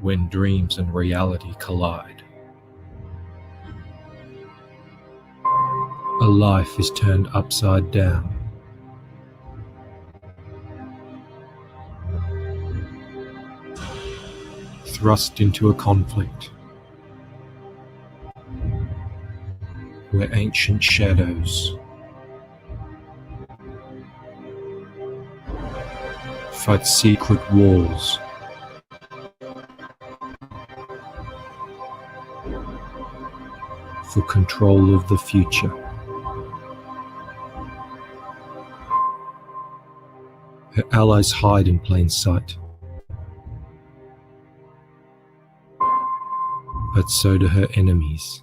when dreams and reality collide. A life is turned upside down. Thrust into a conflict where ancient shadows fight secret wars. For control of the future. Her allies hide in plain sight. But so do her enemies.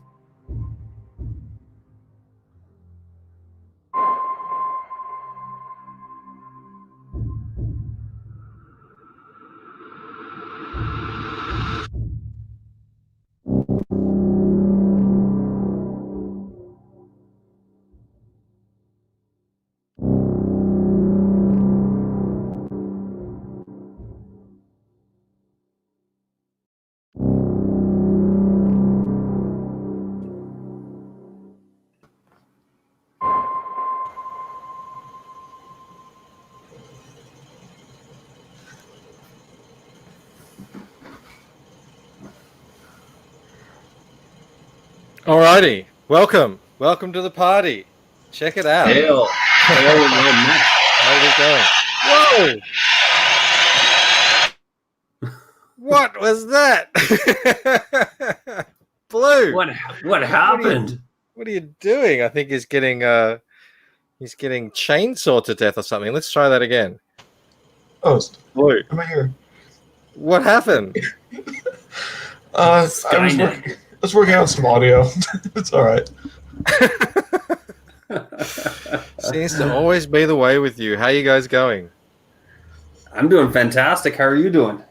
Alrighty, welcome to the party. Check it out. Hail, my How's it going? Whoa! What was that? Blue. What happened? What are you doing? I think he's getting chainsawed to death or something. Let's try that again. Oh, Blue. am I here? What happened? I was working on some audio. It's all right. Seems to always be the way with you. How are you guys going? I'm doing fantastic. How are you doing?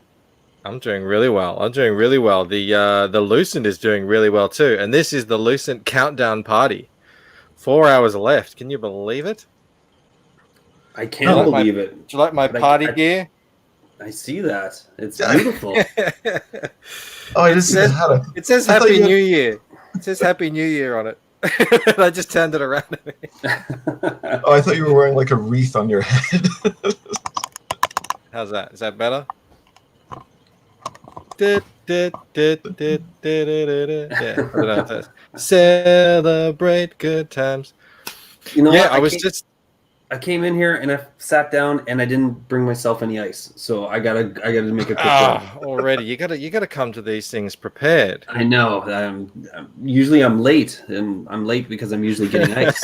I'm doing really well. The Lucent is doing really well too. And this is the Lucent countdown party. 4 hours left. Can you believe it? I can't believe it. Do you like my party gear? I see that. It's beautiful. Oh, it says Happy New Year. It says Happy New Year on it. I just turned it around. Oh, I thought you were wearing like a wreath on your head. How's that? Is that better? Yeah. Celebrate good times. You know yeah, what? I came in here and I sat down and I didn't bring myself any ice, so I gotta make a quick run. Already, you gotta come to these things prepared. I know. Usually I'm late, and I'm late because I'm usually getting ice.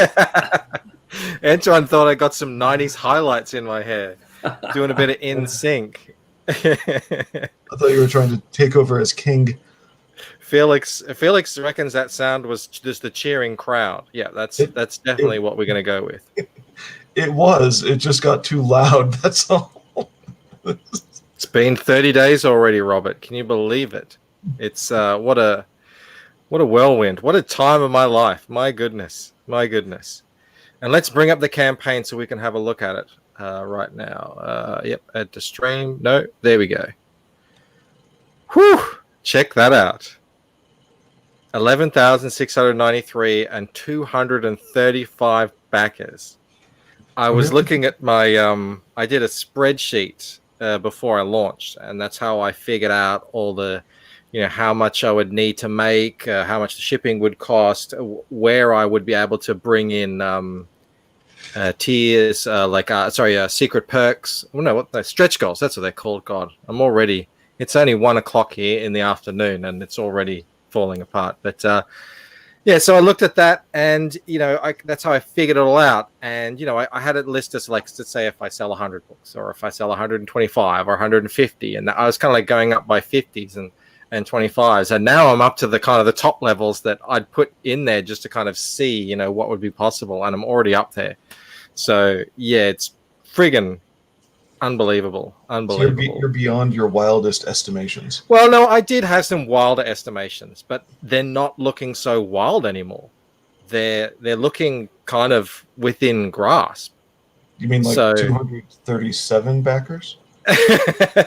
Antoine thought I got some '90s highlights in my hair, doing a bit of in sync. I thought you were trying to take over as king. Felix reckons that sound was just the cheering crowd. Yeah, that's definitely what we're gonna go with. It was. It just got too loud. That's all. It's been 30 days already, Robert. Can you believe it? It's what a whirlwind. What a time of my life. My goodness. And let's bring up the campaign so we can have a look at it right now. Yep, add to stream. No, there we go. Whew! Check that out. 11,693 and 235 backers. I was looking at my I did a spreadsheet before I launched, and that's how I figured out all the, how much I would need to make, how much the shipping would cost, where I would be able to bring in tiers, secret perks. Oh, no, stretch goals. That's what they're called. God, it's only 1 o'clock here in the afternoon, and it's already falling apart. But yeah, so I looked at that, and that's how I figured it all out. And I had it listed as, like, let's say if I sell 100 books, or if I sell 125 or 150, and I was kind of like going up by 50s and 25s, and now I'm up to the kind of the top levels that I'd put in there just to kind of see what would be possible, and I'm already up there. So yeah, it's friggin' unbelievable. So you're beyond your wildest estimations. Well, no, I did have some wilder estimations, but they're not looking so wild anymore. They're looking kind of within grasp. You mean like 237 backers?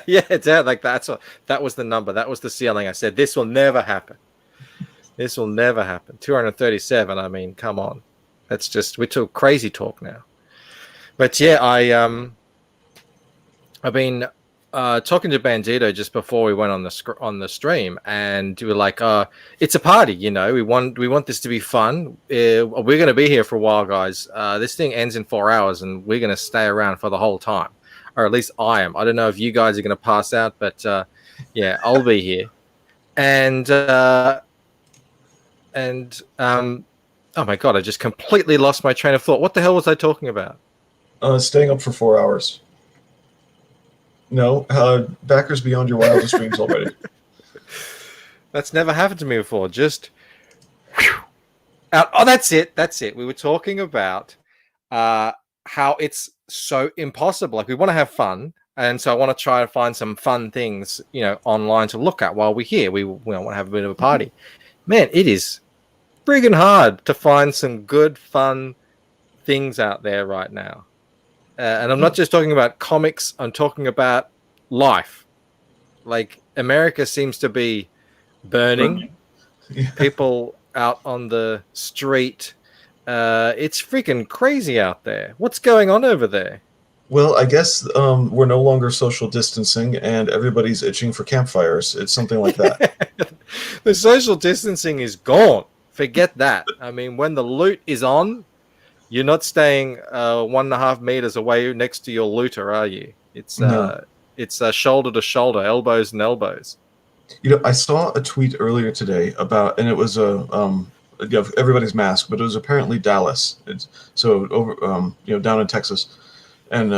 Yeah, it's out like that was the number. That was the ceiling. I said this will never happen. This will never happen. 237. I mean, come on. That's just we're talking crazy talk now. But yeah, I've been talking to Bandito just before we went on the stream, and we were like, it's a party, you know. We want this to be fun. We're going to be here for a while, guys. This thing ends in 4 hours, and we're going to stay around for the whole time, or at least I am. I don't know if you guys are going to pass out, but yeah, I'll be here. And oh my god, I just completely lost my train of thought. What the hell was I talking about? Staying up for 4 hours. No, backers beyond your wildest dreams already. That's never happened to me before. Just out. Oh, that's it. That's it. We were talking about how it's so impossible. Like we want to have fun, and so I want to try and find some fun things, you know, online to look at while we're here. We want to have a bit of a party. Man, it is friggin' hard to find some good, fun things out there right now. And I'm not just talking about comics. I'm talking about life. Like America seems to be burning. Yeah. People out on the street. It's freaking crazy out there. What's going on over there? Well, I guess we're no longer social distancing, and everybody's itching for campfires. It's something like that. The social distancing is gone. Forget that. I mean, when the loot is on, you're not staying 1.5 meters away next to your looter, are you? It's No. It's shoulder to shoulder, elbows and elbows. You know, I saw a tweet earlier today about, and it was everybody's mask, but it was apparently Dallas. So over, down in Texas, and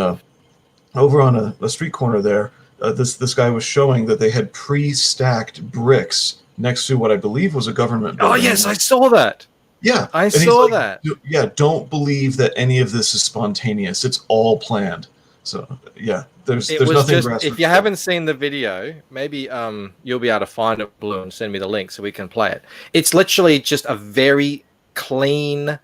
over on a street corner there, this guy was showing that they had pre-stacked bricks next to what I believe was a government building. Oh yes, I saw that. Yeah, I and he's saw like, that. Yeah, don't believe that any of this is spontaneous. It's all planned. So yeah, there's nothing. Just, if you haven't seen the video, maybe you'll be able to find it, Blue, and send me the link so we can play it. It's literally just a very clean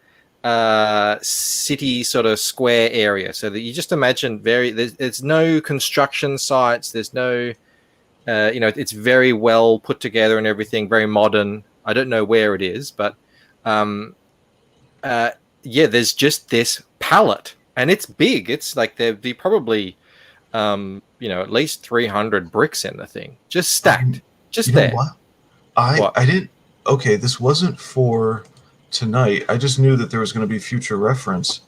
city sort of square area. So that you just imagine there's no construction sites. There's no, it's very well put together and everything, very modern. I don't know where it is, but there's just this pallet, and it's big. It's like there'd be probably, at least 300 bricks in the thing, just stacked, just there. What? I didn't. Okay, this wasn't for tonight. I just knew that there was going to be future reference.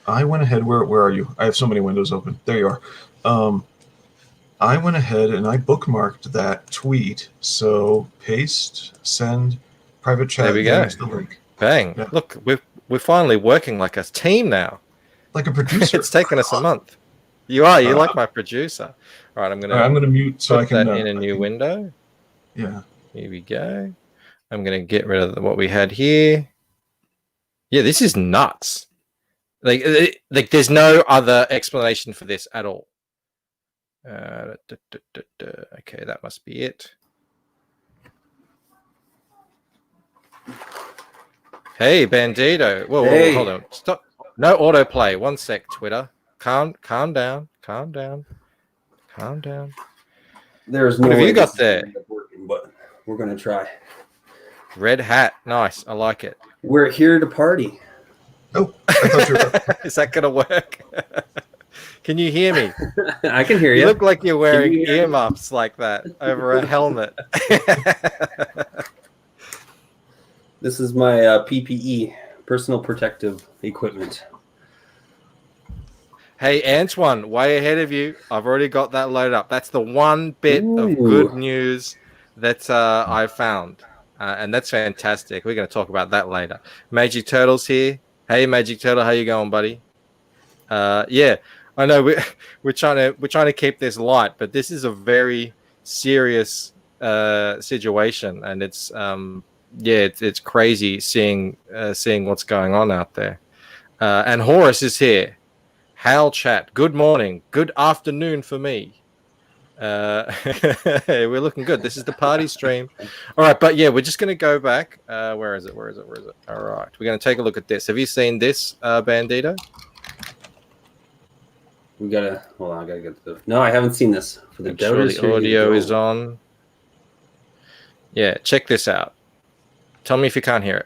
I went ahead. Where are you? I have so many windows open. There you are. I went ahead and I bookmarked that tweet. So paste, send, private chat. There we go. The link. Bang! Yeah. Look, we're finally working like a team now. Like a producer. It's taken us a month. You are. You're like my producer. All right, I'm gonna mute so I can that in a new window. Yeah. Here we go. I'm gonna get rid of what we had here. Yeah, this is nuts. Like there's no other explanation for this at all. Okay, that must be it. Hey, Bandito. Whoa, hold on. Stop. No autoplay. 1 sec, Twitter. Calm down. There's no what have way you got this is there? gonna end up working, but we're going to try. Red hat. Nice. I like it. We're here to party. Oh, I thought you were... Is that going to work? Can you hear me? I can hear you. You look like you're wearing earmuffs like that over a helmet. This is my PPE, personal protective equipment. Hey, Antoine, way ahead of you. I've already got that loaded up. That's the one bit of good news that I found. And that's fantastic. We're going to talk about that later. Magic Turtle's here. Hey, Magic Turtle, how you going, buddy? Yeah, I know we're trying to keep this light, but this is a very serious situation, and it's it's crazy seeing what's going on out there. And Horace is here. Hal chat. Good morning. Good afternoon for me. We're looking good. This is the party stream. All right, but yeah, we're just going to go back. Where is it? All right, we're going to take a look at this. Have you seen this, Bandito? We gotta hold on. I gotta get the. No, I haven't seen this. For the Make sure doubters, the here you audio go. is on. Yeah, check this out. Tell me if you can't hear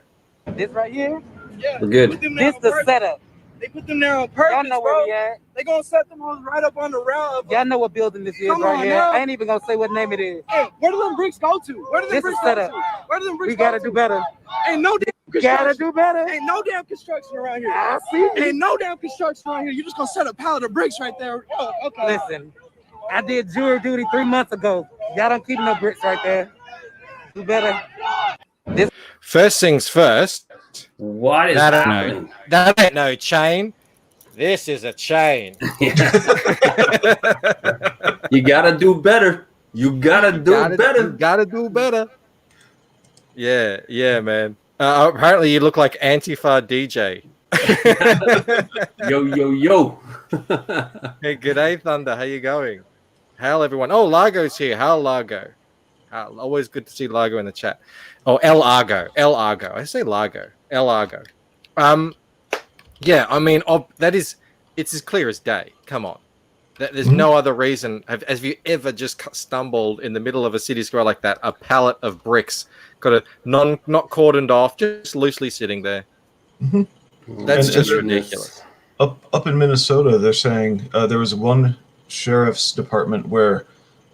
it. This right here, Yeah, We're good. they put them there this on the purpose. setup. They put them there on purpose, Y'all know bro. where we at. They gonna set them hoes right up on the rail. Y'all know what building this is Come right on here. now. I ain't even gonna say what name it is. Hey, where do them bricks go to? Where do them This bricks is go setup. to? Where do them bricks We gotta go do to? better. Ain't no damn Gotta construction. do better. Ain't no damn construction around here. I see. Ain't no damn construction around here. You just gonna set a pallet of bricks right there. Oh, okay. Listen, I did jury duty 3 months ago. Y'all don't keep no bricks right there. Do better. First things first. What is That ain't happening? That ain't no chain. This is a chain. You gotta do better. You gotta do You better. gotta do better. Yeah, man. Apparently, you look like Antifa DJ. Yo, yo, yo. Hey, g'day, Thunder. How you going? How's everyone? Oh, Largo's here. How Largo? Always good to see Largo in the chat. Oh, El Argo. El Argo. I say Largo. El Argo. Yeah, I mean, it's as clear as day. Come on. There's no other reason. Have you ever just stumbled in the middle of a city square like that? A pallet of bricks, got a not cordoned off, just loosely sitting there. Mm-hmm. That's And- just and- ridiculous. Up in Minnesota, they're saying there was one sheriff's department where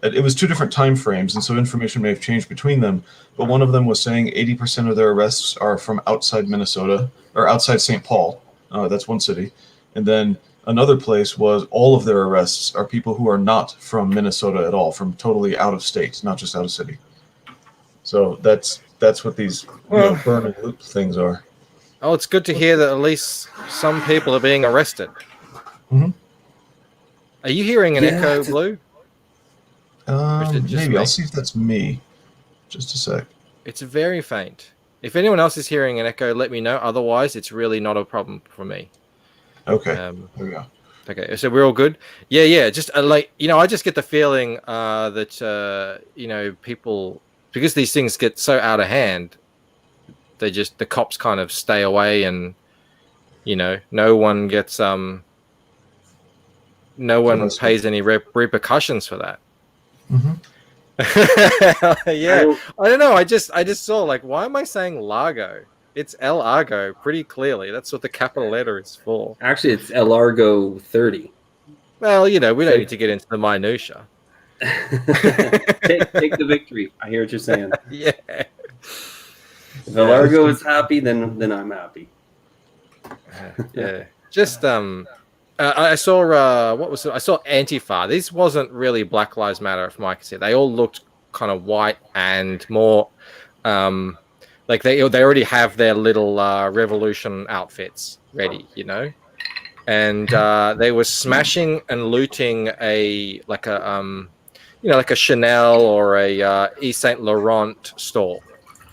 it was 2 different time frames, and so information may have changed between them. But one of them was saying 80% of their arrests are from outside Minnesota or outside St. Paul. That's one city, and then another place was all of their arrests are people who are not from Minnesota at all, from totally out of state, not just out of city. So that's what these burn and loot things are. Oh, it's good to hear that at least some people are being arrested. Mhm. Are you hearing an echo, it's a- Blue? is it just Maybe me? I'll see if that's me. Just a sec. It's very faint. If anyone else is hearing an echo, let me know. Otherwise, it's really not a problem for me. Okay, There there we go. Okay, so we're all good. Yeah. Just like I just get the feeling that people, because these things get so out of hand, the cops kind of stay away, and no one gets no one pays any repercussions for that. Mm-hmm. Yeah, I don't know. I just saw, like, why am I saying Largo? It's El Argo pretty clearly. That's what the capital letter is for. Actually, it's El Argo 30. Well, we don't need to get into the minutia. take the victory. I hear what you're saying. Yeah. If El Argo is happy, then I'm happy. Yeah. Just I saw I saw Antifa. This wasn't really Black Lives Matter, from what I can see. They all looked kind of white and more like they already have their little revolution outfits ready, and they were smashing and looting like a Chanel or a Yves Saint Laurent store.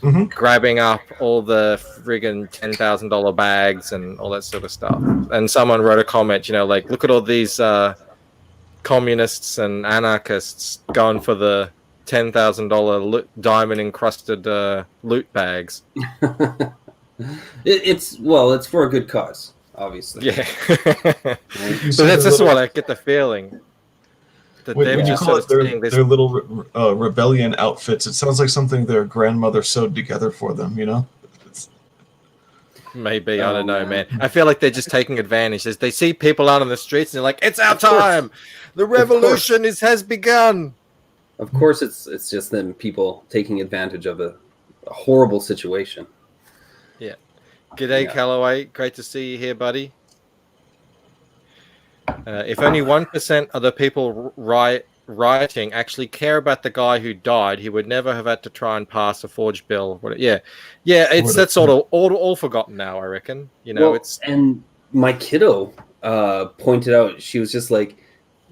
Mm-hmm. Grabbing up all the friggin' $10,000 bags and all that sort of stuff. And someone wrote a comment, like, look at all these communists and anarchists going for the $10,000 diamond encrusted loot bags. It's for a good cause, obviously. Yeah. You So see that's their just little- what I get the feeling. That When they're you just call sort it of seeing this. their little rebellion outfits, it sounds like something their grandmother sewed together for them. It's, Maybe, I don't know, man. man. I feel like they're just taking advantage. As they see people out on the streets and they're like, it's our time. The revolution has begun. Of course, it's just them people taking advantage of a horrible situation. G'day, Yeah. Callaway. Great to see you here, buddy. If only 1% of the people rioting actually care about the guy who died, he would never have had to try and pass a forged bill. Yeah. That's sort of all forgotten now, I reckon. And my kiddo pointed out, she was just like,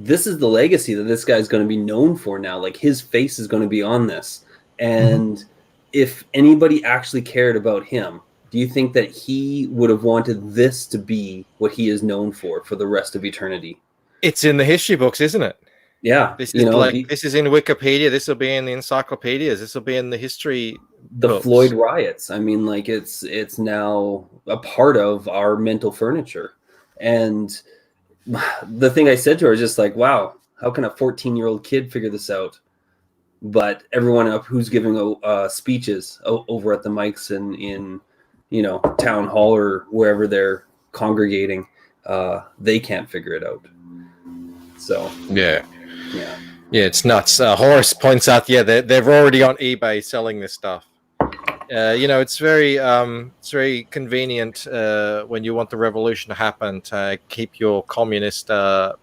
this is the legacy that this guy's going to be known for now. Like, his face is going to be on this. And if anybody actually cared about him, do you think that he would have wanted this to be what he is known for the rest of eternity? It's in the history books, isn't it? Yeah. This is this is in Wikipedia. This will be in the encyclopedias. This will be in the history. The books. Floyd riots. I mean, like, it's now a part of our mental furniture. And the thing I said to her is just like, wow, how can a 14-year-old kid figure this out? But everyone up who's giving speeches over at the mics and in town hall or wherever they're congregating, they can't figure it out. So yeah, it's nuts. Horace points out, they're already on eBay selling this stuff. It's very convenient when you want the revolution to happen to keep your communist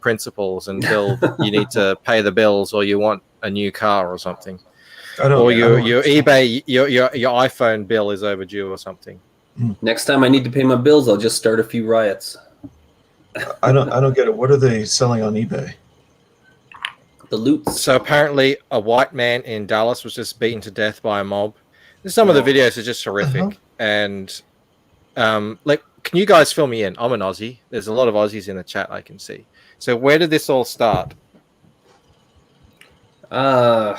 principles until you need to pay the bills or you want a new car or something, or your eBay, your iPhone bill is overdue or something. Next time I need to pay my bills, I'll just start a few riots. I don't get it. What are they selling on eBay? The loot. So apparently, a white man in Dallas was just beaten to death by a mob. Some of the videos are just horrific, and can you guys fill me in? I'm an Aussie. There's a lot of Aussies in the chat I can see. So where did this all start? Well,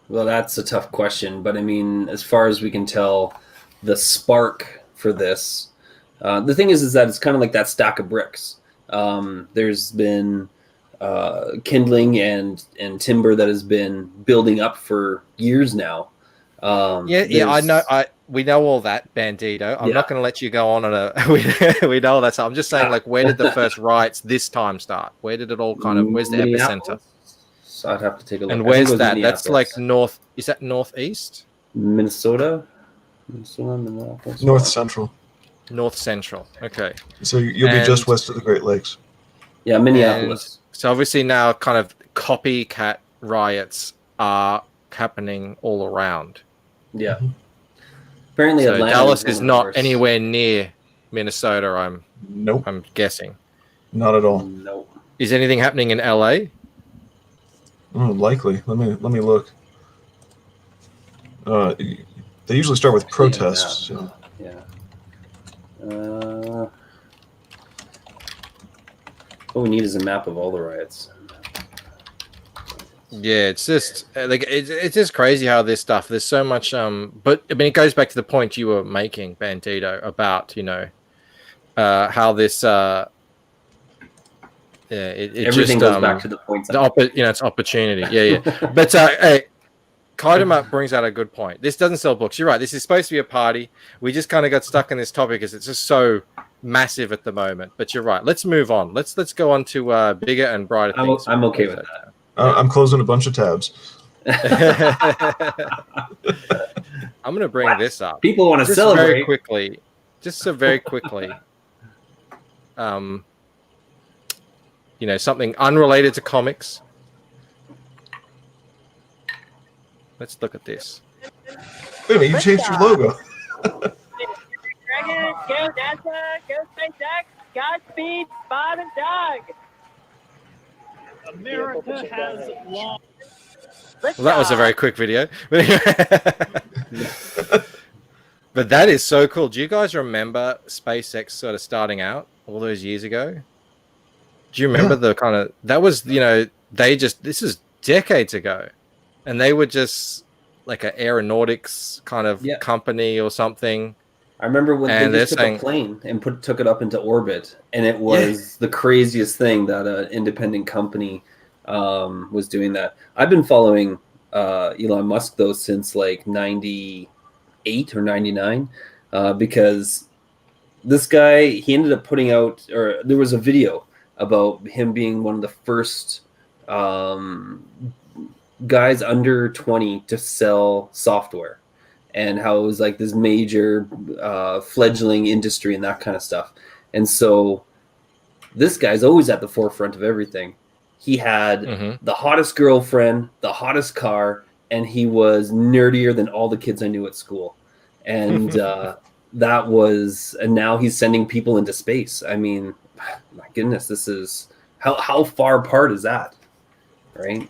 that's a tough question, but I mean, as far as we can tell, the spark for this, the thing is that it's kind of like that stack of bricks. There's been kindling and timber that has been building up for years now. I know. We know all that, Bandito. I'm not going to let you go on a. we know all that stuff. I'm just saying, where did the first riots this time start? Where did it all where's the epicenter? So I'd have to take a look. And where's that? That's like north. Is that northeast? Minnesota, North Central. North Central. Okay. So you'll be just west of the Great Lakes. Yeah, Minneapolis. So obviously now, kind of copycat riots are happening all around. Yeah. Apparently, so Atlanta Dallas is not anywhere near Minnesota. I'm guessing. Not at all. Nope. Is anything happening in LA? Likely. Let me look. They usually start with protests. So. Yeah. What we need is a map of all the riots. Yeah, it's just it's just crazy how this stuff. There's so much. But I mean, it goes back to the point you were making, Bandito, about how this. Everything goes back to the points. It's opportunity. Yeah. But hey, Kaidama brings out a good point. This doesn't sell books. You're right. This is supposed to be a party. We just kind of got stuck in this topic because it's just so massive at the moment. But you're right. Let's move on. Let's go on to bigger and brighter things. I'm okay with that. I'm closing a bunch of tabs. I'm going to bring this up. People want to celebrate very quickly. Just so very quickly. Something unrelated to comics. Let's look at this. Wait a minute, you changed your logo. Dragon, go NASA, go SpaceX, Godspeed, Bob and Doug. America has lost. Well, that was a very quick video. But that is so cool. Do you guys remember SpaceX sort of starting out all those years ago? Do you remember the kind of... That was, this is decades ago. And they were just like an aeronautics kind of company or something. I remember when they just took a plane and took it up into orbit, and it was the craziest thing that an independent company was doing that. I've been following Elon Musk though since like 98 or 99 because this guy, he ended up putting out, or there was a video about him being one of the first guys under 20 to sell software, and how it was like this major fledgling industry and that kind of stuff. And so this guy's always at the forefront of everything. He had the hottest girlfriend, the hottest car, and he was nerdier than all the kids I knew at school. And and now he's sending people into space. I mean, my goodness, this is how far apart is that, right?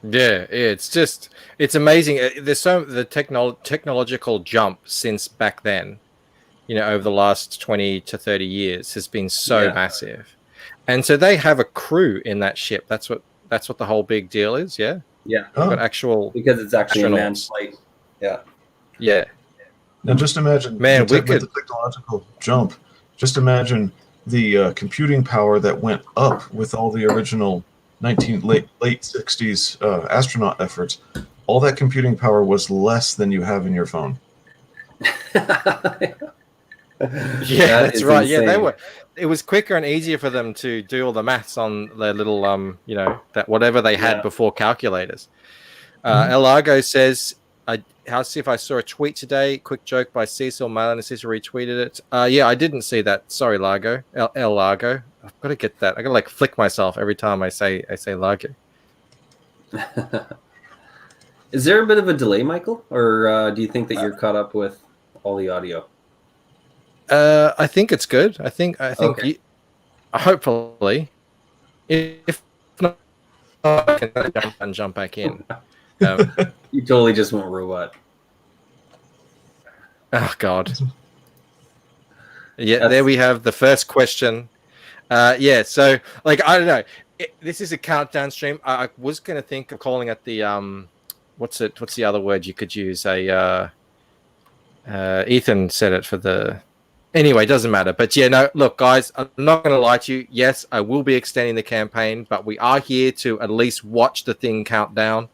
Yeah, it's amazing. There's the technological jump since back then, over the last 20 to 30 years has been so massive. And so they have a crew in that ship. That's what the whole big deal is. Yeah. Yeah. But actual, because it's actually a manned flight. Yeah. Yeah. Now just imagine, man, with the technological jump, just imagine the computing power that went up with all the original late 60s astronaut efforts, all that computing power was less than you have in your phone. Yeah, That that's is right. Yeah, insane. it was quicker and easier for them to do all the maths on their little that whatever they had Yeah. before calculators. Mhm. Elargo says, "How see if I saw a tweet today? Quick joke by Cecil Malin. Cecil retweeted it. Yeah, I didn't see that. Sorry, Largo. El Largo. I've got to get that. I got to like flick myself every time I say Largo. Is there a bit of a delay, Michael, or do you think that you're caught up with all the audio? I think it's good. I think Okay. hopefully, if not, I can jump back in. You totally just went robot. Oh God. Yeah, That's- there we have the first question. Yeah, so like I don't know. This is a countdown stream. I was gonna think of calling it the what's the other word you could use? Ethan said it for the anyway, doesn't matter. But yeah, no, look, guys, I'm not gonna lie to you. Yes, I will be extending the campaign, but we are here to at least watch the thing count down.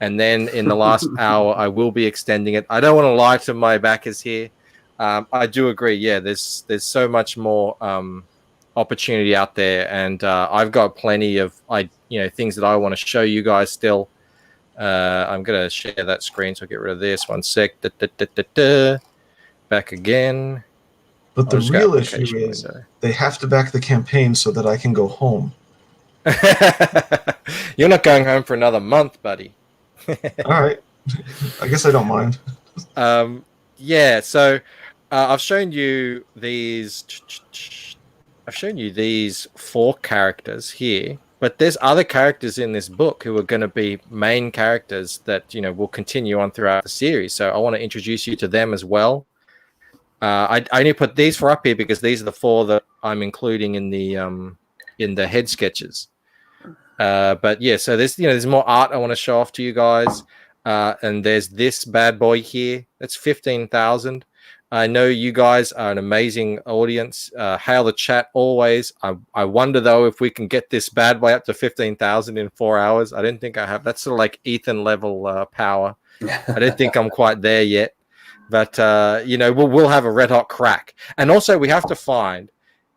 And then in the last hour, I will be extending it. I don't want to lie to my backers here. I do agree. Yeah, there's so much more opportunity out there, and I've got plenty of things that I want to show you guys still. I'm gonna share that screen, so I'll get rid of this. 1 sec. Back again. But the I'll just go real issue application is window. they have to back the campaign so that I can go home. You're not going home for another month, buddy. All right. I guess I don't mind. Yeah, so I've shown you these. I've shown you these 4 characters here, but there's other characters in this book who are going to be main characters that will continue on throughout the series. So I want to introduce you to them as well. I only put these 4 up here because these are the 4 that I'm including in the head sketches. But yeah, so there's more art I want to show off to you guys. And there's this bad boy here. That's 15,000. I know you guys are an amazing audience. Hail the chat always. I wonder though if we can get this bad boy up to 15,000 in 4 hours. I don't think I have. That's sort of like Ethan level power. I don't think I'm quite there yet. But we'll have a red hot crack. And also we have to find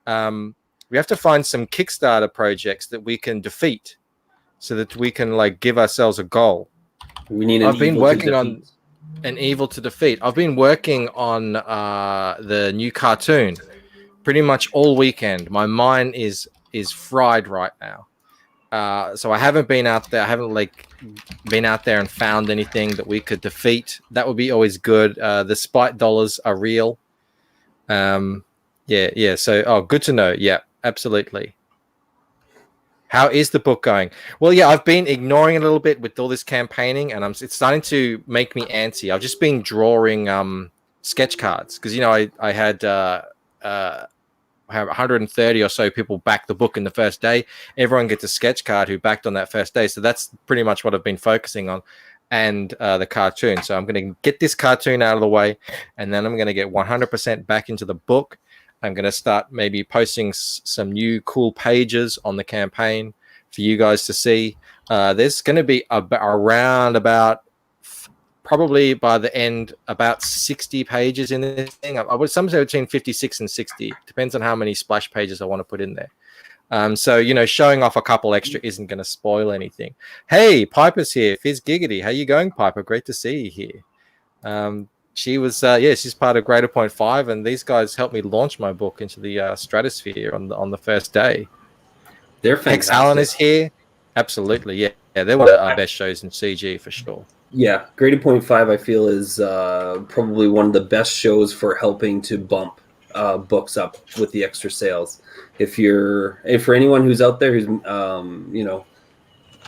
some Kickstarter projects that we can defeat, so that we can like give ourselves a goal. We need. I've been working on an evil to defeat. I've been working on the new cartoon pretty much all weekend. My mind is fried right now. So I haven't been out there. I haven't been out there and found anything that we could defeat. That would be always good. The spite dollars are real. Yeah. So, good to know. Yeah, absolutely. How is the book going? Well, yeah, I've been ignoring it a little bit with all this campaigning, and it's starting to make me antsy. I've just been drawing sketch cards because I had have 130 or so people back the book in the first day. Everyone gets a sketch card who backed on that first day, so that's pretty much what I've been focusing on, and the cartoon. So I'm going to get this cartoon out of the way, and then I'm going to get 100% back into the book. I'm going to start maybe posting some new cool pages on the campaign for you guys to see. There's going to be around about, probably by the end, about 60 pages in this thing. I would some say between 56 and 60. Depends on how many splash pages I want to put in there. So, showing off a couple extra isn't going to spoil anything. Hey, Piper's here. Fizz Giggity. How you going, Piper? Great to see you here. She was, she's part of Greater Point 5, and these guys helped me launch my book into the stratosphere on the first day. They're fantastic. Hex Allen is here. Absolutely, yeah. They're one of our best shows in CG for sure. Yeah, Greater Point 5, I feel, is probably one of the best shows for helping to bump books up with the extra sales. If for anyone who's out there who's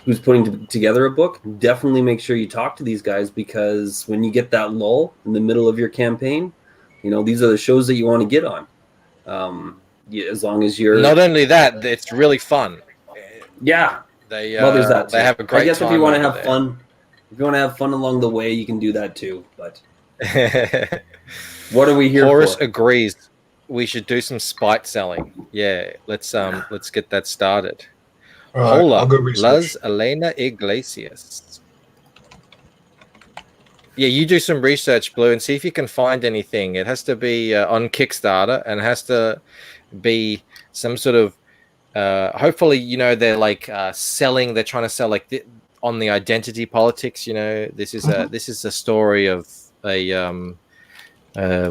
who's putting together a book, definitely make sure you talk to these guys, because when you get that lull in the middle of your campaign, these are the shows that you want to get on. As long as you're not only that, it's really fun. Yeah, there's that. They have a great. I guess time if you want to over have there. fun, if you want to have fun along the way, you can do that too. But what are we here Horace for? agrees. we should do some spite selling. Yeah, let's get that started. All right, Hold I'll up, go research. Las Elena Iglesias. Yeah, you do some research, Blue, and see if you can find anything. It has to be on Kickstarter, and it has to be some sort of. Hopefully, they're like selling. They're trying to sell like on the identity politics. This is a story of a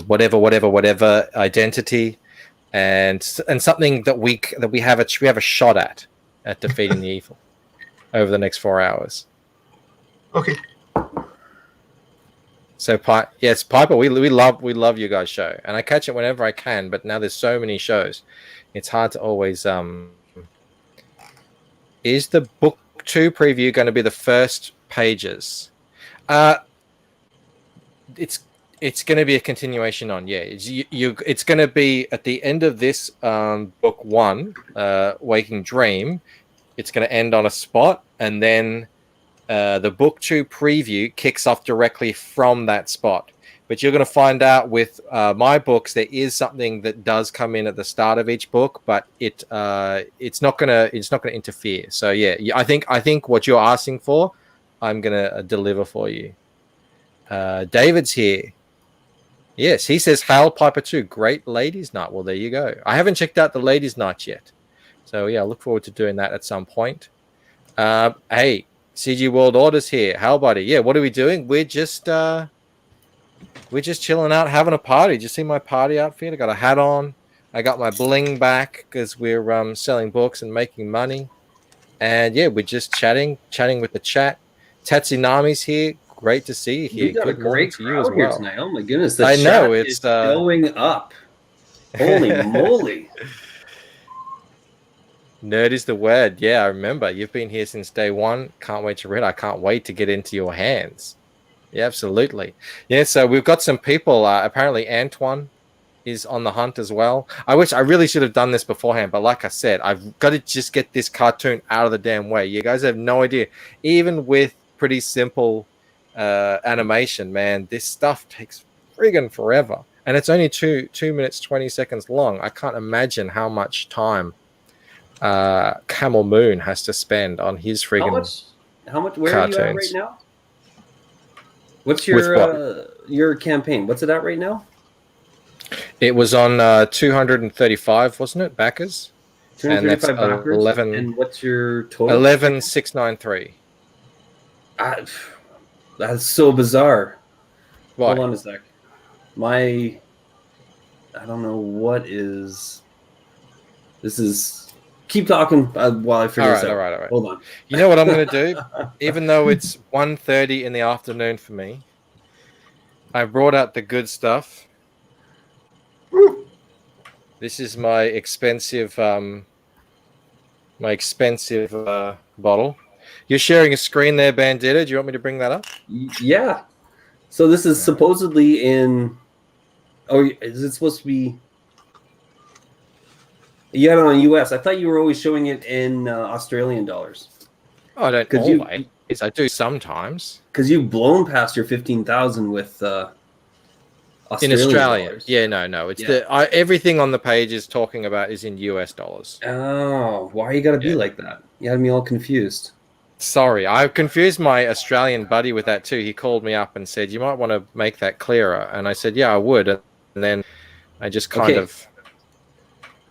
whatever identity, and something that we have a shot at defeating the evil over the next 4 hours. Okay. So yes, Piper, we love you guys' show, and I catch it whenever I can. But now there's so many shows, it's hard to always. Is the book 2 preview going to be the first pages? It's going to be a continuation on. Yeah, it's going to be at the end of this book 1, Waking Dream. It's going to end on a spot, and then the book 2 preview kicks off directly from that spot. But you're going to find out with my books, there is something that does come in at the start of each book, but it's not going to interfere. So yeah, I think what you're asking for, I'm going to deliver for you. David's here. Yes, he says Hail Piper 2, great ladies' night. Well, there you go. I haven't checked out the ladies' night yet, so yeah, I look forward to doing that at some point. Hey, CG World Order's here. How buddy? Yeah, what are we doing? We're just chilling out, having a party. Did you see my party outfit? I got a hat on. I got my bling back because we're selling books and making money. And yeah, we're just chatting with the chat. Tatsunami's here. Great to see you here. We got a great crowd here tonight. Oh my goodness, the I know chat it's is going up. Holy moly! Nerd is the word. Yeah, I remember. You've been here since day 1. Can't wait to read. I can't wait to get into your hands. Yeah, absolutely. Yeah, so we've got some people. Apparently, Antoine is on the hunt as well. I really should have done this beforehand, but like I said, I've got to just get this cartoon out of the damn way. You guys have no idea. Even with pretty simple animation, man, this stuff takes friggin' forever. And it's only 2 minutes, 20 seconds long. I can't imagine how much time Camel Moon has to spend on his friggin' How much? Where cartoons. are you at right now? What's your campaign? What's it at right now? It was on 235, wasn't it? Backers. 235 backers. 11. And what's your total? 11,693. That's so bizarre. Why? Hold on a sec. I don't know what is. This is. Keep talking while I figure this out. All right. Hold on. You know what I'm going to do? Even though it's 1:30 in the afternoon for me, I brought out the good stuff. This is my expensive bottle. You're sharing a screen there, Bandita. Do you want me to bring that up? Yeah. So this is supposedly in. Oh, is it supposed to be? You had it on US. I thought you were always showing it in Australian dollars. Oh, I don't always. I do sometimes. Because you've blown past your 15,000 with Australian in Australia. dollars. Yeah, no. It's everything on the page is talking about is in US dollars. Oh, why you got to be like that? You had me all confused. Sorry, I confused my Australian buddy with that too. He called me up and said, "You might want to make that clearer." And I said, "Yeah, I would." And then I just kind of.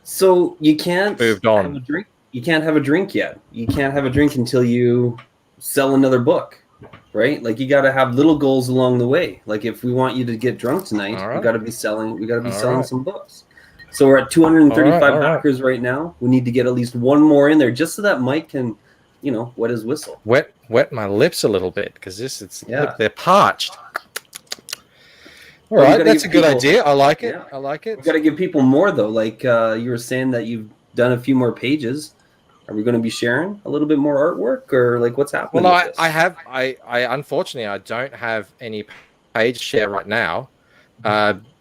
So you can't moved on. Have a drink. You can't have a drink yet. You can't have a drink until you sell another book, right? Like you got to have little goals along the way. Like if we want you to get drunk tonight, we got to be selling. We got to be selling some books. So we're at 235 backers right now. We need to get at least one more in there, just so that Mike can, wet his whistle. Wet my lips a little bit because look, they're parched. All right, that's a good idea. I like it. I like it. We got to give people more though. Like you were saying that you've done a few more pages. Are we going to be sharing a little bit more artwork, or like what's happening? Well, I unfortunately I don't have any page share right now.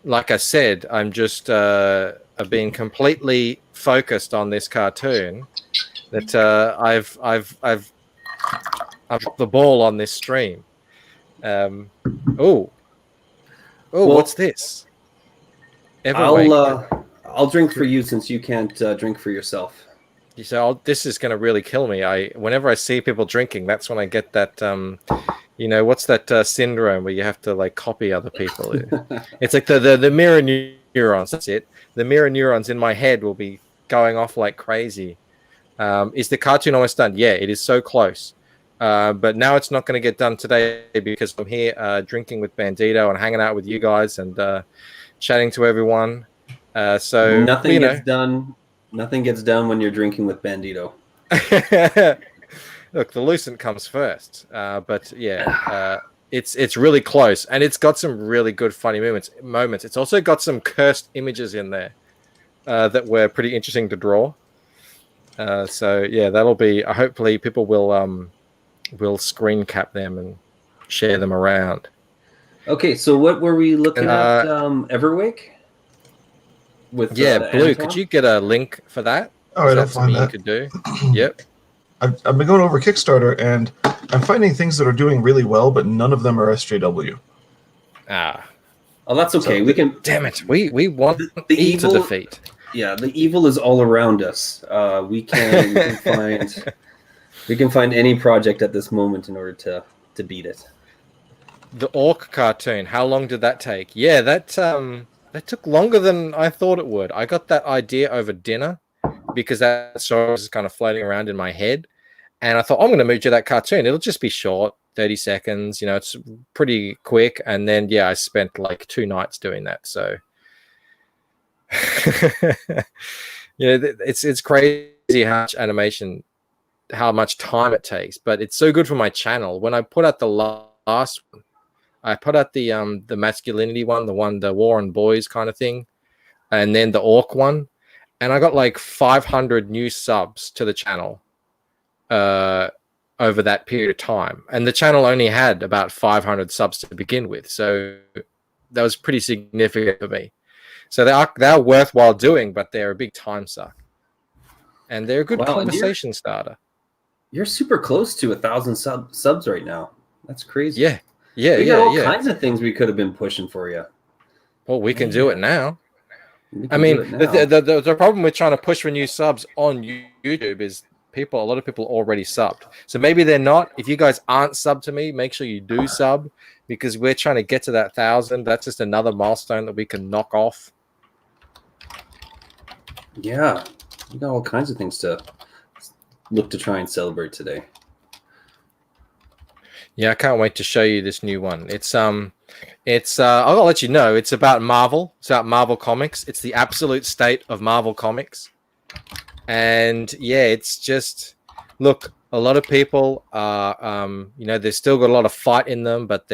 Like I said, I'm just being completely focused on this cartoon. That I've dropped the ball on this stream. Oh, what's this? I'll I'll drink for you since you can't drink for yourself. So this is going to really kill me. Whenever I see people drinking, that's when I get that what's that syndrome where you have to like copy other people. It's like the mirror neurons. That's it. The mirror neurons in my head will be going off like crazy. Is the cartoon almost done? Yeah, it is so close. But now it's not going to get done today because I'm here drinking with Bandito and hanging out with you guys and chatting to everyone. So nothing gets done. Nothing gets done when you're drinking with Bandito. Look, the Lucent comes first. But yeah, it's really close, and it's got some really good funny moments. It's also got some cursed images in there that were pretty interesting to draw. So yeah, that'll be. Hopefully, people will screen cap them and share them around. Okay, so what were we looking at? Everwake. With Blue. Anton? Could you get a link for that? All right, I'll something find that. you could do. Yep. I've been going over Kickstarter, and I'm finding things that are doing really well, but none of them are SJW. Ah. Oh, that's okay. So, we can. Damn it. We want the E evil to defeat. Yeah, the evil is all around us. We can find any project at this moment in order to beat it. The Orc cartoon. How long did that take? Yeah, that took longer than I thought it would. I got that idea over dinner because that story was kind of floating around in my head. And I thought, I'm going to move to that cartoon. It'll just be short, 30 seconds. It's pretty quick. And then, yeah, I spent like 2 nights doing that. So, it's crazy how much animation, how much time it takes. But it's so good for my channel. When I put out the last one, I put out the masculinity one, the War on Boys kind of thing, and then the Orc one, and I got like 500 new subs to the channel over that period of time, and the channel only had about 500 subs to begin with, so that was pretty significant for me. So they're worthwhile doing, but they're a big time suck, and they're a good conversation starter. You're super close to 1,000 subs right now. That's crazy. Yeah. We got all kinds of things we could have been pushing for you. Well, we can do it now. I mean, the problem with trying to push for new subs on YouTube is a lot of people already subbed. So maybe they're not. If you guys aren't subbed to me, make sure you do sub because we're trying to get to that 1,000. That's just another milestone that we can knock off. Yeah, we got all kinds of things to look to try and celebrate today. Yeah, I can't wait to show you this new one. I'll let you know. It's about Marvel. It's about Marvel Comics. It's the absolute state of Marvel Comics. And yeah, it's just, look, a lot of people are, they've still got a lot of fight in them, but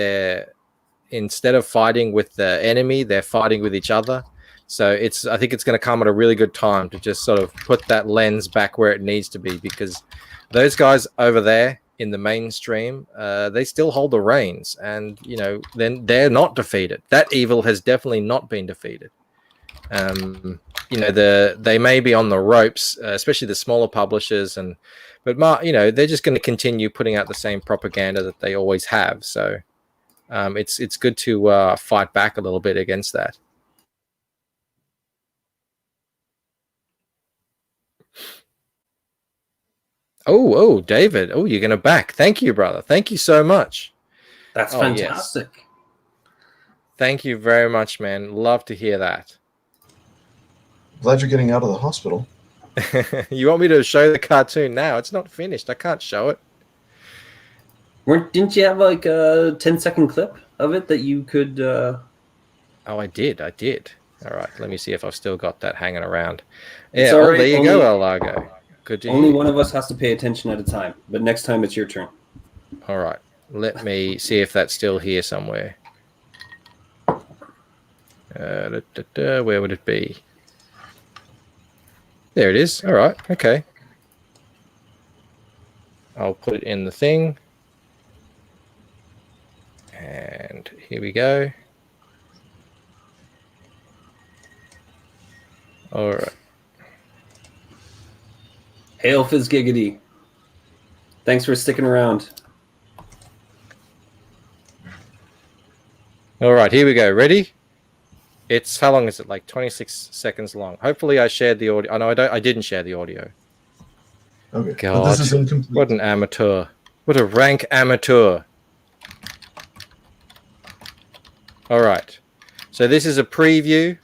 instead of fighting with the enemy, they're fighting with each other. So I think it's going to come at a really good time to just sort of put that lens back where it needs to be, because those guys over there in the mainstream, they still hold the reins, and then they're not defeated. That evil has definitely not been defeated. They may be on the ropes, especially the smaller publishers, but they're just going to continue putting out the same propaganda that they always have. So it's good to fight back a little bit against that. Oh, David. Oh, you're going to back. Thank you, brother. Thank you so much. That's fantastic. Yes. Thank you very much, man. Love to hear that. Glad you're getting out of the hospital. You want me to show the cartoon now? It's not finished. I can't show it. Didn't you have like a 10-second clip of it that you could... Oh, I did. All right. Let me see if I've still got that hanging around. Yeah, right. There you go, El Largo. Good to Only hear. one of us has to pay attention at a time, but next time it's your turn. All right. Let me see if that's still here somewhere. Where would it be? There it is. All right. Okay. I'll put it in the thing. And here we go. All right. Hail Fizz Giggity. Thanks for sticking around. All right, here we go. Ready? It's how long is it? Like 26 seconds long. Hopefully, I shared the audio. Oh no, I didn't share the audio. Okay, but God, this is incomplete. what an amateur! What a rank amateur! All right, so this is a preview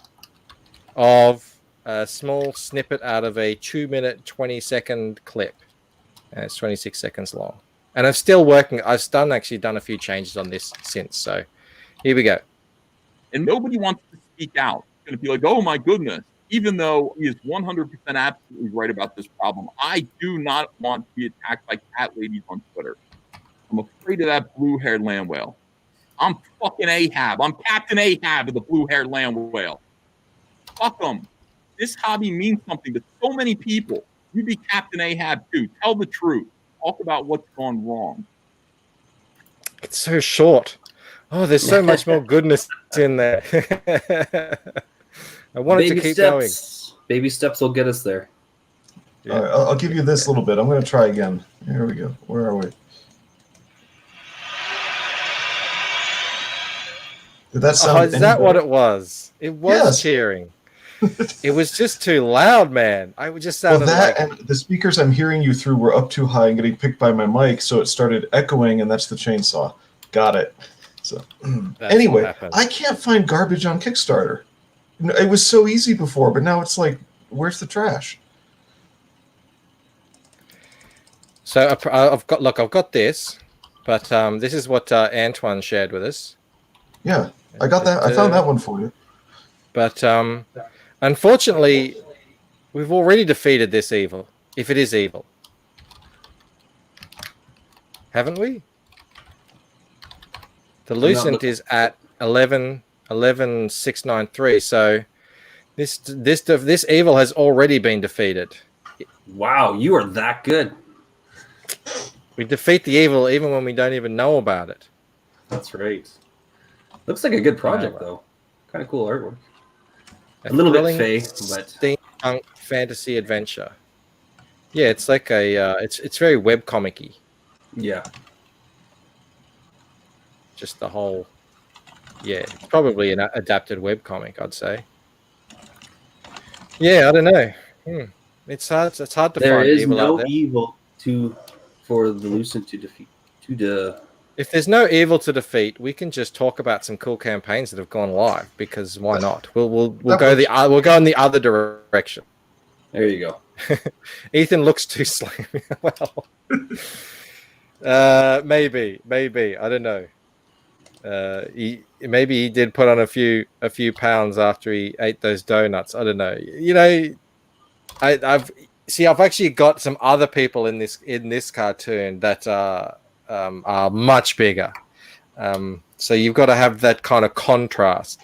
of a small snippet out of a 2-minute 20-second clip, and it's 26 seconds long. And I'm still working. I've actually done a few changes on this since. So here we go. And nobody wants to speak out. It's going to be like, oh my goodness, even though he is 100% absolutely right about this problem, I do not want to be attacked by cat ladies on Twitter. I'm afraid of that blue-haired land whale. I'm fucking Ahab. I'm Captain Ahab of the blue-haired land whale. Fuck them. This hobby means something to so many people. You be Captain Ahab too. Tell the truth. Talk about what's gone wrong. It's so short. Oh, there's so much more goodness in there. I wanted to keep going. Baby steps will get us there. Yeah. All right, I'll give you this little bit. I'm going to try again. Here we go. Where are we? Did that sound is that what it was? It was cheering. It was just too loud, man. I would just sound and the speakers I'm hearing you through were up too high and getting picked by my mic, so it started echoing, and that's the chainsaw. Got it. So anyway, I can't find garbage on Kickstarter. It was so easy before, but now it's like, where's the trash? So I've got this, but this is what Antoine shared with us. Yeah, I got that. I found that one for you. But unfortunately, we've already defeated this evil, if it is evil. Haven't we? The Lucent is at 11,693. So this evil has already been defeated. Wow, you are that good. We defeat the evil even when we don't even know about it. That's right. Looks like a good project, though. Kind of cool artwork. A little bit fey, but steampunk fantasy adventure. Yeah, it's like a it's very webcomic-y. Yeah. Just the whole, it's probably an adapted webcomic, I'd say. Yeah, I don't know. It's hard to find evil out there. There is no evil for the Lucent to defeat. If there's no evil to defeat, we can just talk about some cool campaigns that have gone live, because why not? We'll go in the other direction. There you go. Ethan looks too slimy. Well, maybe I don't know. Maybe he did put on a few pounds after he ate those donuts. I don't know. You know, I've actually got some other people in this cartoon that are much bigger. So you've got to have that kind of contrast.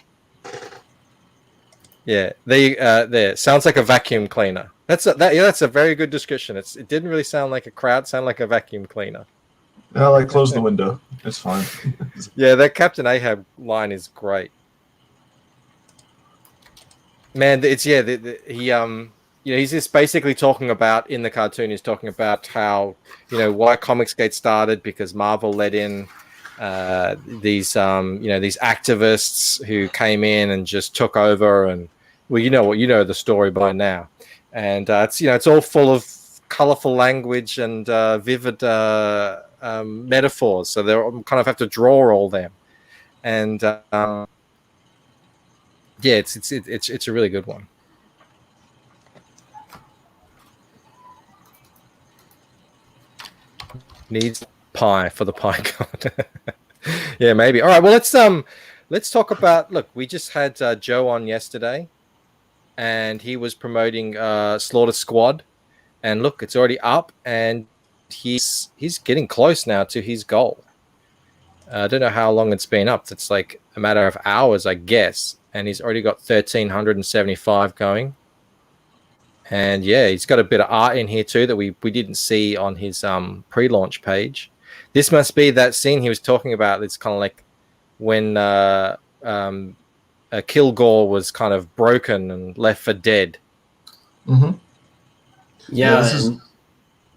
Yeah, there sounds like a vacuum cleaner. That's a very good description. It didn't really sound like a crowd. Sound like a vacuum cleaner. No, I closed the window. It's fine. Yeah, that Captain Ahab line is great. Man, he's just basically talking about, in the cartoon, he's talking about how, why Comicsgate started, because Marvel let in these activists who came in and just took over, and the story by now, and it's all full of colorful language and vivid metaphors, so they kind of have to draw all them, and it's a really good one. Needs pie for the pie god. Yeah, maybe. All right, well, let's talk about, look, we just had Joe on yesterday, and he was promoting Slaughter Squad, and look, it's already up, and he's getting close now to his goal. I don't know how long it's been up. It's like a matter of hours, I guess, and he's already got 1,375 going. And yeah, he's got a bit of art in here too that we didn't see on his pre-launch page. This must be that scene he was talking about. It's kind of like when Kilgore was kind of broken and left for dead. Mm-hmm. Yeah,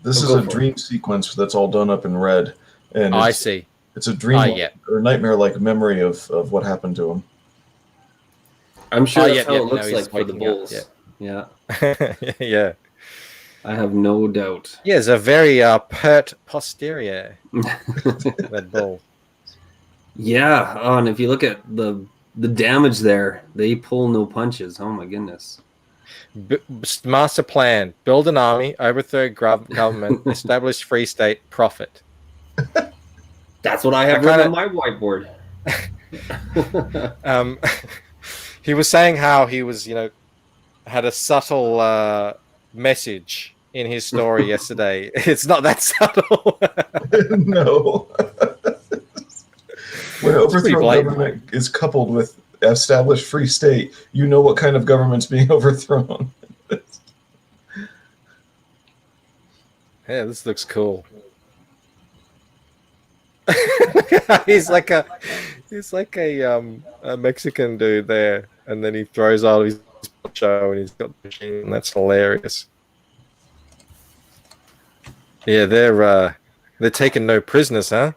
this is a dream sequence that's all done up in red, and I see. It's a dream or nightmare-like memory of what happened to him. I'm sure Oh, that's yeah, how yeah, it no, looks he's like for the waking up, Bulls. Yeah. yeah. Yeah. Yeah. I have no doubt. Yeah, it's a very pert posterior, that bull. Yeah. Oh, and if you look at the damage there, they pull no punches. Oh my goodness. Master plan: build an army, overthrow government, establish free state, profit. That's what I have written on my whiteboard. He was saying how he was, had a subtle message in his story yesterday. It's not that subtle. No. When overthrow government is coupled with established free state, you know what kind of government's being overthrown. Yeah, this looks cool. he's like a Mexican dude there, and then he throws out his show and he's got the machine, and that's hilarious. Yeah, they're taking no prisoners, huh?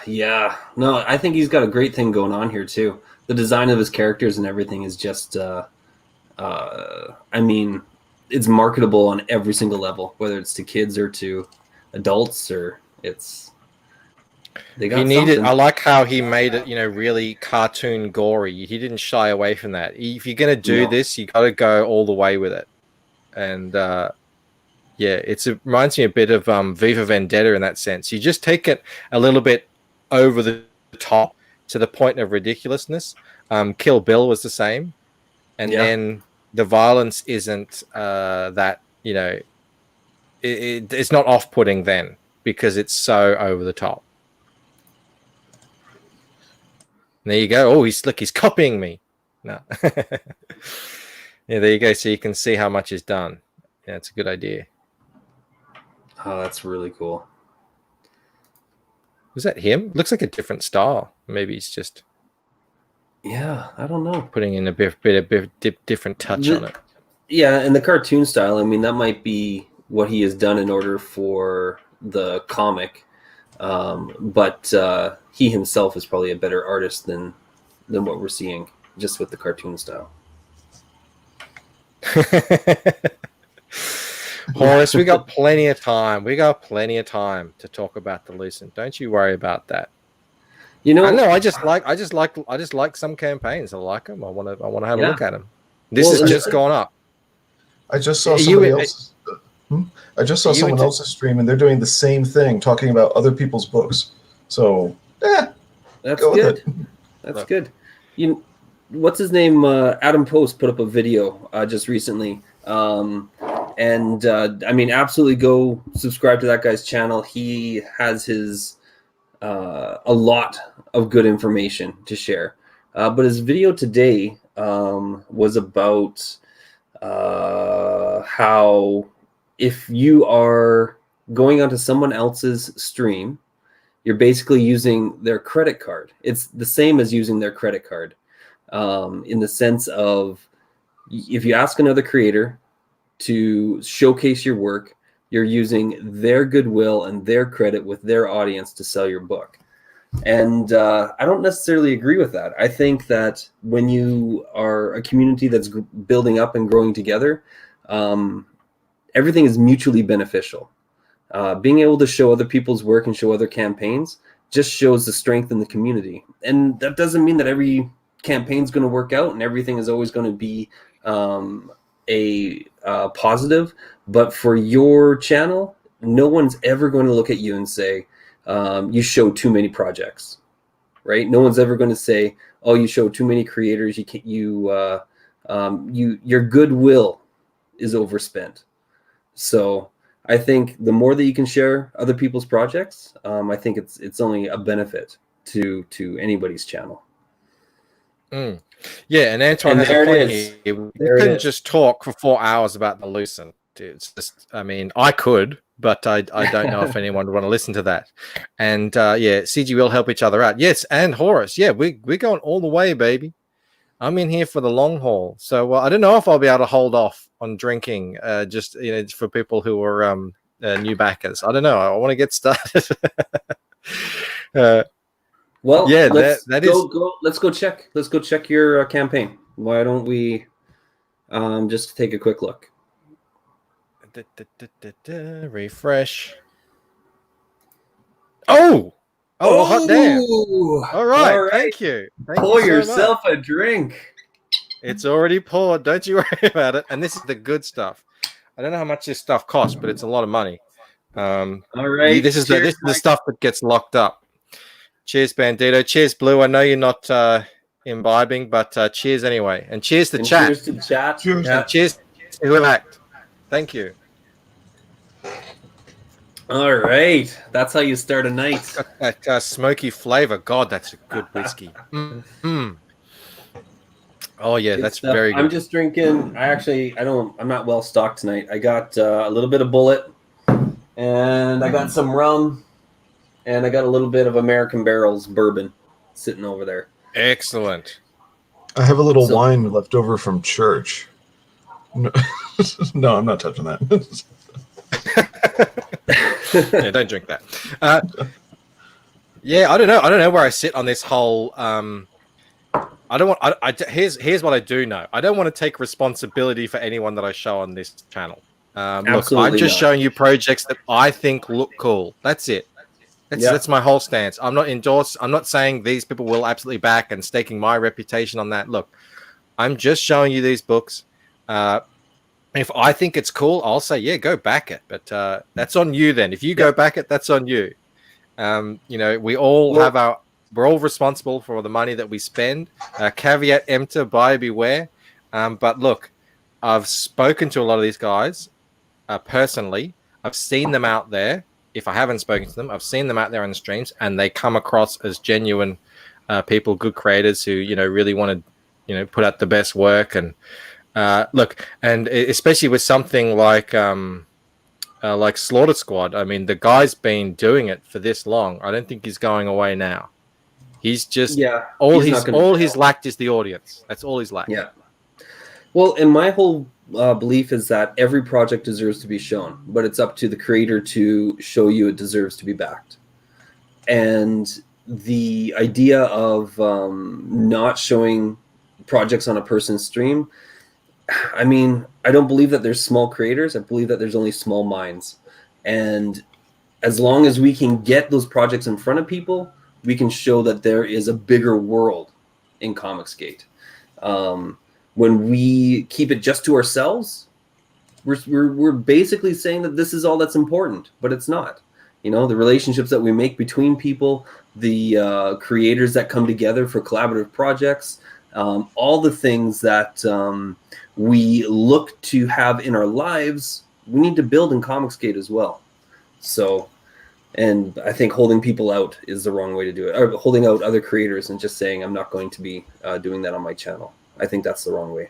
Yeah. No, I think he's got a great thing going on here too. The design of his characters and everything is just I mean, it's marketable on every single level, whether it's to kids or to adults, or they got something. I like how he made it, really cartoon gory. He didn't shy away from that. If you're gonna do this, you got to go all the way with it. And yeah, it reminds me a bit of V for Vendetta in that sense. You just take it a little bit over the top to the point of ridiculousness. Kill Bill was the same, and then the violence isn't that, it's not off-putting then because it's so over the top. And there you go. Oh, he's copying me. No. Yeah, there you go. So you can see how much is done. Yeah, it's a good idea. Oh, that's really cool. Was that him? Looks like a different style. Maybe he's just I don't know, putting in a bit different touch on it. Yeah, and the cartoon style, I mean, that might be what he has done in order for the comic. But he himself is probably a better artist than what we're seeing just with the cartoon style. Horace, we got plenty of time. We got plenty of time to talk about the Lucent. Don't you worry about that. I know. I just like some campaigns. I like them. I want to have a look at them. This has just gone up. I just saw somebody else. I just saw someone else's stream, and they're doing the same thing, talking about other people's books. So, that's good. That's good. What's his name? Adam Post put up a video just recently. I mean, absolutely go subscribe to that guy's channel. He has a lot of good information to share. But his video today was about how if you are going onto someone else's stream, you're basically using their credit card. It's the same as using their credit card in the sense of if you ask another creator to showcase your work, you're using their goodwill and their credit with their audience to sell your book. And I don't necessarily agree with that. I think that when you are a community that's building up and growing together, everything is mutually beneficial. Being able to show other people's work and show other campaigns just shows the strength in the community. And that doesn't mean that every campaign is going to work out and everything is always going to be a positive. But for your channel, no one's ever going to look at you and say, you show too many projects, right? No one's ever going to say, oh, you show too many creators. Your goodwill is overspent. So I think the more that you can share other people's projects, I think it's only a benefit to anybody's channel. Yeah, and Antoine has a point here. We couldn't just talk for 4 hours about the Lucent. It's just, I mean, I could, but I don't know if anyone would want to listen to that. And yeah, CG will help each other out. Yes, and Horace. Yeah, we're going all the way, baby. I'm in here for the long haul. So I don't know if I'll be able to hold off on drinking, just for people who are new backers. I don't know. I want to get started. Well, Yeah, let's that is. Let's go check your campaign. Why don't we just take a quick look? Refresh. Oh, well, hot damn! Ooh, All right, all right. thank you. Thank Pour you so yourself much. a drink. It's already poured. Don't you worry about it. And this is the good stuff. I don't know how much this stuff costs, but it's a lot of money. All right. This is Cheers, the stuff that gets locked up. Cheers, Bandito. Cheers, Blue. I know you're not imbibing, but cheers anyway. And cheers to And chat. cheers to the chat. Cheers. Yeah. And cheers to who act. Thank you. All right. That's how you start a night. Got that smoky flavor. God, that's a good whiskey. Mm. Oh yeah, Good that's stuff. very good. I'm just drinking. I'm not well stocked tonight. I got a little bit of Bullet, and I got some rum, and I got a little bit of American Barrels bourbon sitting over there. Excellent. I have a little wine left over from church. No, no, I'm not touching that. Yeah, don't drink that. Yeah, I don't know where I sit on this whole. I don't want. Here's what I do know. I don't want to take responsibility for anyone that I show on this channel. Look, I'm just showing you projects that I think look cool. That's it. That's my whole stance. I'm not saying these people will absolutely back and staking my reputation on that. Look, I'm just showing you these books. If I think it's cool, I'll say, yeah, go back it. But that's on you then. If you go back it, that's on you. We all we're all responsible for the money that we spend. Caveat emptor, buyer beware. But look, I've spoken to a lot of these guys personally. I've seen them out there. If I haven't spoken to them, I've seen them out there on the streams, and they come across as genuine people, good creators who really want to put out the best work. And look, and especially with something like Slaughter Squad. I mean, the guy's been doing it for this long. I don't think he's going away now. He's just all he's lacked is the audience. That's all he's lacked. Yeah. Well, and my whole belief is that every project deserves to be shown, but it's up to the creator to show you it deserves to be backed. And the idea of not showing projects on a person's stream, I mean, I don't believe that there's small creators. I believe that there's only small minds. And as long as we can get those projects in front of people, we can show that there is a bigger world in Comicsgate. When we keep it just to ourselves, we're basically saying that this is all that's important, but it's not. The relationships that we make between people, the creators that come together for collaborative projects, all the things that we look to have in our lives, we need to build in Comicsgate as well. So, and I think holding people out is the wrong way to do it, or holding out other creators and just saying, I'm not going to be doing that on my channel. I think that's the wrong way,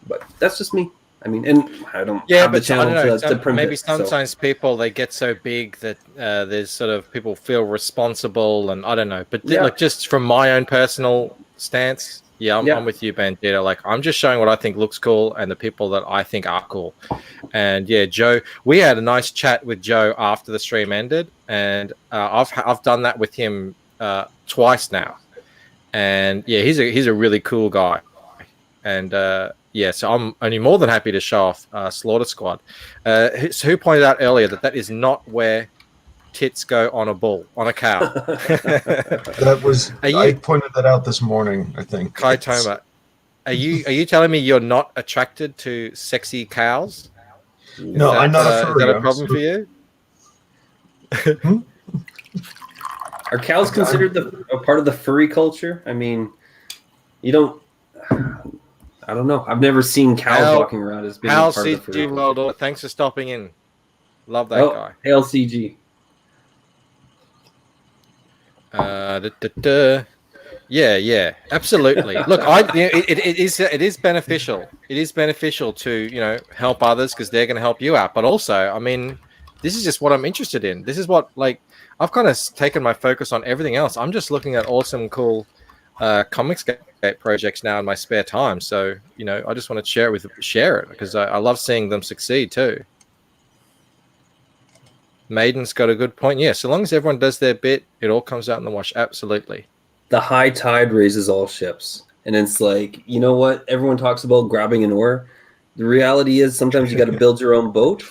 but that's just me. I mean, and I don't have the channel to print maybe it, sometimes people, they get so big that there's sort of people feel responsible, and I don't know. But like, just from my own personal stance, I'm with you, Bandito. Like, I'm just showing what I think looks cool and the people that I think are cool. And Joe, we had a nice chat with Joe after the stream ended, and I've done that with him twice now. And he's a really cool guy. And so I'm only more than happy to show off Slaughter Squad. Who pointed out earlier that is not where tits go on a bull, on a cow. That was I pointed that out this morning, I think. Kaitoma, are you telling me you're not attracted to sexy cows? No, I'm not a furry. Is that a problem for you? Are cows considered a part of the furry culture? I mean, you don't. I don't know. I've never seen cows walking around as being part of the furry culture. Thanks for stopping in. Love that guy. Hail CG. Yeah, absolutely. Look, it is beneficial. It is beneficial to help others because they're going to help you out. But also, I mean, this is just what I'm interested in. This is what I've kind of taken my focus on everything else. I'm just looking at awesome, cool Comicsgate projects now in my spare time. So I just want to share it because I love seeing them succeed too. Maiden's got a good point. Yeah, so long as everyone does their bit, it all comes out in the wash. Absolutely. the high tide raises all ships. And it's like, you know what? Everyone talks about grabbing an oar. The reality is sometimes you got to build your own boat,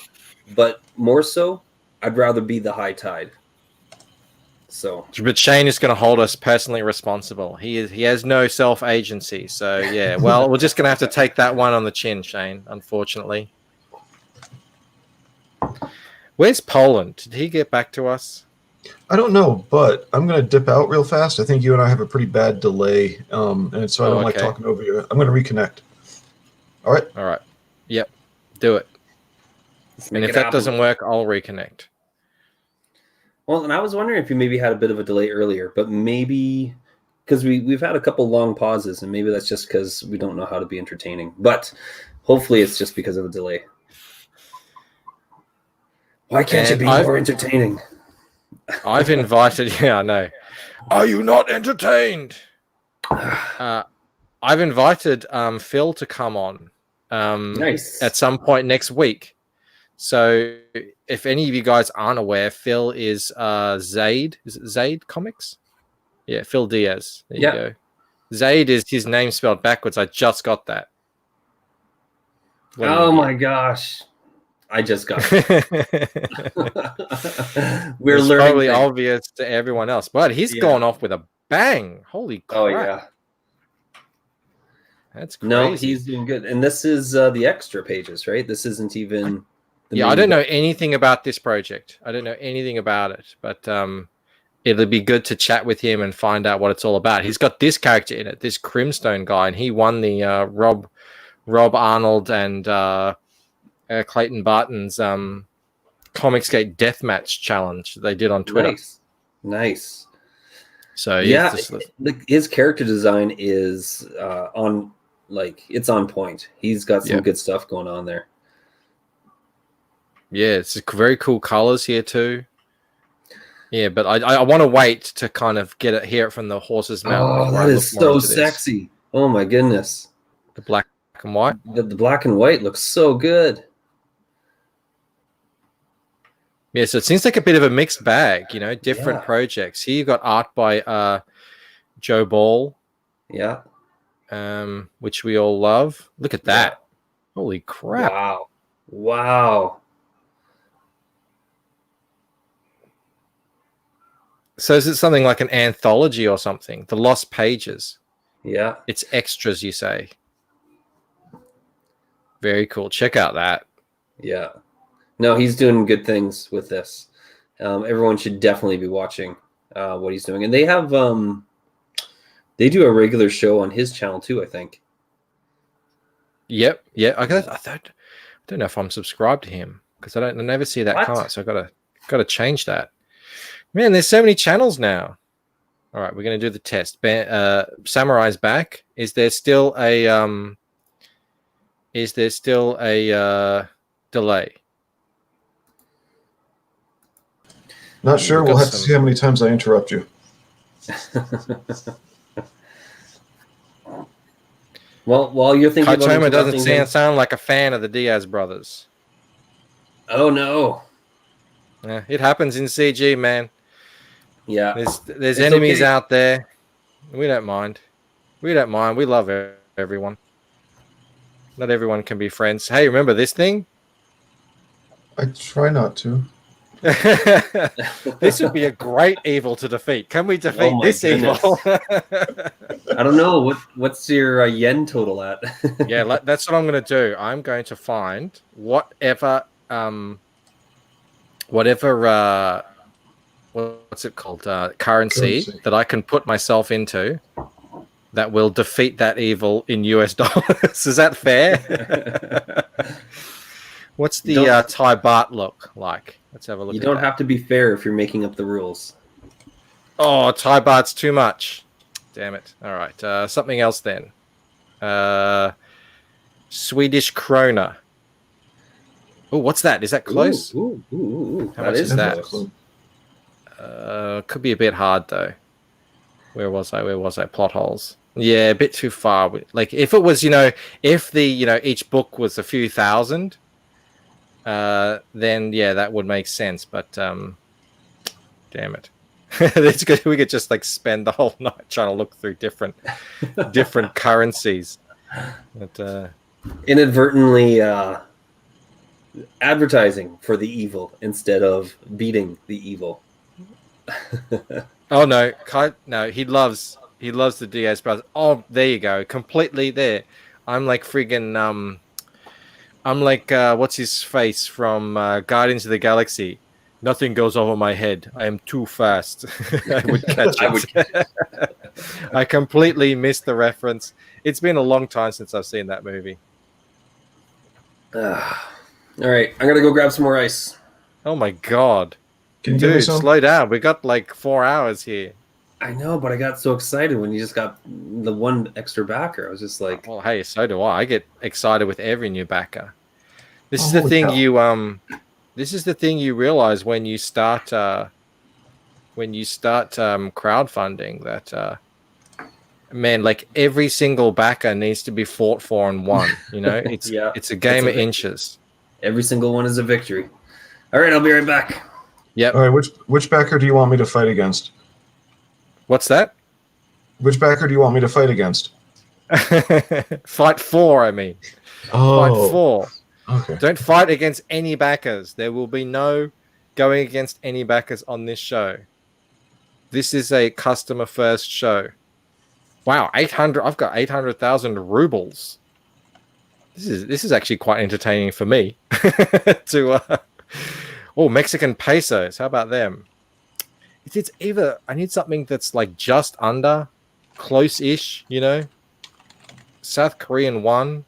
but more so, I'd rather be the high tide. So, But Shane is going to hold us personally responsible. He has no self agency. So yeah, well, we're just going to have to take that one on the chin, Shane. Unfortunately. Where's Poland? Did he get back to us? I don't know, but I'm going to dip out real fast. I think you and I have a pretty bad delay, and so I don't like talking over you. I'm going to reconnect. All right. All right. Yep. Do it. And if that doesn't work, I'll reconnect. Well, and I was wondering if you maybe had a bit of a delay earlier, but maybe because we've had a couple long pauses, and maybe that's just because we don't know how to be entertaining. But hopefully, it's just because of a delay. Why can't you be more entertaining? I've invited. Yeah, I know. Are you not entertained? I've invited Phil to come on. Nice. At some point next week. So if any of you guys aren't aware, Phil is Zaid. Is it Zaid Comics? Yeah, Phil Diaz. There you go. Zaid is his name spelled backwards. I just got that. Oh my gosh. I just got it. We're it's learning. Probably things. obvious to everyone else, but he's gone off with a bang. Holy crap. Oh, yeah. That's crazy. No, he's doing good. And this is the extra pages, right? This isn't even... I don't know anything about this project. I don't know anything about it, but it'll be good to chat with him and find out what it's all about. He's got this character in it, this Crimstone guy, and he won the Rob Arnold and Clayton Barton's Comicsgate Deathmatch challenge they did on Twitter. Nice. So yeah, his character design is it's on point. He's got some good stuff going on there. Yeah, it's very cool colors here too. Yeah, but I want to wait to kind of hear it from the horse's mouth. Oh, that is so sexy. Oh my goodness. The black and white. The black and white looks so good. Yeah, so it seems like a bit of a mixed bag, different projects. Here you got art by Joe Ball. Yeah. Which we all love. Look at that. Holy crap. Wow. So is it something like an anthology or something? The Lost Pages. Yeah. It's extras, you say. Very cool. Check out that. Yeah. No, he's doing good things with this. Everyone should definitely be watching what he's doing. And they have they do a regular show on his channel too, I think. Yep. Yeah. I don't know if I'm subscribed to him because I never see that comment, so I gotta change that. Man, there's so many channels now. All right, we're gonna do the test. Samurai's back. Is there still a delay? Not sure. We'll have to see how many times I interrupt you. Well, while you're thinking Kaitoma doesn't sound like a fan of the Diaz brothers. Oh no. Yeah, it happens in CG, man. Yeah. There's enemies out there. We don't mind. We love everyone. Not everyone can be friends. Hey, remember this thing? I try not to. This would be a great evil to defeat. Can we defeat this evil? I don't know. What's your yen total at? Yeah, that's what I'm going to do. I'm going to find whatever what's it called? Currency that I can put myself into that will defeat that evil in US dollars. Is that fair? What's the Thai baht look like? Let's have a look. You don't have to be fair if you're making up the rules. Oh, Thai baht's too much. Damn it. All right. Something else then. Swedish krona. Oh, what's that? Is that close? Ooh. How much is that? Could be a bit hard though. Where was I? Plot holes. Yeah, a bit too far. Like if it was, if the, each book was a few thousand, then yeah, that would make sense. But damn it. It's good. We could just like spend the whole night trying to look through different currencies. But Inadvertently advertising for the evil instead of beating the evil. oh no, no, he loves the Diaz brothers. Oh, there you go, completely there. I'm like friggin' I'm like what's his face from Guardians of the Galaxy. Nothing goes over my head. I am too fast. I would catch it. I completely missed the reference. It's been a long time since I've seen that movie. All right, I'm gonna go grab some more ice. Oh my god. Can you give me Dude, some? slow down. We got like 4 hours here. I know, but I got so excited when you just got the one extra backer. I was just like, Well, hey, so do I. I get excited with every new backer. This is Oh, the thing hell. this is the thing you realize when you start crowdfunding that man, like every single backer needs to be fought for and won. You know, it's Yeah, it's a game it's of a inches. every single one is a victory. All right, I'll be right back. Yep. All right, which backer do you want me to fight against? What's that? Which backer do you want me to fight against? Fight for, I mean. Oh, Fight for. okay. Don't fight against any backers. There will be no going against any backers on this show. This is a customer first show. Wow, 800. I've got 800,000 rubles. This is actually quite entertaining for me. Mexican pesos. How about them? It's either I need something that's like just under, close-ish. You know, South Korean won.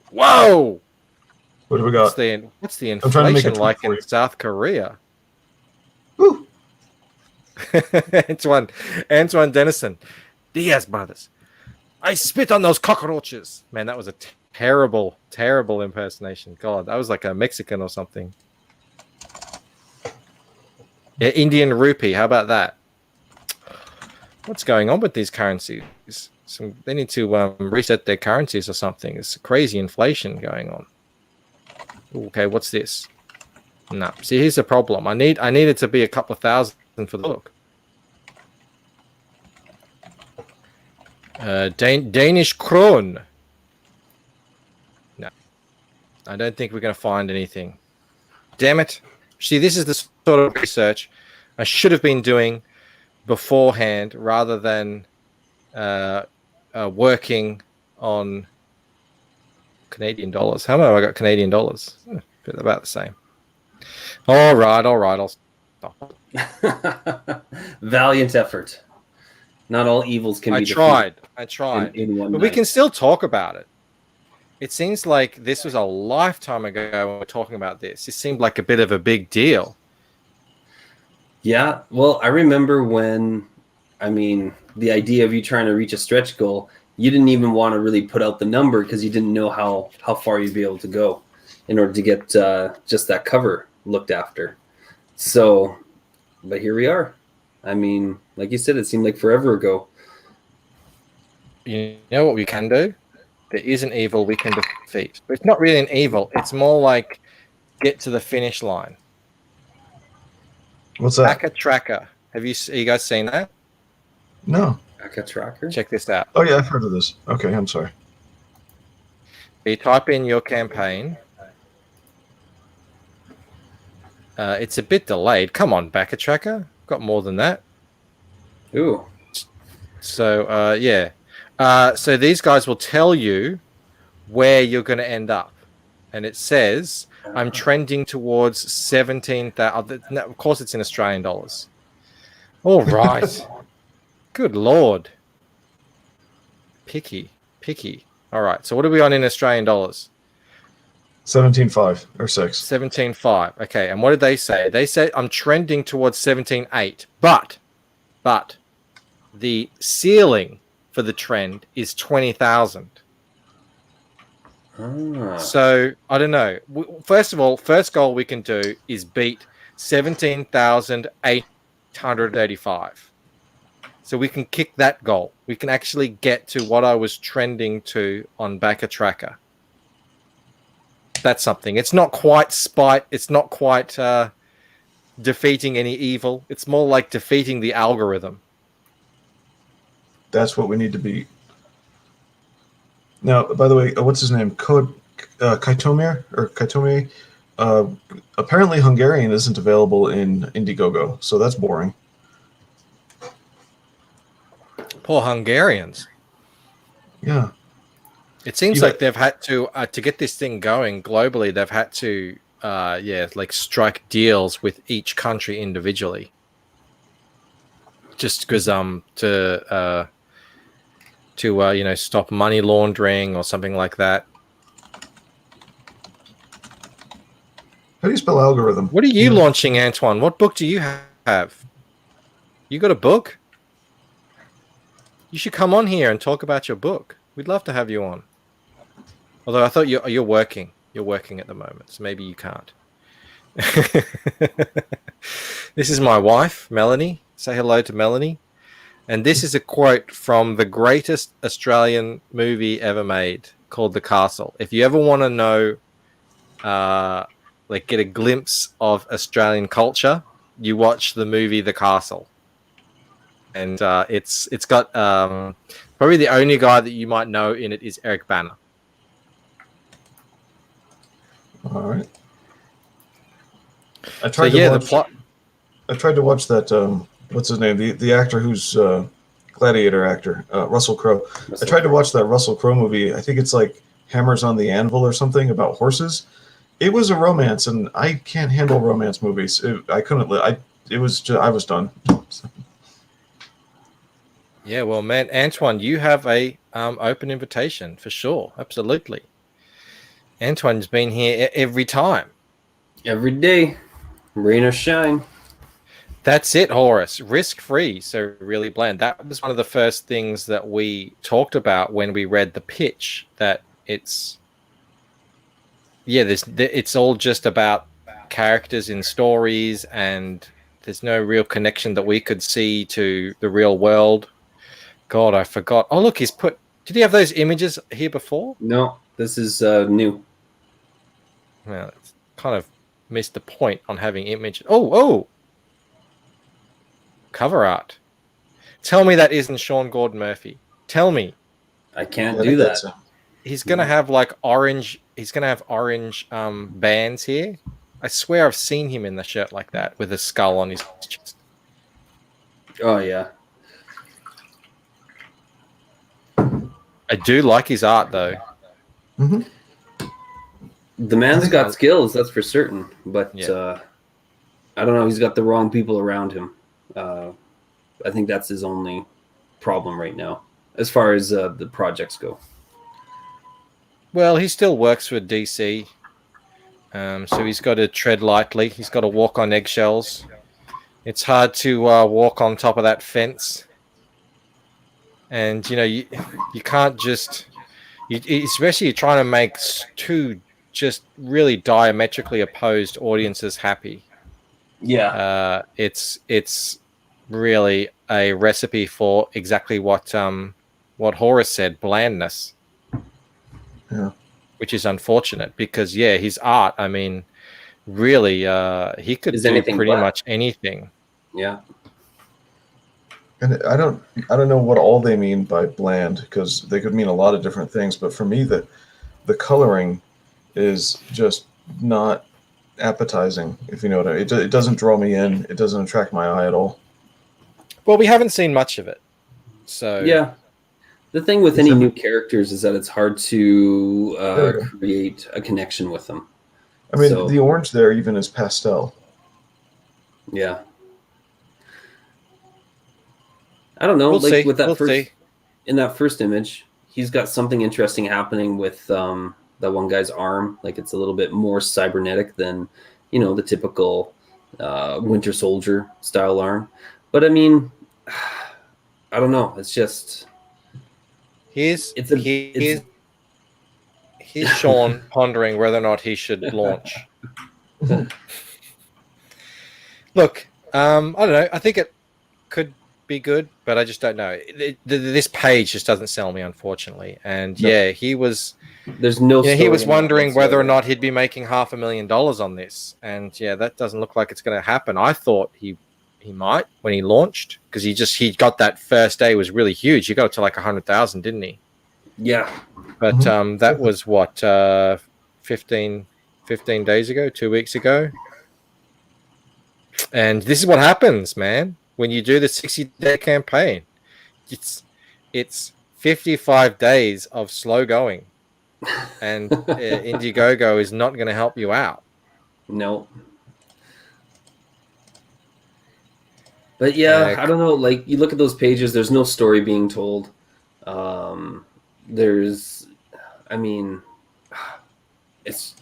Whoa! What do we got? What's the I'm trying to make inflation it like for in you. South Korea? Woo. Antoine Dennison, Diaz brothers. I spit on those cockroaches. Man, that was a terrible, terrible impersonation. God, that was like a Mexican or something. Yeah, Indian rupee. How about that? What's going on with these currencies? They need to reset their currencies or something. It's crazy inflation going on. Okay, what's this? No. See, here's the problem. I need it to be a couple of thousand for the look. Danish krone. No. I don't think we're going to find anything. Damn it. See, this is the sort of research I should have been doing beforehand rather than working on Canadian dollars. How much have I got Canadian dollars? About the same. All right. I'll stop. Valiant effort. Not all evils can be I tried. in one But we night. can still talk about it. It seems like this was a lifetime ago when we're talking about this. It seemed like a bit of a big deal. Yeah, well, I remember when, the idea of you trying to reach a stretch goal, you didn't even want to really put out the number because you didn't know how far you'd be able to go in order to get just that cover looked after. So, but here we are. Like you said, it seemed like forever ago. You know what we can do? There is an evil we can defeat. But it's not really an evil. It's more like get to the finish line. What's that? Backer tracker. Are you guys seen that? No. Back a tracker? Check this out. Oh yeah, I've heard of this. Okay, I'm sorry. You type in your campaign. It's a bit delayed. Come on, backer tracker. Got more than that. Ooh. So yeah. So these guys will tell you where you're going to end up, and it says I'm trending towards 17,000. No, of course, it's in Australian dollars. All right. Good Lord. Picky. All right. So what are we on in Australian dollars? 17.5 or 6. 17.5. Okay. And what did they say? They said I'm trending towards 17.8. But the ceiling for the trend is 20,000. So I don't know. First of all, first goal we can do is beat 17,885. So we can kick that goal. We can actually get to what I was trending to on Backer Tracker. That's something. It's not quite spite. It's not quite defeating any evil. It's more like defeating the algorithm. That's what we need to beat. Now, by the way, what's his name? Kaitomir or Kaitome? Apparently, Hungarian isn't available in Indiegogo, so that's boring. Poor Hungarians. Yeah. It seems like they've had to get this thing going globally. They've had to, like strike deals with each country individually, just because to stop money laundering or something like that. How do you spell algorithm? What are you launching, Antoine? What book do you have? You got a book? You should come on here and talk about your book. We'd love to have you on. Although I thought you're working. You're working at the moment, so maybe you can't. This is my wife, Melanie. Say hello to Melanie. And this is a quote from the greatest Australian movie ever made, called The Castle. If you ever want to know, get a glimpse of Australian culture, you watch the movie The Castle. And it's got probably the only guy that you might know in it is Eric Bana. All right. I tried to watch that. What's his name? The actor who's Gladiator actor, Russell Crowe. I tried to watch that Russell Crowe movie. I think it's like Hammers on the Anvil or something about horses. It was a romance, and I can't handle romance movies. I couldn't. I was done. Yeah, well, man, Antoine, you have a open invitation for sure. Absolutely. Antoine's been here every time. Every day, rain or shine. That's it, Horace. Risk-free, so really bland. That was one of the first things that we talked about when we read the pitch, that it's all just about characters in stories, and there's no real connection that we could see to the real world. God, I forgot. Oh, look, did he have those images here before? No, this is new. Well, it's kind of missed the point on having images. Oh! Cover art. Tell me that isn't Sean Gordon Murphy. Tell me. I can't do that. He's gonna have orange. He's gonna have orange bands here. I swear I've seen him in the shirt like that with a skull on his chest. Oh yeah. I do like his art though. Mm-hmm. The man's got skills, that's for certain. But I don't know. He's got the wrong people around him. I think that's his only problem right now, as far as the projects go. Well, he still works for DC, so he's got to tread lightly. He's got to walk on eggshells. It's hard to walk on top of that fence, and you can't just, especially you're trying to make two just really diametrically opposed audiences happy. Yeah, it's really a recipe for exactly what Horace said, blandness. Yeah. Which is unfortunate because his art, I mean, really he could do pretty much anything. Yeah. And I don't know what all they mean by bland, because they could mean a lot of different things, but for me the coloring is just not appetizing, if you know what I mean. It doesn't draw me in. It doesn't attract my eye at all. Well, we haven't seen much of it. So yeah. The thing with any new characters is that it's hard to create a connection with them. I mean, the orange there even is pastel. Yeah. I don't know. We'll see. With that We'll first, see. In that first image, he's got something interesting happening with that one guy's arm. Like it's a little bit more cybernetic than, the typical Winter Soldier style arm. But I mean, I don't know. It's just. Here's Sean pondering whether or not he should launch. Look, I don't know. I think it could be good, but I just don't know. This page just doesn't sell me, unfortunately. And he was There's no. He story was in that wondering whether or whatsoever. not he'd be making $500,000 on this, and yeah, that doesn't look like it's going to happen. I thought he might when he launched, because he got that first day was really huge. He got to like 100,000, didn't he? Yeah. But that was what 15 days ago, 2 weeks ago. And this is what happens, man, when you do the 60-day campaign. It's 55 days of slow going, and Indiegogo is not going to help you out. No. But yeah, I don't know. Like, you look at those pages, there's no story being told. I mean, it's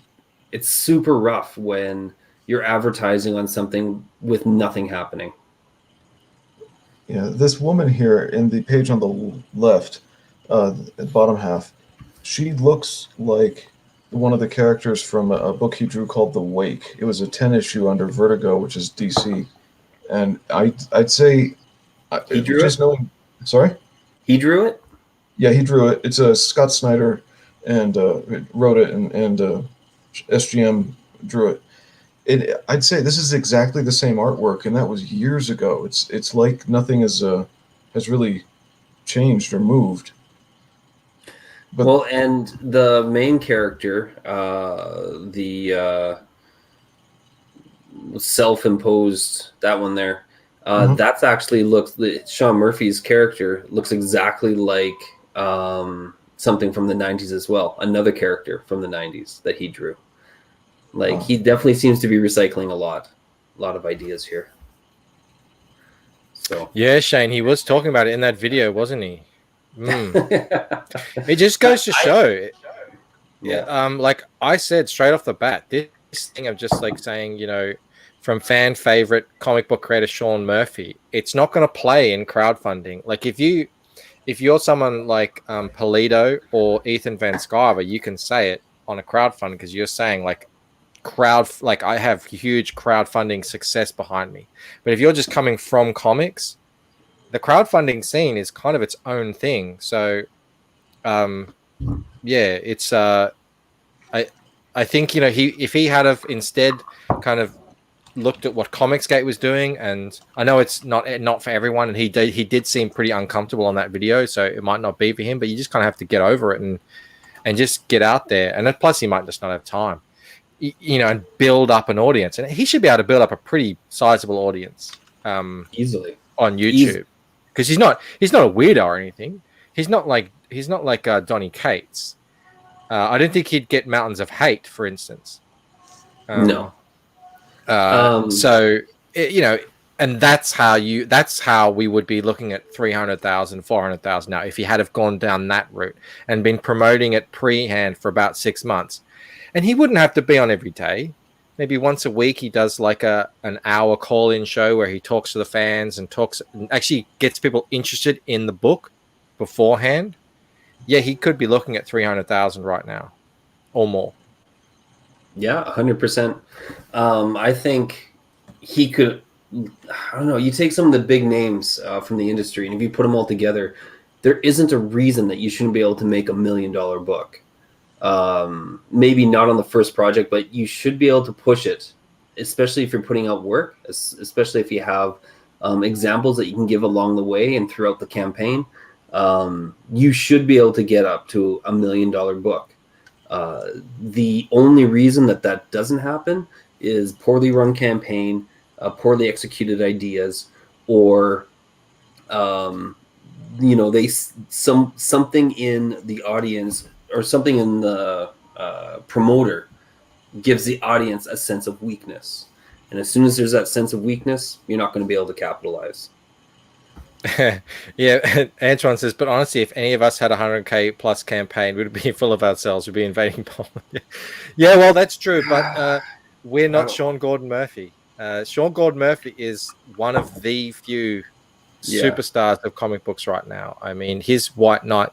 super rough when you're advertising on something with nothing happening. Yeah, this woman here in the page on the left, at the bottom half, she looks like one of the characters from a book he drew called The Wake. It was a 10-issue under Vertigo, which is DC. And I'd say, He drew just it? knowing, sorry? He drew it? Yeah, he drew it. It's Scott Snyder and wrote it, and SGM drew it. I'd say this is exactly the same artwork, and that was years ago. It's like nothing has really changed or moved. But, Well, and the main character, the self-imposed, that one there, that's actually Sean Murphy's character looks exactly like something from the 90s as well. Another character from the 90s that he drew. Like, he definitely seems to be recycling a lot of ideas here. So yeah, Shane, he was talking about it in that video, wasn't he? It just goes to show. Like I said straight off the bat, this thing of just like saying, from fan favorite comic book creator Sean Murphy, it's not going to play in crowdfunding. Like if you're someone like Polito or Ethan Van Sciver, you can say it on a crowdfund because you're saying like I have huge crowdfunding success behind me. But if you're just coming from comics, the crowdfunding scene is kind of its own thing. So it's I think if he had have instead kind of looked at what Comicsgate was doing, and I know it's not for everyone, and he did seem pretty uncomfortable on that video, so it might not be for him, but you just kind of have to get over it and just get out there. And plus he might just not have time, and build up an audience, and he should be able to build up a pretty sizable audience easily on YouTube, because he's not a weirdo or anything. He's not like Donny Cates. I don't think he'd get mountains of hate, for instance. No. So and that's how we would be looking at 300,000, 400,000 now if he had have gone down that route and been promoting it pre-hand for about 6 months. And he wouldn't have to be on every day. Maybe once a week he does like an hour call-in show where he talks to the fans and actually gets people interested in the book beforehand. Yeah, he could be looking at 300,000 right now or more. Yeah, 100%. I think he could. I don't know. You take some of the big names from the industry, and if you put them all together, there isn't a reason that you shouldn't be able to make $1 million book. Maybe not on the first project, but you should be able to push it, especially if you're putting out work, especially if you have examples that you can give along the way and throughout the campaign. You should be able to get up to $1 million book. The only reason that doesn't happen is poorly run campaign, poorly executed ideas, or something in the audience or something in the promoter gives the audience a sense of weakness. And as soon as there's that sense of weakness, you're not going to be able to capitalize. Yeah, Antoine says, but honestly, if any of us had a 100K plus campaign, we'd be full of ourselves. We'd be invading Poland. Yeah, well, that's true, but we're not Sean Gordon Murphy. Sean Gordon Murphy is one of the few superstars of comic books right now. I mean, his White Knight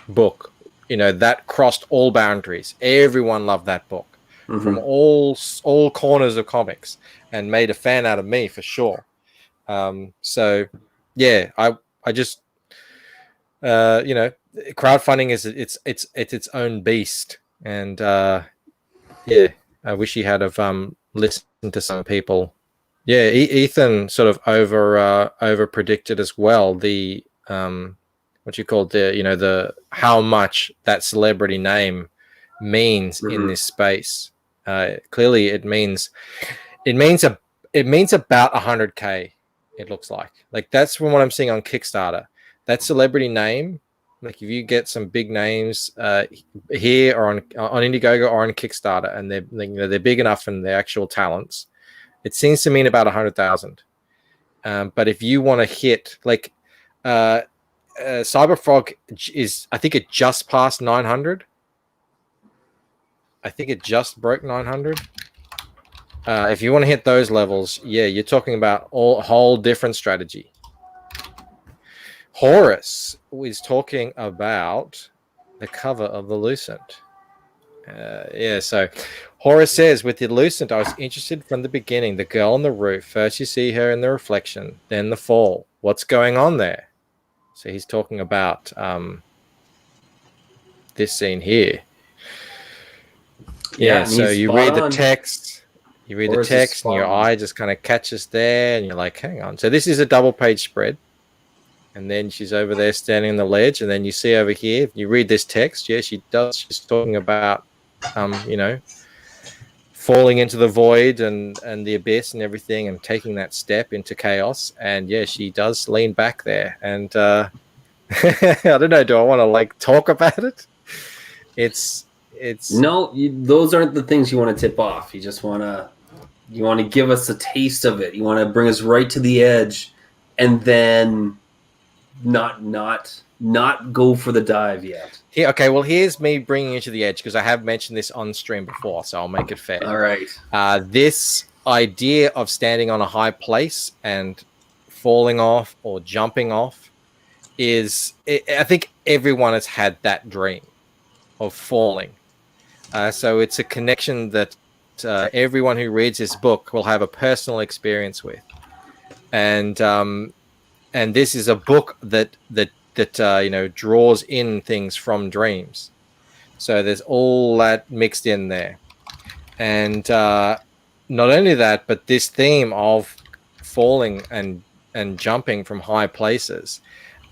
book, that crossed all boundaries. Everyone loved that book from all corners of comics and made a fan out of me for sure. So yeah, I just you know, crowdfunding is it's its own beast, and yeah, I wish he had have listened to some people. Yeah, Ethan sort of over predicted as well the what you call the the how much that celebrity name means in this space. Clearly, it means about 100K. It looks like that's from what I'm seeing on Kickstarter. That celebrity name, like if you get some big names here or on Indiegogo or on Kickstarter, and they're big enough in their actual talents, it seems to mean about 100,000. But if you want to hit like Cyberfrog is, I think it just passed 900. I think it just broke 900. If you want to hit those levels, yeah, you're talking about a whole different strategy. Horace is talking about the cover of the Lucent. Yeah, so Horace says, with the Lucent, I was interested from the beginning. The girl on the roof. First you see her in the reflection, then the fall. What's going on there? So he's talking about this scene here. Yeah, so you read the text. You read the text, and your eye just kind of catches there, and you're like, hang on. So this is a double-page spread. And then she's over there standing on the ledge, and then you see over here, if you read this text, yeah, she does. She's talking about, falling into the void and the abyss and everything, and taking that step into chaos. And yeah, she does lean back there. And I don't know. Do I want to like talk about it? It's no. Those aren't the things you want to tip off. You just want to give us a taste of it. You want to bring us right to the edge, and then not go for the dive yet. Yeah, okay, well, here's me bringing you to the edge, because I have mentioned this on stream before, so I'll make it fair. All right. This idea of standing on a high place and falling off or jumping off I think everyone has had that dream of falling. So it's a connection that everyone who reads this book will have a personal experience with. And this is a book that draws in things from dreams. So there's all that mixed in there. And not only that, but this theme of falling and jumping from high places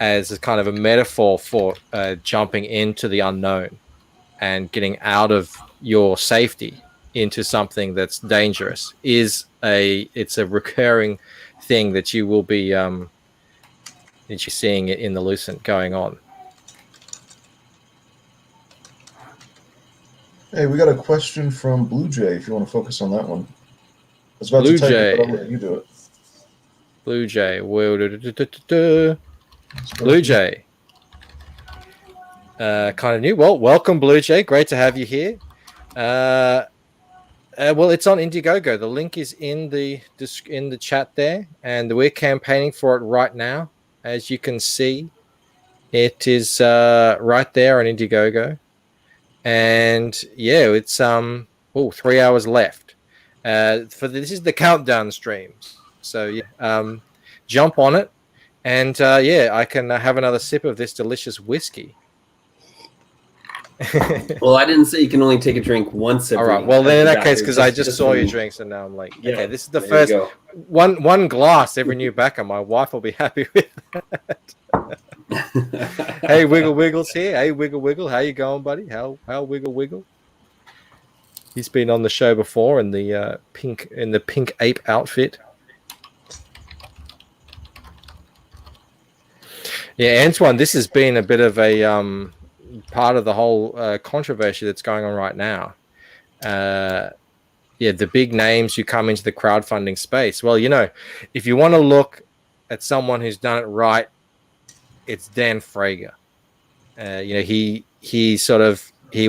as a kind of a metaphor for jumping into the unknown and getting out of your safety into something that's dangerous it's a recurring thing that you will be that you're seeing it in the Lucent going on. Hey, we got a question from Blue Jay, if you want to focus on that one. I was about Blue to type Jay. it, but I'll let you do it. Blue Jay. Blue Jay. Kind of new. Well, welcome, Blue Jay. Great to have you here. Well, it's on Indiegogo. The link is in the chat there, and we're campaigning for it right now. As you can see, it is right there on Indiegogo. And yeah, it's 3 hours left. This is the countdown stream. So yeah, jump on it, and I can have another sip of this delicious whiskey. Well, I didn't say you can only take a drink once. All right. Well, then in that case, because I just saw your drinks, and now I'm like, okay, this is the first one glass every new backer. My wife will be happy with that. Hey, Wiggle Wiggle's here. Hey, Wiggle Wiggle, how you going, buddy? How Wiggle Wiggle? He's been on the show before in the pink ape outfit. Yeah, Antoine, this has been a bit of a part of the whole controversy that's going on right now. The big names who come into the crowdfunding space. Well, if you want to look at someone who's done it right, it's Dan Frager. He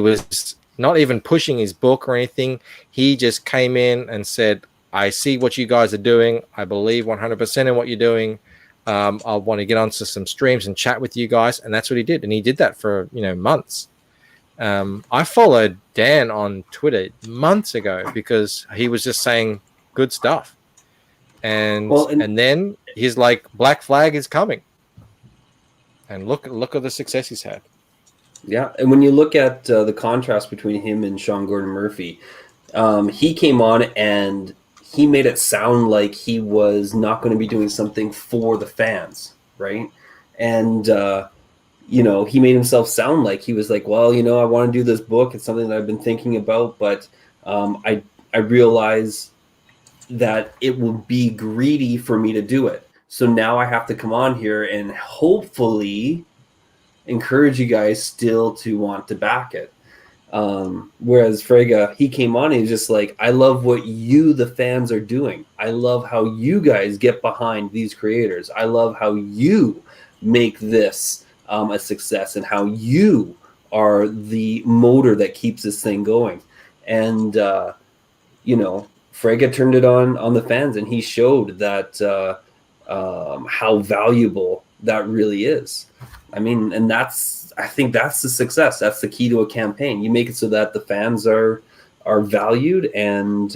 was not even pushing his book or anything. He just came in and said, I see what you guys are doing. I believe 100% in what you're doing. I want to get onto some streams and chat with you guys. And that's what he did. And he did that for, months. I followed Dan on Twitter months ago because he was just saying good stuff. And then he's like, Black Flag is coming. and look at the success he's had. Yeah, and when you look at the contrast between him and Sean Gordon Murphy, he came on and he made it sound like he was not going to be doing something for the fans, right? And he made himself sound like he was like, well, I want to do this book. It's something that I've been thinking about, but I realize that it will be greedy for me to do it. So now I have to come on here and hopefully encourage you guys still to want to back it. Whereas Frege, he came on and he was just like, I love what you, the fans, are doing. I love how you guys get behind these creators. I love how you make this a success and how you are the motor that keeps this thing going. And, Frege turned it on the fans, and he showed that how valuable that really is. I mean, and I think that's the success. That's the key to a campaign. You make it so that the fans are valued, and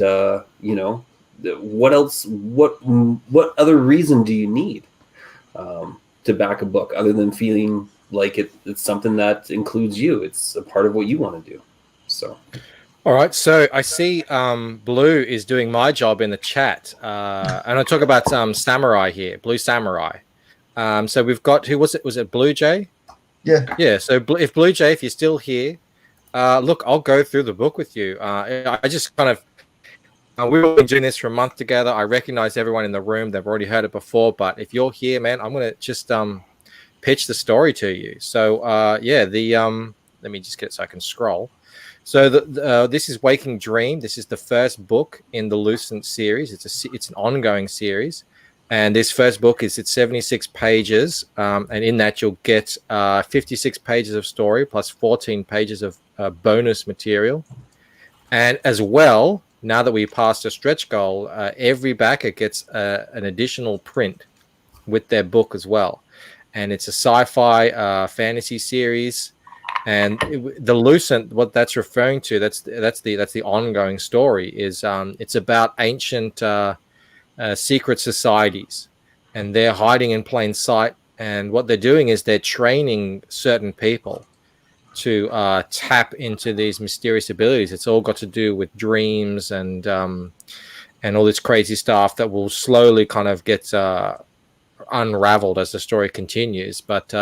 what else? What other reason do you need to back a book other than feeling like it's something that includes you? It's a part of what you want to do. So. All right, so I see Blue is doing my job in the chat, and I talk about Samurai here, Blue Samurai. So we've got, who was it? Was it Blue Jay? Yeah. So if Blue Jay, if you're still here, look, I'll go through the book with you. I just kind of we've been doing this for a month together. I recognize everyone in the room; they've already heard it before. But if you're here, man, I'm gonna just pitch the story to you. So let me just get it so I can scroll. So this is Waking Dream. This is the first book in the Lucent series. It's an ongoing series, and this first book it's 76 pages, and in that you'll get 56 pages of story plus 14 pages of bonus material, and as well, now that we passed a stretch goal, every backer gets an additional print with their book as well, and it's a sci-fi fantasy series. And the Lucent, what that's referring to, that's the ongoing story. Is it's about ancient secret societies, and they're hiding in plain sight. And what they're doing is they're training certain people to tap into these mysterious abilities. It's all got to do with dreams and all this crazy stuff that will slowly kind of get unraveled as the story continues. But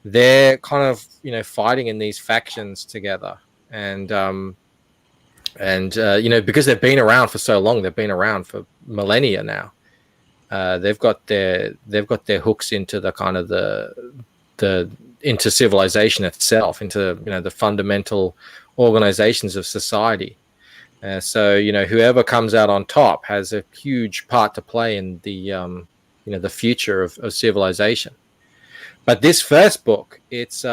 they're kind of fighting in these factions together, and because they've been around for so long, they've been around for millennia now. They've got their hooks into the kind of the into civilization itself, into the fundamental organizations of society. So whoever comes out on top has a huge part to play in the the future of civilization. But this first book, it's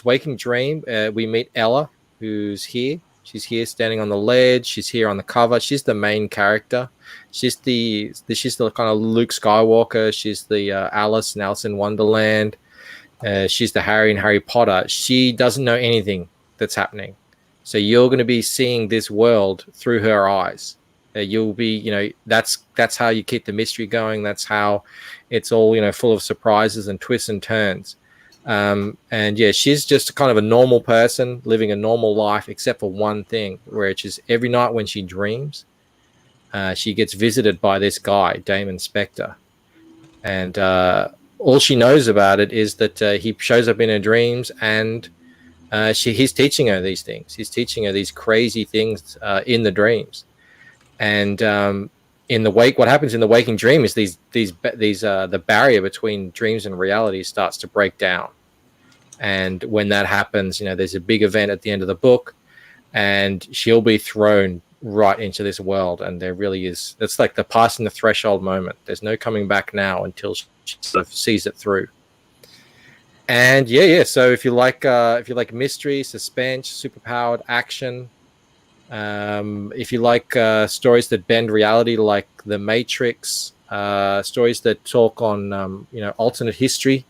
Waking Dream. We meet Ella, who's here. She's here standing on the ledge. She's here on the cover. She's the main character. She's the kind of Luke Skywalker. She's the Alice in Alice in Wonderland. She's the Harry in Harry Potter. She doesn't know anything that's happening. So you're going to be seeing this world through her eyes. You'll be, that's how you keep the mystery going. That's how it's all, full of surprises and twists and turns. And yeah, she's just kind of a normal person living a normal life, except for one thing, which is every night when she dreams, she gets visited by this guy, Damon Spector. And all she knows about it is that he shows up in her dreams, and he's teaching her these things. He's teaching her these crazy things in the dreams. And what happens in the waking dream is the barrier between dreams and reality starts to break down. And when that happens, there's a big event at the end of the book, and she'll be thrown right into this world. And there really is, it's like the passing the threshold moment. There's no coming back now until she sort of sees it through. And yeah. So if you like mystery, suspense, superpowered action, if you like stories that bend reality, like The Matrix, stories that talk on alternate history,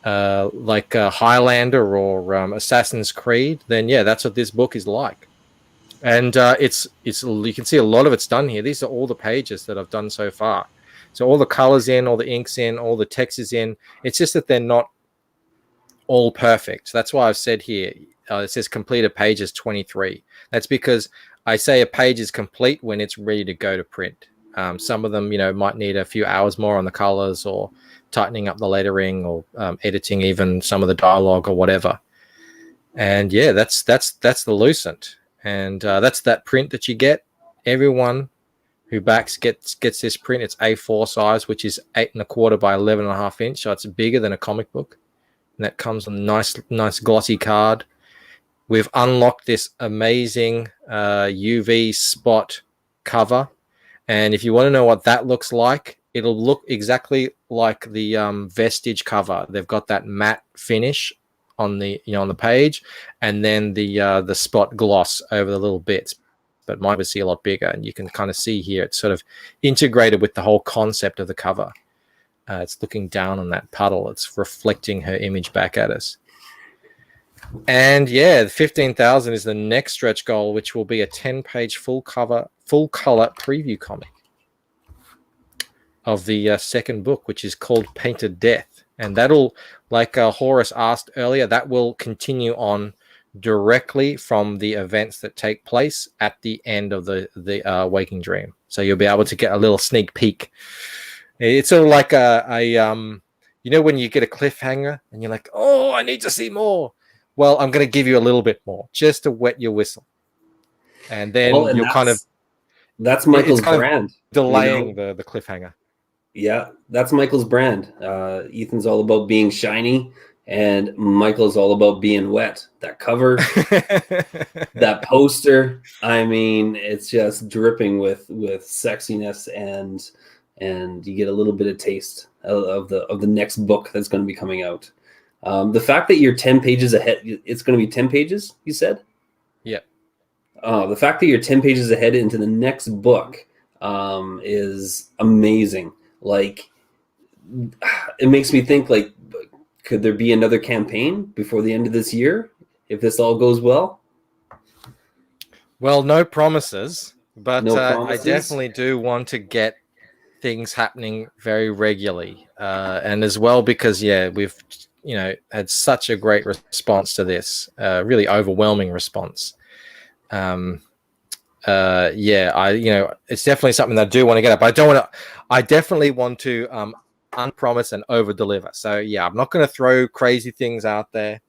like Highlander or Assassin's Creed, then yeah, that's what this book is like. And it's you can see a lot of it's done here. These are all the pages that I've done so far. So all the colors in, all the inks in, all the text is in. It's just that they're not all perfect. That's why I've said here, it says completed pages 23. That's because I say a page is complete when it's ready to go to print. Some of them, might need a few hours more on the colors or tightening up the lettering or editing even some of the dialogue or whatever. And yeah, that's the Lucent, and that's that print that you get. Everyone who backs gets this print. It's A4 size, which is 8.25 by 11.5 inch, so it's bigger than a comic book. And that comes on a nice glossy card. We've unlocked this amazing UV spot cover, and if you want to know what that looks like, it'll look exactly like the Vestige cover. They've got that matte finish on the on the page, and then the spot gloss over the little bits. But mine was a lot bigger, and you can kind of see here it's sort of integrated with the whole concept of the cover. It's looking down on that puddle. It's reflecting her image back at us. And yeah, 15,000 is the next stretch goal, which will be a 10-page full color preview comic of the second book, which is called Painted Death. And that'll, like Horace asked earlier, that will continue on directly from the events that take place at the end of the Waking Dream. So you'll be able to get a little sneak peek. It's sort of like when you get a cliffhanger and you're like, oh, I need to see more. Well, I'm going to give you a little bit more just to wet your whistle. And then that's Michael's brand. Delaying the cliffhanger. Yeah, that's Michael's brand. Ethan's all about being shiny, and Michael's all about being wet. That cover, that poster, I mean, it's just dripping with sexiness, and you get a little bit of taste of the next book that's going to be coming out. The fact that you're 10 pages ahead, it's going to be 10 pages, you said? Yeah. The fact that you're 10 pages ahead into the next book is amazing. Like, it makes me think, like, could there be another campaign before the end of this year if this all goes well? Well, no promises, but No promises? I definitely do want to get things happening very regularly, and as well because we've had such a great response to this, really overwhelming response. It's definitely something that I do want to get up. I definitely want to unpromise and over deliver. So I'm not going to throw crazy things out there,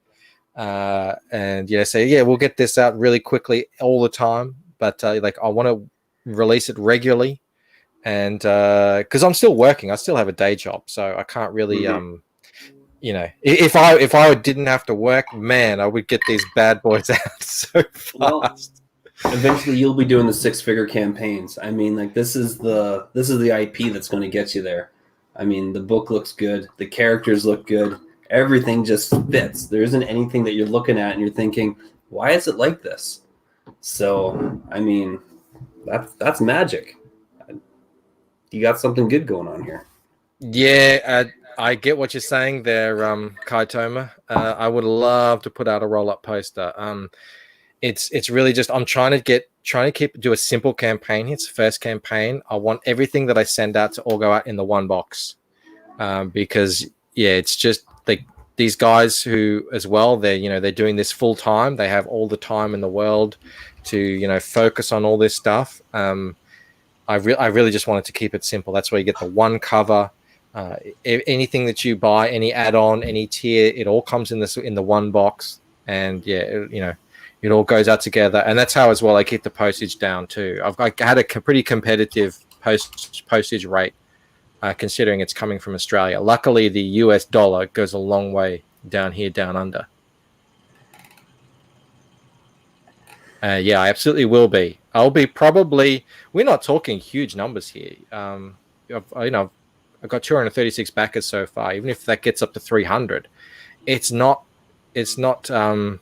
we'll get this out really quickly all the time, but I want to release it regularly. And because I'm still working, I still have a day job, so I can't really if I didn't have to work, man, I would get these bad boys out so fast. Well, eventually you'll be doing the 6-figure campaigns. I mean, like, this is the IP that's going to get you there. I mean, the book looks good, the characters look good, everything just fits. There isn't anything that you're looking at and you're thinking, why is it like this? So I mean, that's magic. You got something good going on here. Yeah, I get what you're saying there, Kaitoma. I would love to put out a roll-up poster. It's really just I'm trying to do a simple campaign. It's the first campaign. I want everything that I send out to all go out in the one box, because it's just like these guys who as well they're doing this full time. They have all the time in the world to focus on all this stuff. I really just wanted to keep it simple. That's where you get the one cover. Anything that you buy, any add-on, any tier, it all comes in the one box, and it all goes out together. And that's how as well I keep the postage down too. I had a pretty competitive postage rate, considering it's coming from Australia. Luckily, the US dollar goes a long way down here, down under. I absolutely will be. I'll be probably. We're not talking huge numbers here. I've got 236 backers so far. Even if that gets up to 300, it's not. I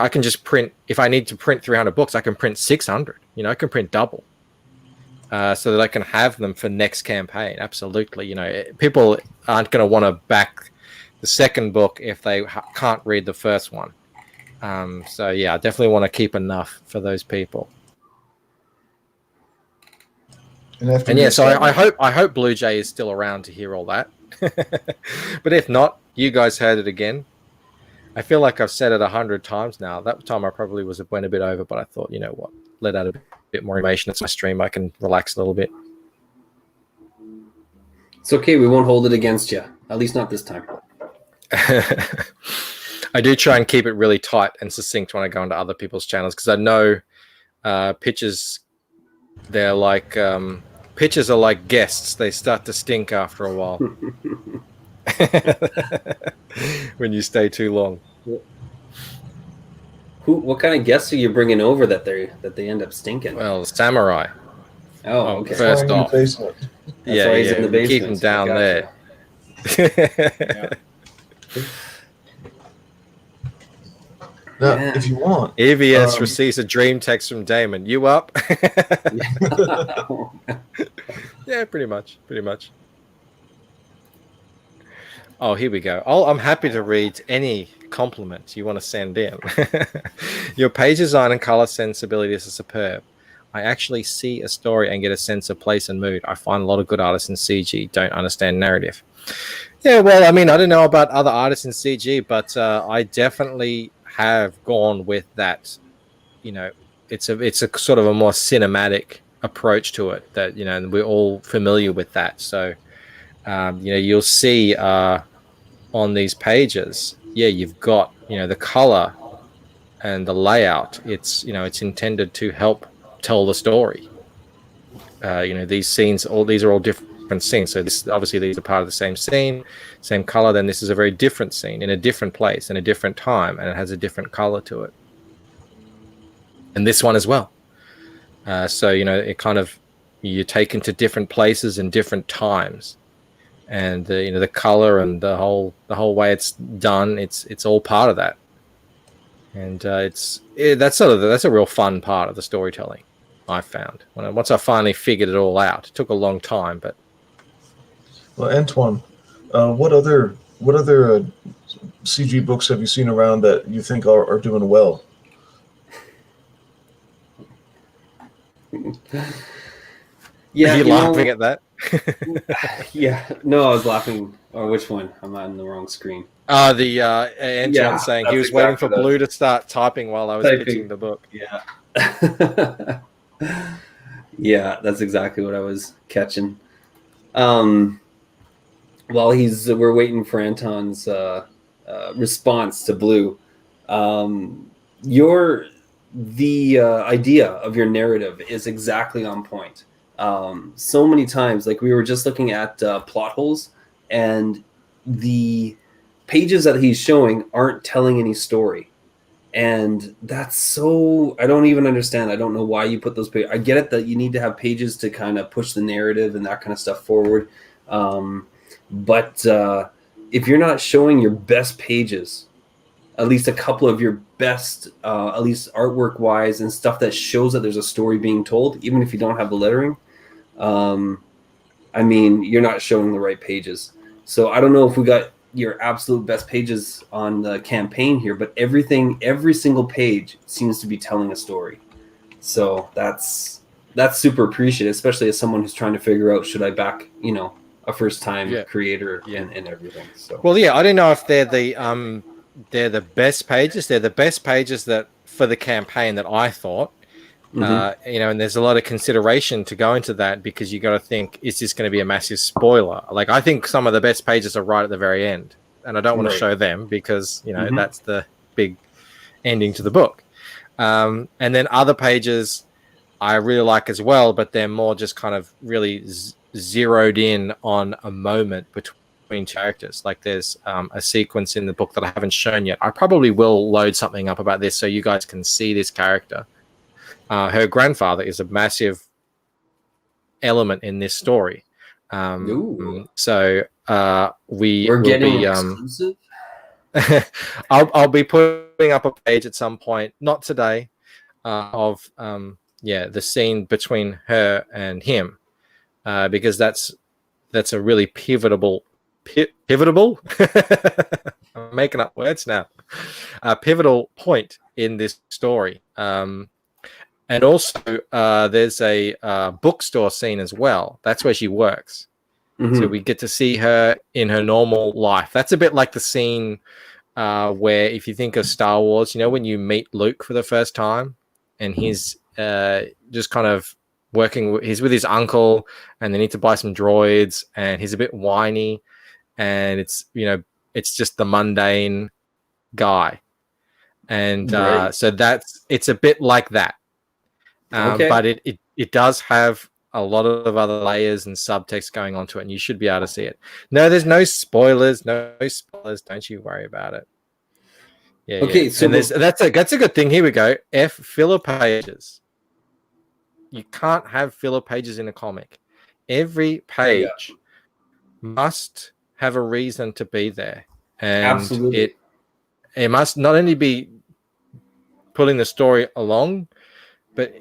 can just print. If I need to print 300 books, I can print 600. I can print double, so that I can have them for next campaign. Absolutely. People aren't going to want to back the second book if they can't read the first one. I definitely want to keep enough for those people. after And you yeah, so establish- I hope Blue Jay is still around to hear all that. But if not, you guys heard it again. I feel like I've said it 100 times now. That time I probably went a bit over, but I thought, you know what, let out a bit more information. It's my stream. I can relax a little bit. It's okay. We won't hold it against you. At least not this time. I do try and keep it really tight and succinct when I go into other people's channels, because I know pictures, they're like pictures are like guests. They start to stink after a while when you stay too long. What kind of guests are you bringing over that they end up stinking? Well, samurai. Oh, okay. First Flying in the off, basement. That's why he's in the we keep basement, him down gotcha. there. Now, Yeah. if you want, EVS receives a dream text from Damon. You up? Yeah, pretty much. Oh, here we go. I'm happy to read any compliments you want to send in. Your page design and color sensibilities are superb. I actually see a story and get a sense of place and mood. I find a lot of good artists in CG don't understand narrative. Yeah, well, I mean, I don't know about other artists in CG, but I definitely have gone with that. You know, it's a sort of a more cinematic approach to it that, you know, and we're all familiar with that. So, you know, you'll see on these pages, yeah, you've got, you know, the color and the layout. It's, you know, it's intended to help tell the story. You know, these scenes, these are all different scenes. So this, obviously these are part of the same scene, same color. Then this is a very different scene in a different place in a different time, and it has a different color to it. And this one as well. So, you know, it kind of, you're taken to different places and different times, and you know, the color and the whole way it's done, it's all part of that. And that's a real fun part of the storytelling, I found. Once I finally figured it all out, it took a long time, but. well, Antoine, what other CG books have you seen around that you think are doing well? Yeah, Are you laughing at that? Yeah, no, I was laughing. Or which one? I'm on the wrong screen. The Antoine saying he that's was waiting for exactly Blue to start typing while I was Typing. pitching the book. Yeah. Yeah, that's exactly what I was catching. While we're waiting for Anton's response to Blue, the idea of your narrative is exactly on point. So many times, like we were just looking at plot holes, and the pages that he's showing aren't telling any story. And that's so, I don't even understand. I don't know why you put those pages. I get it that you need to have pages to kind of push the narrative and that kind of stuff forward. But if you're not showing your best pages, at least a couple of your best, at least artwork wise and stuff that shows that there's a story being told, even if you don't have the lettering, I mean, you're not showing the right pages. So I don't know if we got your absolute best pages on the campaign here, but every single page seems to be telling a story. So that's super appreciated, especially as someone who's trying to figure out, should I back, you know, a first time creator and everything. So, well, yeah, I don't know if they're the best pages. They're the best pages that for the campaign that I thought. You know, and there's a lot of consideration to go into that, because you got to think, is this going to be a massive spoiler? Like, I think some of the best pages are right at the very end, and I don't want to show them because, you know, that's the big ending to the book. And then other pages I really like as well, but they're more just kind of really zeroed in on a moment between characters. Like there's a sequence in the book that I haven't shown yet. I probably will load something up about this so you guys can see this character. Her grandfather is a massive element in this story. So we're getting exclusive. I'll be putting up a page at some point, not today, of the scene between her and him, because that's a really pivotal. I'm making up words now. A pivotal point in this story. And also, there's a bookstore scene as well. That's where she works. So we get to see her in her normal life. That's a bit like the scene where, if you think of Star Wars, when you meet Luke for the first time, and he's just kind of he's with his uncle, and they need to buy some droids, and he's a bit whiny, and it's just the mundane guy. And so it's a bit like that. But it does have a lot of other layers and subtext going onto it, and you should be able to see it. No, there's no spoilers. No spoilers. Don't you worry about it. Yeah. Okay, so that's a good thing. Here we go. Filler pages. You can't have filler pages in a comic. Every page must have a reason to be there, and Absolutely. It must not only be pulling the story along, but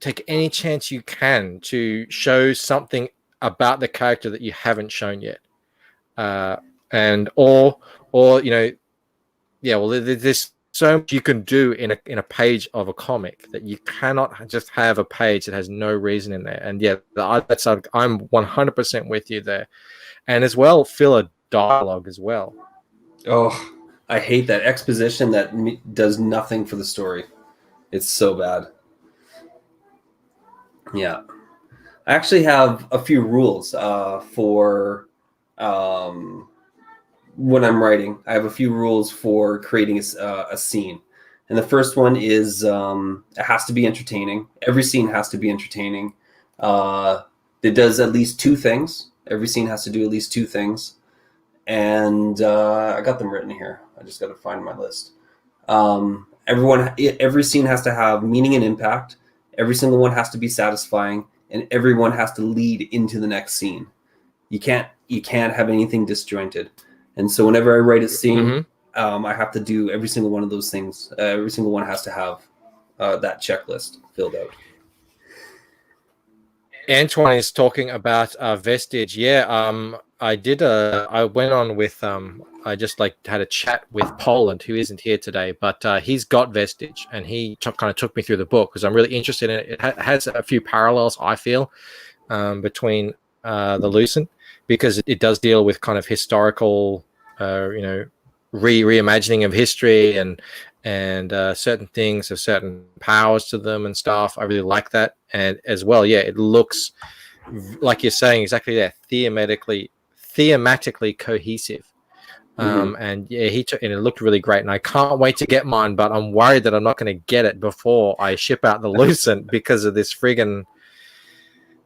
take any chance you can to show something about the character that you haven't shown yet, there's so much you can do in a page of a comic that you cannot just have a page that has no reason in there. And I'm 100% with you there. And as well, filler dialogue as well. Oh, I hate that exposition that does nothing for the story. It's so bad. Yeah. I actually have a few rules for when I'm writing. I have a few rules for creating a scene. And the first one is it has to be entertaining. Every scene has to be entertaining. It does at least two things. Every scene has to do at least two things. And I got them written here. I just got to find my list. Every scene has to have meaning and impact. Every single one has to be satisfying, and everyone has to lead into the next scene. You can't have anything disjointed. And so whenever I write a scene, I have to do every single one of those things. Every single one has to have that checklist filled out. Antoine is talking about Vestige. Yeah, I went on with I just had a chat with Poland, who isn't here today, but he's got Vestige, and he kind of took me through the book because I'm really interested in it. It has a few parallels, I feel, between the Lucent, because it does deal with kind of historical, reimagining of history and certain things have certain powers to them and stuff. I really like that. And as well, it looks like you're saying exactly that, thematically cohesive. And and it looked really great, and I can't wait to get mine, but I'm worried that I'm not going to get it before I ship out the Lucent because of this friggin'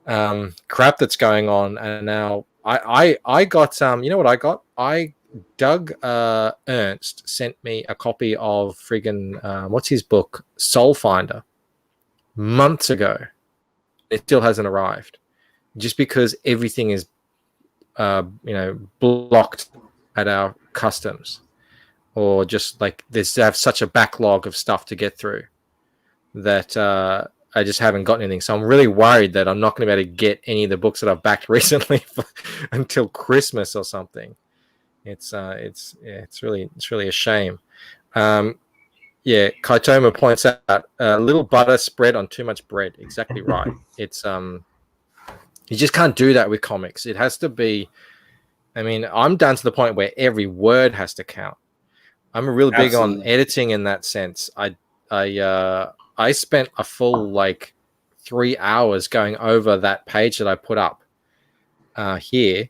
crap that's going on. And now I got what I got? Doug Ernst sent me a copy of friggin' what's his book, Soul Finder, months ago. It still hasn't arrived, just because everything is blocked at our customs, or just they have such a backlog of stuff to get through that I just haven't got anything. So I'm really worried that I'm not going to be able to get any of the books that I've backed recently until Christmas or something. It's really a shame. Kaitoma points out a little butter spread on too much bread. Exactly right. It's you just can't do that with comics. It has to be. I mean, I'm down to the point where every word has to count. I'm really big on editing in that sense. I spent a full 3 hours going over that page that I put up here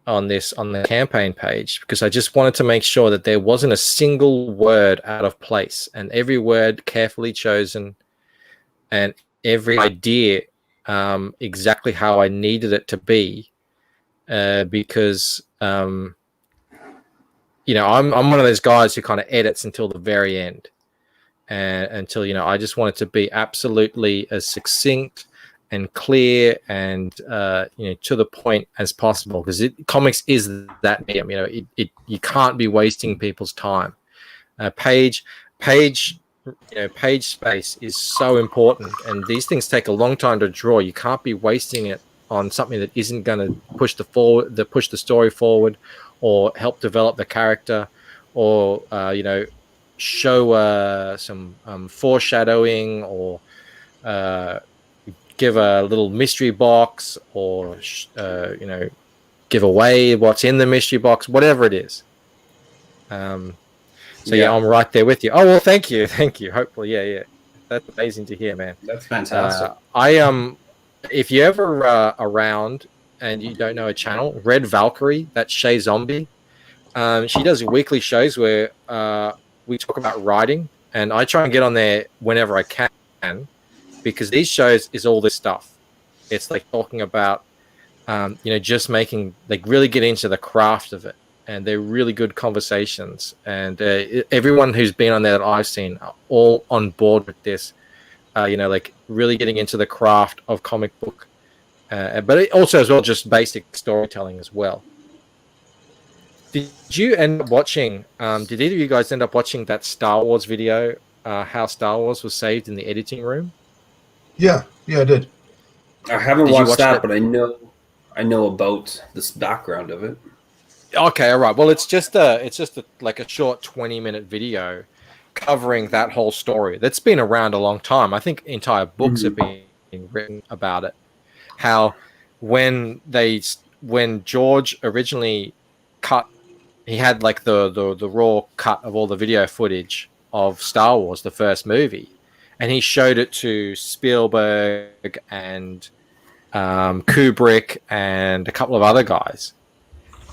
on the campaign page, because I just wanted to make sure that there wasn't a single word out of place, and every word carefully chosen, and every idea exactly how I needed it to be. Because I'm one of those guys who kind of edits until the very end, and until I just want it to be absolutely as succinct and clear and to the point as possible, because comics is that medium. You can't be wasting people's time. Page space is so important, and these things take a long time to draw. You can't be wasting it on something that isn't going to push the story forward, or help develop the character, or show some foreshadowing, or give a little mystery box, or give away what's in the mystery box, whatever it is. So yeah, I'm right there with you. Oh well, thank you. Hopefully, yeah, that's amazing to hear, man. That's fantastic. If you're ever around and you don't know a channel, Red Valkyrie, that's Shay Zombie. She does weekly shows where we talk about writing, and I try and get on there whenever I can, because these shows is all this stuff. It's like talking about, just making, like, really get into the craft of it. And they're really good conversations. And everyone who's been on there that I've seen are all on board with this, like really getting into the craft of comic book. But it also as well, just basic storytelling as well. Did you end up watching, did either of you guys end up watching that Star Wars video, how Star Wars was saved in the editing room? Yeah, I did. I haven't watched that, but I know about this background of it. Okay, all right. Well, it's just like a short 20-minute video covering that whole story that's been around a long time. I think entire books have been written about it. How when George originally cut, he had like the raw cut of all the video footage of Star Wars, the first movie, and he showed it to Spielberg and Kubrick and a couple of other guys.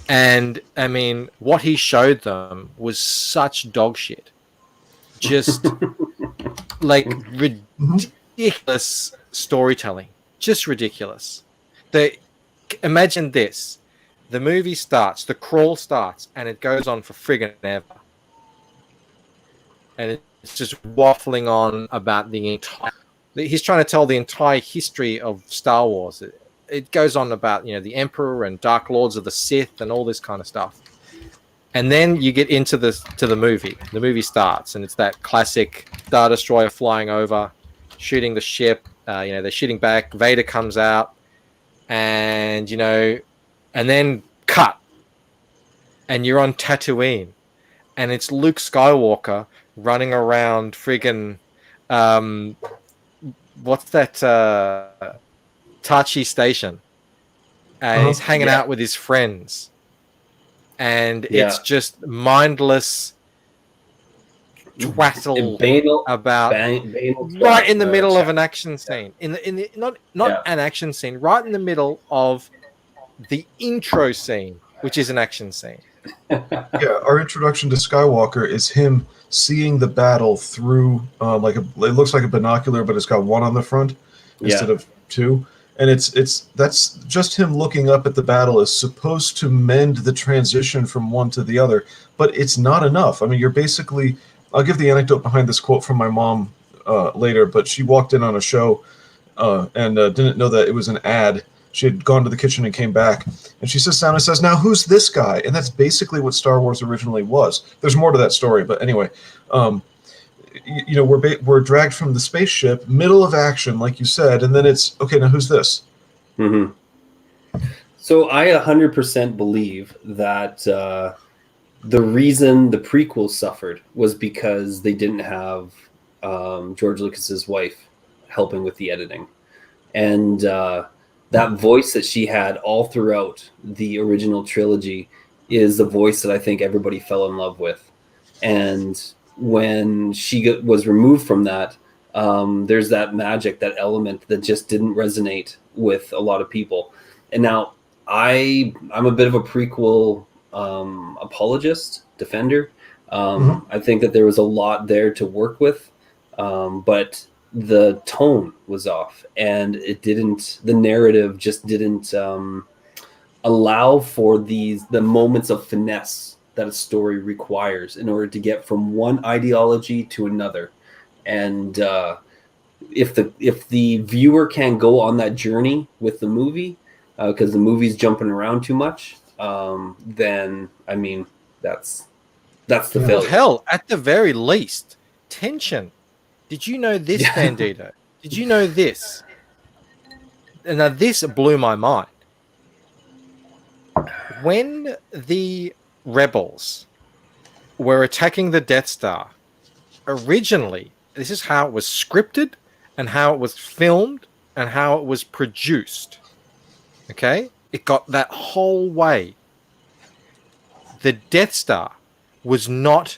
And I mean, what he showed them was such dog shit. Just like ridiculous storytelling. Just ridiculous. Imagine this. The movie starts, the crawl starts, and it goes on for friggin' ever. And it's just waffling on about the entire... He's trying to tell the entire history of Star Wars. It goes on about, the Emperor and Dark Lords of the Sith and all this kind of stuff. And then you get into the movie. The movie starts, and it's that classic Star Destroyer flying over, shooting the ship. They're shooting back. Vader comes out, and and then cut, and you're on Tatooine, and it's Luke Skywalker running around friggin' what's that? Tachi Station, and he's hanging out with his friends, and it's just mindless twaddle about right in the middle of an action scene, not an action scene, right in the middle of the intro scene, which is an action scene. Yeah, our introduction to Skywalker is him seeing the battle through it looks like a binocular, but it's got one on the front instead of two. And that's just him looking up at the battle is supposed to mend the transition from one to the other, but it's not enough. I mean, you're basically... I'll give the anecdote behind this quote from my mom later, but she walked in on a show and didn't know that it was an ad. She had gone to the kitchen and came back, and she sits down and says, "Now, who's this guy?" And that's basically what Star Wars originally was. There's more to that story, but anyway... we're dragged from the spaceship, middle of action, like you said, and then it's, okay, now who's this? Mm-hmm. So I 100% believe that the reason the prequels suffered was because they didn't have George Lucas's wife helping with the editing. And that voice that she had all throughout the original trilogy is the voice that I think everybody fell in love with. And when she was removed from that, there's that magic, that element that just didn't resonate with a lot of people. And now I'm a bit of a prequel apologist, defender. I think that there was a lot there to work with, but the tone was off, and the narrative just didn't allow for the moments of finesse that a story requires in order to get from one ideology to another. And if the viewer can't go on that journey with the movie, because the movie's jumping around too much, then I mean that's the failure. Well, hell, at the very least, tension. Did you know this, Bandito? Did you know this? And now this blew my mind. When the rebels were attacking the Death Star, originally, this is how it was scripted and how it was filmed and how it was produced. Okay? It got that whole way. The Death Star was not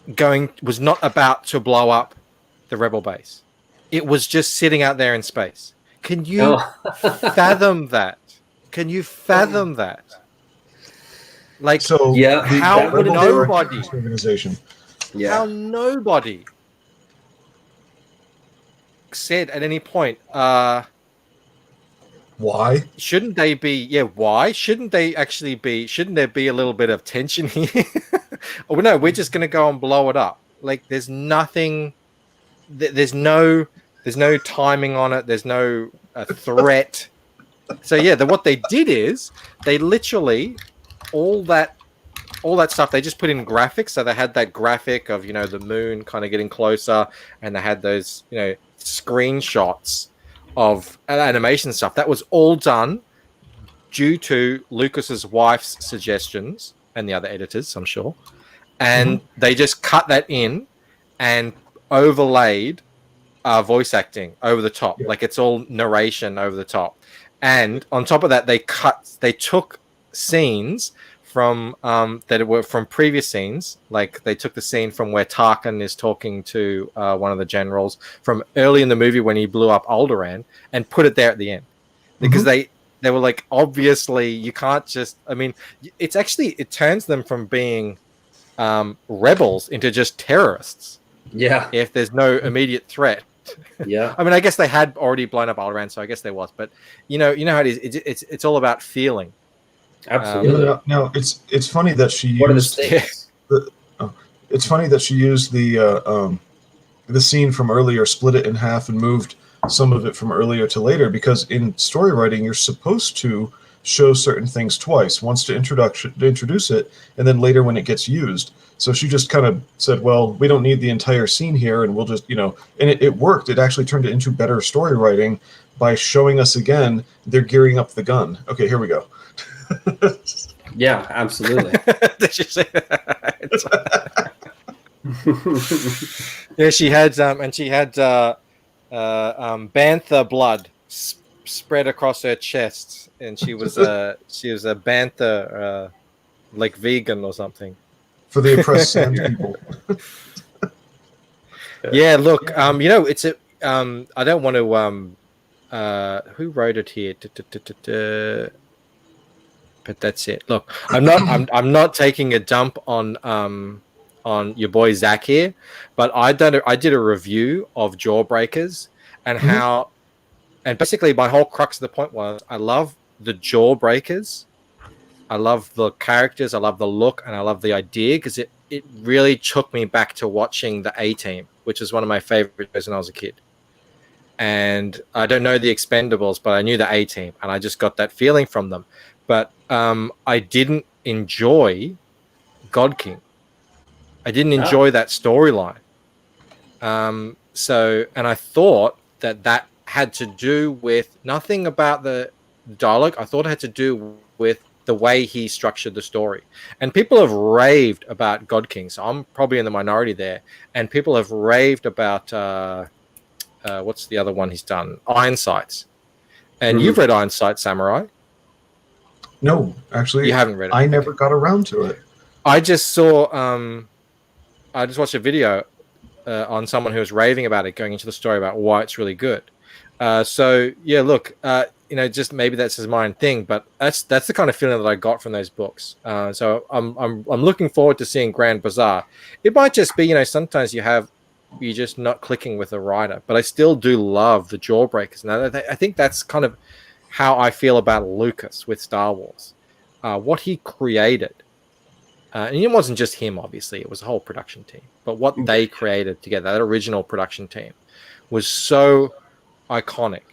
about to blow up the Rebel base. It was just sitting out there in space. Can you fathom that? Can you fathom that? Like, So how would nobody organization? Yeah. How nobody said at any point, why shouldn't they be? Yeah, why shouldn't they actually be? Shouldn't there be a little bit of tension here? Oh no, we're just going to go and blow it up. Like, there's nothing. There's no timing on it. There's no threat. So yeah, what they did is they literally all that stuff they just put in graphics. So they had that graphic of the moon kind of getting closer, and they had those screenshots of animation stuff. That was all done due to Lucas's wife's suggestions and the other editors, I'm sure. And they just cut that in and overlaid voice acting over the top. Like, it's all narration over the top. And on top of that, they took scenes from that were from previous scenes. Like, they took the scene from where Tarkin is talking to one of the generals from early in the movie when he blew up Alderaan, and put it there at the end, because they were like, obviously you can't just. I mean, it turns them from being rebels into just terrorists. Yeah. If there's no immediate threat. Yeah. I mean, I guess they had already blown up Alderaan, so I guess there was. But you know how it is. It's all about feeling. Absolutely. Now it's funny that she used. What are the stakes? It's funny that she used the scene from earlier, split it in half, and moved some of it from earlier to later, because in story writing you're supposed to show certain things twice, once to introduce it, and then later when it gets used. So she just kind of said, well, we don't need the entire scene here, and we'll just, and it worked. It actually turned it into better story writing by showing us again they're gearing up the gun. Okay, here we go. Yeah, absolutely. Did you say that? Yeah, she had bantha blood spread across her chest, and she was a bantha, like vegan or something. For the oppressed sand people. Yeah, look, it's a I don't want to who wrote it here? But that's it. Look, I'm not taking a dump on your boy Zach here, but I did a review of Jawbreakers and how, and basically my whole crux of the point was I love the Jawbreakers. I love the characters, I love the look, and I love the idea, because it really took me back to watching the A-Team, which is one of my favorite shows when I was a kid. And I don't know the Expendables, but I knew the A-Team, and I just got that feeling from them. But I didn't enjoy God King. I didn't enjoy that storyline. And I thought that had to do with nothing about the dialogue. I thought it had to do with the way he structured the story. And people have raved about God King, so I'm probably in the minority there. And people have raved about what's the other one he's done? Iron Sights. And you've read Iron Sights, Samurai? No, actually, you haven't read it. I never got around to it. I just saw. I just watched a video on someone who was raving about it, going into the story about why it's really good. So yeah, look, just maybe that's his mind thing, but that's the kind of feeling that I got from those books. So I'm looking forward to seeing Grand Bazaar. It might just be, sometimes you're just not clicking with a writer, but I still do love the Jawbreakers, and I think that's kind of how I feel about Lucas with Star Wars. What he created, and it wasn't just him, obviously, it was a whole production team, but what they created together, that original production team, was so iconic.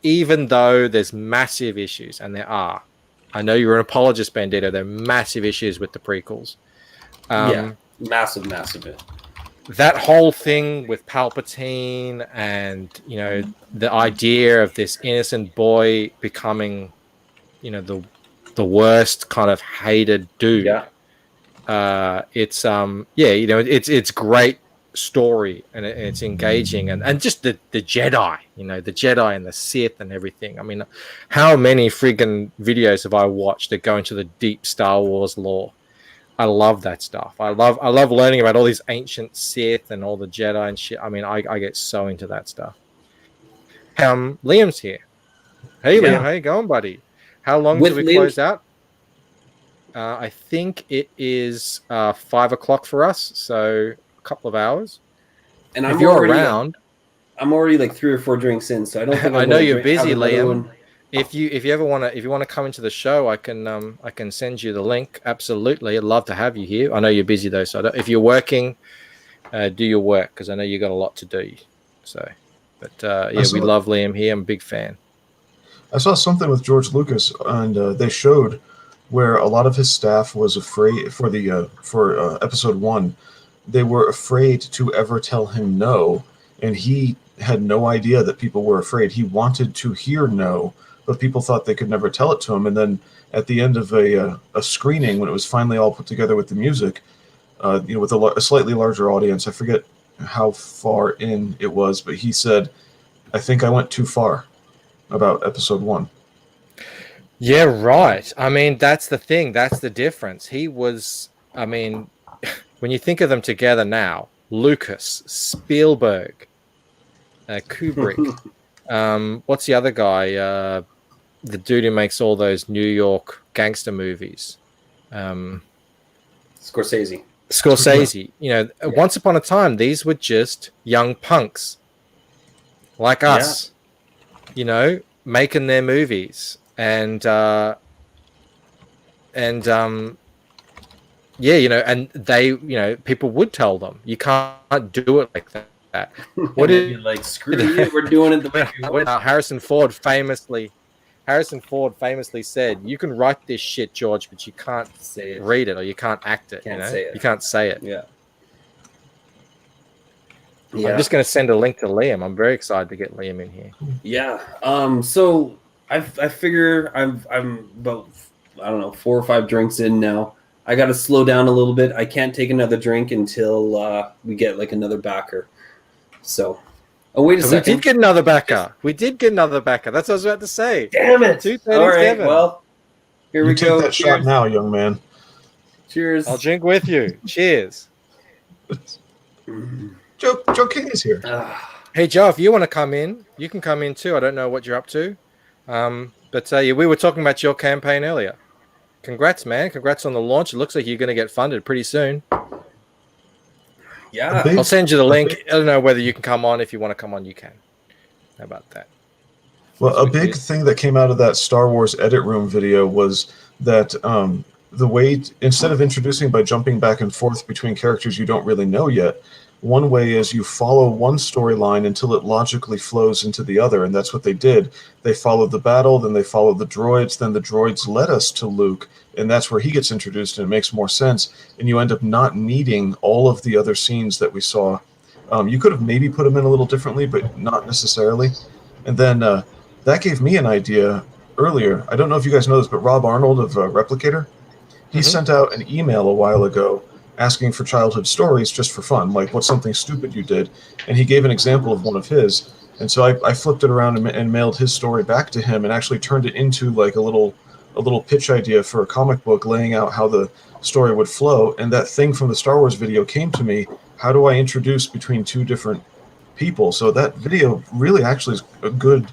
Even though there's massive issues, and there are, I know you're an apologist, Bandito, there are massive issues with the prequels. Massive. That whole thing with Palpatine and, the idea of this innocent boy becoming, the worst kind of hated dude. it's it's great story, and it's engaging, and just the Jedi, the Jedi and the Sith and everything. I mean, how many friggin' videos have I watched that go into the deep Star Wars lore? I love that stuff. I love learning about all these ancient Sith and all the Jedi and shit. I mean, I get so into that stuff. Liam's here. Hey, Liam, how you going, buddy? How long till we close out? I think it is 5 o'clock for us, so a couple of hours. And if you're around, I'm already like 3 or 4 drinks in, so I don't think I know you're busy, Liam. If you ever want to come into the show, I can send you the link. Absolutely, I'd love to have you here. I know you're busy though, so if you're working, do your work, because I know you got a lot to do. So, but we love Liam here. I'm a big fan. I saw something with George Lucas, and they showed where a lot of his staff was afraid for episode 1. They were afraid to ever tell him no, and he had no idea that people were afraid. He wanted to hear no, but people thought they could never tell it to him. And then at the end of a screening, when it was finally all put together with the music, with a slightly larger audience, I forget how far in it was, but he said, "I think I went too far about episode 1." Yeah, right. I mean, that's the thing. That's the difference. He was, I mean, when you think of them together now, Lucas, Spielberg, Kubrick, what's the other guy? The dude who makes all those New York gangster movies. Scorsese. Once upon a time, these were just young punks like us, making their movies. And they, people would tell them, you can't do it like that. What did you like? Screw you! We're doing it the way we want. Harrison Ford famously said, "You can write this shit, George, but you can't read it, or you can't act it. You can't say it." Yeah. I'm just going to send a link to Liam. I'm very excited to get Liam in here. Yeah. So I figure I'm about 4 or 5 drinks in now. I got to slow down a little bit. I can't take another drink until we get like another backer. So, wait a second. We did get another backer. That's what I was about to say. Damn it! 237. All right. Well, here we go. Take that shot now, young man. Cheers. I'll drink with you. Cheers. Joe King is here. Hey, Joe, if you want to come in, you can come in too. I don't know what you're up to. But we were talking about your campaign earlier. Congrats, man. Congrats on the launch. It looks like you're going to get funded pretty soon. Yeah. I'll send you the link. I don't know whether you can come on. If you want to come on, you can. How about that? Well, a big thing that came out of that Star Wars edit room video was that the way, instead of introducing by jumping back and forth between characters you don't really know yet, one way is you follow one storyline until it logically flows into the other, and that's what they did. They followed the battle, then they followed the droids, then the droids led us to Luke, and that's where he gets introduced, and it makes more sense, and you end up not needing all of the other scenes that we saw. You could have maybe put them in a little differently, but not necessarily. And then that gave me an idea earlier. I don't know if you guys know this, but Rob Arnold of Replicator, he sent out an email a while ago asking for childhood stories just for fun, like what's something stupid you did, and he gave an example of one of his, and so I flipped it around and mailed his story back to him and actually turned it into like a little pitch idea for a comic book, laying out how the story would flow. And that thing from the Star Wars video came to me, how do I introduce between 2 different people? So that video really actually is a good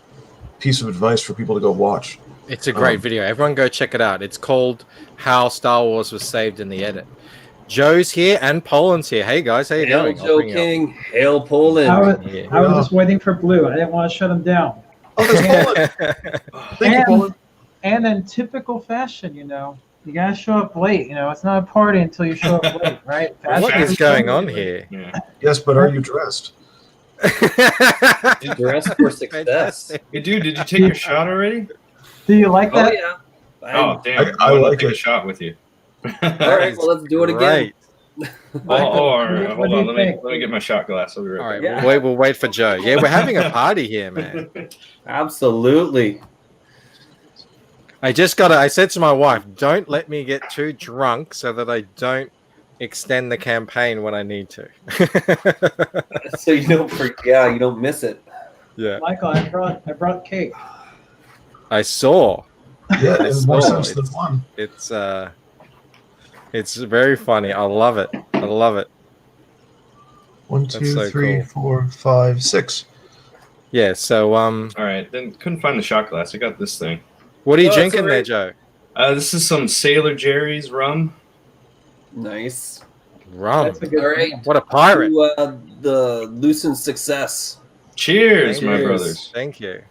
piece of advice for people to go watch. It's a great video. Everyone go check it out. It's called How Star Wars Was Saved in the Edit. Joe's here and Poland's here. Hey guys, how you doing? Joe King, hail Poland. I was just waiting for Blue. I didn't want to shut him down. Oh, that's Poland. Thank you, Poland. And in typical fashion, you gotta show up late. It's not a party until you show up late, right? What is going on here? Yeah. Yes, but are you dressed? Dressed for success. Hey, dude, did you take your shot already? Do you like that? Oh yeah. Oh damn! I like take it. a shot with you. All right, well, let's do it again. Hold on. Let me get my shot glass. I'll be right back. All right, we'll wait for Joe. Yeah, we're having a party here, man. Absolutely. I said to my wife, don't let me get too drunk so that I don't extend the campaign when I need to. So you don't miss it. Yeah. Michael, I brought cake. I saw. Yeah, I in more saw. sense than one. It's very funny. I love it. I love it. 1, That's 2, so 3, cool. 4, 5, 6. Yeah. So All right, then couldn't find the shot glass. I got this thing. what are you Oh, drinking it's there, alright. Joe? This is some Sailor Jerry's rum. Nice. Rum. That's a good All right. What a pirate. To, the Lucent success. Cheers, Thank my you. brothers. Thank you.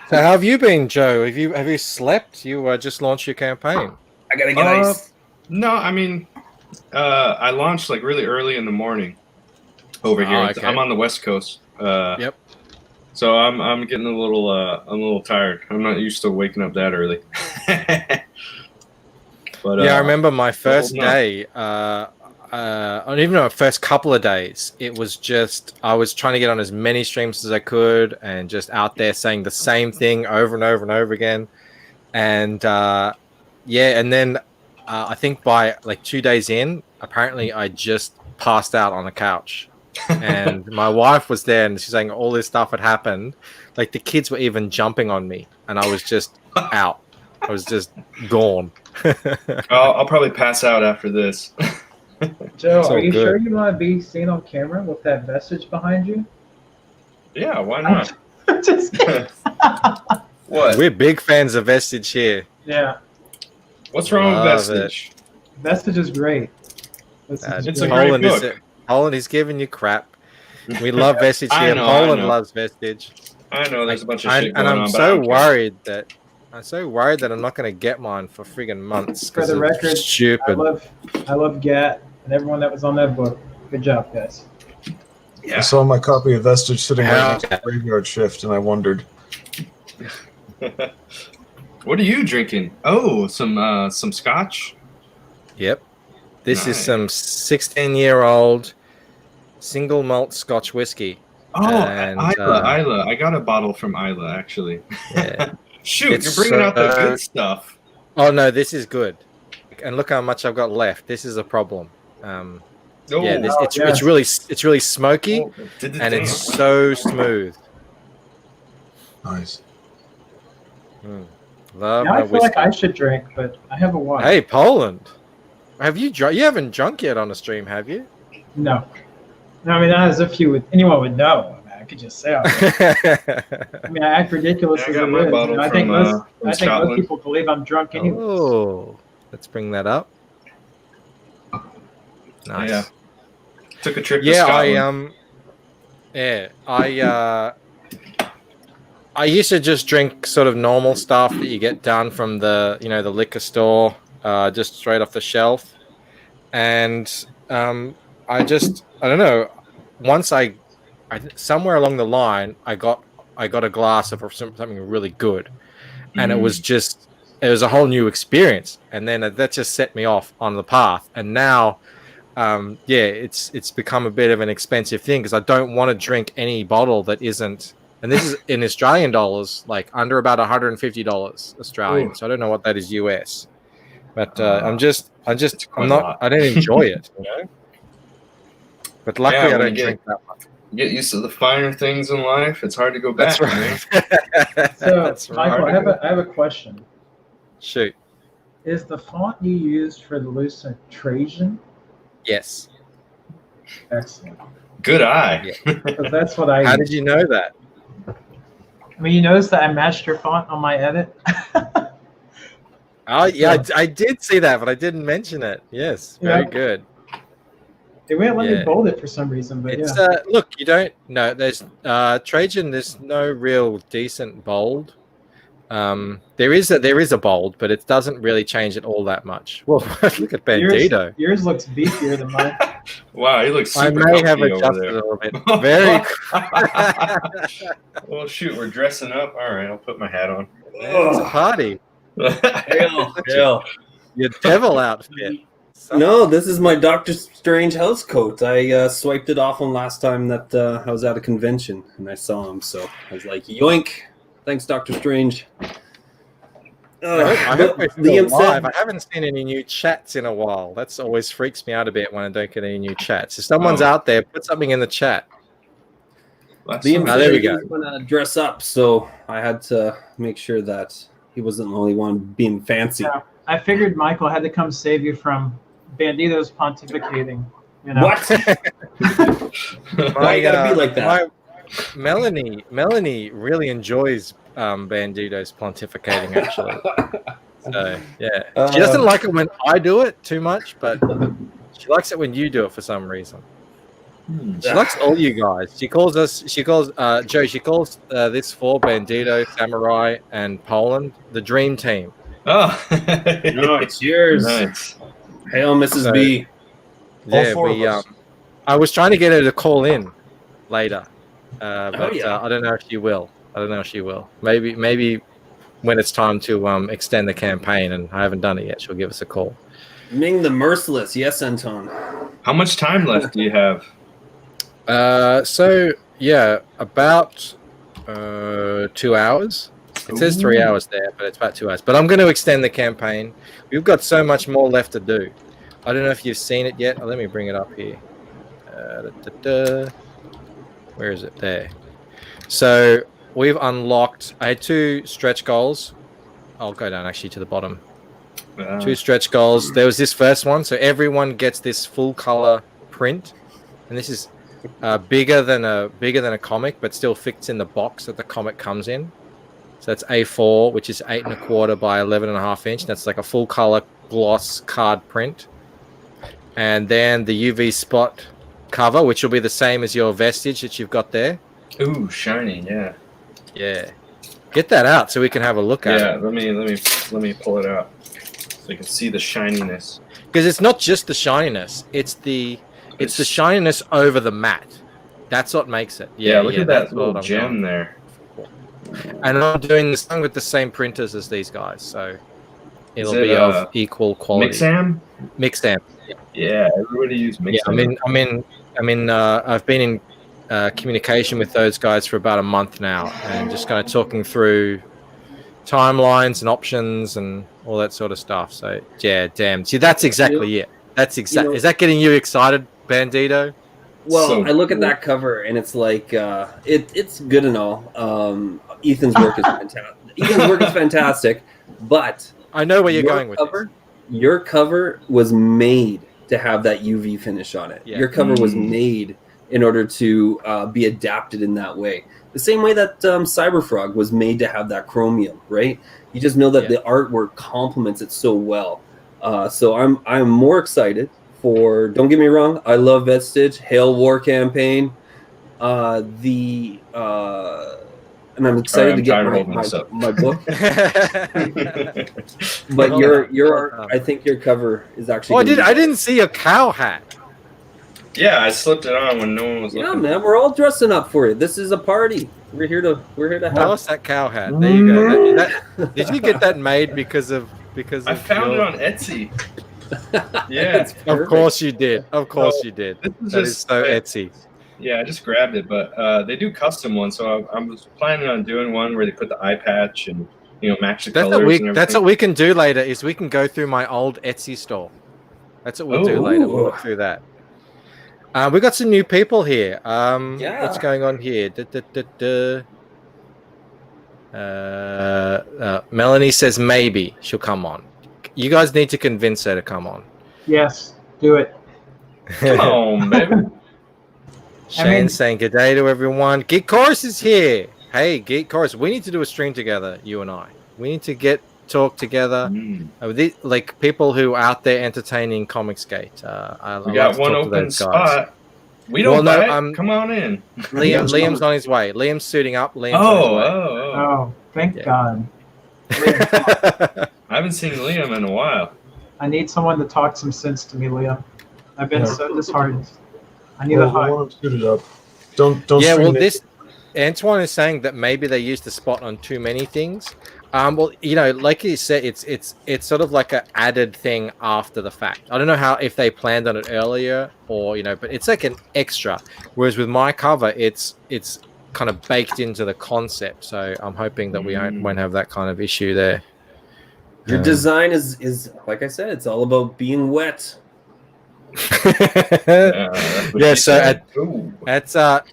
So how have you been, Joe? Have you slept? You just launched your campaign. I gotta get ice. No, I mean, I launched like really early in the morning over here. okay. I'm on the West Coast. Yep. So I'm getting a little tired. I'm not used to waking up that early. But Yeah, I remember my first no. day, or even my first couple of days, it was just, I was trying to get on as many streams as I could and just out there saying the same thing over and over and over again. And yeah, and then I think by like 2 days in, apparently I just passed out on the couch. And my wife was there and she's saying all this stuff had happened. Like the kids were even jumping on me and I was just out. I was just gone. I'll probably pass out after this. Joe, So are you good. sure you want to be seen on camera with that vestige behind you? Yeah, why not? Just kidding. What? We're big fans of Vestige here. Yeah, What's wrong with Love Vestige? vestige is great. Vestige It's is a great. great book. Poland is giving you crap. We love Vestige I here. know, I Poland know. loves Vestige. I know there's a bunch of shit And going I'm on, but I so don't care. worried that I'm not going to get mine for friggin' months. For 'cause the of record, stupid. I love Gat and everyone that was on that book. Good job, guys. Yeah. I saw my copy of Vestige sitting right Yeah. next to the Graveyard Shift, and I wondered. What are you drinking? Oh, some scotch. Yep. This is Nice. some 16-year-old single malt Scotch whiskey. Oh, And, Isla. I got a bottle from Isla, actually. Yeah. Shoot, It's, you're bringing out the good stuff. Oh no, this is good. And look how much I've got left. This is a problem. Oh, Yeah, it's yes. really smoky oh, did the and thing. it's so smooth. Nice. Love Now my I feel whiskey. like I should drink, but I have a water. Hey, Poland. Have you drunk? You haven't drunk yet on a stream, have you? No. No, I mean, not as if anyone would know. I mean, I could just say, I mean, I act ridiculous Yeah, I as got it my is. bottle I think from, most, from I think Scotland. most people believe I'm drunk anyway. Oh, let's bring that up. Nice. Yeah. Took a trip to Yeah, Scotland. I used to just drink sort of normal stuff that you get done from the the liquor store, just straight off the shelf, and I don't know. Once I somewhere along the line I got a glass of something really good, and it was a whole new experience, and then that just set me off on the path, and now. It's become a bit of an expensive thing because I don't want to drink any bottle that isn't, and this is in Australian dollars, like under about $150 Australian. Ooh. So I don't know what that is US, but I don't enjoy it, But luckily, Yeah, I when don't you drink that much. Get used to the finer things in life. It's hard to go back. That's right. So, That's Michael, right. I have a question. Shoot. Is the font you used for the Lucent Trajan? Yes. Excellent. Good eye. Because that's what I How use. did you know that? I mean, you notice that I matched your font on my edit? Oh yeah, I did see that, but I didn't mention it. Yes, very Yeah. good. They wouldn't let me Yeah. bold it for some reason, but It's yeah. look, you don't no there's Trajan, there's no real decent bold. There is a bold, but it doesn't really change it all that much. Well, look at Bandito. Yours looks beefier than mine. Wow, he looks I super may have comfy over adjusted there. a little bit. Very Well, shoot, we're dressing up. All right, I'll put my hat on. it's a party. Hail. Your devil outfit. No, this is my Doctor Strange house coat. I swiped it off him last time that I was at a convention and I saw him, so I was like, yoink. Thanks, Doctor Strange. I hope we're still Liam live. said, I haven't seen any new chats in a while. That's always freaks me out a bit when I don't get any new chats. If someone's out there, put something in the chat. Liam there said we he go. was going to dress up, so I had to make sure that he wasn't the only one being fancy. Yeah, I figured Michael had to come save you from Bandito's pontificating. You know? What? Why you gotta be like that? Melanie really enjoys Bandito's pontificating, actually. So yeah, she doesn't like it when I do it too much, but she likes it when you do it for some reason. She likes all you guys. She calls Joe. She calls this four: Bandito, Samurai, and Poland the dream team. Oh, no, it's yours. Nice. Hail, Mrs. B. Yeah, I was trying to get her to call in later, but I don't know if she will. Maybe when it's time to extend the campaign, and I haven't done it yet, she'll give us a call. Ming the Merciless, yes, Anton. How much time left do you have? So yeah, about 2 hours. It says 3 hours there, but it's about 2 hours. But I'm going to extend the campaign. We've got so much more left to do. I don't know if you've seen it yet. Let me bring it up here. Where is it? There. So we've unlocked. I had 2 stretch goals. I'll go down actually to the bottom. 2 stretch goals. There was this first one. So everyone gets this full color print, and this is bigger than a comic, but still fits in the box that the comic comes in. So that's A4, which is 8 1/4 by 11.5 inch. That's like a full color gloss card print. And then the UV spot cover, which will be the same as your vestige that you've got there. Ooh, shiny, yeah. Yeah. Get that out so we can have a look at it. Yeah, let me pull it out so you can see the shininess. Because it's not just the shininess; it's the shininess over the matte. That's what makes it. Yeah, look at that little gem there. And I'm doing this thing with the same printers as these guys, so it'll be of equal quality. Mixam. Yeah, everybody uses Mixam. Yeah, I've been in communication with those guys for about a month now, and just kind of talking through timelines and options and all that sort of stuff. So yeah, damn. See, that's exactly it. That's exactly. Is that getting you excited, Bandito? Well, I look at that cover and it's like it's good and all. Ethan's work is fantastic. But I know where you're going with this. Your cover was made to have that UV finish on it. Yeah. Your cover was made in order to be adapted in that way. The same way that Cyberfrog was made to have that chromium, right? You just know that the artwork complements it so well. So I'm more excited for. Don't get me wrong, I love Vestige, Hail War campaign, and I'm excited to get my book. But your I think your cover is actually. I didn't see a cow hat. Yeah, I slipped it on when no one was looking. Yeah, man, we're all dressing up for it. This is a party. We're here to have. Tell us that cow hat. There you go. Did you get that made because I found it on Etsy. Yeah, of course you did. Of course you did. That is so Etsy. Yeah, I just grabbed it, but they do custom ones, so I was planning on doing one where they put the eye patch and match the colors. That's what we can do later. Is we can go through my old Etsy store. That's what we'll do later. We'll look through that. We got some new people here. What's going on here? Melanie says maybe she'll come on. You guys need to convince her to come on. Yes, do it. Come on, baby. Shane's saying good day to everyone. Geek Chorus is here. Hey, Geek Chorus, we need to do a stream together, you and I. We need to talk together. Like people who are out there entertaining Comicsgate. We got one open spot. We don't bite. Come on in. Liam's on his way. Liam's suiting up. Oh, thank God. I haven't seen Liam in a while. I need someone to talk some sense to me, Liam. I've been so disheartened. I need a hug. Don't. Yeah, well, Antoine is saying that maybe they used the spot on too many things. Well, like you said, it's sort of like an added thing after the fact. I don't know if they planned on it earlier or but it's like an extra. Whereas with my cover, it's kind of baked into the concept. So I'm hoping that we won't have that kind of issue there. Your design is like I said, it's all about being wet. Yeah, so at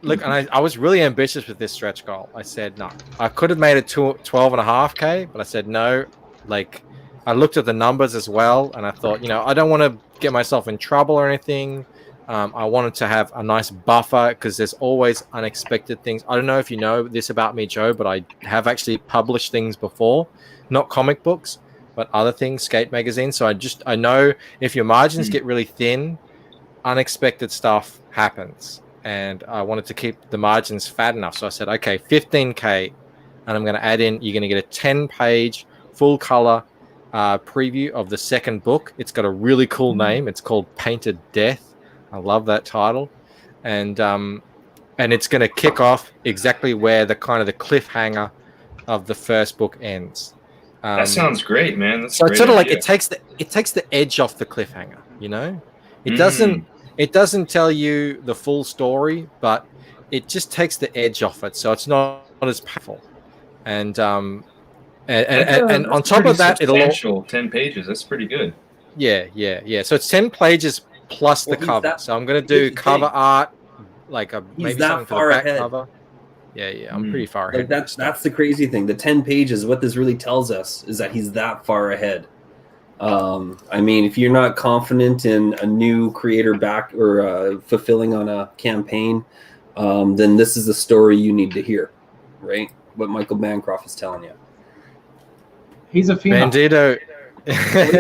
look, and I was really ambitious with this stretch goal. I said no, I could have made it 12.5K, but I said no. Like, I looked at the numbers as well, and I thought, I don't want to get myself in trouble or anything. I wanted to have a nice buffer because there's always unexpected things. I don't know if you know this about me, Joe, but I have actually published things before, not comic books, but other things, skate magazines. So I know if your margins get really thin, unexpected stuff happens. And I wanted to keep the margins fat enough. So I said, okay, 15K, and I'm going to add in, you're going to get a 10-page full color preview of the second book. It's got a really cool name. It's called Painted Death. I love that title. And it's going to kick off exactly where the kind of the cliffhanger of the first book ends. That sounds great, man. That's so a great it's sort of like idea. it takes the edge off the cliffhanger, It doesn't tell you the full story, but it just takes the edge off it, so it's not as powerful. And on top of that, it'll substantial 10 pages. That's pretty good. Yeah. So it's 10 pages plus the cover. So I'm going to do cover art, like maybe something for the back cover. Yeah. I'm pretty far ahead. Like that's the crazy thing. The 10 pages, what this really tells us is that he's that far ahead. I mean, if you're not confident in a new creator back or fulfilling on a campaign, then this is the story you need to hear, right? What Michael Bancroft is telling you. He's a female. Bandito,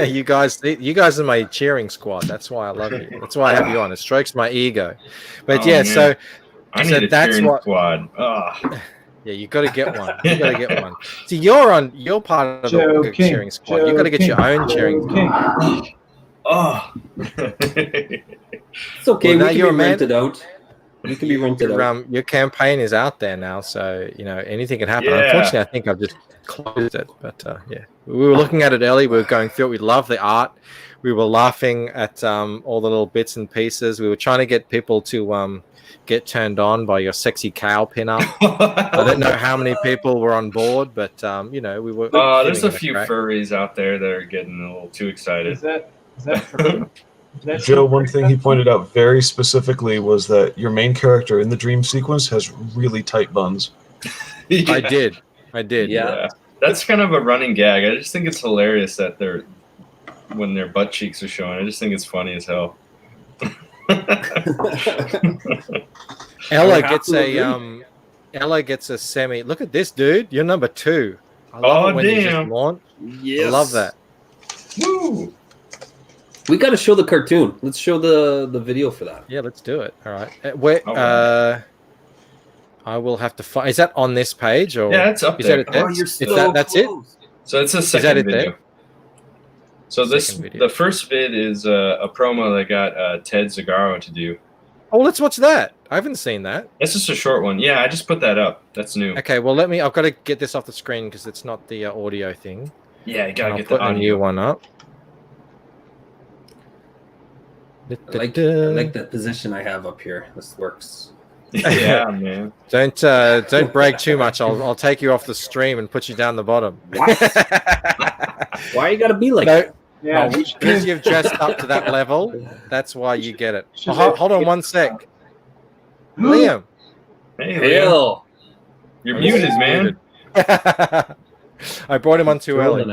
you guys are my cheering squad. That's why I love you. That's why I have you on. It strokes my ego. But man. I need a cheering squad. Yeah, you got to get one. You got to get one. See, you're part of the cheering squad. You got to get your own cheering squad. Oh, it's okay. Well, we can be rented out. We can be rented out. Your campaign is out there now, so anything can happen. Yeah. Unfortunately, I think I've just closed it. But yeah, we were looking at it early. We were going through it. We love the art. We were laughing at all the little bits and pieces. We were trying to get people to get turned on by your sexy cow pinup. I don't know how many people were on board, but we were. There's a few furries out there that are getting a little too excited. Is that true? Joe, one thing he pointed out very specifically was that your main character in the dream sequence has really tight buns. I did. Yeah. That's kind of a running gag. I just think it's hilarious that when their butt cheeks are showing. I just think it's funny as hell. Ella gets a semi. Look at this, dude. You're number 2. I love it when you just launch. Yes. I love that. Woo! We got to show the cartoon. Let's show the video for that. Yeah, let's do it. All right. I will have to find. Is that on this page or? Yeah, it's up is there. That it there? That's it. So it's a second video. There? So the first vid is a promo that got Ted Zagaro to do. Oh, let's watch that. I haven't seen that. It's just a short one. Yeah, I just put that up. That's new. Okay, well I've got to get this off the screen because it's not the audio thing. Yeah, you gotta get the audio. New one up. I like the position I have up here. This works. Yeah, man. Don't brag too much. I'll take you off the stream and put you down the bottom. Why you gotta be like that? Yeah, because you've dressed up to that level. That's why you get it. Hold on one sec. Liam. Hey, Liam. You're muted, man. I brought him on too early.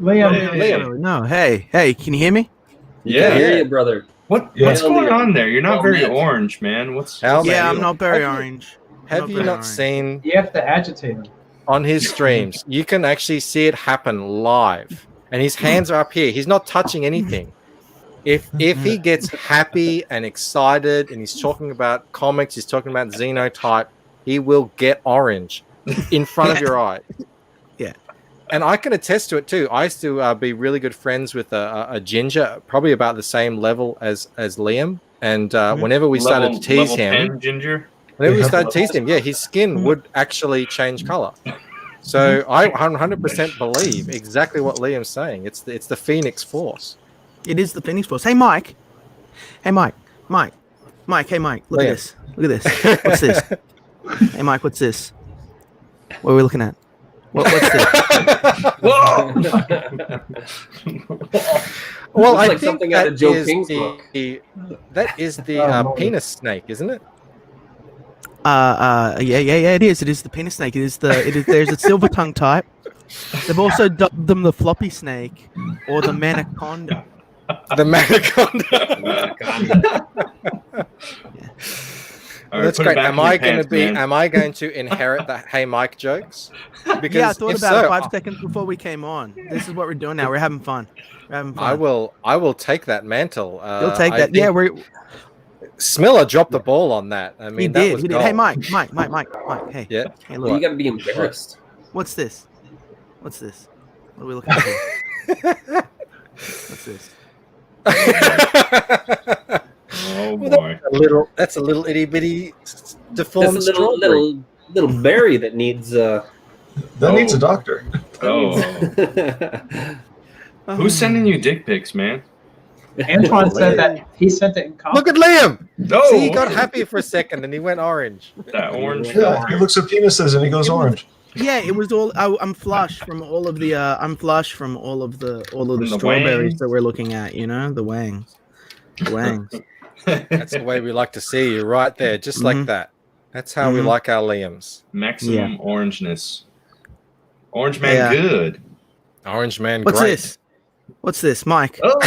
Liam. No, hey, can you hear me? Yeah, I hear you, brother. What's going on there? You're not very orange, man. I'm not very orange. Have you not seen? You have to agitate him on his streams. You can actually see it happen live, and his hands are up here. He's not touching anything. If he gets happy and excited, and he's talking about comics, he's talking about Xenotype, he will get orange in front of your eye. Yeah. And I can attest to it too. I used to be really good friends with a ginger, probably about the same level as Liam. And whenever we started to tease him, ginger. Whenever we started to tease him, his skin would actually change color. So I 100% believe exactly what Liam's saying. It's the Phoenix Force. It is the Phoenix Force. Hey, Mike. Hey, Mike. Hey, Mike. Look at this. What's this? Hey, Mike. What's this? What are we looking at? What's this? Well, Looks I like think something out that of Joe is King's the, book. that is the penis snake, isn't it? Yeah, it is. It is the penis snake. There's a silver tongue type. They've also dubbed them the floppy snake or the manaconda. The manaconda. All That's put it great. back Am in your I going to pants, be? man. Am I going to inherit the "Hey Mike" jokes? Because Yeah, I thought if about it so, 5 seconds before we came on. This is what we're doing now. We're having fun. I will take that mantle. You'll take I that. Yeah, think Smiller dropped the ball on that. I mean, that was he did. gold. Hey, Mike. Hey. Yeah. Hey, Well, you got to be embarrassed. What's this? What are we looking at here? What's this? Oh boy. That's a little itty bitty deformed That's a little berry that needs. That needs a doctor. Oh. Who's sending you dick pics, man? Antoine said that he sent it in Look at Liam. No. See, he got happy for a second and he went orange. That orange. Yeah, he looks at penises and he goes orange. Yeah, it was all. I'm flush from all of the. I'm flush from all of the strawberries wangs. that we're looking at. You know, the wangs. The wangs. That's the way we like to see you, right there, just like that. That's how we like our Liams. Maximum orangeness. Orange man, good. Orange man, What's great. this? What's this, Mike? Oh.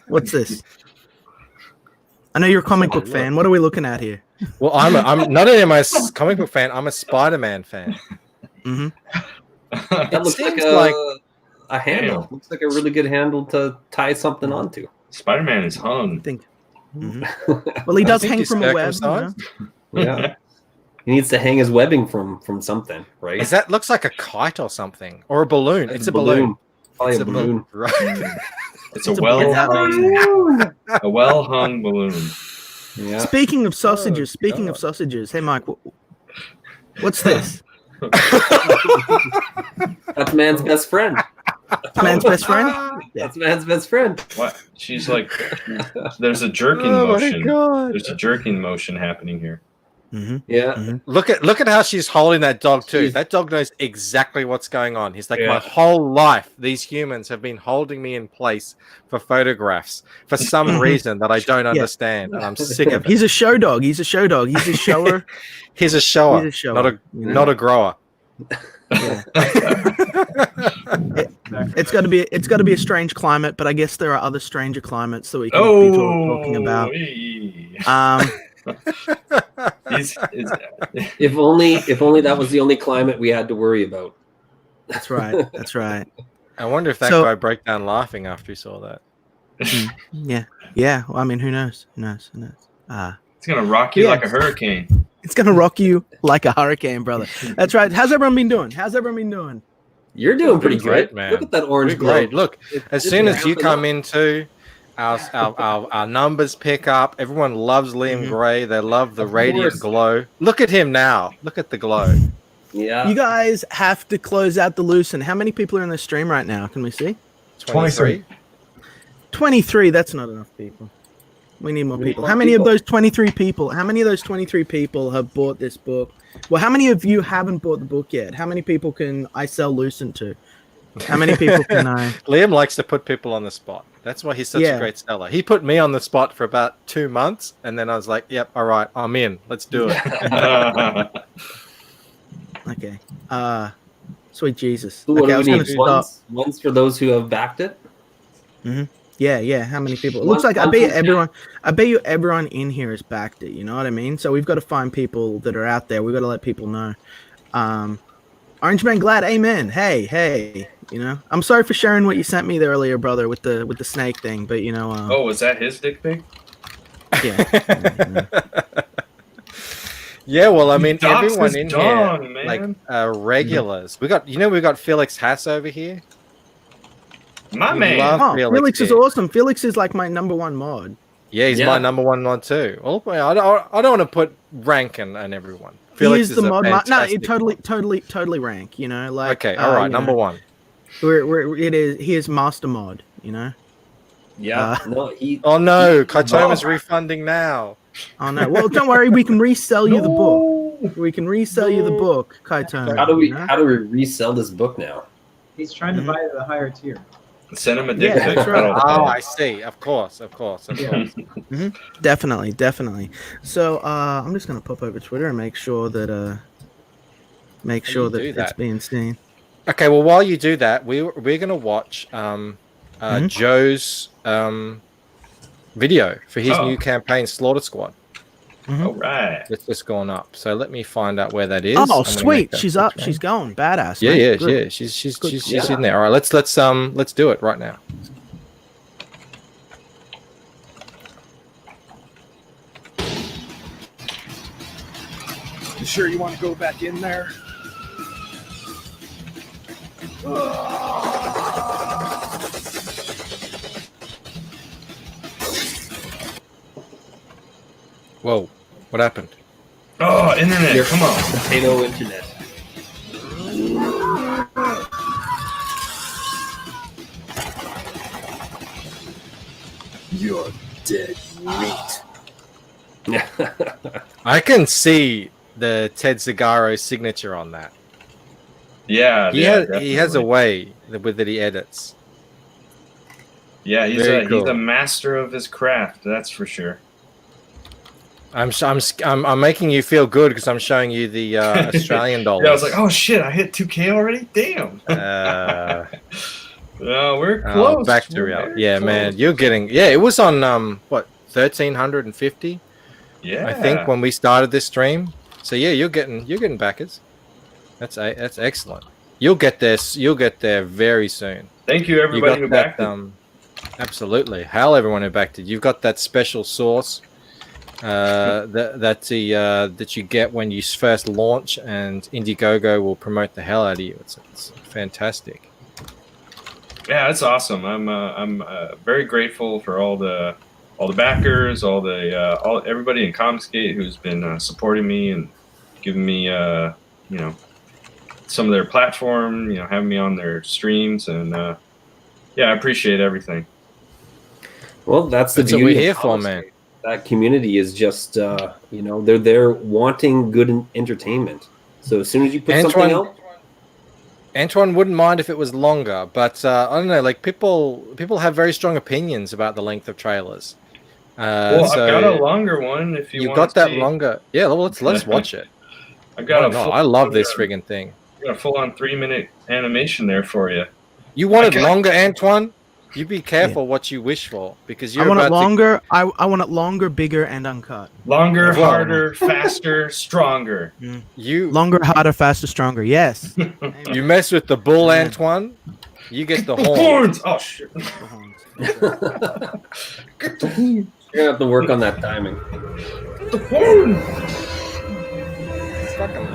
What's this? I know you're a comic book fan. What are we looking at here? Well, I'm not only am I a comic book fan, I'm a Spider-Man fan. Mm-hmm. That looks like a handle. Looks like a really good handle to tie something onto. Spider-Man is hung. Well, he does hang from a web. You know? Yeah. He needs to hang his webbing from something, right? Is that looks like a kite or something, or a balloon? It's a balloon. Probably It's a balloon. Right. It's a well-hung balloon. Yeah. Speaking of sausages, hey Mike, what's this? That's man's best friend. Man's best friend? That's man's best friend. What? She's like, there's a jerking Oh my motion. God. There's a jerking motion happening here. Mm-hmm. Yeah. Mm-hmm. Look at how she's holding that dog too. That dog knows exactly what's going on. He's like, my whole life, these humans have been holding me in place for photographs for some reason that I don't understand, and I'm sick of it. He's a show dog. He's a show dog. He's a shower. He's a shower. He's a shower. Not a grower. Yeah. It's got to be a strange climate, but I guess there are other stranger climates that we can be talking about. If only that was the only climate we had to worry about. That's right. I wonder if that guy broke down laughing after he saw that. Yeah. Well, I mean, who knows? It's gonna rock you like a hurricane. It's gonna rock you like a hurricane, brother. That's right. How's everyone been doing? You're doing pretty great, good, man. Look at that orange glow. Great. Look, as soon as you come into, our numbers pick up. Everyone loves Liam Gray. They love the radiant glow. Look at him now. Look at the glow. Yeah. You guys have to close out the Lucent. How many people are in the stream right now? Can we see? 23. 23. That's not enough people. We need more people. How many of those 23 people? How many of those 23 people have bought this book? Well, how many of you haven't bought the book yet? How many people can I sell Lucent to? How many people can I? Liam likes to put people on the spot. That's why he's such a great seller. He put me on the spot for about 2 months, and then I was like, "Yep, all right, I'm in. Let's do it." Okay. Sweet Jesus. So what Okay, I was do we going to need? stop. Ones for those who have backed it. Mm-hmm. Yeah. How many people? It looks like I bet you everyone in here has backed it. You know what I mean? So we've got to find people that are out there. We've got to let people know. Orange Man Glad, amen. Hey. You know, I'm sorry for sharing what you sent me there earlier, brother, with the snake thing. But you know, was that his dick pic? Yeah. Yeah, well, I mean, Dox everyone is in done, here, man. like regulars. We got Felix Haas over here. My We man. love Felix is here. awesome. Felix is like my number one mod. Yeah, he's my number one mod too. Well, I don't want to put rank and everyone. Felix He is the mod. No, fantastic it totally rank. You know, like okay, all right, number one. He is master mod. You know. Yeah. Oh no, Kaitoma's refunding now. Oh no. Well, don't worry. We can resell you the book. We can resell you the book, Kaito. How do we you know? how do we resell this book now? He's trying to buy the higher tier. Send him a dick Yeah, pic. that's right. Oh, I see. Of course. Definitely. So I'm just gonna pop over Twitter and make sure that do it's that? being seen. Okay, well, while you do that, we're gonna watch Joe's video for his new campaign, Slaughter Squad. All right. It's just gone up. So let me find out where that is. Oh, I'm gonna make sweet! that She's up. picture. She's going. Badass. Yeah, mate. yeah, Good. yeah. She's Good. in there. All right, let's do it right now. You sure you want to go back in there? Whoa, what happened? Oh, internet! Your Come on. potato internet. You're dead meat. I can see the Ted Zagaro signature on that. Yeah, He has a definitely. way that he edits. Yeah, he's Very he's cool. a master of his craft. That's for sure. I'm making you feel good because I'm showing you the Australian dollars. Yeah, I was like, oh shit, I hit 2K already. Damn. No, we're close. Back to We're reality. very Yeah, close. man, you're getting. Yeah, it was on what 1350. Yeah, I think when we started this stream. So yeah, you're getting backers. That's excellent. You'll get this. You'll get there very soon. Thank you, everybody who that, backed it. Absolutely. Hell, everyone who backed it. You've got that special sauce that you get when you first launch, and Indiegogo will promote the hell out of you. It's fantastic. Yeah, it's awesome. I'm very grateful for all the backers, all everybody in Comsgate who's been supporting me and giving me some of their platform, having me on their streams, and yeah, I appreciate everything. Well, that's the That's what beauty we're here of for, Comsgate. man. That community is just they're there wanting good entertainment. So as soon as you put something out, Antoine wouldn't mind if it was longer, but I don't know. Like people have very strong opinions about the length of trailers. Well, so I've got a longer one. If you you've want got to that see. longer. Yeah, well, let's watch it. I've got I love this friggin' thing. Got a full-on 3-minute animation there for you. You want it longer, Antoine? You be careful what you wish for, because you're I want it about longer. I want it longer, bigger, and uncut. Longer, Well- harder, faster, stronger. You Longer, harder, faster, stronger. Yes. you mess with the bull, Antoine, you get the horns. Oh shit! you're gonna have to work on that timing. The horn.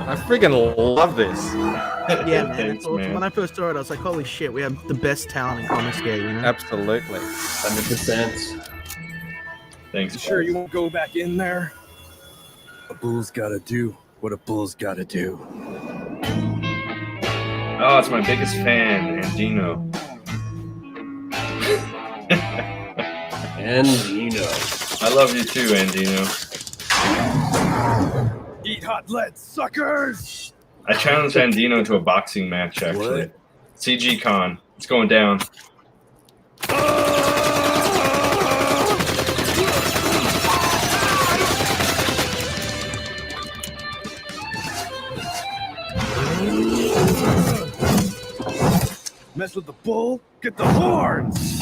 I friggin' love this. Yeah, man. Thanks, It's awesome. man. When I first saw it, I was like, "Holy shit, we have the best talent in Comsgate." You know? Absolutely. 100%. Thanks. You sure guys. you won't go back in there? A bull's gotta do what a bull's gotta do. Oh, it's my biggest fan, Andino. Andino. I love you too, Andino. Eat hot lead, suckers! I challenged Andino to a boxing match, actually. What? CG Con. It's going down. Mess with the bull, get the horns!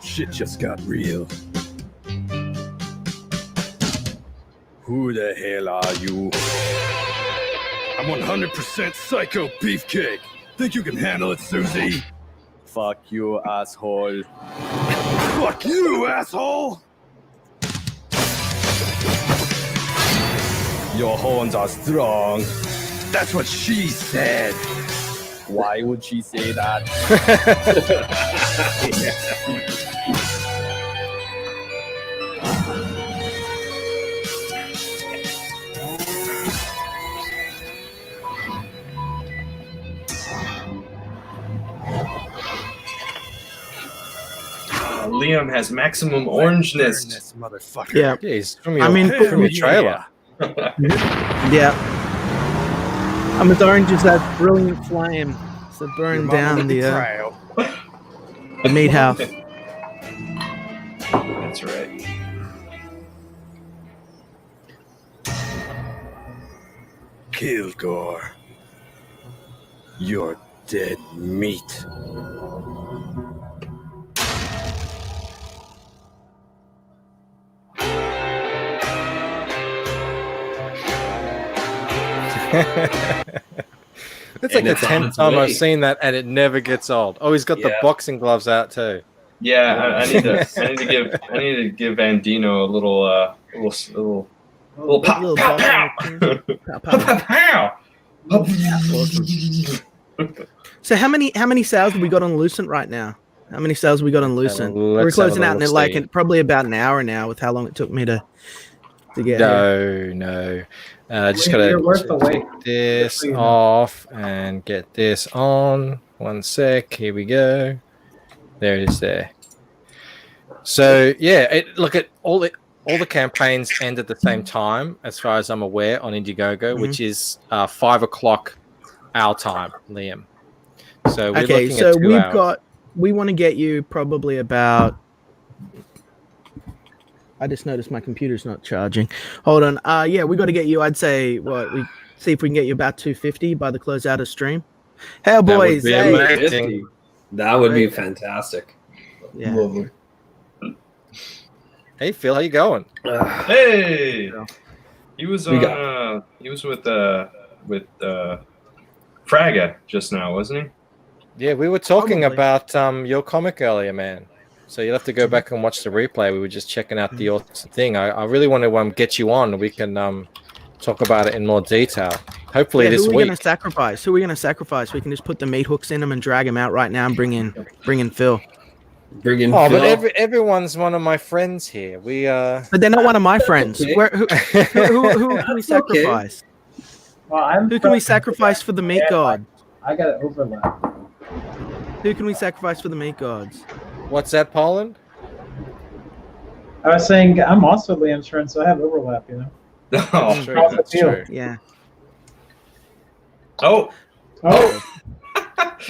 Shit just got real. Who the hell are you? I'm 100% psycho beefcake. Think you can handle it, Susie? Fuck you, asshole. Fuck you, asshole! Your horns are strong. That's what she said. Why would she say that? Liam has maximum orangeness. This motherfucker. Yeah. Yeah, he's from your, I mean, from your trailer. Yeah. I'm as orange as that brilliant flame that burned down the meat house. That's right. Kilgore. You're dead meat. It's like the 10th time I've seen that, and it never gets old. Oh, he's got the boxing gloves out too. Yeah, I need to give Andino a little pop, Little pow, boxing pow, pow, pow. So how many sales have we got on Lucent right now? How many sales have we got on Lucent? We're closing out in probably about an hour now with how long it took me to get here. No. Just gotta take this off and get this on. 1 sec. Here we go. There it is. There. So yeah, look at all the campaigns end at the same time, as far as I'm aware, on Indiegogo, which is 5 o'clock our time, Liam. So we're looking at 2 hours. We want to get you probably about. I just noticed my computer's not charging. Hold on. Yeah, we got to get you. I'd say we see if we can get you about 250 by the closeout of stream. Hey, boys. That would be fantastic. Yeah. Lovely. Hey, Phil, how you going? Hey, he was on. He was with Fraga just now, wasn't he? Yeah, we were talking about your comic earlier, man. So you'll have to go back and watch the replay. We were just checking out the awesome thing. I really want to get you on. We can talk about it in more detail. Hopefully this week. Who are we going to sacrifice? We can just put the meat hooks in them and drag them out right now and bring in Phil. Phil. But everyone's one of my friends here. But they're not one of my friends. Okay. Who can we sacrifice? Well, Who can we sacrifice for the meat god? I got an overlap. Who can we sacrifice for the meat gods? What's that, Poland? I was saying I'm also Liam's friend, so I have overlap, you know. Oh, That's true. Yeah. Oh.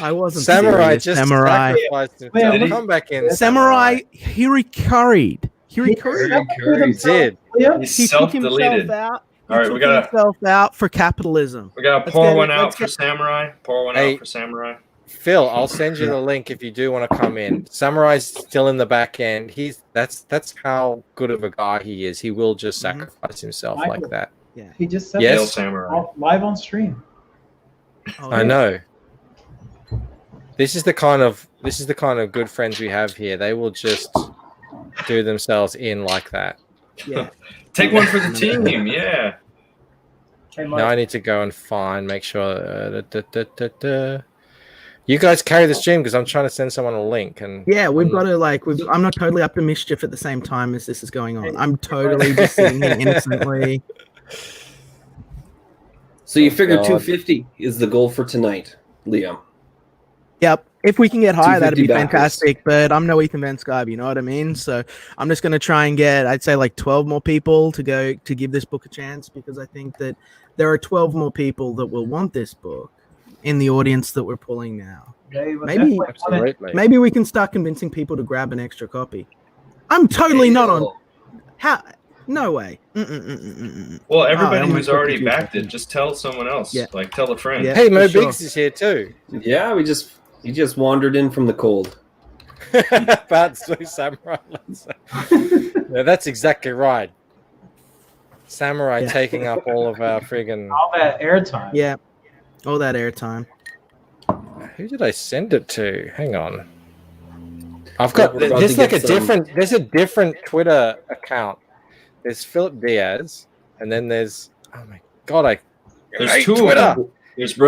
I wasn't Samurai serious. just Samurai. sacrificed himself. Come back in. Samurai Hirikari'd. He did. He self-deleted. All right, we gotta himself out for capitalism. We gotta pour one out for Samurai. Pour one out for Samurai. Phil, I'll send you the link if you do want to come in. Samurai's still in the back end. That's how good of a guy he is. He will just sacrifice himself like that. Yeah. He just said yes, Samurai. Live on stream. I know. This is the kind of good friends we have here. They will just do themselves in like that. Yeah. Take one for the team. Yeah. Now I need to go and make sure. You guys carry the stream because I'm trying to send someone a link. And yeah, we've got to I'm not totally up to mischief at the same time as this is going on. I'm totally just sitting here innocently. So you figure 250 is the goal for tonight, Liam? Yep. If we can get higher, that'd be 250 fantastic. But I'm no Ethan Van Skype, you know what I mean? So I'm just going to try and get, I'd say, like 12 more people to give this book a chance, because I think that there are 12 more people that will want this book in the audience that we're pulling now. Maybe we can start convincing people to grab an extra copy. I'm totally not on. How? No way. Well, everybody who's already backed it, just tell someone else. Yeah. Like, tell a friend. Yeah, hey, Mo Biggs is here too. Yeah, he just wandered in from the cold. Bad Samurai. Yeah, that's exactly right. Samurai taking up all of our friggin' all that airtime. Yeah, all that airtime. Who did I send it to? Hang on. I've got there's like there's a different Twitter account. There's Philip Diaz, and then there's my god, there's two Twitter. There's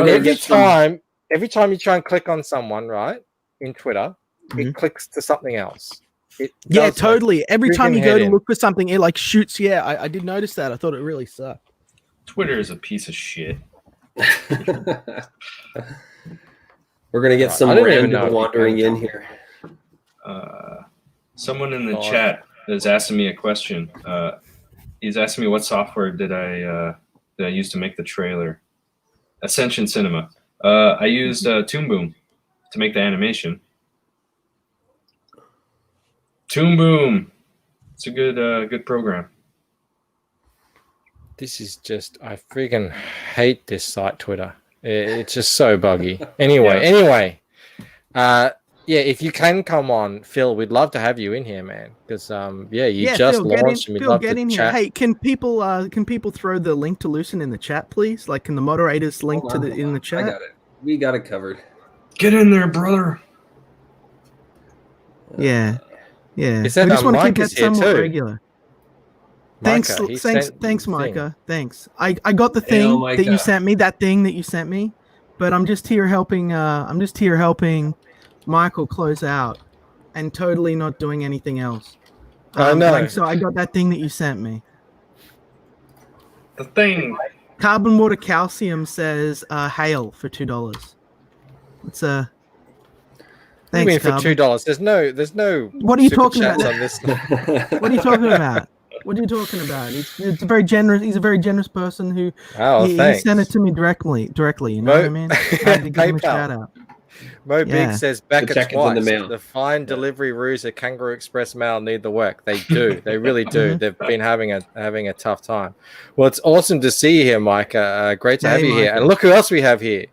every time you try and click on someone, right, in Twitter, it clicks to something else. Yeah, totally. Every time you go to look for something, it like shoots. Yeah, I did notice that. I thought it really sucked. Twitter is a piece of shit. We're gonna get some random wandering in here. Someone in the God. chat is asking me a question. He's asking me what software did I use to make the trailer. Ascension Cinema. I used Toon Boom to make the animation. Toon Boom. It's a good program. This is just, I friggin' hate this site, Twitter. It's just so buggy. Anyway, yeah, if you can come on, Phil, we'd love to have you in here, man. Because you just Phil, launched, and we'd love get to in here. chat. Hey, can people throw the link to Lucent in the chat, please? Like, can the moderators link Hold on, in the chat? I got it. We got it covered. Get in there, brother. Yeah. He said we just want to keep Micah's that here somewhat too. Regular. Micah, he Thanks, sent thanks, the thing. Micah. Thanks. I got the Hail, thing that you Micah. sent me. That thing that you sent me, but I'm just here helping. Michael close out, and totally not doing anything else. I know. So I got that thing that you sent me. The thing. Carbon water calcium says hail for $2. It's What do you thanks, mean for Carbon. $2? There's no. What are you super talking chats about? on this? What are you talking about? What are you talking about? It's very generous. He's a very generous person who he sent it to me directly. You know what I mean? I had to give him a shout out. Mo Big says back The at check is in the twice. mail. The fine delivery routes at Kangaroo Express Mail need the work. They do. They really do. They've been having a tough time. Well, it's awesome to see you here, Micah. Great to have you here. Micah. And look who else we have here.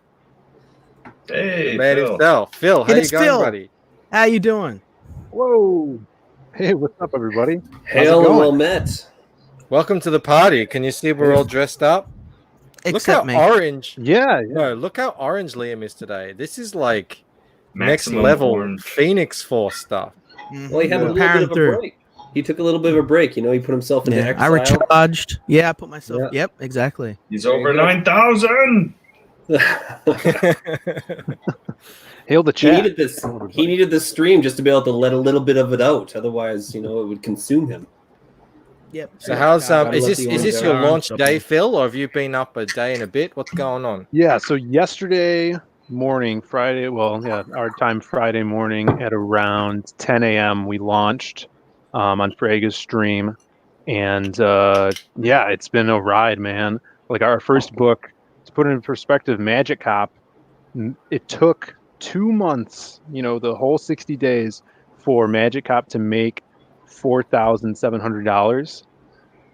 Hey, The man Phil. himself. Phil, how you It's going, Phil. buddy? How you doing? Whoa. Hey, what's up, everybody? Hail and well met. Welcome to the party. Can you see we're all dressed up? Except look how me. orange. Yeah. No, look how orange Liam is today. This is like Maximum next level orange. Phoenix Force stuff. Well, he had a little bit of a break. He took a little bit of a break. You know, he put himself into Yeah, I exile. recharged. Yeah, I put myself. Yeah. Yep, exactly. He's over 9,000. Hail the He chat. needed this. He needed this stream just to be able to let a little bit of it out. Otherwise, you know, it would consume him. Yep. So how's Gotta is let this the is this orange your out. launch day, Phil, or have you been up a day and a bit? What's going on? Yeah, so yesterday morning, Friday, our time Friday morning at around 10 a.m. we launched on Frega's stream. And it's been a ride, man. Like our first book, to put it in perspective, Magic Cop, it took 2 months, the whole 60 days for Magic Cop to make $4,700.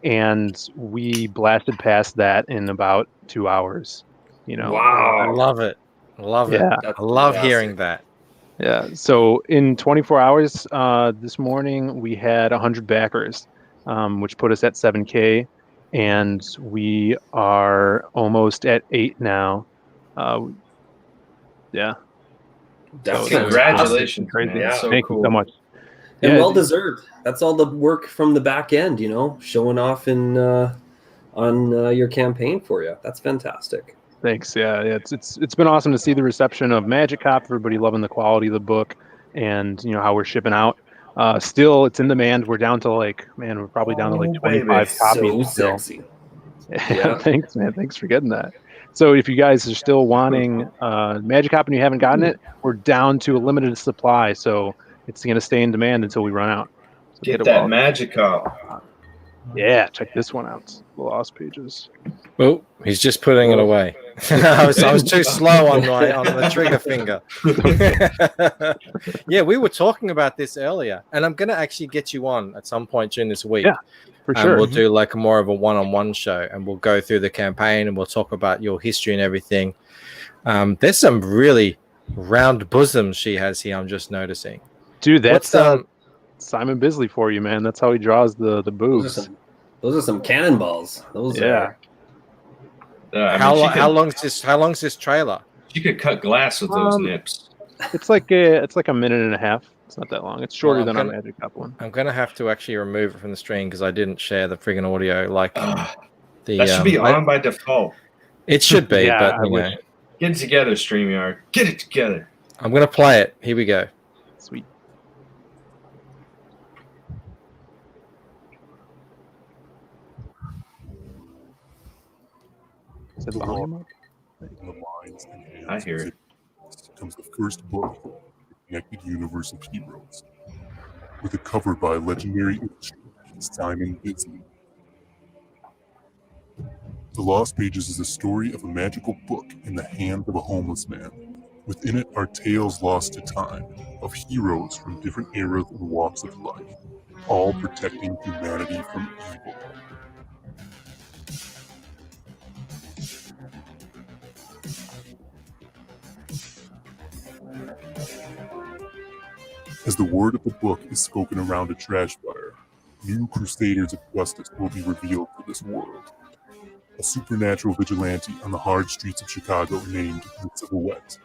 And we blasted past that in about 2 hours. I love it. Love it. Yeah. I love hearing that. Yeah. So in 24 hours this morning, we had 100 backers, which put us at 7K. And we are almost at 8 now. Yeah. That's Congratulations, crazy. man. Yeah. So Thank cool. you so much. And Yeah, well deserved. That's all the work from the back end, showing off on your campaign for you. That's fantastic. Thanks. Yeah, it's been awesome to see the reception of Magic Cop. Everybody loving the quality of the book, and how we're shipping out. Still, it's in demand. We're down to we're probably down to 25 copies. So still. sexy. Yeah. Thanks, man. Thanks for getting that. So if you guys are still wanting Magic Cop and you haven't gotten it, we're down to a limited supply. So it's going to stay in demand until we run out. So Get it that well. magic up. Yeah, check this one out. The Lost Pages. Oh, he's just putting it away. I was too slow on the trigger finger. Yeah, we were talking about this earlier, and I'm going to actually get you on at some point during this week. Yeah, for and sure. We'll do more of a one-on-one show, and we'll go through the campaign, and we'll talk about your history and everything. There's some really round bosoms she has here. I'm just noticing. Dude, that's Simon Bisley for you, man. That's how he draws the boobs. Those are some cannonballs. How long's this trailer? You could cut glass with those nips. It's like a minute and a half. It's not that long. It's shorter than our Magic Cup one. I'm gonna have to actually remove it from the stream because I didn't share the friggin' audio. That should be on by default. It should be, Yeah, but you know. Get it together, StreamYard. Get it together. I'm gonna play it. Here we go. Sweet. Is it volume up? I hear it. Comes the first book, Connected Universe of Heroes. with a cover by legendary illustrator Simon Bisley. The Lost Pages is the story of a magical book in the hands of a homeless man. Within it are tales lost to time of heroes from different eras and walks of life, all protecting humanity from evil. As the word of the book is spoken around a trash fire, new crusaders of justice will be revealed to this world. A supernatural vigilante on the hard streets of Chicago named the Silhouette.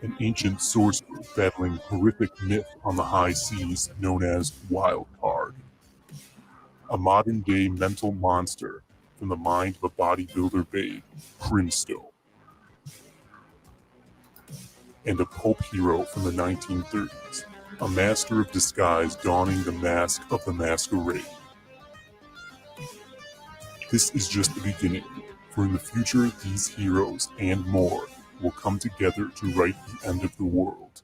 An ancient sorcerer battling horrific myth on the high seas known as Wild Card. A modern-day mental monster from the mind of a bodybuilder babe, Crimstone. And a pulp hero from the 1930s, a master of disguise donning the mask of the masquerade. This is just the beginning, for in the future these heroes and more will come together to write the end of the world.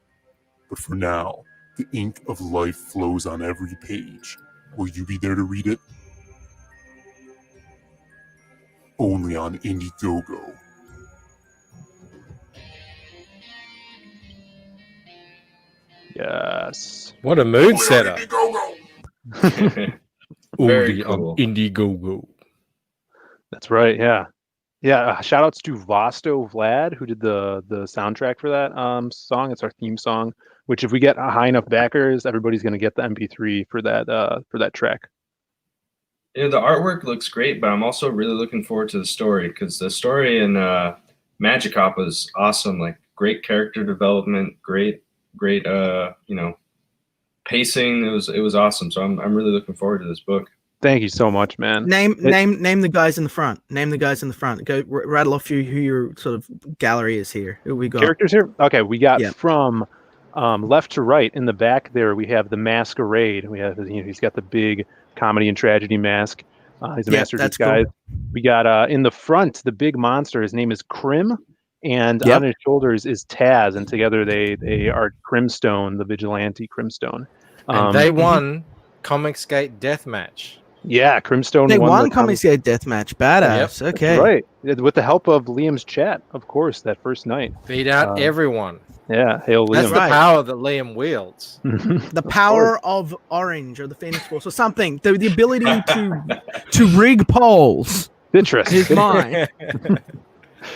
But for now, the ink of life flows on every page. Will you be there to read it? Only on Indiegogo. Yes. What a mood setter. Very Only on cool. Indiegogo. That's right. Yeah. Yeah. Shout outs to Vosto Vlad, who did the soundtrack for that song. It's our theme song, which if we get high enough backers, everybody's going to get the MP3 for that track. Yeah, the artwork looks great, but I'm also really looking forward to the story because the story in Magic Hop was awesome. Like great character development, great pacing. It was awesome. So I'm really looking forward to this book. Thank you so much, man. Name the guys in the front. Name the guys in the front. Go rattle off who your sort of gallery is here. Who we got? Characters here. Okay, we got from left to right in the back there. We have the Masquerade. We have he's got the big comedy and tragedy mask. He's a master of disguise. Cool. We got in the front the big monster. His name is Crim, and on his shoulders is Taz, and together they are Crimstone, the vigilante Crimstone. And they won Comicsgate Deathmatch. Yeah, Crimstone. They won Comicsgate Deathmatch. Badass. Yep. Okay. Right. With the help of Liam's chat, of course, that first night. Beat out everyone. Yeah, hail Liam. That's the power that Liam wields. The power of Orange or the Phoenix Force or something. The ability to rig polls. Interesting. Is mine.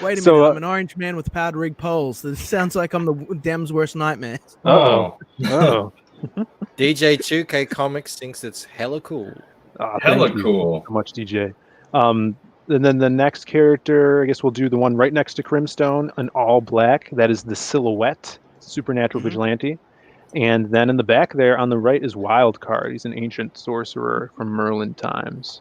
Wait a minute, I'm an orange man with power to rig polls. This sounds like I'm the Dem's worst nightmare. Oh. DJ 2K Comics thinks it's hella cool. Hella cool. So much, DJ. And then the next character, I guess we'll do the one right next to Crimstone, an all black. That is the Silhouette, supernatural vigilante. And then in the back there on the right is Wild Card. He's an ancient sorcerer from Merlin times.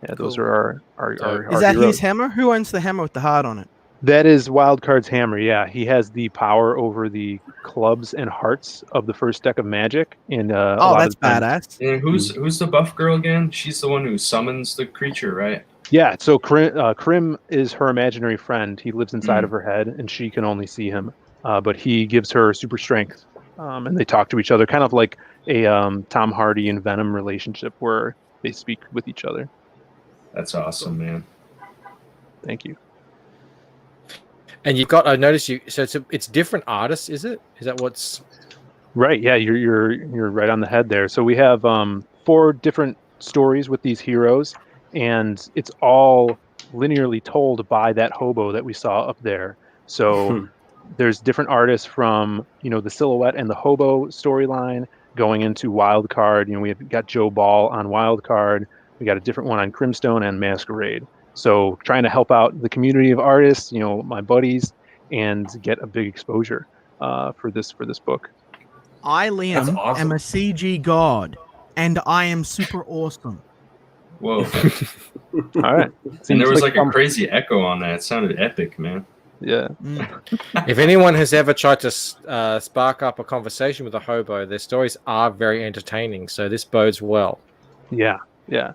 Yeah, those are our Is that heroes. his hammer? Who owns the hammer with the heart on it? That is Wild Card's hammer, yeah. He has the power over the clubs and hearts of the first deck of Magic. And that's badass. And who's the buff girl again? She's the one who summons the creature, right? Yeah, so Crim is her imaginary friend. He lives inside of her head, and she can only see him. But he gives her super strength, and they talk to each other, kind of like a Tom Hardy and Venom relationship where they speak with each other. That's awesome, man. Thank you. And you've got, I noticed you. So it's different artists, is it? Is that what's right? Yeah, you're right on the head there. So we have 4 different stories with these heroes. And it's all linearly told by that hobo that we saw up there. So there's different artists from, the Silhouette and the hobo storyline going into Wild Card. We've got Joe Ball on Wild Card. We got a different one on Crimstone and Masquerade. So trying to help out the community of artists, my buddies, and get a big exposure for this book. I, Liam, am a CG god, and I am super awesome. Whoa. All right. And there was like a crazy echo on that. It sounded epic, man. Yeah. If anyone has ever tried to spark up a conversation with a hobo, their stories are very entertaining. So this bodes well. Yeah. Yeah.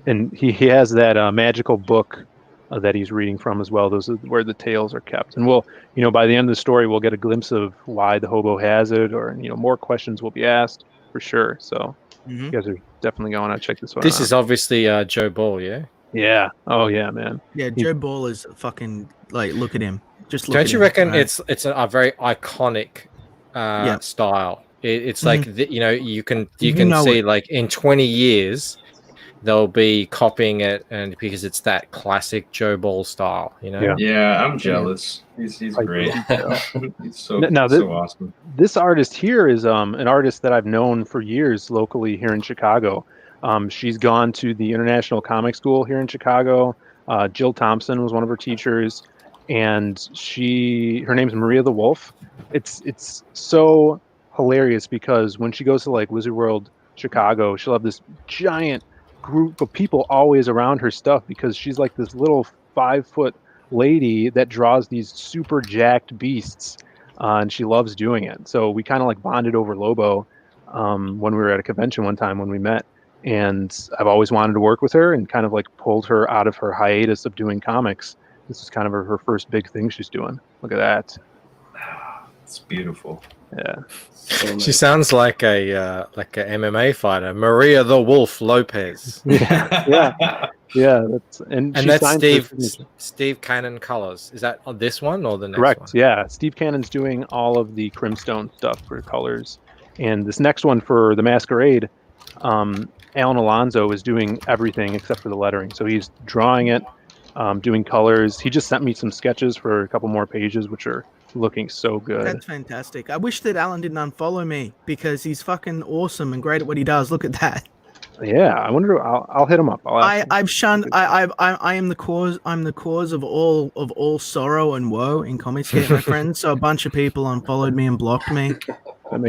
And he has that magical book that he's reading from as well. Those are where the tales are kept. And we'll, by the end of the story, we'll get a glimpse of why the hobo has it, or more questions will be asked for sure. So you guys are definitely going to check this one out. This is obviously Joe Ball, yeah? Yeah. Oh yeah, man. Yeah, Joe Ball is fucking look at him. Just look Don't at you him, reckon right? it's a very iconic style? It's like you can see it. like in 20 years they'll be copying it, and because it's that classic Joe Ball style, Yeah, I'm jealous. He's great. He's so awesome. This artist here is an artist that I've known for years locally here in Chicago. She's gone to the International Comic School here in Chicago. Jill Thompson was one of her teachers, and her name's Maria the Wolf. It's so hilarious because when she goes to like Wizard World Chicago, she'll have this giant group of people always around her stuff because she's like this little 5-foot lady that draws these super jacked beasts, and she loves doing it. So we kind of like bonded over Lobo when we were at a convention one time when we met, and I've always wanted to work with her and kind of like pulled her out of her hiatus of doing comics. This is kind of her first big thing she's doing. Look at that. It's beautiful. Yeah. So nice. She sounds like a MMA fighter, Maria the Wolf Lopez. Yeah. That's Steve Cannon colors. Is that on this one or the next Correct. one? Yeah, Steve Cannon's doing all of the Crimstone stuff for colors, and this next one for the Masquerade, Alan Alonso is doing everything except for the lettering. So he's drawing it, doing colors. He just sent me some sketches for a couple more pages, which are looking so good. That's fantastic. I wish that Alan didn't unfollow me because he's fucking awesome and great at what he does. Look at that. Yeah, I wonder. I'll hit him up. I've shunned. I am the cause. I'm the cause of all sorrow and woe in Comicsgate, my friends. So a bunch of people unfollowed me and blocked me.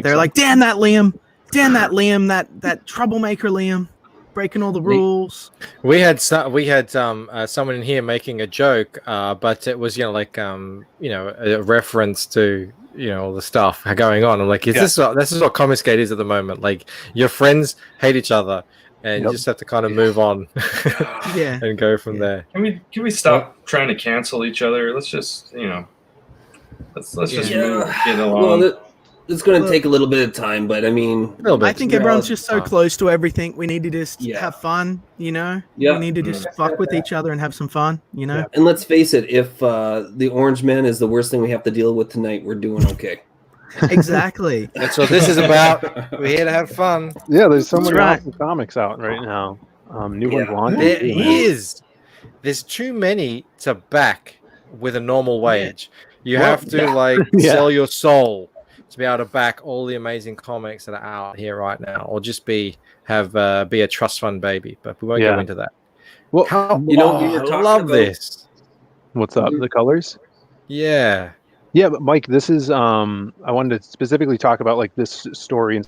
They're like, "Damn that Liam! Damn that Liam! That troublemaker Liam, breaking all the rules." We had someone in here making a joke, but it was a reference to all the stuff going on. I'm like, this is what Comicsgate is at the moment. Like your friends hate each other, and you just have to kind of move on, and go from there. Can we stop trying to cancel each other? Let's just let's just move, get along. Well, it's going to take a little bit of time, but I mean, I think everyone's just so close to everything. We need to just have fun, We need to just fuck with each other and have some fun, And let's face it, if the Orange Man is the worst thing we have to deal with tonight, we're doing okay. Exactly. That's what this is about. We're here to have fun. Yeah, there's so many awesome comics out right now. New ones launching. There is. There's too many to back with a normal wage. You have to sell your soul to be able to back all the amazing comics that are out here right now, or just be a trust fund baby. But we won't go into that. Well, we were I love this. What's up? The colors? Yeah. Yeah, but Mike, this is I wanted to specifically talk about like this story and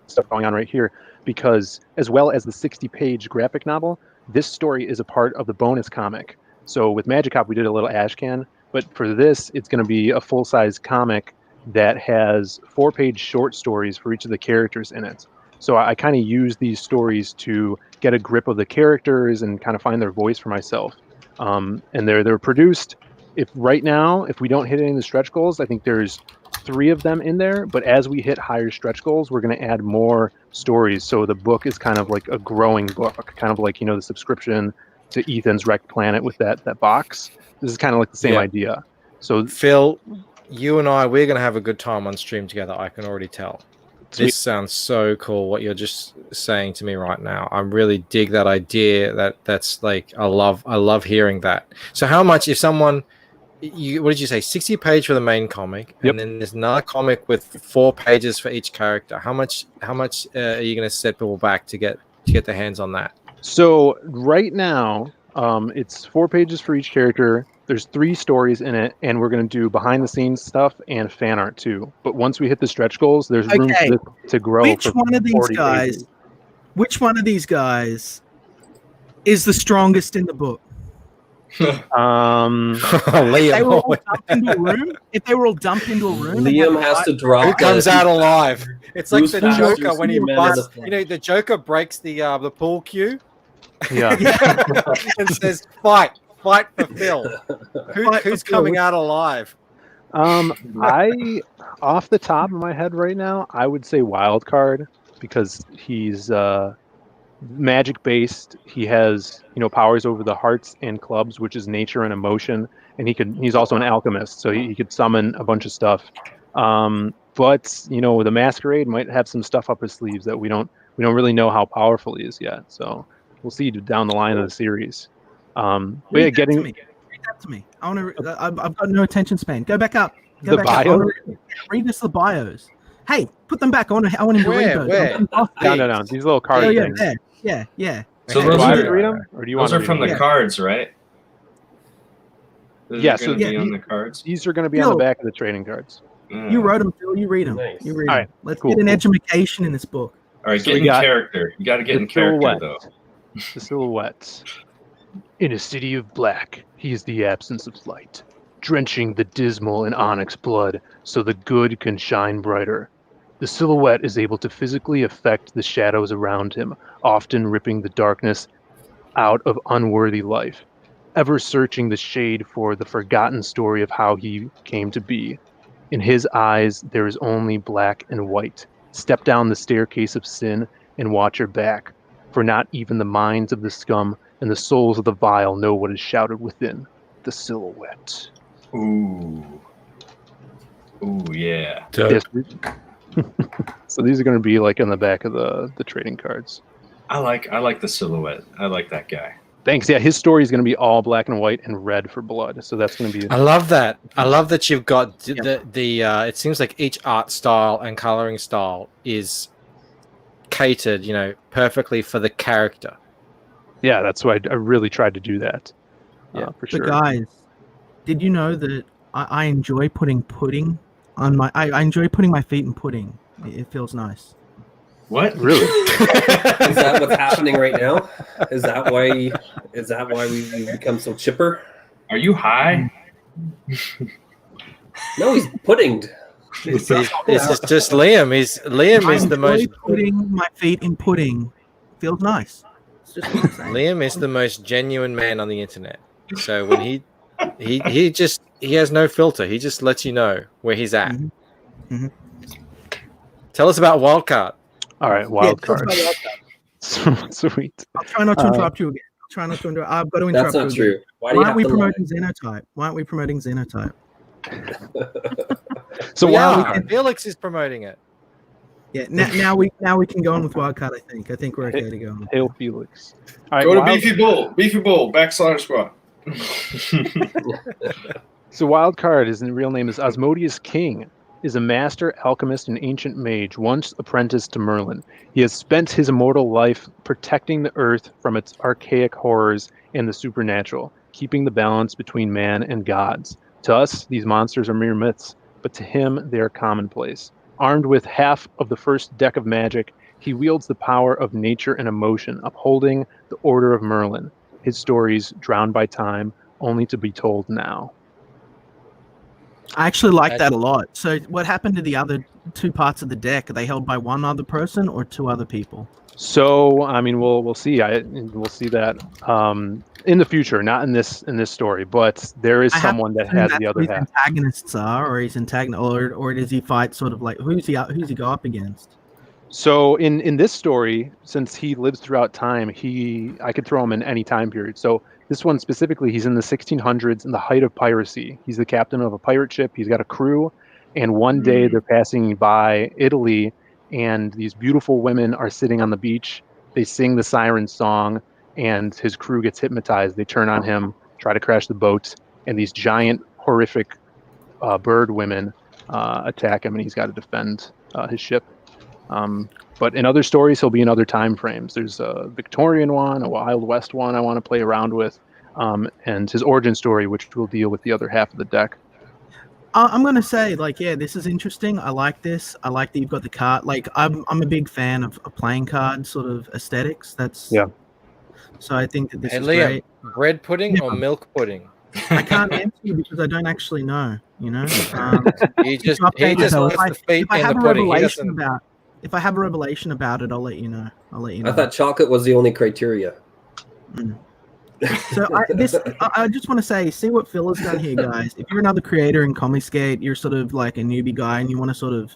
stuff going on right here, because as well as the 60-page graphic novel, this story is a part of the bonus comic. So with Magic Hop, we did a little ashcan, but for this, it's going to be a full-size comic that has 4-page short stories for each of the characters in it. So I kind of use these stories to get a grip of the characters and kind of find their voice for myself. And they're produced. If we don't hit any of the stretch goals, I think there's 3 of them in there. But as we hit higher stretch goals, we're going to add more stories. So the book is kind of like a growing book, kind of like the subscription to Ethan's Wrecked Planet with that box. This is kind of like the same idea. So Phil, you and we're going to have a good time on stream together. I can already tell. This sounds so cool, what you're just saying to me right now. I really dig that idea. That's like, I love hearing that. So how much, if someone, what did you say, 60 page for the main comic, and then there's another comic with 4 pages for each character, how much are you going to set people back to get their hands on that? So right now, it's 4 pages for each character. There's 3 stories in it, and we're going to do behind-the-scenes stuff and fan art too. But once we hit the stretch goals, there's room for this to grow. Which one of these guys is the strongest in the book? Liam. If they were all dumped into a room, Liam has to drop. Who comes out alive? It's like the Bruce Joker Banner, when he Superman busts. of the The Joker breaks the pool cue, Yeah. and says, "Fight for Phil." Who's coming out alive? I, off the top of my head right now, I would say wild card because he's magic based. He has powers over the hearts and clubs, which is nature and emotion, and he's also an alchemist, so he could summon a bunch of stuff. But the masquerade might have some stuff up his sleeves that we don't really know how powerful he is yet. So we'll see down the line of the series. But yeah, Read that to me. I want to. I've got no attention span. Go back up. The bio? Read us the bios. Hey, put them back. I want him to read those. Where? No. These little card things. Yeah. So Do those I are, read them, or do you want those to are from the cards, right? Those Yeah, are so going to be on the cards. These are going to be on the back of the trading cards. You wrote them, Phil. You read them. Nice. You read All them. right, Let's cool, get an cool. education in this book. All right, So get we in got character. You got to get the in character, silhouette. though. The silhouette. In a city of black, he is the absence of light, drenching the dismal in onyx blood so the good can shine brighter. The silhouette is able to physically affect the shadows around him, often ripping the darkness out of unworthy life, ever searching the shade for the forgotten story of how he came to be. In his eyes, there is only black and white. Step down the staircase of sin and watch your back, for not even the minds of the scum and the souls of the vile know what is shouted within. The silhouette. Ooh, yeah. Yes. So these are going to be like on the back of the trading cards. I like the silhouette. I like that guy. Thanks. Yeah, his story is going to be all black and white and red for blood. So that's going to be. I love that. I love that you've got the. It seems like each art style and coloring style is catered, perfectly for the character. Yeah, that's why I really tried to do that. Yeah, for But sure. guys, did you know that I enjoy putting pudding on my? I enjoy putting my feet in pudding. It feels nice. What? Really? Is that what's happening right now? Is that why we become so chipper? Are you high? No, he's puddinged. This is just Liam. Liam is the most. Putting my feet in pudding feels nice. It's just what I'm saying. Liam is the most genuine man on the internet. So when he has no filter. He just lets you know where he's at. Mm-hmm. Tell us about Wildcard. All right, wild card. Sweet. I'll try not to interrupt you again. I've got to interrupt That's not you true. again. Why do you aren't have we to promoting Xenotype? Why aren't we promoting Xenotype? So Felix is promoting it. Yeah, now we can go on with Wildcard. I think we're okay to go on. Hail Felix. All right, Go to Beefy Bull, Backslider Squad. So Wildcard, his real name is Asmodeus King, is a master alchemist and ancient mage, once apprenticed to Merlin. He has spent his immortal life protecting the earth from its archaic horrors and the supernatural, keeping the balance between man and gods. To us, these monsters are mere myths, but to him, they are commonplace. Armed with half of the first deck of magic, he wields the power of nature and emotion, upholding the order of Merlin. His stories, drowned by time, only to be told now. I actually like that a lot. So, what happened to the other two parts of the deck? Are they held by one other person or two other people? So, I mean, we'll see. We'll see that in the future, not in this story, but there is someone that has the other who his half. Antagonists are, or his antagonist, or does he fight sort of like who's he go up against? So in this story, since he lives throughout time, I could throw him in any time period. So this one specifically, he's in the 1600s in the height of piracy. He's the captain of a pirate ship. He's got a crew, and one day they're passing by Italy, and these beautiful women are sitting on the beach. They sing the siren song, and his crew gets hypnotized. They turn on him, try to crash the boat, and these giant, horrific bird women attack him, and he's got to defend his ship. But in other stories, he'll be in other time frames. There's a Victorian one, a Wild West one I want to play around with, and his origin story, which will deal with the other half of the deck. I'm gonna say, this is interesting. I like this. I like that you've got the card. I'm a big fan of playing card sort of aesthetics. So I think that this is Liam, great. bread pudding or milk pudding? I can't answer you because I don't actually know. He just puts the feet in the pudding. If I have a revelation about it, I'll let you know. I thought chocolate was the only criteria. So I just want to say, see what Phil has done here, guys. If you're another creator in Comicsgate, you're sort of like a newbie guy, and you want to sort of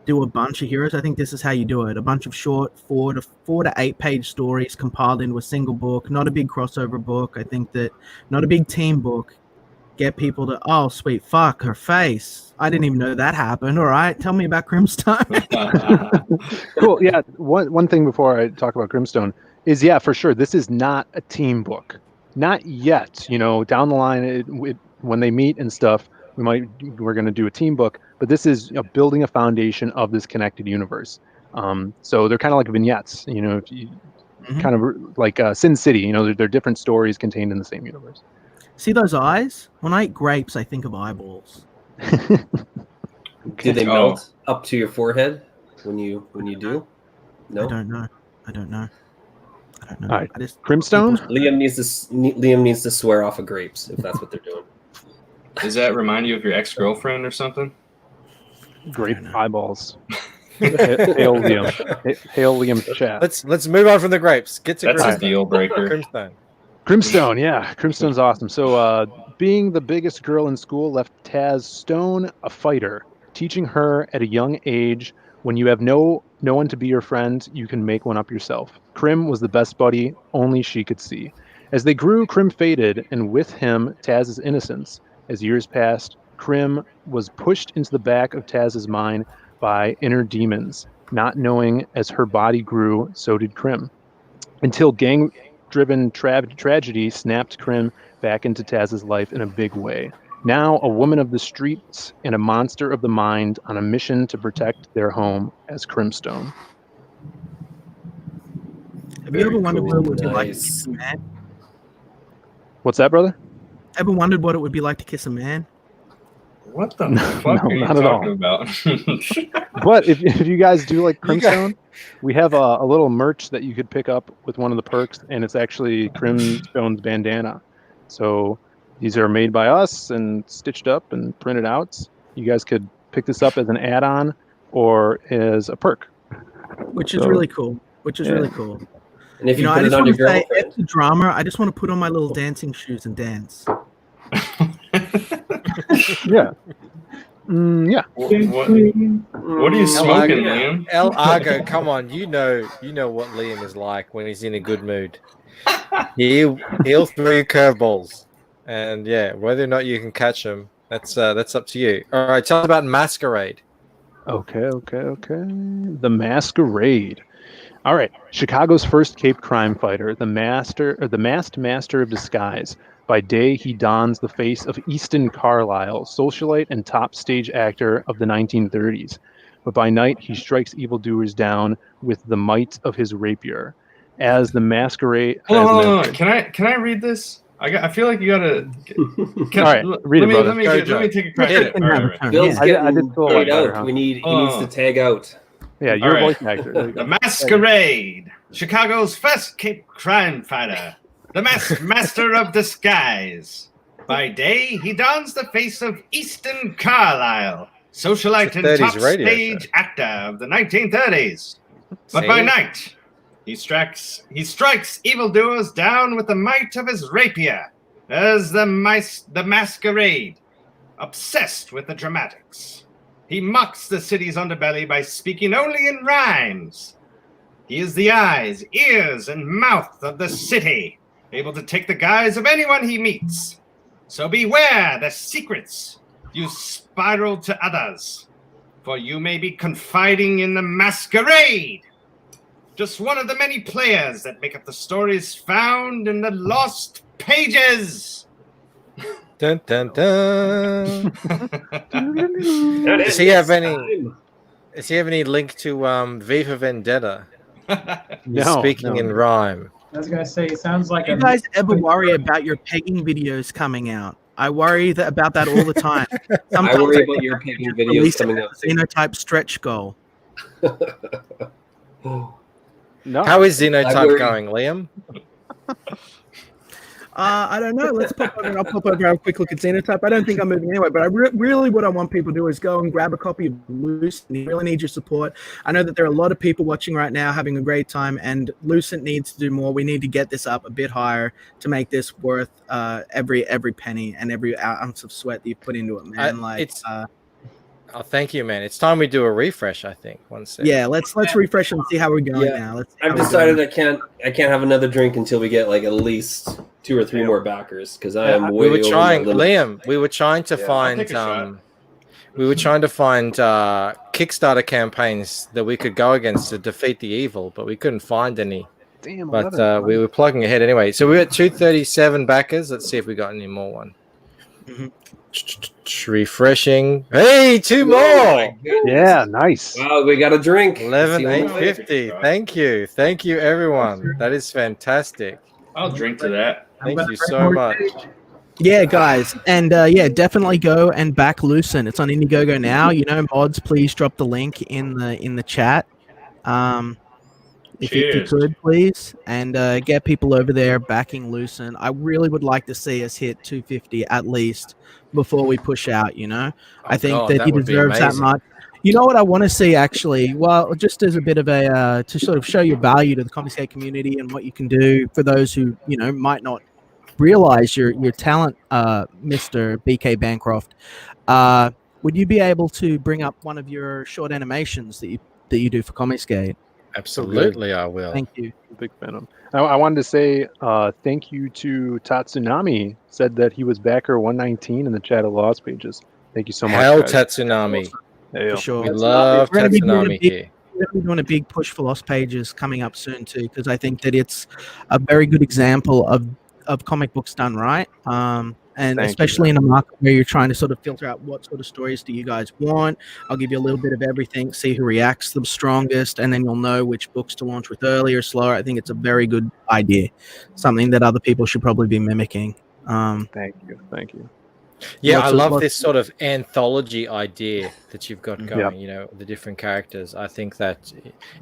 do a bunch of heroes, I think this is how you do it. A bunch of short 4 to 8 page stories compiled into a single book, not a big crossover book. I think that not a big team book. Get people to, oh, sweet fuck, her face. I didn't even know that happened. All right, tell me about Crimstone. Cool. Yeah. One thing before I talk about Grimstone is, yeah, for sure, this is not a team book. Not yet. You know, down the line, when they meet and stuff, we're going to do a team book. But this is building a foundation of this connected universe. So they're kind of like vignettes. You know, kind of like Sin City. You know, they're different stories contained in the same universe. See those eyes? When I eat grapes, I think of eyeballs. Do they melt up to your forehead when you do? No, I don't know. All right, Crimstone. Liam needs to swear off of grapes if that's what they're doing. Does that remind you of your ex-girlfriend or something? Grape eyeballs. Hail Liam. Hail Liam's chat. Let's move on from the grapes. Get to That's Crimstone. a deal breaker. Crimstone. Crimstone, yeah. Crimstone's awesome. So being the biggest girl in school left Taz Stone a fighter, teaching her at a young age, when you have no one to be your friend, you can make one up yourself. Crim was the best buddy only she could see. As they grew, Crim faded, and with him, Taz's innocence. As years passed, Crim was pushed into the back of Taz's mind by inner demons. Not knowing as her body grew, so did Crim. Until gang-driven tragedy snapped Crim back into Taz's life in a big way. Now a woman of the streets and a monster of the mind on a mission to protect their home as Crimstone. Have you ever wondered what it would be like to kiss a man? What's that, brother? Ever wondered what it would be like to kiss a man? What the fuck are you not at talking all. about? But if you guys do like Crimstone, we have a little merch that you could pick up with one of the perks, and it's actually Crimstone's bandana. So these are made by us and stitched up and printed out. You guys could pick this up as an add-on or as a perk. Which is really cool. Really cool. And if you I put it just on want your to say, girlfriend, as a drama, I just want to put on my little dancing shoes and dance. Yeah. Yeah. What are you smoking, Liam? El Argo, come on, you know what Liam is like when he's in a good mood. He'll throw you curveballs, and yeah, whether or not you can catch him, that's up to you. All right, tell us about Masquerade. Okay. The Masquerade. All right. Chicago's first Cape crime fighter, the masked master of disguise. By day, he dons the face of Easton Carlisle, socialite and top stage actor of the 1930s. But by night, he strikes evildoers down with the might of his rapier. As the Masquerade. Hold on. Can I read this? I feel like you gotta. All right, read it, brother. Let me take a crack at it. All right. Bill's I getting did feel laid like out. better, huh? He needs to tag out. Yeah, you're All a right. voice actor. There you go. The Masquerade, Chicago's first Cape crime fighter, the master of disguise. By day, he dons the face of Easton Carlisle, socialite and 30s top radio stage actor of the 1930s. But by night, he strikes evildoers down with the might of his rapier, as the Masquerade, obsessed with the dramatics. He mocks the city's underbelly by speaking only in rhymes. He is the eyes, ears, and mouth of the city, able to take the guise of anyone he meets. So beware the secrets you spiral to others, for you may be confiding in the Masquerade, just one of the many players that make up the stories found in the lost pages. Dun dun dun. Does he have any link to Viva Vendetta? He's speaking in rhyme. I was gonna say, it sounds like Do you guys ever worry about your pegging videos coming out? I worry about that all the time. I worry about your pegging videos coming out. Xenotype stretch goal. No. How is Xenotype going, Liam? I don't know. Let's pop over. I'll pop over and have a quick look at Xenotype. I don't think I'm moving anyway, but I really what I want people to do is go and grab a copy of Lucent. We really need your support. I know that there are a lot of people watching right now having a great time, and Lucent needs to do more. We need to get this up a bit higher to make this worth every penny and every ounce of sweat that you put into it, man. Oh, thank you, man. It's time we do a refresh, I think. One second. Yeah, let's refresh and see how we're going now. I've decided I can't have another drink until we get like at least 2 or 3 more backers because I am way we were over trying, my limit. Liam. We were trying to find Kickstarter campaigns that we could go against to defeat the evil, but we couldn't find any. Damn, but we were plugging ahead anyway. So we're at 237 backers. Let's see if we got any more one. Refreshing. Hey, 2 more. Yeah, nice. Wow, we got a drink. 11,850. Thank you, everyone. That is fantastic. I'll drink to that. Thank you so much. Yeah, guys, and definitely go and back Lucent. It's on Indiegogo now. Mods, please drop the link in the chat. If you could, please, and get people over there backing Lucent. I really would like to see us hit 250 at least before we push out. I think that he deserves that much. You know what I want to see, actually? Well, just as a bit of a to sort of show your value to the Comicsgate community and what you can do for those who might not realize your talent, Mr. BK Bancroft. Would you be able to bring up one of your short animations that you do for Comicsgate? Absolutely, I will. Thank you. Big fan of. I wanted to say thank you to Tatsunami. Said that he was backer 119 in the chat of Lost Pages. Thank you so much. Hell, guys. Tatsunami. For sure. We love Tatsunami here. We're going to be doing a big push for Lost Pages coming up soon too, because I think that it's a very good example of comic books done right. And especially in a market where you're trying to sort of filter out what sort of stories do you guys want. I'll give you a little bit of everything, see who reacts the strongest, and then you'll know which books to launch with early or slower. I think it's a very good idea, something that other people should probably be mimicking. Thank you. Yeah, I love this sort of anthology idea that you've got going. The different characters. I think that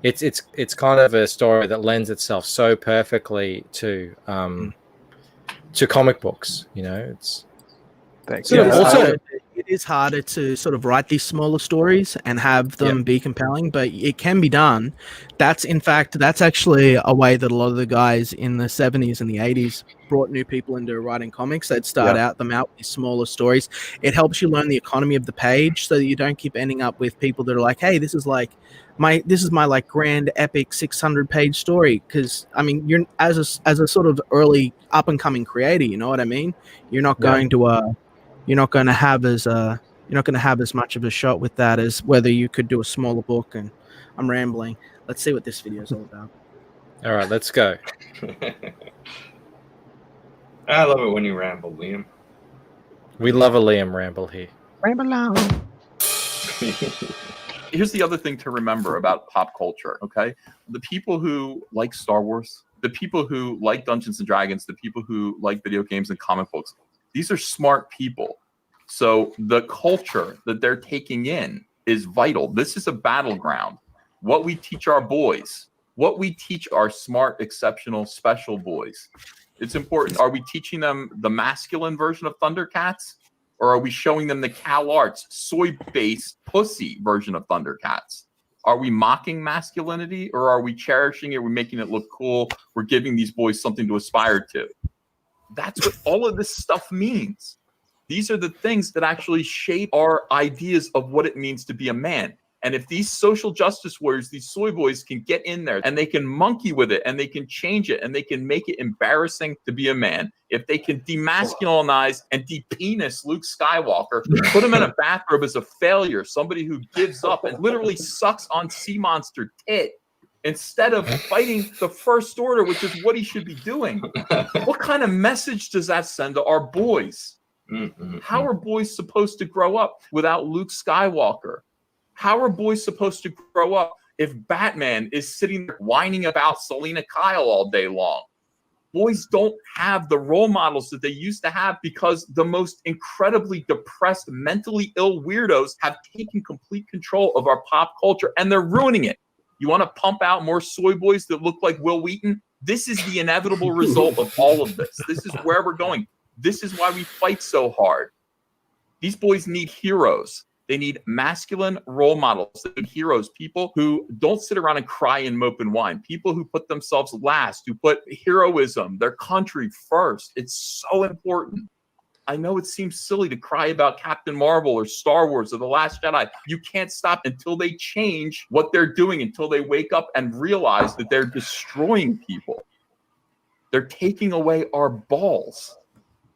it's kind of a story that lends itself so perfectly to comic books. It's also it is harder to sort of write these smaller stories and have them be compelling, but it can be done. That's actually a way that a lot of the guys in the 70s and the 80s brought new people into writing comics. They'd start them out with these smaller stories. It helps you learn the economy of the page so that you don't keep ending up with people that are like, hey, this is my like grand epic 600-page story. Because I mean, you're as a sort of early up and coming creator, you know what I mean? You're not going to have as much of a shot with that as whether you could do a smaller book. And I'm rambling. Let's see what this video is all about. All right, let's go. I love it when you ramble, Liam. We love a Liam ramble here. Ramble on. Here's the other thing to remember about pop culture, okay? The people who like Star Wars, the people who like Dungeons and Dragons, the people who like video games and comic books, these are smart people. So the culture that they're taking in is vital. This is a battleground. What we teach our boys, what we teach our smart, exceptional, special boys, it's important. Are we teaching them the masculine version of Thundercats? Or are we showing them the CalArts soy-based pussy version of Thundercats? Are we mocking masculinity, or are we cherishing it? We're making it look cool. We're giving these boys something to aspire to. That's what all of this stuff means. These are the things that actually shape our ideas of what it means to be a man. And if these social justice warriors, these soy boys can get in there and they can monkey with it and they can change it and they can make it embarrassing to be a man, if they can demasculinize and de-penis Luke Skywalker, put him in a bathrobe as a failure, somebody who gives up and literally sucks on sea monster tit, instead of fighting the First Order, which is what he should be doing. What kind of message does that send to our boys? How are boys supposed to grow up without Luke Skywalker? How are boys supposed to grow up if Batman is sitting there whining about Selena Kyle all day long? Boys don't have the role models that they used to have because the most incredibly depressed, mentally ill weirdos have taken complete control of our pop culture and they're ruining it. You want to pump out more soy boys that look like Will Wheaton? This is the inevitable result of all of this. This is where we're going. This is why we fight so hard. These boys need heroes. They need masculine role models. They need heroes, people who don't sit around and cry and mope and whine, people who put themselves last, who put heroism, their country first. It's so important. I know it seems silly to cry about Captain Marvel or Star Wars or The Last Jedi. You can't stop until they change what they're doing, until they wake up and realize that they're destroying people. They're taking away our balls.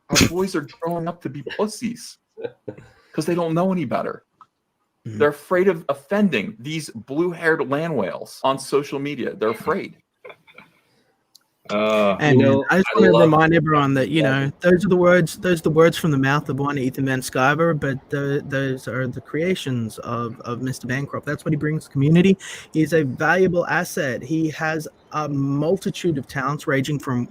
Our boys are growing up to be pussies because they don't know any better. They're afraid of offending these blue-haired land whales on social media. They're afraid. And I just want to remind everyone that those are the words from the mouth of one Ethan Van Sciver, but those are the creations of Mr. Bancroft. That's what he brings to the community. He's a valuable asset. He has a multitude of talents ranging from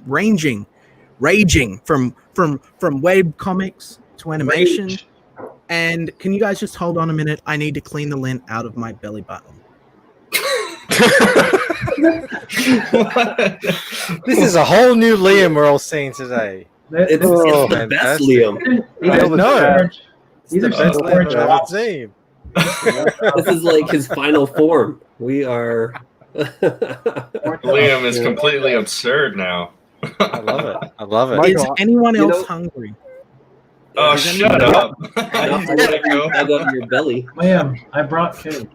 web comics to animation. And can you guys just hold on a minute? I need to clean the lint out of my belly button. This is a whole new Liam we're all seeing today. It's the best Liam. I know. He's the best Liam I've ever seen. This is like his final form. We are. Liam is completely absurd now. I love it. Is anyone else hungry? Oh, shut up! I got your belly. Liam, I brought cake.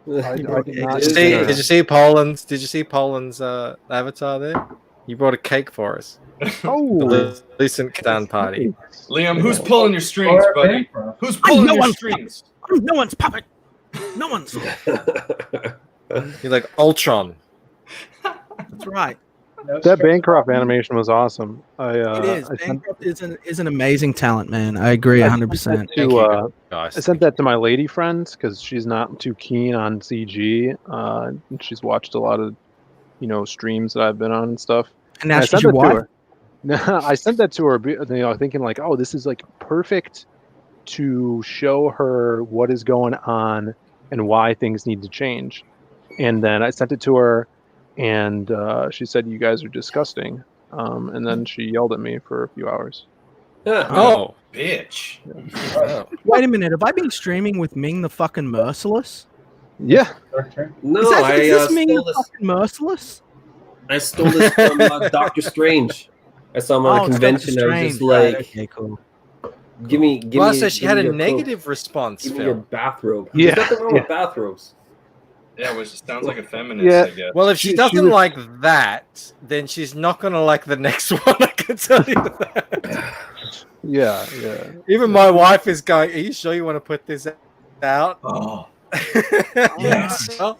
Did you see Poland's? Did you see Poland's avatar there? You brought a cake for us. The Lucent Catan party. Liam, who's pulling your strings, buddy? Who's pulling your strings? I'm no one's puppet. No one's. You're like Ultron. That's right. That Bancroft animation was awesome. It is. Bancroft is an amazing talent, man. I agree 100%. I sent that to my lady friend because she's not too keen on CG. She's watched a lot of, streams that I've been on and stuff. And now she's your wife? I sent that to her, thinking like, oh, this is like perfect to show her what is going on and why things need to change. And then I sent it to her. And she said, "You guys are disgusting." And then she yelled at me for a few hours. Oh, bitch! Wait a minute. Have I been streaming with Ming the fucking Merciless? Yeah. No, is this Ming the fucking Merciless? I stole this from Doctor Strange. I saw him on a convention. I was just like, okay, cool. Give me. Well, so she had a negative response. Give me your bathrobe. Yeah. There's nothing wrong with bathrobes. Yeah, which sounds like a feminist, I guess. Well, if she doesn't like that, then she's not going to like the next one, I can tell you that. Yeah. Even my wife is going, are you sure you want to put this out? Oh. Yes. Well,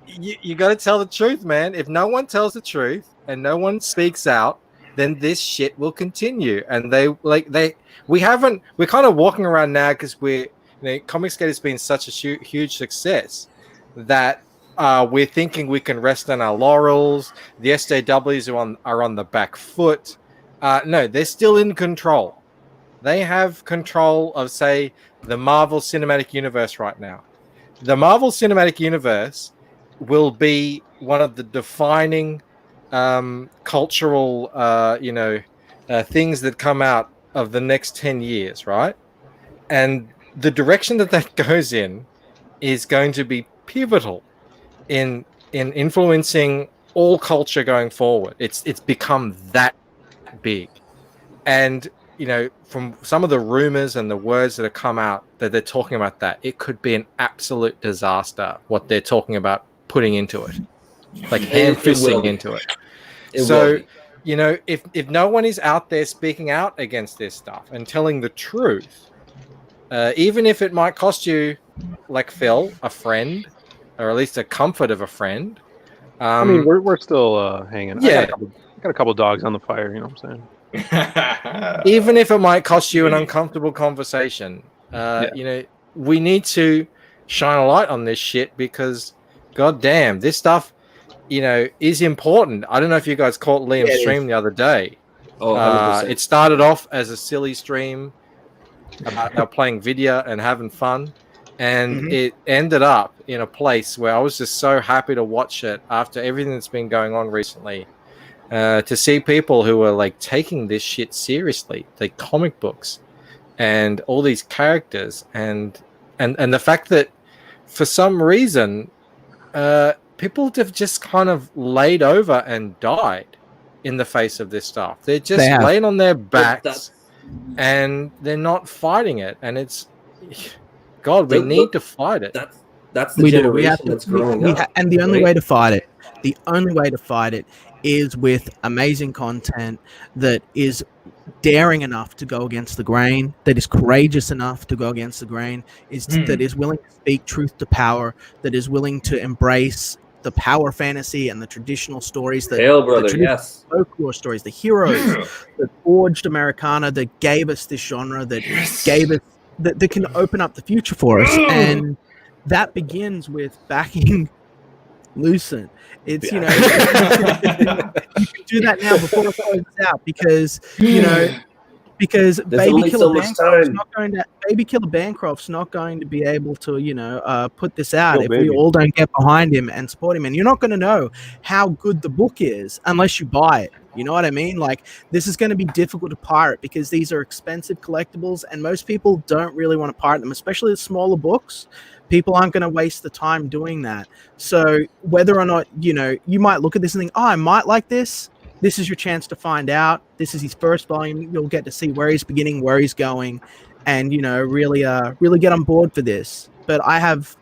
you got to tell the truth, man. If no one tells the truth and no one speaks out, then this shit will continue. And we're kind of walking around now because Comicsgate has been such a huge success that we're thinking we can rest on our laurels. The SJWs are on the back foot. No, they're still in control. They have control of, say, the Marvel Cinematic Universe right now. The Marvel Cinematic Universe will be one of the defining cultural, things that come out of the next 10 years, right? And the direction that goes in is going to be pivotal in influencing all culture going forward. It's become that big. And from some of the rumors and the words that have come out that they're talking about that, it could be an absolute disaster what they're talking about putting into it, like hand-fisting into it. So if no one is out there speaking out against this stuff and telling the truth, even if it might cost you, like Phil, a friend, or at least a comfort of a friend. I mean, we're still hanging. Yeah. I got a couple dogs on the fire, you know what I'm saying? Even if it might cost you an uncomfortable conversation, we need to shine a light on this shit because, goddamn, this stuff, is important. I don't know if you guys caught Liam's stream the other day. Oh, 100%. It started off as a silly stream about playing video and having fun. And it ended up in a place where I was just so happy to watch it after everything that's been going on recently. To see people who are like taking this shit seriously, like comic books and all these characters, and the fact that for some reason people have just kind of laid over and died in the face of this stuff. They're just laying on their backs and they're not fighting it. And it's, God, we need to fight it. That's the generation that's growing up. And the only right? way to fight it, is with amazing content that is daring enough to go against the grain, that is courageous enough to go against the grain, that is willing to speak truth to power, that is willing to embrace the power fantasy and the traditional stories, folklore stories, the heroes that forged Americana, that gave us this genre, that gave us that can open up the future for us. And that begins with backing Lucent. It's you can do that now before it closes out, because because Baby Killer Bancroft's not going to be able to put this out if we all don't get behind him and support him. And you're not going to know how good the book is unless you buy it. You know what I mean? Like, this is going to be difficult to pirate because these are expensive collectibles, and most people don't really want to pirate them, especially the smaller books. People aren't going to waste the time doing that. So whether or not, you might look at this and think, oh, I might like this. This is your chance to find out. This is his first volume. You'll get to see where he's beginning, where he's going, and really get on board for this. But I have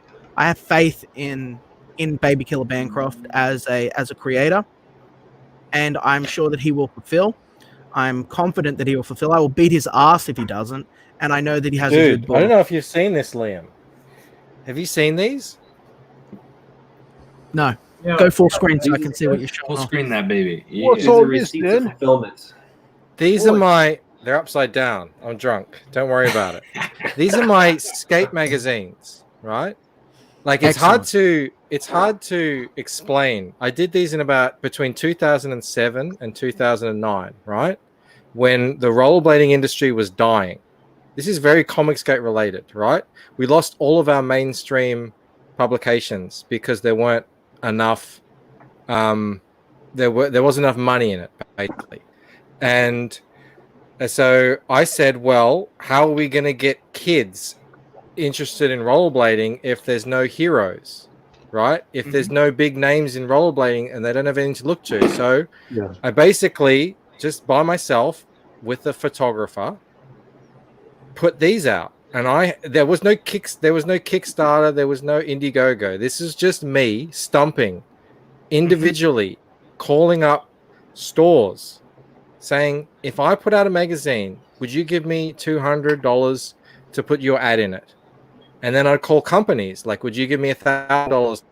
faith in Baby Killer Bancroft as a creator, and I'm sure that he will fulfill. I'm confident that he will fulfill. I will beat his ass if he doesn't, and I know that he has a good book. I don't know if you've seen this, Liam. Have you seen these? No. Yeah. Go full screen so I can see what you're showing. Full screen that baby. Yeah. What's all this then? These are my... They're upside down. I'm drunk. Don't worry about it. These are my skate magazines, right? Like, it's hard to explain. I did these in between 2007 and 2009, right? When the rollerblading industry was dying. This is very comic skate related, right? We lost all of our mainstream publications because there weren't enough there wasn't enough money in it, basically. And so I said, well, how are we going to get kids interested in rollerblading if there's no heroes, right? If there's no big names in rollerblading and they don't have anything to look to. So I basically just by myself with a photographer put these out. And there was no Kickstarter, there was no Indiegogo. This is just me stumping individually, calling up stores, saying, if I put out a magazine, would you give me $200 to put your ad in it? And then I'd call companies, like, would you give me $1,000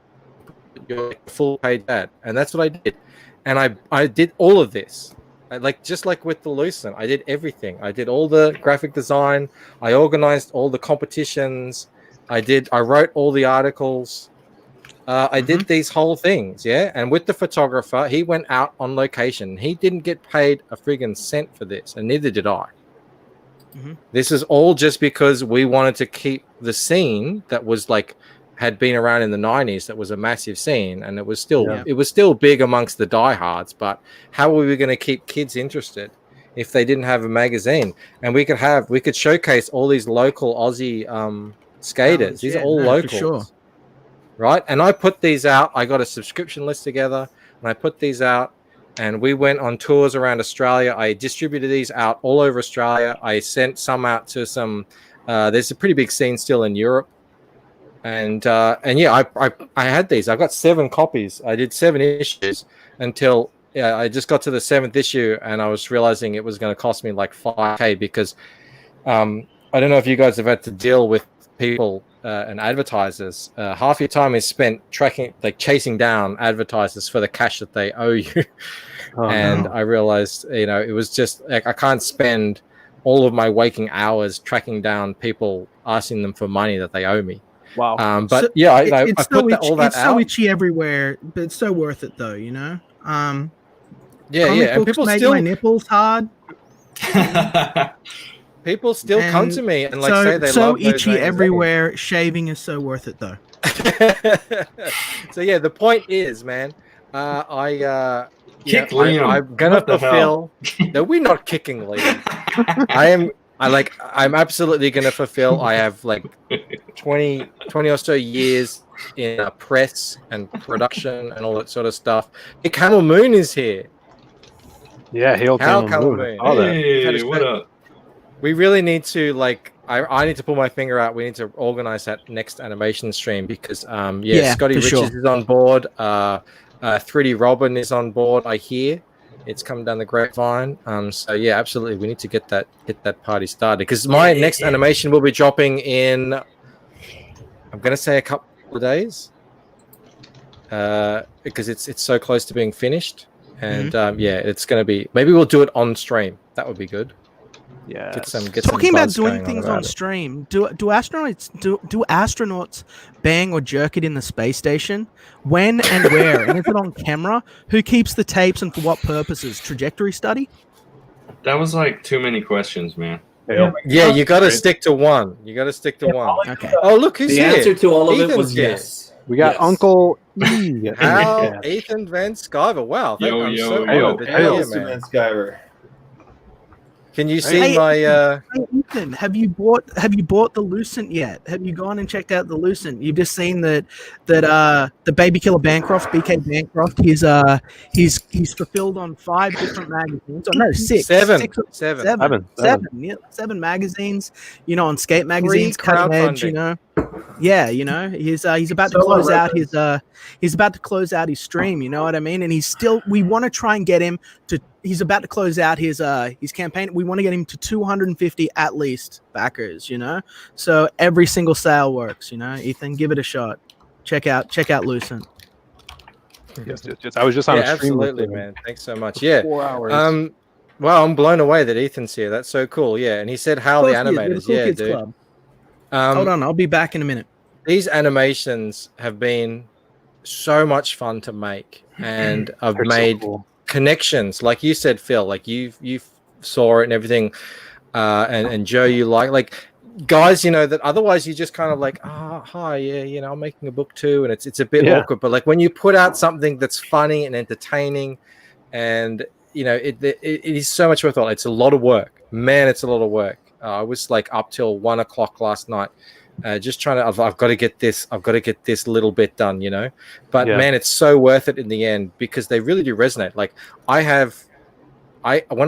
to put your full paid ad? And that's what I did. And I did all of this. Just like with the Lucent, I did everything. I did all the graphic design. I organized all the competitions. I wrote all the articles. I did these whole things, yeah. And with the photographer, he went out on location. He didn't get paid a friggin' cent for this, and neither did I. This is all just because we wanted to keep the scene that was had been around in the 90s. That was a massive scene, and it was still big amongst the diehards. But how were we going to keep kids interested if they didn't have a magazine? And we could showcase all these local Aussie skaters. These are all locals, right? And I put these out. I got a subscription list together, and I put these out. And we went on tours around Australia. I distributed these out all over Australia. I sent some out to some. There's a pretty big scene still in Europe. And yeah, I had these. I got 7 copies. I did 7 issues until I just got to the 7th issue, and I was realizing it was going to cost me like $5,000 because I don't know if you guys have had to deal with people and advertisers. Half your time is spent chasing down advertisers for the cash that they owe you. I realized, it was just I can't spend all of my waking hours tracking down people, asking them for money that they owe me. Wow. But I put all that out. It's so itchy everywhere, but it's so worth it though, Yeah. And people make still my nipples hard. People still come to me and like say they so love those itchy veins. everywhere. Shaving is so worth it though. So yeah, the point is, man, Kick Liam. I'm gonna What the fulfill. No, we're not kicking Liam. I'm absolutely gonna fulfill. I have like 20 or so years in press and production and all that sort of stuff. Hey, Camel Moon is here. Yeah, hail Camel Camel Moon. I saw that. Hey, what up? We really need to like. I need to pull my finger out. We need to organize that next animation stream because Scotty Richards is on board. 3D Robin is on board. I hear it's coming down the grapevine. So yeah, absolutely, we need to get that party started because my next animation will be dropping in. I'm gonna say a couple of days, because it's so close to being finished, and it's gonna be. Maybe we'll do it on stream. That would be good. Yeah. Talking about doing things on stream, do astronauts bang or jerk it in the space station? When and where? And is it on camera? Who keeps the tapes and for what purposes? Trajectory study? That was like too many questions, man. Yeah, you got to stick to one. You got to stick to one. Okay. Oh, look who's here. The answer to all of it Ethan's was here. yes. We got Uncle E. Hal, Ethan Van Skyver. Wow. I'm so honored to Hey, hear, Mr. man. Van Skyver. Can you see my Hey, Ethan, have you bought the Lucent yet? Have you gone and checked out the Lucent? You've just seen that the Baby Killer Bancroft, BK Bancroft, he's fulfilled on 5 different magazines. Oh no, 6. Seven. 7 magazines, on skate magazines, Cutting Edge, Yeah, he's about to close out his stream, you know what I mean? And we want to try and get him to he's about to close out his campaign. We want to get him to 250 at least backers, So every single sale works, Ethan, give it a shot. Check out Lucent. Yes. I was just on a stream. Absolutely, man. Thanks so much. Yeah. 4 hours. Well, I'm blown away that Ethan's here. That's so cool. Yeah, and he said how the animators. Yeah, dude. Club. Hold on, I'll be back in a minute. These animations have been so much fun to make, and I've made connections, like you said, Phil. Like you saw it and everything, and Joe, you like guys, that otherwise you just kind of like, hi, yeah, I'm making a book too, and it's a bit awkward. But like when you put out something that's funny and entertaining, and it is so much worthwhile. It's a lot of work, man. It's a lot of work. I was like up till 1 o'clock last night, just trying to. I've got to get this. I've got to get this little bit done, But man, it's so worth it in the end because they really do resonate. Like when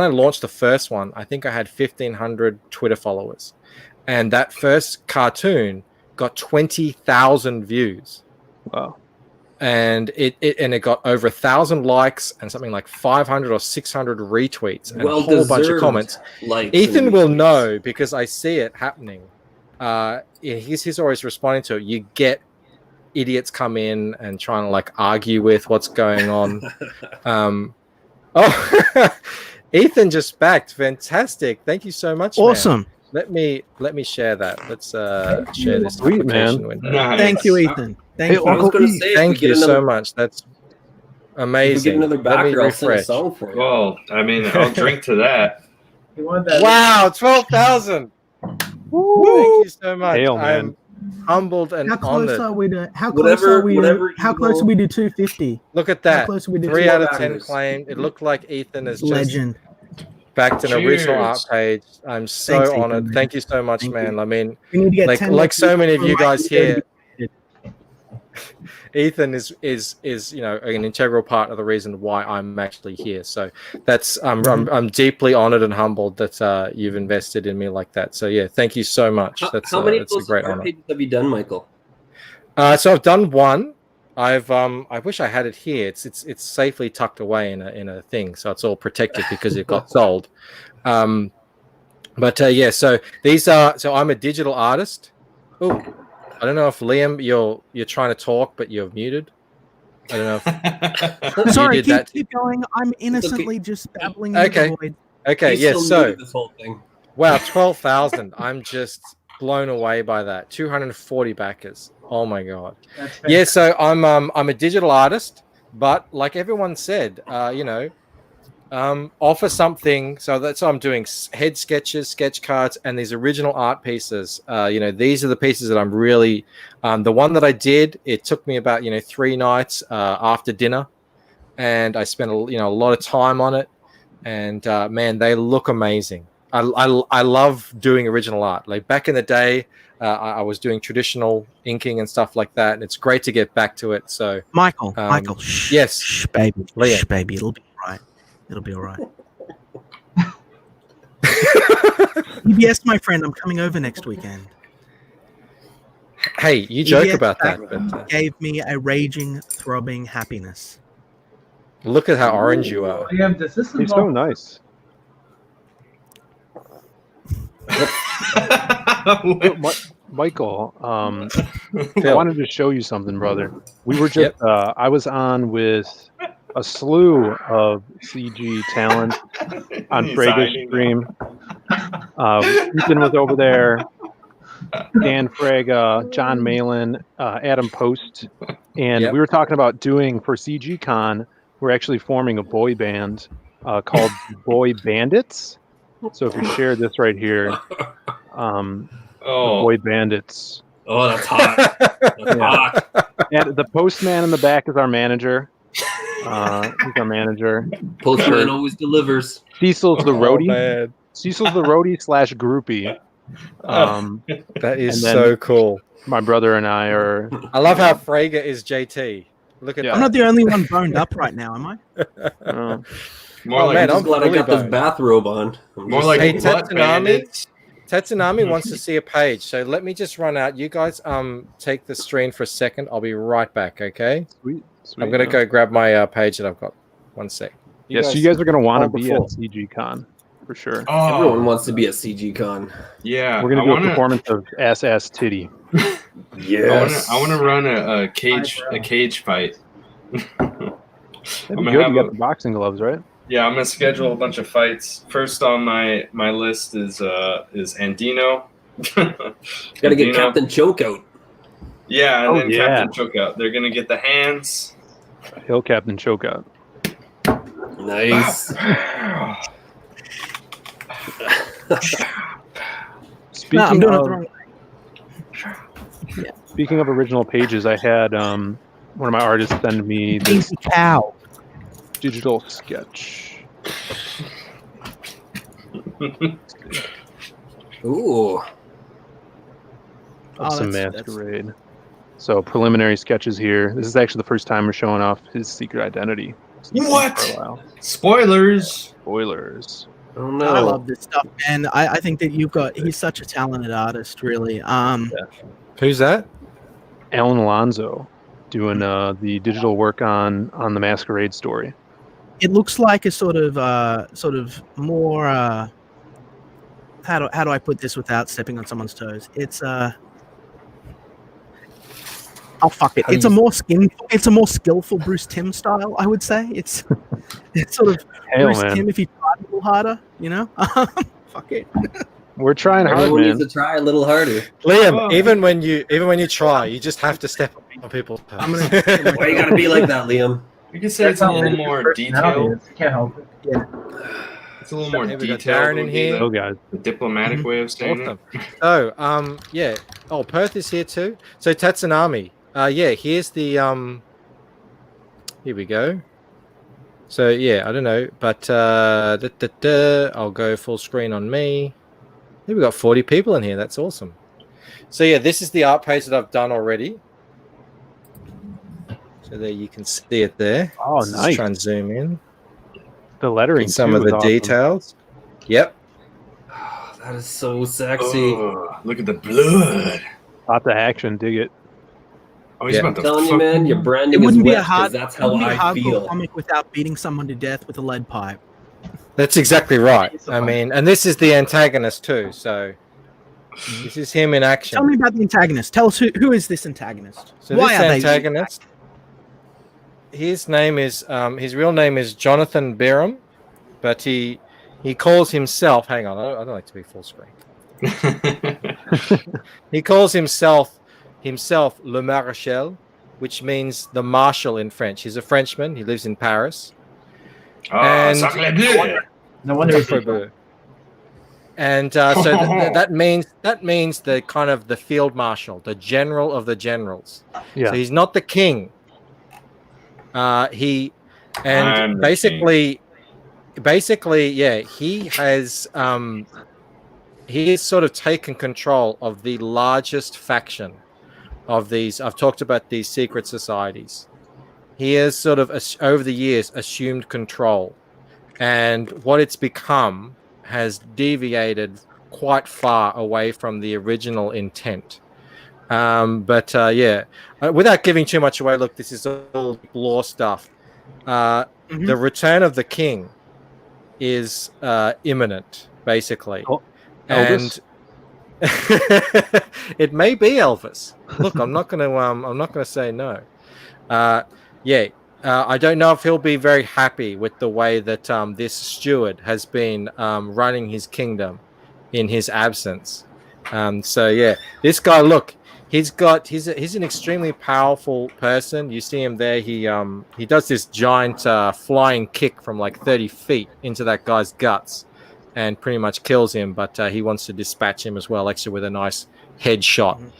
I launched the first one, I think I had 1,500 Twitter followers, and that first cartoon got 20,000 views. Wow. And it got over 1,000 likes and something like 500 or 600 retweets and a whole bunch of comments. Ethan will know because I see it happening. He's always responding to it. You get idiots come in and trying to like argue with what's going on. Ethan just backed. Fantastic! Thank you so much. Awesome. Man. Let me share that. Let's share this application window. Nice. Thank you, Ethan. Thank you. I was going to say, thank you so much. That's amazing. If we get another backer, I'll sing a song for you. Well, I mean, I'll drink to that. Wow, 12,000. Thank you so much. Hail, man. I'm humbled and How close honored. are we to? How close are we to 250? Look at that. How close are we to 3 out of 10 backers? claimed. It looked like Ethan is Legend. just backed an original art Cheers. page. I'm so Thanks, Ethan, honored. man. Thank you so much, Thank man. you. I mean, We need to get 10 like so many of you more guys likely here. Ethan is an integral part of the reason why I'm actually here. So that's I'm deeply honored and humbled that you've invested in me like that. So yeah, thank you so much. That's How many of that's a those great art honor. pages have you done, Michael? So I've done one. I wish I had it here. It's safely tucked away in a thing, so it's all protected because it got sold. But yeah, so these are. So I'm a digital artist. Oh, I don't know if Liam, you're trying to talk, but you're muted. I don't know. If Sorry, you did that. keep going. I'm innocently just babbling. Okay. In the void. Okay. He's Yes. still So new to this whole thing. wow, 12,000. I'm just blown away by that. 240 backers. Oh my god. Yeah. So I'm a digital artist, but like everyone said, offer something. So that's what I'm doing: head sketches, sketch cards, and these original art pieces. These are the pieces that I'm really. The one that I did, it took me about 3 nights after dinner, and I spent a lot of time on it. And man, they look amazing. I love doing original art. Like back in the day, I was doing traditional inking and stuff like that, and it's great to get back to it. So, Michael, yes, shh, baby, Liam. shh, baby, it'll be all right. It'll be all right. EBS, my friend, I'm coming over next weekend. Hey, you joke EBS about that, but gave me a raging, throbbing happiness. look at how orange you are. Liam, does this He's so nice. Michael, I wanted to show you something, brother. We were just, I was on with a slew of CG talent on He's Frega's hiding stream. Ethan was over there, Dan Frega, John Malin, Adam Post, and we were talking about doing for CG Con. We're actually forming a boy band called Boy Bandits. So if you share this right here, the Boy Bandits. Oh, that's hot. That's hot. And the postman in the back is our manager. He's our manager. Postman always delivers. Cecil's the roadie. Man. Cecil's the roadie / groupie. That is and then so cool. My brother and I are. I love how Frege is JT. Look at that. I'm not the only one boned up right now, am I? More like, I'm just glad I got this bathrobe on. More like hey, butt bandits. Tetsunami wants to see a page, so let me just run out. You guys take the screen for a second. I'll be right back, okay? Sweet. I'm gonna go grab my page that I've got. One sec. You guys are gonna want to be at CG Con for sure. Oh. Everyone wants to be at CG Con. Yeah, We're gonna do a performance of ass titty. Yes. I wanna run a cage fight. That'd be good. You got the boxing gloves, right? Yeah, I'm gonna schedule a bunch of fights. First on my list is Andino. Got to get Captain Chokeout. Yeah, and then Captain Chokeout. They're gonna get the hands. Hill Captain Chokeout. Nice. Speaking of original pages, I had one of my artists send me this digital sketch. Ooh. Of some masquerade. So preliminary sketches here. This is actually the first time we're showing off his secret identity. What? Spoilers. Spoilers. Oh no. I love this stuff, and I think that he's such a talented artist, really. Who's that? Alan Alonso doing the digital work on the Masquerade story. It looks like a sort of more how do I put this without stepping on someone's toes? It's oh fuck it. It's a more skillful Bruce Timm style, I would say. It's sort of Bruce Timm if he tried a little harder, you know? Fuck it. We're trying hard, Everyone man. needs to try a little harder. Liam, even when you try, you just have to step on people's toes. Why you gotta be like that, Liam? You can say it's a little more detailed. Can't help it. Yeah. It's a little more Hey, we got detailed. Darren in here. Oh, guys. The diplomatic way of saying Awesome. it. Oh, yeah. Oh, Perth is here too. So Tatsunami. Yeah, here's the here we go. So yeah, I don't know, but I'll go full screen on me. I think we got 40 people in here. That's awesome. So yeah, this is the art page that I've done already. So there you can see it there. Oh, Let's nice. try and zoom in. The lettering. Some too of is the awesome. details. Yep. That is so sexy. Oh, look at the blood. Lots of action. Dig it. Oh, he's Yeah. about I'm to telling you, fuck- man, your It branding is wouldn't be wet a 'cause hard. that's it how wouldn't be a I hardcore feel. comic without beating someone to death with a lead pipe. That's exactly right. I mean, and this is the antagonist too. So this is him in action. Tell me about the antagonist. Tell us who is this antagonist? So Why this are they antagonist, his name is his real name is Jonathan Byram, but he calls himself. Hang on, I don't like to be full screen. He calls himself Le Maréchal, which means the marshal in French. He's a Frenchman. He lives in Paris, And sacre bleu. No wonder Sacre bleu. And so that means the kind of the field marshal, the general of the generals. Yeah. So he's not the king. I'm the basically, yeah, he has sort of taken control of the largest faction of these. I've talked about these secret societies. He has sort of over the years assumed control, and what it's become has deviated quite far away from the original intent. Without giving too much away, look, this is all lore stuff. The return of the king is imminent, basically, and it may be Elvis. Look, I'm not gonna say no. I don't know if he'll be very happy with the way that this steward has been running his kingdom in his absence. This guy, look, he's an extremely powerful person. You see him there. He does this giant flying kick from like 30 feet into that guy's guts and pretty much kills him. But he wants to dispatch him as well, actually with a nice headshot.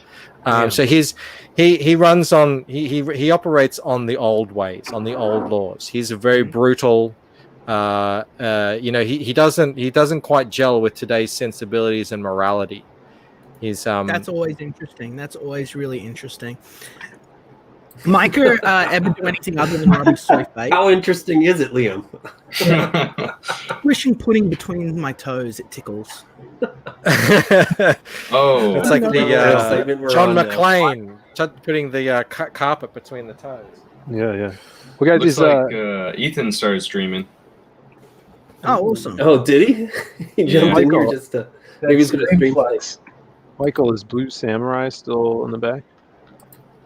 So he runs on he operates on the old ways, on the old laws. He's a very brutal. He doesn't quite gel with today's sensibilities and morality. He's That's always interesting. That's always really interesting. Micah ever do anything other than rub his soy face? How interesting is it, Liam? Pushing pudding between my toes, it tickles. It's like the John McClane putting the carpet between the toes. Yeah. We got Looks these. like Ethan started streaming. Oh, awesome. Oh, did he? He jumped in here Michael. just to. Maybe he's going to stream flex. Michael, is Blue Samurai still in the back?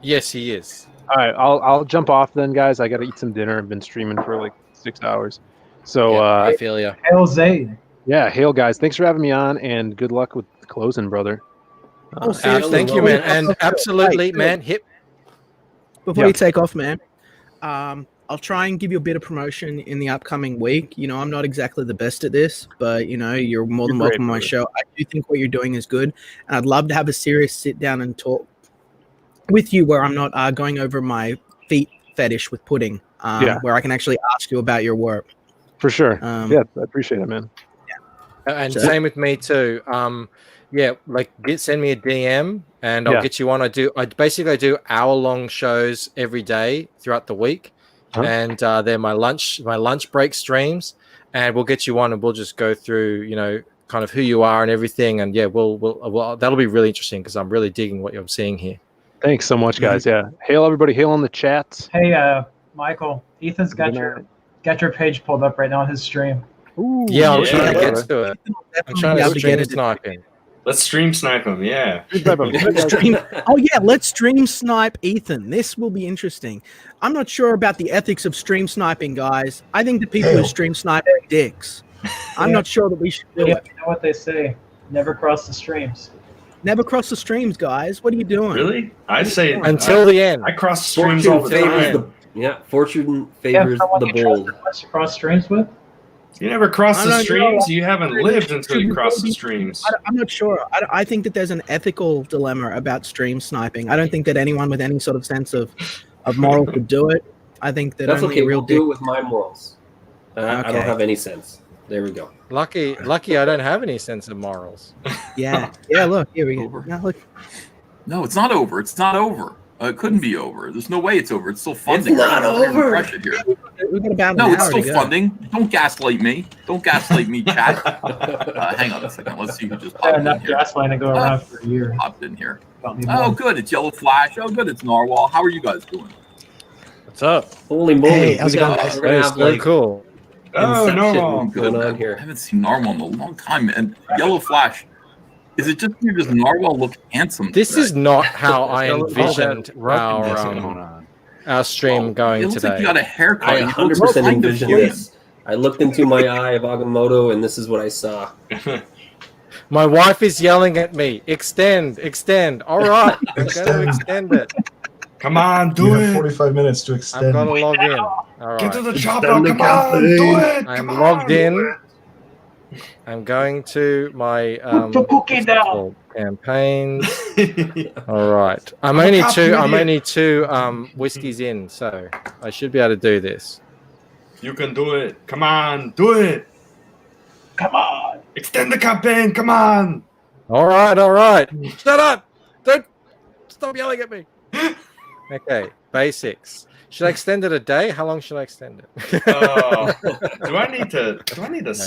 Yes, he is. All right, I'll jump off then, guys. I got to eat some dinner. I've been streaming for like 6 hours. So I feel you. Hail Zayd. Yeah, hail guys. Thanks for having me on, and good luck with closing, brother. Thank you, man. And absolutely, man. Before you take off, man, I'll try and give you a bit of promotion in the upcoming week. You know, I'm not exactly the best at this, but you know, you're more than welcome on my show. I do think what you're doing is good, and I'd love to have a serious sit down and talk with you where I'm not going over my feet fetish with pudding, where I can actually ask you about your work. For sure. I appreciate it, man. And same with me too. Send me a DM and I'll get you on. I basically do hour-long shows every day throughout the week, and they're my lunch break streams, and we'll get you on and we'll just go through, you know, kind of who you are and everything, and we'll that'll be really interesting because I'm really digging what you're seeing here. Thanks so much, guys. Yeah, hail everybody. Hail on the chats. Hey, Michael. Ethan's got your page pulled up right now on his stream. Ooh, I'm trying to get to it. I'm trying to stream sniping. Let's stream snipe him. Yeah. Let's stream snipe Ethan. This will be interesting. I'm not sure about the ethics of stream sniping, guys. I think the people who stream snipe are dicks. I'm not sure that we should do it. You know what they say? Never cross the streams. Never cross the streams, guys. What are you doing? Really? I say until the end. I cross streams all the time. Fortune favors the bold. You cross streams with? You never cross the streams. You haven't lived until you cross the streams. I'm not sure. I think that there's an ethical dilemma about stream sniping. I don't think that anyone with any sort of sense of moral could do it. I think that that's only okay. a real We'll do it with my morals. I don't Okay. have any sense. There we go. Lucky I don't have any sense of morals. Yeah. Look, here we go. Now look. No, it's not over. It's not over. It couldn't be over. There's no way it's over. It's still funding. It's not over. Pressure here. We've got about an No, hour it's still to go. funding. Don't gaslight me. Don't gaslight me, chat. Hang on a second. Let's see who just popped in Enough here. gaslighting to go around for a year. Popped in here. Don't need Oh, more. good. It's Yellow Flash. Oh, good. It's Narwhal. How are you guys doing? What's up? Holy moly! Hey, how's it going, guys? We're gonna have Very like cool. Oh, Inception no. going on I here. haven't seen Narwhal in a long time. And Yellow Flash, is it just does Narwhal look handsome? This today? is not how I envisioned on. our stream going It looks today. like you got a haircut. I You look 100% kind of envisioned human. this. I looked into my eye of Agamotto, and this is what I saw. My wife is yelling at me. Extend. All right, I'm going to extend it. Come on, do You it. have 45 minutes to extend. I've got to log in. All right. Get to the Extend chopper. the Come on, do it. I'm Come logged on. in. I'm going to my Put the cookie what's it down. called? Campaigns. All right. I'm I'm a only cop, two. you I'm idiot. only two whiskeys in, so I should be able to do this. You can do it. Come on, do it. Come on. Extend the campaign. Come on. All right. All right. Shut up! Don't stop yelling at me. Okay. Basics. Should I extend it a day? How long should I extend it? Do I need to?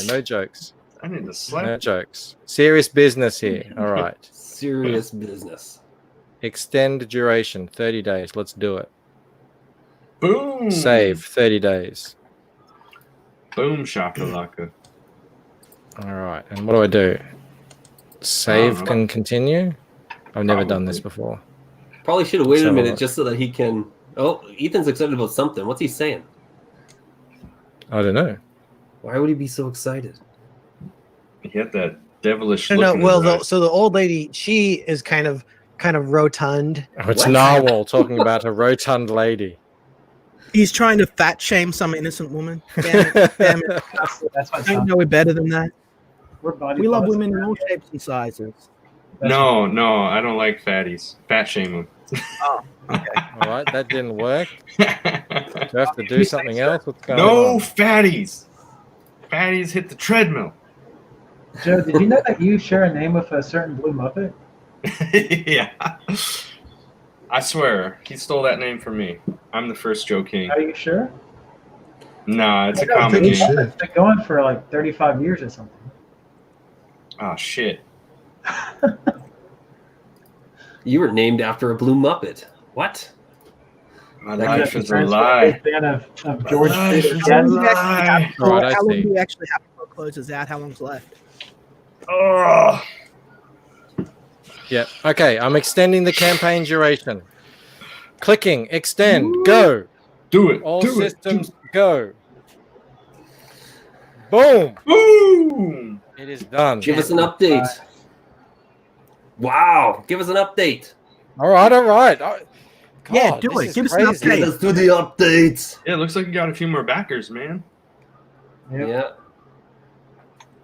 No jokes. I need to slap. No jokes. Serious business here. All right. Serious business. Extend duration 30 days. Let's do it. Boom. Save 30 days. Boom shakalaka. All right. And what do I do? Save and continue? I've never done this before. Probably should have waited a So- minute just so that he can. Oh, Ethan's excited about something. What's he saying? I don't know. Why would he be so excited? He had that devilish No, look. no. in his Well, eyes. so the old lady, she is kind of rotund. Oh, it's Narwhal talking about a rotund lady. He's trying to fat shame some innocent woman. Damn it. Damn it. That's what I know we're better than that. we're body We love positive. women in all shapes and sizes. No, I don't like fatties. Fat shame them. Oh, okay. All right, that didn't work. Do I have to do something else? What's going No on? fatties. Fatties hit the treadmill. Joe, did you know that you share a name with a certain blue Muppet? Yeah. I swear, he stole that name from me. I'm the first Joe King. Are you sure? Nah, it's a I know, common Blue name. Muppet's been going for like 35 years or something. Oh shit. You were named after a blue Muppet. What? My That life could is be a lie. Fan of George life Peter. is How a long do you actually have lie. before- Right, I how long see. do you actually have before it closes out? How long's left? Oh. Yeah. Okay, I'm extending the campaign duration. Clicking, extend, go. Do it. All do systems go. Boom. Boom. It is done. Give us an update. Wow. Give us an update. All right, all right. Yeah, God, do this it. is Give us an crazy. update. Let's do the updates. Yeah, it looks like you got a few more backers, man. Yeah.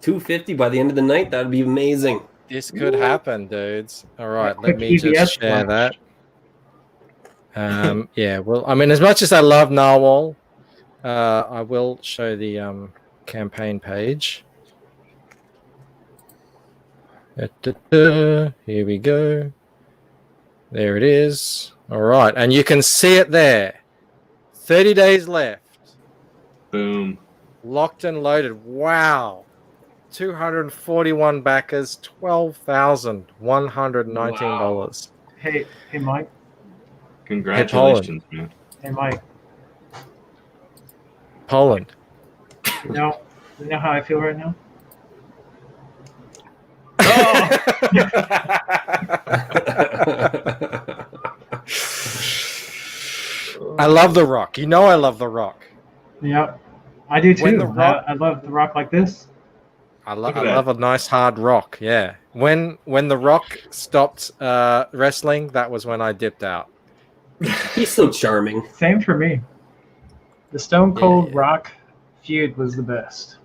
250 by the end of the night. That'd be amazing. This could happen, dudes. All right, Quick let me EBS just share flash. that. Yeah, well, I mean, as much as I love Narwhal, I will show the campaign page. Here we go. There it is. All right, and you can see it there. 30 days left. Boom. Locked and loaded. Wow. 241 backers, $12,119. Hey, Mike. Congratulations, man. Hey, Mike. Poland. You know how I feel right now? I love The Rock. You know I love The Rock. Yep. I do When too. The Rock- I love the rock like this. I Look at love a nice hard rock. Yeah. When The Rock stopped wrestling, that was when I dipped out. He's so charming. Same for me. The Stone Cold Rock feud was the best.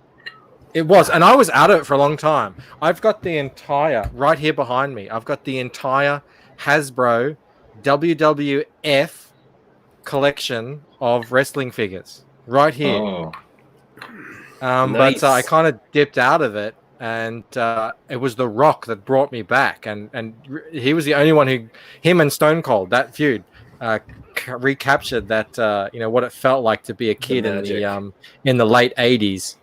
It was, and I was out of it for a long time. I've got the entire right here behind me. I've got the entire Hasbro WWF collection of wrestling figures right here. Oh. Nice. But I kind of dipped out of it, and it was The Rock that brought me back, and he was the only one who, him and Stone Cold, that feud, recaptured that what it felt like to be a kid in the late '80s,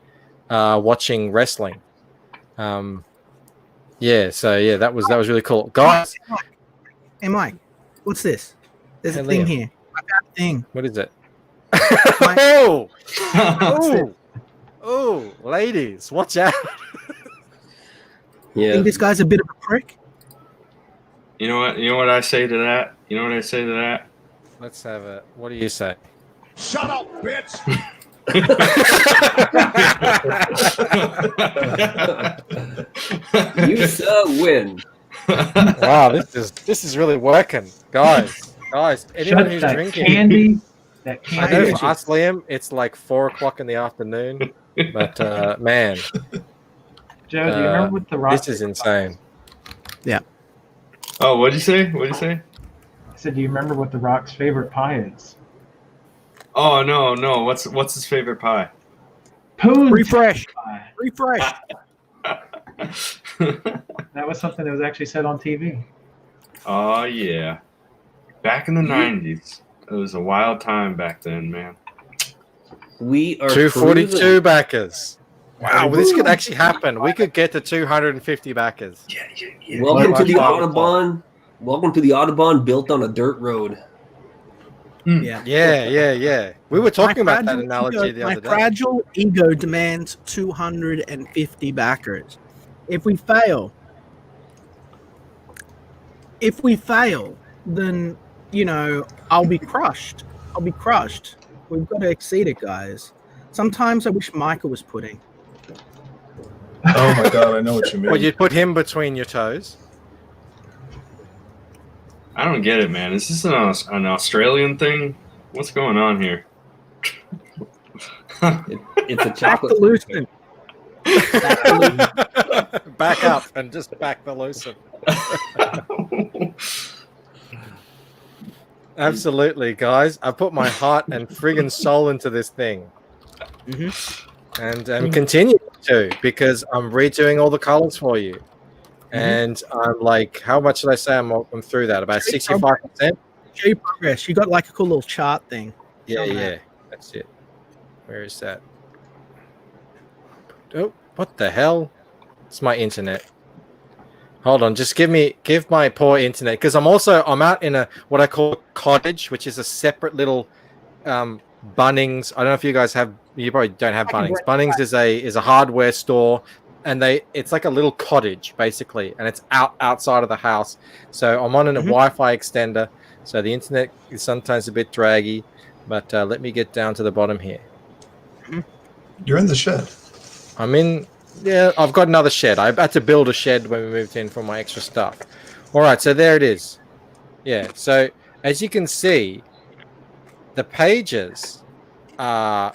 watching wrestling. So that was really cool, guys. Hey, Mike, what's this? There's Hey, a thing Liam. here. I found a thing. What is it? Mike, Oh, ladies, watch out! Yeah. think this guy's a bit of a prick? You know what? You know what I say to that? You know what I say to that? Let's have it. What do you say? Shut up, bitch! You win. Wow, this is really working, guys. Guys, anyone Shut who's that drinking, candy. That I know candy. for us, Liam, it's like 4 o'clock in the afternoon. But man, Joe, do you remember what the rock? this is insane. Yeah. Oh, what'd you say? What'd you say? I said, do you remember what the Rock's favorite pie is? Oh no. What's his favorite pie? Poon Refresh. pie. Refresh. That was something that was actually said on TV. Oh yeah. Back in the 90s. It was a wild time back then, man. We are 242 cruising. backers. Wow, well, this could actually happen. We could get to 250 backers. Welcome to the Like, Audubon. Welcome to the Audubon built on a dirt road. Yeah. We were talking My about that fragile analogy ego- the my other day. fragile ego demands 250 backers. If we fail, then I'll be crushed. We've got to exceed it, guys. Sometimes I wish Michael was pudding. Oh my god, I know what you mean. Well, you'd put him between your toes. I don't get it, man. Is this an Australian thing? What's going on here? It's a Back chocolate. to Lucent. Back up and just back the Lucent. Absolutely, guys. I put my heart and friggin' soul into this thing. And continue to, because I'm redoing all the colors for you. And I'm like, how much did I say I'm through that? About 65%? Show your progress. You got like a cool little chart thing. Yeah. That's it. Where is that? Oh, what the hell? It's my internet. Hold on, just give my poor internet, because I'm out in a what I call a cottage, which is a separate little Bunnings. I don't know if you guys have. You probably don't have Bunnings. Bunnings is a hardware store, and it's like a little cottage basically, and it's outside of the house. So I'm on a Wi-Fi extender, so the internet is sometimes a bit draggy. But let me get down to the bottom here. You're in the shed. I'm in. Yeah, I've got another shed. I had to build a shed when we moved in for my extra stuff. All right, so there it is. Yeah, so as you can see, the pages are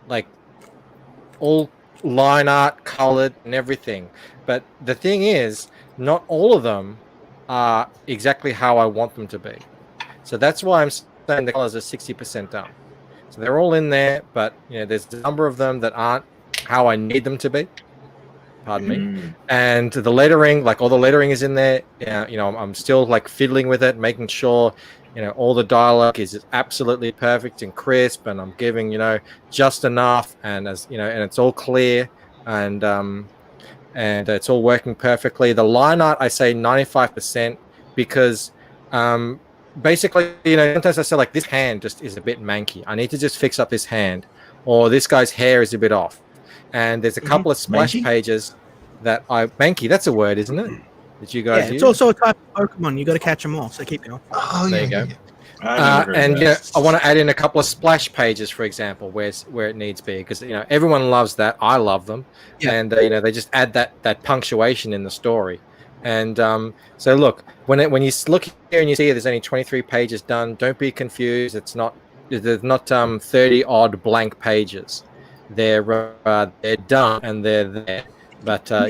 like all line art, colored, and everything. But the thing is, not all of them are exactly how I want them to be. So that's why I'm saying the colors are 60% done. So they're all in there, but there's a number of them that aren't how I need them to be. Pardon me. And the lettering, like all the lettering is in there. I'm still like fiddling with it, making sure, all the dialogue is absolutely perfect and crisp, and I'm giving, just enough, and and it's all clear, and it's all working perfectly. The line art, I say 95%, because basically, sometimes I say like this hand just is a bit manky. I need to just fix up this hand, or this guy's hair is a bit off. And there's a couple of splash pages that manky. That's a word, isn't it? That you guys use? It's also a type of Pokemon. You got to catch them all. So keep going. Oh, there you go. I want to add in a couple of splash pages, for example, where it needs to be, because everyone loves that. I love them, and they just add that punctuation in the story. And so look, when you look here and you see there's only 23 pages done, don't be confused. There's not 30 odd blank pages. They're done and they're there, but they're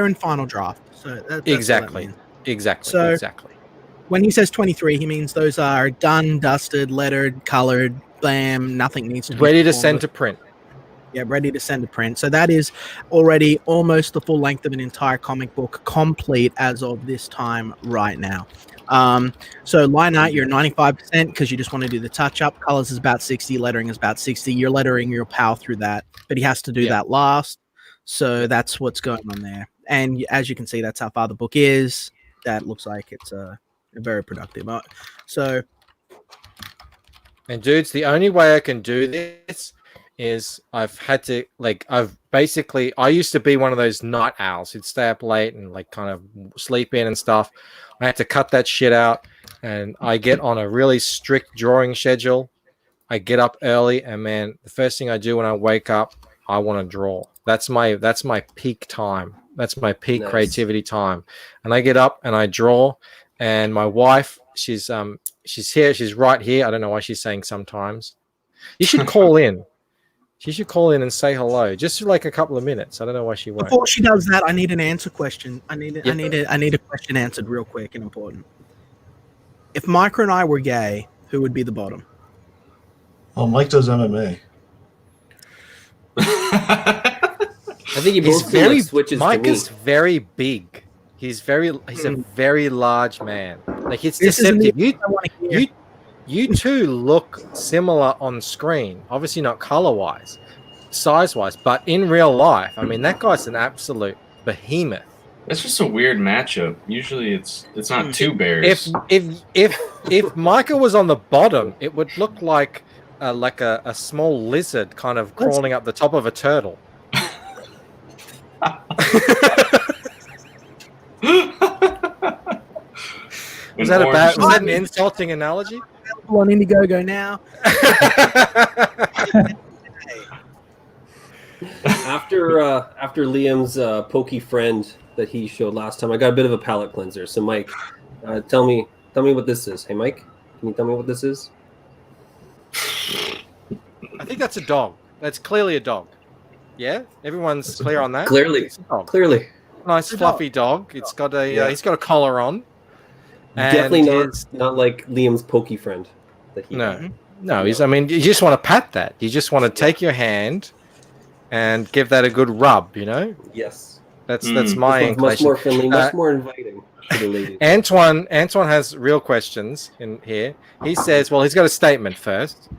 in final draft. So that's exactly. So when he says 23, he means those are done, dusted, lettered, colored, bam, nothing needs to be ready to send to print. Yeah, ready to send to print. So that is already almost the full length of an entire comic book, complete as of this time right now. So line art, you're 95% because you just want to do the touch up. Colors is about 60, lettering is about 60. You're lettering your power through that, but he has to do that last. So that's what's going on there. And as you can see, that's how far the book is. That looks like it's very productive. And dudes, the only way I can do this is I used to be one of those night owls who'd stay up late and like kind of sleep in and stuff. I had to cut that shit out, and I get on a really strict drawing schedule. I get up early, and man, the first thing I do when I wake up, I want to draw. That's my peak time. That's my peak creativity time. And I get up and I draw, and my wife she's here. She's right here. I don't know why she's saying sometimes. You should call in. She should call in and say hello, just for like a couple of minutes. I don't know why she won't. Before she does that, I need an answer question. I need a question answered real quick and important. If Micah and I were gay, who would be the bottom? Oh, Mike does MMA. I think he both very switches Mike to me. is very big. He's a very large man. Like it's This isn't deceptive. the- I wanna hear. You two look similar on screen. Obviously not color wise, size wise, but in real life, I mean that guy's an absolute behemoth. That's just a weird matchup. Usually, it's not two bears. If Micah was on the bottom, it would look like a small lizard kind of crawling up the top of a turtle. Was that an insulting analogy? On Indiegogo now. After Liam's pokey friend that he showed last time, I got a bit of a palate cleanser. So Mike, tell me what this is. Hey Mike, can you tell me what this is? I think that's a dog. That's clearly a dog. Yeah, everyone's clear on that. Clearly, clearly. Nice fluffy dog. It's got a he's got a collar on. Definitely not like Liam's pokey friend. That he No. He's. I mean, you just want to pat that. You just want to take your hand and give that a good rub. You know. Yes. That's my much inclination. more friendly, much more inviting to the ladies. Antoine has real questions in here. He says, well, he's got a statement first.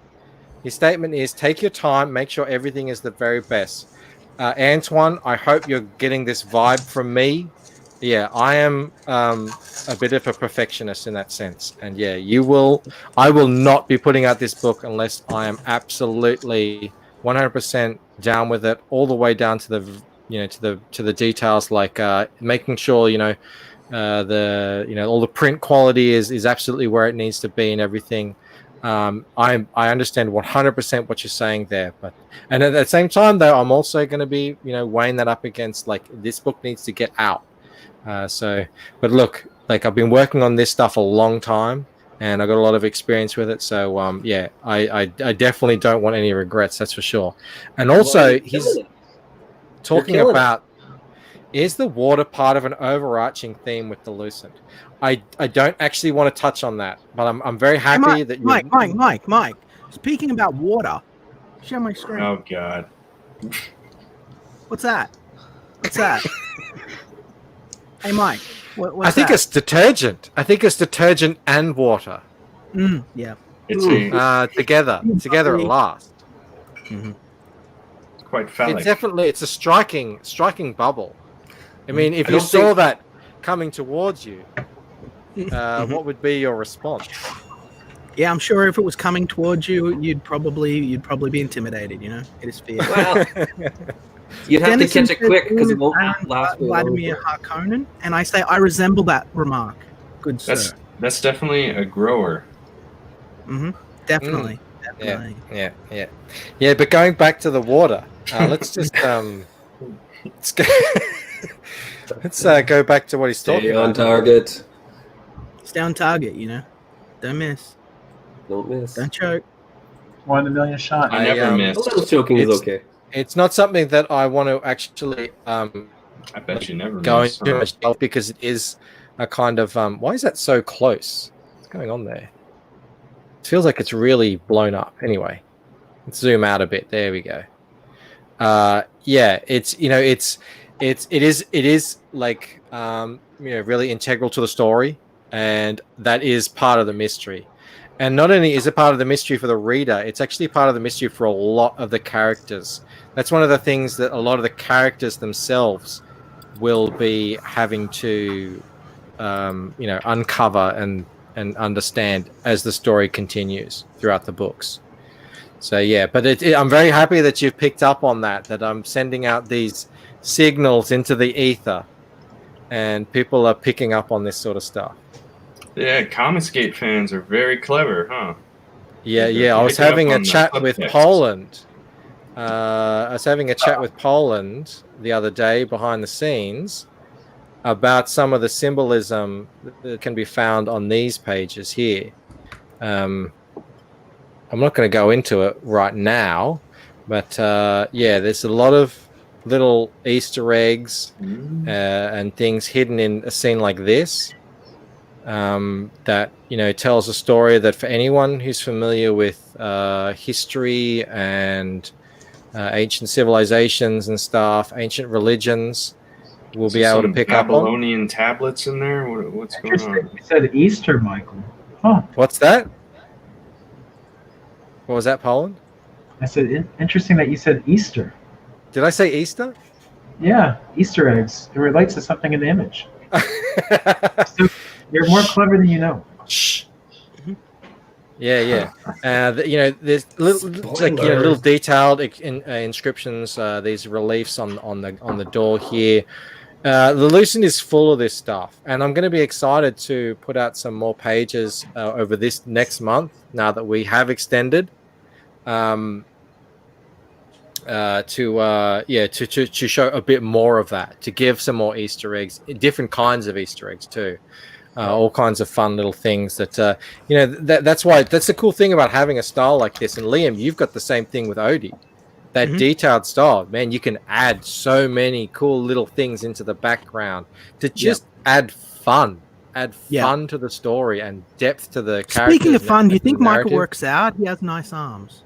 His statement is, take your time, make sure everything is the very best. Antoine, I hope you're getting this vibe from me. Yeah, I am a bit of a perfectionist in that sense. And yeah, I will not be putting out this book unless I am absolutely 100% down with it, all the way down to the details, like making sure, all the print quality is absolutely where it needs to be and everything. I understand 100% what you're saying there, and at the same time though, I'm also going to be weighing that up against like this book needs to get out. But look, like I've been working on this stuff a long time, and I got a lot of experience with it. So I definitely don't want any regrets. That's for sure. And also, he's talking about, is the water part of an overarching theme with the Lucent? I don't actually want to touch on that, but I'm very happy that you... Mike. Speaking about water, show my screen. Oh God. What's that? Hey Mike, what's I think it's detergent. I think it's detergent and water. Yeah. It's together at last. Mm-hmm. It's quite phallic. It's a striking bubble. I mean, if you saw that coming towards you, what would be your response? Yeah, I'm sure if it was coming towards you, you'd probably be intimidated. It is fear. Well, you'd have to catch it quick because it won't last very long. Vladimir Harkonnen, and I say I resemble that remark. Good sir. That's definitely a grower. Mm-hmm. Definitely. Yeah. But going back to the water, let's just let's go back to what he's talking about. Stay on target. Don't miss. Don't miss. Don't choke. 1 in a million shot. I never miss. A little choking is okay. It's not something that I want to actually I bet you never go miss. into too much depth, because it is a kind of why is that so close? What's going on there? It feels like it's really blown up. Anyway, let's zoom out a bit. There we go. It is like really integral to the story, and that is part of the mystery. And not only is it part of the mystery for the reader, it's actually part of the mystery for a lot of the characters. That's one of the things that a lot of the characters themselves will be having to, uncover and understand as the story continues throughout the books. So yeah, but I'm very happy that you've picked up on that I'm sending out these signals into the ether, and people are picking up on this sort of stuff. Yeah, Comicsgate fans are very clever, huh? Yeah. I was having a chat with Poland. I was having a chat with Poland the other day behind the scenes, about some of the symbolism that can be found on these pages here. I'm not going to go into it right now, but yeah, there's a lot of little Easter eggs and things hidden in a scene like this that, you know, tells a story that for anyone who's familiar with history and ancient civilizations and stuff, ancient religions, will be able to pick up on. Babylonian tablets in there. What's going on? You said Easter, Michael. Huh. What's that? What was that, Poland? I said interesting that you said Easter. Did I say Easter? Yeah, Easter eggs. It relates to something in the image. So you're more clever than you know. Shh. Yeah. You know, there's little detailed inscriptions. These reliefs on the door here. The Lucent is full of this stuff, and I'm going to be excited to put out some more pages over this next month. Now that we have extended, to show a bit more of that, to give some more Easter eggs, different kinds of Easter eggs too. All kinds of fun little things that you know. That's the cool thing about having a style like this. And Liam, you've got the same thing with Odie. That detailed style, man, you can add so many cool little things into the background to just add fun to the story and depth to the characters. Speaking of fun, do you think narrative. Michael works out? He has nice arms.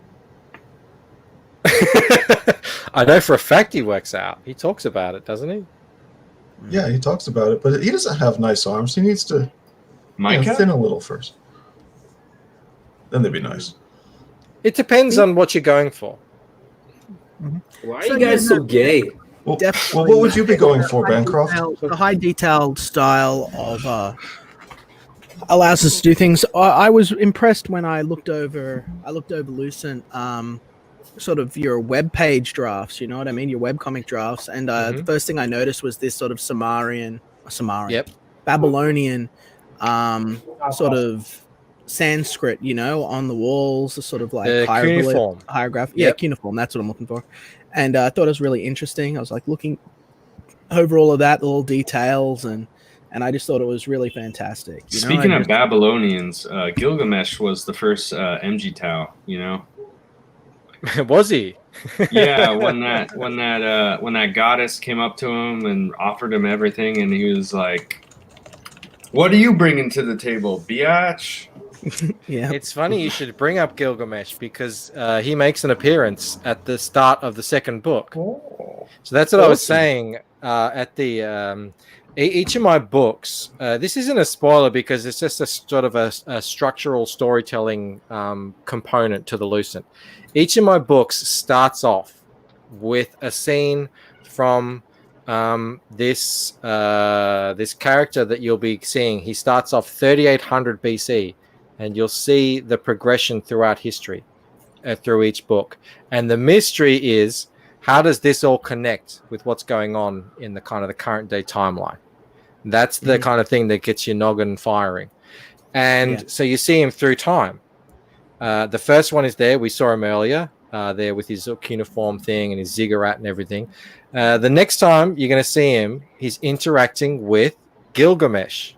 I know for a fact he works out. He talks about it, doesn't he? Yeah, he talks about it, but he doesn't have nice arms. He needs to thin a little first. Then they'd be nice. It depends on what you're going for. Why are you guys so gay? Well, what would you be going for, Bancroft? The high detailed style of allows us to do things. I was impressed when I looked over Lucent, sort of your web page drafts. You know what I mean? Your webcomic drafts, and the first thing I noticed was this sort of Babylonian, sort of Sanskrit, you know, on the walls, a sort of like cuneiform. Hieroglyph. Yeah, cuneiform. That's what I'm looking for. And I thought it was really interesting. I was like looking over all of that, the little details, and I just thought it was really fantastic. You Speaking of Babylonians, Gilgamesh was the first MG Tau, you know. Was he? Yeah, when that goddess came up to him and offered him everything, and he was like, "What are you bringing to the table, biatch?" Yeah, it's funny you should bring up Gilgamesh because he makes an appearance at the start of the second book. So that's what I was saying at the each of my books. This isn't a spoiler because it's just a sort of a structural storytelling component to the Lucent. Each of my books starts off with a scene from this character that you'll be seeing. He starts off 3800 BC, and you'll see the progression throughout history through each book. And the mystery is, how does this all connect with what's going on in the kind of the current day timeline? That's the kind of thing that gets your noggin firing. And so you see him through time. The first one is there. We saw him earlier there with his cuneiform thing and his ziggurat and everything. The next time you're going to see him, he's interacting with Gilgamesh.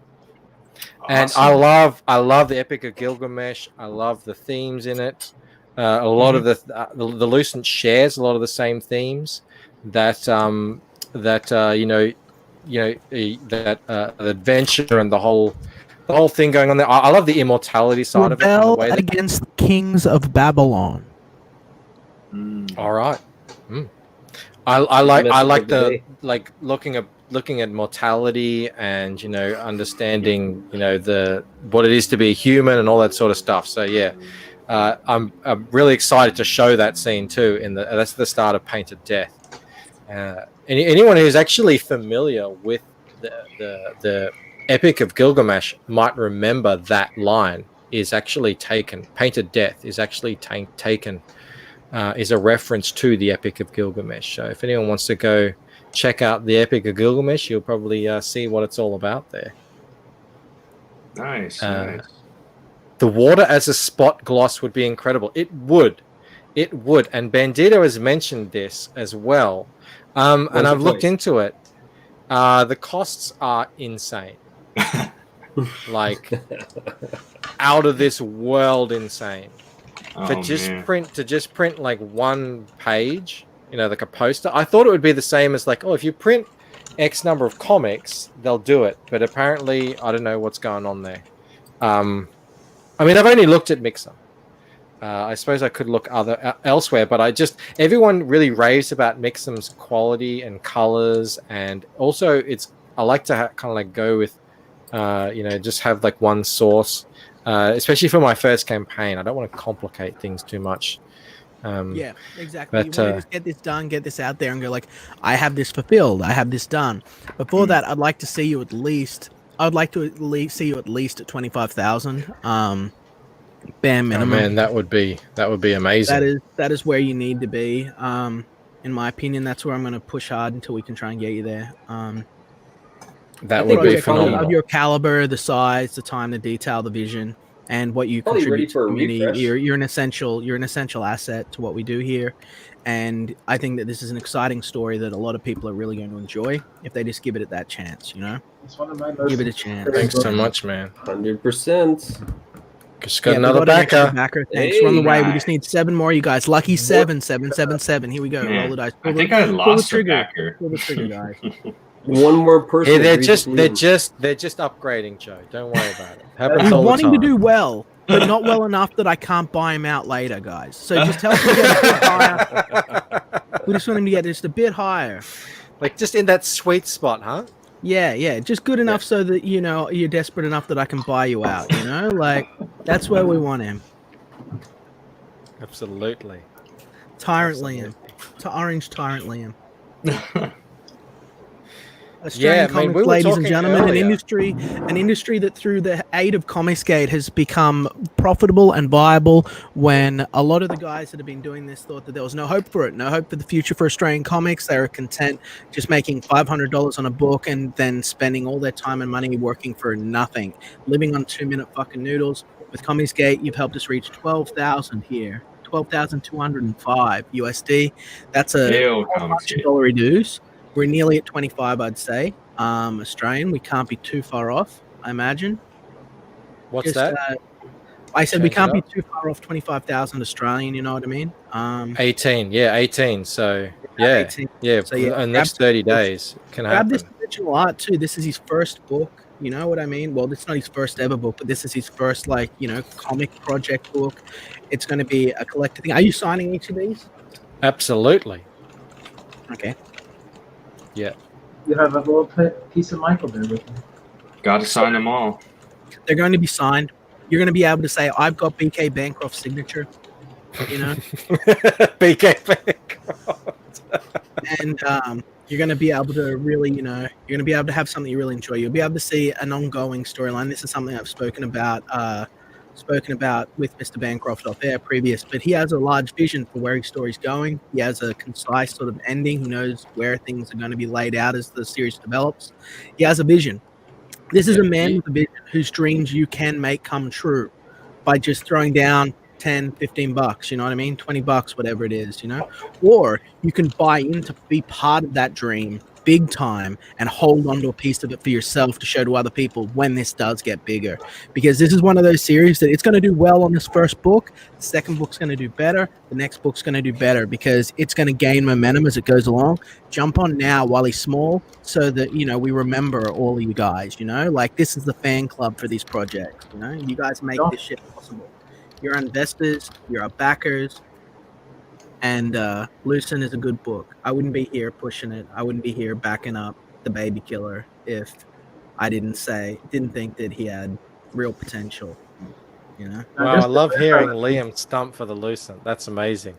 And I love the Epic of Gilgamesh. I love the themes in it. A lot of the Lucent shares a lot of the same themes that the adventure and the whole thing going on there. I love the immortality side of it. Rebel against the kings of Babylon. All right. I like the looking at mortality and, you know, understanding, you know, what it is to be human and all that sort of stuff. So yeah, I'm really excited to show that scene too. That's the start of Painted Death. Anyone who's actually familiar with the Epic of Gilgamesh might remember that line is actually taken. Painted Death is actually taken. Is a reference to the Epic of Gilgamesh. So if anyone wants to go check out the Epic of Gilgamesh, you'll probably see what it's all about there. Nice. The water as a spot gloss would be incredible. It would. And Bandito has mentioned this as well. And I've looked into it. The costs are insane. Like out of this world insane. Oh, But just man. print like one page, like a poster. I thought it would be the same as like, if you print X number of comics, they'll do it. But apparently, I don't know what's going on there. I mean, I've only looked at Mixer. I suppose I could look elsewhere, but everyone really raves about Mixum's quality and colors, and also I like to kind of like go with, just have like one source, especially for my first campaign. I don't want to complicate things too much. Yeah, exactly. But, you want to just get this done, get this out there, and go like, I have this fulfilled. I have this done. Before that, I'd like to see you at least. I'd like to see you at least at 25,000. Bare minimum. Oh man, that would be amazing. That is where you need to be. In my opinion, that's where I'm going to push hard until we can try and get you there. That would be phenomenal. Of your caliber, the size, the time, the detail, the vision, and what you Probably ready contribute to for the a community. refresh. You're an essential asset to what we do here, and I think that this is an exciting story that a lot of people are really going to enjoy if they just give it that chance. It's one of my Give it a chance. Thanks so much, man. 100%. Just got another we got an extra backer. Thanks. We're on the way. We just need 7 more, you guys. Lucky 7. Here we go. Man, Roll the dice. I think I lost a backer. Pull the trigger, guys. One more person. Hey, they're just upgrading, Joe. Don't worry about it. Happens We all want the him to time. do well, but not well enough that I can't buy him out later, guys. So just help him get a bit higher. We just want him to get just a bit higher. Like just in that sweet spot, huh? Yeah, just good enough so that you're desperate enough that I can buy you out. Like that's where we want him. Absolutely. Tyrant Liam, to Orange Tyrant Liam. Australian comics, ladies and gentlemen, an industry that through the aid of Comicsgate has become profitable and viable when a lot of the guys that have been doing this thought that there was no hope for it, no hope for the future for Australian comics. They were content just making $500 on a book and then spending all their time and money working for nothing, living on 2-minute fucking noodles. With Comicsgate, you've helped us reach 12,000 here. 12,205 USD. That's a dollar reduce. We're nearly at 25, I'd say. Australian. We can't be too far off, I imagine. What's that? I said we Change can't it be up. too far off 25,000 Australian. You know what I mean? 18. Yeah, 18. So yeah, 18. yeah. So, yeah, For the next 30 days can Grab happen. this original art too. This is his first book. You know what I mean? Well, this is not his first ever book, but this is his first comic project book. It's going to be a collector thing. Are you signing each of these? Absolutely. Okay. Yeah. You have a little piece of Michael there with you. Got to sign them all. They're going to be signed. You're going to be able to say, "I've got BK Bancroft's signature." BK Bancroft. And you're going to be able to really, you're going to be able to have something you really enjoy. You'll be able to see an ongoing storyline. This is something I've spoken about with Mr. Bancroft off air previous, but he has a large vision for where his story's going. He has a concise sort of ending. He knows where things are going to be laid out as the series develops. He has a vision. This is a man with a vision whose dreams you can make come true by just throwing down 10, 15 bucks, you know what I mean? 20 bucks, whatever it is, or you can buy in to be part of that dream big time and hold on to a piece of it for yourself to show to other people when this does get bigger, because this is one of those series that it's going to do well on this first book. The second book's going to do better. The next book's going to do better because it's going to gain momentum as it goes along. Jump on now while he's small so that, we remember all of you guys, like this is the fan club for these projects. You guys make this shit possible. You're investors, you're our backers. And Lucent is a good book. I wouldn't be here pushing it. I wouldn't be here backing up the Baby Killer if I didn't think that he had real potential. Wow, I love hearing Liam stump for the Lucent. That's amazing.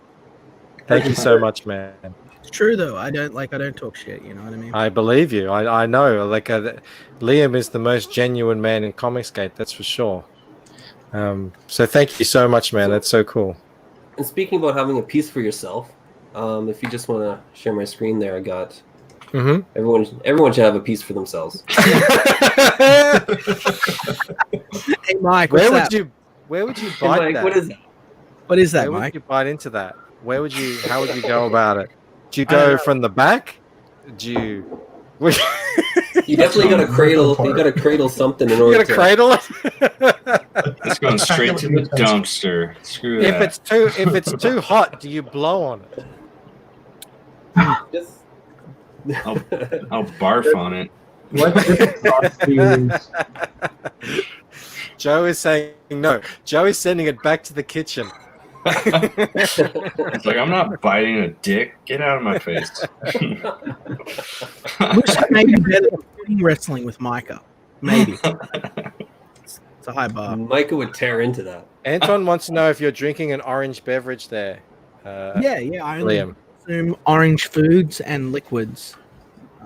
Thank you so much, man. It's true though. I don't talk shit. You know what I mean? I believe you. I know. Liam is the most genuine man in Comicsgate. That's for sure. So thank you so much, man. That's so cool. And speaking about having a piece for yourself, if you just want to share my screen there, I got everyone should have a piece for themselves. Hey Mike, where what's would you bite Mike, that? what is that? What is that, Where Mike? would you bite into that? How would you go about it? Do you go from the back? Do you? You definitely got to cradle. You got to cradle something in You order gotta cradle it. It's going straight to the dumpster. Screw If that. it's too hot, do you blow on it? Just I'll barf on it. What different sauce do you use? Joe is saying no. Joe is sending it back to the kitchen. It's like, I'm not biting a dick. Get out of my face. Wish maybe better than wrestling with Micah. Maybe. It's a high bar. Micah would tear into that. Anton wants to know if you're drinking an orange beverage there. Yeah. I only Liam. consume orange foods and liquids.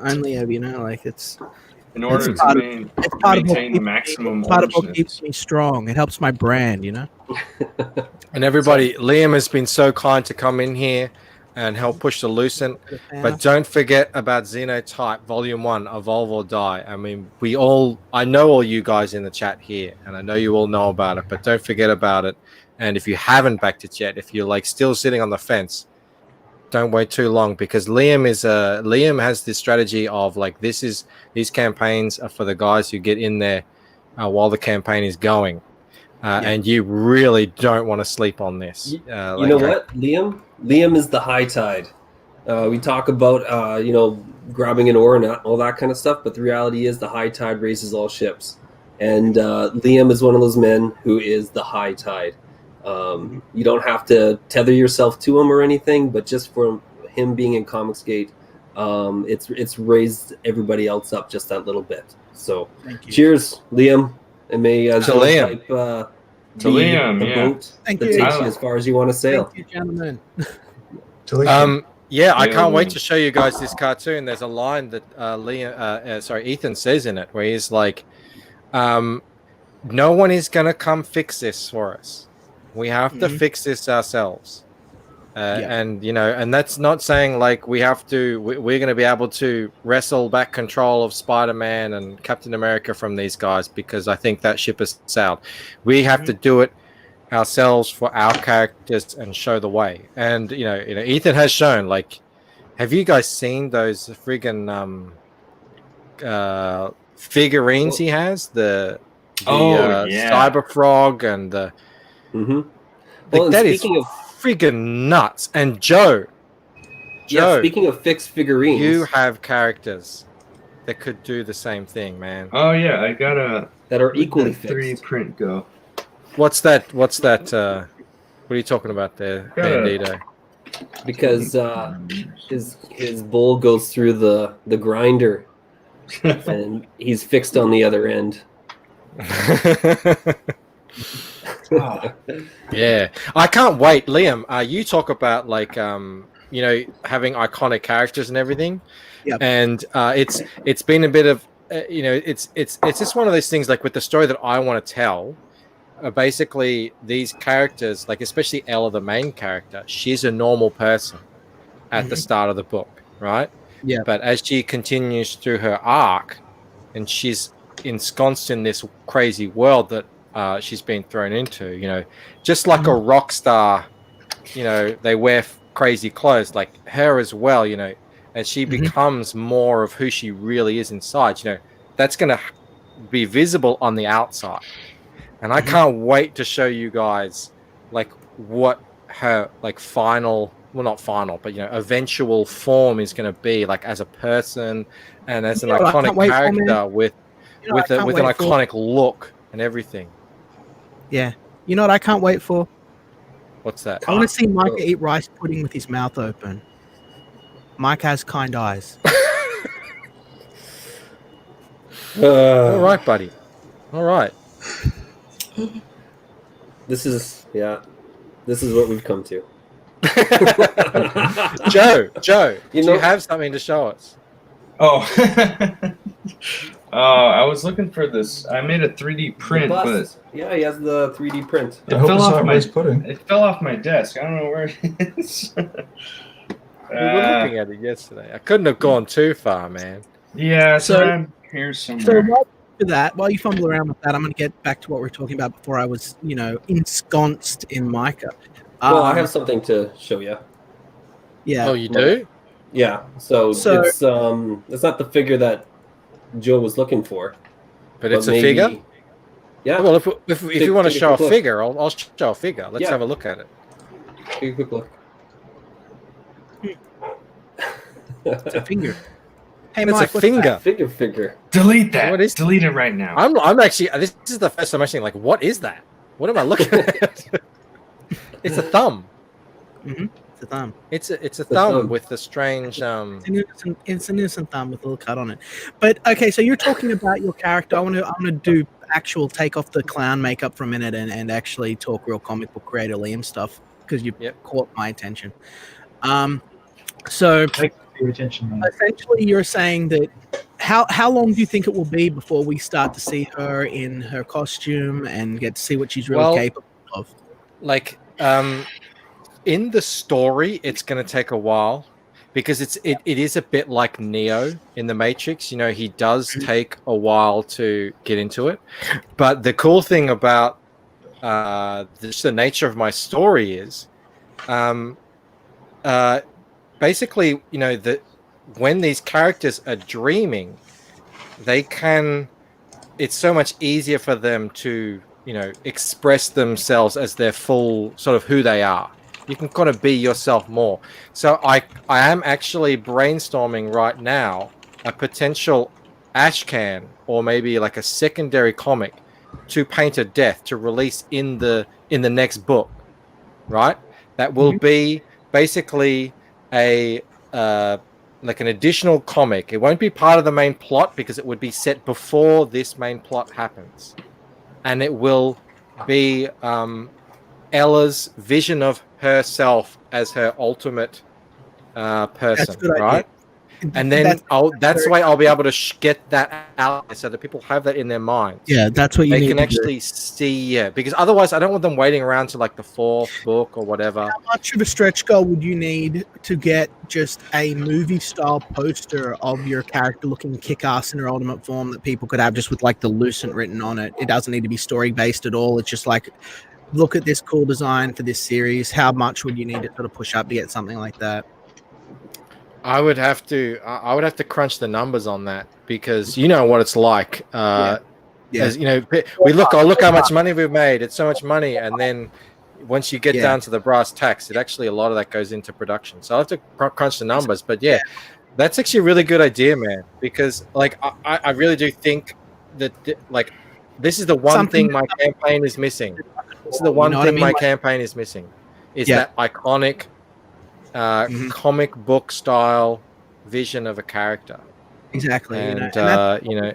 I only have, it's In order it's part to of- it's part of what maintain keeps maximum me- part of what orangeness. keeps me strong. It helps my brand, And everybody, Liam has been so kind to come in here and help push the Lucent. But don't forget about Xenotype Volume 1, Evolve or Die. I mean, I know all you guys in the chat here, and I know you all know about it, but don't forget about it. And if you haven't backed it yet, if you're still sitting on the fence, don't wait too long, because Liam has this strategy of these campaigns are for the guys who get in there while the campaign is going. And you really don't want to sleep on this. You know what, Liam? Liam is the high tide. We talk about grabbing an ore and all that kind of stuff, but the reality is the high tide raises all ships, and Liam is one of those men who is the high tide. You don't have to tether yourself to him or anything, but just for him being in Comicsgate, it's raised everybody else up just that little bit. So, cheers, Liam, and may Xenotype, To Liam, the yeah. boat Thank that you. takes you as far as you want to sail. Thank you, gentlemen. Yeah, I can't wait Liam. to show you guys this cartoon. There's a line that Ethan says in it where he's like, no one is going to come fix this for us. We have to fix this ourselves. And that's not saying we have to, we're going to be able to wrestle back control of Spider-Man and Captain America from these guys, because I think that ship has sailed. We have to do it ourselves for our characters and show the way. And Ethan has shown, have you guys seen those friggin' figurines he has? The Cyber Frog and the Well, and that is speaking of friggin' nuts. And Joe, speaking of fixed figurines, you have characters that could do the same thing, man. Oh yeah, I got that are equally fixed. 3D print go. What's that? What are you talking about there, Bandito? because his bull goes through the grinder, and he's fixed on the other end. Yeah, I can't wait, Liam. You talk about having iconic characters and everything. Yep. And it's been a bit of it's just one of those things, with the story that I want to tell. Basically, these characters, especially Ella, the main character, she's a normal person at the start of the book, right? Yeah. But as she continues through her arc, and she's ensconced in this crazy world that she's been thrown into, just like a rock star, they wear crazy clothes, like her as well, as she becomes more of who she really is inside, that's going to be visible on the outside. And I can't wait to show you guys what her final, well, not final, but eventual form is going to be as a person and as an iconic character with an iconic look and everything. Yeah. You know what I can't wait for? What's that? I want to see Micah eat rice pudding with his mouth open. Mike has kind eyes. All right, buddy. All right. This is what we've come to. Joe, do you have something to show us? Oh, I was looking for this. I made a 3D print, but yeah, he has the 3D print. it fell off my desk. I don't know where it is. We were looking at it yesterday. I couldn't have gone too far, man. Yeah, So- I'm here somewhere. While you fumble around with that, I'm going to get back to what we were talking about before I was, ensconced in Micah. Well, I have something to show you. Yeah. Oh, you do? Yeah. So it's not the figure that Joe was looking for. But it's a figure? Yeah. Well, if you want to take show a quick look. figure, I'll show a figure. Let's Yeah. have a look at it. Take a quick look. It's a finger. Hey, It's Mike, a what's finger. Figure. Delete that. What is? Delete it right now. I'm actually. This is the first time I'm saying, like, what is that? What am I looking at? It's a thumb. Mm-hmm. It's a thumb. It's a thumb with the strange. It's an innocent thumb with a little cut on it. But okay, so you're talking about your character. I want to do actual take off the clown makeup for a minute and actually talk real comic book creator Liam stuff because you caught my attention. So essentially, you're saying that how long do you think it will be before we start to see her in her costume and get to see what she's really capable of? Like, in the story, it's going to take a while because it is a bit like Neo in the Matrix. You know, he does take a while to get into it. But the cool thing about just the nature of my story is, basically, you know, that when these characters are dreaming, it's so much easier for them to, you know, express themselves as their full sort of who they are. You can kind of be yourself more. So I am actually brainstorming right now a potential ash can or maybe like a secondary comic to Paint a Death to release in the next book, right? That will be basically a like an additional comic. It won't be part of the main plot because it would be set before this main plot happens, and it will be Ella's vision of herself as her ultimate person, right? And then that's the way I'll be able to get that out so that people have that in their minds. Yeah, that's what you they need can to actually see. Yeah, because otherwise, I don't want them waiting around to like the 4th book or whatever. How much of a stretch goal would you need to get just a movie style poster of your character looking kick-ass in her ultimate form that people could have just with like the Lucent written on it? It doesn't need to be story based at all. It's just like, look at this cool design for this series. How much would you need to sort of push up to get something like that? I would have to crunch the numbers on that because you know what it's like. As you know, look how much money we've made. It's so much money, and then once you get down to the brass tacks, it actually a lot of that goes into production. So I have to crunch the numbers. But yeah, that's actually a really good idea, man. Because like I really do think that like this is the one thing my campaign is missing. This is the one thing my campaign is missing. Is that iconic comic book style vision of a character. Exactly. And, you know,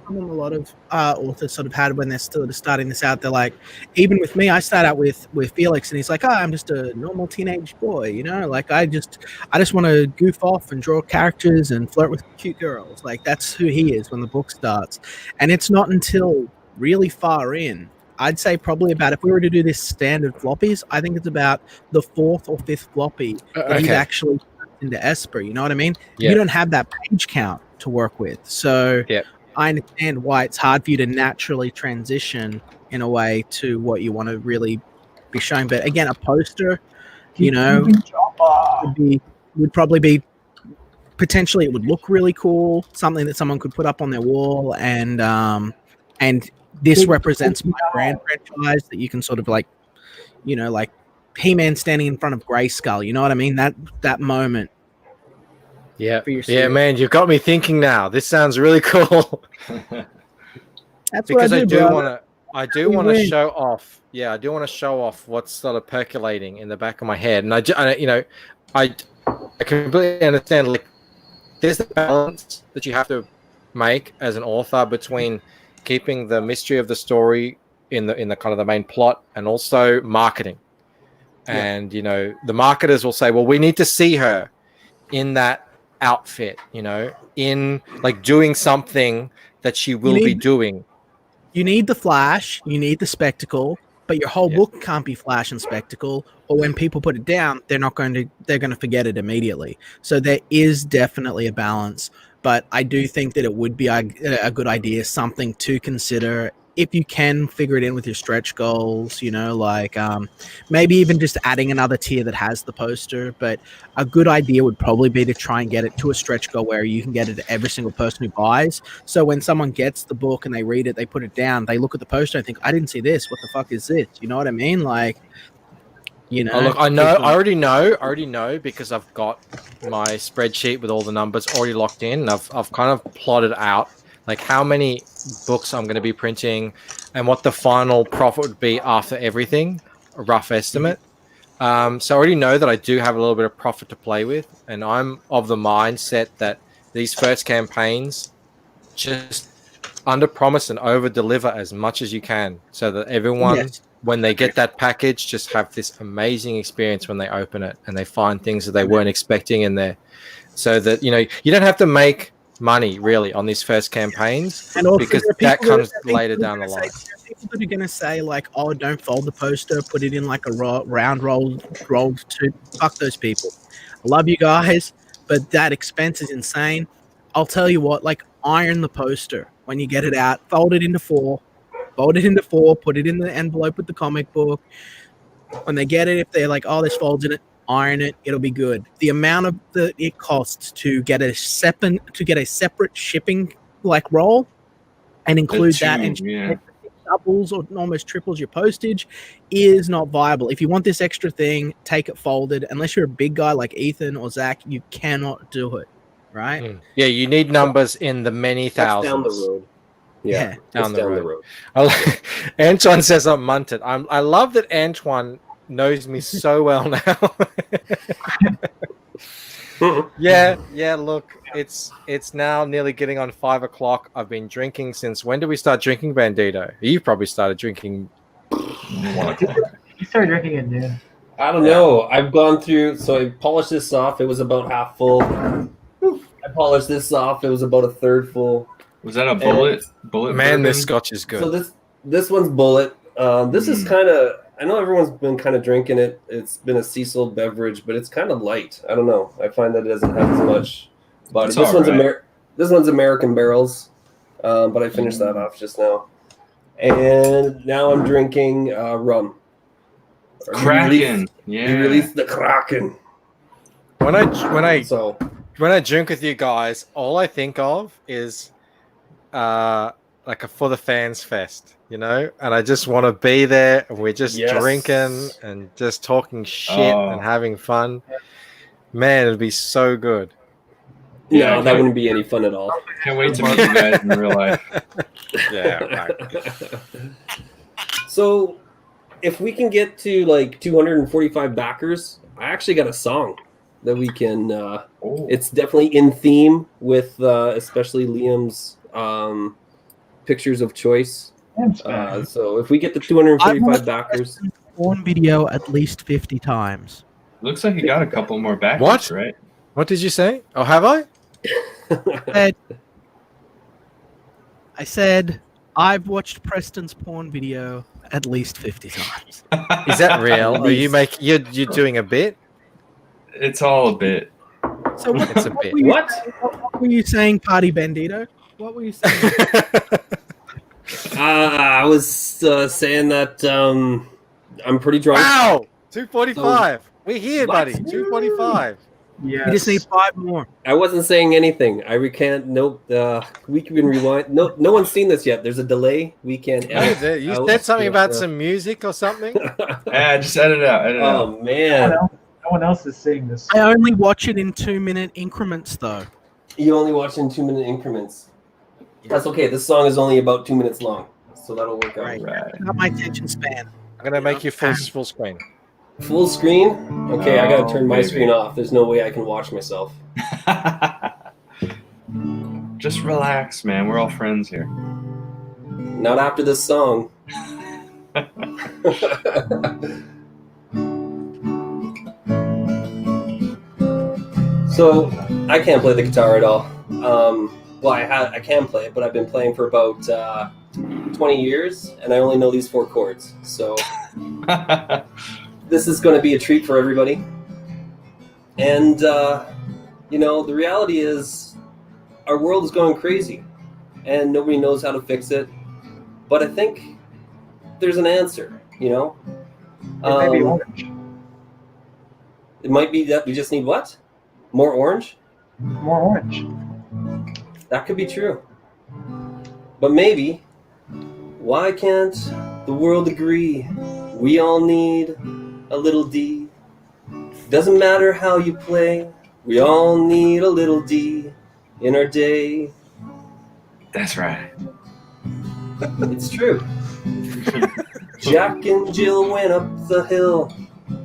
a lot of authors sort of had when they're still starting this out. They're like, even with me, I start out with Felix, and he's like, "Oh, I'm just a normal teenage boy, you know. Like I just want to goof off and draw characters and flirt with cute girls. Like that's who he is when the book starts." And it's not until really far in, I'd say probably about, if we were to do this standard floppies, I think it's about the 4th or 5th floppy that he's actually into Esper. You know what I mean? Yeah. You don't have that page count to work with, so. I understand why it's hard for you to naturally transition in a way to what you want to really be showing. But again, a poster, you know, would probably be potentially, it would look really cool, something that someone could put up on their wall, and this represents my brand franchise that you can sort of like, you know, like He-Man standing in front of Grayskull. You know what I mean? That moment. Yeah, man, you've got me thinking now. This sounds really cool. That's because what I do want to show off. Yeah, I do want to show off what's sort of percolating in the back of my head, and I completely understand. Like, there's the balance that you have to make as an author between keeping the mystery of the story in the kind of the main plot and also marketing. And you know, the marketers will say, well, we need to see her in that outfit, you know, in like doing something that she will be doing. You need the flash, you need the spectacle, but your whole book can't be flash and spectacle, or when people put it down, they're going to forget it immediately. So there is definitely a balance, but I do think that it would be a good idea, something to consider if you can figure it in with your stretch goals, you know, like maybe even just adding another tier that has the poster. But a good idea would probably be to try and get it to a stretch goal where you can get it to every single person who buys. So when someone gets the book and they read it, they put it down, they look at the poster and think, I didn't see this. What the fuck is this? You know what I mean? Like, you know. Oh, look, I know. I already know because I've got my spreadsheet with all the numbers already locked in. And I've kind of plotted out like how many books I'm going to be printing and what the final profit would be after everything, a rough estimate. So I already know that I do have a little bit of profit to play with, and I'm of the mindset that these first campaigns just under promise and over deliver as much as you can, so that everyone, Yes. when they get that package, just have this amazing experience when they open it and they find things that they weren't expecting in there. So that, you know, you don't have to make money really on these first campaigns, And also, because there are that people comes that- later down the line. there are people that are going to say like, "Oh, don't fold the poster. Put it in like a round rolled to." Fuck those people. I love you guys, but that expense is insane. I'll tell you what. Like, iron the poster when you get it out. Fold it into four. Put it in the envelope with the comic book. When they get it, if they're like, "Oh, there's folds in it," iron it. It'll be good. The amount of it costs to get a separate shipping like roll and include that and doubles or almost triples your postage is not viable. If you want this extra thing, take it folded. Unless you're a big guy like Ethan or Zach, you cannot do it. Right? Yeah, you need numbers in the many thousands. Down the road. Yeah, down it's the road. Antoine says I'm munted. I love that Antoine knows me so well now. Yeah. Look, it's now nearly getting on 5 o'clock. I've been drinking since when did we start drinking, Bandito? You probably started drinking 1 o'clock. You started drinking at noon. I don't know. I've gone through, so I polished this off. It was about half full. I polished this off. It was about a third full. Was that a bullet? Man, this scotch is good. So this one's bullet. This is kind of. I know everyone's been kind of drinking it. It's been a Cecil beverage, but it's kind of light. I don't know. I find that it doesn't have as much body. It's This one's alright. This one's American Barrels, but I finished that off just now. And now I'm drinking rum. Kraken. You released the Kraken. When I drink with you guys, all I think of is like a for the fans fest, you know, and I just want to be there, and we're just drinking and just talking shit and having fun. Man, it'd be so good. No, that wouldn't be any fun at all. Can't wait to meet you guys in real life. Yeah, right. So, if we can get to like 245 backers, I actually got a song that we can. It's definitely in theme with especially Liam's pictures of choice. So if we get to 245 backers, porn video at least 50 times. Looks like you got a couple more backers, What? right? What did you say? Oh, have I? I said I've watched Preston's porn video at least 50 times. Is that real? Or you're doing a bit? It's all a bit. So It's a bit. What were you saying, Party Bandito? What were you saying? I was saying that I'm pretty drunk. Wow, 245. We're here, buddy. 245. Yeah. You just need 5 more. I wasn't saying anything. I recant. Nope. We can rewind. No one's seen this yet. There's a delay. We can't. edit You out. said something Yeah, about yeah. some music or something? Yeah, just edit it out. Oh man. No one else is seeing this. I only watch it in 2-minute increments, though. You only watch in 2-minute increments. That's okay. This song is only about 2 minutes long, so that'll work out. Right. Not my attention span. I'm gonna make you full screen. Full screen? Okay, I gotta turn my baby. screen off. There's no way I can watch myself. Just relax, man. We're all friends here. Not after this song. So I can't play the guitar at all. Well, I can play it, but I've been playing for about 20 years, and I only know these 4 chords. So this is going to be a treat for everybody. And you know, the reality is, our world is going crazy, and nobody knows how to fix it. but I think there's an answer. You know, It may be orange. it might be that we just need what? More orange? More orange. That could be true. But maybe, why can't the world agree? We all need a little D. Doesn't matter how you play, we all need a little D in our day. That's right. It's true. Jack and Jill went up the hill.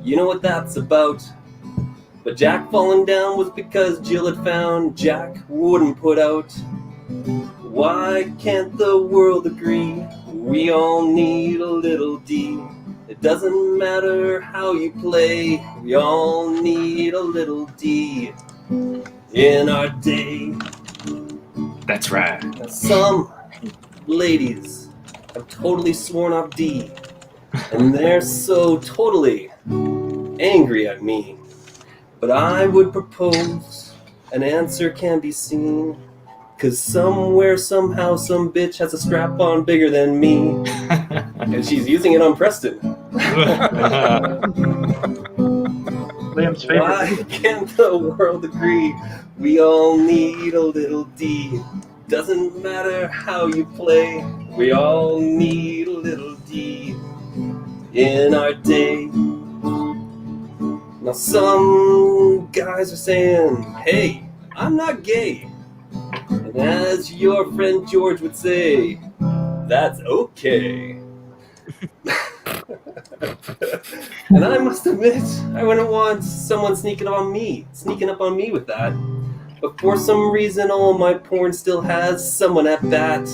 You know what that's about. But Jack falling down was because Jill had found Jack wouldn't put out. Why can't the world agree? We all need a little D. It doesn't matter how you play. We all need a little D in our day. That's right. Now, some ladies have totally sworn off D, and they're so totally angry at me. But I would propose an answer can be seen, 'cause somewhere, somehow, some bitch has a strap-on bigger than me, and she's using it on Preston. Liam's favorite. Why can't the world agree? We all need a little D. Doesn't matter how you play, we all need a little D in our day. Now some guys are saying, hey, I'm not gay. And as your friend George would say, that's okay. And I must admit, I wouldn't want someone sneaking up on me with that. But for some reason, all my porn still has someone at bat.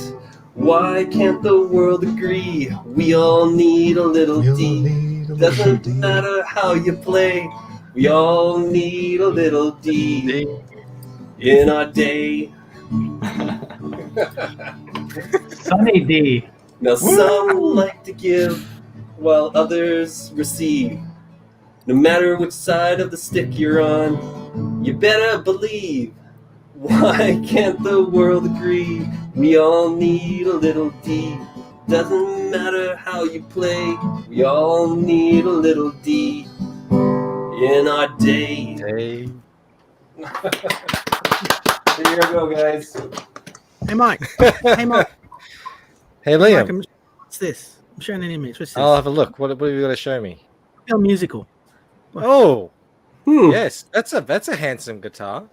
Why can't the world agree? We all need a little D. Doesn't matter how you play. We all need a little D in our day. Sunny D. Now some like to give while others receive. No matter which side of the stick you're on, you better believe. Why can't the world agree? We all need a little D. Doesn't matter how you play, we all need a little D in our day. Hey. Here you go, guys. Hey, Mike. Hey, Mike. Hey, Liam. Mike, what's this? I'm showing an image. What's this? I'll have a look. What have you got to show me? A musical. Oh, yes. That's a handsome guitar.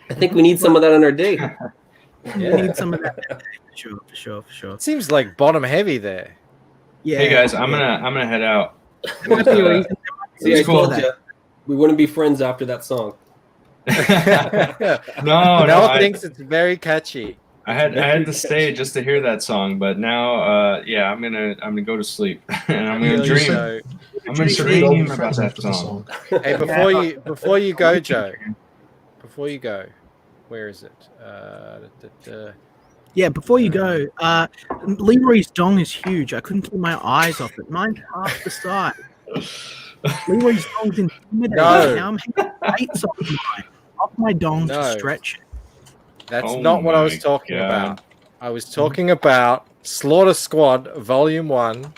I think we need some of that on our day. Yeah. We need some of that. For sure. It seems like bottom heavy there. Yeah. Hey guys, I'm gonna head out. See, I cool. told you, we wouldn't be friends after that song. No, Mel thinks it's very catchy. I had to stay just to hear that song, but now, yeah, I'm gonna go to sleep and I'm gonna dream. I'm gonna dream about that song. Hey, before you go, Joe. Before you go, where is it? Yeah, before you go, Leroy's dong is huge. I couldn't keep my eyes off it. Mine's half the size. Leroy's dong's intimidating. No. Now I'm having weights off mine. Off my dong to No. stretch it. That's not what I was talking about. I was talking about Slaughter Squad Volume 1.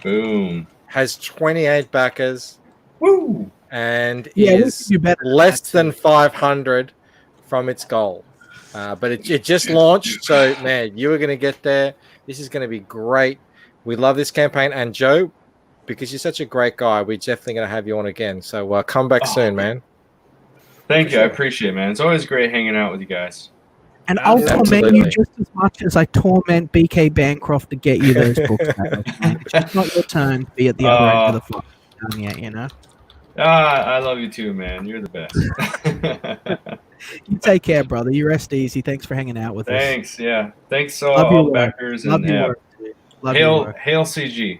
Boom. Has 28 backers. Woo! And Yeah, we is can do better than less than 500 from its goal. But it just launched, so man, you are going to get there. This is going to be great. We love this campaign. And Joe, because you're such a great guy, we're definitely going to have you on again. So come back soon, man. Thank you. I appreciate it, man. It's always great hanging out with you guys. And I'll torment Absolutely. you just as much as I torment BK Bancroft to get you those books. It's just not your turn to be at the other end of the phone yet, you know? I love you too, man. You're the best. You take care, brother. You rest easy. Thanks for hanging out with us. Thanks. Yeah. Thanks to Love all your the work. backers. Love And your yeah. work, dude. Love your work. Hail CG.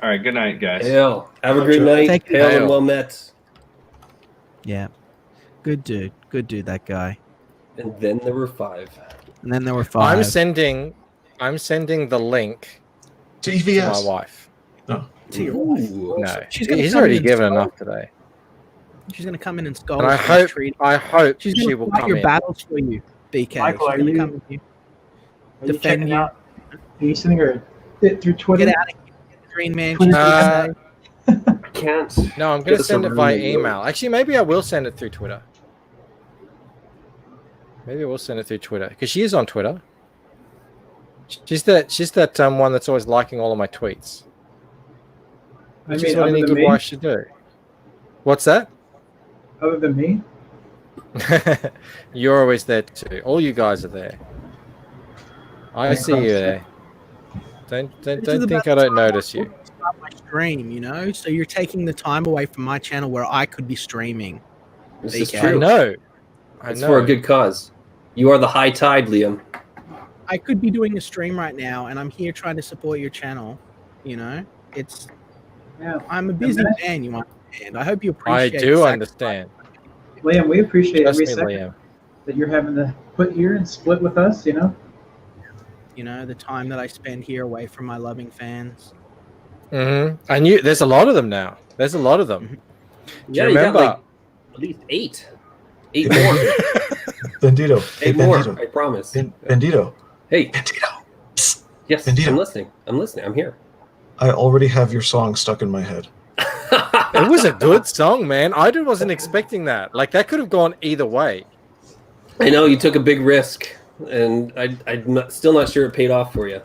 All right. Good night, guys. Hail. Have a great night. Take Hail care. and well met. Yeah. Good dude. Good dude, that guy. And then there were 5. And then there were 5. I'm sending the link to to EVS. my wife. No. To your wife. No, She's gonna he's come already in and given scold. enough today. She's going to come in and scold. And I you, hope treat- she She's gonna will fight come your in. battles for you, BK. Michael, She's are gonna you- come with you. Are you Defend checking you. out? Are you sitting or it through Twitter. Get out of here, Green Man. Can't. No, I'm going to send it via email. Actually, maybe I will send it through Twitter. Maybe I will send it through Twitter because she is on Twitter. She's that one that's always liking all of my tweets. Which is what any good wife should do. What's that? Other than me? You're always there too. All you guys are there. I see you there. Don't think I don't notice you. My stream, you know, so you're taking the time away from my channel where I could be streaming. This is BK. true. I know. It's for a good cause. You are the high tide, Liam. I could be doing a stream right now, and I'm here trying to support your channel. You know, I'm a busy man. You understand? I hope you appreciate. I do understand. Liam, we appreciate Trust every me, second Liam. that you're having to put here and split with us. You know. You know, the time that I spend here away from my loving fans. I knew there's a lot of them now. There's a lot of them. Yeah, Do you remember? got like at least 8 more. Bandito. Hey, Eight more, Bandito. I promise. Bandito. Hey. Bandito. Yes, Bandito. I'm listening. I'm here. I already have your song stuck in my head. It was a good song, man. I wasn't expecting that. Like that could have gone either way. I know you took a big risk, and I'm still not sure it paid off for you,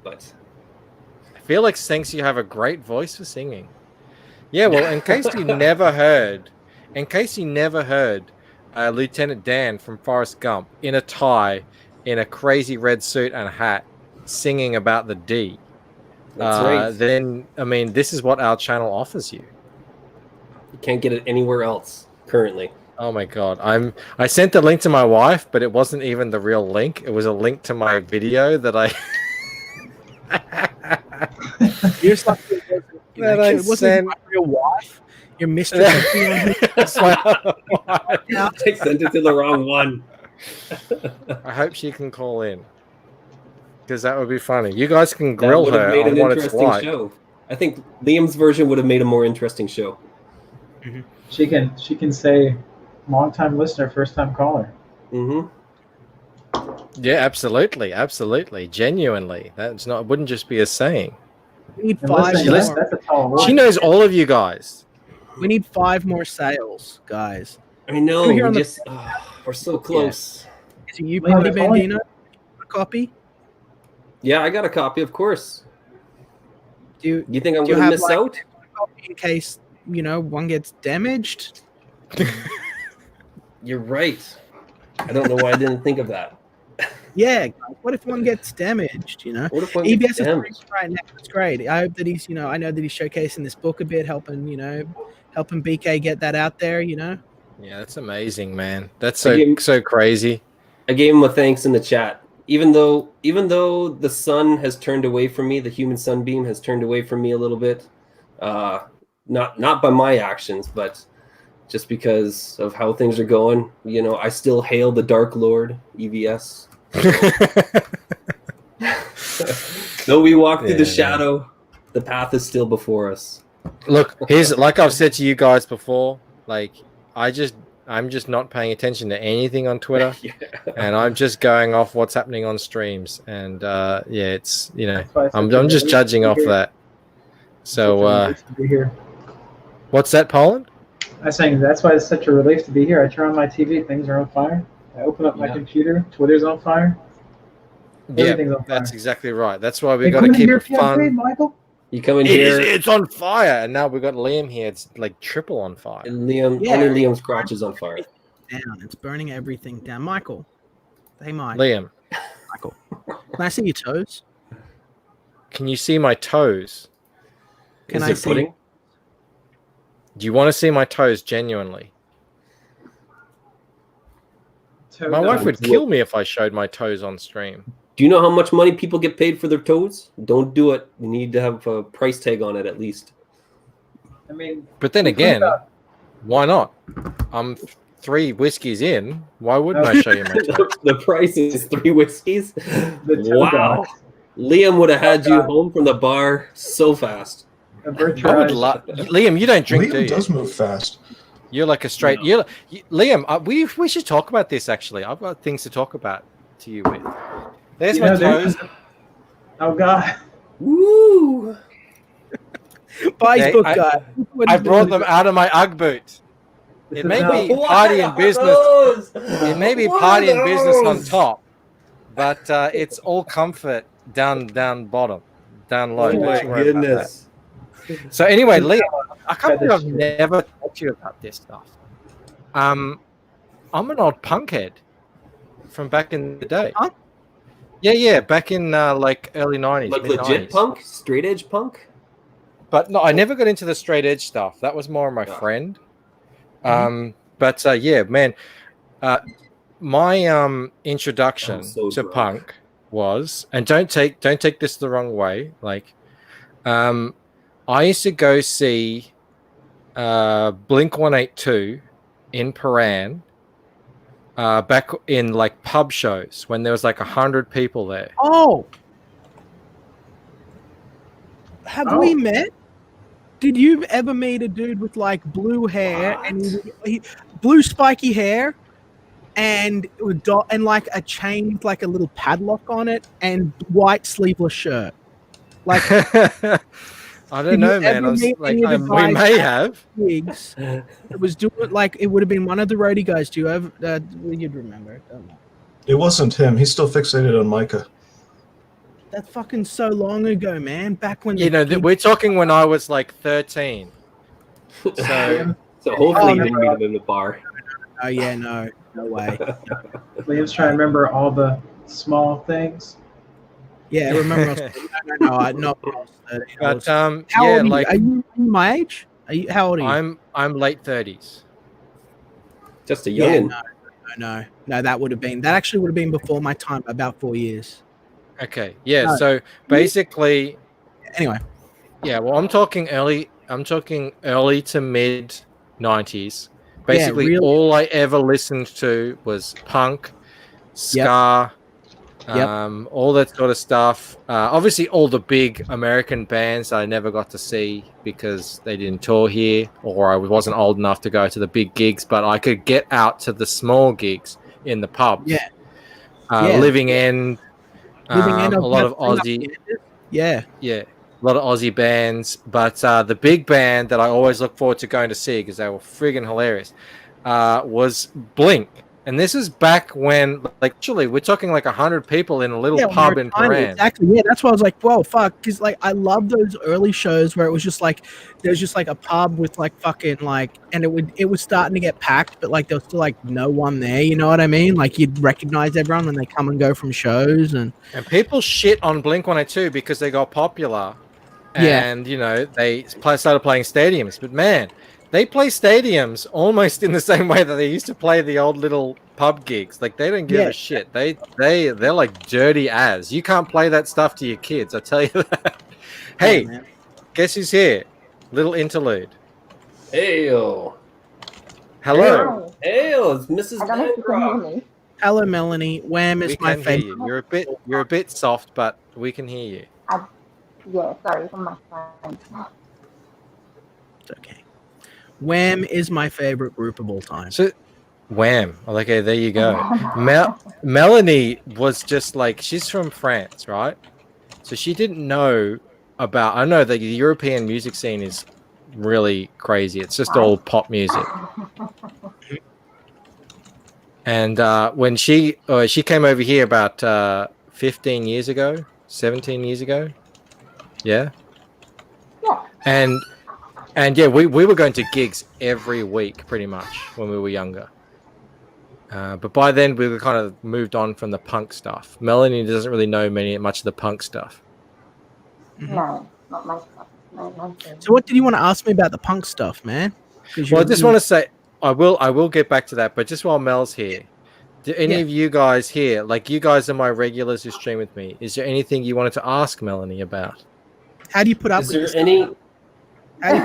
but Felix thinks you have a great voice for singing. Yeah, well, in case you never heard, Lieutenant Dan from Forrest Gump in a tie, in a crazy red suit and hat, singing about the D. That's right. Then, I mean, this is what our channel offers you. You can't get it anywhere else currently. Oh my god! I sent the link to my wife, but it wasn't even the real link. It was a link to my video that I. You're something that I wasn't sent. my real wife. Your mistress. That's my I sent it to the wrong one. I hope she can call in because that would be funny. You guys can That grill would have her made on an what it's interesting like. show. I think Liam's version would have made a more interesting show. She can say, long-time listener, first-time caller. Mm-hmm. Yeah, absolutely, genuinely. That's not. It wouldn't just be a saying. We need And 5 listen, more. that's a tall order. She knows all of you guys. We need 5 more sales, guys. I know. Come here on the- We're so close. Is it you, Wait, Buddy they're calling- Bandino? A copy? Yeah, I got a copy, of course. Do You think I'm do you going to have, miss like, out? a copy in case one gets damaged? You're right. I don't know why I didn't think of that. Yeah. What if one gets damaged? What if one EBS gets is damaged? great right now. It's great. I hope that he's I know that he's showcasing this book a bit, helping BK get that out there. Yeah, that's amazing, man. That's I gave- so crazy. I gave him a thanks in the chat. Even though the sun has turned away from me, the human sunbeam has turned away from me a little bit. Not by my actions, but just because of how things are going. I still hail the Dark Lord, EVS. Though we walk through the shadow, the path is still before us. Look, here's like I've said to you guys before. Like I'm just not paying attention to anything on Twitter, and I'm just going off what's happening on streams. And it's I'm just judging off that. So what's that, Poland? I was saying that's why it's such a relief to be here. I turn on my TV, things are on fire. I open up my computer, Twitter's on fire. Yeah, Everything's on fire. that's exactly right. That's why we Hey, got to come in keep here, it fun. Michael. You come in here, It's on fire, and now we've got Liam here. It's like triple on fire. and only Liam's crotch is on fire. Down. It's burning everything down. Michael. Hey, Mike. Liam, Michael. Can I see your toes? can you see my toes? Can Is I it see? pudding? Do you want to see my toes genuinely? My wife would kill me if I showed my toes on stream. Do you know how much money people get paid for their toes? Don't do it. You need to have a price tag on it at least. I mean, But then again, why not? I'm 3 whiskeys in. Why wouldn't I show you my toes? The price is 3 whiskeys. The toe Wow. dog. Liam would have had you home from the bar so fast. A I virtual would love Liam. You don't drink, do Liam you? does move fast. You're like a straight. Liam. We should talk about this. Actually, I've got things to talk about to you with. There's my toes. Oh God. Woo! Buy his Okay, book, guys. I brought them out of my UGG boot. It may be What party and are business. those? It may be What party are and business on those? top, but it's all comfort down bottom, down low. Oh Don't my you worry about that. goodness. So anyway, Leo, I can't believe I've never talked to you about this stuff. I'm an old punkhead from back in the day. Huh? Yeah, back in like early 90s. Like mid-90s. legit punk? Straight edge punk? But no, I never got into the straight edge stuff. That was more my friend. But yeah, man, my introduction to punk was, and don't take this the wrong way, like I used to go see Blink 182 in Paran back in like pub shows when there was like 100 people there. Oh, have we met? Did you ever meet a dude with like blue hair and blue spiky hair and like a chain with like a little padlock on it and white sleeveless shirt? Like, I don't know, man. We may have. Gigs. It was doing like it would have been one of the roadie guys. Do you ever? You'd remember it. Don't know. It wasn't him. He's still fixated on Micah. That's fucking so long ago, man. Back when we're talking when I was like 13. So hopefully you didn't meet him in the bar. Oh yeah, no way. Liam's trying to remember all the small things. Yeah, I remember. No. But how yeah, old like are you my age? How old are you? I'm late 30s. Just a youngin'. No. That actually would have been before my time, about 4 years. Okay. Yeah. No. So basically, anyway. Yeah. Well, I'm talking early to mid 90s. Basically, really. all I ever listened to was punk, ska, all that sort of stuff. Obviously, all the big American bands I never got to see because they didn't tour here, or I wasn't old enough to go to the big gigs. But I could get out to the small gigs in the pubs. Living End. A lot of Aussie, a lot of Aussie bands, but the big band that I always look forward to going to see because they were friggin' hilarious was Blink, and this is back when, like, actually, we're talking like 100 people in a little pub in Paran. Exactly, yeah, that's why I was like, whoa, fuck, because like I love those early shows where it was just like there's just like a pub with like fucking like, and it was starting to get packed, but like there was still like no one there. You know what I mean? Like you'd recognize everyone when they come and go from shows, and people shit on Blink 182 because they got popular, and you know they started playing stadiums. But man, they play stadiums almost in the same way that they used to play the old little pub gigs. Like they don't give a shit. They're like dirty as. You can't play that stuff to your kids. I tell you that. Hey, guess who's here? Little interlude. Heyo. Hello. Heyo, it's Mrs. Bancroft. Hello, Melanie. Wham is my favorite. You. You're a bit soft, but we can hear you. Yeah, sorry for my phone. It's okay. Wham is my favorite group of all time. So, Wham. Okay, there you go. Melanie was just like, she's from France, right? So she didn't know about, I know that the European music scene is really crazy. It's just all pop music. And when she came over here about 15 years ago, 17 years ago. Yeah. And yeah, we were going to gigs every week pretty much when we were younger. But by then we were kind of moved on from the punk stuff. Melanie doesn't really know much of the punk stuff. No, not my stuff. No. So what did you want to ask me about the punk stuff, man? Well, I just want to say I will get back to that, but just while Mel's here, do any of you guys here, like you guys are my regulars who stream with me, is there anything you wanted to ask Melanie about? How do you put up with this? How do you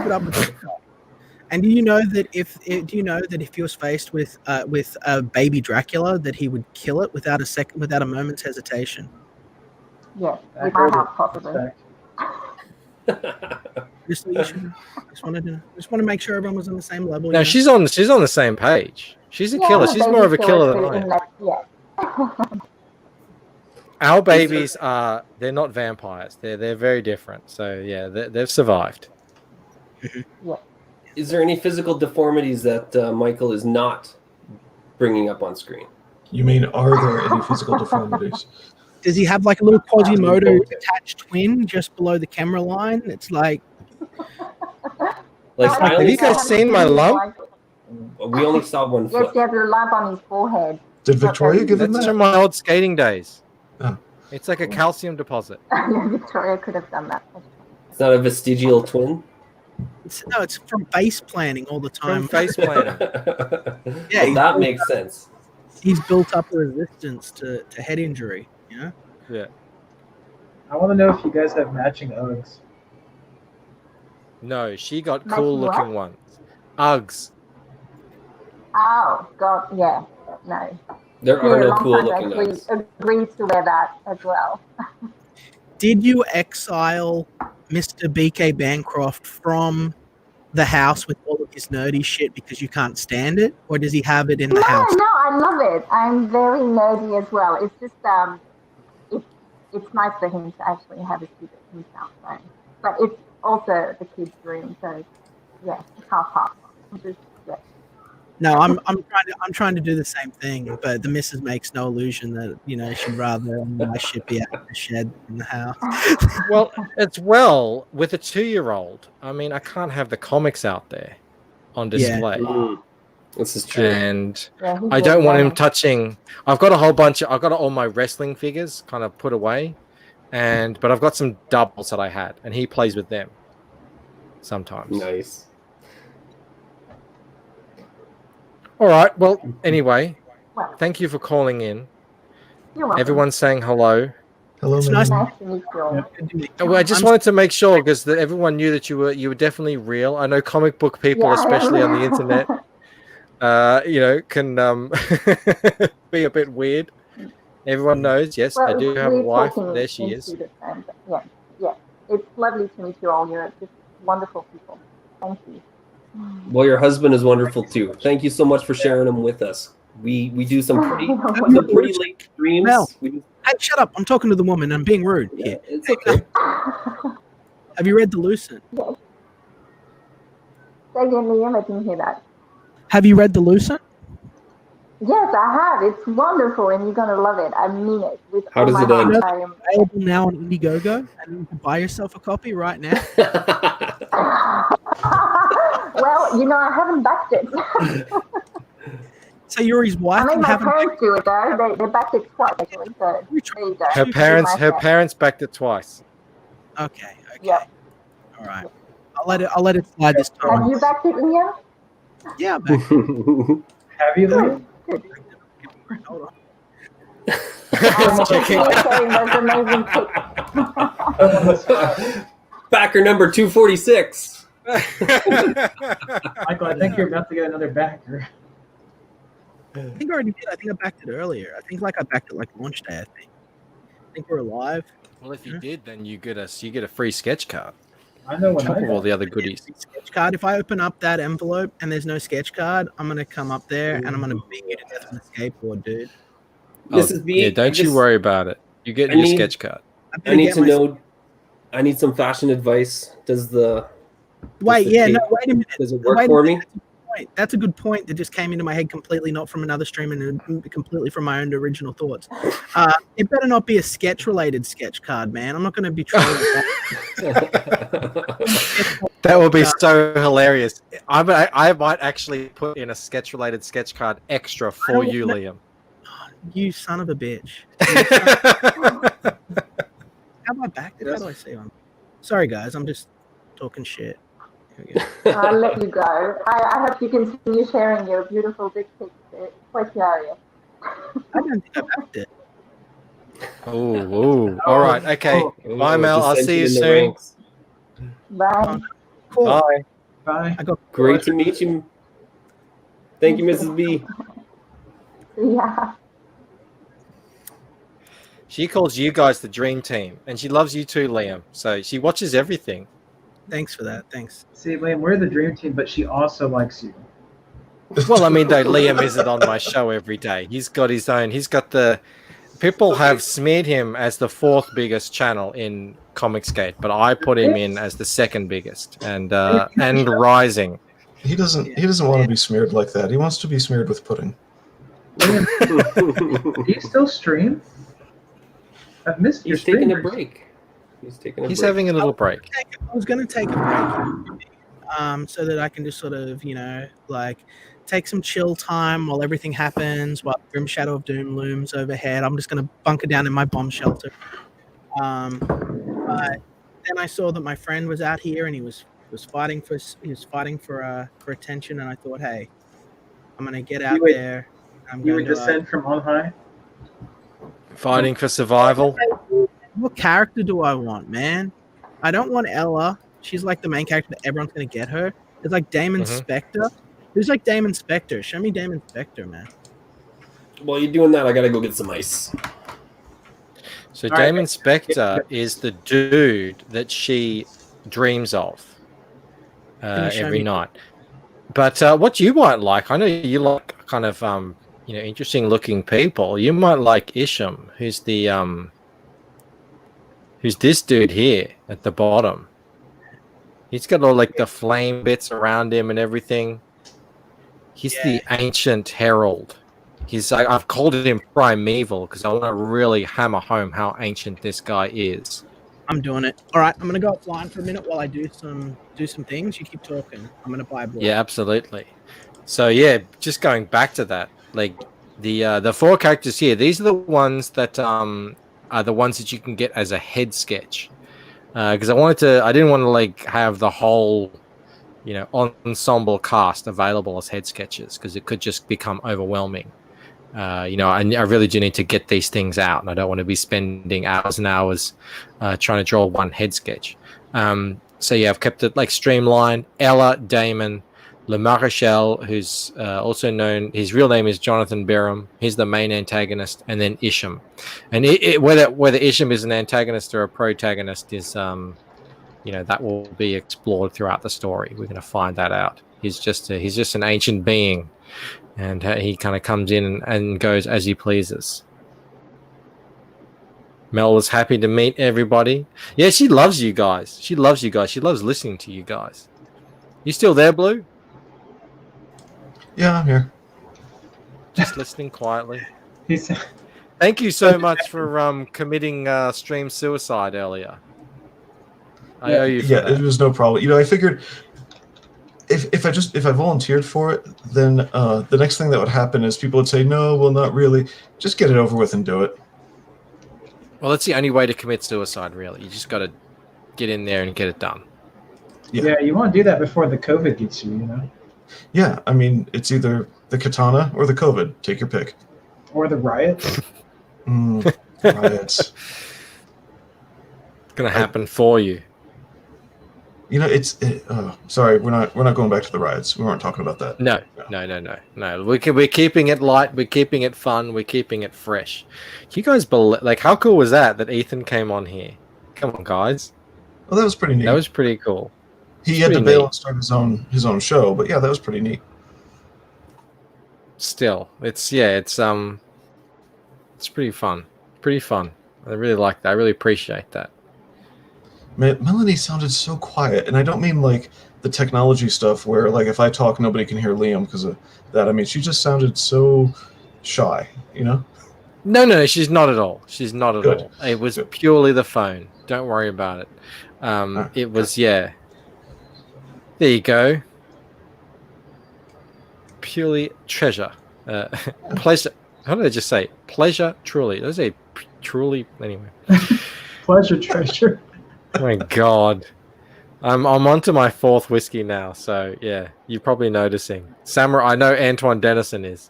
put up with this? And do you know that if he was faced with a baby Dracula, that he would kill it without a moment's hesitation? Yeah, we might have possibly. Just want to make sure everyone was on the same level. No, she's on the same page. She's a killer. She's more of a killer than I am. Our babies they're not vampires. They're very different. So yeah, they've survived. Yeah. Is there any physical deformities that Michael is not bringing up on screen? You mean, are there any physical deformities? Does he have like a little Quasimodo attached twin just below the camera line? It's like Have you guys seen my lump? We only saw one Yes, foot. he has a lump on his forehead. Did Victoria give him That's that? from my old skating days. Oh. It's like a calcium deposit. Victoria could have done that. It's not a vestigial twin. no, it's from base planning all the time. From face planning. Yeah, Well, that makes sense. He's built up a resistance to head injury. You know. Yeah. I want to know if you guys have matching Uggs. No, she got Matching cool looking what? ones. Uggs. Oh, God, yeah. No. There Yeah, are no long cool time looking actually Uggs. agrees to wear that as well. Did you exile Mr. BK Bancroft from the house with all of his nerdy shit because you can't stand it, or does he have it in the house? No, I love it. I'm very nerdy as well. It's just it's nice for him to actually have a secret himself. So. But it's also the kids' room, so yeah, it's half. Just, yeah. No, I'm trying to do the same thing, but the missus makes no illusion that she'd rather my shit be out in the shed in the house. Well, with a 2-year-old. I mean, I can't have the comics out there on display. Mm. This is true. And Yeah, he's I don't want him very touching. I've got all my wrestling figures kind of put away, but I've got some doubles that I had, and he plays with them sometimes. Nice. All right. Well, anyway, thank you for calling in. You're welcome. Everyone's saying hello. Hello, It's man. Nice to meet you all. Well, I just wanted to make sure because everyone knew that you were definitely real. I know comic book people, Yeah, I especially am. on the internet, can be a bit weird. Everyone knows. Yes, I do have a we're wife. talking There she into is. the phone, but yeah. It's lovely to meet you all. You're just wonderful people. Thank you. Well, your husband is wonderful too. Thank you so much for sharing him with us. We do some pretty late streams. Mel, We do- hey, shut up! I'm talking to the woman. I'm being rude here. It's okay. Have you read the Lucent? Yes. Say again, Liam. I didn't hear that. Have you read the Lucent? Yes, I have. It's wonderful, and you're gonna love it. I mean it. With How all does my it end? heart. I am. Available now on Indiegogo, and you can buy yourself a copy right now. Well, I haven't backed it. So you're his wife. I mean, and my haven't parents do it though. They backed it twice actually. So there you go. Her parents backed it twice. Okay. Yeah. All right. I'll let it slide this time. Have you backed it, Liam? Yeah, I'm back. Have you, Liam? Hold on. Sharing those amazing pics. Backer number 246. Michael, I think you're about to get another backer. I think I already did. I think I backed it earlier. I think I backed it like launch day. I think we're alive. Well, if you did, then you get a free sketch card. I know On when top I of all got the other goodies. Sketch card. If I open up that envelope and there's no sketch card, I'm gonna come up there and I'm gonna beat you to death with a skateboard, dude. Mrs. B, Yeah, don't you worry about it. You get I your need- sketch card. I need to know. I need some fashion advice. Does the Wait, the yeah, tape- no, wait a minute. Does it work Wait a for minute. me? That's a good point that just came into my head completely, not from another stream and completely from my own original thoughts. It better not be a sketch-related sketch card, man. I'm not going to be trolling That would be so hilarious. I might actually put in a sketch-related sketch card extra for you, Liam. You son of a bitch. How do I back it? How do I say on? Sorry, guys. I'm just talking shit. I'll let you go. I hope you continue sharing your beautiful dick pics. It's quite hilarious. I don't think I backed it. Oh, all right, okay. Bye, Mel. I'll see you soon. Bye. Cool. Bye. Bye. I got Great to meet you. Thank you, Mrs. B. Yeah. She calls you guys the dream team, and she loves you too, Liam. So she watches everything. Thanks for that. Thanks. See, Liam, we're the dream team, but she also likes you. Well, I mean, though, Liam isn't on my show every day. He's got his own. He's got the people have smeared him as the 4th biggest channel in Comicsgate, but I put him in as the 2nd biggest and rising. He doesn't want to be smeared like that. He wants to be smeared with pudding. Do you still stream? I've missed your He's taking a streamers. break. He's having a little break. I was going to take a break, so that I can just sort of, like take some chill time while everything happens, while Grim Shadow of Doom looms overhead. I'm just going to bunker down in my bomb shelter. But then I saw that my friend was out here and he was fighting for attention, and I thought, hey, I'm going to get out there. You would descend from on high? Fighting for survival. What character do I want, man? I don't want Ella. She's like the main character that everyone's going to get her. It's like Damon Spectre. Who's like Damon Spectre? Show me Damon Spectre, man. While you're doing that, I gotta go get some ice. So Damon Spectre is the dude that she dreams of every night. But what you might like, I know you like kind of interesting looking people. You might like Isham, who's the who's this dude here at the bottom. He's got all like the flame bits around him and everything. He's the ancient herald. I've called him primeval because I want to really hammer home how ancient this guy is. I'm doing it. All right, I'm gonna go offline for a minute while I do some things. You keep talking. I'm gonna buy a book. Yeah, absolutely. So yeah, just going back to that, like the 4 characters here, these are the ones that are the ones that you can get as a head sketch. Because I didn't want to like have the whole ensemble cast available as head sketches because it could just become overwhelming. I really do need to get these things out, and I don't want to be spending hours and hours trying to draw one head sketch. So yeah, I've kept it like streamlined. Ella, Damon, Le Marechal, who's also known, his real name is Jonathan Barham. He's the main antagonist, and then Isham. And whether Isham is an antagonist or a protagonist is, that will be explored throughout the story. We're going to find that out. He's just an ancient being, and he kind of comes in and goes as he pleases. Mel was happy to meet everybody. Yeah, she loves you guys. She loves listening to you guys. You still there, Blue? Yeah, I'm here. Just listening quietly. Thank you so much for committing stream suicide earlier. I owe you for that. It was no problem. I figured if I volunteered for it, then the next thing that would happen is people would say, no, well, not really. Just get it over with and do it. Well, that's the only way to commit suicide, really. You just got to get in there and get it done. Yeah, you want to do that before the COVID gets you, Yeah, I mean, it's either the katana or the COVID. Take your pick. Or the riot. Riots. It's going to happen for you. Sorry, we're not going back to the riots. We weren't talking about that. No. We're keeping it light. We're keeping it fun. We're keeping it fresh. You guys how cool was that Ethan came on here? Come on, guys. Well, that was pretty neat. That was pretty cool. He had to bail and start his own show, but yeah, that was pretty neat. Still, it's pretty fun. Pretty fun. I really like that. I really appreciate that. Melanie sounded so quiet, and I don't mean like the technology stuff where like if I talk nobody can hear Liam because of that. I mean she just sounded so shy, No, she's not at all. She's not at all. It was purely the phone. Don't worry about it. It was there you go. Purely treasure. Pleasure. How did I just say? Pleasure truly. Did I say truly? Anyway. Pleasure treasure. Oh my God. I'm onto my 4th whiskey now, so yeah, you're probably noticing. Samurai, I know Antoine Dennison is.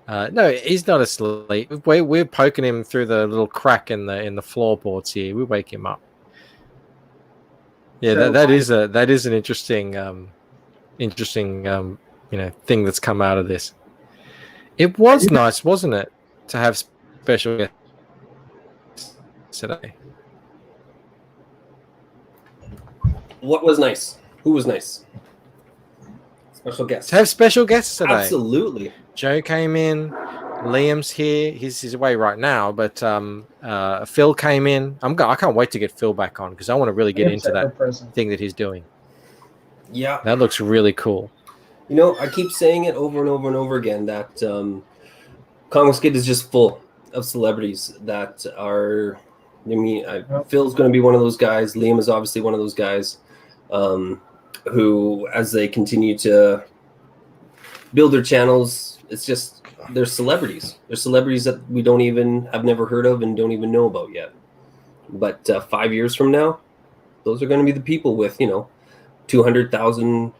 No, he's not asleep. We're poking him through the little crack in the floorboards here. We wake him up. Yeah, so that is an interesting thing that's come out of this. It was nice, wasn't it, to have special guests today? What was nice? Who was nice? Special guests. To have special guests today. Absolutely. Joe came in. Liam's here. He's away right now, but Phil came in. I can't wait to get Phil back on because I want to really get into that thing that he's doing. Yeah, that looks really cool. You know, I keep saying it over and over and over again that Comics Kid is just full of celebrities that are. I mean, Phil's going to be one of those guys. Liam is obviously one of those guys who, as they continue to build their channels, it's just they're celebrities. They're celebrities that we have never heard of and don't even know about yet. But 5 years from now, those are going to be the people with 200,000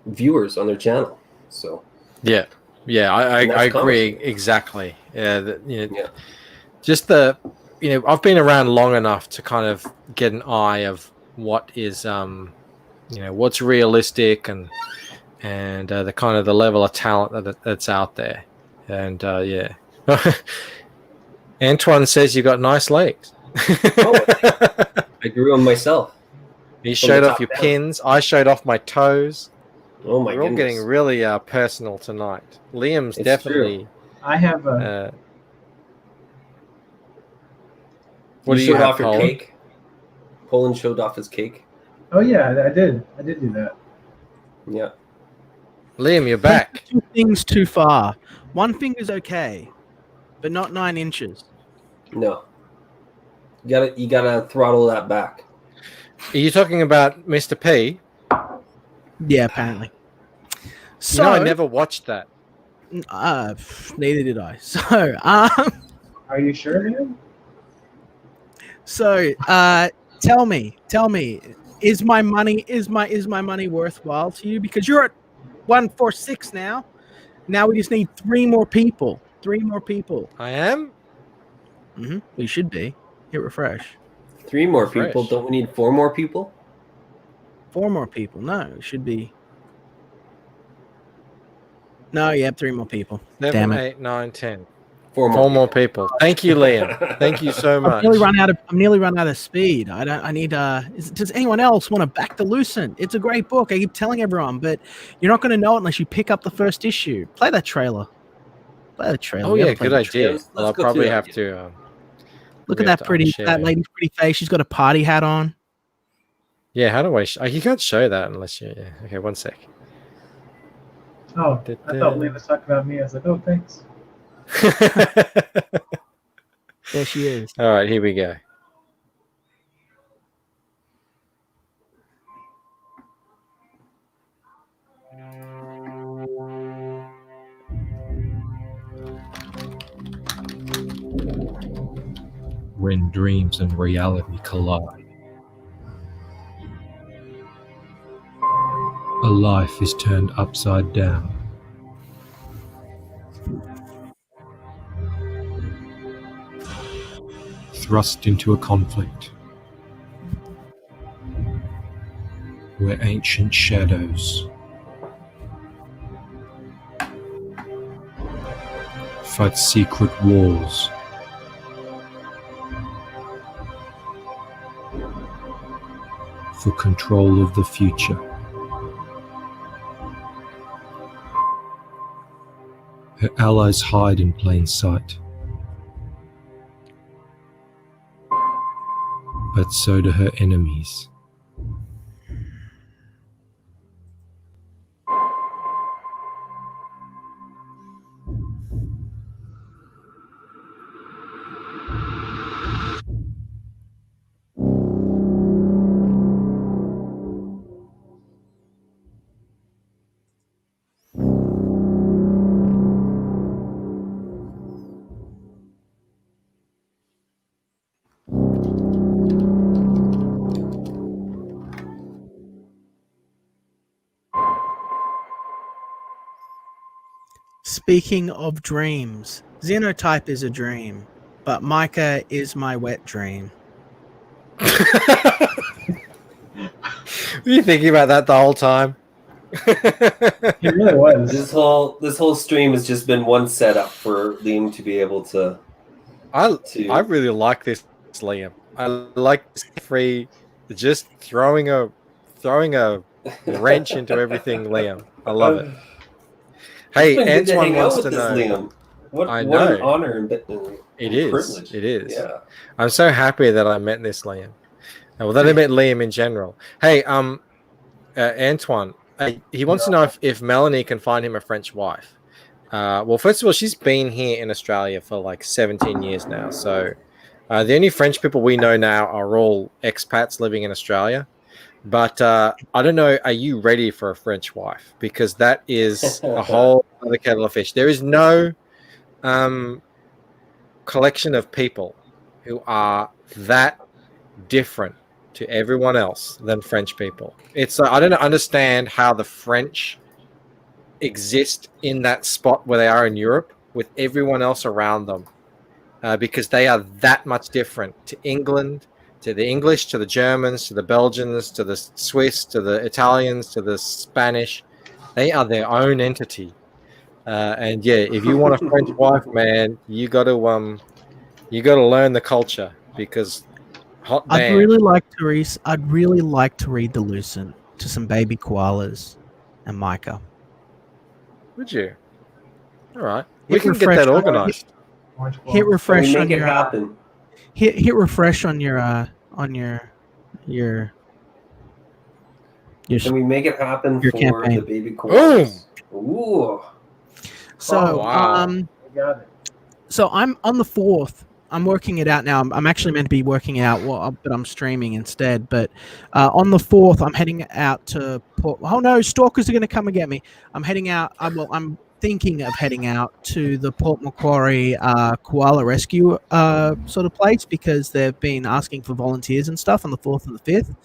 viewers on their channel. So yeah, I agree exactly. Just I've been around long enough to kind of get an eye of what is what's realistic and the kind of the level of talent that's out there. And Antoine says you got nice legs. I grew them myself. You showed off your pins. I showed off my toes. Oh my! We're all getting really personal tonight. Liam's It's definitely. true. I have a. What do you showed have, off your Colin? cake? Colin showed off his cake. Oh yeah, I did. I did do that. Yeah. Liam, you're back. 2 things too far. 1 finger's okay, but not 9 inches. No. You gotta throttle that back. Are you talking about Mr. P? Yeah, apparently. So I never watched that. Neither did I. So, Are you sure, man? So, tell me, is my money worthwhile to you? Because you're at 146 now. Now we just need 3 more people. 3 more people. I am. We should be. Hit refresh. 3 more people. Don't we need 4 more people? 4 more people. No, it should be. No, you have 3 more people. 7, Damn it. 8, 9, 10. 4 more people. Thank you, Liam. Thank you so much. I'm nearly run out of speed. I need. Does anyone else want to back the Lucent? It's a great book. I keep telling everyone, but you're not going to know it unless you pick up the first issue. Play that trailer. Oh yeah, good idea. Well, I'll probably have to. Look at that lady's pretty face. She's got a party hat on. Yeah, how do I? You can't show that unless you. Yeah. Okay, 1 sec. Oh, I thought Lee was talking about me. I was like, oh, thanks. There she is. All right, here we go. When dreams and reality collide, a life is turned upside down. Thrust into a conflict where ancient shadows fight secret wars. For control of the future. Her allies hide in plain sight. But so do her enemies. Speaking of dreams, Xenotype is a dream, but Micah is my wet dream. Were you thinking about that the whole time? It really was. This whole stream has just been one setup for Liam to be able to. I really like this, Liam. I like this free, just throwing a wrench into everything, Liam. I love it. Hey, It's been good to Antoine hang out wants with to this know. Liam. What I what an know. honor and It is. privilege. It is. Yeah. I'm so happy that I met this Liam. Well, that I met Liam in general. Hey, Antoine, he wants to know if Melanie can find him a French wife. Well, first of all, she's been here in Australia for like 17 years now. So the only French people we know now are all expats living in Australia. But I don't know, are you ready for a French wife? Because that is a whole other kettle of fish. There is no collection of people who are that different to everyone else than French people. It's I don't understand how the French exist in that spot where they are in Europe with everyone else around them, because they are that much different to England, to the English, to the Germans, to the Belgians, to the Swiss, to the Italians, to the Spanish. They are their own entity. And yeah, if you want a French wife, man, you got to learn the culture, because hot damn. I'd really like to read the Lucent to some baby koalas and Micah. Would you? All right, we can get that organized. Hit refresh Can we on make it your happen? hit refresh on your Can we make it happen your for campaign. the baby koalas? Ooh. So, wow. so I'm on the 4th. I'm working it out now. I'm actually meant to be working it out, but I'm streaming instead. But on the 4th, I'm heading out to Port. Oh no, stalkers are going to come and get me. I'm heading out. I'm thinking of heading out to the Port Macquarie koala rescue sort of place, because they've been asking for volunteers and stuff on the 4th and the 5th.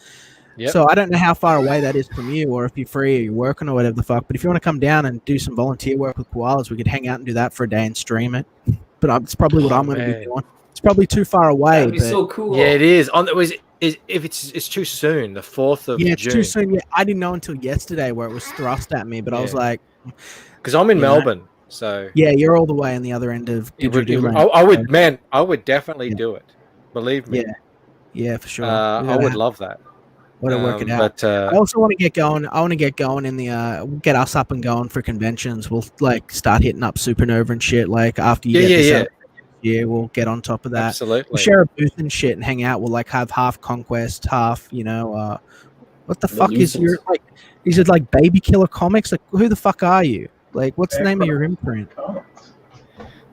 Yep. So I don't know how far away that is from you, or if you're free or you're working or whatever the fuck. But if you want to come down and do some volunteer work with koalas, we could hang out and do that for a day and stream it. But it's probably what I'm going to be doing. It's probably too far away. That'd be but so cool. Yeah, it is. If it's too soon, the 4th of yeah, it's June. too soon. Yeah, I didn't know until yesterday where it was thrust at me, but I was like, because I'm in you know. Melbourne, so Yeah, you're all the way on the other end of I would definitely do it. Believe me. Yeah, for sure. I would love that. Want to work it out. But I also want to get going. I want to get going in the get us up and going for conventions. We'll like start hitting up Supernova and shit. Like after you get this out, we'll get on top of that. Absolutely. We'll share a booth and shit and hang out. We'll like have half Conquest, half what the fuck is your like? Is it like Baby Killer Comics? Like who the fuck are you? Like what's the name of your imprint?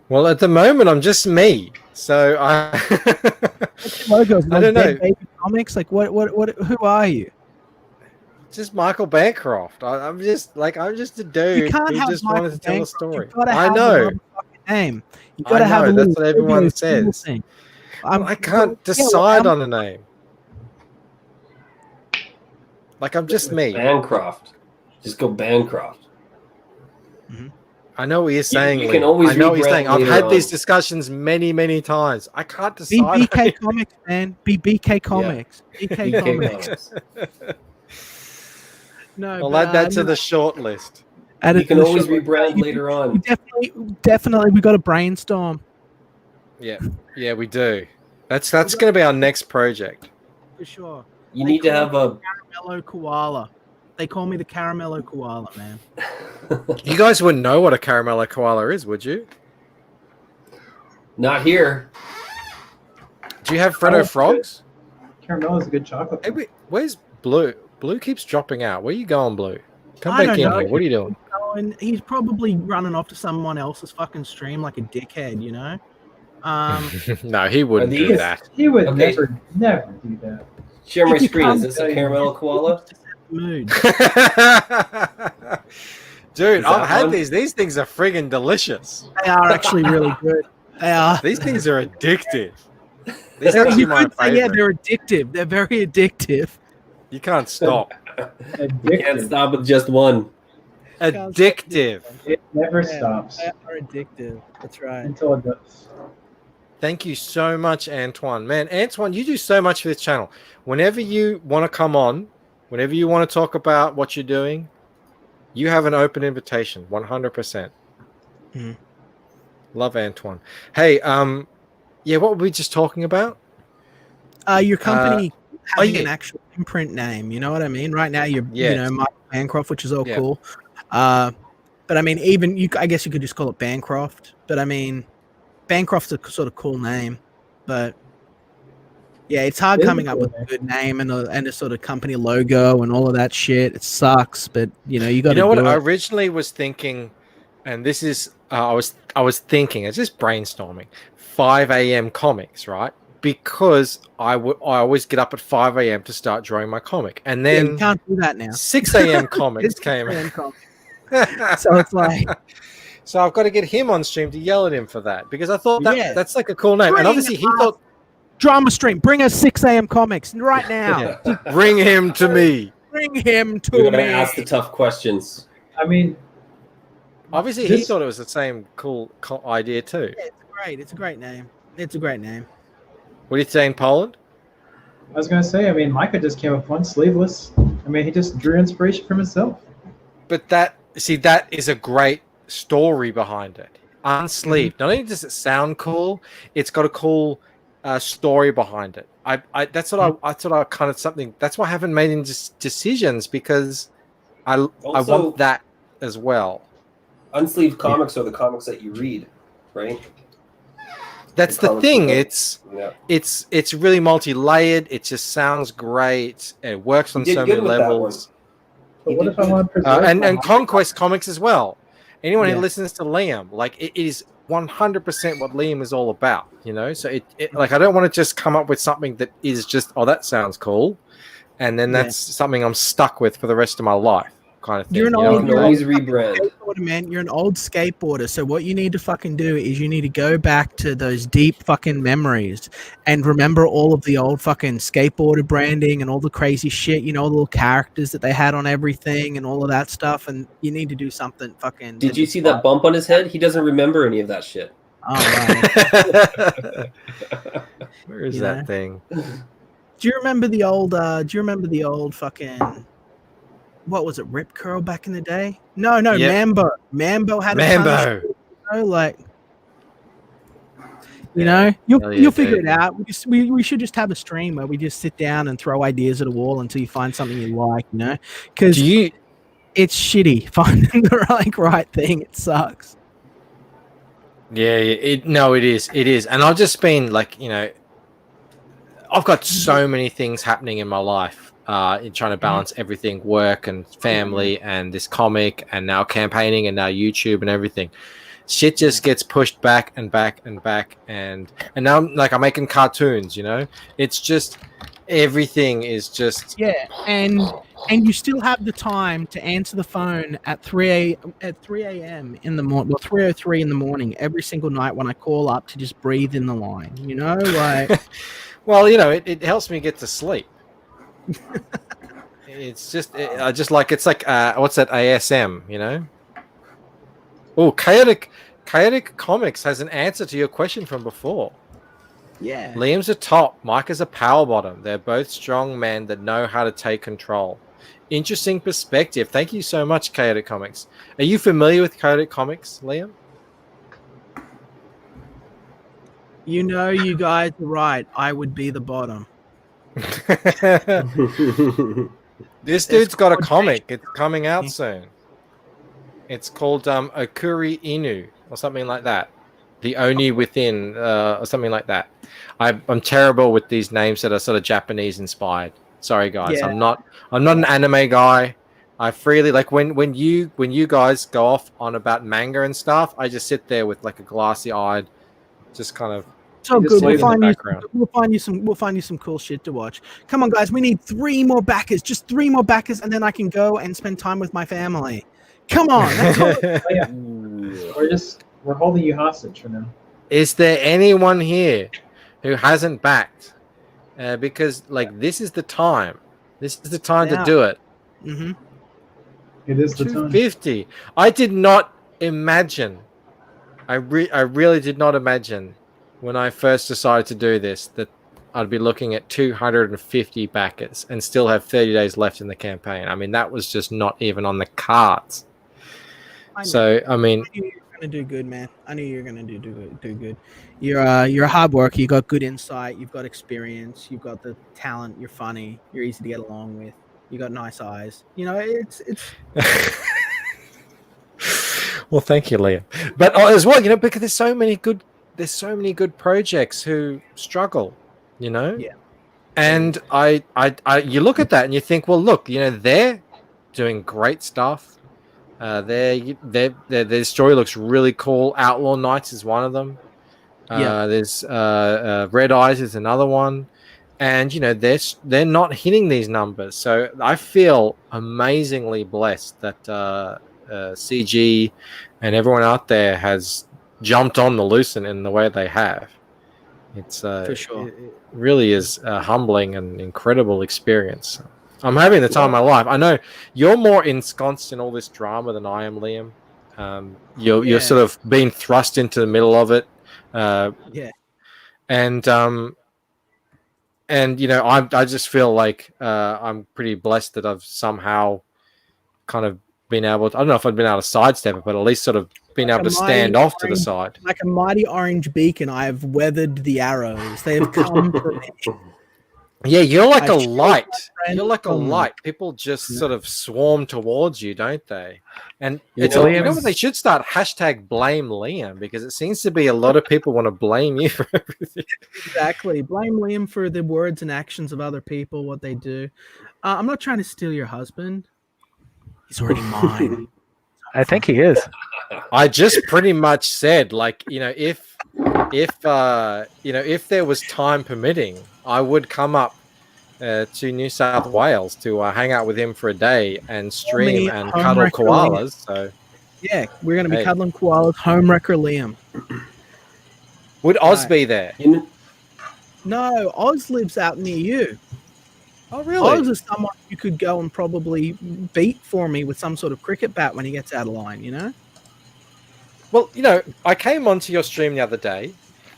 Well, at the moment, I'm just me. So Logos, I don't know. Baby Comics, like what? Who are you? Just Michael Bancroft. I'm just a dude You can't who have just Michael wanted to tell a Bancroft. story. You've gotta I have a know. motherfucking name. You I gotta have know. a That's little what everyone symbol says. thing. I can't decide on a name. Like I'm just me. Bancroft. Just go Bancroft. I know what you're saying. You can Lee. always I know what you're saying. I've later had on. these discussions many, many times. I can't decide. BK Comics, man. BK Comics. BK Comics. No, I'll but, add that to the short list. You can always rebrand later on. Definitely, we got to brainstorm. Yeah, we do. That's going to be our next project. For sure. You need to have a Caramello Koala. They call me the Caramello Koala, man. You guys wouldn't know what a caramello koala is, would you? Not here. Do you have Freddo frogs? Caramello is a good chocolate. Hey, where's Blue? Blue keeps dropping out. Where you going, Blue? Come I back don't in know. here. What are you doing? He's probably running off to someone else's fucking stream like a dickhead, you know? No, he wouldn't do that. He would never do that. Share my If you screen. come Is this a Caramello koala? Mood. Dude, Is I've that had one? these. These things are friggin' delicious. They are actually really good. They are. These things are addictive. These They're, are actually you my could say, yeah, favorite. they're addictive. They're very addictive. You can't stop. You can't stop with just one. Addictive. It never stops They are addictive. That's right. until it does. Thank you so much, Antoine. Man, Antoine, you do so much for this channel. Whenever you want to come on, whenever you want to talk about what you're doing, you have an open invitation, 100%. Mhm. Love Antoine. Hey, yeah, what were we just talking about? Your company having yeah. an actual imprint name. You know what I mean? Right now, you're Yes. Michael Bancroft, which is all Yeah. cool. But I mean, even I guess you could just call it Bancroft. But I mean, Bancroft's a sort of cool name. But yeah, it's hard coming up with a good name and a sort of company logo and all of that shit. It sucks, but you know, you got to do what? it. I originally was thinking, and this is I was thinking, it's just brainstorming. 5 a.m. comics, right? Because I always get up at 5 a.m. to start drawing my comic, and then you can't do that now. 6 a.m. comics came. So it's like, so I've got to get him on stream to yell at him for that, because I thought that's like a cool name, and obviously he thought Drama Stream, bring us 6 a.m. comics right now. Bring him to me. Bring him to We're gonna me. ask the tough questions. I mean, obviously he thought it was the same cool idea too. Yeah, it's great. It's a great name. It's a great name. What do you say in Poland? I was gonna say, I mean, Micah just came up with one sleeveless. I mean, he just drew inspiration from himself. But that is a great story behind it. Unsleeved. Not only does it sound cool, it's got a cool story behind it. That's what I kind of something. That's why I haven't made any decisions, because I want that as well. Unsleeved comics are the comics that you read, right? That's the thing. It's really multi-layered. It just sounds great. It works on so many levels. But what if I want to preserve and Conquest comics as well. Anyone who listens to Liam, like, it is 100% what Liam is all about, you know. So it like, I don't want to just come up with something that is just, oh, that sounds cool, and then that's something I'm stuck with for the rest of my life, kind of thing. You're an old, rebrand. Skateboarder, man. You're an old skateboarder. So what you need to fucking do is you need to go back to those deep fucking memories and remember all of the old fucking skateboarder branding and all the crazy shit. You know, the little characters that they had on everything and all of that stuff. And you need to do something fucking. Did you see that bump on his head? He doesn't remember any of that shit. Oh, right. Where is that thing? Do you remember the old? Do you remember the old fucking? What was it? Rip Curl back in the day? No, Yep. Mambo. Mambo had Mambo. a ton of shit, you know, like, you know, you'll figure it out. We should just have a stream where we just sit down and throw ideas at a wall until you find something you like, you know? Because it's shitty finding the right thing. It sucks. Yeah, it is. And I've just been like, you know, I've got so many things happening in my life, in trying to balance everything, work and family and this comic and now campaigning and now YouTube and everything. Shit just gets pushed back and back and back, and now I'm making cartoons, you know. It's just everything is just and you still have the time to answer the phone at 3 a.m. in the morning, well, 3:03 in the morning every single night when I call up to just breathe in the line, you know, like. Well, you know, it helps me get to sleep. It's just, it's like what's that, ASM, you know? Oh, Chaotic Comics has an answer to your question from before. Yeah. Liam's a top, Mike is a power bottom. They're both strong men that know how to take control. Interesting perspective. Thank you so much, Chaotic Comics. Are you familiar with Chaotic Comics, Liam? You know, you guys are right. I would be the bottom. This dude's got a comic. It's coming out soon. It's called Okuri Inu or something like that. The Oni Within or something like that. I'm terrible with these names that are sort of Japanese inspired. Sorry, guys. Yeah. I'm not an anime guy. I freely, like, when you guys go off on about manga and stuff, I just sit there with like a glassy eyed, just kind of. So good. We'll find you some cool shit to watch. Come on, guys. We need 3 more backers. Just 3 more backers, and then I can go and spend time with my family. Come on. That's all. We're holding you hostage for now. Is there anyone here who hasn't backed? Because like, this is the time. This is the time to do it. Mm-hmm. It is the time. 250. I did not imagine. I really did not imagine when I first decided to do this that I'd be looking at 250 backers and still have 30 days left in the campaign. I mean, that was just not even on the cards. So, I mean, I knew you were gonna do good, man. I knew you were gonna do good. You're a hard worker. You got good insight. You've got experience. You've got the talent. You're funny. You're easy to get along with. You got nice eyes. You know, it's. Well, thank you, Liam. But as well, because there's so many good projects who struggle, Yeah. And I you look at that and you think, well, look, they're doing great stuff. Their story looks really cool. Outlaw Knights is one of them. There's Red Eyes is another one, and they're not hitting these numbers. So I feel amazingly blessed that CG and everyone out there has jumped on the Lucent in the way they have. It's For sure. It really is a humbling and incredible experience. I'm having the time of my life. I know you're more ensconced in all this drama than I am, Liam. You're sort of being thrust into the middle of it. Yeah. And I just feel like I'm pretty blessed that I've somehow kind of been able to, I don't know if I've been able to sidestep it, but at least sort of been able to stand off to the side. Like a mighty orange beacon, I have weathered the arrows. They have come for me. Yeah, you're like a light. You're like a light. People just sort of swarm towards you, don't they? And it's what they should start #blame Liam, because it seems to be a lot of people want to blame you for everything. Exactly. Blame Liam for the words and actions of other people, what they do. I'm not trying to steal your husband. He's already mine. I think he is. I just pretty much said, like, if there was time permitting, I would come up to New South Wales to hang out with him for a day and stream and cuddle koalas. So yeah, we're going to be cuddling koalas. Homewrecker Liam. Would Oz be there? No, Oz lives out near you. Oh, really? Oz is someone you could go and probably beat for me with some sort of cricket bat when he gets out of line, Well, I came onto your stream the other day,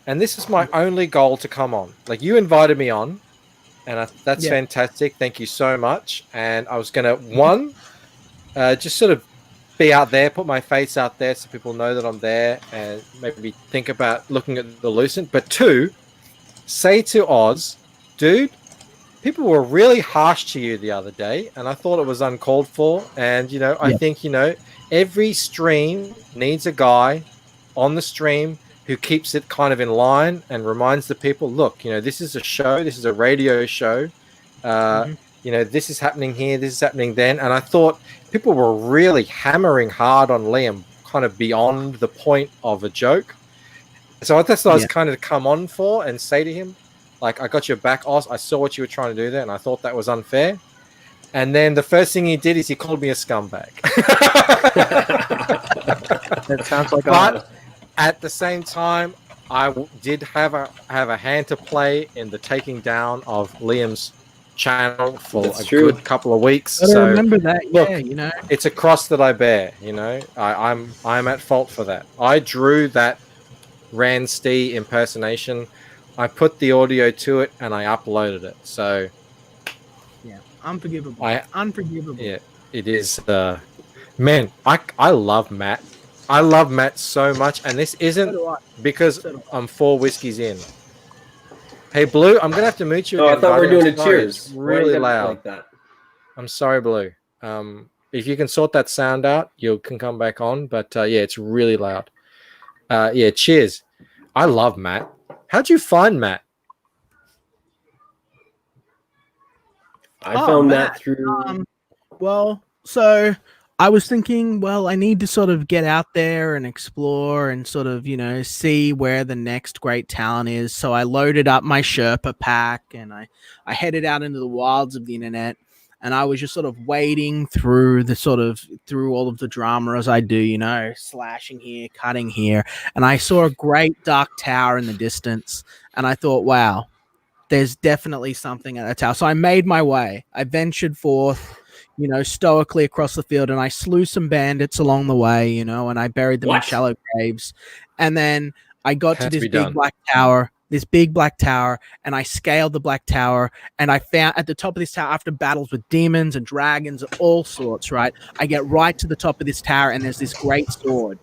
and this is my only goal to come on. Like, you invited me on, and that's fantastic. Thank you so much. And I was going to, just sort of be out there, put my face out there so people know that I'm there, and maybe think about looking at the Lucent. But 2, say to Oz, dude, people were really harsh to you the other day, and I thought it was uncalled for. And, I think, every stream needs a guy on the stream who keeps it kind of in line and reminds the people, look, this is a show, this is a radio show. This is happening here, this is happening then. And I thought people were really hammering hard on Liam, kind of beyond the point of a joke. So that's what I was kind of come on for and say to him, like, I got your back, Oz. I saw what you were trying to do there, and I thought that was unfair. And then the first thing he did is he called me a scumbag. That sounds like But at the same time, I did have a hand to play in the taking down of Liam's channel for good couple of weeks. I remember that. Look, Yeah, it's a cross that I bear. I'm at fault for that. I drew that Rand Stee impersonation. I put the audio to it and I uploaded it. So yeah, unforgivable. Unforgivable. Yeah, it is. Man, I love Matt. I love Matt so much, and this isn't because I'm 4 whiskeys in. Hey, Blue, I'm gonna have to mute you again. I thought we were doing a sorry. cheers. It's really loud. Like that? I'm sorry, Blue. If you can sort that sound out, you can come back on. But yeah, it's really loud. Yeah, cheers. I love Matt. How'd you find Matt? I found Matt through. Well, so I was thinking, well, I need to sort of get out there and explore and sort of, see where the next great talent is. So I loaded up my Sherpa pack and I headed out into the wilds of the internet. And I was just sort of wading through all of the drama as I do, slashing here, cutting here. And I saw a great dark tower in the distance. And I thought, wow, there's definitely something at that tower. So I made my way. I ventured forth, stoically across the field. And I slew some bandits along the way, and I buried them in shallow graves. And then I got to this big black tower, and I scaled the black tower, and I found at the top of this tower, after battles with demons and dragons and all sorts, right? I get right to the top of this tower, and there's this great sword.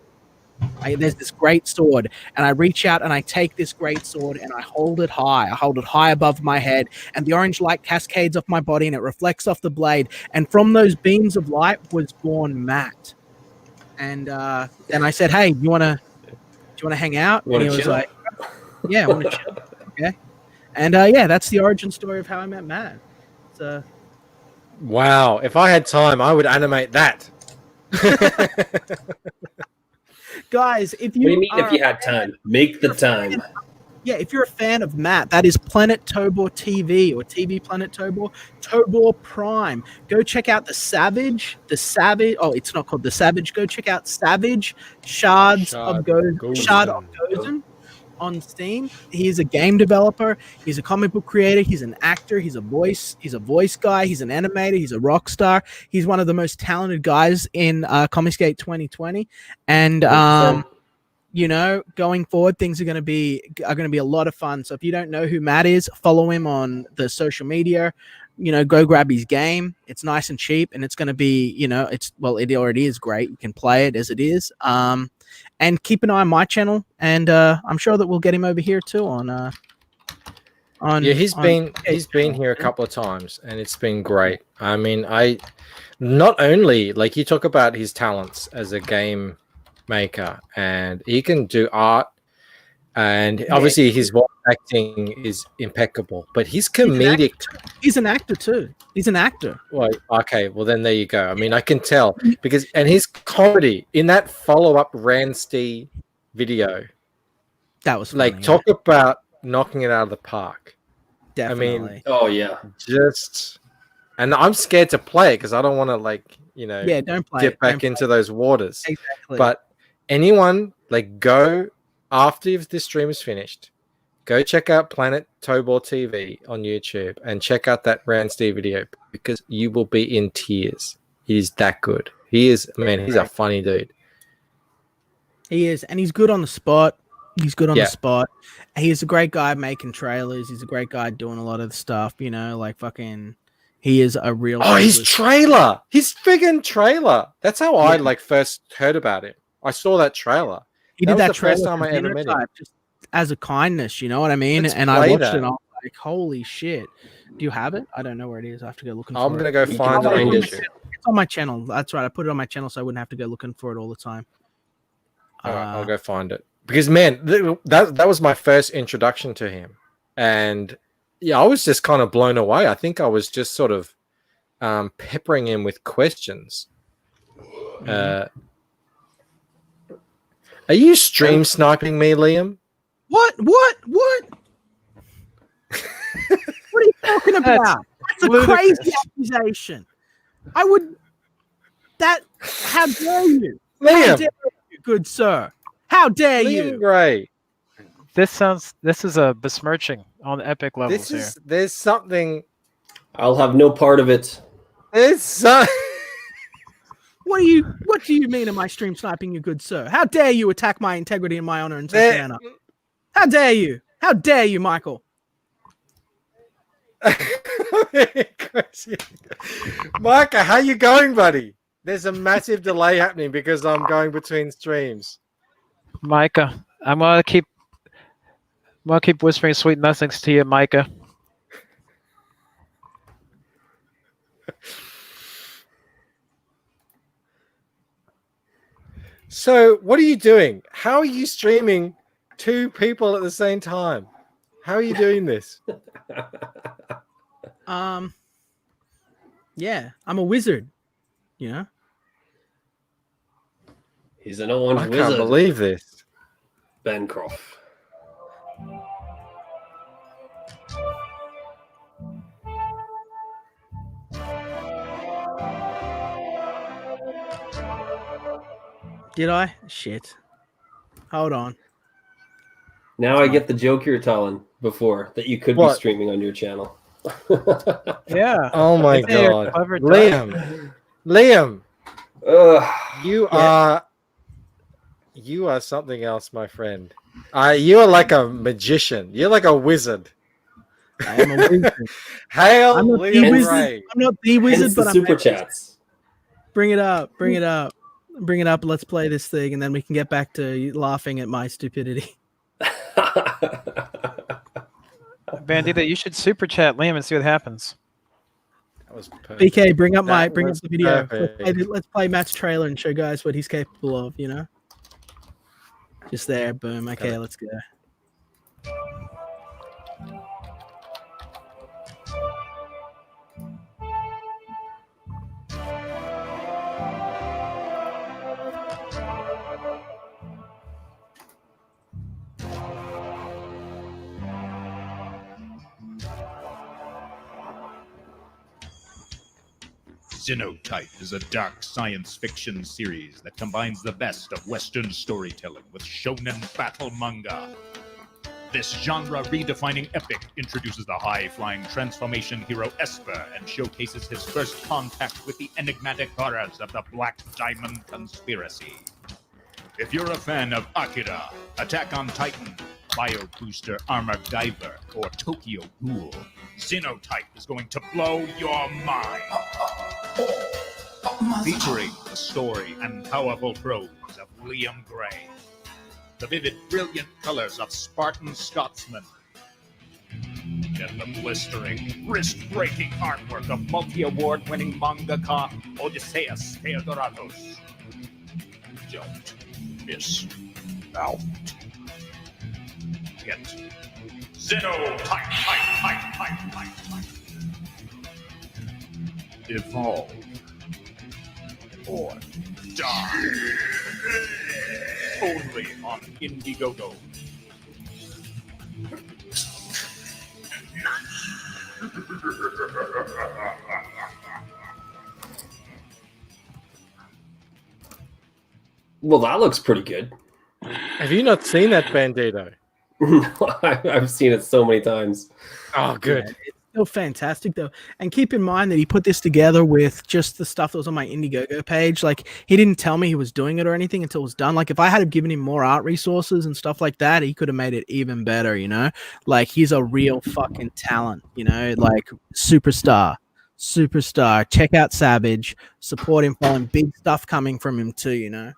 And I reach out and I take this great sword and I hold it high. I hold it high above my head, and the orange light cascades off my body and it reflects off the blade. And from those beams of light was born Matt. And then I said, "Hey, do you wanna hang out?" Wanna and he was chill? like, "Yeah, I want to chill." Okay. And yeah, that's the origin story of how I met Matt. So Wow. If I had time, I would animate that. guys, if you What do you mean are if you had time? Make the time. Yeah, if you're a fan of Matt, that is Planet Tobor TV or TV Planet Tobor, Tobor Prime. Go check out the Savage. Oh, it's not called the Savage. Go check out Savage Shard of Gozen on Steam. He is a game developer. He's a comic book creator. He's an actor. He's a voice guy. He's an animator. He's a rock star. He's one of the most talented guys in Comicsgate 2020. And you know, going forward, things are going to be a lot of fun. So if you don't know who Matt is, follow him on the social media. You know, go grab his game. It's nice and cheap, and it's going to be, you know, it already is great. You can play it as it is. And keep an eye on my channel, and I'm sure that we'll get him over here too on. Yeah, he's been here a couple of times, and it's been great. I mean, not only like you talk about his talents as a game maker, and he can do art, and obviously his voice acting is impeccable, but his comedic he's an actor too. He's an actor. Well, okay, well then there you go. I mean, I can tell because his comedy in that follow-up Ransty video, that was like funny, talk about knocking it out of the park. Definitely. I mean, oh yeah, and I'm scared to play it because I don't want to don't play get back into those waters. Exactly. But anyone go after this stream is finished, go check out Planet Tobor TV on YouTube and check out that Ransty video because you will be in tears. He's that good. He's a funny dude. He is, and he's good on the spot. He's good on the spot. He's a great guy making trailers. He's a great guy doing a lot of the stuff, you know, like fucking. He is a real. Oh, his friggin' trailer. That's how I first heard about him. I saw that trailer. He that did was that the trailer first time I ever met him. just as a kindness, you know what I mean? Let's and I play watched that. it and I was like, holy shit. Do you have it? I don't know where it is. I have to go looking for it. I'm gonna go find it on YouTube. It's on my channel. That's right. I put it on my channel so I wouldn't have to go looking for it all the time. All right, I'll go find it. Because man, that was my first introduction to him. And yeah, I was just kind of blown away. I think I was just sort of peppering him with questions. Are you stream sniping me, Liam? What? What are you talking about? That's a crazy accusation. How dare you? Liam. How dare you, good sir? How dare you? Gray. This is a besmirching on epic levels There's something. I'll have no part of it. What do you mean am I stream sniping you, good sir? How dare you attack my integrity and my honor in such a manner? How dare you? How dare you, Michael? Micah, how you going, buddy? There's a massive delay happening because I'm going between streams. Micah, I'm gonna keep whispering sweet nothings to you, Micah. So, what are you doing? How are you streaming two people at the same time? How are you doing this? Yeah, I'm a wizard, you know? He's an orange I wizard. can't believe this. Bancroft. Did I? Shit. Hold on. Now I get the joke you were telling before that you could be streaming on your channel. Yeah. Oh my god. Liam. You are something else, my friend. You are like a magician. You're like a wizard. I am a wizard. Hail I'm not Liam the wizard. Ray. I'm not the wizard, but I'm super chats. Bring it up. Bring it up. Bring it up. Let's play this thing, and then we can get back to laughing at my stupidity. Bandita, you should super chat Liam and see what happens. was perfect. BK, bring up That the was video. perfect. Let's play Matt's trailer and show guys what he's capable of. You know, just there, boom. Okay, let's go. Xenotype is a dark science fiction series that combines the best of Western storytelling with shonen battle manga. This genre-redefining epic introduces the high-flying transformation hero Esper and showcases his first contact with the enigmatic horrors of the Black Diamond Conspiracy. If you're a fan of Akira, Attack on Titan, Bio Booster Armor Diver, or Tokyo Ghoul, Xenotype is going to blow your mind. Featuring the story and powerful prose of Liam Gray, the vivid, brilliant colors of Spartan Scotsman, and the blistering, wrist-breaking artwork of multi-award-winning mangaka Odysseus Theodoratos. Don't miss out. Get Xenotype. Evolve or die. Only on Indiegogo. Well, that looks pretty good. Have you not seen that, Bandito? No, I've seen it so many times. Oh, good. Yeah, it's still fantastic though, and keep in mind that he put this together with just the stuff that was on my Indiegogo page. Like, he didn't tell me he was doing it or anything until it was done. Like, if I had given him more art resources and stuff like that, he could have made it even better. You know, like, he's a real fucking talent. You know, like, superstar. Check out Savage. Support him. Following big stuff coming from him too. You know.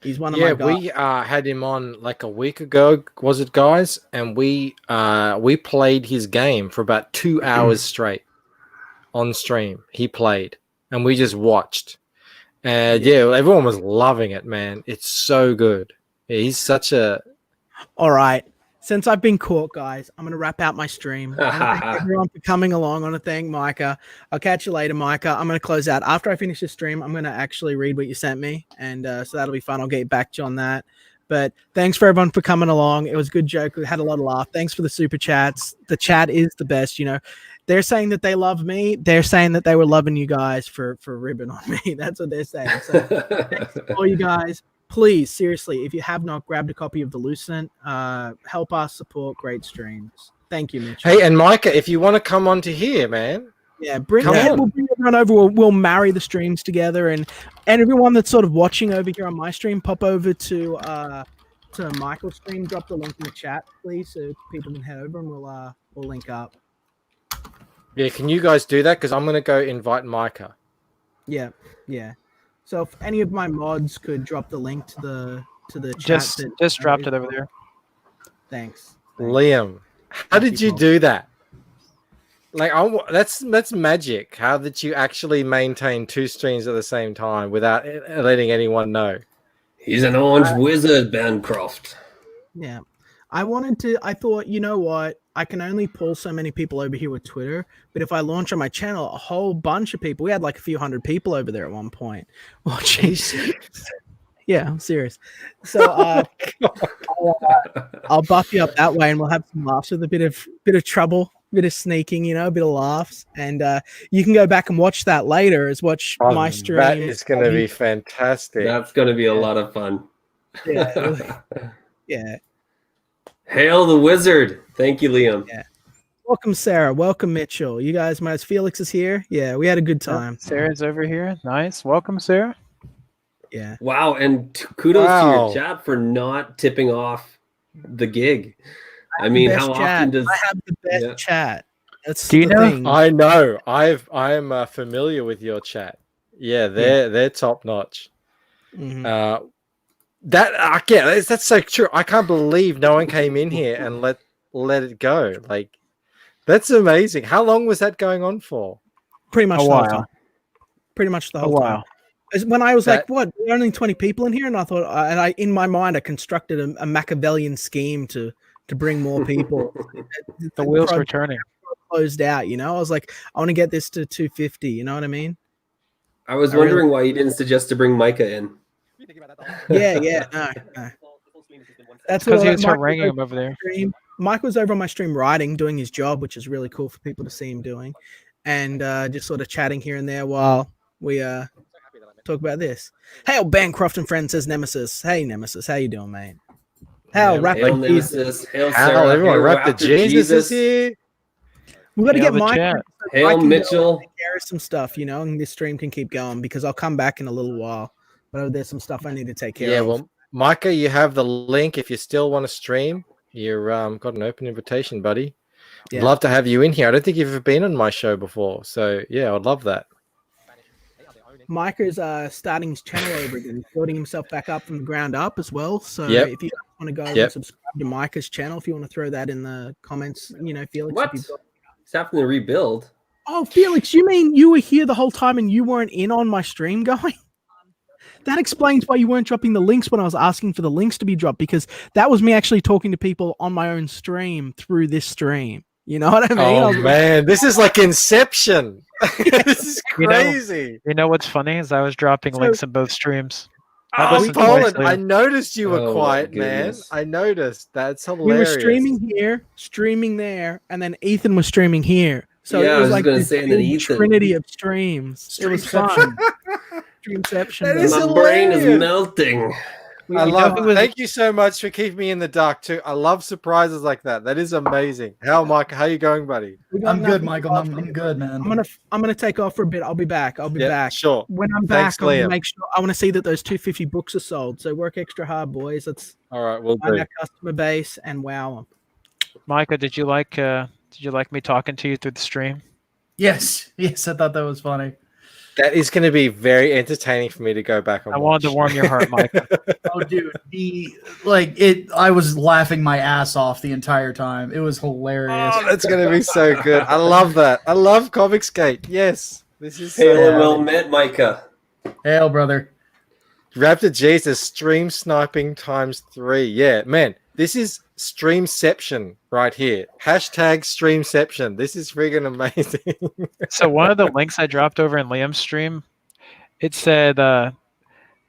He's one of my guys. We had him on like a week ago, was it, guys? And we played his game for about 2 hours straight on stream. He played, and we just watched. And yeah, everyone was loving it, man. It's so good. Yeah, he's such a. All right. Since I've been caught, guys, I'm going to wrap out my stream. I wanna thank everyone for coming along. I want to thank Micah. I'll catch you later, Micah. I'm going to close out. After I finish the stream, I'm going to actually read what you sent me. And so that'll be fun. I'll get back to you on that. But thanks for everyone for coming along. It was a good joke. We had a lot of laugh. Thanks for the super chats. The chat is the best, you know. They're saying that they love me. They're saying that they were loving you guys for ribbing on me. That's what they're saying. So thanks to all you guys. Please, seriously, if you have not grabbed a copy of the Lucent, help us support great streams. Thank you, Mitch. Hey, and Micah, if you want to come on to here, man. Yeah, Come on. we'll bring everyone over. We'll marry the streams together, and everyone that's sort of watching over here on my stream, pop over to Michael's stream. Drop the link in the chat, please, so people can head over and we'll link up. Yeah, can you guys do that? Because I'm going to go invite Micah. Yeah. So if any of my mods could drop the link to the chat, just dropped it over there. Thanks. Liam, how did you do that? Like, that's magic. How did you actually maintain 2 streams at the same time without letting anyone know? He's an orange wizard, Bancroft. Yeah. I thought, you know what? I can only pull so many people over here with Twitter, but if I launch on my channel, a whole bunch of people, we had like a few hundred people over there at one point watching. Yeah, I'm serious. So I'll buff you up that way, and we'll have some laughs with a bit of trouble, a bit of sneaking, you know, a bit of laughs, and you can go back and watch that later. Watch my stream. That is going to be fantastic. That's going to be a lot of fun. Yeah, yeah. Hail the wizard. Thank you, Liam. Yeah. Welcome, Sarah. Welcome, Mitchell. You guys, Felix is here. Yeah, we had a good time. Sarah's over here. Nice. Welcome, Sarah. Yeah. Wow, and kudos to your chat for not tipping off the gig. I mean, how often does I have the best chat? That's Do you the know? thing. I know. I'm familiar with your chat. Yeah, they're top notch. Mhm. That's so true. I can't believe no one came in here and let it go. Like, that's amazing. How long was that going on for? Pretty much A the whole while. time. Pretty much the A whole time. while. When I was That- like, "What? There are only 20 people in here," and I thought, in my mind, I constructed a Machiavellian scheme to bring more people. The wheels were project turning. closed out. I was like, I want to get this to 250. You know what I mean? I was I really- wondering why you didn't suggest to bring Micah in. Yeah, no. That's Because what he was Mike haranguing over him over there. stream. Mike was over on my stream writing, doing his job, which is really cool for people to see him doing, and just sort of chatting here and there while we talk about this. Hail Bancroft and friends, says Nemesis. Hey Nemesis, how you doing, mate? Hail Raptor Hail Jesus. Nemesis. Hail Hal, Sarah. everyone, Hail Raptor Jesus is here. We got to Hail get the Mike. chat. So Hail I can go Mitchell. and take care of some stuff, and this stream can keep going because I'll come back in a little while. But there's some stuff I need to take care Yeah, of. well, Micah, you have the link if you still want to stream. You're got an open invitation, buddy. I'd Yeah. love to have you in here. I don't think you've ever been on my show before, so yeah, I'd love that. Micah is starting his channel over again. He's building himself back up from the ground up as well. So Yep. if you want to go over Yep. and subscribe to Micah's channel, if you want to throw that in the comments, Felix. What? if you've got- He's having to rebuild. Oh, Felix, you mean you were here the whole time and you weren't in on my stream going? That explains why you weren't dropping the links when I was asking for the links to be dropped, because that was me actually talking to people on my own stream through this stream. You know what I mean? I Oh was like, man, this is like Inception. This is You know- crazy. You know what's funny is I was dropping links in both streams. I Oh, listened twice Poland, later. I noticed you were Oh, my quiet, man. goodness. I noticed. That's we hilarious. were streaming here, streaming there, and then Ethan was streaming here. So Yeah, I it was was like gonna this say, and then big Ethan. trinity of streams. It was fun. Streamception. That bro. is My brain is hilarious. melting. I You know love. who was- Thank you so much for keeping me in the dark too. I love surprises like that. That is amazing. How, Mike? How you going, buddy? We got I'm good, nothing Michael. to I'm offer. good, man. I'm gonna take off for a bit. I'll be back. I'll be Yeah, back. sure. When I'm Thanks, back, I want Liam. to make sure. I want to see that those 250 books are sold. So work extra hard, boys. Let's All right, we'll find do. our customer base and wow them. Micah, did you like me talking to you through the stream? Yes, yes, I thought that was funny. That is going to be very entertaining for me to go back and I wanted to watch. warm your heart, Micah. Oh, dude, I was laughing my ass off the entire time. It was hilarious. Oh, that's going to be so good. I love that. I love Comicsgate. Yes, this is Hail so and well met, Micah. Hail, brother. Raptor Jesus stream sniping ×3. Yeah, man, this is Streamception right here. Hashtag Streamception. This is friggin' amazing. So one of the links I dropped over in Liam's stream, it said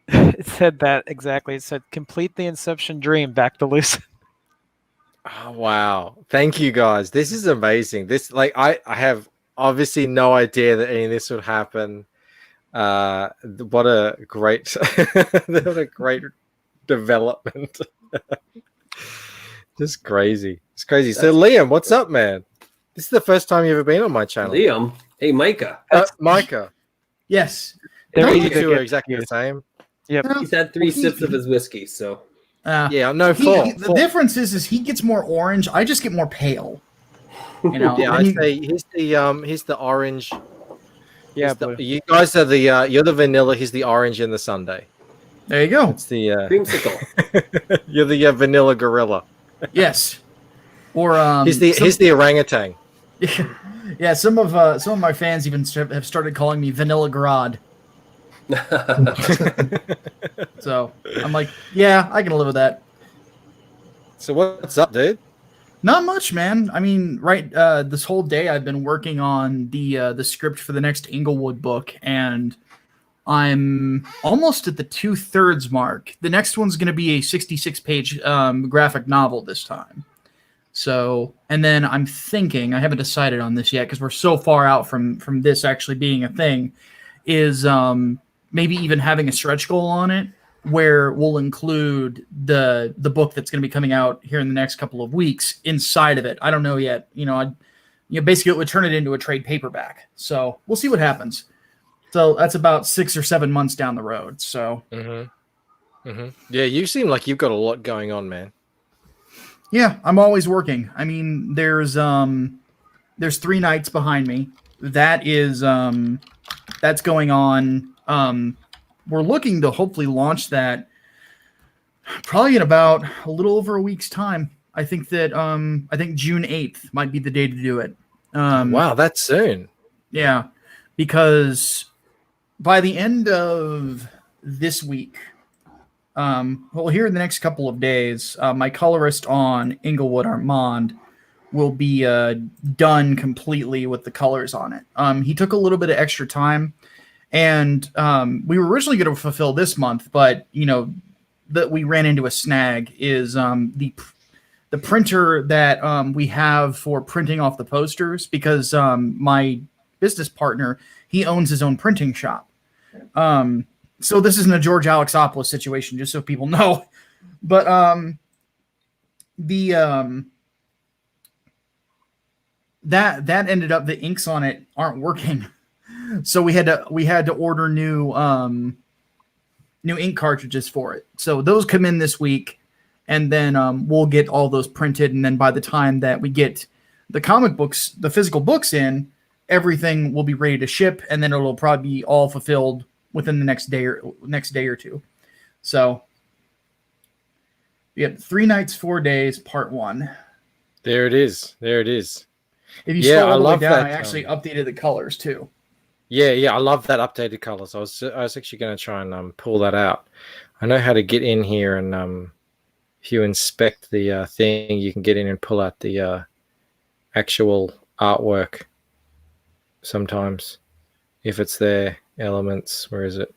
it said that exactly. It said complete the Inception dream, back to Lucent. Oh, wow. Thank you guys. This is amazing. This I have obviously no idea that any of this would happen. What a great what a great development. Just crazy. It's crazy. So Liam, what's up, man? This is the first time you've ever been on my channel. Liam. Hey, Micah. Micah. Yes. You two are exactly the same. Yep. He's had 3 sips of his whiskey, so. Yeah, no, The difference is he gets more orange. I just get more pale. You know. Yeah, and I say he's the orange. Yeah, you guys are the you're the vanilla. He's the orange in the sundae. There you go. It's the creamsicle. You're the vanilla gorilla. Yes. Or he's the orangutan. Yeah, some of my fans even have started calling me Vanilla Garad. So I'm like, yeah, I can live with that. So what's up, dude? Not much, man. I mean, this whole day I've been working on the script for the next Inglewood book, and I'm almost at the 2/3 mark. The next one's going to be a 66-page graphic novel this time. So, and then I'm thinking, I haven't decided on this yet because we're so far out from this actually being a thing, is maybe even having a stretch goal on it where we'll include the book that's going to be coming out here in the next couple of weeks inside of it. I don't know yet. Basically it would turn it into a trade paperback. So we'll see what happens. So that's about 6 or 7 months down the road. So Yeah, you seem like you've got a lot going on, man. yeah, I'm always working. I mean, there's 3 nights behind me. That is that's going on. We're looking to hopefully launch that probably in about a little over a week's time. I think that June 8th might be the day to do it. Wow, that's soon. Yeah. because by the end of this week, well, here in the next couple of days, my colorist on Inglewood, Armand, will be done completely with the colors on it. He took a little bit of extra time, and we were originally going to fulfill this month, but that we ran into a snag is the printer that we have for printing off the posters, because my business partner, he owns his own printing shop. So this isn't a George Alexopoulos situation, just so people know. But that ended up, the inks on it aren't working, so we had to order new ink cartridges for it. So those come in this week, and then we'll get all those printed. And then by the time that we get the comic books, the physical books in, everything will be ready to ship, and then it'll probably be all fulfilled within the next day or two. So we have 3 nights, 4 days, part 1. There it is. If you scroll all the way down, I actually updated the colors too. Yeah, I love that updated colors. I was actually going to try and pull that out. I know how to get in here, and if you inspect the thing, you can get in and pull out the actual artwork sometimes, if it's there. Elements, where is it?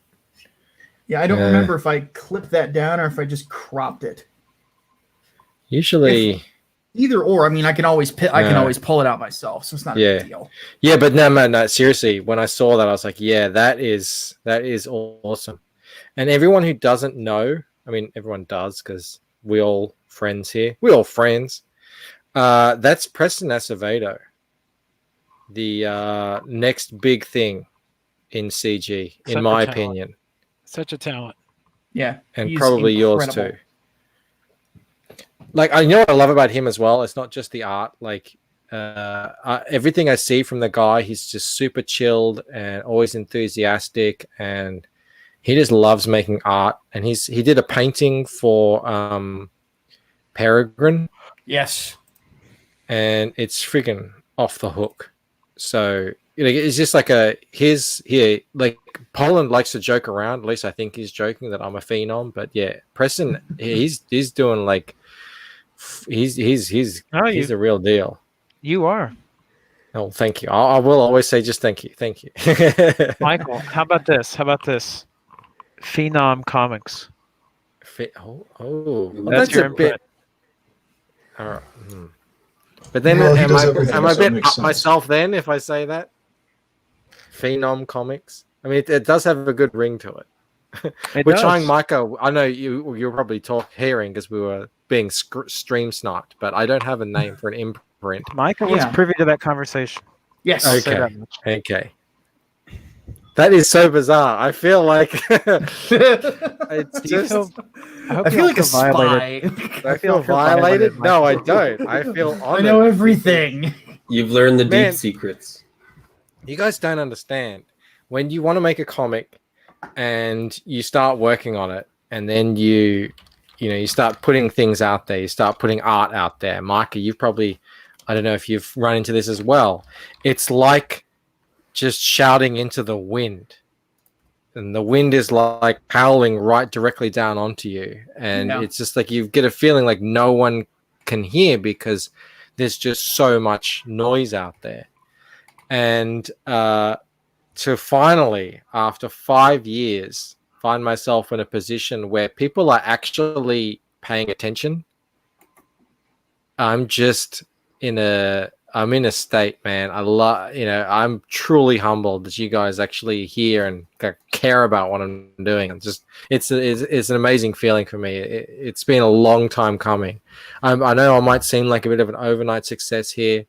Yeah, I don't remember if I clipped that down or if I just cropped it. Usually, either or. I mean, I can always pull it out myself, so it's not a big deal. Yeah, but no. Seriously, when I saw that, I was like, yeah, that is awesome. And everyone who doesn't know, I mean, everyone does, because we all friends here. We all friends. That's Preston Acevedo, the next big thing in CG, in my opinion. Such a talent. Yeah. And probably yours too. Like, I know what I love about him as well. It's not just the art. Like, everything I see from the guy, he's just super chilled and always enthusiastic, and he just loves making art. And he did a painting for Peregrine. Yes. And it's freaking off the hook. So it's just like like Poland likes to joke around. At least I think he's joking that I'm a phenom. But yeah, Preston, he's doing like he's the real deal. You are. Oh, thank you. I will always say just thank you. Michael, how about this? Phenom Comics. That's your a bit. But then Well, am I a so it bit makes up sense. myself then if I say that? Phenom Comics. I mean, it does have a good ring to it. We're trying, Micah. I know you're probably hearing because we were being stream sniped, but I don't have a name for an imprint. Micah was privy to that conversation. Yes. Okay. That is so bizarre. I feel like it's just. I feel like a spy. I feel violated. No, I don't. I feel honored. I know everything. You've learned the deep secrets. You guys don't understand. When you want to make a comic and you start working on it, and then you start putting things out there, you start putting art out there. Micah, you've probably, I don't know if you've run into this as well. It's like just shouting into the wind. And the wind is like howling right directly down onto you. And it's just like you get a feeling like no one can hear because there's just so much noise out there. And to finally, after 5 years, find myself in a position where people are actually paying attention. I'm just in a state, man. I'm truly humbled that you guys actually hear and care about what I'm doing. It's an amazing feeling for me. It's been a long time coming. I know I might seem like a bit of an overnight success here,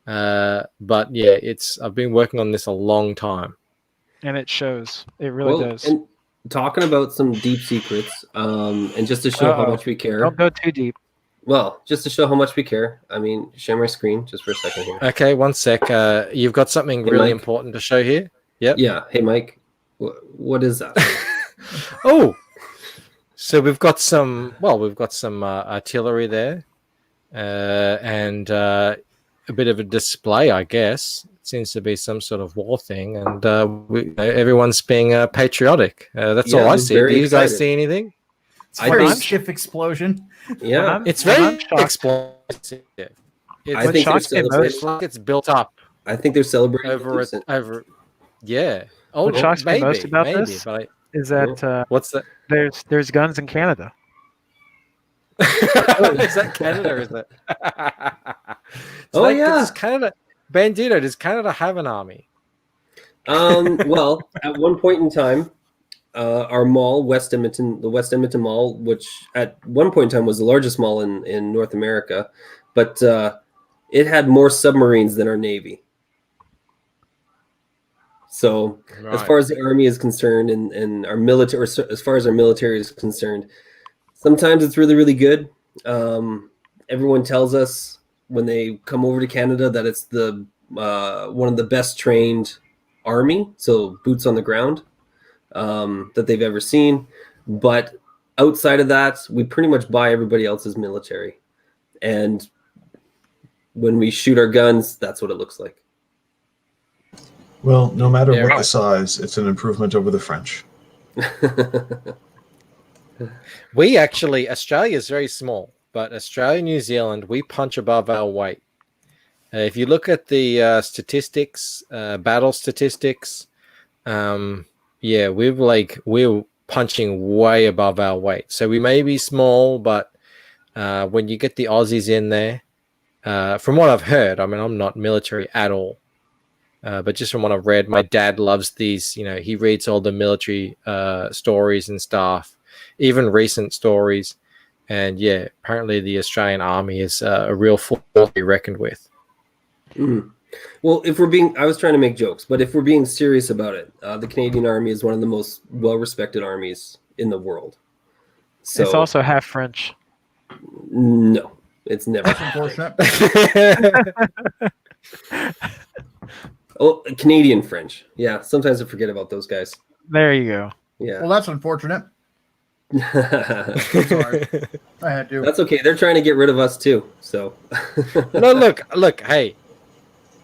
but yeah, I've been working on this a long time, and it shows. It really does. And talking about some deep secrets, and just to show how much we care. Don't go too deep. Well, just to show how much we care, I mean, share my screen just for a second here. Okay, one sec. You've got something really important to show here? Yep. Yeah. Hey, Mike, what is that? Oh, so we've got some artillery there, and a bit of a display, I guess. seems to be some sort of war thing, and everyone's being patriotic. That's all Yeah, I I'm see. Do very you guys excited. see anything? It's a very stiff explosion. Yeah. It's very explosive. I think they're it's celebrating. like it's built up I think they're celebrating over Lucent. yeah. Oh, What shocks me most about maybe, this but is that what's that? there's guns in Canada. Is that Canada? Is it? Does Canada, Bandito? Does Canada have an army? Well, at one point in time, our mall, the West Edmonton Mall, which at one point in time was the largest mall in North America, but it had more submarines than our Navy. So as far as the Army is concerned and our military, or as far as our military is concerned, sometimes it's really, really good. Everyone tells us when they come over to Canada that it's the one of the best trained army, so boots on the ground, that they've ever seen. But outside of that, we pretty much buy everybody else's military. And when we shoot our guns, that's what it looks like. Well, no matter Yeah, what right. the size, it's an improvement over the French. We actually, Australia is very small, but Australia, New Zealand, we punch above our weight. If you look at the statistics, battle statistics, we're punching way above our weight. So we may be small, but when you get the Aussies in there, from what I've heard, I mean, I'm not military at all. But just from what I've read, my dad loves these. He reads all the military stories and stuff, even recent stories. And yeah, apparently the Australian Army is a real force to be reckoned with. Mm. Well, I was trying to make jokes, but if we're being serious about it, the Canadian Army is one of the most well-respected armies in the world. So It's also half French. no, it's never. That's unfortunate. Oh, Canadian French. Yeah, sometimes I forget about those guys. There you go. Yeah. Well, that's unfortunate. Sorry. I had to. That's okay. They're trying to get rid of us too. So. No, look. Hey,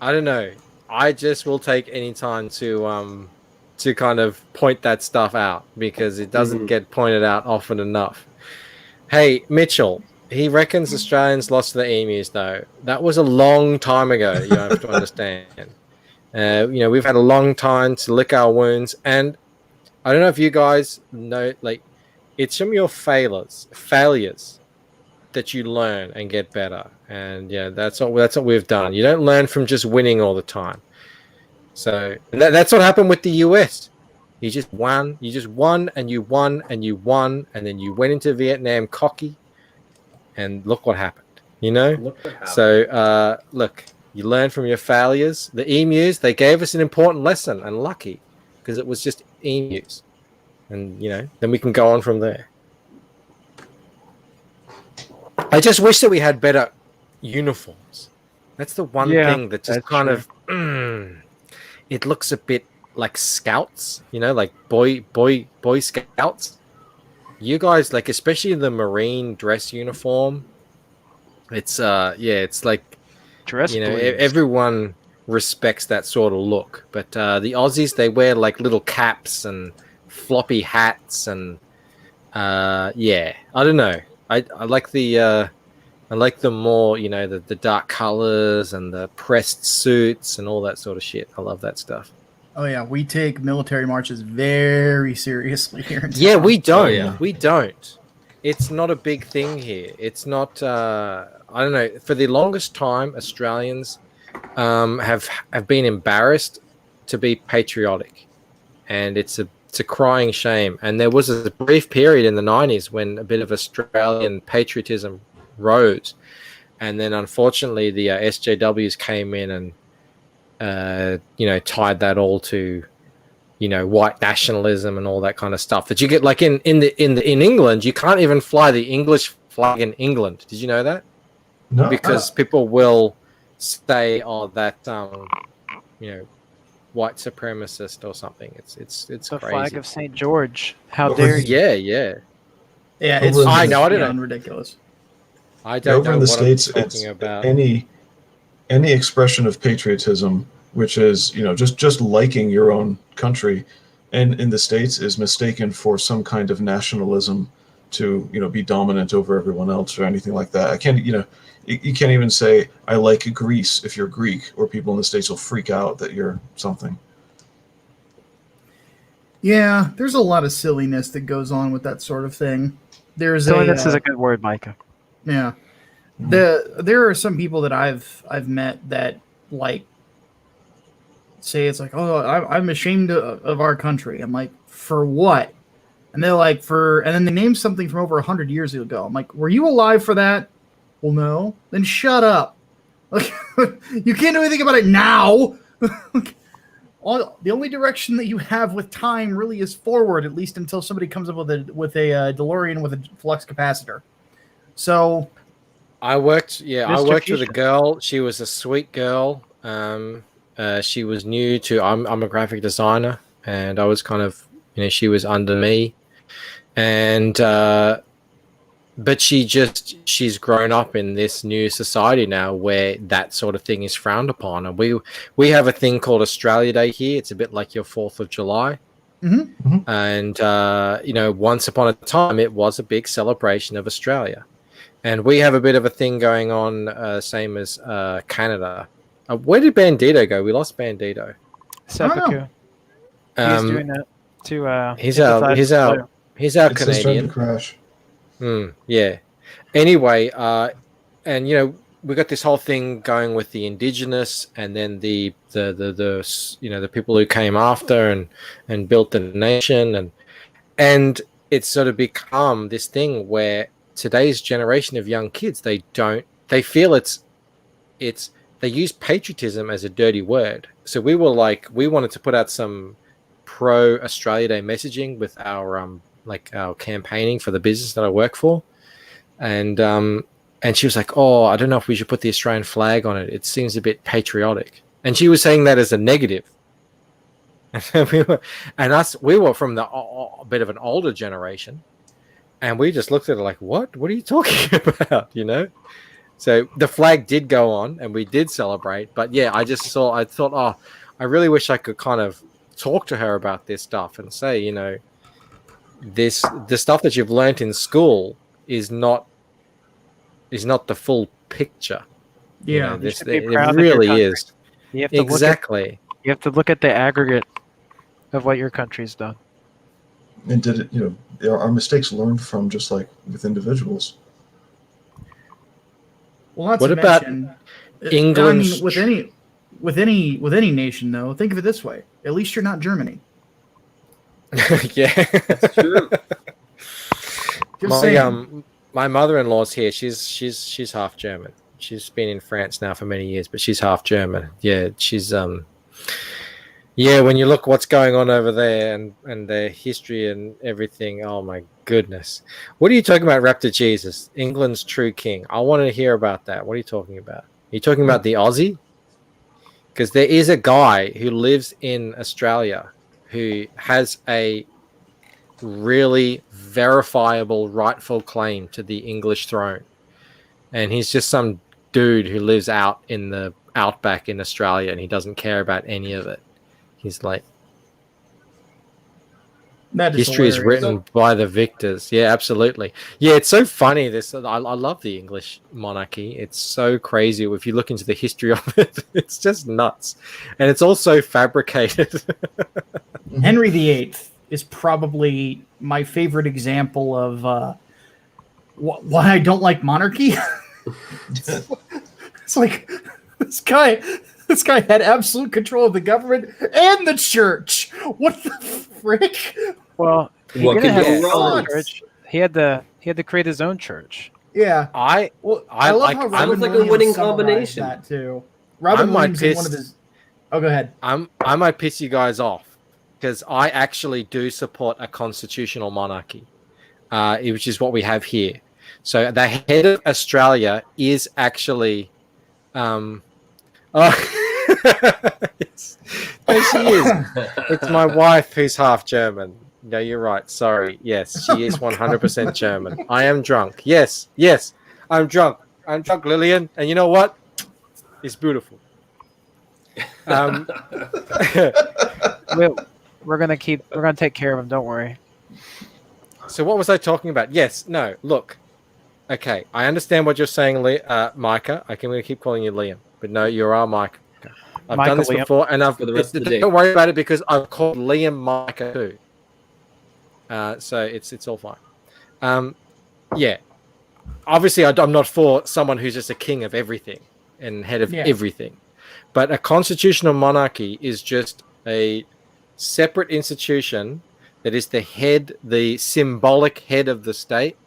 I don't know. I just will take any time to kind of point that stuff out because it doesn't get pointed out often enough. Hey, Mitchell. He reckons Australians lost to the emus, though. That was a long time ago. You have to understand. We've had a long time to lick our wounds, and I don't know if you guys know, it's from your failures that you learn and get better. And yeah, that's what we've done. You don't learn from just winning all the time. So that's what happened with the US. You just won, and you won, and you won, and then you went into Vietnam cocky, and look what happened. Look what happened. So look. You learn from your failures. The emus, they gave us an important lesson, and lucky, because it was just emus. And, then we can go on from there. I just wish that we had better uniforms. That's the one thing that just kind of, it looks a bit like scouts, like boy scouts. You guys, especially the Marine dress uniform, it's like, Dress everyone respects that sort of look, but the Aussies, they wear little caps and floppy hats, and I don't know. I like the more the dark colors and the pressed suits and all that sort of shit. I love that stuff. Oh yeah, we take military marches very seriously here in town. Yeah, we don't. Oh, yeah. We don't. It's not a big thing here. It's not. I don't know. For the longest time, Australians have been embarrassed to be patriotic, and it's a crying shame. And there was a brief period in the 90s when a bit of Australian patriotism rose, and then unfortunately the SJWs came in and tied that all to white nationalism and all that kind of stuff that you get in England. You can't even fly the English flag in England. Did you know that? No. Because people will say, "Oh, that white supremacist or something." It's The crazy. flag of St. George. How dare you? Yeah. Yeah, it's I know. I don't know. beyond ridiculous. I don't Over know in the what States, I'm it's talking about. any expression of patriotism which is just liking your own country, and in the States is mistaken for some kind of nationalism to be dominant over everyone else or anything like that. I can't you can't even say I like Greece if you're Greek, or people in the States will freak out that you're something. Yeah, there's a lot of silliness that goes on with that sort of thing. Silliness is a good word, Micah. Yeah. There are some people that I've met that like say it's like, oh, I'm ashamed of our country. I'm like, for what? And they're like, and then they name something from over 100 years ago. I'm like, were you alive for that? Well, no. Then shut up. Like, you can't do anything about it now. The only direction that you have with time really is forward, at least until somebody comes up with a DeLorean with a flux capacitor. So, I worked with a girl. She was a sweet girl. She was new to. I'm a graphic designer, and I was kind of, she was under me, and but she's grown up in this new society now where that sort of thing is frowned upon. And we have a thing called Australia Day here. It's a bit like your 4th of July. Mm-hmm. And once upon a time it was a big celebration of Australia, and we have a bit of a thing going on, same as Canada. Where did Bandito go? We lost Bandito. Seppuku. He's doing that to. He's our Canadian. Crash. Yeah. Anyway, and we got this whole thing going with the indigenous, and then the people who came after and built the nation, and it's sort of become this thing where today's generation of young kids, they feel they use patriotism as a dirty word. So we wanted to put out some pro Australia Day messaging with our our campaigning for the business that I work for, and she was like, "Oh, I don't know if we should put the Australian flag on it. It seems a bit patriotic." And she was saying that as a negative. we were from a bit of an older generation, and we just looked at it like, "What? What are you talking about?" So the flag did go on, and we did celebrate. But yeah, I thought, oh, I really wish I could kind of talk to her about this stuff and say, the stuff that you've learnt in school is not the full picture. Yeah, it really is. You have to exactly. You have to look at the aggregate of what your country's done. And did it? Are mistakes learned from, just like with individuals? Well, not what to about mention, England? I mean, with any nation, though, think of it this way: at least you're not Germany. Yeah, that's true. My mother-in-law's here. She's half German. She's been in France now for many years, but she's half German. Yeah, she's when you look what's going on over there and their history and everything, oh my goodness. What are you talking about, Raptor Jesus? England's true king. I want to hear about that. What are you talking about? Are you talking about the Aussie? Because there is a guy who lives in Australia who has a really verifiable rightful claim to the English throne. And he's just some dude who lives out in the outback in Australia, and he doesn't care about any of it. He's like, history is written by the victors. Yeah, absolutely. Yeah, it's so funny. I love the English monarchy. It's so crazy. If you look into the history of it, it's just nuts. And it's also fabricated. Henry VIII is probably my favorite example of why I don't like monarchy. It's like this guy had absolute control of the government and the church. What the frick? Well, he had to create his own church. Yeah, I love how Robin like a winning combination. That too. Robin Williams in one of his. Oh, go ahead. I might piss you guys off because I actually do support a constitutional monarchy, which is what we have here. So the head of Australia is actually, yes. There she is. It's my wife who's half German. No, you're right. Sorry. Yes, she is 100% German. I am drunk. Yes, I'm drunk. I'm drunk, Lillian. And you know what? It's beautiful. We're gonna take care of him. Don't worry. So what was I talking about? Yes, no, look. Okay, I understand what you're saying, Micah. I'm going to keep calling you Liam, but no, you are Micah. I've done this before, and for the rest of the day. don't worry about it because I've called Liam Micah too. So it's all fine. Yeah, obviously I'm not for someone who's just a king of everything and head of everything, but a constitutional monarchy is just a separate institution that is the symbolic head of the state,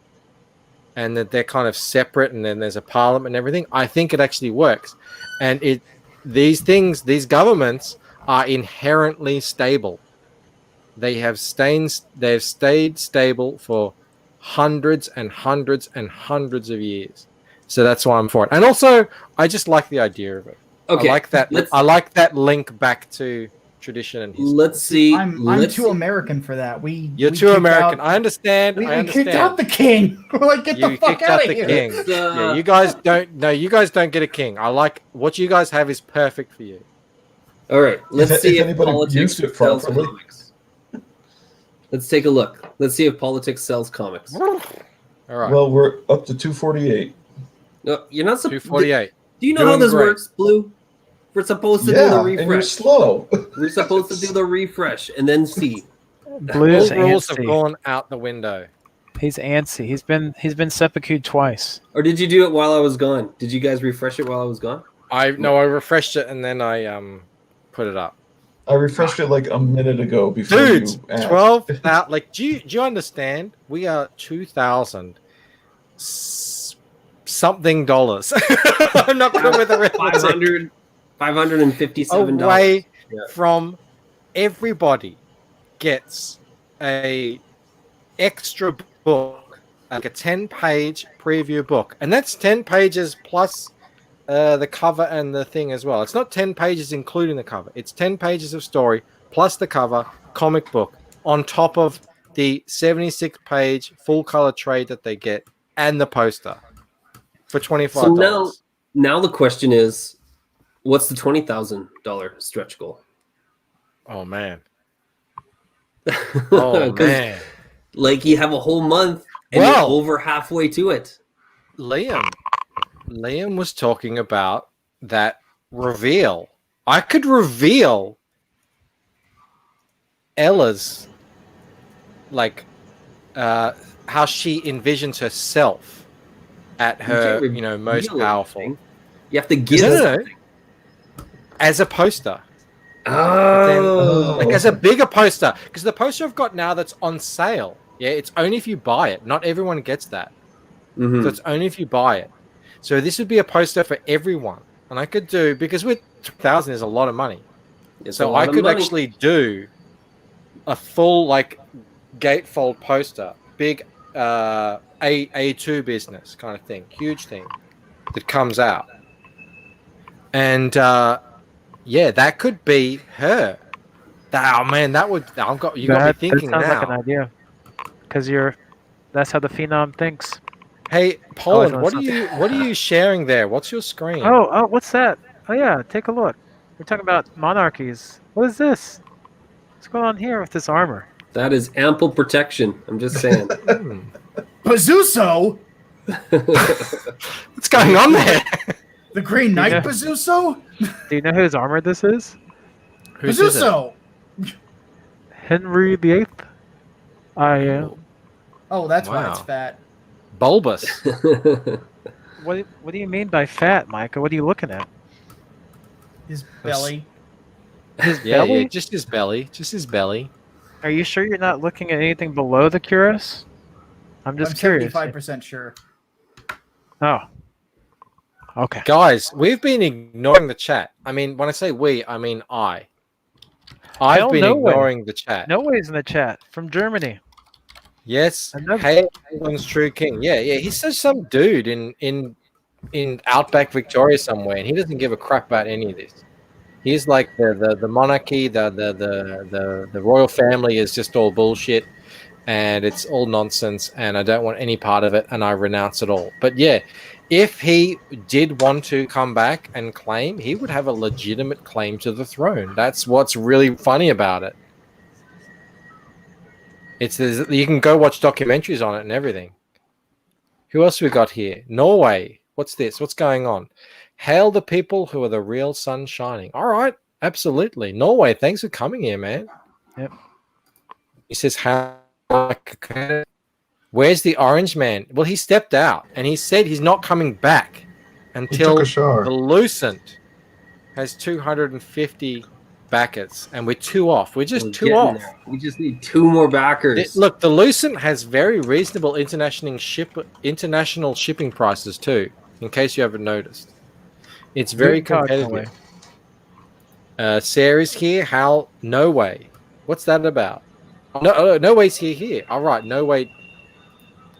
and that they're kind of separate, and then there's a parliament and everything. I think it actually works, and these governments are inherently stable. They have stayed stable for hundreds and hundreds and hundreds of years. So that's why I'm for it. And also, I just like the idea of it. Okay, I like that link back to tradition and history. Let's see. I'm too American for that. You're too American. I understand. We kicked out the king. We're like, get the fuck out of here. King. Yeah, you guys don't. No, you guys don't get a king. I like what you guys have is perfect for you. All right, let's see if anybody politics used it sells properly. comics. Let's take a look. Let's see if politics sells comics. All right. Well, we're up to 248. No, you're not supposed. 248. Do you know how this works, Blue? We're supposed to do the refresh. And you're slow. We're supposed to do the refresh and then see. Blue's All rules have antsy. gone out the window. He's antsy. He's been seppuku'd twice. Or did you do it while I was gone? Did you guys refresh it while I was gone? I refreshed it and then I put it up. I refreshed it like a minute ago before Dude, you asked. 12,000. Like, do you understand? We are 2,000 something dollars. I'm not good with the arithmetic. $557 away from everybody gets a extra book, like a 10-page preview book, and that's 10 pages plus the cover and the thing as well. It's not 10 pages including the cover. It's 10 pages of story plus the cover, comic book, on top of the 76-page full color trade that they get and the poster for $25. So now the question is, what's the $20,000 stretch goal? Oh man. Oh man. Like, you have a whole month and you're over halfway to it. Liam was talking about that reveal. I could reveal Ella's, like, how she envisions herself at her, most powerful. Anything. You have to give something. As a poster. Oh. Like as a bigger poster. Because the poster I've got now that's on sale, it's only if you buy it. Not everyone gets that. Mm-hmm. So it's only if you buy it. So this would be a poster for everyone. And I could do, because with 2,000 is a lot of money. So I could actually do a full, like, gatefold poster. Big A2 business kind of thing. Huge thing that comes out. And that could be her. Oh man, that would. You got me thinking that sounds now. like an idea, because that's how the phenom thinks. Hey, Poland, what are you sharing there? What's your screen? Oh, what's that? Oh yeah, take a look. We're talking about monarchies. What is this? What's going on here with this armor? That is ample protection. I'm just saying. Pazuso? What's going on there? The Green Knight Pazuso? Do you know whose armor this is? Pazuso! Henry VIII. I am. Oh, that's why it's fat. Bulbous. What do you mean by fat, Micah? What are you looking at? His belly. His belly? Yeah, just his belly. Just his belly. Are you sure you're not looking at anything below the cuirass? I'm curious. 75% sure. Oh. Okay. Guys, we've been ignoring the chat. I mean, when I say we, I mean I. I've been ignoring the chat. No way's in the chat. From Germany. Yes. Hey, England's true king. Yeah. He's just some dude in Outback Victoria somewhere, and he doesn't give a crap about any of this. He's like the monarchy, the royal family is just all bullshit, and it's all nonsense, and I don't want any part of it, and I renounce it all. But yeah, if he did want to come back and claim, he would have a legitimate claim to the throne. That's what's really funny about it. You can go watch documentaries on it and everything. Who else we got here? Norway. What's this? What's going on? Hail the people who are the real sun shining. All right, absolutely. Norway, thanks for coming here, man. Yep. He says, where's the orange man? Well, he stepped out and he said he's not coming back until took a shower. the Lucent has 250 backers, and we're 2 off. We're just 2 getting off. there. We just need 2 more backers. Look, the Lucent has very reasonable international shipping prices too, in case you haven't noticed. It's very competitive. Sarah's here. Hal, no way. What's that about? No way's here. All right, no way.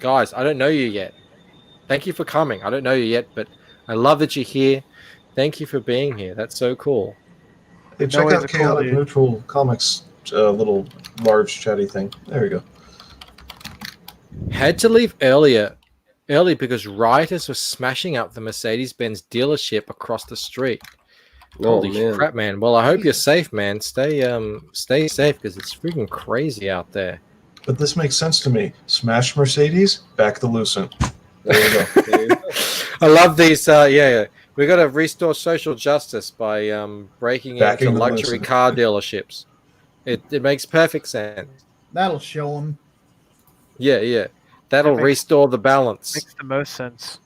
Guys, I don't know you yet. Thank you for coming. I don't know you yet, but I love that you're here. Thank you for being here. That's so cool. Hey, check out Chaotic Neutral Comics little large chatty thing. There we go. Had to leave early because rioters were smashing up the Mercedes-Benz dealership across the street. Oh, Holy man. crap, man. Well, I hope you're safe, man. Stay safe because it's freaking crazy out there. But this makes sense to me. Smash Mercedes, back the Lucent. There you go. I love these. Yeah. We got to restore social justice by breaking Backing into the luxury Lucent. car dealerships. It makes perfect sense. That'll show them. Yeah. That'll restore the balance. Makes the most sense.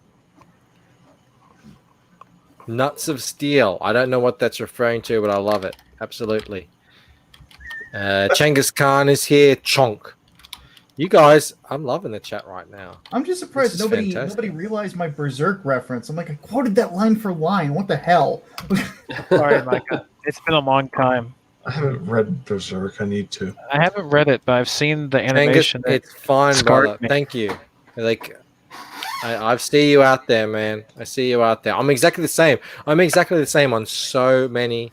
Nuts of steel. I don't know what that's referring to, but I love it. Absolutely. Chengiz Khan is here. Chonk. You guys, I'm loving the chat right now. I'm just surprised This is nobody fantastic. realized my Berserk reference. I'm like, I quoted that line for line. What the hell? Sorry, Micah. It's been a long time. I haven't read Berserk. I need to. I haven't read it, but I've seen the animation. Chengiz, it's fine, scarred brother. me. Thank you. Like, I see you out there, man. I see you out there. I'm exactly the same. On so many.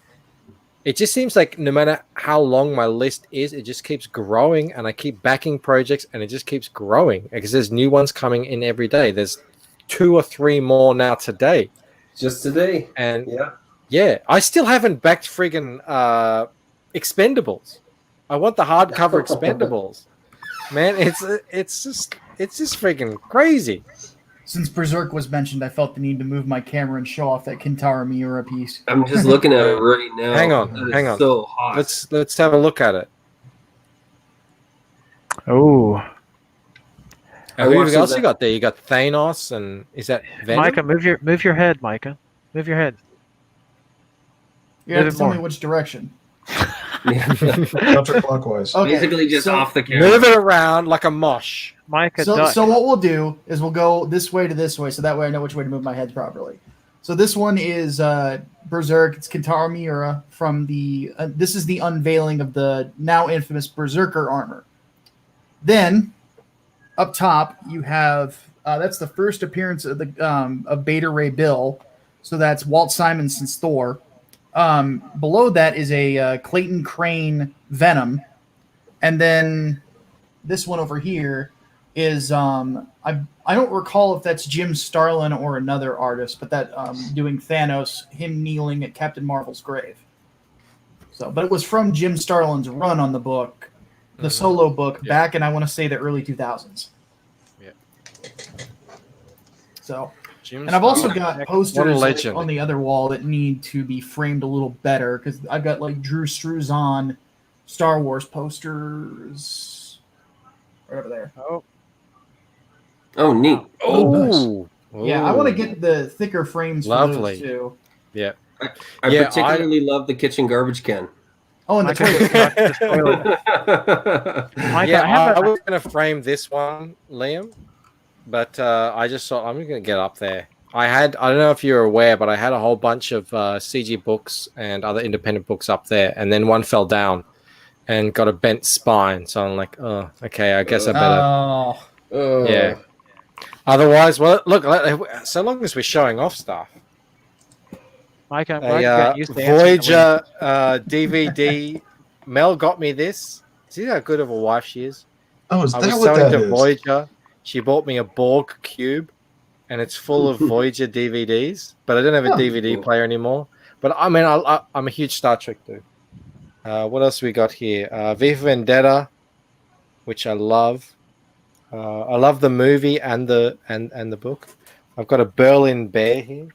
It just seems like no matter how long my list is, it just keeps growing, and I keep backing projects, and it just keeps growing because there's new ones coming in every day. There's 2 or 3 more now today. Just today. And yeah, I still haven't backed friggin' Expendables. I want the hardcover Expendables. Man, it's just friggin' crazy. Since Berserk was mentioned, I felt the need to move my camera and show off that Kintaro Miura piece. I'm just looking at it right now. Hang on. So hot. Let's have a look at it. Oh. Who else you got there? You got Thanos, and is that Venom? Micah, move your head, Micah. Move your head. You have Move to it tell more. me which direction. Counterclockwise. Okay, Basically just so- off the camera. Move it around like a mosh. Micah, So what we'll do is we'll go this way to this way, so that way I know which way to move my head properly. So this one is Berserk. It's Kintaro Miura from the. This is the unveiling of the now infamous Berserker armor. Then, up top you have that's the first appearance of the of Beta Ray Bill. So that's Walt Simonson's Thor. Below that is a Clayton Crane Venom, and then this one over here is I don't recall if that's Jim Starlin or another artist, but that doing Thanos, him kneeling at Captain Marvel's grave. So, but it was from Jim Starlin's run on the book, the solo book, back in I want to say the early 2000s. Yeah. So, Jim and I've also Starlin. got What a posters legend. on the other wall that need to be framed a little better because I've got like Drew Struzan Star Wars posters right over there. Oh, neat. Oh, Yeah, I want to get the thicker frames for Lovely. those too. Yeah. I particularly love the kitchen garbage can. Oh, and the toilet. I was going to frame this one, Liam, but I just thought I'm going to get up there. I don't know if you're aware, but I had a whole bunch of CG books and other independent books up there, and then one fell down and got a bent spine. So I'm like, oh, okay, I guess I better. Yeah. Otherwise, well, look, so long as we're showing off stuff. Micah, I'm glad you got used to answering the Voyager DVD. Mel got me this. See how good of a wife she is? Oh, is I that was what selling that to is? Voyager. She bought me a Borg cube. and it's full of Voyager DVDs. But I don't have a DVD player anymore. But I mean, I'm a huge Star Trek dude. What else we got here? V for Vendetta, which I love. I love the movie and the book. I've got a Berlin Bear here.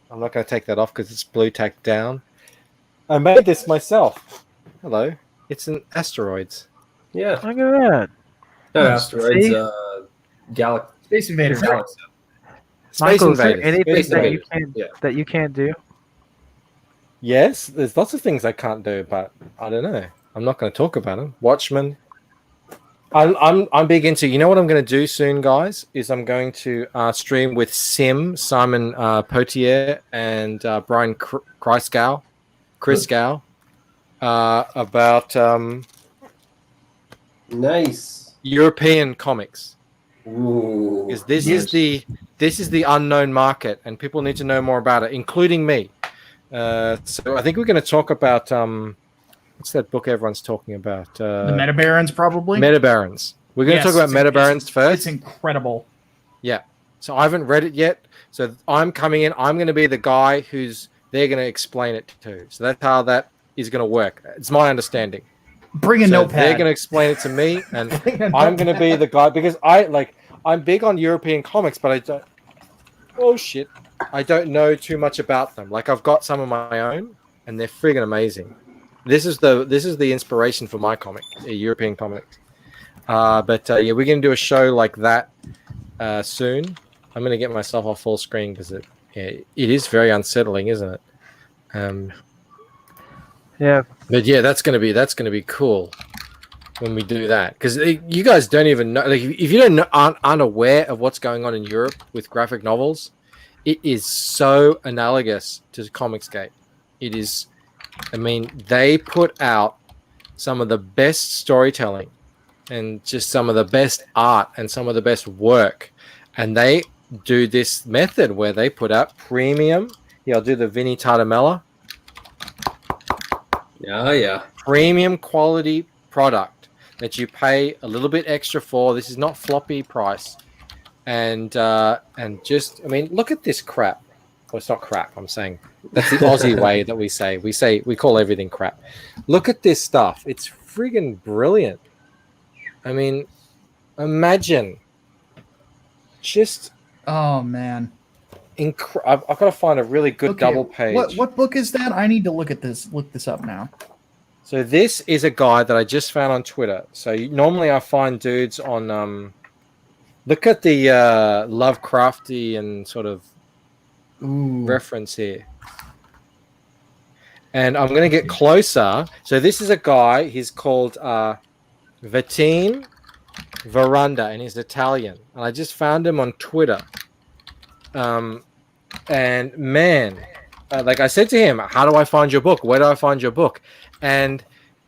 I'm not going to take that off because it's blue tacked down. I made this myself. Hello. It's an asteroids. Yeah. Look at that. No, asteroids. See? Space Invaders. Galaxy. Space Michael, is there Invaders. anything Space that you Invaders. that you can't do? Yes, there's lots of things I can't do, but I don't know. I'm not going to talk about them. Watchmen. I'm big into. You know what I'm going to do soon, guys? Is I'm going to stream with Simon Potier and Brian Chris Gow about nice European comics. Ooh, because this is the unknown market, and people need to know more about it, including me. So I think we're going to talk about what's that book everyone's talking about? The Meta Barons, probably. Meta Barons. We're going to talk about Meta Barons first. It's incredible. Yeah. So I haven't read it yet. So I'm coming in. I'm going to be the guy who's they're going to explain it to. So that's how that is going to work. It's my understanding. Bring a notepad. They're going to explain it to me, and I'm going to be the guy because I'm big on European comics, but I don't. Oh shit! I don't know too much about them. Like I've got some of my own, and they're friggin' amazing. This is the inspiration for my comic, European comics. But yeah, we're going to do a show like that soon. I'm going to get myself off full screen because it is very unsettling, isn't it? Yeah. But yeah, that's going to be cool when we do that, because you guys don't even know. Like, if you aren't unaware of what's going on in Europe with graphic novels, it is so analogous to Comicsgate. It is. I mean, they put out some of the best storytelling and just some of the best art and some of the best work, and they do this method where they put out premium. Yeah, I'll do the Vinny Tartamella. Yeah. Premium quality product that you pay a little bit extra for. This is not floppy price. And just, I mean, look at this crap. Well, it's not crap. I'm saying that's the Aussie way that we say. We call everything crap. Look at this stuff. It's friggin' brilliant. I mean, imagine. Just. Oh man. I've got to find a really good double page. What book is that? I need to look this up now. So this is a guy that I just found on Twitter. So normally I find dudes on look at the Lovecraftian sort of reference here. And I'm going to get closer. So this is a guy, he's called Vatin Veranda, and he's Italian. And I just found him on Twitter. And man, like I said to him, how do I find your book? Where do I find your book? And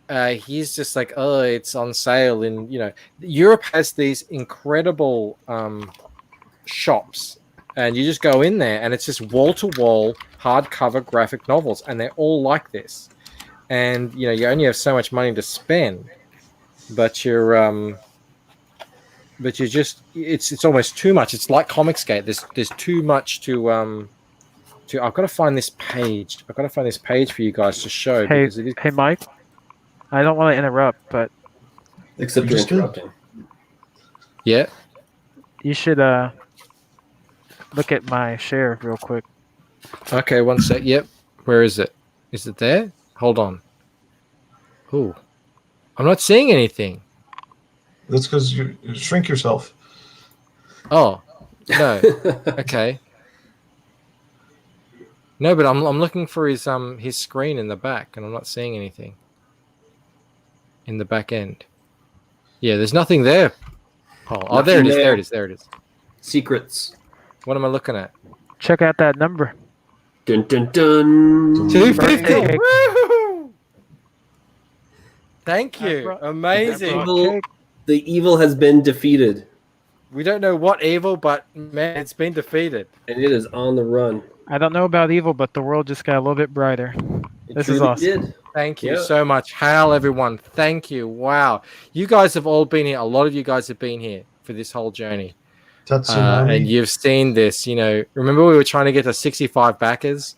he's just like, oh, it's on sale in, Europe has these incredible shops, and you just go in there and it's just wall-to-wall hardcover graphic novels, and they're all like this. And, you only have so much money to spend, but you're just, it's almost too much. It's like Comicsgate. There's too much to I've got to find this page. I've got to find this page for you guys to show. Hey, because it is... hey, Mike. I don't want to interrupt, but except you're interrupting. Yeah. You should look at my share real quick. Okay, one sec. Yep. Where is it? Is it there? Hold on. Ooh. I'm not seeing anything. That's because you shrink yourself. Oh. No. Okay. No, but I'm looking for his screen in the back, and I'm not seeing anything in the back end. Yeah, there's nothing there. Oh, there it is. There it is. There it is. Secrets. What am I looking at? Check out that number. Dun dun dun. 250. Woo! Thank you. Amazing. The evil has been defeated. We don't know what evil, but man, it's been defeated. And it is on the run. I don't know about evil, but the world just got a little bit brighter. This is awesome. Thank you so much. Hail, everyone. Thank you. Wow. You guys have all been here. A lot of you guys have been here for this whole journey. Tatsunami. And you've seen this. You know, remember we were trying to get to 65 backers.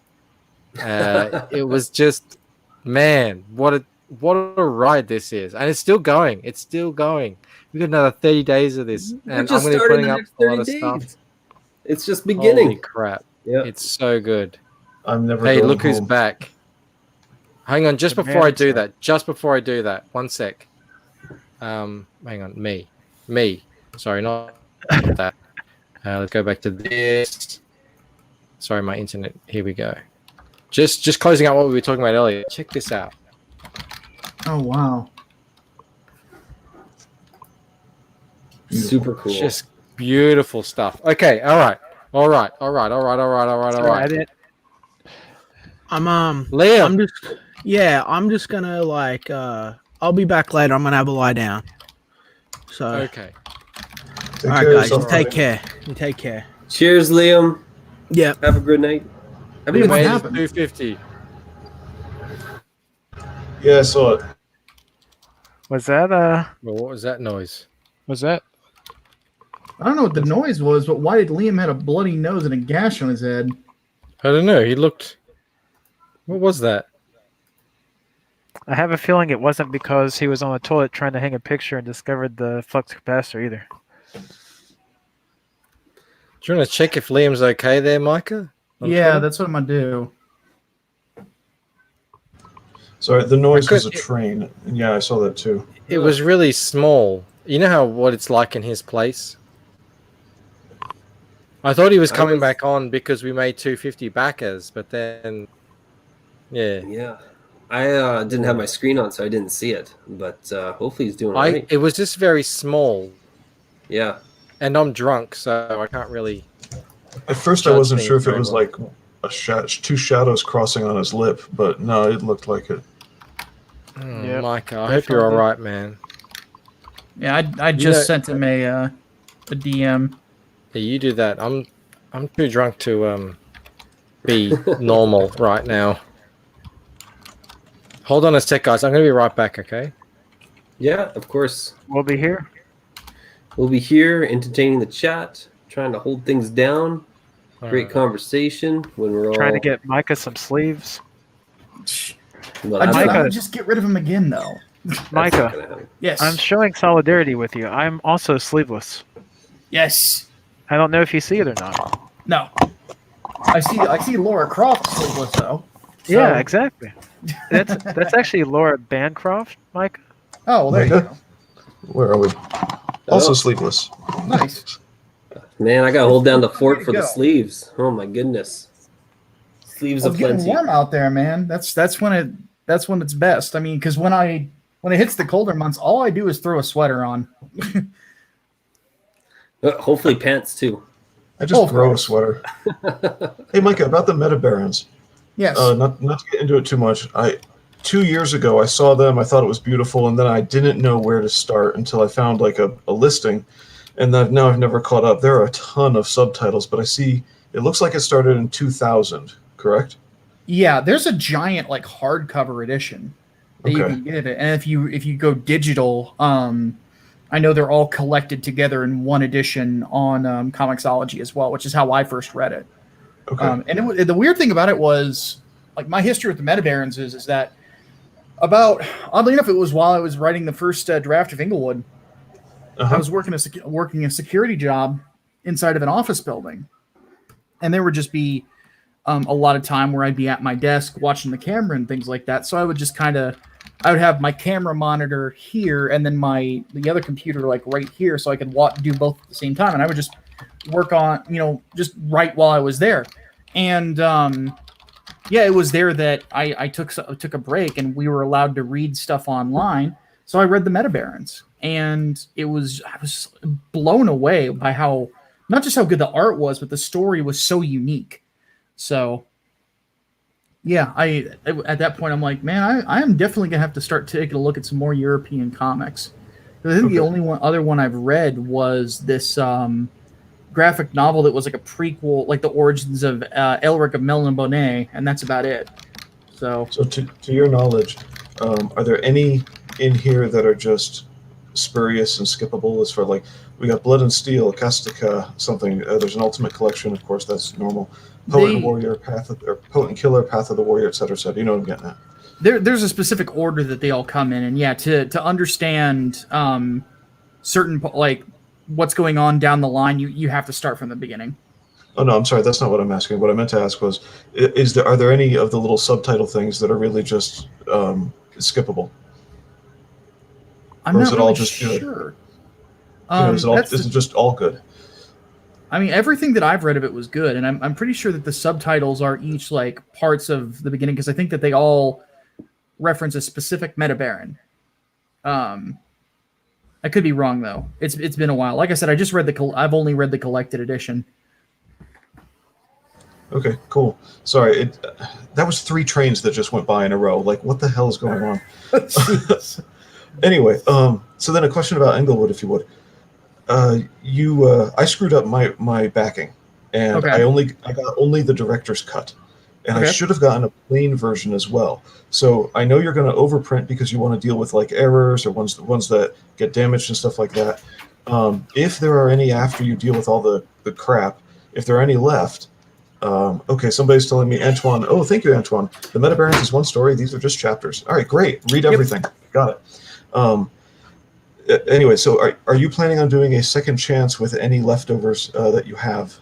It was just, man, what a ride this is, and it's still going. It's still going. We've got another 30 days of this, We're and just I'm going to be started putting the up next a lot 30 of stuff. days. It's just beginning. Holy crap! Yeah, it's so good. I'm never. Hey, going look who's home. back! Hang on, just The before I man's do back. that, just before I do that, one sec. Hang on, me. Sorry, not that. Let's go back to this. Sorry, my internet. Here we go. Just closing out what we were talking about earlier. Check this out. Oh wow. super cool. Just beautiful stuff. Okay, all right. Sorry, I didn't. Liam. I'm just gonna I'll be back later. I'm gonna have a lie down. So Okay. all right, guys, you take care. You take care. Cheers, Liam. Yeah. Have a good night. We What made it happened? 250. Yeah, I saw it. Was that Well, what was that noise? Was that? I don't know what the noise was, but why did Liam have a bloody nose and a gash on his head? I don't know. He looked. What was that? I have a feeling it wasn't because he was on the toilet trying to hang a picture and discovered the flux capacitor either. Do you want to check if Liam's okay there, Micah? Yeah, that's what I'm gonna do. Sorry, the noise was a train. Yeah, I saw that too. It was really small. You know what it's like in his place? I thought he was coming back on because we made 250 backers, but then, yeah. Yeah. I didn't have my screen on, so I didn't see it. But hopefully he's doing all right. It was just very small. Yeah. And I'm drunk, so I can't really. At first, I wasn't sure if it was like two shadows crossing on his lip, but no, it looked like it. Yep, Micah, I hope you're all right, man. Yeah, I just sent him a DM. Yeah, you do that. I'm too drunk to be normal right now. Hold on a sec, guys. I'm gonna be right back. Okay. Yeah, of course. We'll be here. We'll be here entertaining the chat, trying to hold things down. Great Alright. conversation when we're all Trying to get Micah some sleeves. Well, I would just get rid of him again, though. Micah, Yes. I'm showing solidarity with you. I'm also sleeveless. Yes. I don't know if you see it or not. No. I see Laura Croft sleeveless though. So- Yeah, exactly. That's actually Laura Bancroft, Micah. Oh, well, there you go. Where are we? Also sleepless. Nice. Man, I gotta hold down the fort Way for to the go. sleeves. Oh my goodness. Sleeves Well, of it's getting plenty. warm out there, man. That's when it's best. I mean, because when it hits the colder months, all I do is throw a sweater on. Hopefully pants too. I just throw a sweater. Hey, Micah, about the Meta Barons. Yes. Not to get into it too much. 2 years ago, I saw them. I thought it was beautiful, and then I didn't know where to start until I found like a listing, and now I've never caught up. There are a ton of subtitles, but I see it looks like it started in 2000. Correct? Yeah, there's a giant like hardcover edition that you Okay. can get it, and if you go digital, I know they're all collected together in one edition on Comixology as well, which is how I first read it. Okay. And the weird thing about it was, like, my history with the Meta Barons is that about, oddly enough, it was while I was writing the first draft of Inglewood. I was working a security job inside of an office building, and there would just be a lot of time where I'd be at my desk watching the camera and things like that. So I would just I would have my camera monitor here and then the other computer like right here, so I could do both at the same time. And I would just work on, just write while I was there. And yeah, it was there that I took a break, and we were allowed to read stuff online. So I read the Meta Barons, and I was blown away by not just how good the art was, but the story was so unique. So yeah, at that point I'm like, man, I am definitely gonna have to start taking a look at some more European comics. I think the only other one I've read was this graphic novel that was like a prequel, like the origins of Elric of Melon Bonnet, and that's about it. So to your knowledge, are there any in here that are just spurious and skippable as for like we got Blood and Steel, Castica, something. There's an Ultimate Collection, of course, that's normal. Potent Warrior, Potent Killer, Path of the Warrior, etc. You know what I'm getting at. There's a specific order that they all come in, and yeah, to understand certain like what's going on down the line, you have to start from the beginning. Oh no, I'm sorry. That's not what I'm asking. What I meant to ask was, are there any of the little subtitle things that are really just skippable? I'm or not is it really all just good? sure. Is it just all good? I mean, everything that I've read of it was good, and I'm pretty sure that the subtitles are each like parts of the beginning because I think that they all reference a specific meta baron. I could be wrong though. It's been a while. Like I said, I just read I've only read the collected edition. Okay, cool. Sorry, that was 3 trains that just went by in a row. Like, what the hell is going on? Anyway, so then a question about Englewood, if you would. I screwed up my backing, and Okay. I got only the director's cut, and I Okay. should have gotten a plain version as well. So I know you're going to overprint because you want to deal with like errors or ones that get damaged and stuff like that. If there are any after you deal with all the crap, if there are any left. Okay, somebody's telling me, Antoine. Oh, thank you, Antoine. The Meta Barons is one story. These are just chapters. All right, great. Read everything. Got it. Anyway, so are you planning on doing a second chance with any leftovers that you have?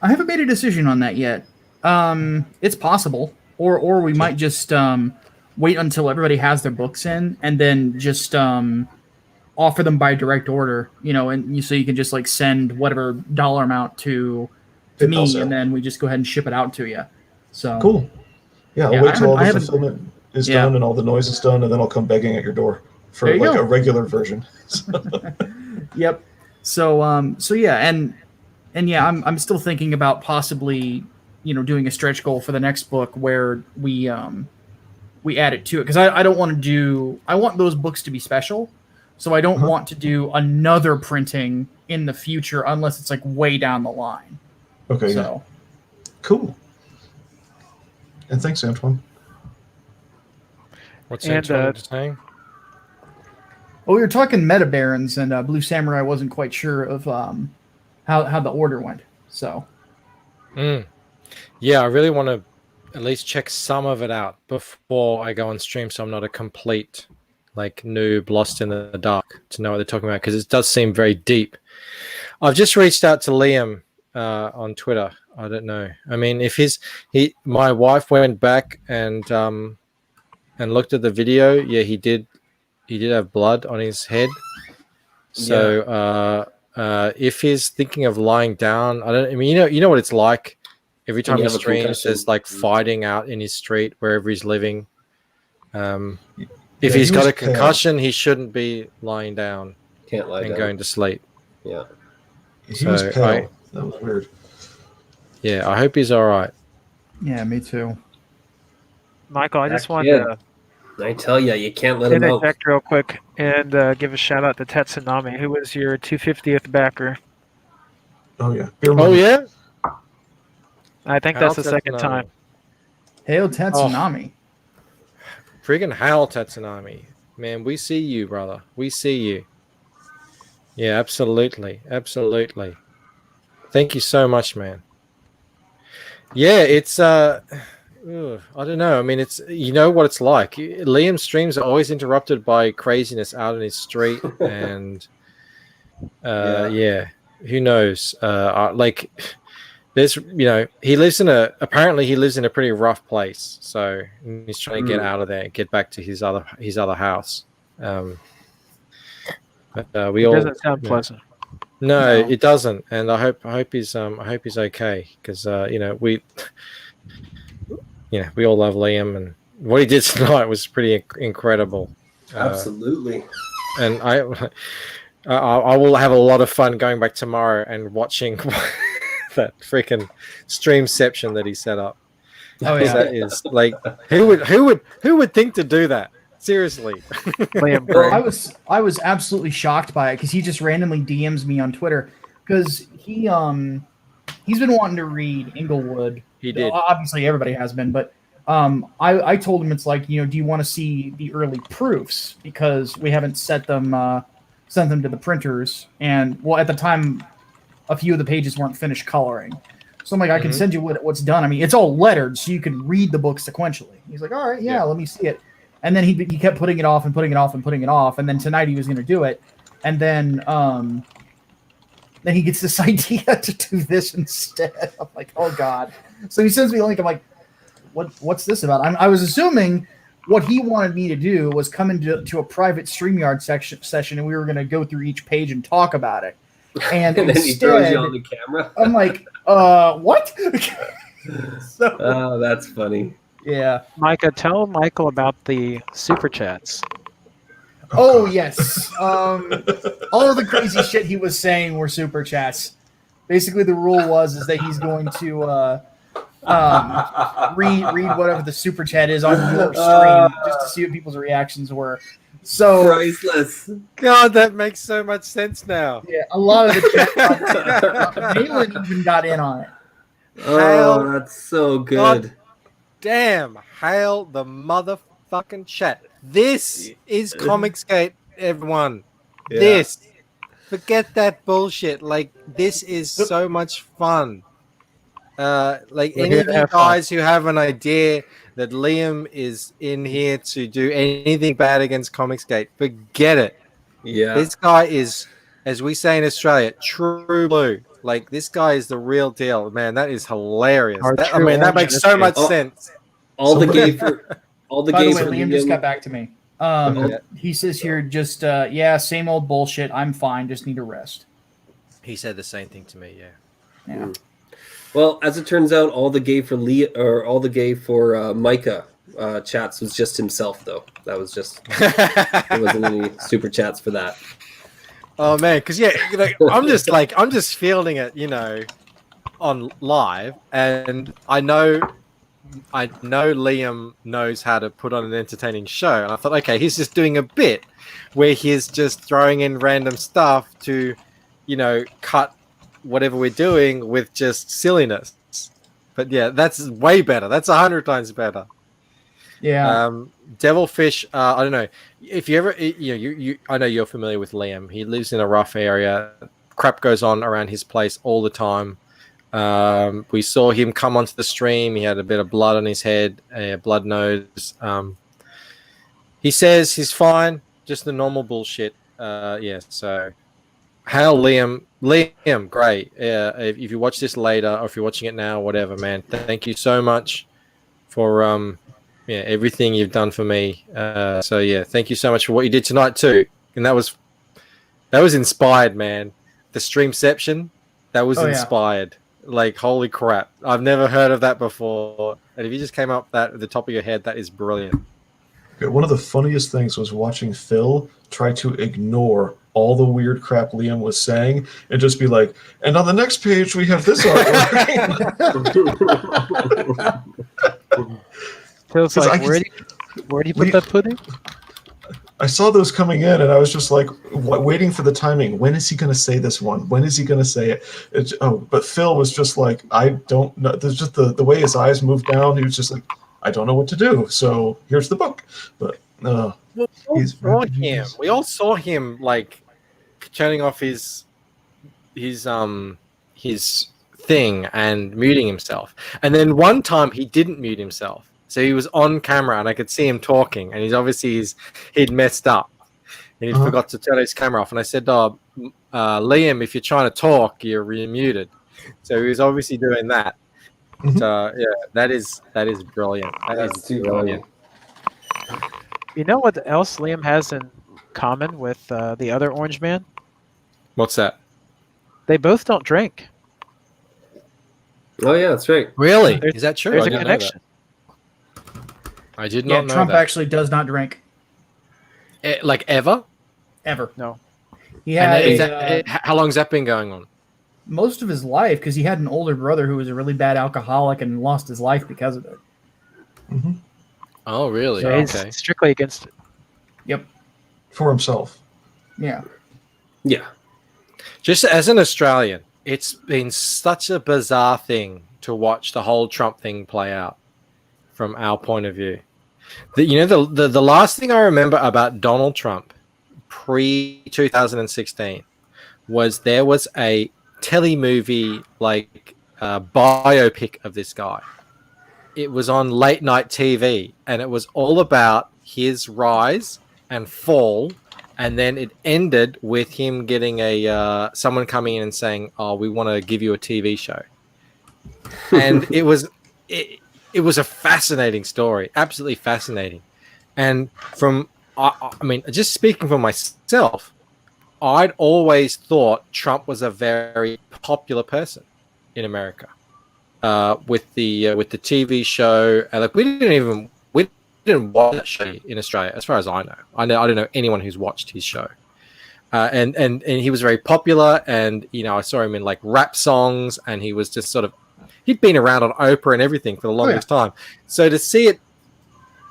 I haven't made a decision on that yet. It's possible, or we might just wait until everybody has their books in, and then just offer them by direct order. So you can just like send whatever dollar amount to me, and then we just go ahead and ship it out to you. So Cool. Yeah, I'll wait till all the haven't- fulfillment is done and all the noise is done, and then I'll come begging at your door for There you like go. a regular version. Yep. So yeah, and yeah, I'm still thinking about possibly doing a stretch goal for the next book where we add it to it because I don't want to I want those books to be special, so I don't want to do another printing in the future unless it's like way down the line. Okay. So Cool. And thanks, Antoine. What's And, Antoine saying? we were talking Meta Barons, and Blue Samurai wasn't quite sure of how the order went. So Yeah, I really want to at least check some of it out before I go on stream, so I'm not a complete like noob lost in the dark to know what they're talking about, because it does seem very deep. I've just reached out to Liam on Twitter. I don't know. I mean, if my wife went back and looked at the video. Yeah, he did have blood on his head. So if he's thinking of lying down, you know what it's like. Every time you he have a streams, concussion. there's like fighting out in his street wherever he's living. If Yeah, he's he got was a concussion, he shouldn't be lying down Can't lie and down. going to sleep. Yeah. He was pale. That was weird. Yeah, I hope he's all right. yeah, me too. Michael, I just Back wanted in. I tell you, you can't let him out. interject real quick and give a shout out to Tetsunami, who was your 250th backer. Oh yeah. Oh yeah. I think Hal that's the second Tetsunami. time. Hail Tetsunami. Friggin' Hal Tetsunami. Man, we see you, brother. We see you. Yeah, absolutely. Absolutely. Thank you so much, man. Yeah, it's I don't know. I mean, it's what it's like. Liam's streams are always interrupted by craziness out in his street, and who knows? Like, there's he lives in a pretty rough place, so he's trying to get out of there and get back to his other house. But we It all doesn't sound pleasant. No, it doesn't, and I hope he's okay, because we all love Liam, and what he did tonight was pretty incredible. Absolutely. And I will have a lot of fun going back tomorrow and watching that freaking streamception that he set up. Oh yeah. That is like, who would think to do that? Seriously. Liam Well, I was absolutely shocked by it because he just randomly DMs me on Twitter because he's been wanting to read Inglewood. He did. Obviously, everybody has been, but I told him it's like, do you want to see the early proofs, because we haven't sent them to the printers, and well, at the time, a few of the pages weren't finished coloring. So I'm like, I can send you what's done. I mean, it's all lettered, so you can read the book sequentially. He's like, all right, yeah, let me see it. And then he kept putting it off and putting it off and putting it off. And then tonight he was going to do it. And then he gets this idea to do this instead. I'm like, oh God. So he sends me a link. I'm like, what's this about? I was assuming what he wanted me to do was come into a private StreamYard session, and we were going to go through each page and talk about it. And then instead, he throws you on the camera. I'm like, what? Oh, that's funny. Yeah. Micah, tell Michael about the super chats. Oh yes. All of the crazy shit he was saying were super chats. Basically, the rule was that he's going to read whatever the super chat is on your stream just to see what people's reactions were. So priceless. God, that makes so much sense now. Yeah, a lot of the chat. Malin even got in on it. Oh, that's so good. God damn, hail the motherfucking chat. This is Comicsgate, everyone. Yeah. This. Forget that bullshit. Like, this is so much fun. Like, We're any here of to you have fun. guys who have an idea that Liam is in here to do anything bad against Comicsgate, forget it. Yeah. This guy is, as we say in Australia, true blue. Like, this guy is the real deal. Man, that is hilarious. Our That, I true mean, that origin makes so is- much Oh, sense. All the Somebody- gay for all the By the gays way, for Liam just got back to me. Okay. He says here, just yeah, same old bullshit. I'm fine. Just need a rest. He said the same thing to me, yeah. Yeah. Well, as it turns out, all the gay for Micah chats was just himself, though. That was just there wasn't any super chats for that. Oh man, because I'm just feeling it, on live, and I know Liam knows how to put on an entertaining show, and I thought, okay, he's just doing a bit where he's just throwing in random stuff to, cut whatever we're doing with just silliness. But yeah, that's way better. That's 100 times better. Yeah. Devilfish. I don't know if you ever. I know you're familiar with Liam. He lives in a rough area. Crap goes on around his place all the time. We saw him come onto the stream. He had a bit of blood on his head, blood nose. He says he's fine, just the normal bullshit. So hail Liam. Liam, great. If you watch this later, or if you're watching it now, whatever, man. Thank you so much for everything you've done for me. Thank you so much for what you did tonight too. And that was inspired, man. The streamception, that was inspired. Like, holy crap. I've never heard of that before. And if you just came up that at the top of your head, that is brilliant. Okay, one of the funniest things was watching Phil try to ignore all the weird crap Liam was saying and just be like, and on the next page we have this artwork. Feels like, where do you put that pudding? I saw those coming in, and I was just like waiting for the timing. When is he going to say this one? When is he going to say it? But Phil was just like, I don't know. There's just the way his eyes moved down. He was just like, I don't know what to do. So here's the book. But we all saw him like turning off his thing and muting himself. And then one time he didn't mute himself. So he was on camera and I could see him talking, and he'd messed up and he forgot to turn his camera off. And I said, Liam, if you're trying to talk, you're muted. So he was obviously doing that. So that is brilliant. That's too brilliant. You know what else Liam has in common with the other Orange Man? What's that? They both don't drink. Oh yeah, that's right. Really? Is that true? There's I a didn't know connection. that. I did not know Trump that. actually does not drink. Like ever? Ever. No. He And had how long's that been going on? most of his life, because he had an older brother who was a really bad alcoholic and lost his life because of it. Oh, really? So Okay. He's strictly against it. Yep. For himself. Yeah. Yeah. Just as an Australian, it's been such a bizarre thing to watch the whole Trump thing play out. from our point of view. The last thing I remember about Donald Trump pre 2016 was there was a telemovie biopic of this guy. It was on late night TV, and it was all about his rise and fall, and then it ended with him getting someone coming in and saying, "Oh, we want to give you a TV show," and it was a fascinating story, absolutely fascinating. And I mean, just speaking for myself, I'd always thought Trump was a very popular person in America. With the TV show, and we didn't watch that show in Australia, as far as I know. I don't know anyone who's watched his show, and he was very popular. And I saw him in like rap songs, and he was just he'd been around on Oprah and everything for the longest time. So to see it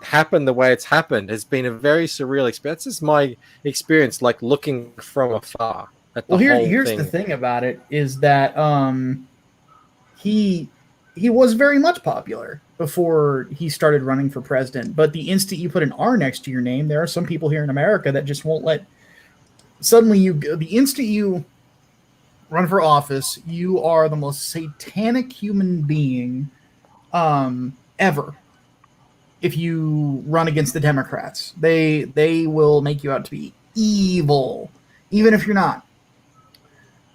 happen the way it's happened has been a very surreal experience. This is my experience, like looking from afar at the whole here's thing. the thing about it is that he was very much popular before he started running for president. But the instant you put an R next to your name, there are some people here in America that just won't let. Suddenly, the instant you run for office, you are the most satanic human being ever. If you run against the Democrats, they will make you out to be evil, even if you're not.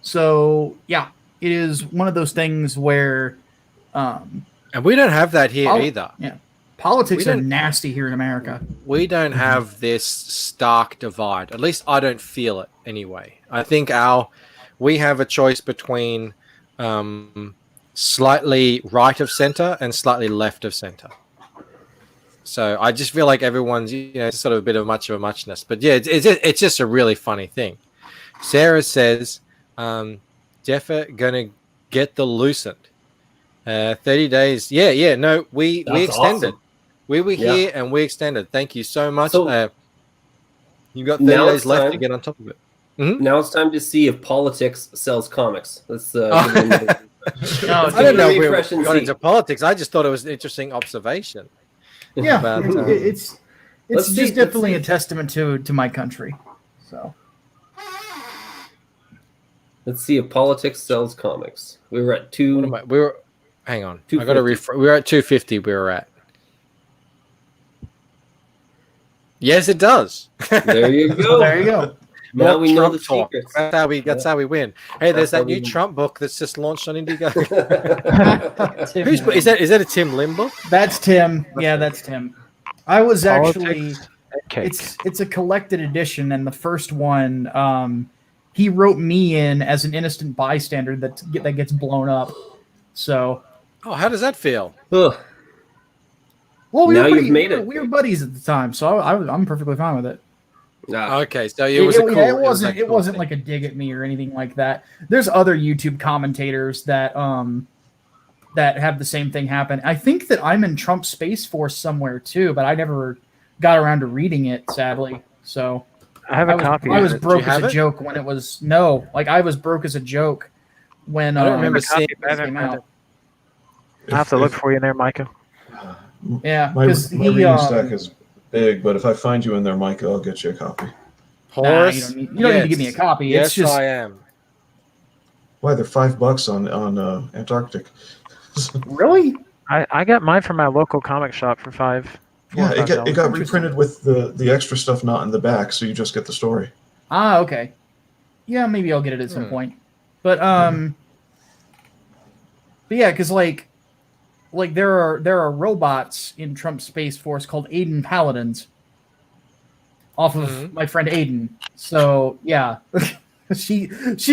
So yeah, it is one of those things where. And we don't have that here either. Yeah, politics are nasty here in America. We don't have this stark divide. At least I don't feel it anyway. I think we have a choice between slightly right of center and slightly left of center. So I just feel like everyone's sort of a bit of much of a muchness. But yeah, it's just a really funny thing. Sarah says, Jeffa gonna get the Lucent. 30 days. Yeah. No, we extended. Awesome. We were here and we extended. Thank you so much. So, you got 30 days left to get on top of it. Mm-hmm. Now it's time to see if politics sells comics. Let's. I don't know if we got into politics. I just thought it was an interesting observation. Yeah, about, it's just definitely a testament to my country. So. Let's see if politics sells comics. We were at hang on. I got to we were at 250. We were at. Yes, it does. There you go. There you go. Now we know the talk. secrets. That's how we win. Hey, there's that new Trump book that's just launched on Indiegogo. Is that a Tim Lim book? That's Tim. Yeah, that's Tim. I was actually. It's a collected edition, and the first one, he wrote me in as an innocent bystander that gets blown up. So. Oh, how does that feel? Ugh. Well, we it. We were buddies at the time, so I'm perfectly fine with it. Okay, so it wasn't like a dig at me or anything like that. There's other YouTube commentators that have the same thing happen. I think that I'm in Trump's Space Force somewhere too, but I never got around to reading it, sadly. So I have a copy. I was broke as a joke when it was I was broke as a joke when I don't remember seeing it came out. I have to look for you in there, Micah. Yeah, my reading stack is big, but if I find you in there, Micah, I'll get you a copy. Horace, you don't need to give me a copy. Yes, it's just I am. Why they're $5 on Antarctic? Really? I got mine from my local comic shop for $5. Yeah, it got reprinted with the extra stuff not in the back, so you just get the story. Ah, okay. Yeah, maybe I'll get it at some point. But but yeah, because like there are robots in Trump's Space Force called Aiden Paladins. Off of my friend Aiden. So yeah, she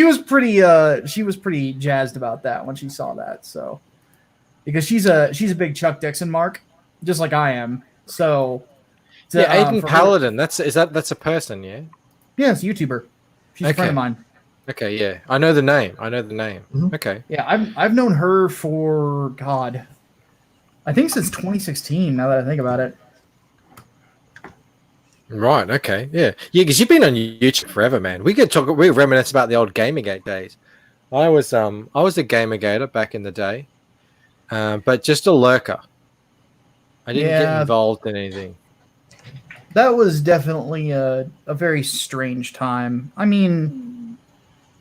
was pretty jazzed about that when she saw that. So because she's a big Chuck Dixon mark, just like I am. So Aiden Paladin. That's a person, yeah. Yeah, it's a YouTuber. She's a friend of mine. Okay, yeah, I know the name. Mm-hmm. Okay. Yeah, I've known her for I think since 2016. Now that I think about it. Right. Okay. Yeah. Because you've been on YouTube forever, man. We reminisce about the old Gamergate days. I was a Gamergator back in the day, but just a lurker. I didn't get involved in anything. That was definitely a very strange time. I mean,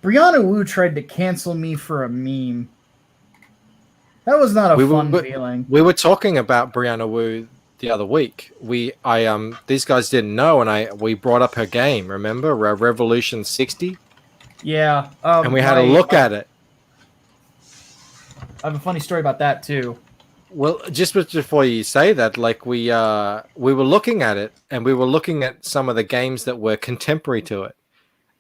Brianna Wu tried to cancel me for a meme. That was not a fun feeling. We were talking about Brianna Wu the other week. These guys didn't know, and we brought up her game. Remember, Revolution 60? Yeah. And we had a look at it. I have a funny story about that too. Well, just before you say that, like we were looking at it, and we were looking at some of the games that were contemporary to it,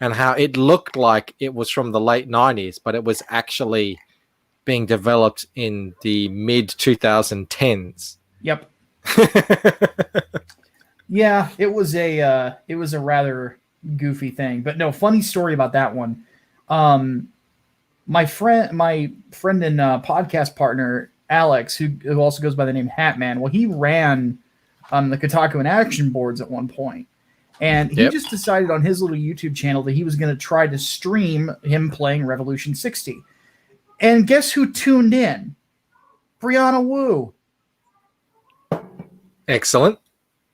and how it looked like it was from the late 90s, but it was actually being developed in the mid 2010s. Yep. Yeah, it was a rather goofy thing, but no, funny story about that one. My friend and podcast partner Alex, who also goes by the name Hatman, well, he ran the Kotaku and Action boards at one point, and he just decided on his little YouTube channel that he was going to try to stream him playing Revolution 60. And guess who tuned in? Brianna Wu. Excellent.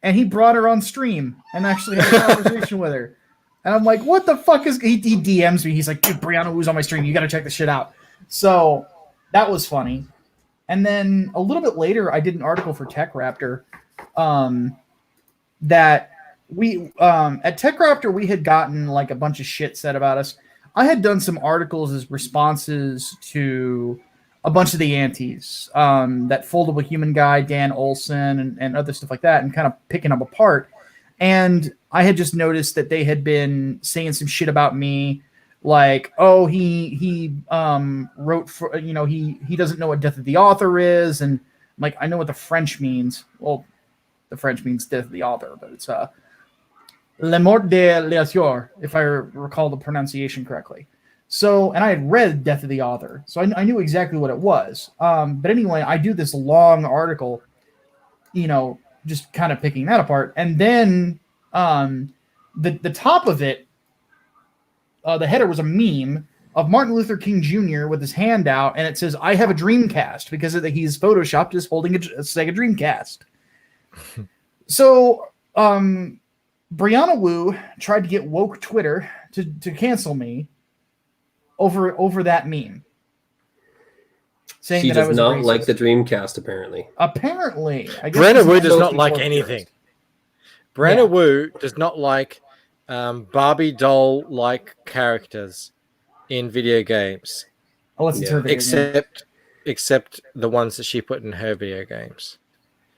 And he brought her on stream and actually had a conversation with her. And I'm like, what the fuck is... He DMs me. He's like, dude, Brianna Wu's on my stream. You got to check this shit out. So that was funny. And then a little bit later, I did an article for Tech Raptor that we... at Tech Raptor, we had gotten like a bunch of shit said about us. I had done some articles as responses to a bunch of the antis, that Foldable Human guy, Dan Olson, and other stuff like that, and kind of picking them apart. And I had just noticed that they had been saying some shit about me, like, oh, he wrote for, he doesn't know what Death of the Author is, and I'm like, I know what the French means. Well, the French means Death of the Author, but it's Le Mort de l'Auteur, if I recall the pronunciation correctly. So, and I had read Death of the Author, so I knew exactly what it was. But anyway, I do this long article, just kind of picking that apart. And then the top of it, the header was a meme of Martin Luther King Jr. with his hand out, and it says, I have a Dreamcast, because he's photoshopped as holding a Sega Dreamcast. So, Brianna Wu tried to get woke Twitter to cancel me over that meme. Saying She that I does was not racist. like the Dreamcast, apparently. Apparently. I guess Brianna he's Wu not does not looking like for it. anything. Brianna Wu does not like Barbie doll-like characters in video games. Unless it's her video game. Except the ones that she put in her video games.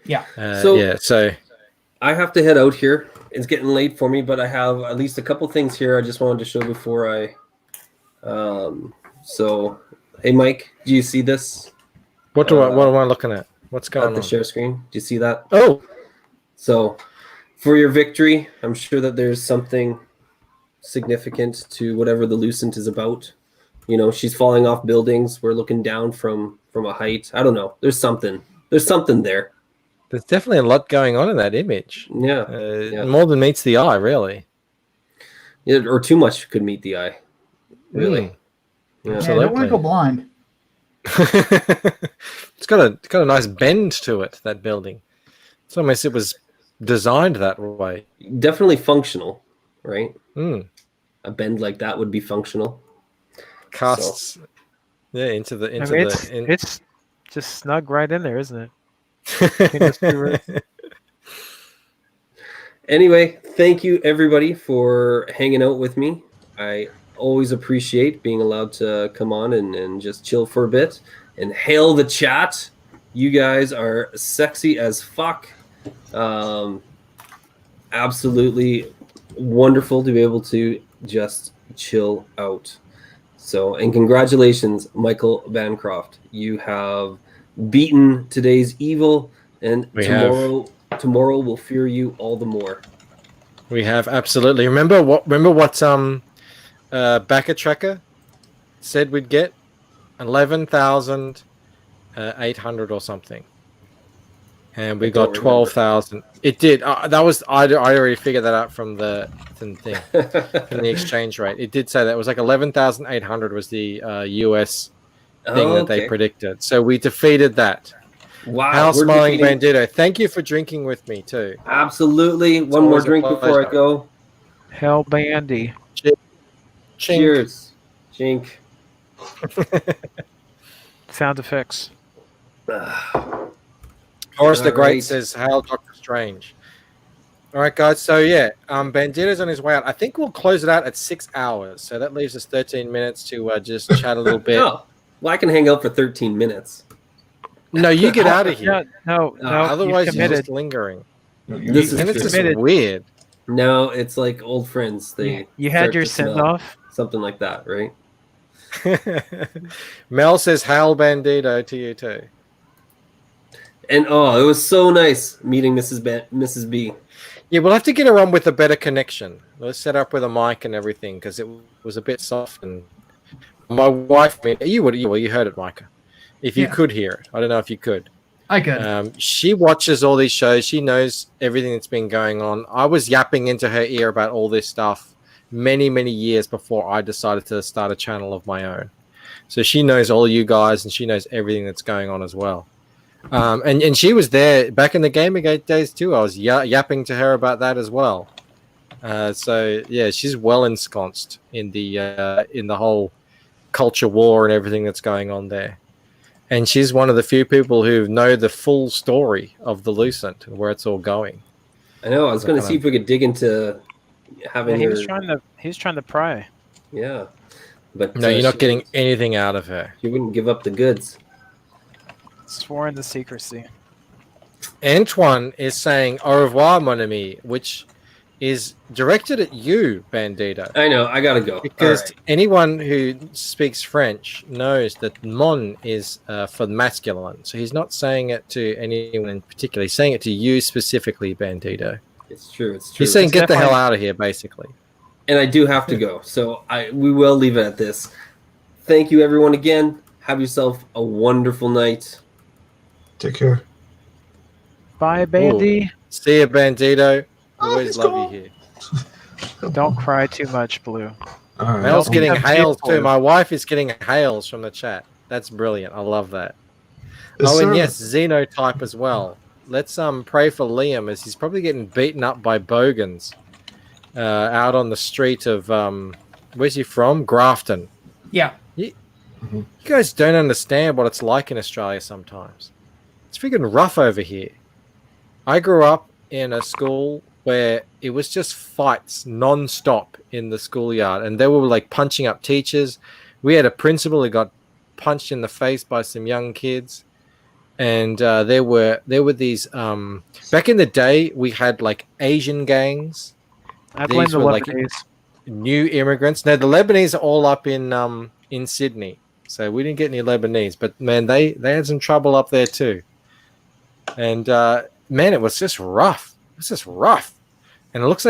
Yeah. So I have to head out here. It's getting late for me, but I have at least a couple things here I just wanted to show before I... So, hey, Mike, do you see this? What am I looking at? What's going on? The share screen. Do you see that? Oh. So, for your victory, I'm sure that there's something significant to whatever the Lucent is about. She's falling off buildings. We're looking down from a height. I don't know. There's something. There's something there. There's definitely a lot going on in that image. Yeah. More than meets the eye, really. Yeah, or too much could meet the eye. Really. Yeah, I don't want to go blind. It's got a nice bend to it, that building. It's almost it was designed that way. Definitely functional, right? A bend like that would be functional. Casts into the it's just snug right in there, isn't it? Anyway, thank you everybody for hanging out with me. I always appreciate being allowed to come on and just chill for a bit and hail the chat. You guys are sexy as fuck. Absolutely wonderful to be able to just chill out. So, and congratulations, Michael Bancroft. You have beaten today's evil, and tomorrow will fear you all the more. We have, absolutely. Remember what Backer Tracker said we'd get? 11,800 or something. And we got 12,000. It did. I already figured that out from the thing, from the exchange rate. It did say that it was like 11,800 was the US thing that they predicted. So we defeated that. Wow. Hal we're Smiling defeating- Bandito, thank you for drinking with me too. Absolutely. It's One more always a drink before I pleasure. go. Hell Bandy. Cheers. Chink. Sound effects. Horace the Great Alright. says, "Hail, Doctor Strange." All right, guys. So yeah, Bandito's on his way out. I think we'll close it out at 6 hours. So that leaves us 13 minutes to just chat a little bit. Oh, well, I can hang out for 13 minutes. No, you get out of here. No, Otherwise, you've you're committed. just lingering. This is and it's true. just weird. No, it's like old friends. They You had start your to smell. send-off? Something like that, right? Mel says, "Hail Bandito" to you too. And oh, it was so nice meeting Mrs. B. Yeah, we'll have to get her on with a better connection. Let's set up with a mic and everything because it was a bit soft. And my wife, you heard it, Micah. If you Yeah. could hear it, I don't know if you could. I could. She watches all these shows. She knows everything that's been going on. I was yapping into her ear about all this stuff many, many years before I decided to start a channel of my own. So she knows all you guys and she knows everything that's going on as well. And she was there back in the Gamergate days too. I was yapping to her about that as well. So yeah, she's well ensconced in the whole culture war and everything that's going on there. And she's one of the few people who know the full story of the Lucent and where it's all going. I know. I was going to see if we could dig into having he her. was trying to pry. Yeah, but No, you're not getting anything out of her. She wouldn't give up the goods. Sworn to secrecy. Antoine is saying "Au revoir, mon ami," which is directed at you, Bandito. I know. I gotta go because All right. anyone who speaks French knows that "mon" is for masculine. So he's not saying it to anyone in particular. He's saying it to you specifically, Bandito. It's true. It's true. He's saying, It's "Get the hell definitely- out of here," basically. And I do have to go, so we will leave it at this. Thank you, everyone, again. Have yourself a wonderful night. Take care. Bye, Bandy. See you, Bandito. Always love you here. Don't cry too much, Blue. All Mel's getting Have hails tears. too. My wife is getting hails from the chat. That's brilliant. I love that. Yes, oh, and sir. yes, Xenotype as well. Let's pray for Liam as he's probably getting beaten up by bogans out on the street of where's he from? Grafton. Yeah. You guys don't understand what it's like in Australia sometimes. It's freaking rough over here. I grew up in a school where it was just fights non-stop in the schoolyard, and they were like punching up teachers. We had a principal who got punched in the face by some young kids, and there were these back in the day we had like Asian gangs. I blame the were like Lebanese. new immigrants. No, the Lebanese are all up in Sydney, so we didn't get any Lebanese, but man, they had some trouble up there too. And man, it was just rough. It was just rough, and it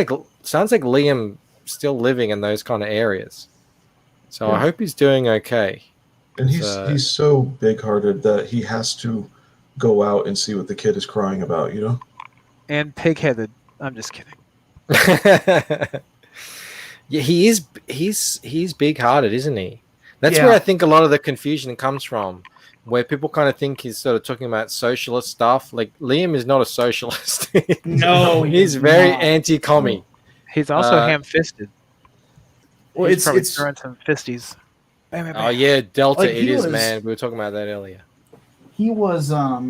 sounds like Liam still living in those kind of areas. So I Yeah. hope he's doing okay. And he's so big-hearted that he has to go out and see what the kid is crying about. You know. And pig-headed. I'm just kidding. Yeah, he's big-hearted, isn't he? That's Yeah. where I think a lot of the confusion comes from, where people kind of think he's sort of talking about socialist stuff. Like Liam is not a socialist. No, he's very not. anti-commie. He's also Uh, ham-fisted. Well, He's it's probably it's throwing some fisties. Bam, bam, Oh bam. yeah, Delta. Like, It he is, was- man. We were talking about that earlier. he was I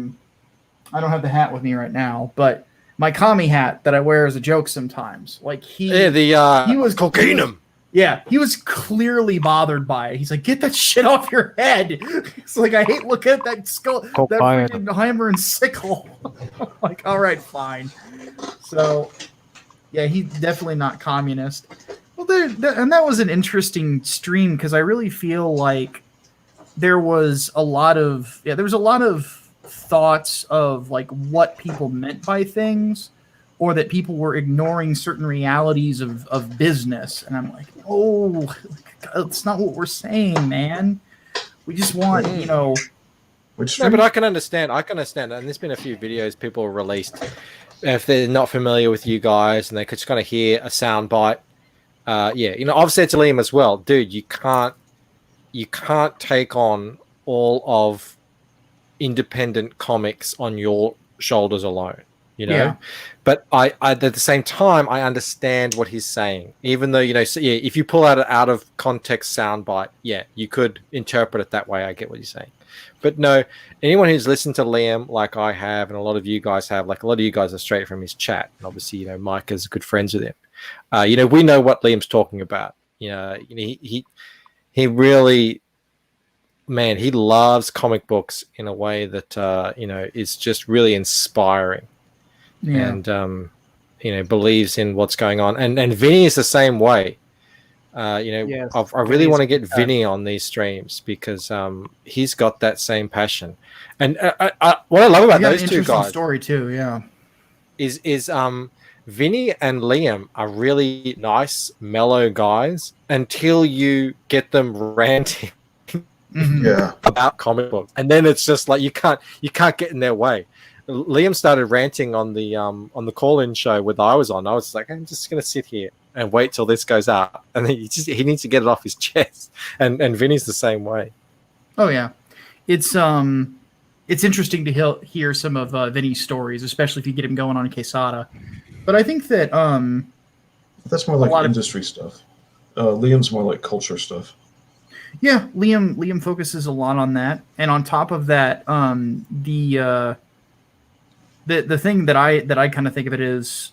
don't have the hat with me right now, but my commie hat that I wear as a joke sometimes. Like he he was cocaine. Yeah, he was clearly bothered by it. He's like, "Get that shit off your head!" It's like, I hate looking at that skull, that Cocaine. freaking hammer and sickle. I'm like, all right, fine. So, yeah, he's definitely not communist. Well, and that was an interesting stream because I really feel like there was a lot of thoughts of like what people meant by things, or that people were ignoring certain realities of business. And I'm like, oh, that's not what we're saying, man. We just want, Which No, but I can understand. And there's been a few videos people released if they're not familiar with you guys and they could just kind of hear a sound bite. I've said to Liam as well, dude, you can't take on all of independent comics on your shoulders alone, you know. Yeah. But I at the same time, I understand what he's saying, even though, you know, so, yeah, if you pull out an out of context soundbite, yeah, you could interpret it that way. I get what you're saying. But no, anyone who's listened to Liam like I have, and a lot of you guys have, like a lot of you guys are straight from his chat, and obviously, you know, Mike is good friends with him. You know, we know what Liam's talking about. You know, he really, man, he loves comic books in a way that you know, is just really inspiring. Yeah. And you know, believes in what's going on. And Vinny is the same way. You know, Yes, I really Vinny's want to get fantastic. Vinny on these streams because he's got that same passion. And what I love about You got those an two interesting guys story too. Yeah. is Vinny and Liam are really nice, mellow guys until you get them ranting Yeah. about comic books, and then it's just like you can't get in their way. Liam started ranting on the call-in show with I was on. I was like, I'm just gonna sit here and wait till this goes out, and then he needs to get it off his chest. And Vinny's the same way. Oh yeah, it's interesting to hear some of Vinny's stories, especially if you get him going on Quesada. But I think that That's more like industry stuff. Liam's more like culture stuff. yeah, Liam focuses a lot on that, and on top of that, the thing that I kind of think of it is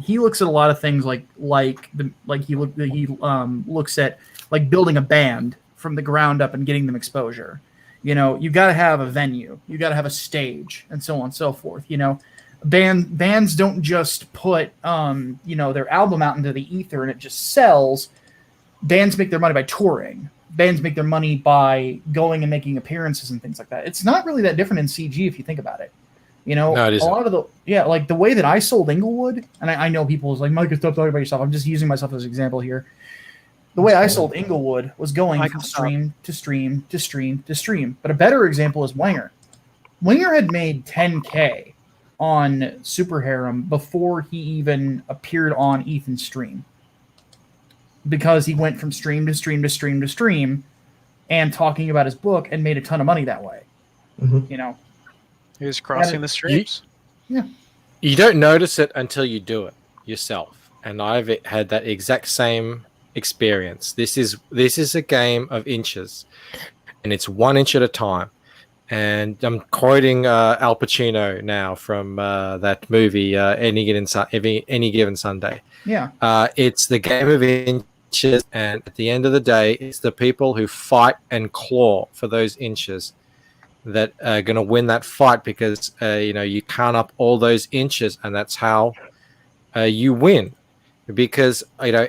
he looks at a lot of things like he looks at like building a band from the ground up and getting them exposure. You know, you got to have a venue, you got to have a stage, and so on and so forth. You know, bands don't just put you know, their album out into the ether and it just sells. Bands make their money by touring. Bands make their money by going and making appearances and things like that. It's not really that different in CG if you think about it. You know, No, it a isn't. lot of like the way that I sold Inglewood, and I know people is like, Mike, stop talking about yourself. I'm just using myself as an example here. The way I sold Inglewood was going from stream to stream to stream to stream. But a better example is Wenger. Wenger had made 10K on Super Harem before he even appeared on Ethan's stream, because he went from stream to stream to stream to stream and talking about his book and made a ton of money that way. You know, He was crossing the streams. Yeah. You don't notice it until you do it yourself. And I've had that exact same experience. This is a game of inches, and it's 1 inch at a time. And I'm quoting Al Pacino now from that movie, Any Given Sunday. Yeah. It's the game of inches, and at the end of the day, it's the people who fight and claw for those inches that are going to win that fight, because you know, you count up all those inches, and that's how you win. Because, you know,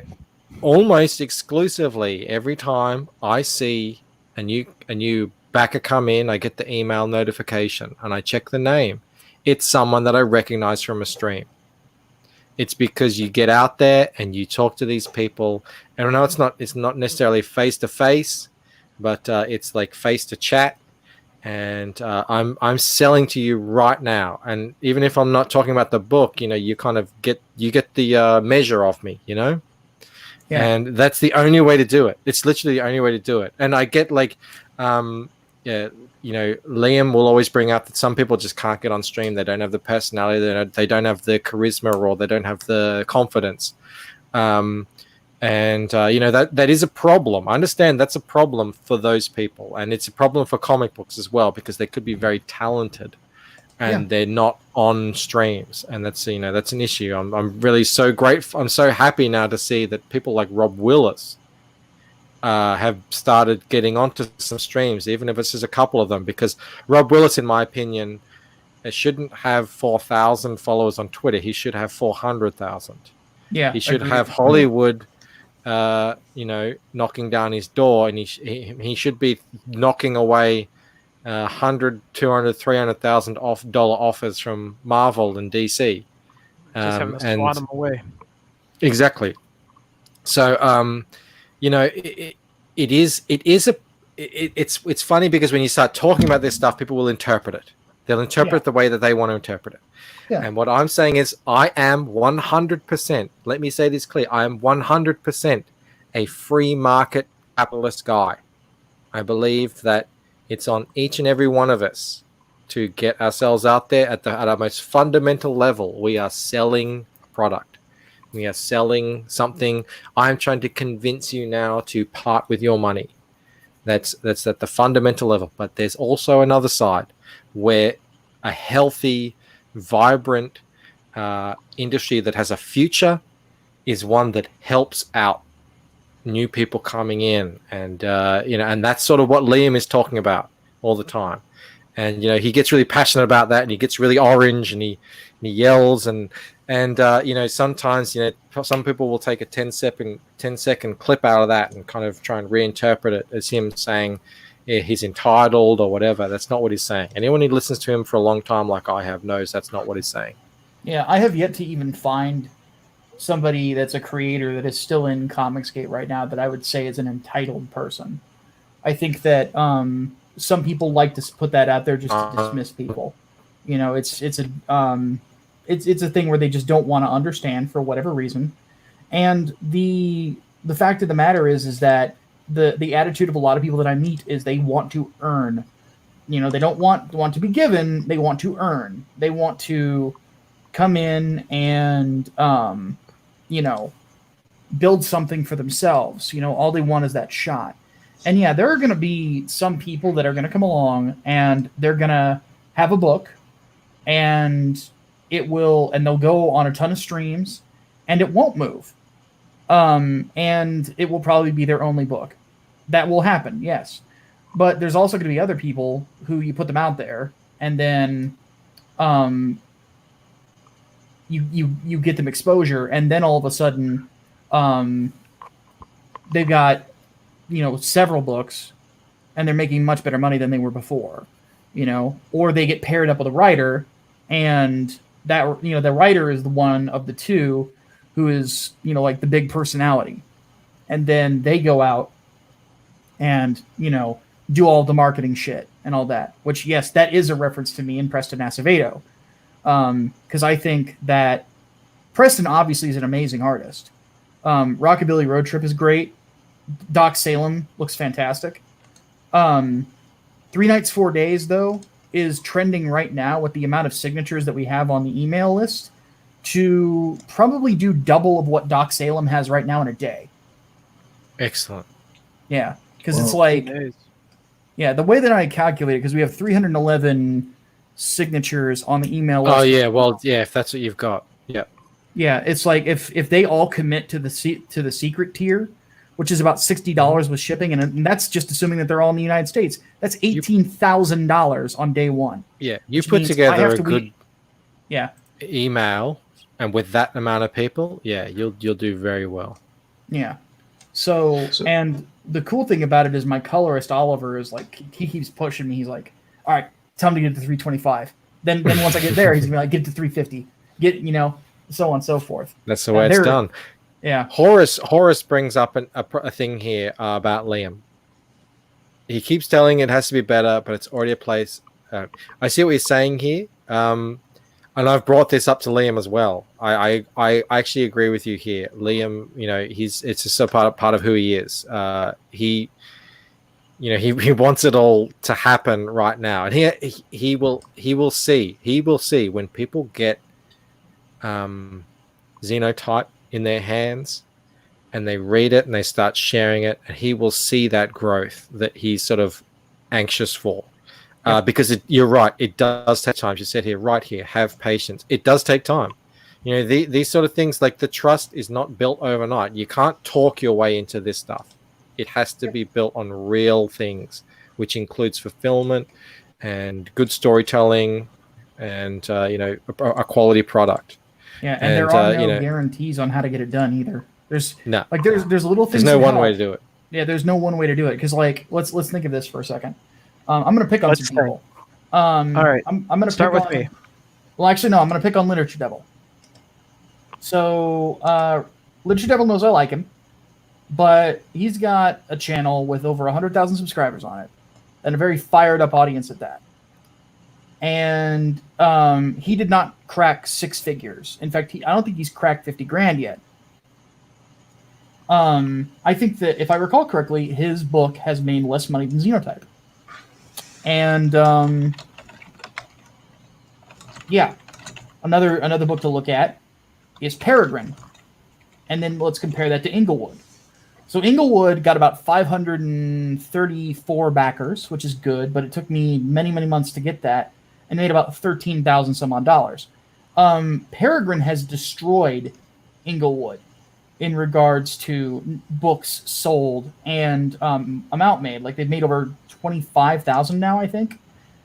almost exclusively every time I see a new backer come in, I get the email notification and I check the name. It's someone that I recognize from a stream. It's because you get out there and you talk to these people, and I know it's not necessarily face to face, but it's like face to chat. And I'm selling to you right now, and even if I'm not talking about the book, you know, you kind of get the measure of me, you know. Yeah. And that's the only way to do it. It's literally the only way to do it. And I get like yeah, you know, Liam will always bring up that some people just can't get on stream. They don't have the personality, they don't have the charisma, or they don't have the confidence. And you know, that is a problem. I understand that's a problem for those people, and it's a problem for comic books as well, because they could be very talented and they're not on streams, and that's, you know, that's an issue. I'm really so grateful. I'm so happy now to see that people like Rob Willis have started getting onto some streams, even if it's just a couple of them, because Rob Willis, in my opinion, shouldn't have 4,000 followers on Twitter. He should have 400,000. Yeah, he should agreed. have Hollywood you know, knocking down his door, and he should be knocking away 100, 200, 300,000 dollar offers from Marvel and DC. Just having to swat them away. Exactly. So you know, it's funny, because when you start talking about this stuff, people will interpret it. They'll interpret it the way that they want to interpret it. Yeah. And what I'm saying is, I am 100%, let me say this clear, I am 100% a free market capitalist guy. I believe that it's on each and every one of us to get ourselves out there at our most fundamental level. We are selling product. We are selling something. I'm trying to convince you now to part with your money. That's at the fundamental level. But there's also another side where a healthy, vibrant industry that has a future is one that helps out new people coming in, and and that's sort of what Liam is talking about all the time. And he gets really passionate about that, and he gets really orange, and he yells, and sometimes some people will take a 10-second clip out of that and kind of try and reinterpret it as him saying he's entitled or whatever. That's not what he's saying. Anyone who listens to him for a long time, like I have, knows that's not what he's saying. Yeah, I have yet to even find somebody that's a creator that is still in Comicsgate right now that I would say is an entitled person. I think that some people like to put that out there just to dismiss people. It's a thing where they just don't want to understand for whatever reason. And the fact of the matter is that the attitude of a lot of people that I meet is they want to earn. They don't want to be given, they want to earn. They want to come in and build something for themselves. All they want is that shot. And yeah, there are going to be some people that are going to come along and they're going to have a book and they'll go on a ton of streams and it won't move. And it will probably be their only book. That will happen, yes. But there's also going to be other people who you put them out there and then you get them exposure, and then all of a sudden they've got several books and they're making much better money than they were before, or they get paired up with a writer, and that the writer is the one of the two who is like the big personality, and then they go out and do all the marketing shit and all that, which yes, that is a reference to me and Preston Acevedo. Because I think that Preston obviously is an amazing artist. Rockabilly Road Trip is great. Doc Salem looks fantastic. 3 Nights, 4 Days, though, is trending right now with the amount of signatures that we have on the email list to probably do double of what Doc Salem has right now in a day. Excellent. Yeah, because it's like... Yeah, the way that I calculate it, because we have 311... signatures on the email list. Oh yeah, well yeah, if that's what you've got. Yeah. Yeah, it's like if they all commit to the secret tier, which is about $60 with shipping, and that's just assuming that they're all in the United States. That's $18,000 on day one. Yeah, you put together a good email, and with that amount of people, yeah, you'll do very well. Yeah. So and the cool thing about it is my colorist Oliver is like, he keeps pushing me. He's like, all right, tell him to get to 325. Then once I get there, he's gonna be like, get to 350. Get so on and so forth. That's the way it's done. Yeah. Horace brings up a thing here about Liam. He keeps telling it has to be better, but it's already a place. I see what he's saying here, and I've brought this up to Liam as well. I actually agree with you here, Liam. It's just a part of who he is. He wants it all to happen right now, and he will see when people get Xenotype in their hands and they read it and they start sharing it, and he will see that growth that he's sort of anxious for. Because you're right, it does take time. You said here, right here, have patience. It does take time. These sort of things, like the trust is not built overnight. You can't talk your way into this stuff. It has to be built on real things, which includes fulfillment and good storytelling and a quality product. Yeah, and there are no guarantees on how to get it done either. There's little things. There's no one way to do it. Yeah, there's no one way to do it, because let's think of this for a second. I'm going to pick on some people. All right, I'm going to start with me. Well, actually, no. I'm going to pick on Literature Devil. So, Literature Devil knows I like him, but he's got a channel with over 100,000 subscribers on it, and a very fired up audience at that. And he did not crack 6 figures. In fact, I don't think he's cracked 50 grand yet. I think that, if I recall correctly, his book has made less money than Xenotype. And Yeah. Another book to look at is Peregrine. And then let's compare that to Inglewood. So Inglewood got about 534 backers, which is good, but it took me many, many months to get that, and made about $13,000 some odd dollars. Peregrine has destroyed Inglewood in regards to books sold and amount made. Like they've made over 25,000 now, I think,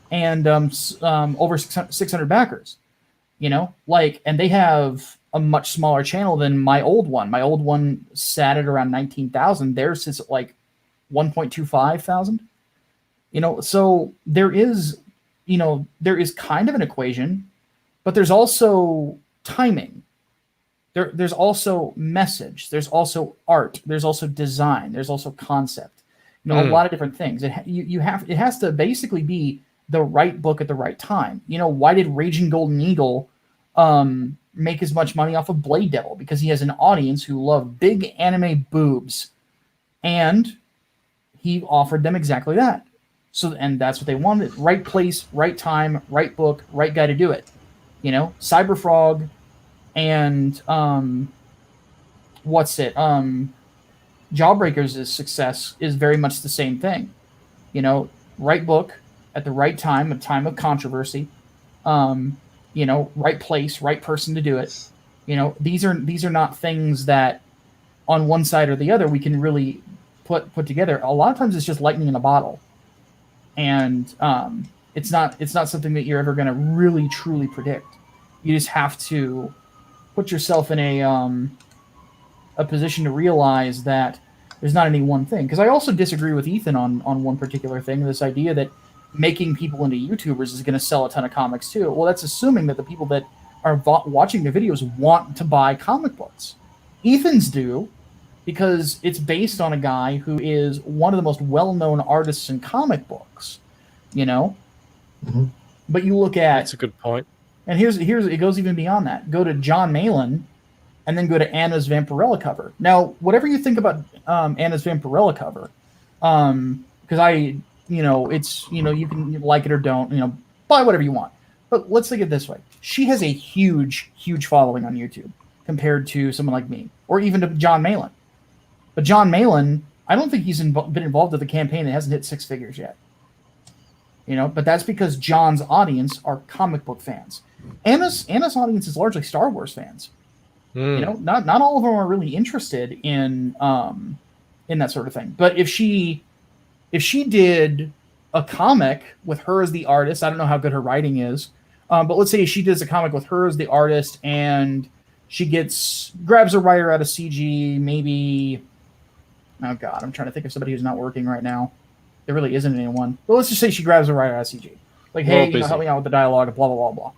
and over 600 backers. You know, like, and they have a much smaller channel than my old one. My old one sat at around 19,000. Theirs is like 1.25 thousand. You know, so there is kind of an equation, but there's also timing. There's also message. There's also art. There's also design. There's also concept. You know, a lot of different things. It has to basically be the right book at the right time. You know, why did Raging Golden Eagle make as much money off of Blade Devil? Because he has an audience who love big anime boobs, and he offered them exactly that. So, and that's what they wanted: right place, right time, right book, right guy to do it. You know, Cyberfrog and Jawbreakers' success is very much the same thing. You know, right book at the right time, a time of controversy. You know, right place, right person to do it. You know, these are not things that on one side or the other we can really put together. A lot of times it's just lightning in a bottle, and it's not something that you're ever going to really truly predict. You just have to put yourself in a position to realize that there's not any one thing. Because I also disagree with Ethan on one particular thing, this idea that making people into YouTubers is going to sell a ton of comics too. Well, that's assuming that the people that are watching the videos want to buy comic books. Ethan's do, because it's based on a guy who is one of the most well-known artists in comic books, you know? Mm-hmm. But you look at... That's a good point. And here's it goes even beyond that. Go to John Malin, and then go to Anna's Vampirella cover. Now, whatever you think about Anna's Vampirella cover, because it's, you can like it or don't, buy whatever you want. But let's think of it this way. She has a huge, huge following on YouTube compared to someone like me, or even to John Malin. But John Malin, I don't think he's been involved with a campaign that hasn't hit 6 figures yet. But that's because John's audience are comic book fans. Anna's audience is largely Star Wars fans. Not all of them are really interested in that sort of thing. But if she did a comic with her as the artist, I don't know how good her writing is, but let's say she does a comic with her as the artist, and she grabs a writer out of CG, maybe. Oh God, I'm trying to think of somebody who's not working right now. There really isn't anyone. But let's just say she grabs a writer out of CG, like, hey, help me out with the dialogue, blah blah blah blah.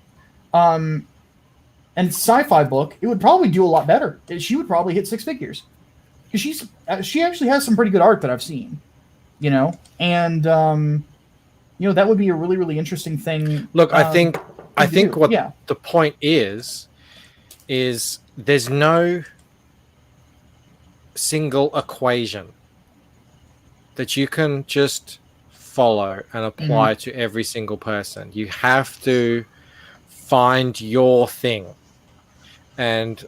And sci-fi book, it would probably do a lot better. She would probably hit 6 figures, because she actually has some pretty good art that I've seen. And that would be a really, really interesting thing. Look, I think what the point is there's no single equation that you can just follow and apply to every single person. You have to find your thing. And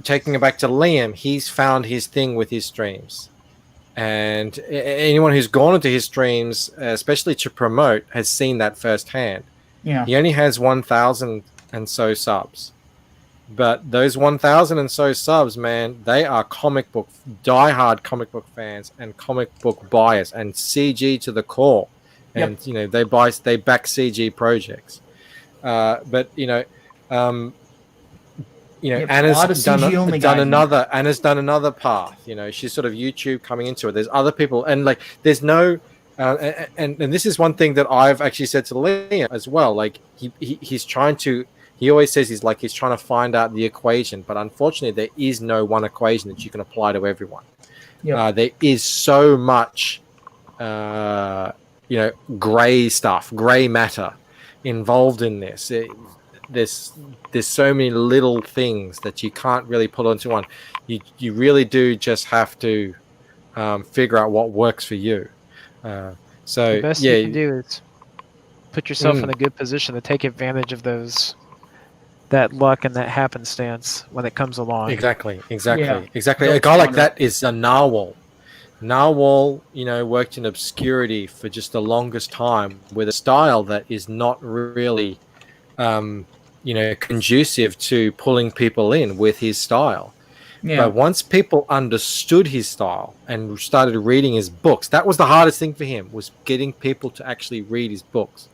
taking it back to Liam, he's found his thing with his streams. And anyone who's gone into his streams, especially to promote, has seen that firsthand. Yeah. He only has 1,000 and so subs. But those 1,000 and so subs, man, they are diehard comic book fans and comic book buyers and CG to the core. And, they back CG projects. Anna's done another path. She's sort of YouTube coming into it. There's other people, and there's no, and this is one thing that I've actually said to Liam as well. Like he's trying to. He always says he's trying to find out the equation, but unfortunately, there is no one equation that you can apply to everyone. Yep. There is so much, gray matter involved in this. There's so many little things that you can't really put onto one. You really do just have to figure out what works for you. The best you can do is put yourself in a good position to take advantage of those that luck and that happenstance when it comes along. Exactly. Yeah. A guy like that is a narwhal. Narwhal, worked in obscurity for just the longest time with a style that is not really, conducive to pulling people in with his style. Yeah. But once people understood his style and started reading his books, that was the hardest thing for him, was getting people to actually read his books.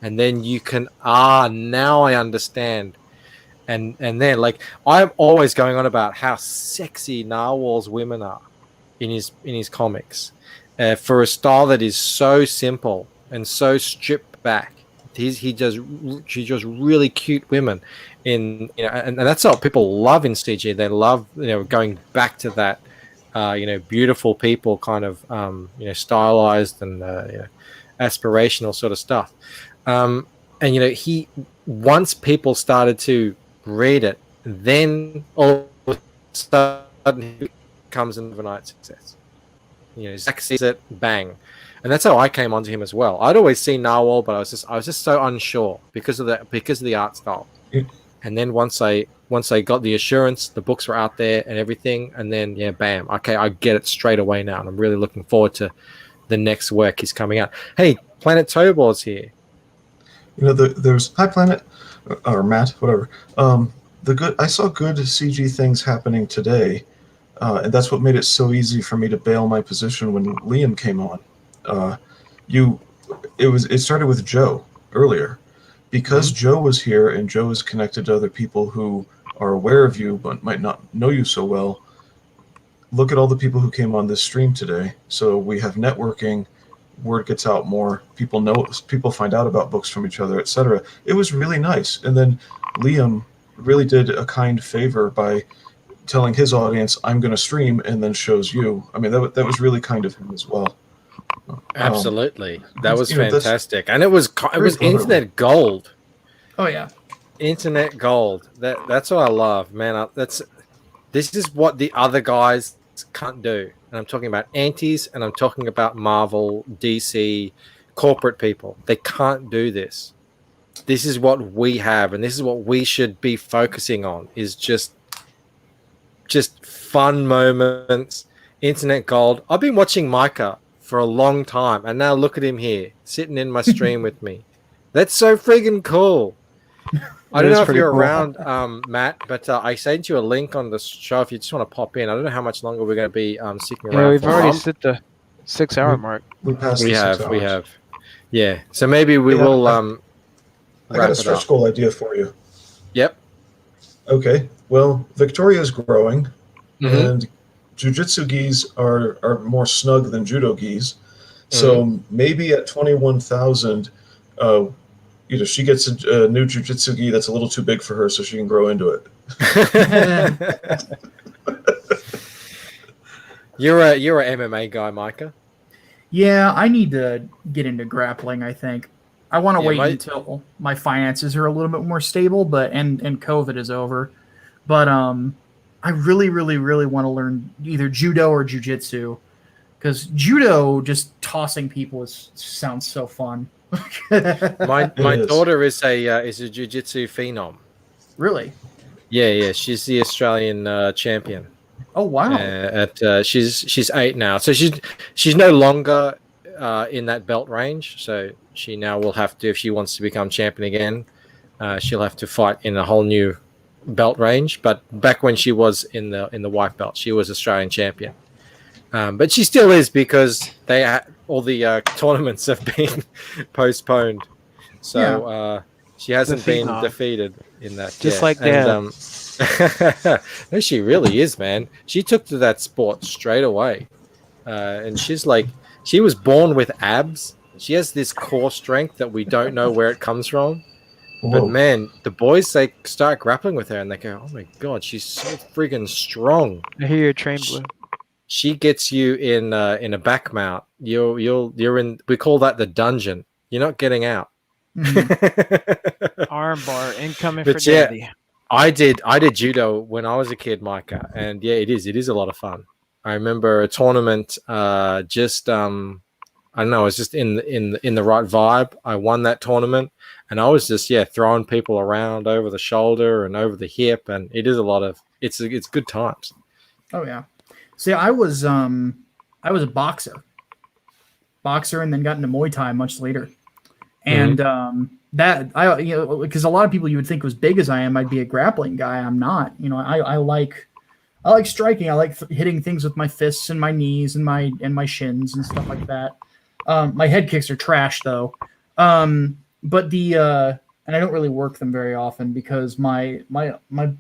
And then you can, now I understand. And then, like, I'm always going on about how sexy Narwhal's women are in his comics, for a style that is so simple and so stripped back. She does really cute women and that's what people love in CG. They love going back to that beautiful people kind of stylized and aspirational sort of stuff. And he, once people started to read it, then all of a sudden he becomes an overnight success. Zach sees it, bang. And that's how I came onto him as well. I'd always seen Narwhal, but I was just so unsure because of the art style. And then once I got the assurance, the books were out there and everything, and then bam, okay, I get it straight away now, and I'm really looking forward to the next work he's coming out. Hey, Planet Toadboard's here. There's Hi Planet or Matt, whatever. I saw good CG things happening today, and that's what made it so easy for me to bail my position when Liam came on. It started with Joe earlier, because Joe was here and Joe is connected to other people who are aware of you but might not know you so well. Look at all the people who came on this stream today. So we have networking, word gets out more, people find out about books from each other, etc. It was really nice. And then Liam really did a kind favor by telling his audience, I'm going to stream, and then shows you. I mean, that was really kind of him as well. Absolutely, that was fantastic, and it was internet gold. Oh yeah, internet gold. That's what I love, man. This is what the other guys can't do, and I'm talking about antis, and I'm talking about Marvel, DC, corporate people. They can't do this. This is what we have, and this is what we should be focusing on. Is just fun moments, internet gold. I've been watching Micah for a long time, and now look at him here sitting in my stream with me. That's so friggin' cool. I don't know if you're around, Matt, but I sent you a link on the show if you just want to pop in. I don't know how much longer we're going to be sticking around. Yeah, we've already hit the 6-hour mark. We passed. We have. Yeah, so maybe we will. I got a stretch goal idea for you. Yep. Okay. Well, Victoria's growing, and jiu-jitsu gis are more snug than judo gis. So maybe at 21,000, she gets a new jiu-jitsu gi that's a little too big for her, so she can grow into it. You're a MMA guy, Micah. Yeah, I need to get into grappling. I think I want to wait until my finances are a little bit more stable, but and COVID is over. But I really, really, really want to learn either judo or jiu-jitsu, because judo, just tossing people, sounds so fun. my daughter is a jiu-jitsu phenom. Really? Yeah. She's the Australian champion. Oh wow! She's 8 now, so she's no longer in that belt range. So she now will have to, if she wants to become champion again, she'll have to fight in a whole new belt range. But back when she was in the white belt, she was Australian champion. But she still is, because all the tournaments have been postponed, so she hasn't been defeated in that. Just like that. No, she really is, man. She took to that sport straight away, and she was born with abs. She has this core strength that we don't know where it comes from. Whoa. But man, the boys, they start grappling with her and they go, "Oh my god, she's so friggin' strong." I hear your train blue. She gets you in a back mount. You're in. We call that the dungeon. You're not getting out. Armbar incoming for daddy. I did judo when I was a kid, Micah, and yeah, it is a lot of fun. I remember a tournament just I don't know, I was just in the right vibe. I won that tournament, and I was just throwing people around over the shoulder and over the hip, and it is a lot of it's good times. Oh yeah. See, I was a boxer, and then got into Muay Thai much later, and that because a lot of people you would think was big as I am, I'd be a grappling guy. I'm not. I like striking. I like hitting things with my fists and my knees and my shins and stuff like that. My head kicks are trash though. But and I don't really work them very often because my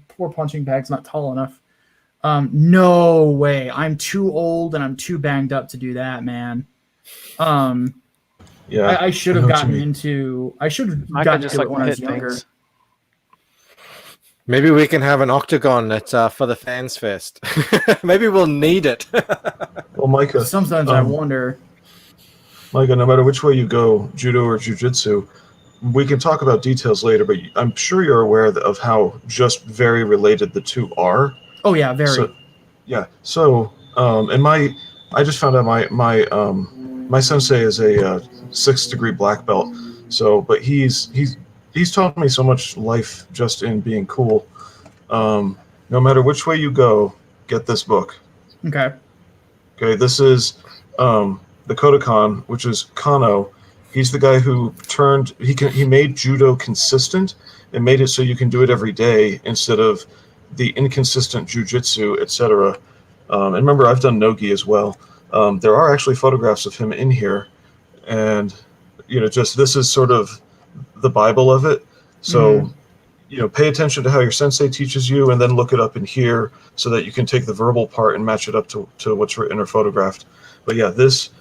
poor punching bag's not tall enough. No way. I'm too old and I'm too banged up to do that, man. Yeah, I should have gotten into. I should have gotten into it when I was younger. Maybe we can have an octagon at for the Fans Fest. Maybe we'll need it. Well, Micah. Sometimes I wonder. Micah, no matter which way you go, judo or jiu-jitsu, we can talk about details later, but I'm sure you're aware of how just very related the two are. Oh yeah, very. So, I just found out my sensei is a 6th degree black belt. So, but he's taught me so much life just in being cool. No matter which way you go, get this book. Okay. Okay, this is the Kodokan, which is Kano. He's the guy who he made judo consistent and made it so you can do it every day instead of the inconsistent jujitsu, etc. And remember, I've done nogi as well. There are actually photographs of him in here, and this is sort of the Bible of it. So, pay attention to how your sensei teaches you, and then look it up in here so that you can take the verbal part and match it up to what's written or photographed. But yeah, this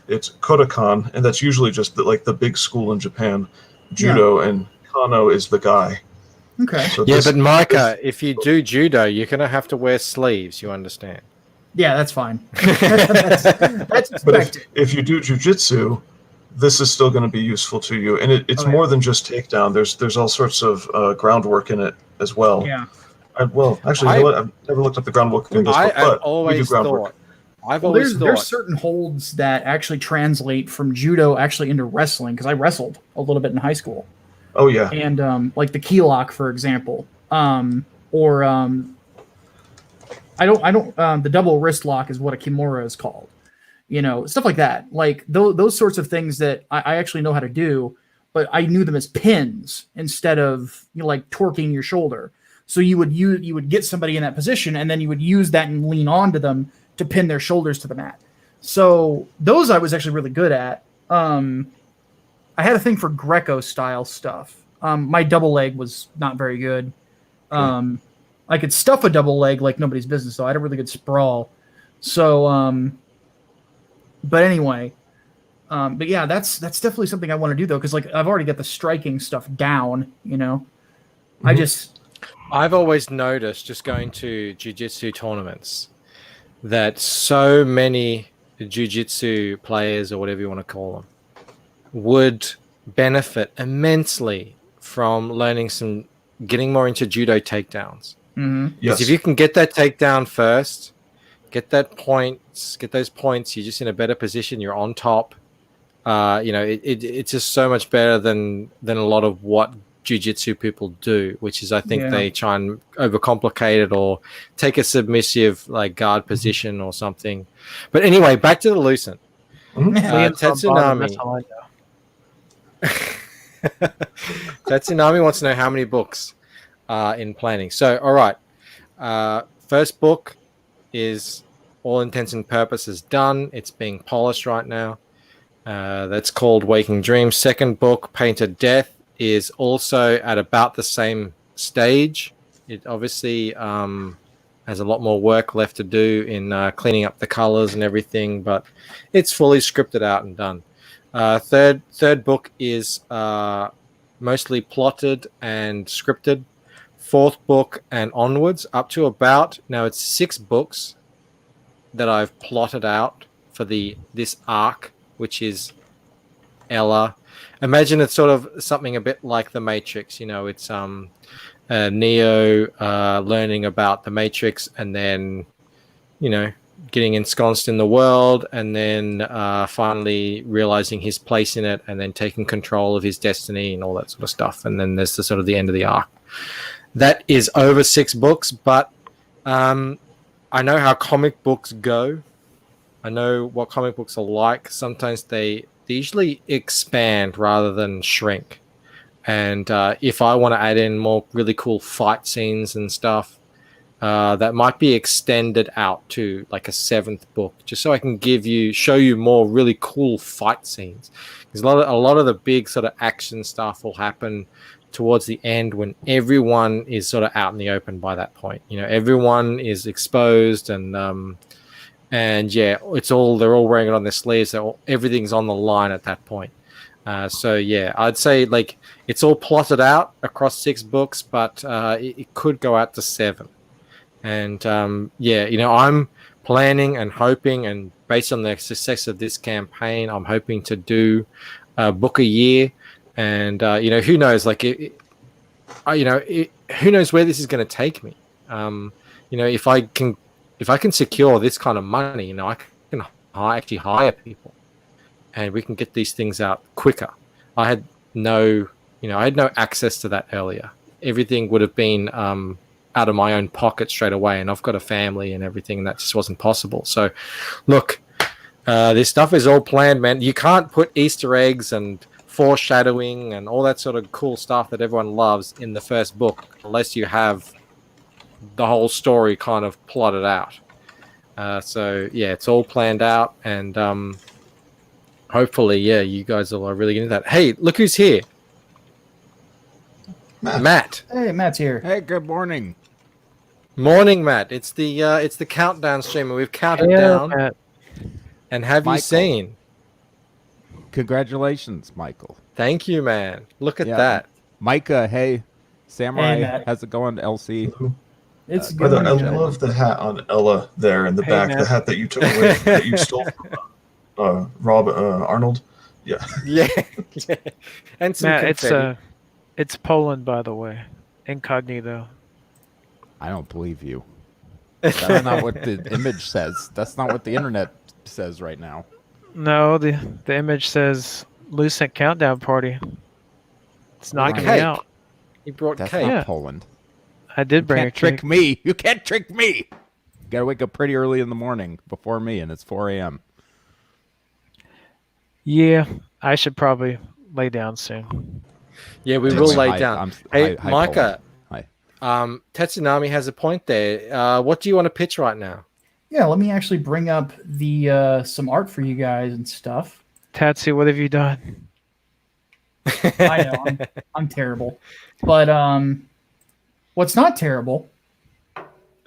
it's Kodokan, and that's usually just the big school in Japan, judo, and Kano is the guy. Okay. So but Micah, if you do judo, you're gonna have to wear sleeves. You understand? Yeah, that's fine. that's but if you do jujitsu, this is still going to be useful to you, and it's more than just takedown. There's all sorts of groundwork in it as well. Yeah. I've never looked up the groundwork in this book, but we do groundwork. There's certain holds that actually translate from judo actually into wrestling, because I wrestled a little bit in high school. Oh yeah. And like the key lock, for example, the double wrist lock is what a kimura is called. Stuff like that. Like those sorts of things that I actually know how to do, but I knew them as pins instead of torquing your shoulder. So you would get somebody in that position, and then you would use that and lean onto them to pin their shoulders to the mat. So those I was actually really good at. I had a thing for Greco style stuff. My double leg was not very good. I could stuff a double leg like nobody's business, though. I had a really good sprawl. So, but anyway, but yeah, that's definitely something I want to do, though, because I've already got the striking stuff down. I've always noticed, just going to jiu-jitsu tournaments, that so many jiu-jitsu players, or whatever you want to call them, would benefit immensely from getting more into judo takedowns. Because if you can get that takedown first, get those points, you're just in a better position, you're on top. It's just so much better than a lot of what jiu-jitsu people do, which is I think they try and overcomplicate it or take a submissive guard position or something. But anyway, back to the Lucent. Tatsunami. Tatsunami wants to know how many books are in planning. So, all right. First book is all intents and purposes done. It's being polished right now. That's called Waking Dreams. Second book, Painted Death, is also at about the same stage. It obviously has a lot more work left to do in cleaning up the colors and everything, but it's fully scripted out and done. Third book is mostly plotted and scripted. Fourth book and onwards, up to about, now it's 6 books that I've plotted out for this arc, which is Ella. Imagine it's sort of something a bit like The Matrix. It's Neo learning about The Matrix, and then getting ensconced in the world, and then finally realizing his place in it, and then taking control of his destiny and all that sort of stuff. And then there's the sort of the end of the arc. That is over 6 books, but I know how comic books go. I know what comic books are like. Sometimes they usually expand rather than shrink. And if I want to add in more really cool fight scenes and stuff, that might be extended out to like a 7th book, just so I can show you more really cool fight scenes. Because a lot of the big sort of action stuff will happen towards the end when everyone is sort of out in the open by that point. You know, everyone is exposed, and yeah, they're all wearing it on their sleeves. Everything's on the line at that point. So yeah, I'd say like it's all plotted out across 6 books, but it could go out to 7. And yeah, you know, I'm planning and hoping, and based on the success of this campaign, I'm hoping to do a book a year. And you know, who knows? Like, who knows where this is going to take me? You know, if I can secure this kind of money, you know, I can actually hire people, and we can get these things out quicker. I had no access to that earlier. Everything would have been out of my own pocket straight away, and I've got a family and everything, and that just wasn't possible. So, look, this stuff is all planned, man. You can't put Easter eggs and foreshadowing and all that sort of cool stuff that everyone loves in the first book unless you have the whole story kind of plotted out. So yeah, it's all planned out, and hopefully, yeah, you guys are really into that. Hey, look who's here. Matt. Hey, Matt's here. Hey, good morning. Morning, Matt. It's the countdown stream, and we've counted down. Matt. And have you seen? Congratulations, Michael. Thank you, man. Look at that. Micah, hey. Samurai, Hey, Matt. how's it going, LC? It's By the way, I love the hat on Ella there in the Hey, back. Matt. The hat that you took away, that you stole from Rob Arnold. Yeah. Yeah. And some Matt, confetti. it's Poland, by the way. Incognito. I don't believe you. That's not what the image says. That's not what the internet says right now. No, the image says Lucent Countdown Party. It's knocking me cake. out. He brought That's cake. not Poland. I did bring You a can't trick cake. me. You can't trick me. You gotta wake up pretty early in the morning before me, and it's 4 a.m. Yeah, I should probably lay down soon. Yeah, we will lay Hi, down. Hey, hi, Micah. Poland. Tetsunami has a point there. What do you want to pitch right now? Yeah, let me actually bring up the some art for you guys and stuff. Tatsu, what have you done? I know I'm terrible, but what's not terrible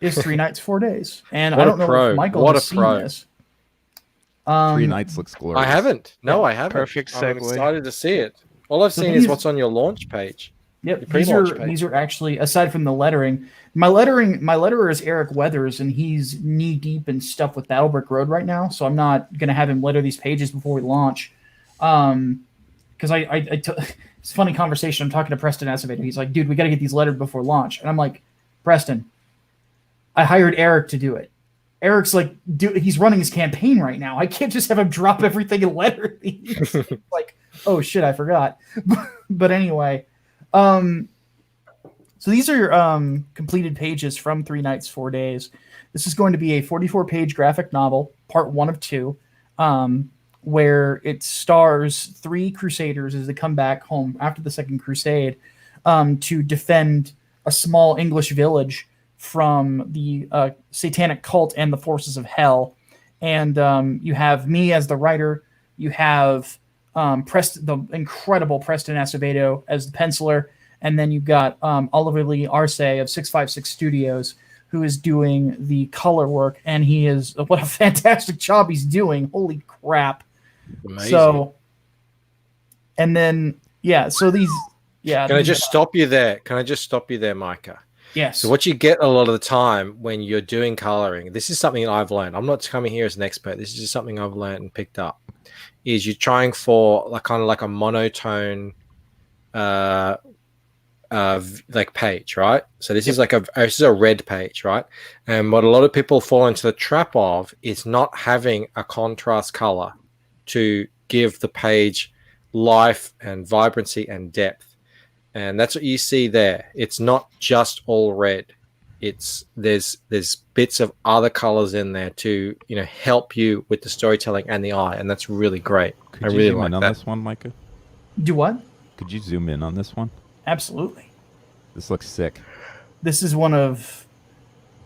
is 3 Nights, 4 Days, and What I a don't know pro. if Michael What has a seen pro. this. 3 Nights looks glorious. I haven't. No, I haven't. Perfect I'm segue. excited to see it. All I've So seen is these- what's on your launch page. Yep, Your these pre-launch page. are actually, aside from the lettering, my letterer is Eric Weathers, and he's knee deep in stuff with Battlebrick Road right now. So I'm not gonna have him letter these pages before we launch, because it's a funny conversation. I'm talking to Preston Acevedo. He's like, "Dude, we got to get these lettered before launch," and I'm like, "Preston, I hired Eric to do it. Eric's like, he's running his campaign right now. I can't just have him drop everything and letter these." Like, oh shit, I forgot. But anyway. So these are completed pages from 3 Nights, 4 Days. This is going to be a 44-page graphic novel, part 1 of 2, where it stars 3 crusaders as they come back home after the Second Crusade to defend a small English village from the satanic cult and the forces of hell. And you have me as the writer. You have the incredible Preston Acevedo as the penciler, and then you've got Oliver Lee Arce of 656 Studios, who is doing the color work, and what a fantastic job he's doing. Holy crap. Amazing. So, and then, so these, Can I just stop you there? Can I just stop you there, Micah? Yes. So what you get a lot of the time when you're doing coloring, this is something I've learned. I'm not coming here as an expert. This is just something I've learned and picked up. Is you're trying for kind of like a monotone like page, right? So this is like this is a red page, right? And what a lot of people fall into the trap of is not having a contrast color to give the page life and vibrancy and depth. And that's what you see there. It's not just all red. It's there's bits of other colors in there to help you with the storytelling and the eye, and that's really great. Could I you really zoom like in on that. this one, Micah? Do what? Could you zoom in on this one? Absolutely. This looks sick. This is one of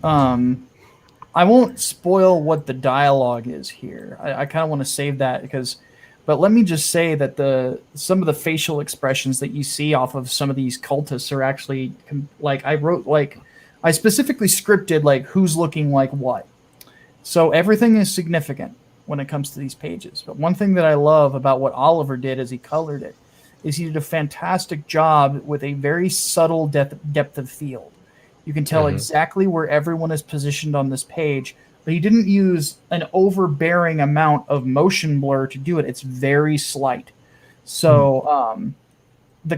I won't spoil what the dialogue is here. I kind of want to save that but let me just say that some of the facial expressions that you see off of some of these cultists are actually I specifically scripted like who's looking like what. So everything is significant when it comes to these pages. But one thing that I love about what Oliver did as he colored it is he did a fantastic job with a very subtle depth of field. You can tell exactly where everyone is positioned on this page, but he didn't use an overbearing amount of motion blur to do it. It's very slight. So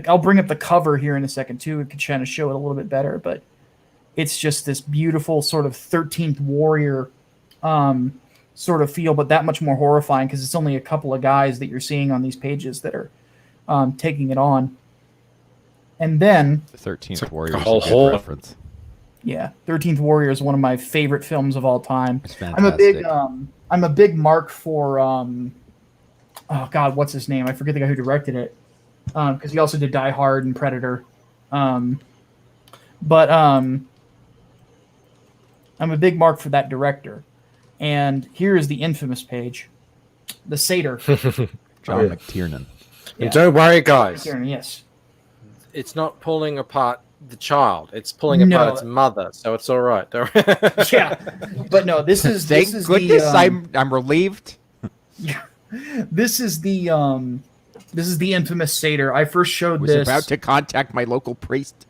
I'll bring up the cover here in a second too. It could kind of show it a little bit better, but it's just this beautiful sort of 13th Warrior sort of feel, but that much more horrifying because it's only a couple of guys that you're seeing on these pages that are taking it on. And then the 13th Warrior is a good reference. Yeah, 13th Warrior is one of my favorite films of all time. It's fantastic. I'm a big mark for oh God, what's his name? I forget the guy who directed it. Because he also did Die Hard and Predator. I'm a big mark for that director. And here is the infamous page. The Satyr. John McTiernan. And don't worry, guys. McTiernan, yes. It's not pulling apart the child. It's pulling apart its mother, so it's all right. Yeah, but no, this is Thank goodness I'm relieved. Yeah, this is the infamous Satyr. I first showed Was this. about to contact my local priest.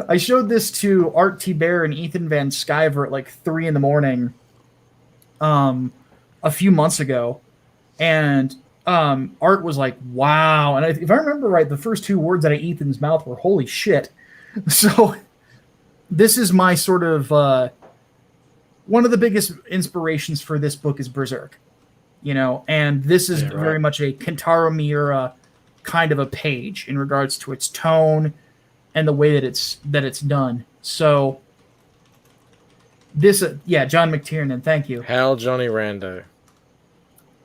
I showed this to Art T. Bear and Ethan Van Sciver at like 3 a.m. A few months ago, and Art was like, wow. And if I remember right, the first 2 words out of Ethan's mouth were holy shit. So this is my sort of one of the biggest inspirations for this book is Berserk, and this is very much a Kentaro Miura kind of a page in regards to its tone and the way that it's done. So this John McTiernan, thank you. Hell, Johnny Rando.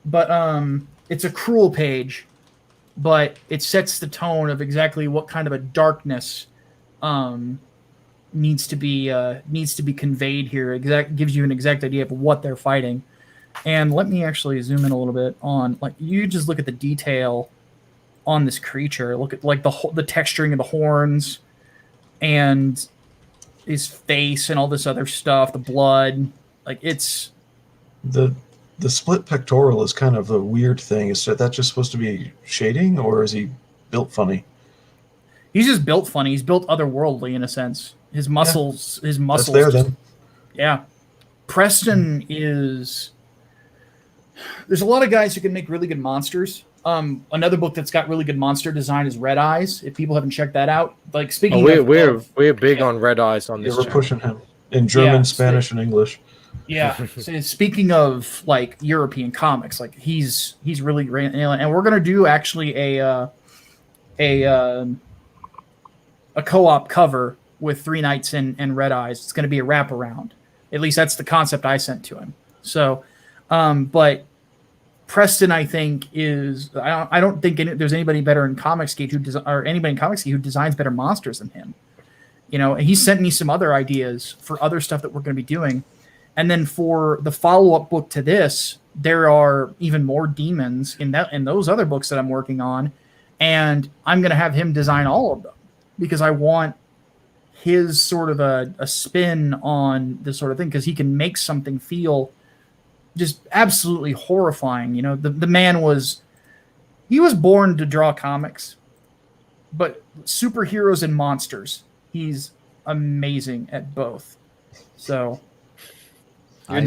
But it's a cruel page, but it sets the tone of exactly what kind of a darkness needs to be conveyed here. Gives you an exact idea of what they're fighting. And let me actually zoom in a little bit on, like, you just look at the detail on this creature. Look at like the texturing of the horns and his face and all this other stuff, the blood. Like, it's the split pectoral is kind of a weird thing. Is that just supposed to be shading, or is he built funny? He's just built funny. He's built otherworldly in a sense. His muscles. That's there then. Yeah. Preston is. There's a lot of guys who can make really good monsters. Another book that's got really good monster design is Red Eyes. If people haven't checked that out, like speaking, we're big on Red Eyes on this. We're pushing him in German, Spanish, and English. Yeah. So speaking of like European comics, like he's really great, and we're gonna do actually a co-op cover with 3 Nights and Red Eyes. It's gonna be a wraparound. At least that's the concept I sent to him. So, but Preston, I think, is I don't think there's anybody better in Comicsgate anybody in Comicsgate who designs better monsters than him. And he sent me some other ideas for other stuff that we're going to be doing. And then for the follow-up book to this, there are even more demons in those other books that I'm working on, and I'm going to have him design all of them because I want his sort of a spin on this sort of thing, because he can make something feel just absolutely horrifying. The man was born to draw comics, but superheroes and monsters, he's amazing at both. So I'm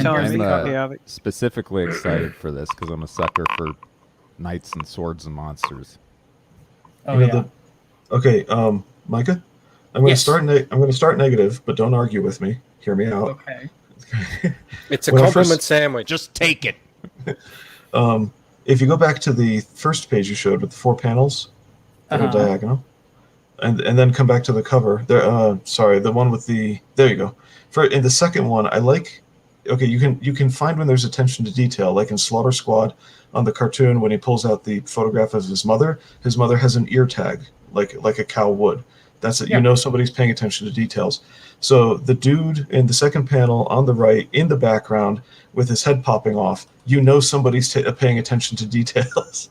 specifically excited for this because I'm a sucker for knights and swords and monsters. Okay, Micah, I'm going Yes. to start negative, but don't argue with me. Hear me out. Okay. It's a When I compliment first- sandwich. Just take it. If you go back to the first page you showed with the 4 panels that are Uh-huh. diagonal, and then come back to the cover. There, sorry, the one with the. There you go. In the second one, I like. Okay, you can find when there's attention to detail, like in Slaughter Squad, on the cartoon when he pulls out the photograph of his mother. His mother has an ear tag, like a cow would. That's it. Yeah. You know somebody's paying attention to details. So the dude in the second panel on the right, in the background, with his head popping off, you know somebody's paying attention to details.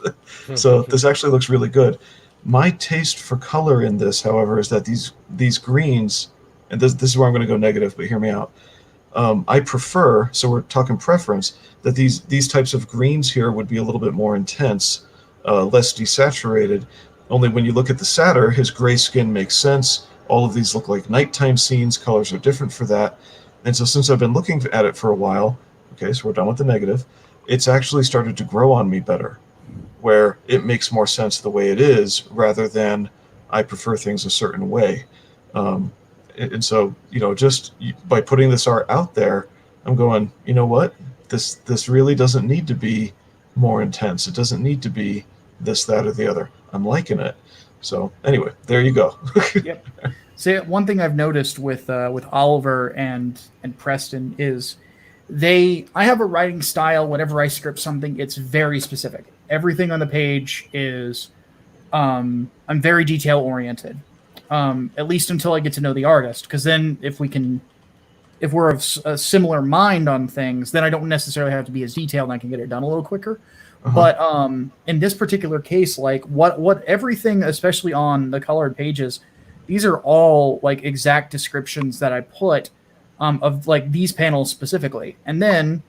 So this actually looks really good. My taste for color in this, however, is that these greens, and this is where I'm going to go negative, but hear me out. I prefer, so we're talking preference, that these types of greens here would be a little bit more intense, less desaturated. Only when you look at the satyr, his gray skin makes sense. All of these look like nighttime scenes. Colors are different for that. And so since I've been looking at it for a while, okay, so we're done with the negative, it's actually started to grow on me better, where it makes more sense the way it is rather than I prefer things a certain way. And so, just by putting this art out there, I'm going, you know what? This really doesn't need to be more intense. It doesn't need to be this, that, or the other. I'm liking it. So anyway, there you go. Yep. So one thing I've noticed with Oliver and Preston is I have a writing style. Whenever I script something, it's very specific. Everything on the page is I'm very detail oriented. At least until I get to know the artist, because then if we're of a similar mind on things, then I don't necessarily have to be as detailed and I can get it done a little quicker. Uh-huh. But in this particular case, like what everything, especially on the colored pages, these are all like exact descriptions that I put of like these panels specifically. And then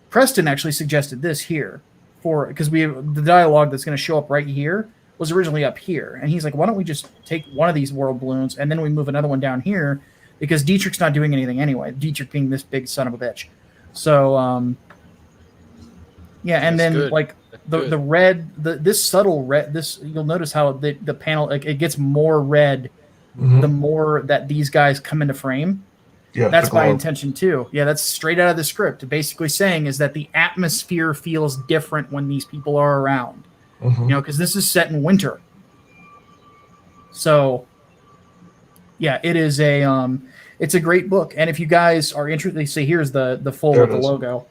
Preston actually suggested this here because we have the dialogue that's going to show up right here was originally up here. And he's like, why don't we just take one of these world balloons and then we move another one down here, because Dietrich's not doing anything anyway. Dietrich being this big son of a bitch. So yeah, and That's then good. like That's the red, this subtle red, you'll notice how the panel, like it gets more red the more that these guys come into frame. Yeah, that's the my glow. intention too. Yeah, that's straight out of the script. Basically saying is that the atmosphere feels different when these people are around. Because this is set in winter. So yeah, it is it's a great book. And if you guys are interested, see here's the full There of it the is. logo.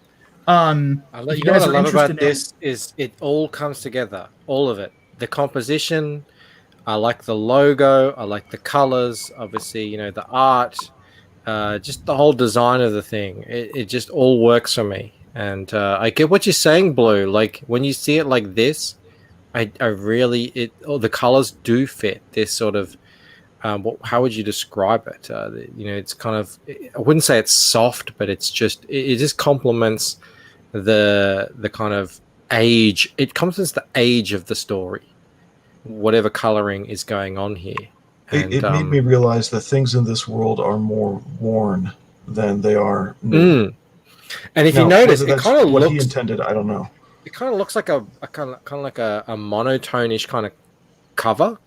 If You know what I love about interested this is it all comes together, all of it. The composition, I like the logo, I like the colors, obviously, the art, just the whole design of the thing. It just all works for me. And I get what you're saying, Blue. Like when you see it like this, the colors do fit this sort of. How would you describe it? It's kind of. I wouldn't say it's soft, but it's just. It just complements the kind of age. It complements the age of the story, whatever coloring is going on here. And, It made me realize that things in this world are more worn than they are new. And if Now, you notice, whether it that's kind of what looks. he intended, I don't know. It kind of looks like a kind of like a monotone-ish kind of cover,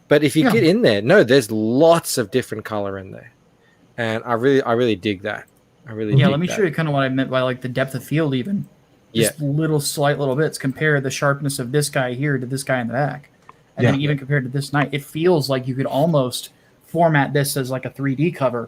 but if you get in there, there's lots of different color in there, and I really dig that. Let me show you kind of what I meant by like the depth of field, even just slight little bits. Compare the sharpness of this guy here to this guy in the back, and then even compared to this night, it feels like you could almost format this as like a 3D cover.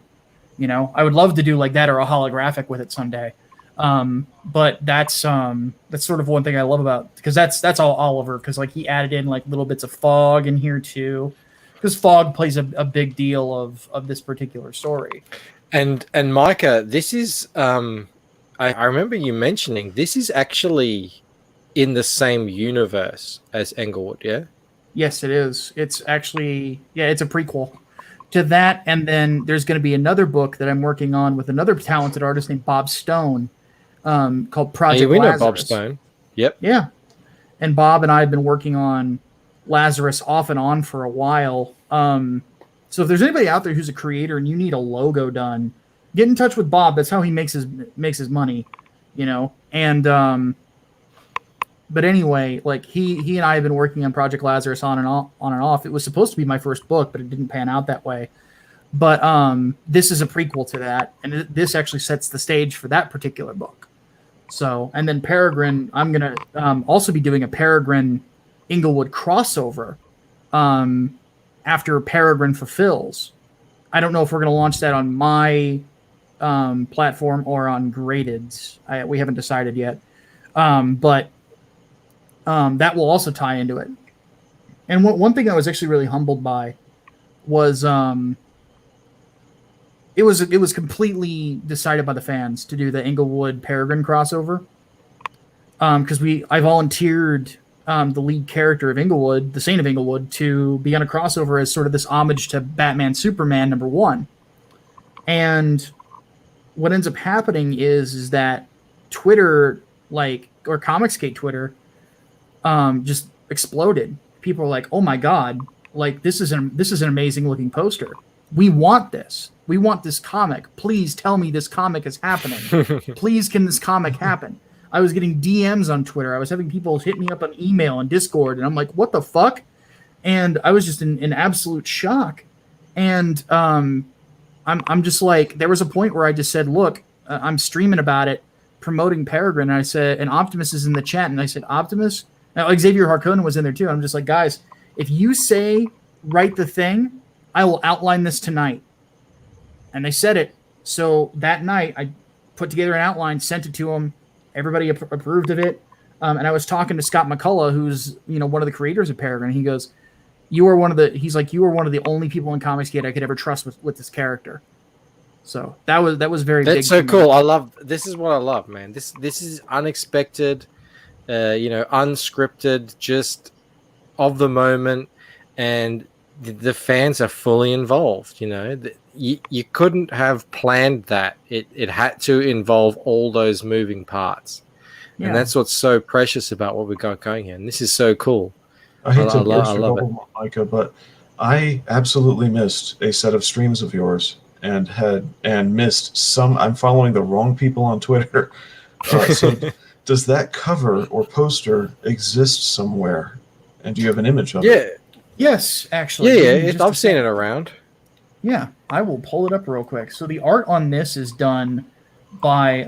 I would love to do like that or a holographic with it someday. But that's sort of one thing I love about, because that's all Oliver, because like he added in like little bits of fog in here too, because fog plays a big deal of this particular story. And Micah, this is I remember you mentioning this is actually in the same universe as Englewood, yeah? Yes, it is. It's actually it's a prequel to that, and then there's going to be another book that I'm working on with another talented artist named Bob Stone. Called Project we know Lazarus. Bob Stone. Yep. Yeah. And Bob and I have been working on Lazarus off and on for a while. So if there's anybody out there who's a creator and you need a logo done, get in touch with Bob. That's how he makes his money, And But anyway, like he and I have been working on Project Lazarus on and off. It was supposed to be my first book, but it didn't pan out that way. But this is a prequel to that, and this actually sets the stage for that particular book. So, and then Peregrine, I'm gonna also be doing a Peregrine Inglewood crossover after Peregrine Fulfills. I don't know if we're gonna launch that on my platform or on Graded's. We haven't decided yet, but that will also tie into it. And one thing I was actually really humbled by was it was completely decided by the fans to do the Inglewood Peregrine crossover, because I volunteered the lead character of Inglewood, the Saint of Inglewood, to be on a crossover as sort of this homage to Batman Superman #1. And what ends up happening is that Twitter, or Comicsgate Twitter, just exploded. People are like, "Oh my god! Like this is an amazing looking poster. We want this. We want this comic. Please tell me this comic is happening. Please, can this comic happen?" I was getting DMs on Twitter. I was having people hit me up on email and Discord, and I'm like, "What the fuck?" And I was just in absolute shock. And I'm just like, there was a point where I just said, "Look, I'm streaming about it, promoting Peregrine." And I said, and Optimus is in the chat, and I said, "Optimus." Now, Xavier Harkonnen was in there too. I'm just like, "Guys, if you say write the thing, I will outline this tonight." And they said it. So that night, I put together an outline, sent it to them. Everybody approved of it. And I was talking to Scott McCullough, who's one of the creators of Peregrine. He goes, "You are one of the only people in Comicsgate I could ever trust with this character." So that was very big. That's so cool. This is what I love, man. This is unexpected, unscripted, just of the moment, and the fans are fully involved. You couldn't have planned that. It had to involve all those moving parts, and that's what's so precious about what we got going here. And this is so cool. I hate to love burst your bubble, Micah, but I absolutely missed a set of streams of yours and missed some. I'm following the wrong people on Twitter. So does that cover or poster exist somewhere? And do you have an image of it? Yes, actually. Yeah, I've seen it around. Yeah, I will pull it up real quick. So the art on this is done by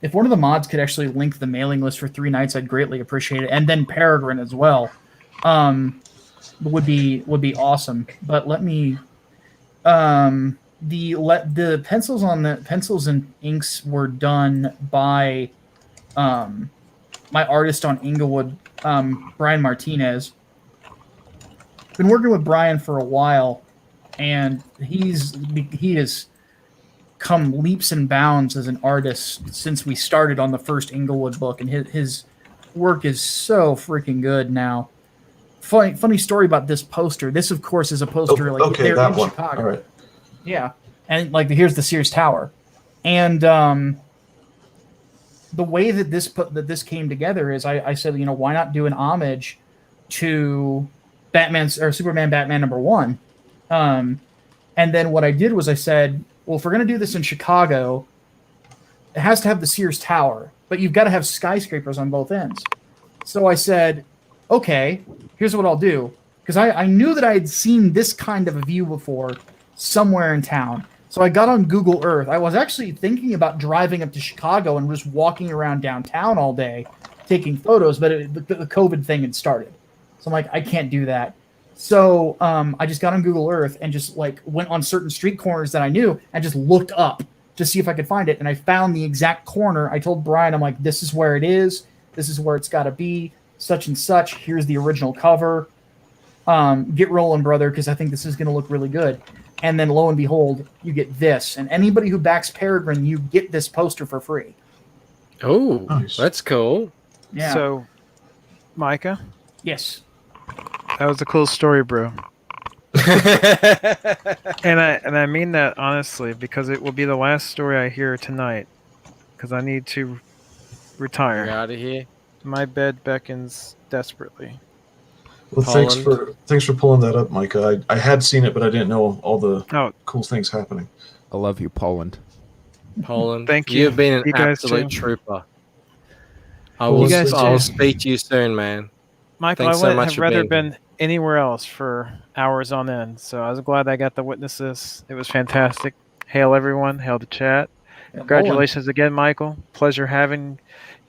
if one of the mods could actually link the mailing list for 3 nights, I'd greatly appreciate it. And then Peregrine as well. Would be awesome. But let me the pencils and inks were done by my artist on Inglewood, Brian Martinez. Been working with Brian for a while, and he has come leaps and bounds as an artist since we started on the first Inglewood book, and his work is so freaking good now. Funny story about this poster. This, of course, is a poster okay, that one. Chicago. All right. Yeah, and here's the Sears Tower, and the way that this came together is I said, why not do an homage to Superman Batman #1, and then what I did was I said, well, if we're going to do this in Chicago, it has to have the Sears Tower, but you've got to have skyscrapers on both ends. So I said, okay, here's what I'll do, because I knew that I had seen this kind of a view before somewhere in town. So I got on Google Earth. I was actually thinking about driving up to Chicago and just walking around downtown all day taking photos, but the COVID thing had started. So I'm like, I can't do that. So I just got on Google Earth and just went on certain street corners that I knew and just looked up to see if I could find it. And I found the exact corner. I told Brian, I'm like, this is where it is. This is where it's got to be. Such and such. Here's the original cover. Get rolling, brother, because I think this is going to look really good. And then lo and behold, you get this. And anybody who backs Peregrine, you get this poster for free. Oh, nice. That's cool. Yeah. So, Micah? Yes. That was a cool story, bro. and I mean that honestly, because it will be the last story I hear tonight, because I need to retire. Get out of here. My bed beckons desperately. Well, thanks for pulling that up, Micah. I had seen it, but I didn't know all the cool things happening. I love you, Poland. Poland. Thank you. You've been You an guys absolute too. trooper. I'll speak to you soon, man. Michael, Thanks I so wouldn't much have for rather being been anywhere else for hours on end. So I was glad I got to witness this. It was fantastic. Hail everyone. Hail the chat. Congratulations again, Michael. Pleasure having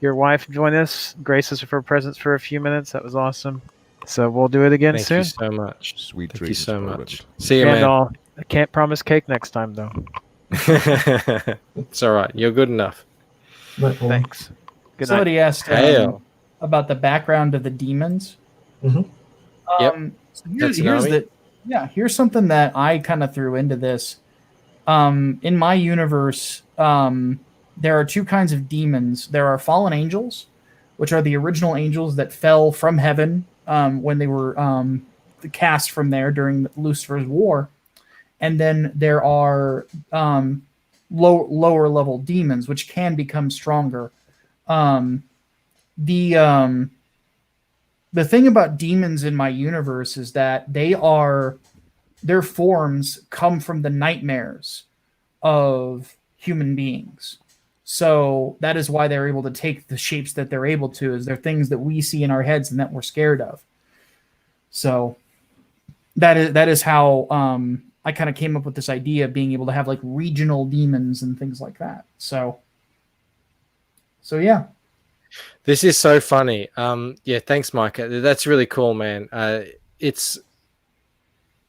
your wife join us. Grace us with her presence for a few minutes. That was awesome. So we'll do it again Thank soon. you so much. Sweet Thank you dreams, so Bourbon. much. See you, And man. I can't promise cake next time, though. It's all right. You're good enough. Thanks. Good Somebody night. asked Hail. about the background of the demons. Yep. So here's Tatsunami? here's something that I kind of threw into this. In my universe, there are two kinds of demons. There are fallen angels, which are the original angels that fell from heaven when they were cast from there during Lucifer's war. And then there are lower level demons, which can become stronger. The thing about demons in my universe is that their forms come from the nightmares of human beings. So that is why they're able to take the shapes that they're able to, is they're things that we see in our heads and that we're scared of. So that is how I kind of came up with this idea of being able to have like regional demons and things like that. So yeah. This is so funny. Yeah, thanks, Micah. That's really cool, man.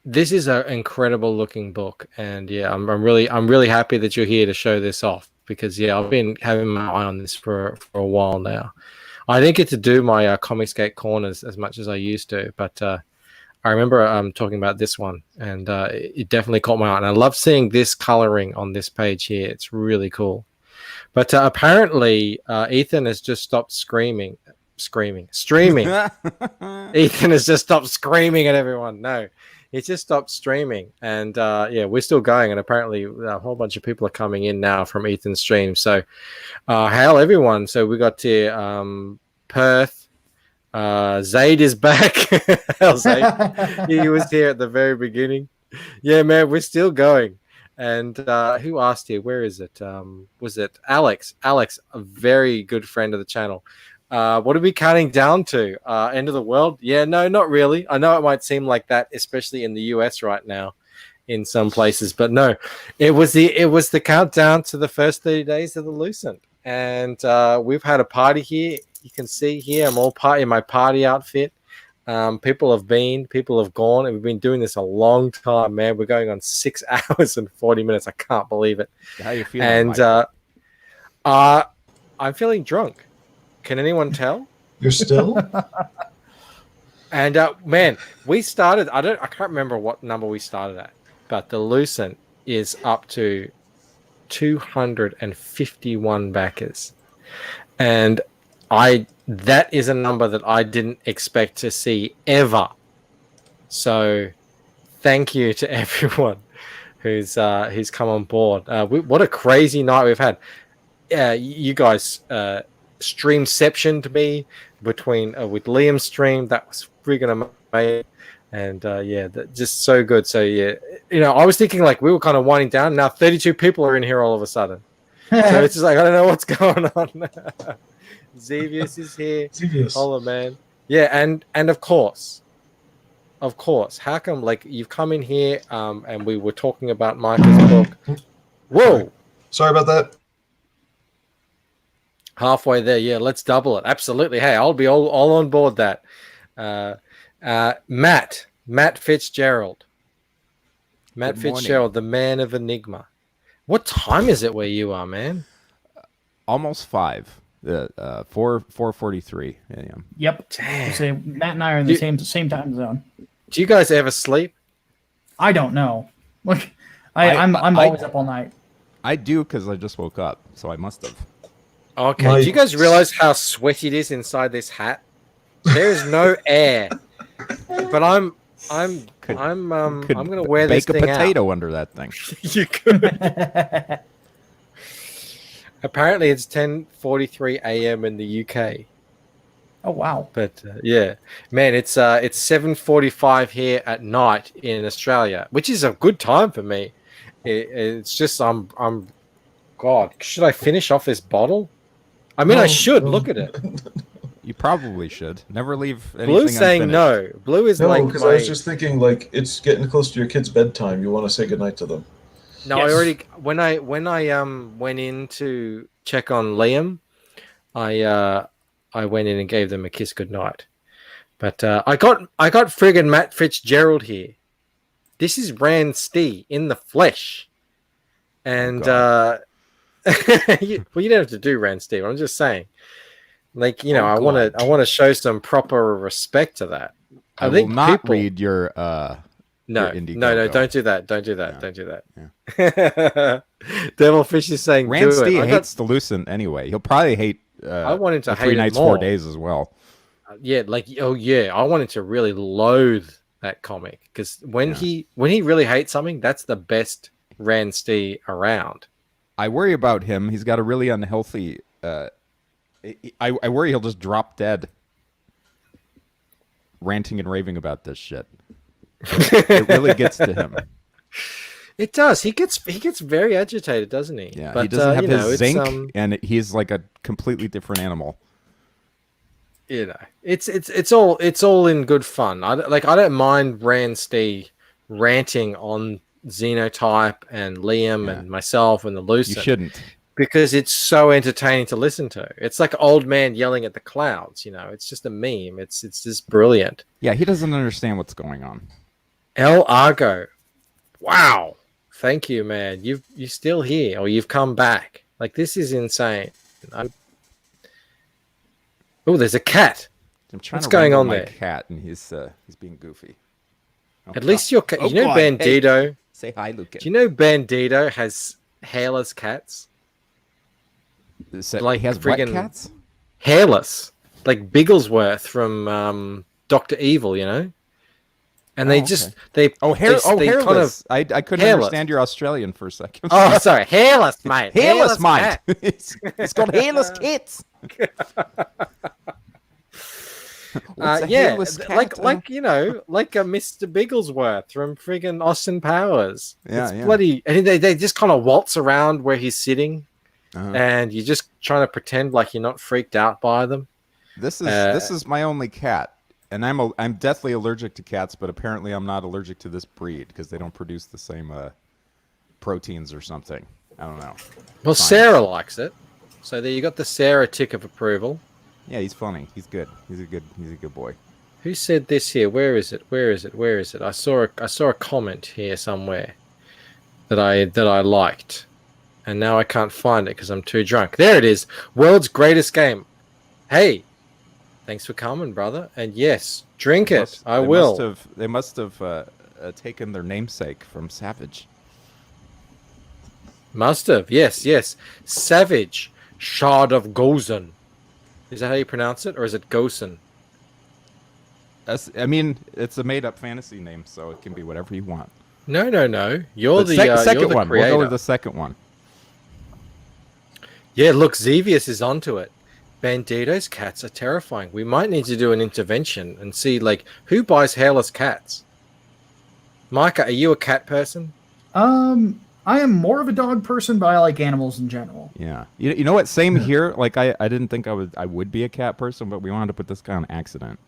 This is an incredible looking book, and yeah, I'm really happy that you're here to show this off, because yeah, I've been having my eye on this for a while now. I didn't get to do my Comicsgate corners as much as I used to, but I remember talking about this one, and it definitely caught my eye. And I love seeing this coloring on this page here. It's really cool. But apparently, Ethan has just stopped streaming. Ethan has just stopped screaming at everyone. No, he just stopped streaming, and yeah, we're still going. And apparently, a whole bunch of people are coming in now from Ethan's stream. So, hail everyone! So we got to Perth. Zaid is back. Hail Zaid. He was here at the very beginning. Yeah, man, we're still going. And who asked here? Where is it? Was it Alex? Alex, a very good friend of the channel. What are we counting down to? End of the world? Yeah, no, not really. I know it might seem like that, especially in the US right now, in some places, but no, it was the countdown to the first 30 days of the Lucent, and we've had a party here. You can see here I'm all in my party outfit. People have gone, and we've been doing this a long time, man. We're going on 6 hours and 40 minutes. I can't believe it. How you feeling? And I'm feeling drunk. Can anyone tell? You're still? And man, we started. I can't remember what number we started at, but the Lucent is up to 251 backers, and that is a number that I didn't expect to see ever. So thank you to everyone who's come on board. What a crazy night we've had. You guys streamceptioned me between with Liam's stream. That was friggin' amazing. And yeah, just so good. So yeah, I was thinking like we were kind of winding down. Now 32 people are in here all of a sudden. So it's just like I don't know what's going on. Xevious is here. Xevious. Holla, man. Yeah, and of course, how come like you've come in here and we were talking about Micah's book. Whoa! Sorry about that. Halfway there, yeah. Let's double it. Absolutely. Hey, I'll be all on board that. Matt Fitzgerald. Matt Good morning. Fitzgerald, the man of Enigma. What time is it where you are, man? Almost 5. 4:43 a.m. Yep. So Matt and I are in the same time zone. Do you guys ever sleep? I don't know. Look, I'm always up all night. I do, because I just woke up, so I must have. Okay. Do you guys realize how sweaty it is inside this hat? There is no air. But I'm gonna wear this Bake a thing potato out. under that thing. You could. Apparently, it's 10:43 a.m. in the UK. Oh wow! But yeah, man, it's 7:45 here at night in Australia, which is a good time for me. It's just I'm. God, should I finish off this bottle? I mean, I No, should no. look at it. You probably should. Never leave anything Blue's saying unfinished. no. Blue is No, like because my. I was just thinking, like, it's getting close to your kid's bedtime. You want to say goodnight to them. No, I already when I went in to check on Liam, I went in and gave them a kiss goodnight. But I got friggin' Matt Fitzgerald here. This is Rand Stee in the flesh, and well, you don't have to do Rand Stee. I'm just saying, like I want to show some proper respect to that. I think will not read your No, Indiegogo. don't do that. Don't do that. Don't do that. Devilfish is saying Rand do Stee it. hates the Lucent anyway. He'll probably hate I want him to the hate 3 it nights, more. 4 days as well. Yeah, I wanted to really loathe that comic because when he really hates something, that's the best Rand Stee around. I worry about him. He's got a really unhealthy. I worry he'll just drop dead, ranting and raving about this shit. It really gets to him. It does. He gets very agitated, doesn't he? Yeah, but, he doesn't have his zinc, it's, and he's like a completely different animal. It's all in good fun. I don't mind Rand Stee ranting on Xenotype and Liam and myself and the Lucent. You shouldn't, because it's so entertaining to listen to. It's like an old man yelling at the clouds. It's just a meme. It's just brilliant. Yeah, he doesn't understand what's going on. El Argo, wow! Thank you, man. You're still here, or you've come back. Like this is insane. Oh, there's a cat. I'm trying What's to going on my there? Cat, and he's being goofy. At least your cat. You know, God. Bandito. Hey, say hi, Lucan. Do you know Bandito has hairless cats? He has what cats? Hairless, like Bigglesworth from Dr. Evil. And they just hairless. Kind of, I couldn't understand your Australian for a second. Oh, sorry, hairless, mate. Hairless, mate. cat. It's got hairless kids. Like a Mr. Bigglesworth from friggin' Austin Powers. Yeah, it's bloody, and they just kind of waltz around where he's sitting, and you're just trying to pretend like you're not freaked out by them. This is my only cat. And I'm deathly allergic to cats, but apparently I'm not allergic to this breed because they don't produce the same proteins or something. I don't know. Well, Sarah likes it, so there you got the Sarah tick of approval. Yeah, he's funny. He's good. He's a good boy. Who said this here? Where is it? I saw a comment here somewhere that I liked, and now I can't find it because I'm too drunk. There it is. World's greatest game. Hey. Thanks for coming, brother. And yes, drink it. I will. They must have taken their namesake from Savage. Must have. Yes. Savage. Shard of Gozen. Is that how you pronounce it? Or is it Gosen? I mean, it's a made-up fantasy name, so it can be whatever you want. No. You're the second you're the one. creator. We'll go with the second one. Yeah, look, Xevious is onto it. Bandito's cats are terrifying. We might need to do an intervention and see, like, who buys hairless cats? Micah, are you a cat person? I am more of a dog person, but I like animals in general. Yeah. You know what? Same here. Like, I didn't think I would be a cat person, but we wanted to put this guy on accident.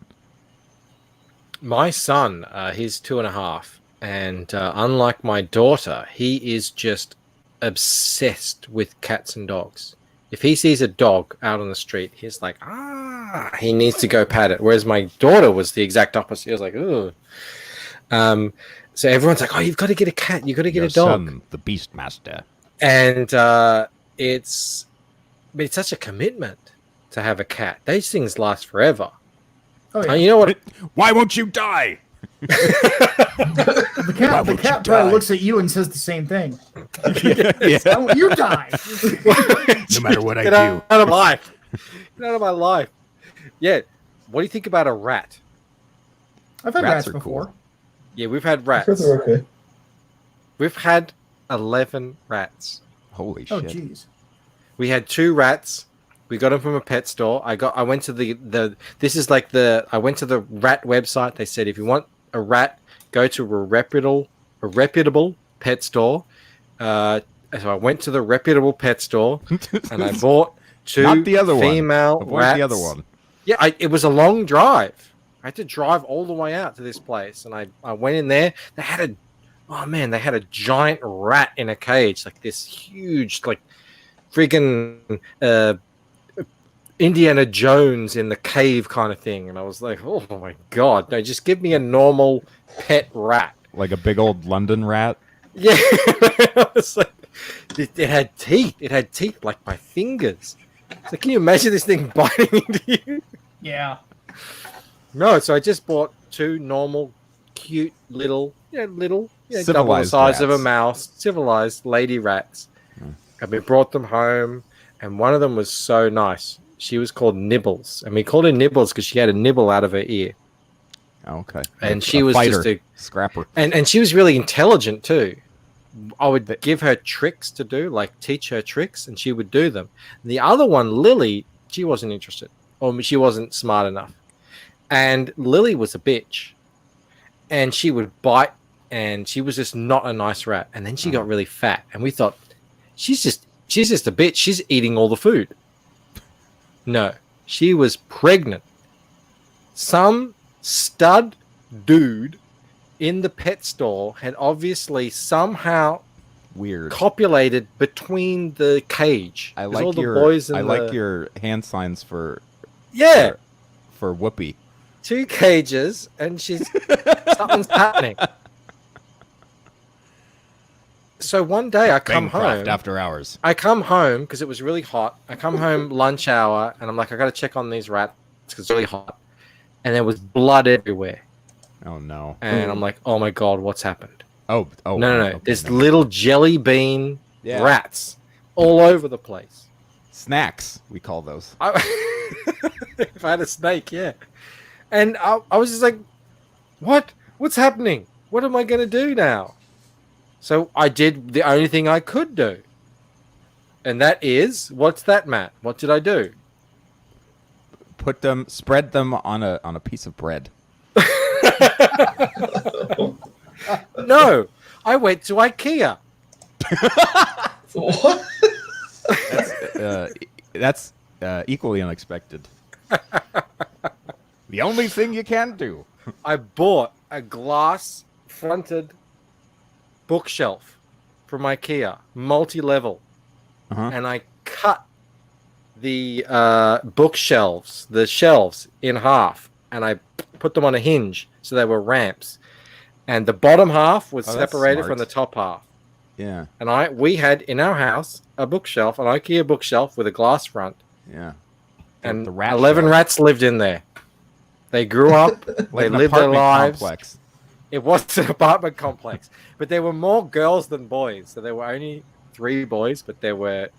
My son, he's 2.5, and unlike my daughter, he is just obsessed with cats and dogs. If he sees a dog out on the street, he's like, he needs to go pat it. Whereas my daughter was the exact opposite. He was like, ooh. So everyone's like, oh, you've got to get a cat. You've got to get a dog. Son, the Beastmaster. And it's such a commitment to have a cat. These things last forever. Oh, yeah. You know what? Why won't you die? The cat probably looks at you and says the same thing. I want you die. No matter what I Get do. out of my life. Get out of my life. Yeah. What do you think about a rat? I've had rats are before. cool. Yeah, we've had rats. I think they're okay. We've had 11 rats. Holy Oh, shit. jeez. We had 2 rats. We got them from a pet store. I went to the I went to the rat website. They said if you want a rat, go to a reputable pet store. So I went to the reputable pet store and I bought two Not the other one. female Avoid rats. the other one. Yeah, it was a long drive. I had to drive all the way out to this place, and I went in there. They had a giant rat in a cage, like this huge, like freaking Indiana Jones in the cave kind of thing. And I was like, oh my god, no, just give me a normal pet rat. Like a big old London rat. Yeah, I was like, it had teeth. It had teeth like my fingers. So can you imagine this thing biting into you? Yeah. No, so I just bought two normal, cute little, double the Civilized size of a rats. mouse, civilized lady rats. And we brought them home, and one of them was so nice. She was called Nibbles, and we called her Nibbles because she had a nibble out of her ear. Oh, okay. And A she was fighter, just a scrapper. and she was really intelligent too. I would give her tricks to do, like teach her tricks, and she would do them. The other one, Lily, she wasn't interested, or she wasn't smart enough. And Lily was a bitch, and she would bite, and she was just not a nice rat. And then she got really fat, and we thought, she's just a bitch. She's eating all the food. No, she was pregnant. Some stud dude in the pet store had obviously somehow weird copulated between the cage. I 'Cause like all the your boys in I the- like your hand signs for for Whoopi. two cages, and she's something's happening. So one day I come Bancroft home after hours. I come home because it was really hot. I come home lunch hour, and I'm like, I got to check on these rats because it's really hot, and there was blood everywhere. Oh no! And I'm like, oh my god, what's happened? Oh, no! okay, There's little jelly bean Yeah. rats all over the place. Snacks, we call those. If I had a snake, yeah. And I was just like, what's happening? What am I going to do now? So I did the only thing I could do. And that is, what's that, Matt? What did I do? Spread them on a piece of bread. No, I went to IKEA. What? That's equally unexpected. The only thing you can do. I bought a glass-fronted bookshelf from IKEA, multi-level, and I cut the bookshelves, the shelves, in half, and I put them on a hinge so they were ramps, and the bottom half was Oh, that's separated smart. from the top half. Yeah. And we had in our house a bookshelf, an IKEA bookshelf with a glass front. Yeah. And The rat 11 shelf. rats lived in there. They grew up, they an lived their apartment lives. complex. It was an apartment complex, but there were more girls than boys. So there were only 3 boys, but there were,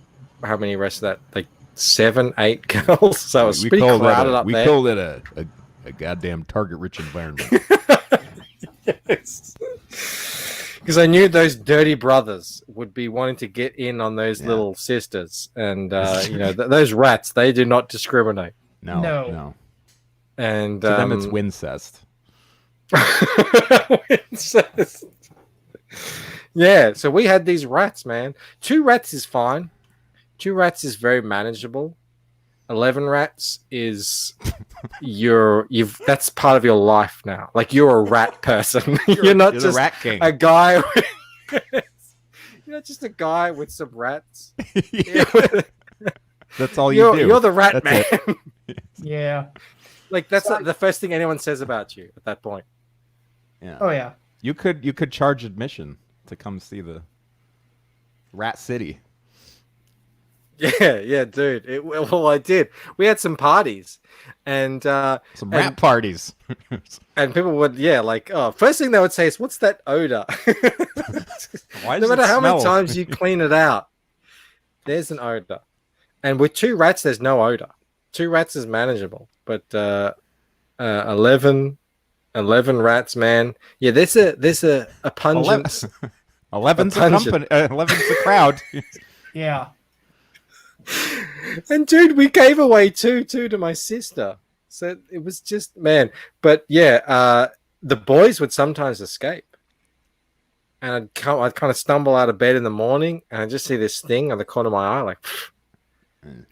how many rest of that? Like 7, 8 girls. So it was pretty crowded up there. We called it a goddamn target-rich environment. Because I knew those dirty brothers would be wanting to get in on those little sisters. And, those rats, they do not discriminate. No. And To them, it's Wincest. Wincest. Yeah, so we had these rats, man. 2 rats is fine. 2 rats is very manageable. 11 rats is that's part of your life now. Like, you're a rat person. You're not you're the just rat king. a guy. You're not just a guy with some rats. That's all you do. You're the rat That's man. it. Yeah. Like, that's the first thing anyone says about you at that point. Yeah. Oh yeah. You could charge admission to come see the Rat City. Yeah, dude. Well, I did. We had some parties, and some rat parties, and people would, first thing they would say is, "What's that odor?" Why No does it matter how many smell? times you clean it out, there's an odor. And with 2 rats, there's no odor. 2 rats is manageable, but 11 rats, man. Yeah, there's a pungent. 11's a company. 11's a crowd. Yeah. And dude, we gave away two to my sister. So it was just, man. But yeah, the boys would sometimes escape. And I'd kind of stumble out of bed in the morning, and I'd just see this thing on the corner of my eye, like,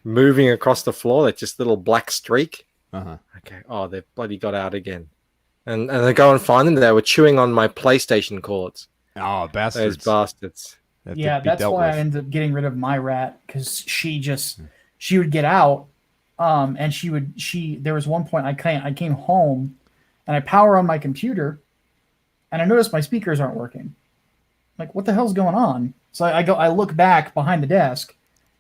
moving across the floor. They're just little black streak. Uh-huh. Okay. Oh, they've bloody got out again. And they go and find them. They were chewing on my PlayStation cords. Oh, bastards. Those bastards. Yeah, that's why I ended up getting rid of my rat, because she would get out, and there was one point I came home and I power on my computer and I noticed my speakers aren't working. Like, what the hell's going on? So I look back behind the desk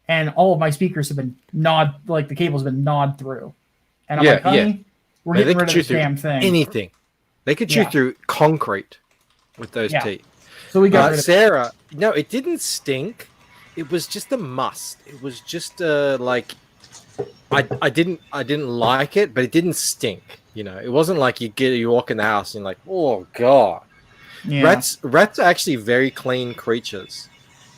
and all of my speakers have been the cable's been gnawed through. And I'm like, honey, we're getting rid of this damn thing. Anything. They could chew through concrete with those teeth. So we got rid of Sarah. No, it didn't stink. It was just a must. It was just like I didn't like it, but it didn't stink. You know, it wasn't like you walk in the house and you're like, oh god. Yeah. Rats are actually very clean creatures.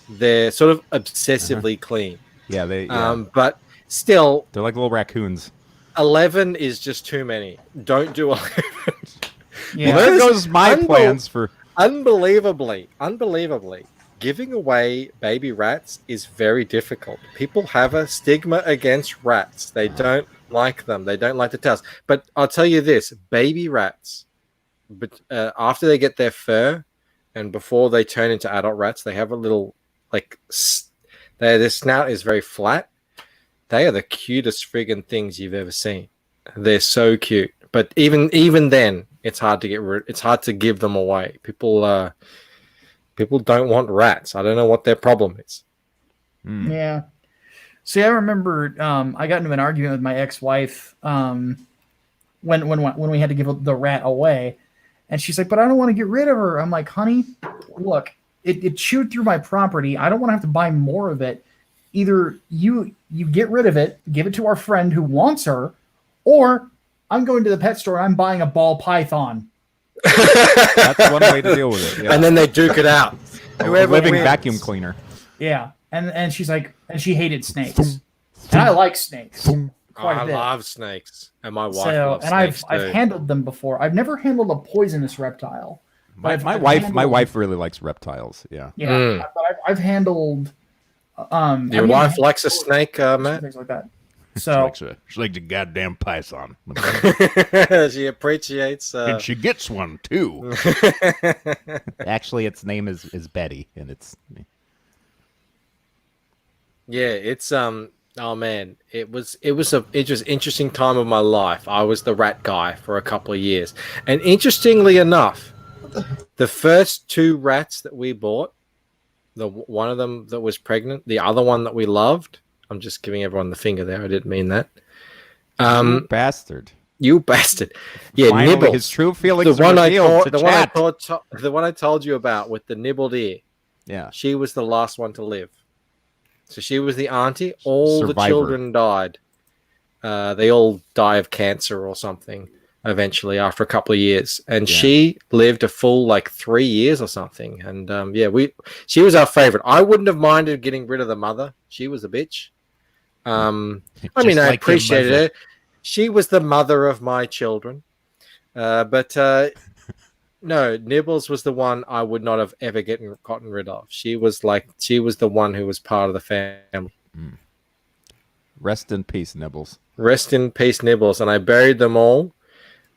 They're sort of obsessively clean. Yeah, they. But still, they're like little raccoons. 11 is just too many. Don't do 11. Yeah, there goes my plans for. Unbelievably, giving away baby rats is very difficult. People have a stigma against rats. They don't like them. They don't like the tails. But I'll tell you this: baby rats, but after they get their fur and before they turn into adult rats, they have a little their snout is very flat. They are the cutest friggin' things you've ever seen. They're so cute. But even then, it's hard to it's hard to give them away. People don't want rats. I don't know what their problem is. Yeah. See, I remember I got into an argument with my ex-wife when we had to give the rat away, and she's like, "But I don't want to get rid of her." I'm like, "Honey, look, it chewed through my property. I don't want to have to buy more of it. Either you get rid of it, give it to our friend who wants her, or I'm going to the pet store and I'm buying a ball python." That's one way to deal with it. Yeah. And then they duke it out. Whoever living wins. Vacuum cleaner. Yeah, and she's like, and she hated snakes, and I like snakes. Quite a bit. I love snakes, and my wife loves snakes. Snakes I've handled them before. I've never handled a poisonous reptile. My wife really likes reptiles. Yeah. Yeah, but I've handled. Your wife likes a snake, Matt? Things like that. So she likes a goddamn python. She appreciates. And she gets one too. Actually, its name is Betty, and it's. Yeah, it's Oh man, it was an interesting time of my life. I was the rat guy for a couple of years, and interestingly enough, the first 2 rats that we bought, one of them that was pregnant, the other one that we loved. I'm just giving everyone the finger there. I didn't mean that. You bastard. You bastard. Yeah, Finally, Nibbles. his true feelings the one the one I told you about with the nibbled ear. Yeah. She was the last one to live. So she was the auntie. All Survivor. the children died. They all die of cancer or something eventually after a couple of years. And she lived a full 3 years or something. And she was our favorite. I wouldn't have minded getting rid of the mother. She was a bitch. I mean, I appreciated her. She was the mother of my children. But no, Nibbles was the one I would not have ever gotten rid of. She was the one who was part of the family. Rest in peace, Nibbles. Rest in peace, Nibbles. And I buried them all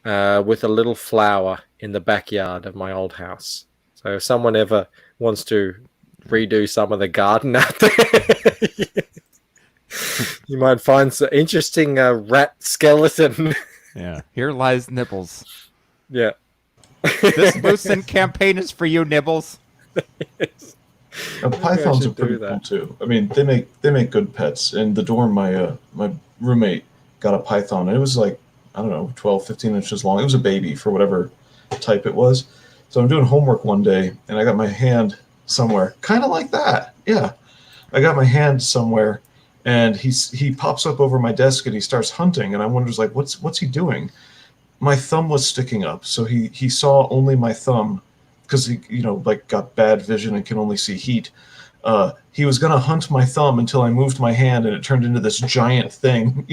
with a little flower in the backyard of my old house. So if someone ever wants to redo some of the garden out there, you might find some interesting rat skeleton. Yeah, here lies Nibbles. Yeah. This Lucent campaign is for you, Nibbles. Pythons are pretty cool too. I mean, they make good pets. In the dorm, my roommate got a python, and it was I don't know, 12, 15 inches long. It was a baby for whatever type it was. So I'm doing homework one day, and I got my hand somewhere, kind of like that. Yeah, I got my hand somewhere, and he pops up over my desk, and he starts hunting, and I wonders what's he doing? My thumb was sticking up, so he saw only my thumb because he got bad vision and can only see heat. He was gonna hunt my thumb until I moved my hand and it turned into this giant thing,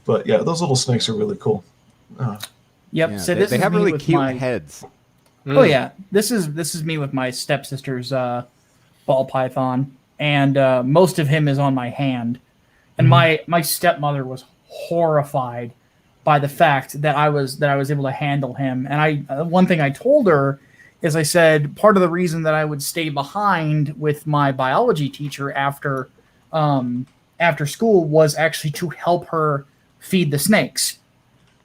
But yeah, those little snakes are really cool. Yep. Yeah, So they this is have me really with cute my heads. Oh yeah, this is me with my stepsister's ball python, and most of him is on my hand. and my stepmother was horrified by the fact that I was able to handle him. And one thing I told her is I said part of the reason that I would stay behind with my biology teacher after school was actually to help her feed the snakes.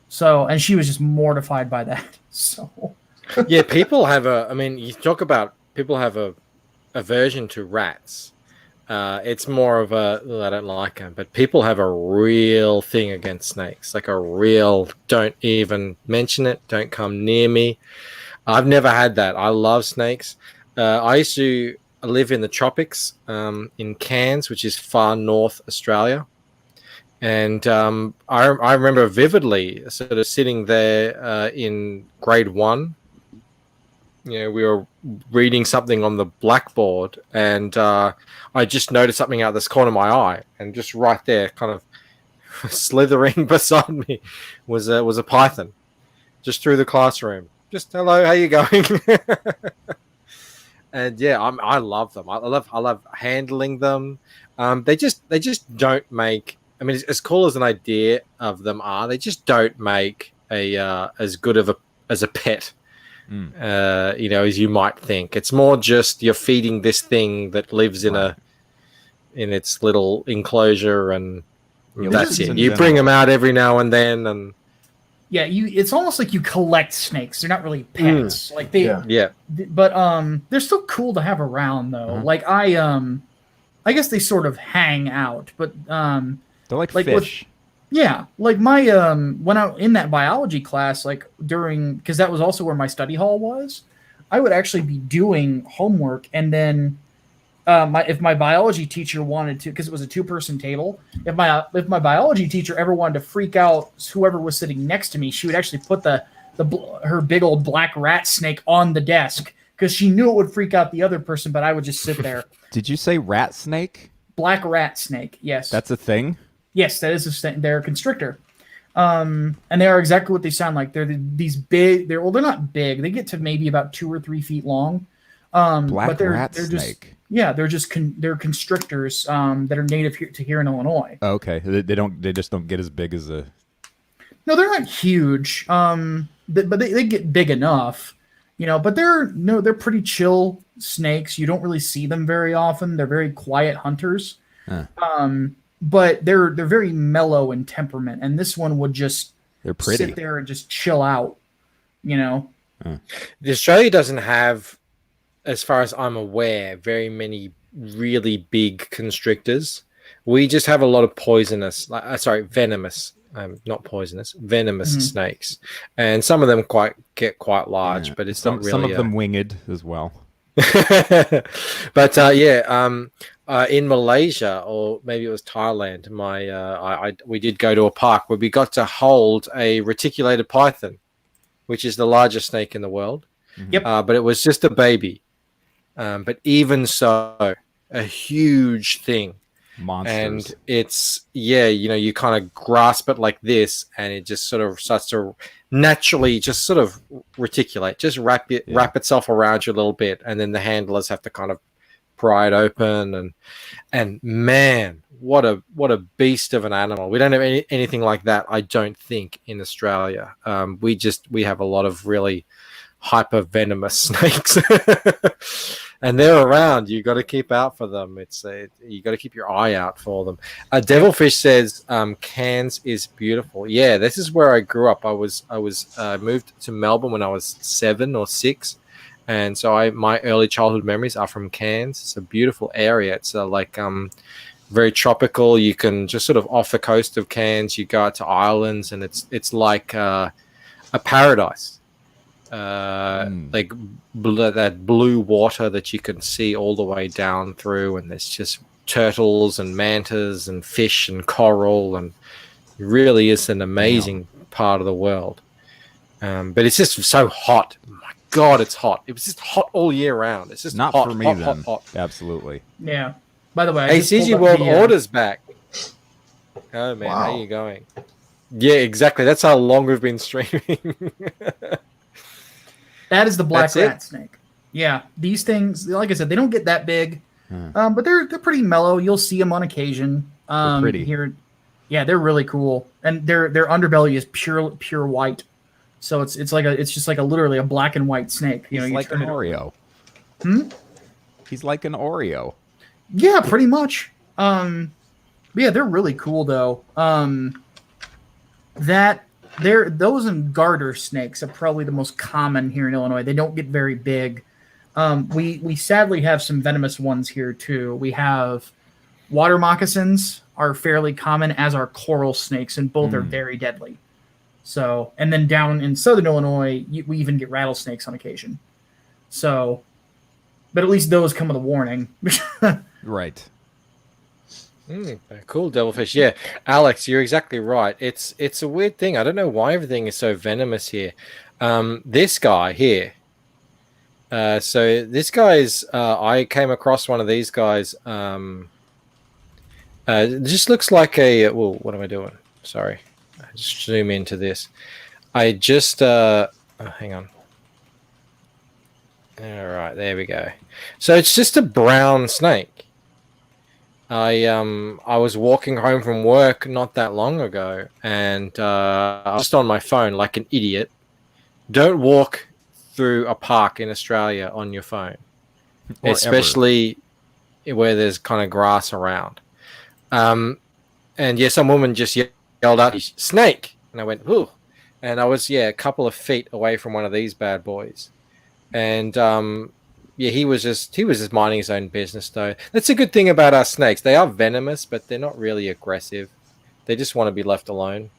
So, and she was just mortified by that. So, yeah, people have you talk about people have a aversion to rats. It's more of I don't like them, but people have a real thing against snakes, like a real, don't even mention it, don't come near me. I've never had that. I love snakes. I used to live in the tropics in Cairns, which is far north Australia. And I remember vividly sort of sitting there in grade 1. You know, we were reading something on the blackboard, and I just noticed something out this corner of my eye, and just right there, kind of slithering beside me, was a python, just through the classroom. Just hello, how you going? And yeah, I love them. I love handling them. They just don't make. I mean, as cool as an idea of them are, they just don't make as good of as a pet. As you might think. It's more just you're feeding this thing that lives in its little enclosure, and that's it. You bring them out every now and then, and yeah, it's almost like you collect snakes. They're not really pets. Like they, but they're still cool to have around though. Like I guess they sort of hang out, but they're like fish. Yeah, like my when I in that biology class, like because that was also where my study hall was, I would actually be doing homework, and then if my biology teacher wanted to, because it was a 2-person table, if my biology teacher ever wanted to freak out whoever was sitting next to me, she would actually put her big old black rat snake on the desk because she knew it would freak out the other person, but I would just sit there. Did you say rat snake? Black rat snake, yes. That's a thing? Yes, that is they're a constrictor. And they are exactly what they sound like. They're these big, they're not big. They get to maybe about 2 or 3 feet long. Black rat snake. They're constrictors that are native here in Illinois. Okay. They just don't get as big as a. No, they're not huge. But they get big enough, but they're pretty chill snakes. You don't really see them very often. They're very quiet hunters. But they're very mellow in temperament, and this one would just sit there and just chill out, Australia doesn't have, as far as I'm aware, very many really big constrictors. We just have a lot of venomous, not poisonous, venomous snakes, and some of them get quite large, but it's not really. Some of them winged as well. But in Malaysia, or maybe it was Thailand, we did go to a park where we got to hold a reticulated python, which is the largest snake in the world. Yep. But it was just a baby. But even so, a huge thing. Monsters. And it's you kind of grasp it like this, and it just sort of starts to naturally just sort of reticulate, just wrap itself around you a little bit, and then the handlers have to kind of pry it open, and man, what a beast of an animal. We don't have anything like that, I don't think, in Australia. We have a lot of really hyper venomous snakes. And they're around. You got to keep out for them. You got to keep your eye out for them. Devilfish says Cairns is beautiful. Yeah, this is where I grew up. I was moved to Melbourne when I was 7 or 6, and so my early childhood memories are from Cairns. It's a beautiful area. It's very tropical. You can just sort of off the coast of Cairns, you go out to islands, and it's like a paradise. Like that blue water that you can see all the way down through, and there's just turtles and mantas and fish and coral, and it really is an amazing part of the world. But it's just so hot. My God, it's hot. It was just hot all year round. It's just not hot, for me hot, then. hot. Absolutely. Yeah. By the way, hey, CG World Order's back. Oh man, Wow. how you going? Yeah, exactly. That's how long we've been streaming. That is the black That's rat it? snake. Yeah, these things, like I said, they don't get that big, but they're pretty mellow. You'll see them on occasion. pretty. Here, yeah, they're really cool, and their underbelly is pure white. So it's just like literally a black and white snake. You know, He's you like an turn it over. Oreo. He's like an Oreo. Yeah, pretty much. Yeah, they're really cool though. Those and garter snakes are probably the most common here in Illinois. They don't get very big. We sadly have some venomous ones here too. We have water moccasins are fairly common, as are coral snakes, and both are very deadly. So, and then down in southern Illinois, we even get rattlesnakes on occasion. So, but at least those come with a warning. Right. Cool, devilfish. Yeah, Alex, you're exactly right. It's a weird thing. I don't know why everything is so venomous here. This guy here. So this guy's. I came across one of these guys. It just looks like a. Well, what am I doing? Sorry. I just zoom into this. I just. Hang on. All right, there we go. So it's just a brown snake. I was walking home from work not that long ago, and I was just on my phone like an idiot. Don't walk through a park in Australia on your phone, Or especially where there's kind of grass around. And yeah, some woman just yelled out, "Snake!" And I went, "Ooh!" And I was a couple of feet away from one of these bad boys, and yeah, he was just minding his own business, though. That's a good thing about our snakes. They are venomous, but they're not really aggressive. They just want to be left alone.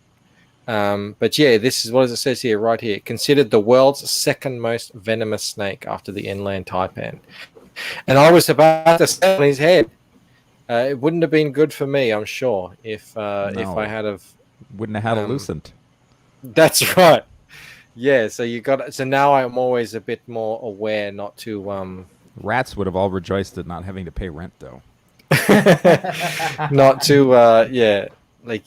But yeah, this is what it says here, right here. Considered the world's second most venomous snake after the inland taipan. And I was about to step on his head. It wouldn't have been good for me, I'm sure, if I wouldn't have had a Lucent. That's right. Yeah, so now I'm always a bit more aware not to Rats would have all rejoiced at not having to pay rent, though. not to like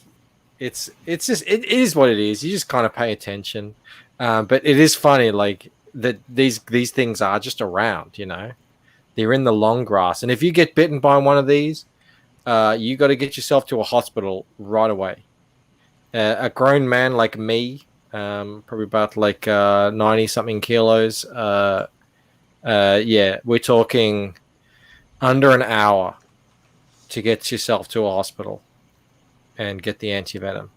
it is what it is. You just kind of pay attention. But it is funny, like that these things are just around, you know. They're in the long grass. And if you get bitten by one of these, you got to get yourself to a hospital right away. A grown man like me, probably about like 90 something kilos. Yeah, we're talking under an hour to get yourself to a hospital and get the antivenom.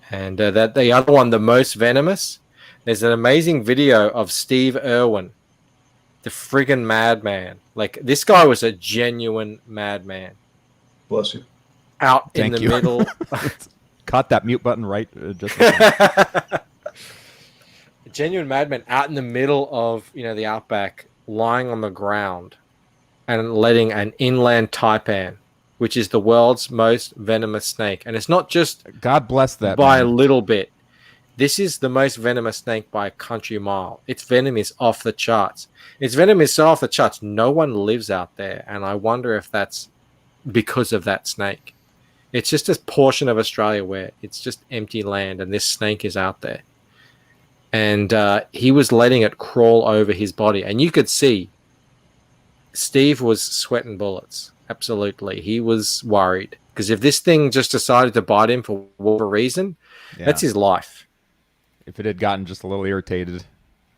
And that the other one, the most venomous, there's an amazing video of Steve Irwin, the friggin' madman. Like, this guy was a genuine madman. Bless you. Out in Thank the you. middle. Caught that mute button right. Just A genuine madman out in the middle of, the outback, lying on the ground and letting an inland taipan, which is the world's most venomous snake. And it's not just God bless that by man. a little bit. This is the most venomous snake by a country mile. Its venom is off the charts. Its venom is so off the charts, no one lives out there. And I wonder if that's because of that snake. It's just a portion of Australia where it's just empty land and this snake is out there. And he was letting it crawl over his body. And you could see Steve was sweating bullets. Absolutely. He was worried. Because if this thing just decided to bite him for whatever reason, that's his life. If it had gotten just a little irritated.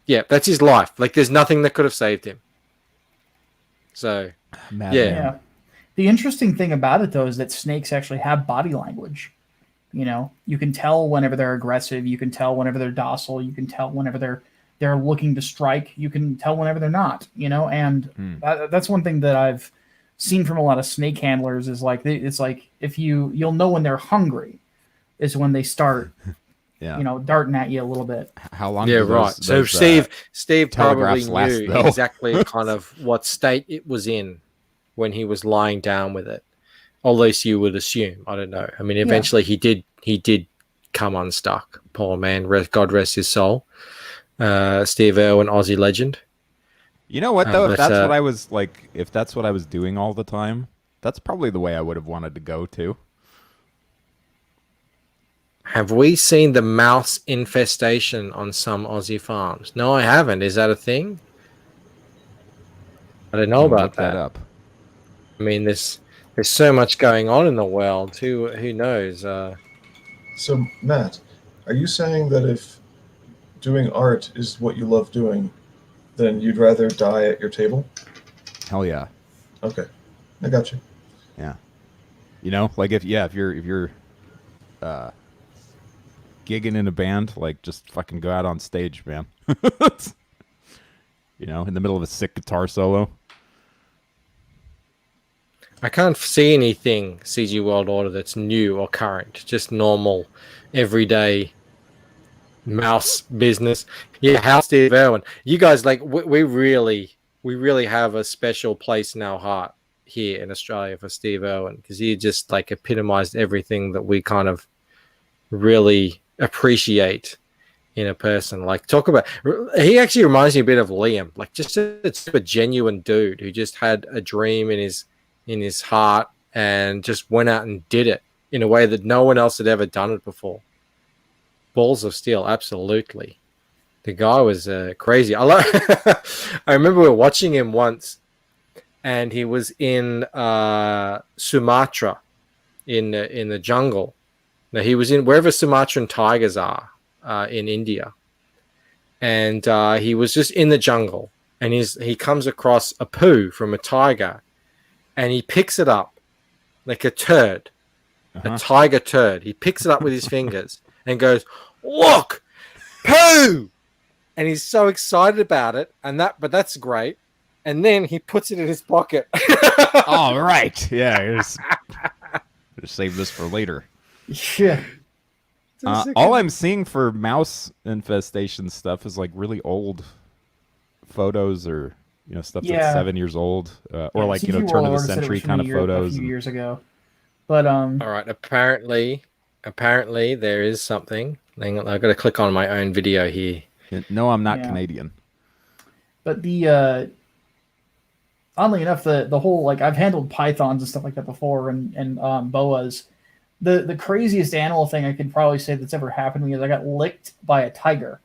Yeah, that's his life. Like, there's nothing that could have saved him. So, Yeah. The interesting thing about it, though, is that snakes actually have body language. You know, you can tell whenever they're aggressive. You can tell whenever they're docile. You can tell whenever they're looking to strike. You can tell whenever they're not. You know, and that's one thing that I've seen from a lot of snake handlers is like it's like if you'll know when they're hungry is when they start. Darting at you a little bit. How long? Yeah, right. So Steve probably knew last, though? exactly kind of what state it was in when he was lying down with it. Or at least you would assume. I don't know. I mean, eventually he did come unstuck. Poor man. God rest his soul. Steve Irwin, Aussie legend. You know what though? If that's what I was like, if that's what I was doing all the time, that's probably the way I would have wanted to go too. Have we seen the mouse infestation on some Aussie farms? No, I haven't. Is that a thing? I don't know about that up. I mean, there's There's so much going on in the world. Who knows? So, Matt, are you saying that if doing art is what you love doing, then you'd rather die at your table? Hell yeah. Okay, I got you. Yeah. You know, like if you're gigging in a band, like just fucking go out on stage, man. You know, in the middle of a sick guitar solo. I can't see anything CG World Order that's new or current. Just normal, everyday mouse business. Yeah, House Steve Irwin. You guys, like, we really have a special place in our heart here in Australia for Steve Irwin, because he just like epitomized everything that we kind of really appreciate in a person. Like, talk about, he actually reminds me a bit of Liam, like just a super genuine dude who just had a dream in his heart and just went out and did it in a way that no one else had ever done it before. Balls of steel, absolutely. The guy was crazy. I remember we were watching him once, and he was in Sumatra, in the jungle. Now, he was in wherever Sumatran tigers are in India, and he was just in the jungle, and he comes across a poo from a tiger, and he picks it up like a turd, a tiger turd. He picks it up with his fingers and goes, "Look, poo!" And he's so excited about it, but that's great. And then he puts it in his pocket. All right, yeah. Just save this for later. Yeah. All I'm seeing for mouse infestation stuff is like really old photos, or stuff that's 7 years old, or like turn of the century kind of photos. A few years ago, but all right. Apparently, there is something. Hang on, I've got to click on my own video here. No, I'm not Canadian. But the oddly enough, the whole, like, I've handled pythons and stuff like that before, and boas. The craziest animal thing I could probably say that's ever happened to me is I got licked by a tiger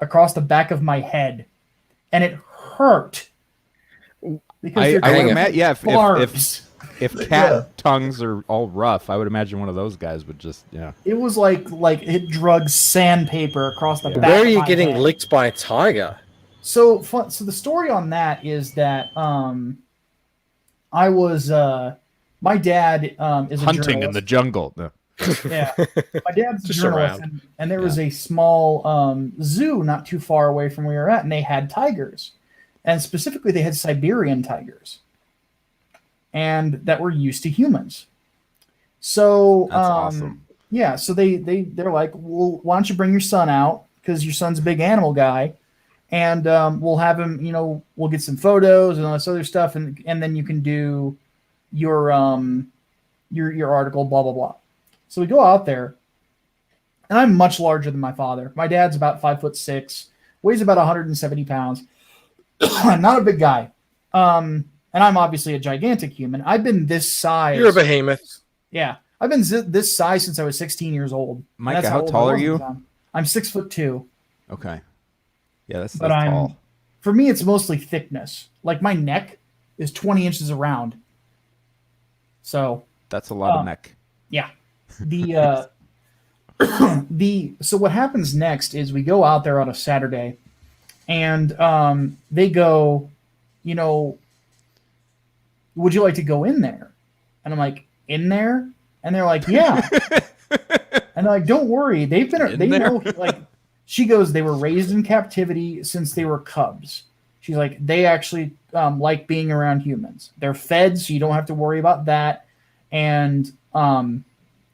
across the back of my head, and it hurt. Because I would imagine, if cat tongues are all rough, I would imagine one of those guys would just, It was like it drugged sandpaper across the back. Where are of you my getting head. licked by a tiger? So the story on that is that I was my dad is a hunting journalist. in the jungle. No. Yeah, my dad's a Just journalist, around. and there was a small zoo not too far away from where we were at, and they had tigers, and specifically they had Siberian tigers, and that were used to humans. So that's awesome. Yeah, so they're like, well, why don't you bring your son out, because your son's a big animal guy, and we'll have him, we'll get some photos and all this other stuff, and then you can do your article, blah blah blah. So we go out there, and I'm much larger than my father. My dad's about 5'6", weighs about 170 pounds. Not a big guy. And I'm obviously a gigantic human. I've been this size. You're a behemoth. Yeah. I've been this size since I was 16 years old. Micah, how tall are you? I'm 6'2". Okay. Yeah, that's I'm tall. For me, it's mostly thickness. Like, my neck is 20 inches around. So that's a lot of neck. Yeah. So what happens next is we go out there on a Saturday, and they go, would you like to go in there? And I'm like, in there? And they're like, yeah. And they're like, don't worry, they know, like, she goes, they were raised in captivity since they were cubs. She's like, they actually like being around humans. They're fed, so you don't have to worry about that. And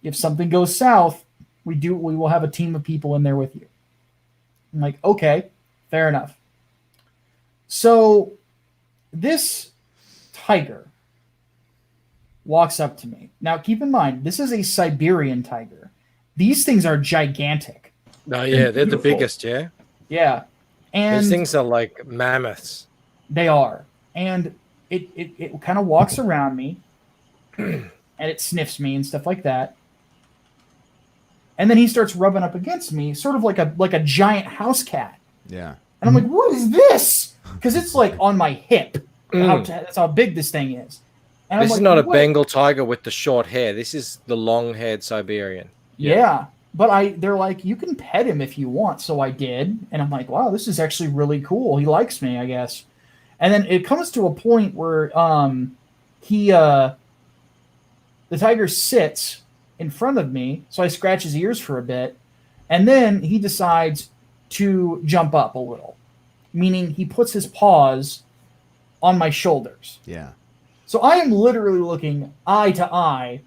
if something goes south, we will have a team of people in there with you. I'm like, okay, fair enough. So this tiger walks up to me. Now, keep in mind, this is a Siberian tiger. These things are gigantic. Oh yeah, they're the biggest. Yeah. Yeah, and these things are like mammoths. They are, and it kind of walks around me, and it sniffs me and stuff like that. And then he starts rubbing up against me, sort of like a giant house cat. Yeah. And I'm like, what is this? Because it's like on my hip. That's how big this thing is. And This I'm is like, not a "What?" Bengal tiger with the short hair. This is the long-haired Siberian. Yeah. But they're like, you can pet him if you want. So I did. And I'm like, wow, this is actually really cool. He likes me, I guess. And then it comes to a point where the tiger sits in front of me. So I scratch his ears for a bit. And then he decides to jump up a little, meaning he puts his paws on my shoulders. Yeah. So I am literally looking eye to eye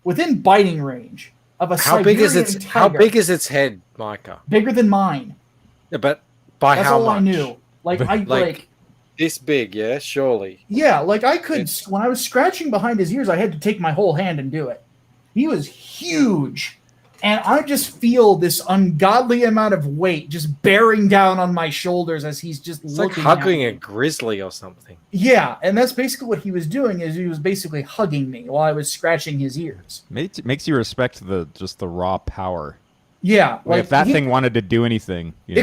within biting range of a How big is Siberian its How tiger. big is its head, Micah? Bigger than mine. Yeah, but by That's how all much? I knew. Like this big, yeah, surely. yeah, like I could when I was scratching behind his ears, I had to take my whole hand and do it. He was huge. And I just feel this ungodly amount of weight just bearing down on my shoulders as he's just It's like looking hugging at a me. grizzly or something. Yeah, and that's basically what he was doing. Is he was basically hugging me while I was scratching his ears. Makes you respect the raw power. Yeah, Like if that thing wanted to do anything, you know.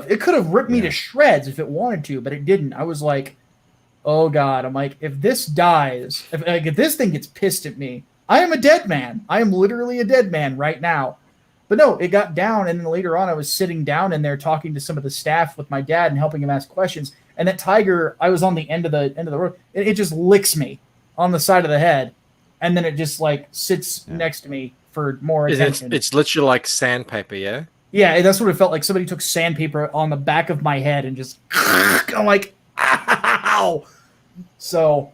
It could have ripped me to shreds if it wanted to, but it didn't. I was like, oh god. I'm like, if this dies, if this thing gets pissed at me, I am a dead man. I am literally a dead man right now. But no, it got down, and then later on I was sitting down in there talking to some of the staff with my dad and helping him ask questions. And that tiger, I was on the end of the road. It just licks me on the side of the head, and then it just like sits next to me for more attention. It's literally like sandpaper, yeah? Yeah, that's what it felt like. Somebody took sandpaper on the back of my head and just I'm like, ow. So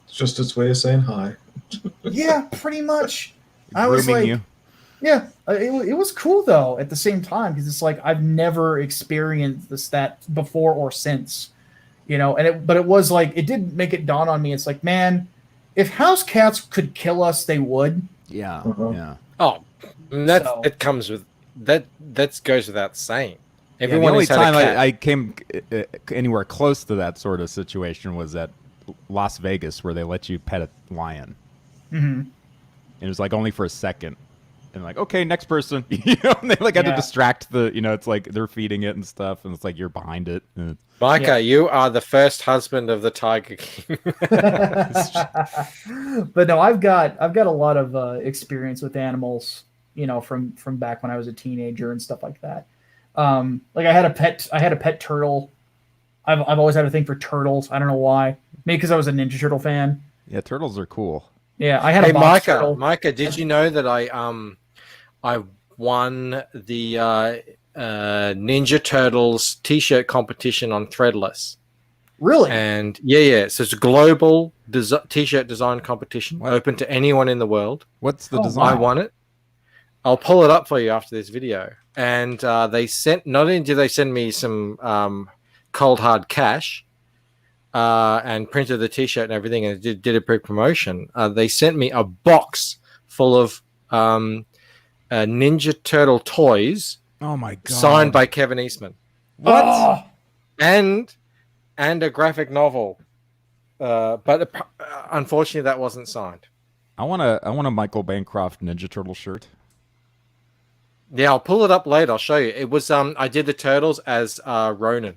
It's just its way of saying hi. yeah, pretty much. I was Grooming like, you. yeah, it was cool though at the same time because it's like I've never experienced that before or since, you know. And but it was like it did make it dawn on me. It's like, man, if house cats could kill us, they would. Yeah, yeah. Oh, it comes with that. That goes without saying. Yeah, the Everyone only has had a time cat. I came anywhere close to that sort of situation was at Las Vegas, where they let you pet a lion. Mm-hmm. And it was like only for a second. And like, okay, next person. You know, and they like had to distract it's like they're feeding it and stuff, and it's like you're behind it. And Micah, you are the first husband of the Tiger King. But no, I've got a lot of experience with animals, you know, from back when I was a teenager and stuff like that. Like I had a pet turtle. I've always had a thing for turtles. I don't know why. Maybe because I was a Ninja Turtle fan. yeah, turtles are cool. Yeah, I had a box turtle. Micah, did you know that I won the Ninja Turtles T-shirt competition on Threadless? Really? And yeah. So it's a global T-shirt design competition open to anyone in the world. What's the design? I won it. I'll pull it up for you after this video. And they sent. Not only did they send me some cold hard cash. And printed the T-shirt and everything, and did a big promotion. They sent me a box full of Ninja Turtle toys. Oh my god! Signed by Kevin Eastman. What? Oh. And a graphic novel, but unfortunately that wasn't signed. I want a Michael Bancroft Ninja Turtle shirt. Yeah, I'll pull it up later. I'll show you. It was I did the turtles as Ronin.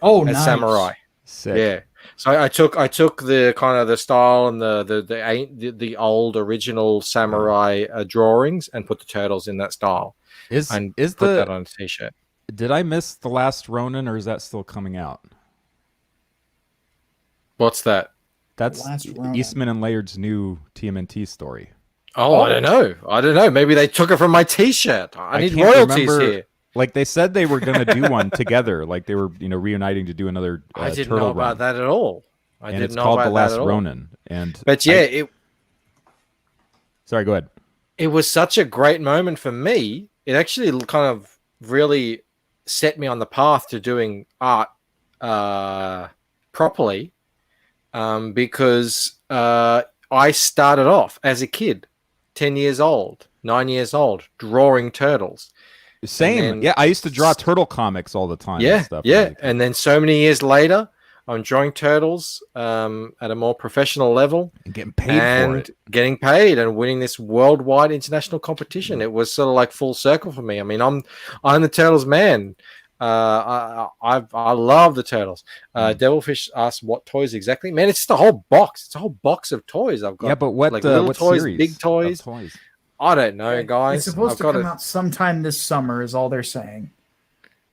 Oh, as nice. samurai. Sick. Yeah. So I took the kind of the style and the old original samurai drawings and put the turtles in that style. Is put that on a T-shirt. Did I miss the last Ronin, or is that still coming out? What's that? That's Last Ronin. Eastman and Layard's new TMNT story. Oh, I don't know. Maybe they took it from my T-shirt. I need can't royalties remember- here. Like they said they were going to do one together. Like they were, reuniting to do another I didn't turtle know about run. that at all. I And didn't it's know called about The Last that at all. Ronin. And But yeah, Sorry, go ahead. it was such a great moment for me. It actually kind of really set me on the path to doing art properly, because I started off as a kid, 10 years old, 9 years old, drawing turtles. Same. And then- Yeah, I used to draw turtle comics all the time. Yeah, and stuff. yeah. And then so many years later, I'm drawing turtles at a more professional level. And getting paid for it. Getting paid and winning this worldwide international competition. It was sort of like full circle for me. I mean, I'm the turtles man. I love the turtles. Devilfish asked what toys exactly. Man, it's just a whole box. It's a whole box of toys I've got. Yeah, but what like little what toys, series big of toys? toys? I don't know, guys. It's supposed I've to got come it. out sometime this summer, is all they're saying.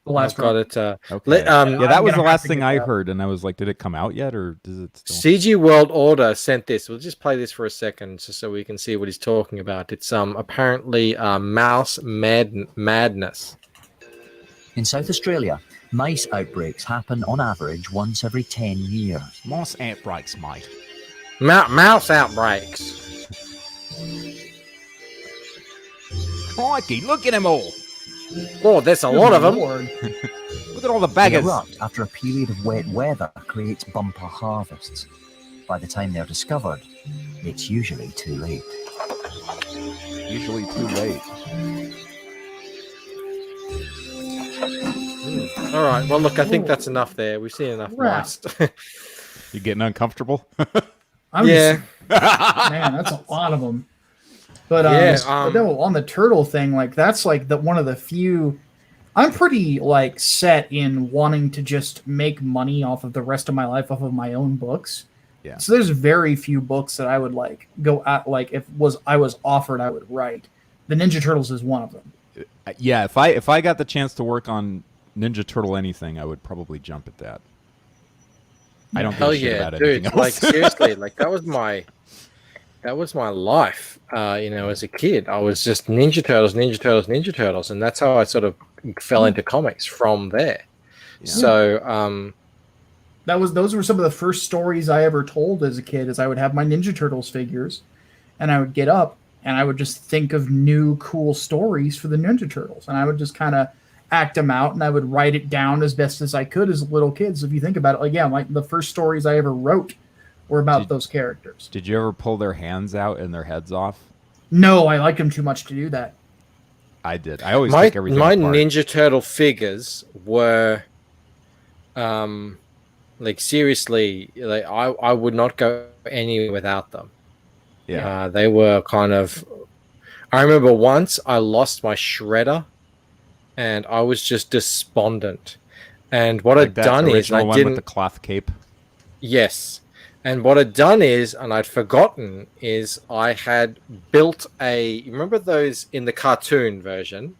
The I've last got one. it. Okay. Let, yeah, that I'm was gonna the have last to thing get I that. heard, and I was like, did it come out yet, or does it still? CG World Order sent this. We'll just play this for a second, just so we can see what he's talking about. It's apparently mouse madness. In South Australia, mice outbreaks happen on average once every 10 years. Mouse outbreaks, mate. Mouse outbreaks. Crikey, look at them all. Oh, there's a lot of them. Look at all the They baggers. erupt after a period of wet weather creates bumper harvests. By the time they're discovered, it's usually too late. Usually too late. All right. Well, look, I think that's enough there. We've seen enough mice. You getting uncomfortable? Yeah. Man, that's a lot of them. But Yeah, no, on the turtle thing, like that's like one of the few. I'm pretty like set in wanting to just make money off of the rest of my life off of my own books. Yeah. So there's very few books that I would like go at, like if I was offered I would write. The Ninja Turtles is one of them. Yeah, if I got the chance to work on Ninja Turtle anything, I would probably jump at that. I don't give Hell a shit yeah, about anything dude! else. Like seriously, like that was my life. As a kid, I was just Ninja Turtles, and that's how I sort of fell into comics from there. Yeah. So, those were some of the first stories I ever told as a kid. Is I would have my Ninja Turtles figures, and I would get up and I would just think of new cool stories for the Ninja Turtles, and I would just kind of act them out, and I would write it down as best as I could as little kids. If you think about it, like the first stories I ever wrote were about those characters. Did you ever pull their hands out and their heads off? No, I liked them too much to do that. I did. I always my took everything my apart. Ninja Turtle figures were, like seriously, like I would not go anywhere without them. Yeah. They were kind of. I remember once I lost my shredder, and I was just despondent. And what Like I'd that done is original I one didn't. with the cloth cape. Yes. And what I'd done is, and I'd forgotten, is I had built you remember those in the cartoon version?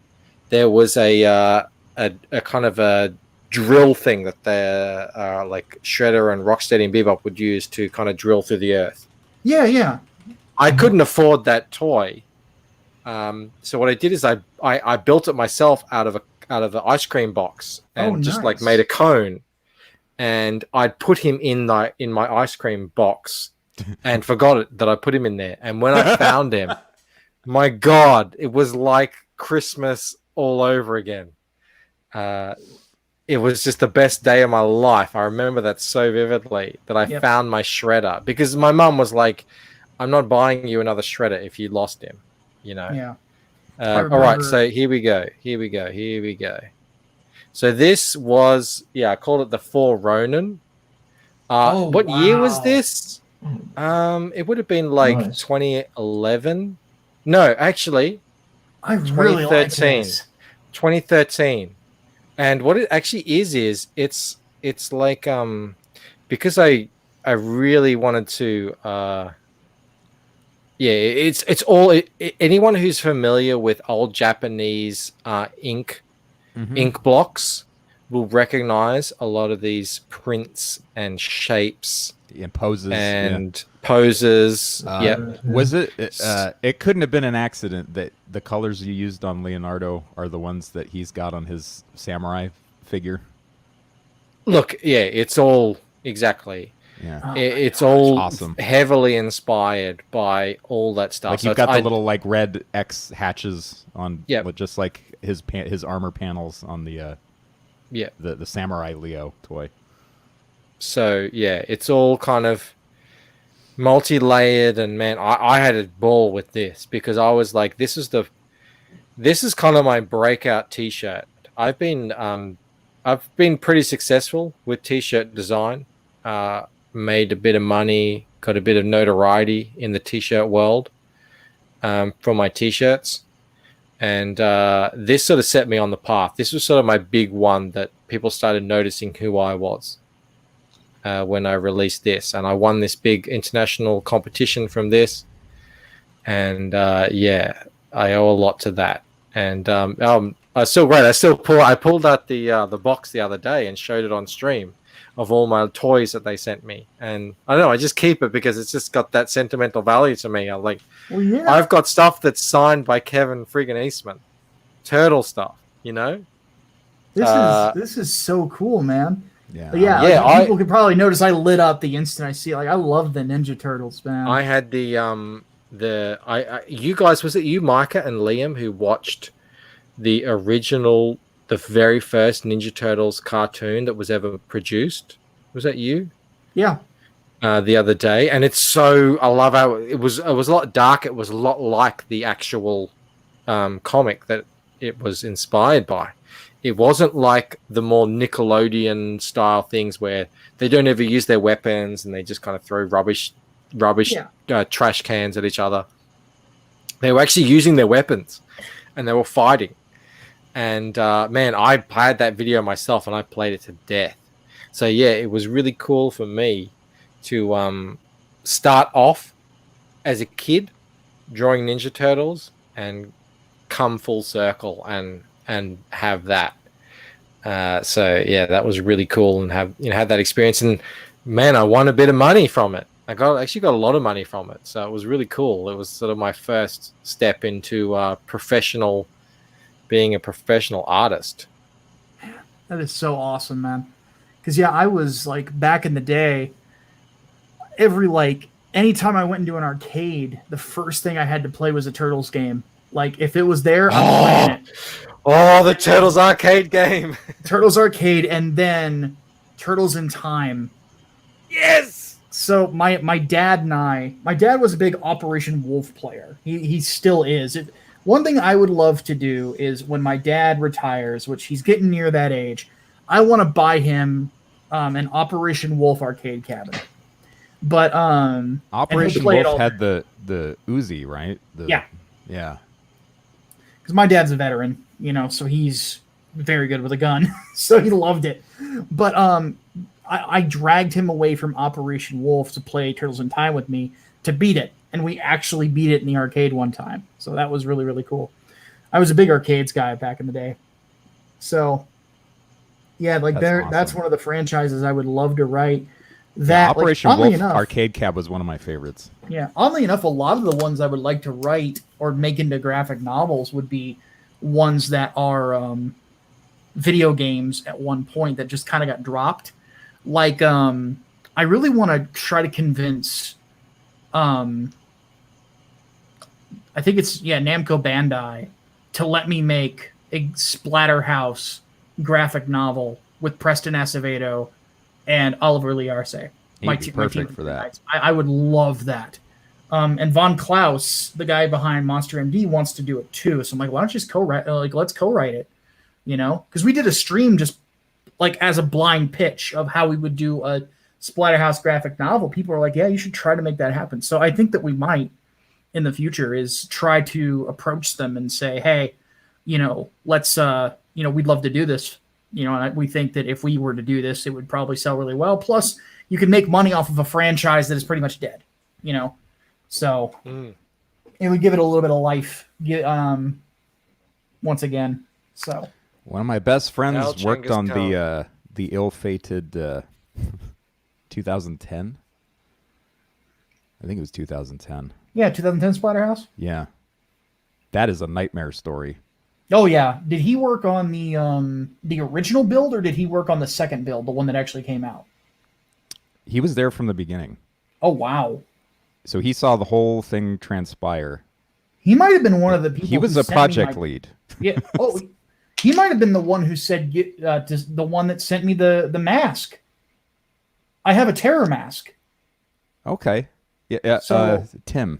There was a kind of a drill thing that the like Shredder and Rocksteady and Bebop would use to kind of drill through the earth. Yeah. I couldn't afford that toy. So what I did is I built it myself out of the ice cream box and just like nice. made a cone. And I'd put him in my ice cream box and forgot it that I put him in there. And when I found him, my God, it was like Christmas all over again. It was just the best day of my life. I remember that so vividly that I found my shredder because my mum was like, I'm not buying you another shredder if you lost him, Yeah. All right, so here we go. So this was, I called it the Four Ronin. What year was this? It would have been like 2011. No, actually, I really like 2013. this. 2013. And what it actually is it's like because I really wanted to it's all anyone who's familiar with old Japanese ink blocks will recognize a lot of these prints and shapes and poses poses. Was it? It couldn't have been an accident that the colors you used on Leonardo are the ones that he's got on his samurai figure. Look, it's all exactly. Yeah, it's all awesome. Heavily inspired by all that stuff. Like you've got the little like red X hatches on, just like his armor panels on the the Samurai Leo toy. So it's all kind of multi-layered, and man, I had a ball with this because I was like, this is kind of my breakout T-shirt. I've been pretty successful with T-shirt design. Made a bit of money, got a bit of notoriety in the T-shirt world for my T-shirts. And this sort of set me on the path. This was sort of my big one that people started noticing who I was when I released this. And I won this big international competition from this. And yeah, I owe a lot to that. And I pulled out the box the other day and showed it on stream of all my toys that they sent me. And I don't know, I just keep it because it's just got that sentimental value to me. I'm like, Well, yeah. I've got stuff that's signed by Kevin friggin' Eastman, turtle stuff, you know. This is so cool, man. Yeah, But yeah. Yeah, Like, people could probably notice I lit up the instant I see it. Like, I love the Ninja Turtles, man. I had you guys, was it you, Micah and Liam, who watched the original, the very first Ninja Turtles cartoon that was ever produced? Was that you? Yeah. The other day, and it's so, I love how it was a lot dark. It was a lot like the actual comic that it was inspired by. It wasn't like the more Nickelodeon style things where they don't ever use their weapons and they just kind of throw rubbish trash cans at each other. They were actually using their weapons and they were fighting. And man, I played that video myself and I played it to death. So yeah, it was really cool for me to start off as a kid drawing Ninja Turtles and come full circle and have that. So yeah, that was really cool and have that experience. And man, I won a bit of money from it. I actually got a lot of money from it. So it was really cool. It was sort of my first step into being a professional artist. That is so awesome, man. Because yeah, I was like back in the day, anytime I went into an arcade, the first thing I had to play was a Turtles game. Like if it was there, I'm playing it. Oh, the Turtles arcade game. Turtles arcade, and then Turtles in Time. Yes. So my dad was a big Operation Wolf player. He still is. One thing I would love to do is when my dad retires, which he's getting near that age, I want to buy him an Operation Wolf arcade cabinet. But Operation Wolf had the Uzi, right? Yeah. Because my dad's a veteran, so he's very good with a gun, so he loved it. But I dragged him away from Operation Wolf to play Turtles in Time with me to beat it, and we actually beat it in the arcade one time. So that was really, really cool. I was a big arcades guy back in the day. So yeah, that's one of the franchises I would love to write. Operation Wolf Arcade Cab was one of my favorites. Yeah, oddly enough, a lot of the ones I would like to write or make into graphic novels would be ones that are video games at one point that just kind of got dropped. Like, I really want to try to convince, I think it's Namco Bandai to let me make a Splatterhouse graphic novel with Preston Acevedo and Oliver Lee Arce. Perfect for that. I would love that. And Von Klaus, the guy behind Monster MD, wants to do it too. So I'm like, why don't you just co-write? Let's co-write it, Because we did a stream just like as a blind pitch of how we would do a Splatterhouse graphic novel. People are like, yeah, you should try to make that happen. So I think that we might in the future is try to approach them and say, hey, let's we'd love to do this. And we think that if we were to do this, it would probably sell really well. Plus, you can make money off of a franchise that is pretty much dead, So it would give it a little bit of life once again. So one of my best friends worked on the ill-fated 2010. I think it was 2010. Yeah, 2010 Splatterhouse. Yeah, that is a nightmare story. Oh yeah, did he work on the original build or did he work on the second build, the one that actually came out? He was there from the beginning. Oh wow! So he saw the whole thing transpire. He might have been one of the people. He was a project lead. Yeah. Oh, he might have been the one who said the one that sent me the mask. I have a terror mask. Okay. Yeah. So, Tim.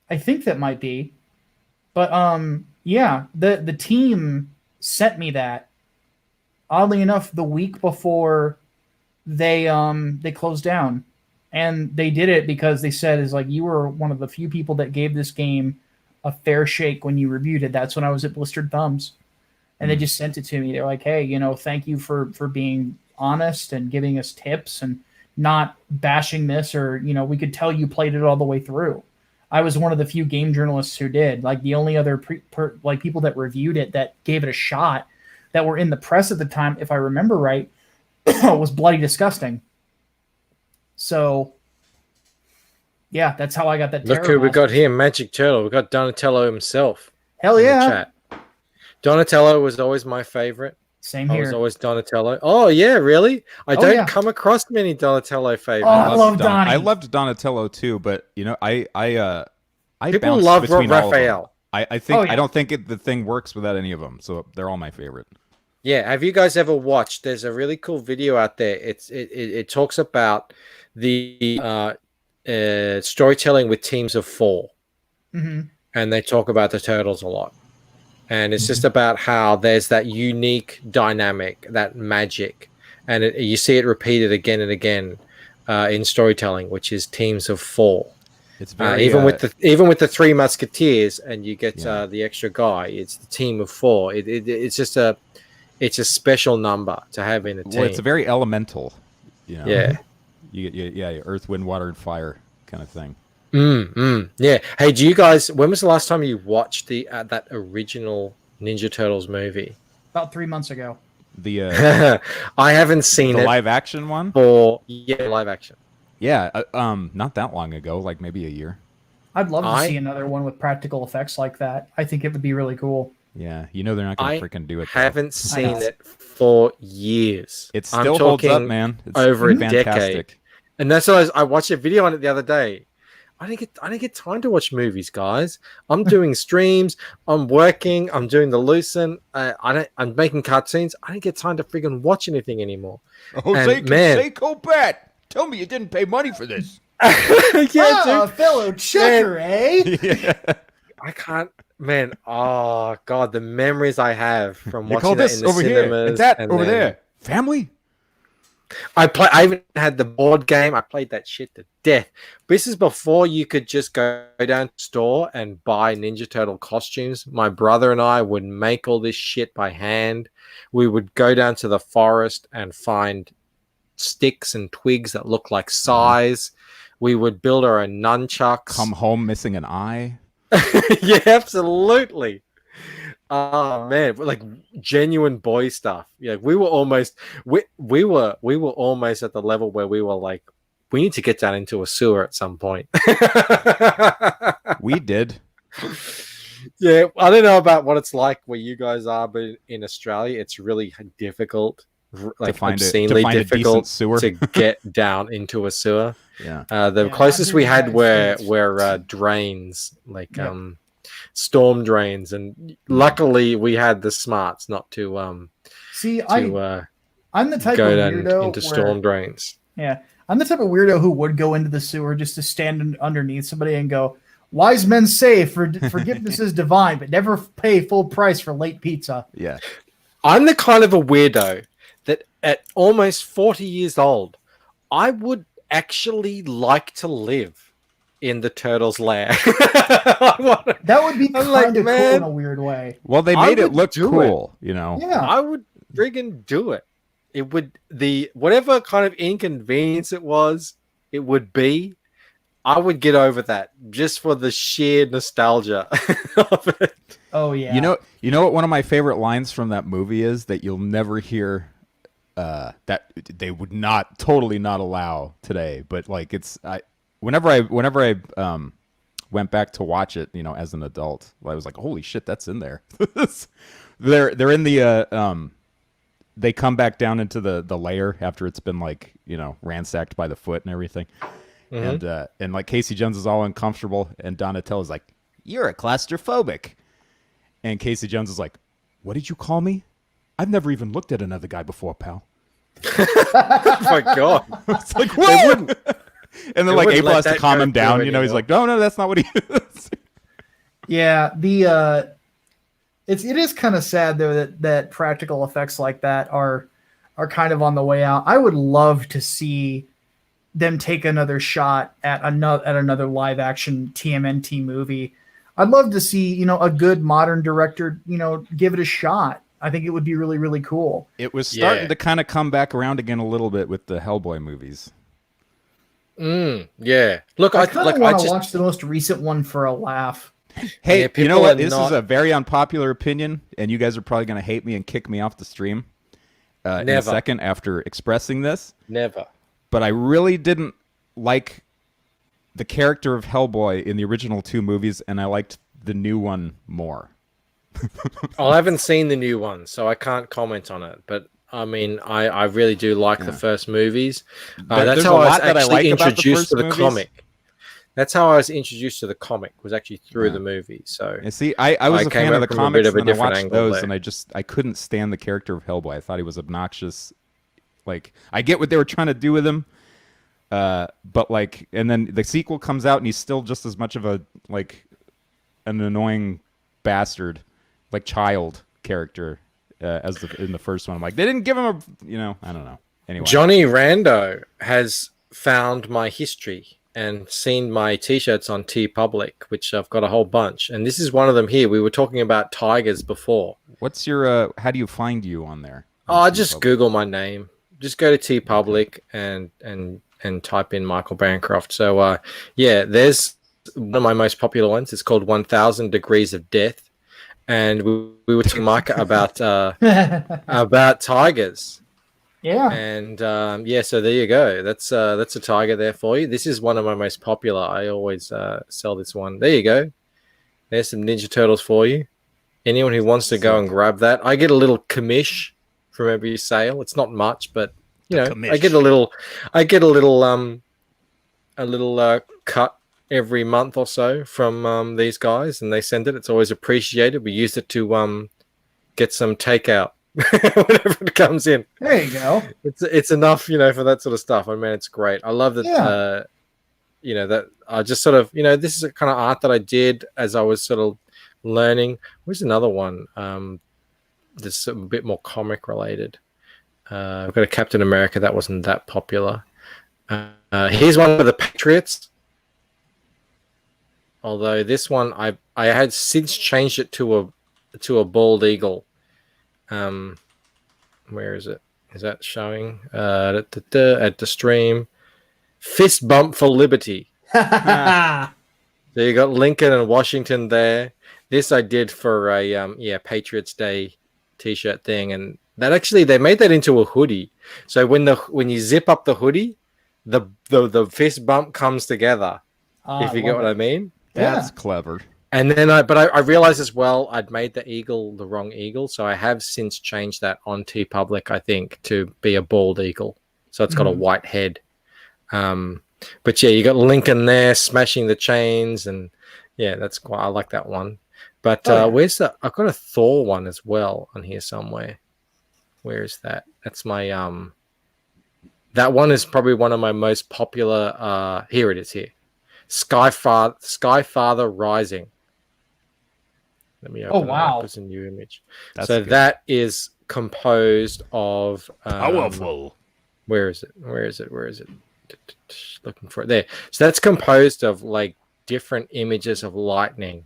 I think that might be, but yeah, the team sent me that. Oddly enough, the week before they closed down, and they did it because they said you were one of the few people that gave this game a fair shake when you reviewed it. That's when I was at Blistered Thumbs, and they just sent it to me. They're like, "Hey, thank you for being honest and giving us tips and not bashing this, or we could tell you played it all the way through." I was one of the few game journalists who did. Like the only other people that reviewed it that gave it a shot that were in the press at the time, if I remember right, was Bloody Disgusting. So, yeah, that's how I got that. Look who we got here, Magic Turtle. We got Donatello himself. Hell in the yeah. chat. Donatello was always my favorite. Same I here. was always Donatello. Oh yeah, really? I don't yeah. come across many Donatello favorites. I love Donnie. I loved Donatello too, but I People bounce love between all of them. Raphael. I think Oh, yeah. I don't think the thing works without any of them, so they're all my favorite. Yeah, have you guys ever watched? There's a really cool video out there. It talks about the storytelling with teams of 4, Mm-hmm. and they talk about the turtles a lot. And it's just about how there's that unique dynamic, that magic, and you see it repeated again and again in storytelling, which is teams of 4. It's very even with the 3 Musketeers, and you get the extra guy. It's the team of 4. It's just a special number to have in a team. Well, it's a very elemental, Yeah. You get Earth, Wind, Water, and Fire kind of thing. Yeah. Hey, do you guys? When was the last time you watched that original Ninja Turtles movie? About 3 months ago. The I haven't seen the it. live action one. Live action. Yeah, not that long ago, like maybe a year. I'd love to see another one with practical effects like that. I think it would be really cool. Yeah, they're not going to freaking do it. I haven't seen it for years. It still holds up, man. It's over a fantastic. decade. And that's why I watched a video on it the other day. I didn't get time to watch movies, guys. I'm doing streams. I'm working. I'm doing the Lucent. I'm making cartoons. I didn't get time to freaking watch anything anymore. Jose Canseco bet. Tell me you didn't pay money for this. Yeah, dude. Fellow checker, eh? Yeah. I can't, man. Oh God, the memories I have from You watching call that this in the over cinemas. here? It's that and over then- there. Family. I even had the board game. I played that shit to death. This is before you could just go down to the store and buy Ninja Turtle costumes. My brother and I would make all this shit by hand. We would go down to the forest and find sticks and twigs that look like size. We would build our own nunchucks. Come home missing an eye. Yeah, absolutely. Oh man, like genuine boy stuff. Yeah, we were almost we were almost at the level where we were like, we need to get down into a sewer at some point. We did. Yeah, I don't know about what it's like where you guys are, but in Australia, it's really difficult, like obscenely difficult to get down into a sewer. Yeah. The closest we had were drains, like storm drains, and luckily we had the smarts not to I'm the type go of down weirdo into storm drains. Yeah, I'm the type of weirdo who would go into the sewer just to stand underneath somebody and go, "Wise men say forgiveness is divine, but never pay full price for late pizza." Yeah, I'm the kind of a weirdo that at almost 40 years old, I would actually like to live in the turtles' lair. That would be kind of cool man, in a weird way. Well, they I made it would look do cool, it. Yeah. I would friggin' do it. It would whatever kind of inconvenience it was, it would be. I would get over that just for the sheer nostalgia of it. Oh yeah. You know what one of my favorite lines from that movie is that you'll never hear that they would totally not allow today, but like whenever I went back to watch it, as an adult, I was like, holy shit, that's in there. They're in the they come back down into the lair after it's been ransacked by the foot and everything. Mhm. And like Casey Jones is all uncomfortable, and Donatello's like, "You're a claustrophobic," and Casey Jones is like, "What did you call me? I've never even looked at another guy before, pal." Oh my God. It's like, whoa! And then they like wouldn't April let has to that calm go him down. through He's anymore. like, no, that's not what he is. Yeah, it is kind of sad though that practical effects like that are kind of on the way out. I would love to see them take another shot at another live action TMNT movie. I'd love to see, a good modern director, give it a shot. I think it would be really, really cool. It was starting to kind of come back around again a little bit with the Hellboy movies. Yeah. Look, I kind of want to watch the most recent one for a laugh. Hey, Yeah, you know people what? are This is not- a very unpopular opinion, and you guys are probably going to hate me and kick me off the stream in a Never. second after expressing this. Never. But I really didn't like the character of Hellboy in the original 2 movies, and I liked the new one more. I haven't seen the new one, so I can't comment on it. But I mean, I really do like the first movies. That's There's how a I was lot that I actually like about the introduced first to the movies. comic. That's how I was introduced to the comic, was actually through the movie. So You see, I was a came fan of up the from a comics, bit of a and I different watched angle those, there. and I couldn't stand the character of Hellboy. I thought he was obnoxious. Like, I get what they were trying to do with him, but like, and then the sequel comes out, and he's still just as much of an annoying bastard, like child character as in the first one. I'm like, they didn't give him I don't know. Anyway, Johnny Rando has found my history and seen my t-shirts on TeePublic, which I've got a whole bunch, and this is one of them here. We were talking about tigers before. What's your how do you find you on there? Just Google my name. Just go to TeePublic and type in Michael Bancroft. So there's one of my most popular ones. It's called 1000 Degrees of Death, and we were talking Micah about tigers. Yeah. And so there you go. That's a tiger there for you. This is one of my most popular. I always sell this one. There you go. There's some Ninja Turtles for you. Anyone who wants to go and grab that, I get a little commish from every sale. It's not much, but I get a little cut every month or so from these guys, and they send it. It's always appreciated. We use it to get some takeout whenever it comes in. There you go. It's enough, for that sort of stuff. I mean, it's great. I love that. That I just sort of, this is a kind of art that I did as I was sort of learning. Where's another one? That's a bit more comic related. I've got a Captain America that wasn't that popular. Here's one of the Patriots. Although this one I had since changed it to a bald eagle. Where is it? Is that showing? At the stream. Fist bump for liberty. So you got Lincoln and Washington there. This I did for a Patriots Day t-shirt thing, and that actually they made that into a hoodie. So when you zip up the hoodie, the fist bump comes together. If you get what I mean. That's clever. And then I realized as well I'd made the eagle the wrong eagle, so I have since changed that on TeePublic, I think, to be a bald eagle. So it's got a white head. But yeah, you got Lincoln there smashing the chains, and yeah, I like that one. But where's the? I've got a Thor one as well on here somewhere. Where is that? That's my That one is probably one of my most popular. Here it is. Here, Skyfather Rising. Let me open it up as a new image. So that is composed of Powerful. Where is it? Looking for it there. So that's composed of like different images of lightning,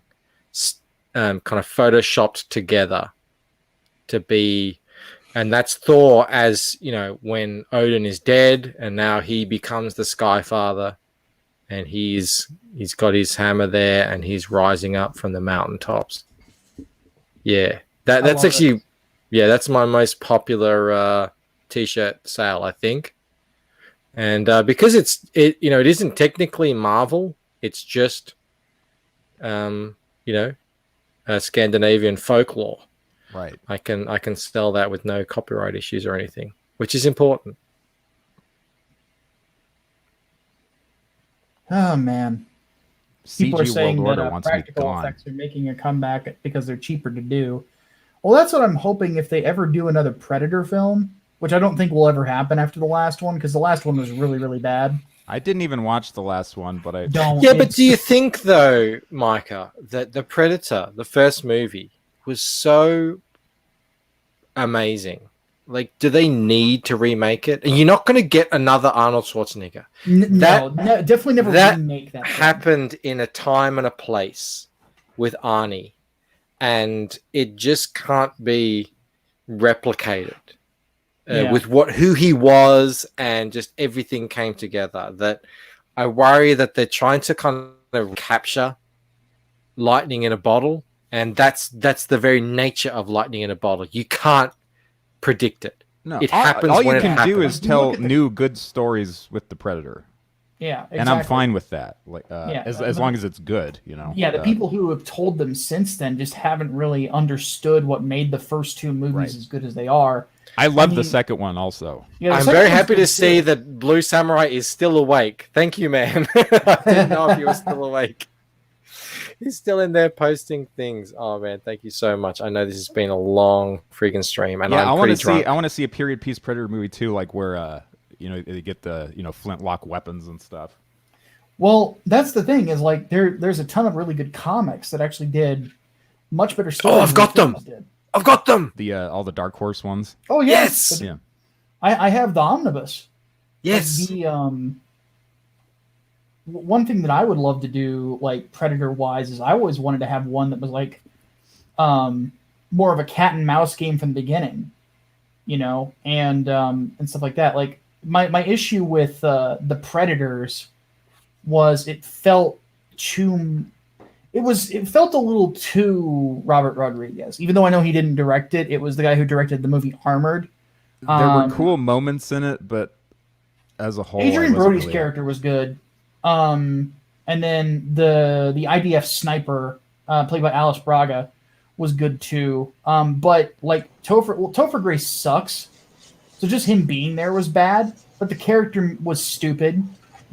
kind of photoshopped together to be, and that's Thor as when Odin is dead, and now he becomes the Skyfather, and he's got his hammer there, and he's rising up from the mountaintops. Yeah, that's actually, that's my most popular t-shirt sale, I think. And because it isn't technically Marvel, it's just Scandinavian folklore. Right. I can sell that with no copyright issues or anything, which is important. Oh man. People are CG saying World that Order wants me practical gone. effects are making a comeback because they're cheaper to do. Well, that's what I'm hoping if they ever do another Predator film, which I don't think will ever happen after the last one, because the last one was really, really bad. I didn't even watch the last one, but I don't. Yeah, but do you think though, Micah, that the Predator, the first movie, was so amazing? Like, do they need to remake it? And you're not going to get another Arnold Schwarzenegger. No, definitely never remake that. Happened in a time and a place with Arnie, and it just can't be replicated with who he was, and just everything came together. That I worry that they're trying to kind of capture lightning in a bottle, and that's the very nature of lightning in a bottle. You can't predict it. No, it happens. All when you can do happens. is tell new good stories with the Predator. Yeah, exactly. And I'm fine with that. Like, Yeah, as long as it's good, you know. Yeah, the people who have told them since then just haven't really understood what made the first two movies as good as they are. I love the second one also. Yeah, I'm very happy to see that Blue Samurai is still awake. Thank you, man. I didn't know if he was still awake. He's still in there posting things. Oh man, thank you so much. I know this has been a long freaking stream, and I'm pretty drunk. I want to see a period piece Predator movie too, like where you know, they get the, you know, flintlock weapons and stuff. Well, that's the thing, is like there's a ton of really good comics that actually did much better stories. Oh, I've got them. I've got them. The all the Dark Horse ones. Oh yes. Yeah. I have the omnibus. Yes. Like one thing that I would love to do, like Predator wise, is I always wanted to have one that was like more of a cat and mouse game from the beginning, you know, and stuff like that. Like my issue with the Predators was it felt a little too Robert Rodriguez. Even though I know he didn't direct it, it was the guy who directed the movie Armored. There were cool moments in it, but as a whole, Adrian Brody's character was good. And then the IDF sniper, played by Alice Braga, was good too. But like Topher Grace sucks. So just him being there was bad, but the character was stupid.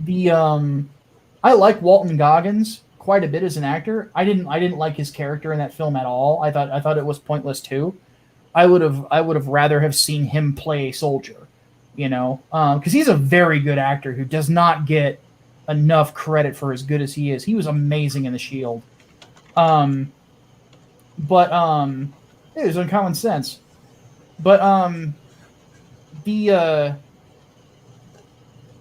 I like Walton Goggins quite a bit as an actor. I didn't like his character in that film at all. I thought it was pointless too. I would have rather have seen him play a soldier, you know, because he's a very good actor who does not get enough credit for as good as he is. He was amazing in The Shield. It was Uncommon Sense. But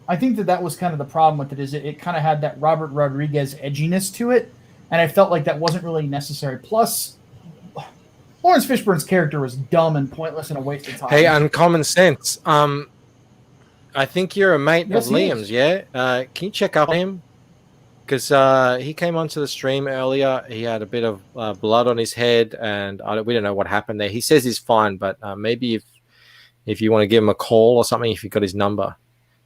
I think that was kind of the problem with it, is it kind of had that Robert Rodriguez edginess to it, and I felt like that wasn't really necessary. Plus, Lawrence Fishburne's character was dumb and pointless and a waste of time. Hey, Uncommon Sense. I think you're a mate Yes, of he Liam's, is. yeah? Can you check up on him? Because he came onto the stream earlier. He had a bit of blood on his head, and we don't know what happened there. He says he's fine, but maybe if you want to give him a call or something, if you've got his number,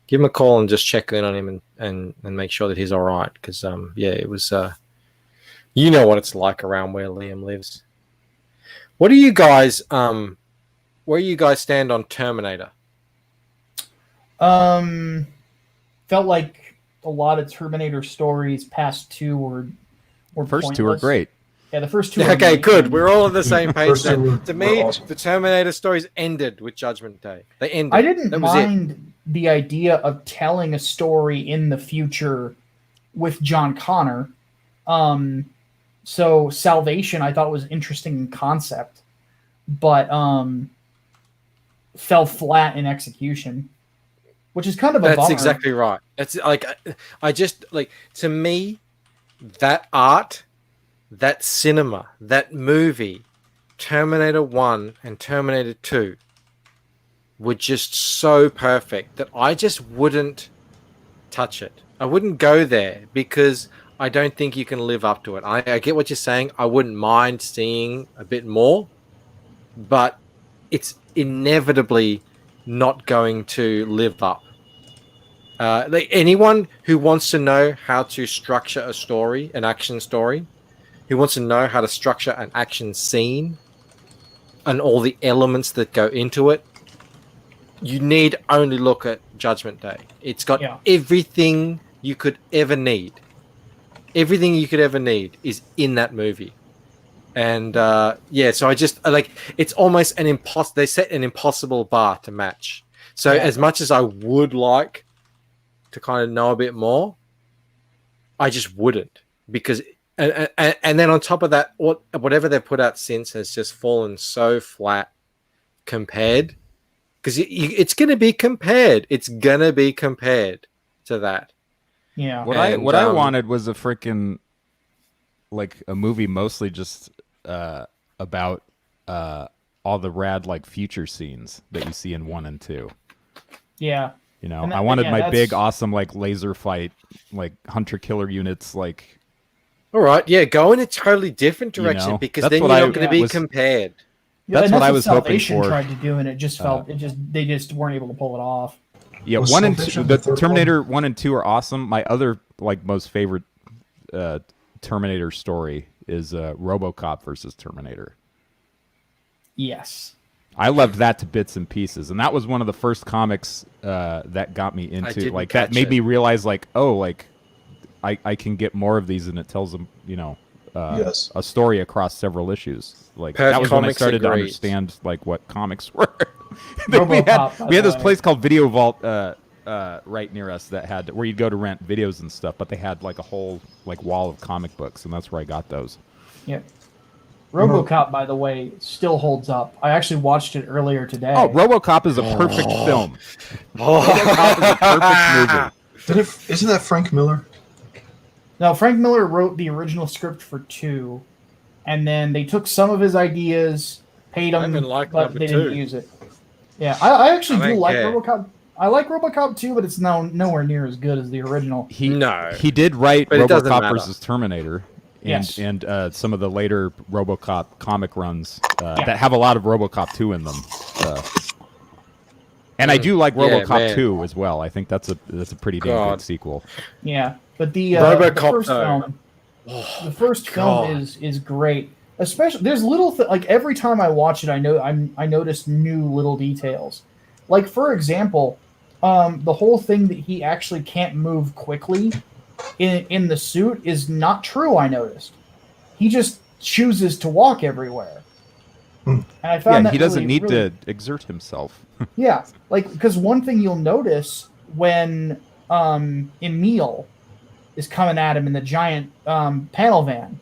give him a call and just check in on him and make sure that he's all right. Because, it was... you know what it's like around where Liam lives. What do you guys... where you guys stand on Terminator? Felt like a lot of Terminator stories past two were First two are great. Yeah, the first two. Okay, good. We're all on the same page. First two Then. were- To were me, awesome. the Terminator stories ended with Judgment Day. They ended. I didn't That was it. mind the idea of telling a story in the future with John Connor. So Salvation, I thought was interesting in concept, but fell flat in execution, which is kind of a That's bummer. exactly right. It's like I just like, to me, that art, that cinema, that movie, Terminator 1 and Terminator 2 were just so perfect that I just wouldn't touch it. I wouldn't go there because I don't think you can live up to it. I get what you're saying. I wouldn't mind seeing a bit more, but it's inevitably not going to live up. Like anyone who wants to know how to structure a story, an action story, who wants to know how to structure an action scene and all the elements that go into it, you need only look at Judgment Day. It's got everything you could ever need. Everything you could ever need is in that movie. And so I just like, it's almost an they set an impossible bar to match. So as much as I would like to kind of know a bit more, I just wouldn't, because and then on top of that, whatever they've put out since has just fallen so flat compared, because it's going to be compared. It's going to be compared to that. Yeah. What I wanted was a freaking like a movie mostly just about all the rad like future scenes that you see in 1 and 2. Yeah. You know, And that- I wanted yeah, my that's- big awesome like laser fight, like hunter killer units, like. All right, yeah, go in a totally different You direction know, because that's then what you're I not going to be was- compared. Yeah, That's and what I was hoping Salvation for. tried to do, and it just felt they just weren't able to pull it off. Yeah, Was 1 and Salvation 2, the the third Terminator 1 and 2 are awesome. My other like most favorite Terminator story is RoboCop versus Terminator. Yes. I loved that to bits and pieces, and that was one of the first comics that got me into didn't like that catch made it. me realize like, oh, like I can get more of these, and it tells them, you know, Yes. a story across several issues. Like Pat that was when I Comics started to agrees. understand like what comics were. RoboCop, by we had the this way. place called Video Vault right near us that had where you'd go to rent videos and stuff, but they had like a whole like wall of comic books, and that's where I got those. Yep. RoboCop, by the way, still holds up. I actually watched it earlier today. Oh, RoboCop is a perfect film. RoboCop is a perfect movie. Isn't that Frank Miller? No, Frank Miller wrote the original script for 2, and then they took some of his ideas, paid him, even liked but number they didn't 2. use it. Yeah, I actually I do don't like care. RoboCop. I like RoboCop 2, but it's nowhere near as good as the original. He did write But it doesn't RoboCop matter. versus Terminator, and Yes. and some of the later RoboCop comic runs that have a lot of RoboCop 2 in them. And I do like Yeah, RoboCop man. 2 as well. I think that's a pretty damn God. good sequel. Yeah, but the RoboCop first film, the first film God. is great. Especially there's little like every time I watch it, I notice new little details. Like for example, the whole thing that he actually can't move quickly in the suit is not true. I noticed he just chooses to walk everywhere. And I found that he doesn't really, need really to exert himself. yeah, like because one thing you'll notice when Emil is coming at him in the giant panel van,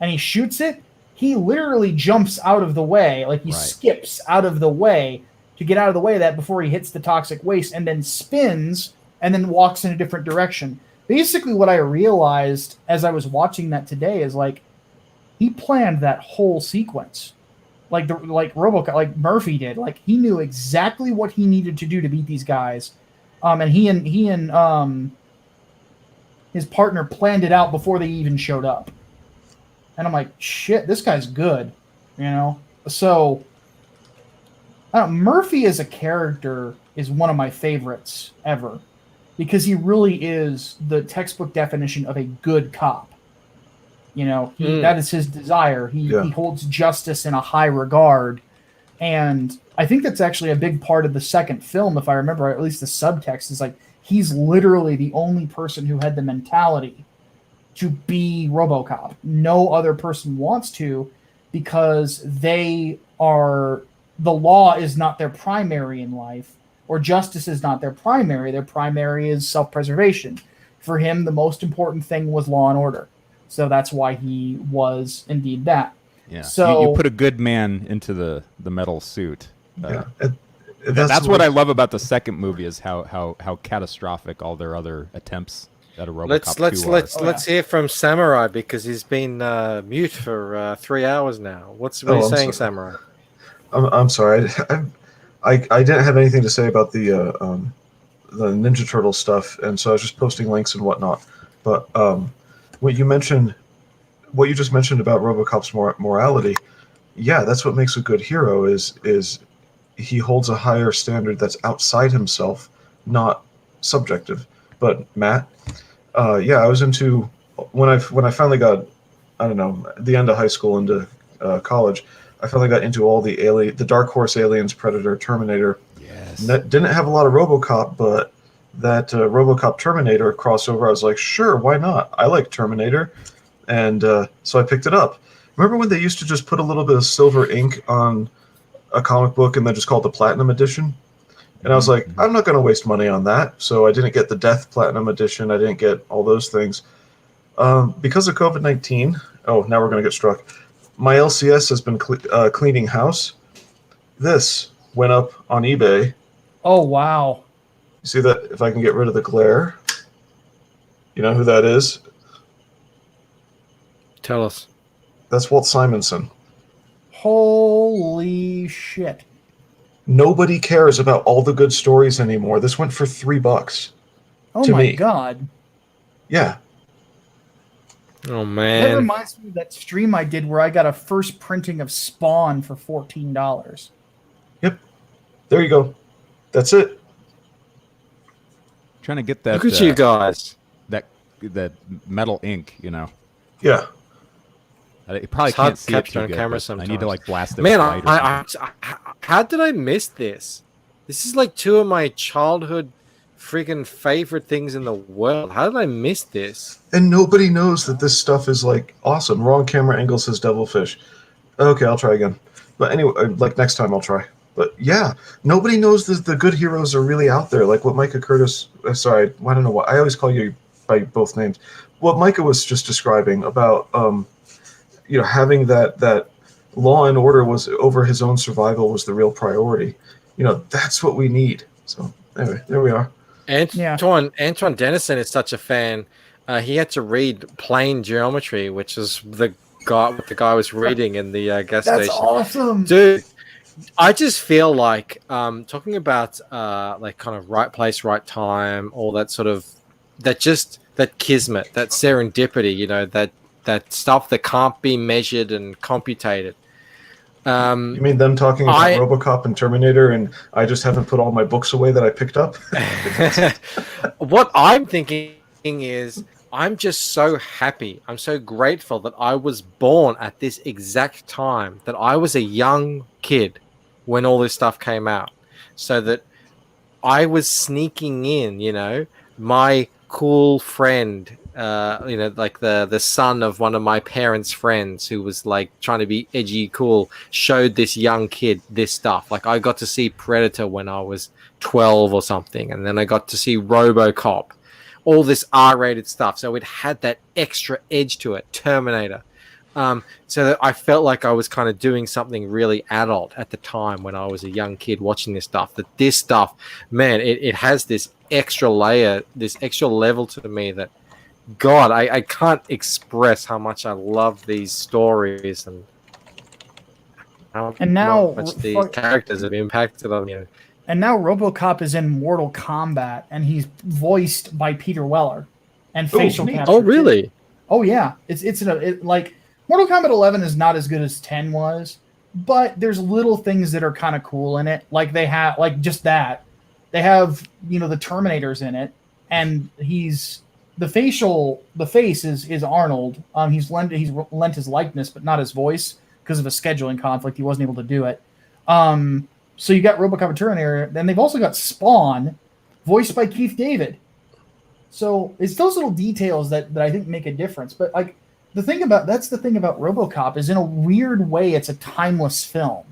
and he shoots it, he literally jumps out of the way, like he skips out of the way to get out of the way of that before he hits the toxic waste, and then spins and then walks in a different direction. Basically, what I realized as I was watching that today is like he planned that whole sequence. Like RoboCop, like Murphy did. Like he knew exactly what he needed to do to beat these guys, and he and his partner planned it out before they even showed up. And I'm like, shit, this guy's good, you know. So Murphy as a character is one of my favorites ever because he really is the textbook definition of a good cop. You know, that is his desire. He holds justice in a high regard. And I think that's actually a big part of the second film, if I remember, at least the subtext is like, he's literally the only person who had the mentality to be RoboCop. No other person wants to because the law is not their primary in life, or justice is not their primary. Their primary is self-preservation. For him, the most important thing was law and order. So that's why he was indeed that. Yeah. So you put a good man into the metal suit. Yeah. That's what I love about the second movie is how catastrophic all their other attempts at a RoboCop 2 are. Let's hear from Samurai because he's been mute for 3 hours now. What are you I'm saying, sorry. Samurai? I'm sorry. I didn't have anything to say about the Ninja Turtle stuff, and so I was just posting links and whatnot. But what you just mentioned about RoboCop's morality, yeah, that's what makes a good hero. Is he holds a higher standard that's outside himself, not subjective. But Matt, yeah, I was into when I finally got, I don't know, the end of high school into college. I finally got into all the Dark Horse Aliens, Predator, Terminator. Yes. Didn't have a lot of RoboCop, but that RoboCop Terminator crossover, I was like, sure, why not? I like Terminator, and so I picked it up. Remember when they used to just put a little bit of silver ink on a comic book and then just call it the Platinum Edition? And I was like, I'm not going to waste money on that. So I didn't get the Death Platinum Edition. I didn't get all those things. Because of COVID-19, oh, now we're going to get struck. My LCS has been cleaning house. This went up on eBay. Oh, wow. You see that? If I can get rid of the glare. You know who that is? Tell us. That's Walt Simonson. Holy shit. Nobody cares about all the good stories anymore. This went for $3. Oh to my me. god. Yeah. Oh That man. reminds me of that stream I did where I got a first printing of Spawn for $14. Yep. There you go. That's it. Trying to get that. Look at you guys. That metal ink, you know. Yeah. You probably It's hard can't to see it capture too on good, camera but I sometimes. need to like blast it. Man, with light or something. how did I miss this? This is like two of my childhood freaking favorite things in the world. How did I miss this? And nobody knows that this stuff is like awesome. Wrong camera angle says devilfish. Okay, I'll try again. But anyway, like next time I'll try. But yeah, nobody knows that the good heroes are really out there. Like what Micah Curtis, sorry, I don't know why. I always call you by both names. What Micah was just describing about, having that law and order was over his own survival was the real priority. That's what we need. So anyway, there we are. Antoine Dennison is such a fan. He had to read Plane Geometry, which is what the guy was reading in the gas That's station. awesome, Dude. I just feel like talking about like kind of right place, right time, all that sort of that kismet, that serendipity, that stuff that can't be measured and computated. You mean them talking about RoboCop and Terminator, and I just haven't put all my books away that I picked up? What I'm thinking is, I'm just so happy. I'm so grateful that I was born at this exact time, that I was a young kid when all this stuff came out, so that I was sneaking in, my cool friend, like the son of one of my parents' friends who was like trying to be edgy cool, showed this young kid this stuff. Like I got to see Predator when I was 12 or something, and then I got to see RoboCop, all this R-rated stuff. So it had that extra edge to it, Terminator. So that I felt like I was kind of doing something really adult at the time when I was a young kid watching this stuff. That this stuff, man, it has this extra layer, this extra level to me that, God, I can't express how much I love these stories and how much these characters have impacted on you. And now RoboCop is in Mortal Kombat, and he's voiced by Peter Weller, and facial capture. Oh, really? Too. Oh, yeah. It's like Mortal Kombat 11 is not as good as 10 was, but there's little things that are kind of cool in it. Like they have, like just that they have, the Terminators in it, and the face is Arnold. He's lent his likeness, but not his voice because of a scheduling conflict. He wasn't able to do it. So you got RoboCop and Terminator, then they've also got Spawn, voiced by Keith David. So it's those little details that I think make a difference. But like that's the thing about RoboCop is, in a weird way, it's a timeless film,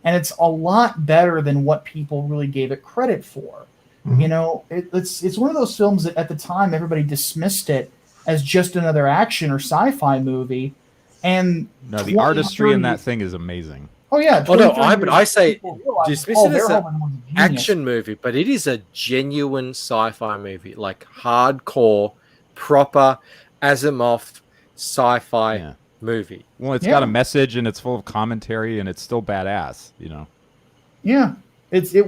and it's a lot better than what people really gave it credit for. Mm-hmm. It's one of those films that at the time everybody dismissed it as just another action or sci-fi movie, and no, the artistry in that thing is amazing. Oh yeah. I say dismiss it as an Verhoeven action movie, but it is a genuine sci-fi movie, like hardcore, proper Asimov sci-fi movie. Well, it's got a message and it's full of commentary and it's still badass, Yeah, it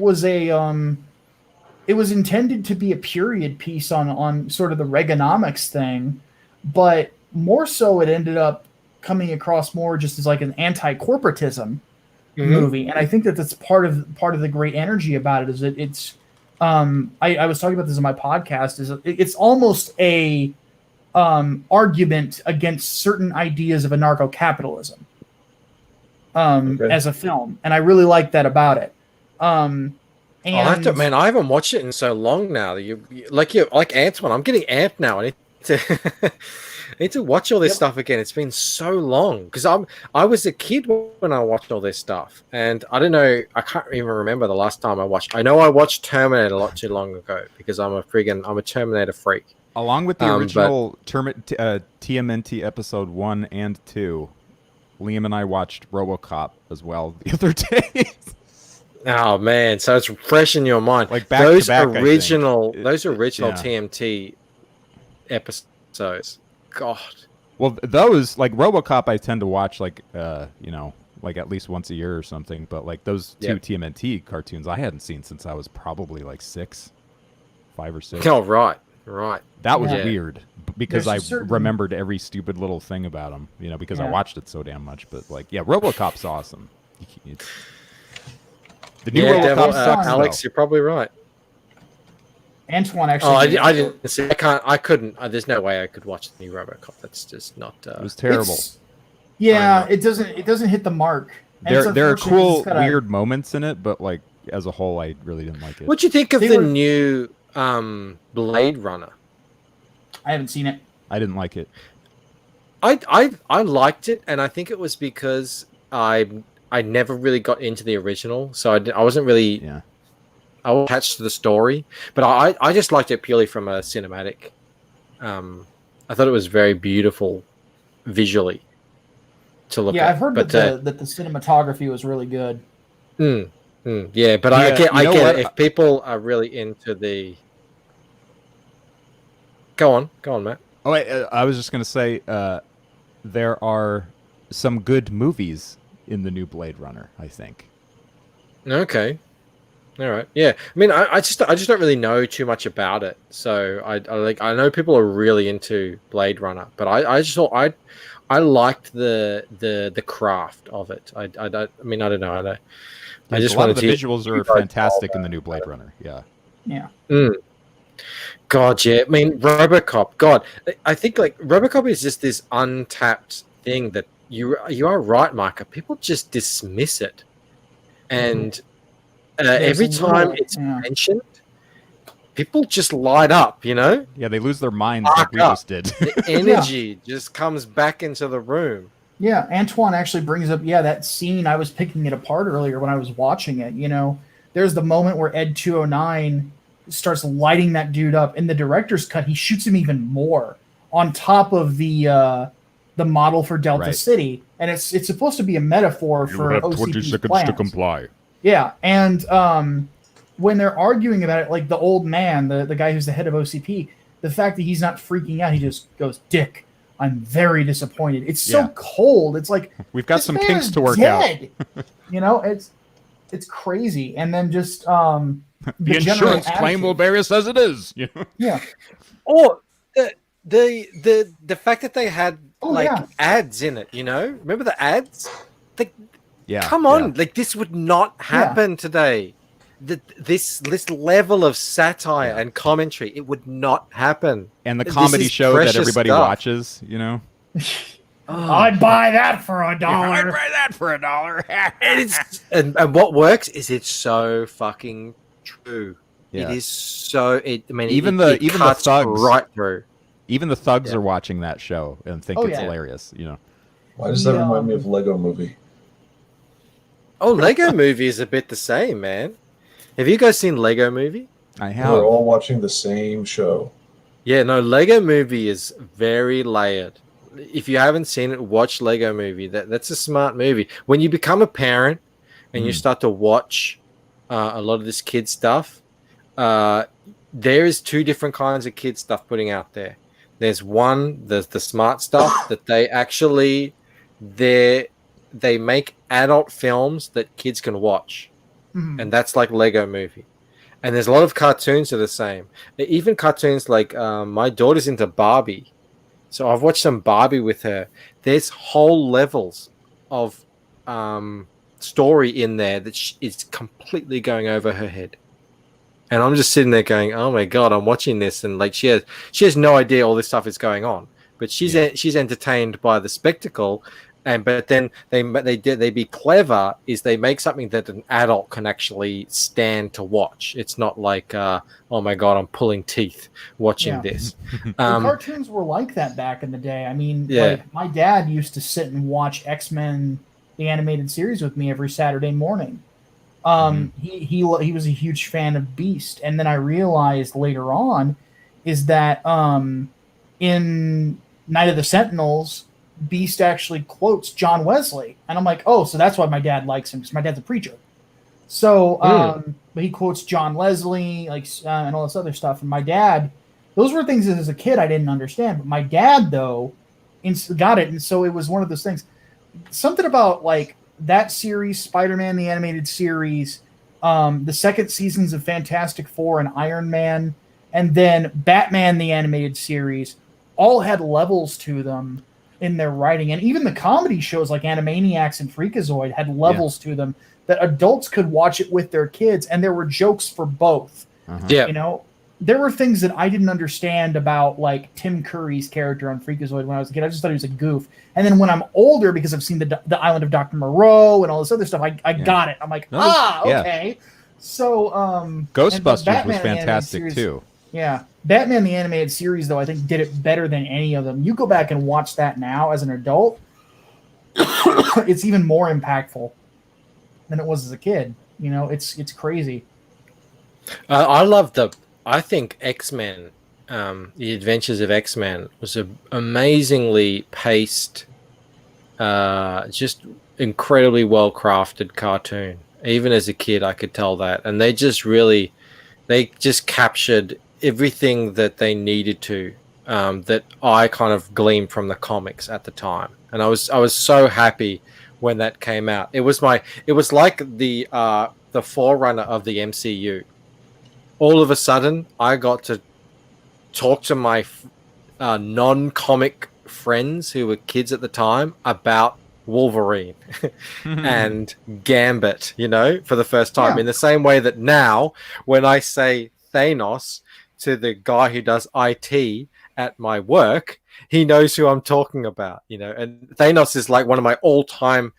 was intended to be a period piece on sort of the Reaganomics thing, but more so it ended up coming across more just as like an anti-corporatism movie, and I think that's part of the great energy about it is that it's I was talking about this in my podcast, is it's almost a argument against certain ideas of anarcho-capitalism as a film, and I really like that about it. And I haven't watched it in so long now. You like Antoine. I'm getting amped now. I need to watch all this stuff again. It's been so long because I was a kid when I watched all this stuff, and I don't know. I can't even remember the last time I watched. I know I watched Terminator a lot too long ago because I'm a Terminator freak. Along with the original TMNT episode 1 and 2, Liam and I watched RoboCop as well the other day. Oh man, so it's fresh in your mind. Like back those to back, original TMT episodes. God, Well, those like RoboCop, I tend to watch like like at least once a year or something. But like those two TMNT cartoons, I hadn't seen since I was probably like 5 or 6. Oh, right. That was Yeah. weird because There's I a certain- remembered every stupid little thing about him, because I Yeah. watched it so damn much. But like, yeah, RoboCop's awesome. The new Yeah, RoboCop Devil, sucks, Alex, though. you're probably right. Antoine actually. Oh, I didn't see. I couldn't. There's no way I could watch the new RoboCop. That's just not. It was terrible. Yeah, it doesn't hit the mark. And it's There are unfortunate 'cause cool, it's kinda- weird moments in it, but like as a whole, I really didn't like it. What'd you think of They the were- new Blade Runner? I haven't seen it. I didn't like it. I liked it, and I think it was because I never really got into the original, so I wasn't really I was attached to the story, but I just liked it purely from a cinematic. I thought it was very beautiful visually to look at. Yeah, I've heard but, that the cinematography was really good. yeah, but I Yeah, get you know what? it. If people are really into the, go on, Matt. Oh, wait, I was just gonna say there are some good movies in the new Blade Runner, I think. Okay. All right. Yeah. I mean, I just don't really know too much about it. So I know people are really into Blade Runner, but I just thought I liked the craft of it. I don't know. I just a lot wanted of the to visuals are fantastic in the new Blade Runner. Yeah. Yeah. God, yeah. I mean, RoboCop. God, I think like RoboCop is just this untapped thing that you are right, Micah. People just dismiss it, and every time it's mentioned, people just light up. Yeah, they lose their minds like we up. just did. The energy just comes back into the room. Yeah, Antoine actually brings up that scene. I was picking it apart earlier when I was watching it. There's the moment where Ed 209 starts lighting that dude up. In the director's cut, he shoots him even more on top of the model for Delta City, and it's supposed to be a metaphor for OCP's plans. comply. Yeah, and when they're arguing about it, like the old man, the guy who's the head of OCP, the fact that he's not freaking out, he just goes, "Dick, I'm very disappointed." It's so cold. It's like we've got this some man kinks is to work dead. out. It's crazy, and then just The insurance claim will bear us as it is. Yeah. Or the fact that they had ads in it. Remember the ads? Come on, like this would not happen today. This level of satire and commentary, it would not happen. And the This comedy is show that precious everybody stuff. watches, I'd buy that for $1. I'd buy that for $1. and what works is it's so fucking true. Yeah. It is so. Even the cuts thugs right through. Even the thugs are watching that show and think it's yeah. hilarious. Why does that remind me of Lego Movie? Oh, Lego Movie is a bit the same, man. Have you guys seen Lego Movie? I We're all watching the same show. Yeah, no, Lego Movie is very layered. If you haven't seen it, watch Lego Movie. That's a smart movie. When you become a parent and you start to watch a lot of this kid stuff, there is two different kinds of kid stuff putting out there. There's one, there's the smart stuff that they actually they make adult films that kids can watch. And that's like Lego Movie. And there's a lot of cartoons that are the same. Even cartoons like my daughter's into Barbie. So I've watched some Barbie with her. There's whole levels of story in there that is completely going over her head. And I'm just sitting there going, "Oh my god, I'm watching this," and like she has no idea all this stuff is going on, but she's entertained by the spectacle. But then they be clever is they make something that an adult can actually stand to watch. It's not like oh my god, I'm pulling teeth watching this. The cartoons were like that back in the day. I mean, like my dad used to sit and watch X-Men the animated series with me every Saturday morning. He was a huge fan of Beast, and then I realized later on is that in Night of the Sentinels, Beast actually quotes John Wesley, and I'm like, oh, so that's why my dad likes him, because my dad's a preacher. So, but he quotes John Wesley, and all this other stuff. And my dad, those were things that as a kid I didn't understand. But my dad, though, got it. And so it was one of those things. Something about like that series, Spider-Man the animated series, the second seasons of Fantastic Four and Iron Man, and then Batman the animated series, all had levels to them in their writing. And even the comedy shows like Animaniacs and Freakazoid had levels to them that adults could watch it with their kids, and there were jokes for both. Yeah. You know, there were things that I didn't understand about like Tim Curry's character on Freakazoid when I was a kid. I just thought he was a goof. And then when I'm older, because I've seen the Island of Dr. Moreau and all this other stuff, I got it. I'm like, okay. So Ghostbusters was fantastic too. Yeah. Batman the animated series, though, I think did it better than any of them. You go back and watch that now as an adult, it's even more impactful than it was as a kid. You know, it's crazy. I think X-Men, The Adventures of X-Men was an amazingly paced, just incredibly well-crafted cartoon. Even as a kid, I could tell that. And they just captured everything that they needed to, that I kind of gleaned from the comics at the time. And I was so happy when that came out. It was like the forerunner of the MCU. All of a sudden, I got to talk to my non-comic friends who were kids at the time about Wolverine and Gambit, you know, for the first time. Yeah. In the same way that now, when I say Thanos to the guy who does IT at my work, he knows who I'm talking about, you know. And Thanos is like one of my all-time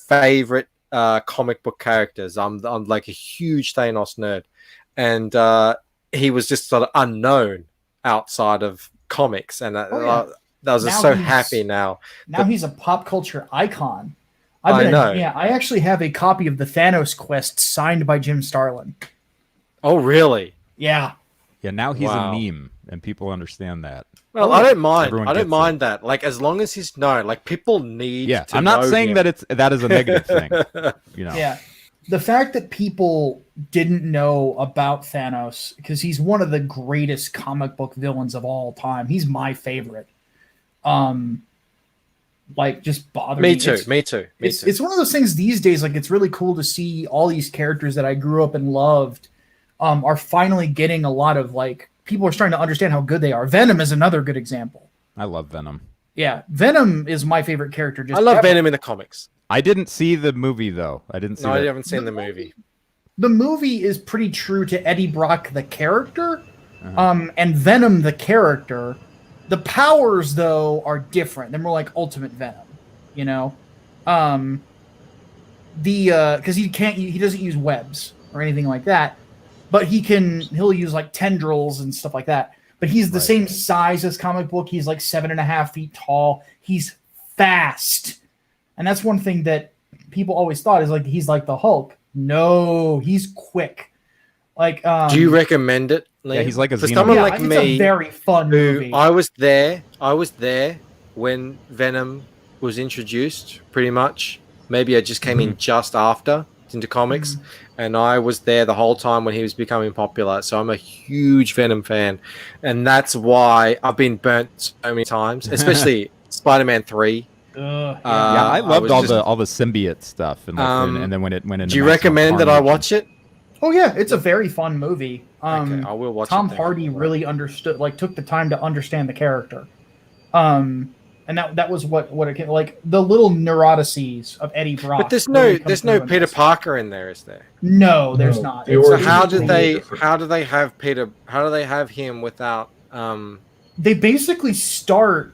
favorite comic book characters. I'm like a huge Thanos nerd. And he was just sort of unknown outside of comics, and I was just so happy now. Now he's a pop culture icon. I know. Yeah, I actually have a copy of the Thanos Quest signed by Jim Starlin. Oh, really? Yeah. Yeah, now he's a meme, and people understand that. Well, I don't mind. Everyone I don't gets mind that. Like, as long as he's known, like people need. Yeah, to I'm not know saying him. that is a negative thing. You know. Yeah. The fact that people didn't know about Thanos, because he's one of the greatest comic book villains of all time. He's my favorite. Like, just bothers me. Me too. It's one of those things these days, like, it's really cool to see all these characters that I grew up and loved are finally getting a lot of, like, people are starting to understand how good they are. Venom is another good example. I love Venom. Yeah, Venom is my favorite character. I love Venom in the comics. I didn't see the movie though. I didn't see. No, I haven't seen the movie. The movie is pretty true to Eddie Brock, the character, and Venom, the character. The powers, though, are different. They're more like Ultimate Venom, you know. Because he doesn't use webs or anything like that, but he'll use like tendrils and stuff like that. But he's the same size as comic book. He's like 7.5 feet tall. He's fast. And that's one thing that people always thought is like he's like the Hulk. No, he's quick. Like, do you recommend it, Liam? Yeah, he's like a for someone like it's me. A very fun movie. I was there when Venom was introduced. Pretty much. Maybe I just came in just after into comics, and I was there the whole time when he was becoming popular. So I'm a huge Venom fan, and that's why I've been burnt so many times, especially Spider-Man 3. I loved all the symbiote stuff, and then when it went into. Do you recommend that I watch it? Oh yeah, it's a very fun movie. Okay, I will watch Tom it. Hardy really took the time to understand the character, and that was what it like the little neurotices of Eddie Brock. But there's no Peter Parker in there, is there? No, there's not. So how do they have him without? They basically start.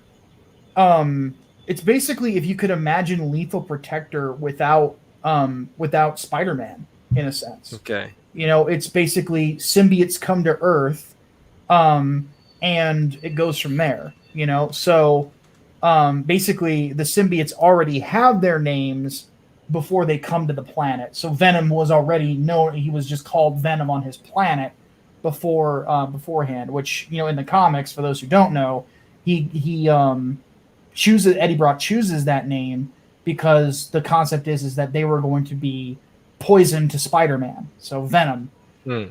It's basically if you could imagine Lethal Protector without Spider-Man in a sense. Okay. You know, it's basically symbiotes come to Earth, and it goes from there. You know, so basically the symbiotes already have their names before they come to the planet. So Venom was already known; he was just called Venom on his planet beforehand. Which, you know, in the comics, for those who don't know, Eddie Brock chooses that name because the concept is that they were going to be poison to Spider-Man. So Venom. Yeah,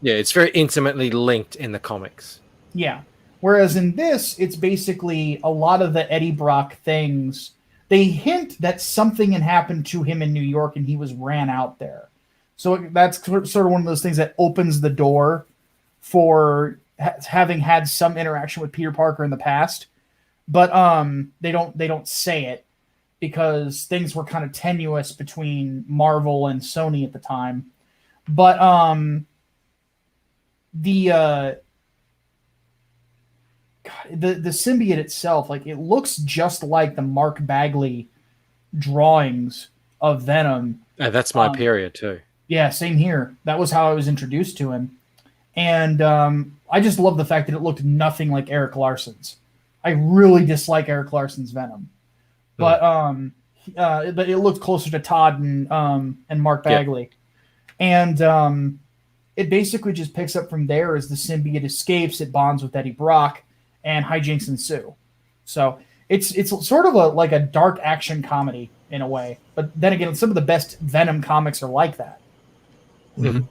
it's very intimately linked in the comics. Yeah. Whereas in this, it's basically a lot of the Eddie Brock things. They hint that something had happened to him in New York and he was ran out there. So that's sort of one of those things that opens the door for having had some interaction with Peter Parker in the past. But they don't say it because things were kind of tenuous between Marvel and Sony at the time. But the symbiote itself, like, it looks just like the Mark Bagley drawings of Venom. That's my period too. Yeah, same here. That was how I was introduced to him. And I just love the fact that it looked nothing like Eric Larson's. I really dislike Eric Larson's Venom. But it looked closer to Todd and Mark Bagley. Yeah. And it basically just picks up from there as the symbiote escapes, it bonds with Eddie Brock, and hijinks ensue. So it's sort of like a dark action comedy in a way. But then again, some of the best Venom comics are like that. Mm-hmm.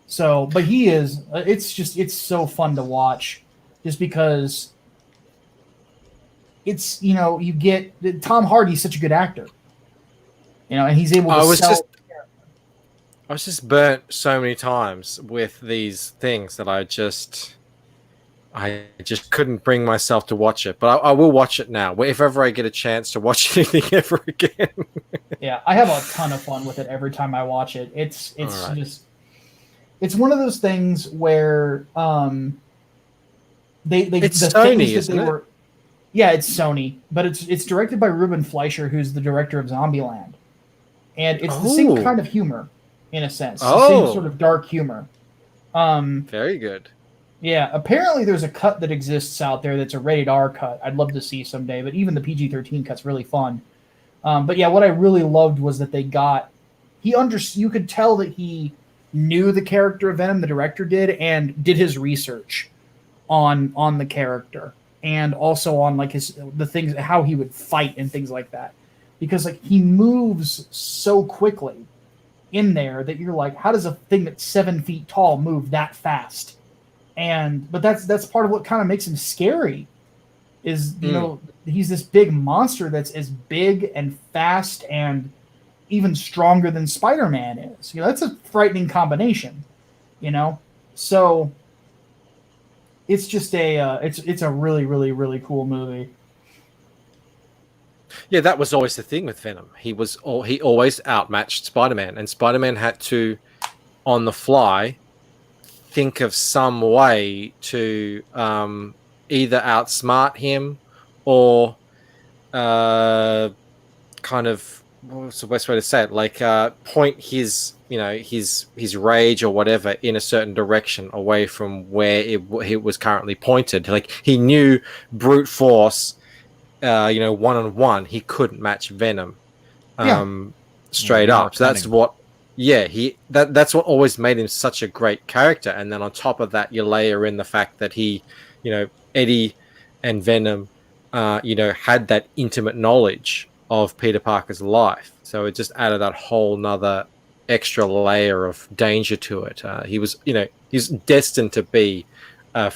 So, but it's so fun to watch just because it's, you get Tom Hardy's such a good actor, and he's able to sell. I was just burnt so many times with these things that I just couldn't bring myself to watch it. But I will watch it now. If ever I get a chance to watch anything ever again. Yeah, I have a ton of fun with it every time I watch it. It's it's one of those things where it's Sony, isn't it? Yeah, it's Sony, but it's directed by Ruben Fleischer, who's the director of Zombieland, and it's the same kind of humor in a sense, the same sort of dark humor. Very good. Yeah, apparently there's a cut that exists out there that's a rated R cut. I'd love to see someday, but even the PG-13 cut's really fun. But yeah, what I really loved was that you could tell that he knew the character of Venom, the director did, and did his research on the character, and also on like the things, how he would fight and things like that, because like he moves so quickly in there that you're like, how does a thing that's 7 feet tall move that fast? But that's part of what kind of makes him scary, is he's this big monster that's as big and fast and even stronger than Spider-Man is. That's a frightening combination, So it's just it's a really, really, really cool movie. Yeah, that was always the thing with Venom. He always outmatched Spider-Man, and Spider-Man had to, on the fly, think of some way to either outsmart him or kind of, what's the best way to say it? Like point his rage or whatever in a certain direction away from where it was currently pointed. Like he knew brute force, one-on-one, he couldn't match Venom straight up. So that's what. Yeah, that's what always made him such a great character. And then on top of that, you layer in the fact that he, Eddie and Venom, had that intimate knowledge of Peter Parker's life. So it just added that whole nother extra layer of danger to it. He was, he's destined to be, a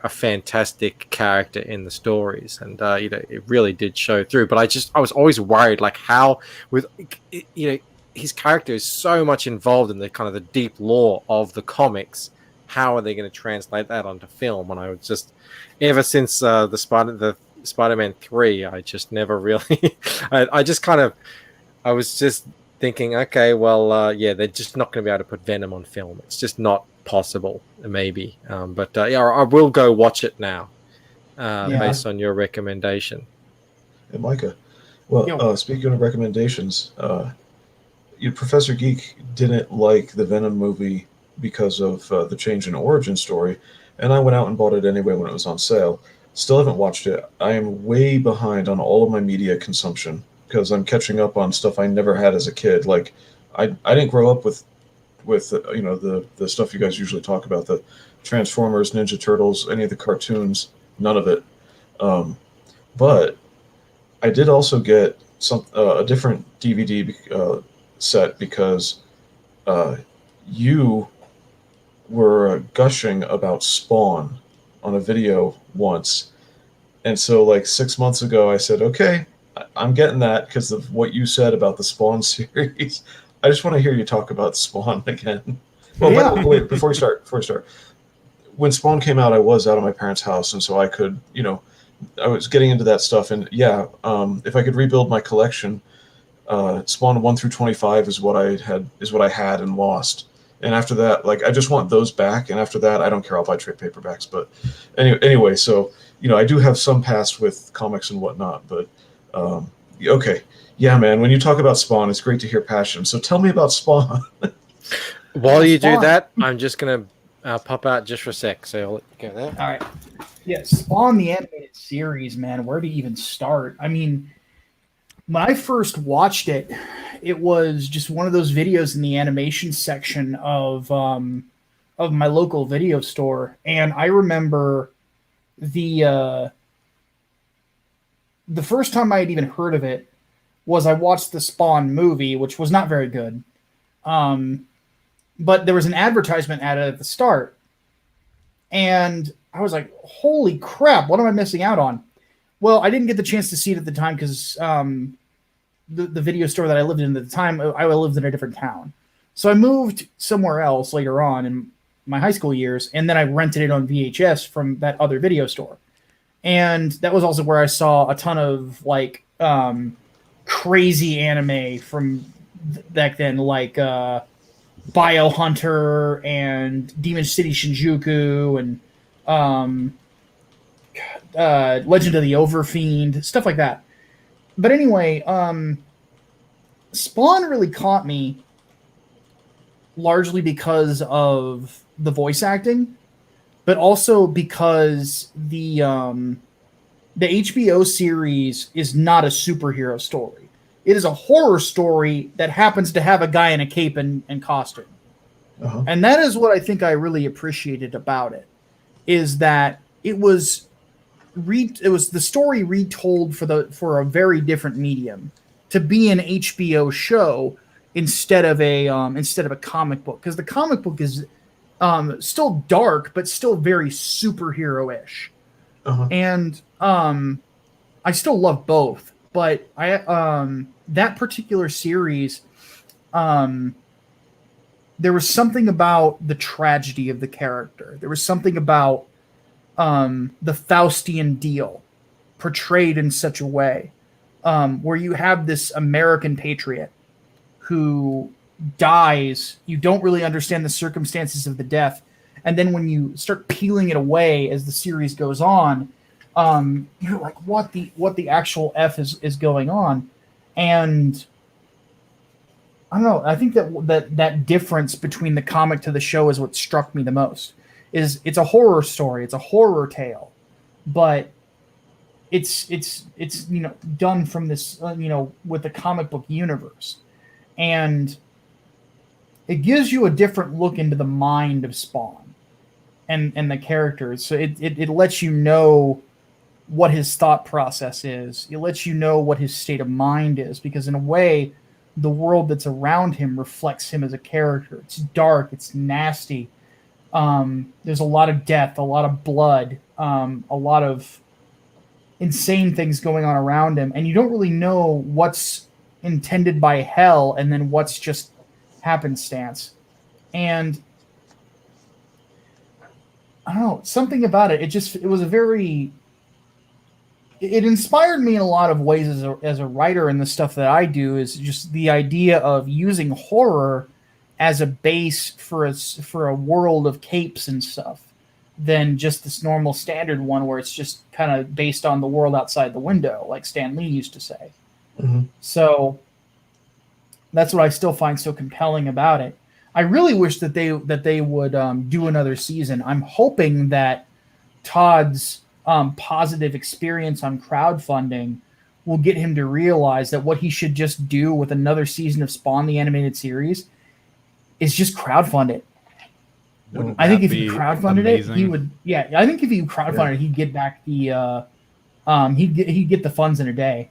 fantastic character in the stories, and it really did show through. But I was always worried, like how his character is so much involved in the kind of the deep lore of the comics. How are they going to translate that onto film? And I was just, ever since the Spider-Man 3, I just never really, I was just thinking, okay, well, they're just not going to be able to put Venom on film. It's just not possible, maybe. But I will go watch it now, based on your recommendation. Hey, Micah. Well, speaking of recommendations, Professor Geek didn't like the Venom movie because of the change in origin story, and I went out and bought it anyway when it was on sale. Still haven't watched it. I am way behind on all of my media consumption because I'm catching up on stuff I never had as a kid. Like, I didn't grow up with the stuff you guys usually talk about, the Transformers, Ninja Turtles, any of the cartoons, none of it. But I did also get a different DVD set because you were gushing about Spawn on a video once. And so like 6 months ago, I said, okay, I'm getting that because of what you said about the Spawn series. I just want to hear you talk about Spawn again. Well, Yeah. wait, before we start, when Spawn came out, I was out of my parents' house, and so I could, I was getting into that stuff. And yeah, if I could rebuild my collection, Spawn 1 through 25 is what I had and lost. And after that, like, I just want those back. And after that, I don't care. I'll buy trade paperbacks. But anyway, so I do have some past with comics and whatnot. But okay, yeah, man. When you talk about Spawn, it's great to hear passion. So tell me about Spawn. While you do that, I'm just gonna pop out just for a sec. So I'll let you go there. All right. Yeah, Spawn the animated series, man. Where to even start? I mean, when I first watched it, it was just one of those videos in the animation section of my local video store, and I remember the first time I had even heard of it was I watched the Spawn movie, which was not very good. But there was an advertisement added at the start, and I was like, "Holy crap! What am I missing out on?" Well, I didn't get the chance to see it at the time because the video store that I lived in at the time, I lived in a different town. So I moved somewhere else later on in my high school years, and then I rented it on VHS from that other video store. And that was also where I saw a ton of like crazy anime from back then, like Biohunter and Demon City Shinjuku and Legend of the Overfiend, stuff like that. But anyway, Spawn really caught me largely because of the voice acting, but also because the HBO series is not a superhero story. It is a horror story that happens to have a guy in a cape and costume. Uh-huh. And that is what I think I really appreciated about it, is that it was the story retold for a very different medium, to be an HBO show instead of a comic book, because the comic book is still dark but still very superhero-ish. Uh-huh. And I still love both, but that particular series, there was something about the tragedy of the character. There was something about the Faustian deal portrayed in such a way where you have this American patriot who dies. You don't really understand the circumstances of the death. And then when you start peeling it away as the series goes on, you're like, what the actual F is going on? And I don't know. I think that difference between the comic to the show is what struck me the most. Is it's a horror story, it's a horror tale, but it's done from this with the comic book universe, and it gives you a different look into the mind of Spawn and the characters. So it lets you know what his thought process is. It lets you know what his state of mind is, because in a way, the world that's around him reflects him as a character. It's dark, it's nasty. There's a lot of death, a lot of blood, a lot of insane things going on around him, and you don't really know what's intended by hell and then what's just happenstance. And I don't know, something about it. It inspired me in a lot of ways as a writer, and the stuff that I do is just the idea of using horror as a base for a world of capes and stuff, than just this normal standard one where it's just kind of based on the world outside the window, like Stan Lee used to say. Mm-hmm. So that's what I still find so compelling about it. I really wish that they would do another season. I'm hoping that Todd's positive experience on crowdfunding will get him to realize that what he should just do with another season of Spawn the animated series is just crowdfund it. I think if he crowdfunded it, he would. Yeah, I think if he crowdfunded it, he'd get back the he'd get the funds in a day.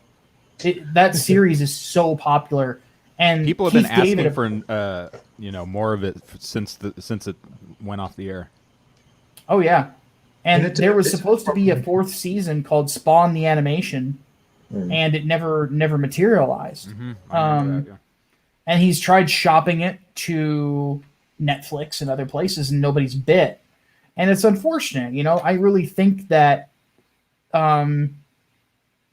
That series is so popular, and people have been asking for you more of it since it went off the air. Oh yeah, And there was supposed to be a 4th season called Spawn the Animation, and it never materialized. I remember that, yeah. And he's tried shopping it to Netflix and other places, and nobody's bit. And it's unfortunate, you know. I really think that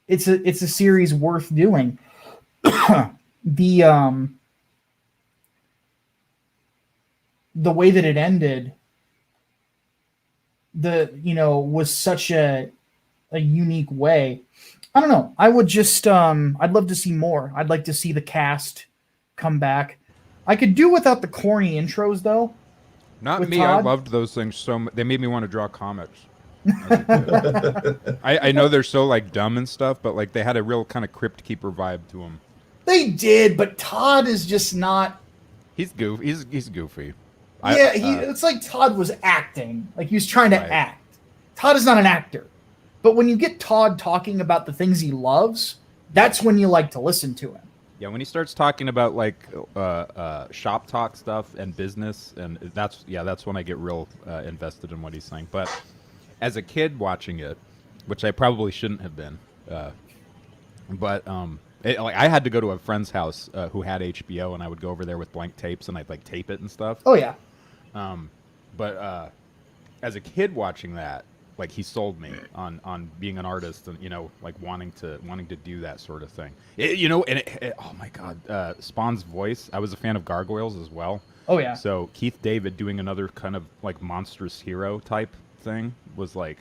it's a series worth doing. The way that it ended, was such a unique way. I don't know. I would just I'd love to see more. I'd like to see the cast come back. I could do without the corny intros though. Not with me. Todd. I loved those things so much. They made me want to draw comics. I know they're so like dumb and stuff, but like they had a real kind of Crypt Keeper vibe to them. They did, but Todd is just not. He's goofy. He's goofy. It's like Todd was acting. Like he was trying to act. Todd is not an actor. But when you get Todd talking about the things he loves, that's when you like to listen to him. Yeah, when he starts talking about like shop talk stuff and business, and that's when I get real invested in what he's saying. But as a kid watching it, which I probably shouldn't have been, I had to go to a friend's house who had HBO, and I would go over there with blank tapes and I'd like tape it and stuff. Oh yeah. But as a kid watching that, like he sold me on being an artist and like wanting to do that sort of thing. Oh my God, Spawn's voice. I was a fan of Gargoyles as well. Oh yeah. So Keith David doing another kind of like monstrous hero type thing was like,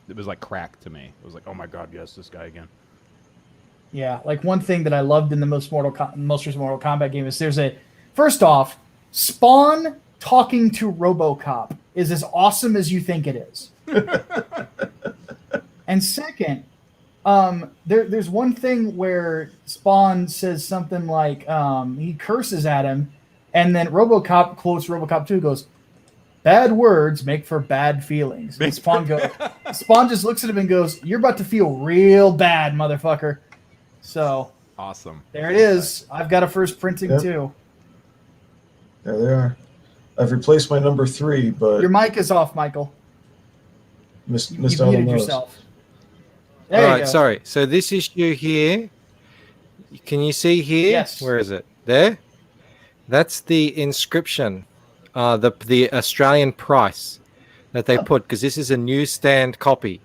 it was like crack to me. It was like, oh my God, yes, this guy again. Yeah, like one thing that I loved in the most Mortal Kombat game is first off, Spawn talking to RoboCop is as awesome as you think it is. And second, there's one thing where Spawn says something like he curses at him, and then RoboCop quotes RoboCop 2, goes, "Bad words make for bad feelings." And Spawn just looks at him and goes, "You're about to feel real bad, motherfucker." So awesome. There it is. I've got a first printing too. There they are. I've replaced my number 3, but Your mic is off, Michael. missed You out on muted those. yourself. All right, sorry. So this issue here, can you see here? Yes. Where is it? There? That's the inscription, the Australian price that they put, because this is a newsstand copy.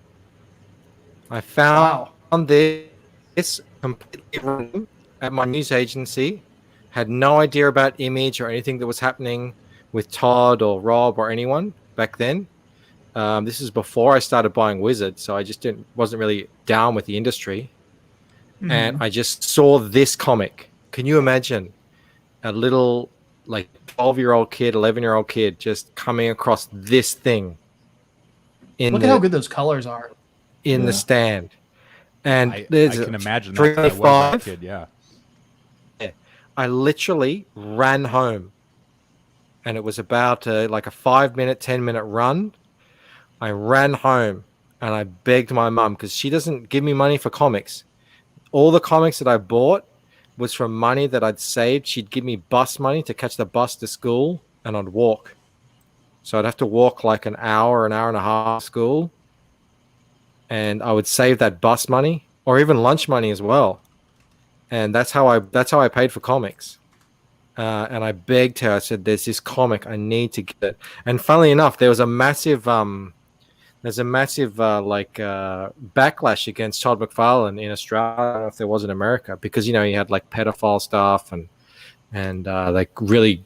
I found this completely random at my news agency. Had no idea about Image or anything that was happening with Todd or Rob or anyone back then. This is before I started buying Wizard, so I just wasn't really down with the industry. Mhm. And I just saw this comic. Can you imagine a little like 12-year-old kid, 11-year-old kid just coming across this thing Look at how good those colors are. in the stand? And I there's can imagine that 'cause I was that 3-5. kid, yeah. I literally ran home, and it was about like a 5-minute, 10-minute run. I ran home and I begged my mum, because she doesn't give me money for comics. All the comics that I bought was from money that I'd saved. She'd give me bus money to catch the bus to school, and I'd walk. So I'd have to walk like an hour and a half to school, and I would save that bus money or even lunch money as well. And that's how I paid for comics. And I begged her. I said, "There's this comic. I need to get it." And funnily enough, there was a massive backlash against Todd McFarlane in Australia. I don't know if there was in America, because he had like pedophile stuff and like really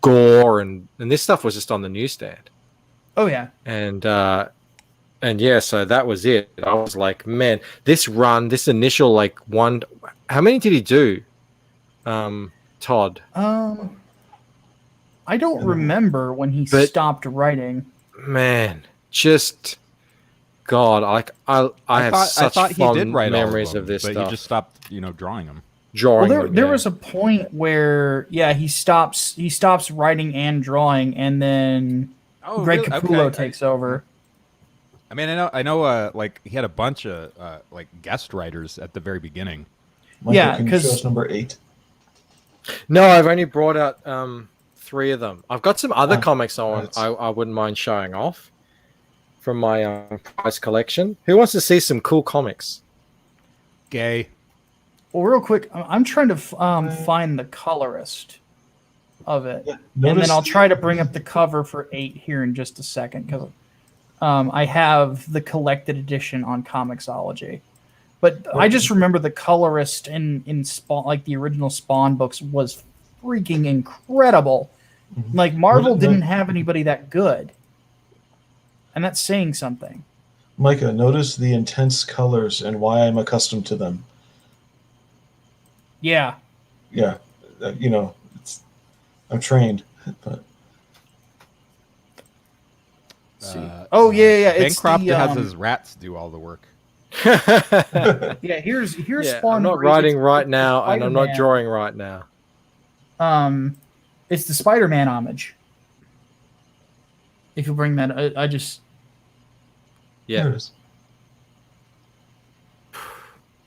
gore and this stuff was just on the newsstand. Oh yeah. And yeah, so that was it. I was like, man, this initial like one. How many did he do, Todd? I don't remember when he stopped writing. Man, just God, I have such thought he fond did write all memories of, them, of this but stuff. he just stopped, drawing them. Well, there was a point where he stops writing and drawing, and then Greg really? Capullo Okay. takes over. I mean, I know, like he had a bunch of like guest writers at the very beginning. Michael, can you show us number 8? No, I've only brought out 3 of them. I've got some other comics I wouldn't mind showing off. from my prize collection. Who wants to see some cool comics? Gay. Well, real quick, I'm trying to find the colorist of it, and then I'll try to bring up the cover for 8 here in just a second because I have the collected edition on Comixology. But I just remember the colorist in Spawn, like the original Spawn books, was freaking incredible. Like Marvel didn't have anybody that good, and that's saying something. Micah, notice the intense colors and why I'm accustomed to them. Yeah. Yeah, I'm trained. But Oh yeah. Bancroft has his rats do all the work. Yeah, here's Yeah, Spawn. I'm not Break. writing It's right now, and I'm not Spider-Man. drawing right now. It's the Spider-Man homage. If you bring that, I just Yeah. There it is.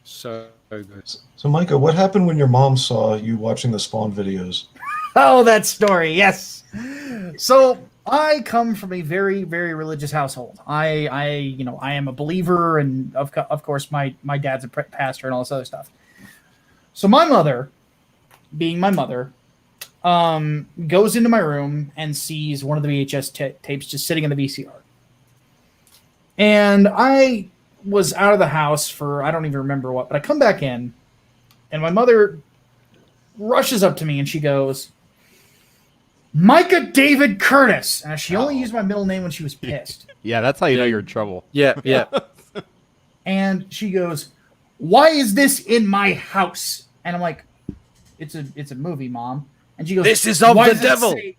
So good. So, Micah, what happened when your mom saw you watching the Spawn videos? Oh, that story. Yes. So I come from a very, very religious household. I am a believer, and of course, my dad's a pastor and all this other stuff. So my mother, being my mother, goes into my room and sees one of the VHS tapes just sitting in the VCR. And I was out of the house for I don't even remember what, but I come back in, and my mother rushes up to me and she goes, "Micah David Curtis." And she only used my middle name when she was pissed. Yeah, that's how you know you're in trouble. Yeah. And she goes, "Why is this in my house?" And I'm like, it's a movie, Mom. And she goes, "This is of "Why the does it devil." say-"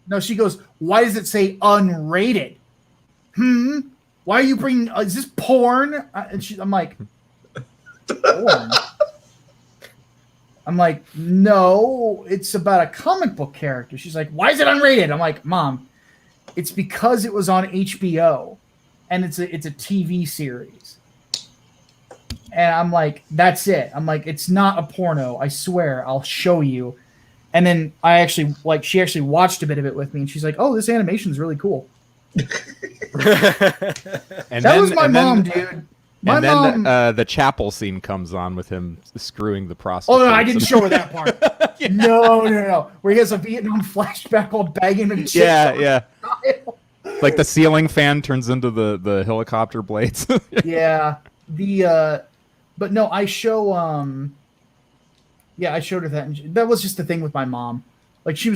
No, she goes, "Why does it say unrated? Why are you bringing? Is this porn?" And I'm like, "Porn?" I'm like, "No, it's about a comic book character." She's like, "Why is it unrated?" I'm like, "Mom, it's because it was on HBO, and it's a TV series." And I'm like, "That's it." I'm like, "It's not a porno. I swear. I'll show you." And then she actually watched a bit of it with me, and she's like, "Oh, this animation is really cool." And that was my mom, dude. My mom. Then the chapel scene comes on with him screwing the prostitute. Oh no, I didn't show her that part. No. Where he has a Vietnam flashback while bagging him. Yeah. Like the ceiling fan turns into the helicopter blades. Yeah. But no, I show. I showed her that, and that was just the thing with my mom. Like she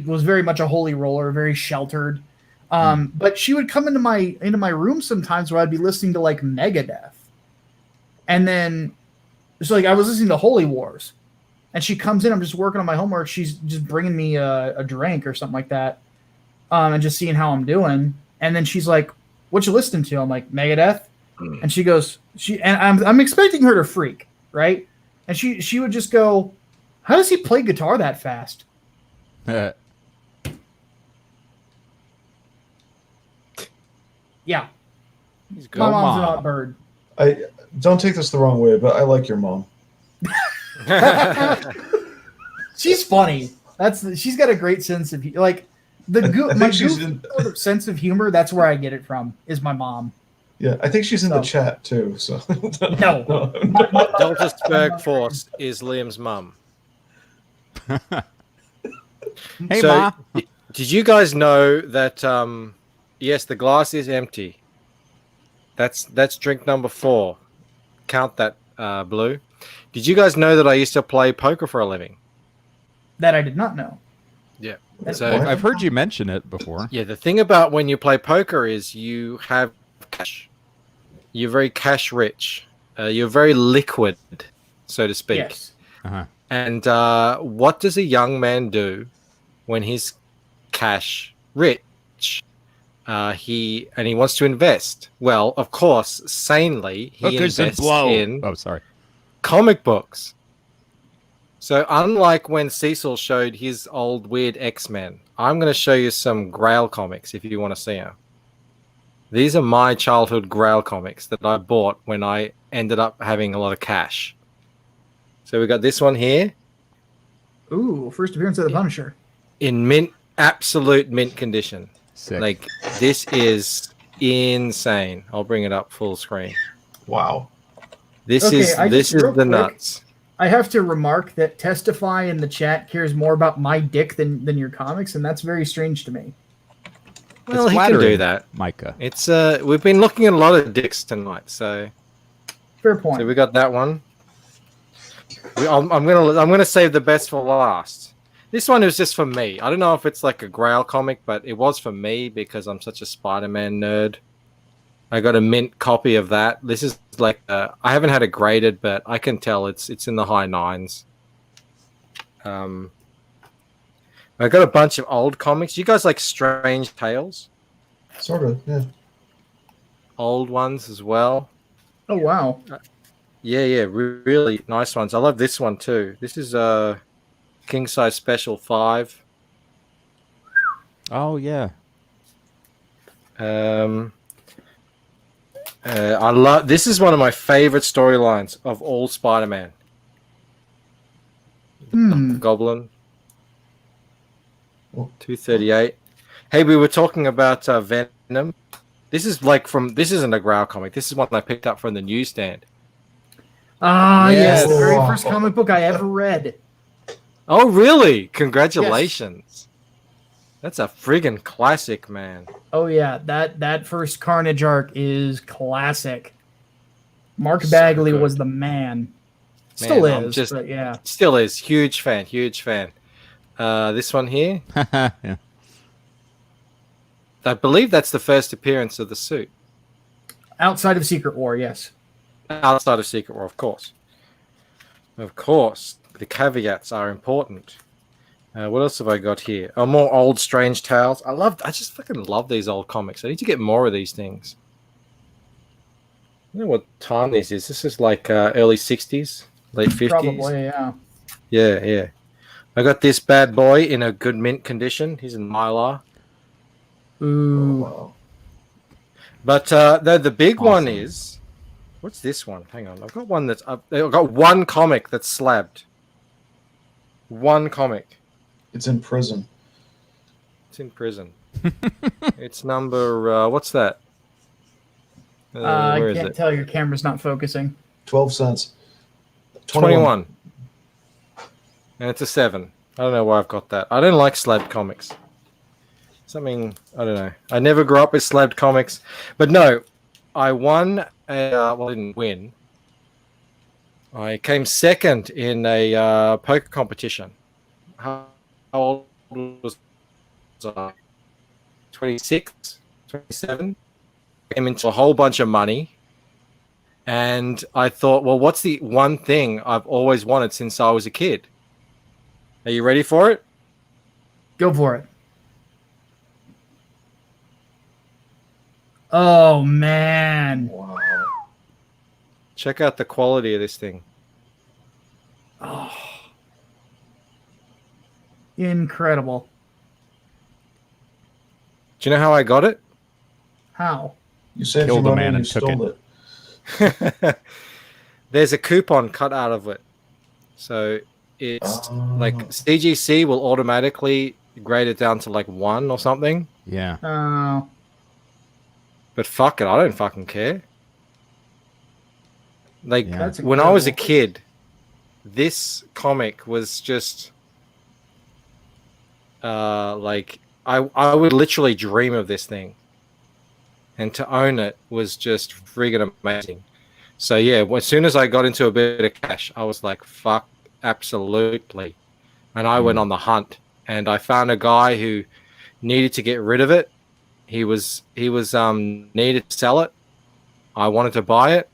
was very much a holy roller, very sheltered. But she would come into my room sometimes where I'd be listening to like Megadeth, and then it's like I was listening to Holy Wars, and she comes in. I'm just working on my homework. She's just bringing me a drink or something like that, and just seeing how I'm doing. And then she's like, "What you listening to?" I'm like, "Megadeth," and she goes, I'm expecting her to freak, right? And she would just go, "How does he play guitar that fast?" Yeah. My mom's an odd bird. I don't take this the wrong way, but I like your mom. She's funny. She's got a great sense of like my sense of humor. That's where I get it from. Is my mom. Yeah, I think she's in the chat too. So no. Delta Spurg Force is Liam's mum. Hey, Ma. Did you guys know that? Yes, the glass is empty. That's drink number 4. Count that, Blue. Did you guys know that I used to play poker for a living? That I did not know. Yeah. So I've heard you mention it before. Yeah, the thing about when you play poker is you have cash. You're very cash rich. You're very liquid, so to speak. Yes. And what does a young man when he's cash rich? He wants to invest. Well, of course, sanely, he Hookers and invests blow. in sorry, comic books. So unlike when Cecil showed his old weird X-Men, I'm going to show you some Grail comics if you want to see them. These are my childhood Grail comics that I bought when I ended up having a lot of cash. So we got this one here. Ooh, first appearance of the Punisher. In absolute mint condition. Sick. Like this is insane. I'll bring it up full screen. Wow. This Okay, is I this just- is real the quick, nuts. I have to remark that Testify in the chat cares more about my dick than your comics, and that's very strange to me. Well, he can do flattering, that, Micah. It's we've been looking at a lot of dicks tonight, so Fair point. so we got that one. I'm gonna save the best for last. This one is just for me. I don't know if it's like a Grail comic, but it was for me because I'm such a Spider-Man nerd. I got a mint copy of that. This is like I haven't had it graded, but I can tell it's in the high 9s. I got a bunch of old comics. You guys like Strange Tales? Sort of, yeah. Old ones as well. Oh wow. Yeah, really nice ones. I love this one too. This is King Size Special 5. Oh yeah. I love this is one of my favorite storylines of all Spider-Man. Goblin. 238. Hey, we were talking about Venom. This is this isn't a Growl comic. This is one I picked up from the newsstand. Ah, yes, the very Yes. first comic book I ever read. Oh, really? Congratulations. That's a friggin' classic, man. Oh yeah, that first Carnage arc is classic. Mark Bagley was the man. Still Man, I'm is, just- but yeah. Still is. Huge fan. This one here. Yeah. I believe that's the first appearance of the suit. Outside of Secret War, yes. Outside of Secret War, of course. Of course. The caveats are important. What else have I got here? Oh, more old Strange Tales. I just fucking love these old comics. I need to get more of these things. I don't know what time this is. This is like early 60s, late 50s. Probably, yeah. Yeah. I got this bad boy in a good mint condition. He's in Mylar. Ooh. But the big one is... What's this one? Hang on. I've got one that's... I've got one comic that's slabbed. One comic. It's in prison. It's in prison. It's number... what's that? I where is can't it? tell, your camera's not focusing. 12 cents. 21. And it's a 7. I don't know why I've got that. I don't like slabbed comics. Something, I don't know. I never grew up with slabbed comics. But no, I won, well, I didn't win. I came second in a poker competition. How old was I? 26, 27. I came into a whole bunch of money. And I thought, well, what's the one thing I've always wanted since I was a kid? Are you ready for it? Go for it. Oh, man. Wow. Check out the quality of this thing. Oh. Incredible. Do you know how I got it? How? You saved Killed your a money man and and you took stole it. it. There's a coupon cut out of it. So it's like CGC will automatically grade it down to like 1 or something. Yeah. Oh. But fuck it, I don't fucking care. Like Yeah. That's when I was a incredible. kid, this comic was just like I would literally dream of this thing. And to own it was just friggin' amazing. So yeah, as soon as I got into a bit of cash, I was like, fuck, absolutely. And I went on the hunt and I found a guy who needed to get rid of it. He was needed to sell it. I wanted to buy it.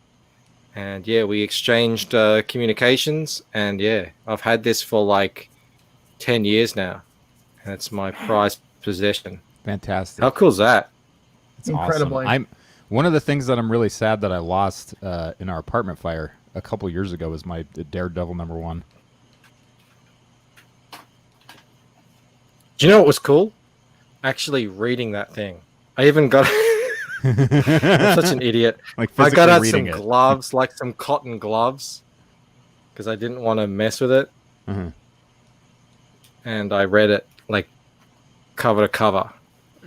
And yeah, we exchanged communications and yeah, I've had this for like 10 years now. And it's my prized possession. Fantastic. How cool is that? It's Incredibly. awesome. I'm one of the things that I'm really sad that I lost in our apartment fire a couple years ago was my Daredevil #1. Do you know what was cool? Actually reading that thing. I even got... I'm such an idiot. Like I got physically out some reading it. gloves, like some cotton gloves, because I didn't want to mess with it. Mm-hmm. And I read it like cover to cover.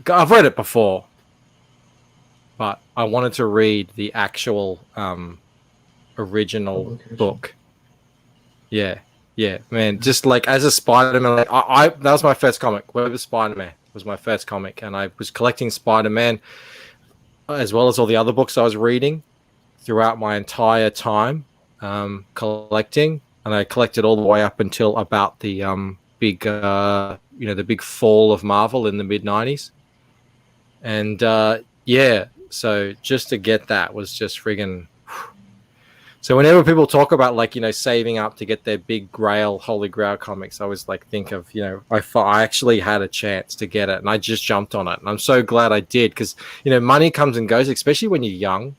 I've read it before. but I wanted to read the actual original book. Yeah, man. Just like as a Spider-Man, like I that was my first comic. Web Spider-Man was my first comic, and I was collecting Spider-Man as well as all the other books I was reading throughout my entire time collecting, and I collected all the way up until about the big the big fall of Marvel in the mid-90s. And yeah, so just to get that was just friggin'. So whenever people talk about like, saving up to get their big grail, holy grail comics, I always like think of, I actually had a chance to get it and I just jumped on it. And I'm so glad I did because, money comes and goes, especially when you're young.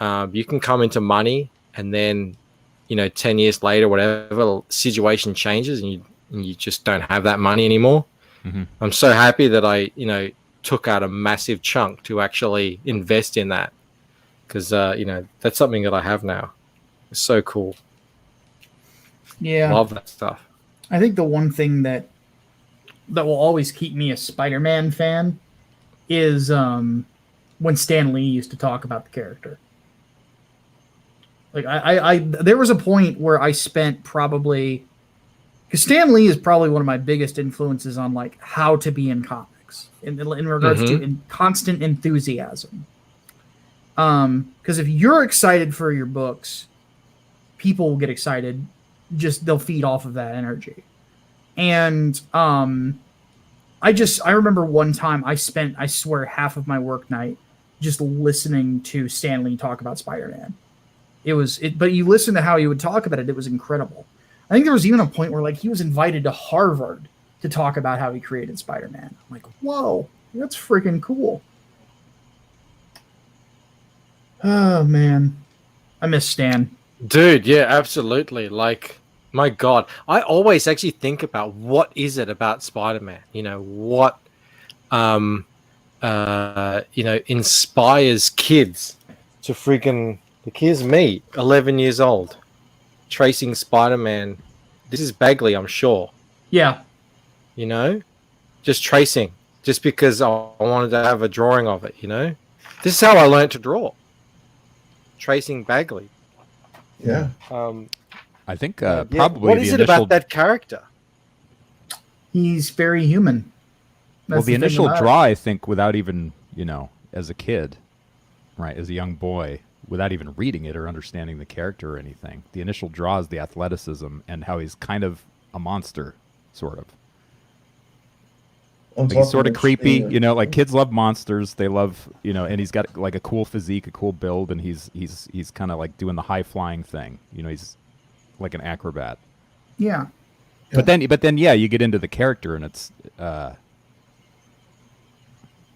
You can come into money and then, 10 years later, whatever, the situation changes and you just don't have that money anymore. Mm-hmm. I'm so happy that I, took out a massive chunk to actually invest in that. Because, that's something that I have now. It's so cool. Yeah. Love that stuff. I think the one thing that will always keep me a Spider-Man fan is when Stan Lee used to talk about the character. Like, I there was a point where I spent probably... Because Stan Lee is probably one of my biggest influences on, like, how to be in comics. In regards to constant enthusiasm. Because if you're excited for your books, people will get excited. Just they'll feed off of that energy. And I remember one time I spent, I swear, half of my work night just listening to Stan Lee talk about Spider-Man. But you listen to how he would talk about it, it was incredible. I think there was even a point where like he was invited to Harvard to talk about how he created Spider-Man. I'm like, whoa, that's freaking cool. Oh, man. I miss Stan. Dude, yeah, absolutely. Like, my God. I always actually think about what is it about Spider-Man? What, inspires kids to freaking... Like, here's me, 11 years old, tracing Spider-Man. This is Bagley, I'm sure. Yeah. Just tracing. Just because I wanted to have a drawing of it, This is how I learned to draw. Tracing Bagley. Yeah. I think yeah. probably what is it about that character? He's very human. Well, the initial draw, I think, without even, as a kid, right, as a young boy, without even reading it or understanding the character or anything, the initial draw is the athleticism and how he's kind of a monster, sort of. Like he's sort of creepy, like kids love monsters. They love, and he's got like a cool physique, a cool build, and he's kind of like doing the high flying thing. He's like an acrobat. Yeah. But then, yeah, you get into the character, and it's,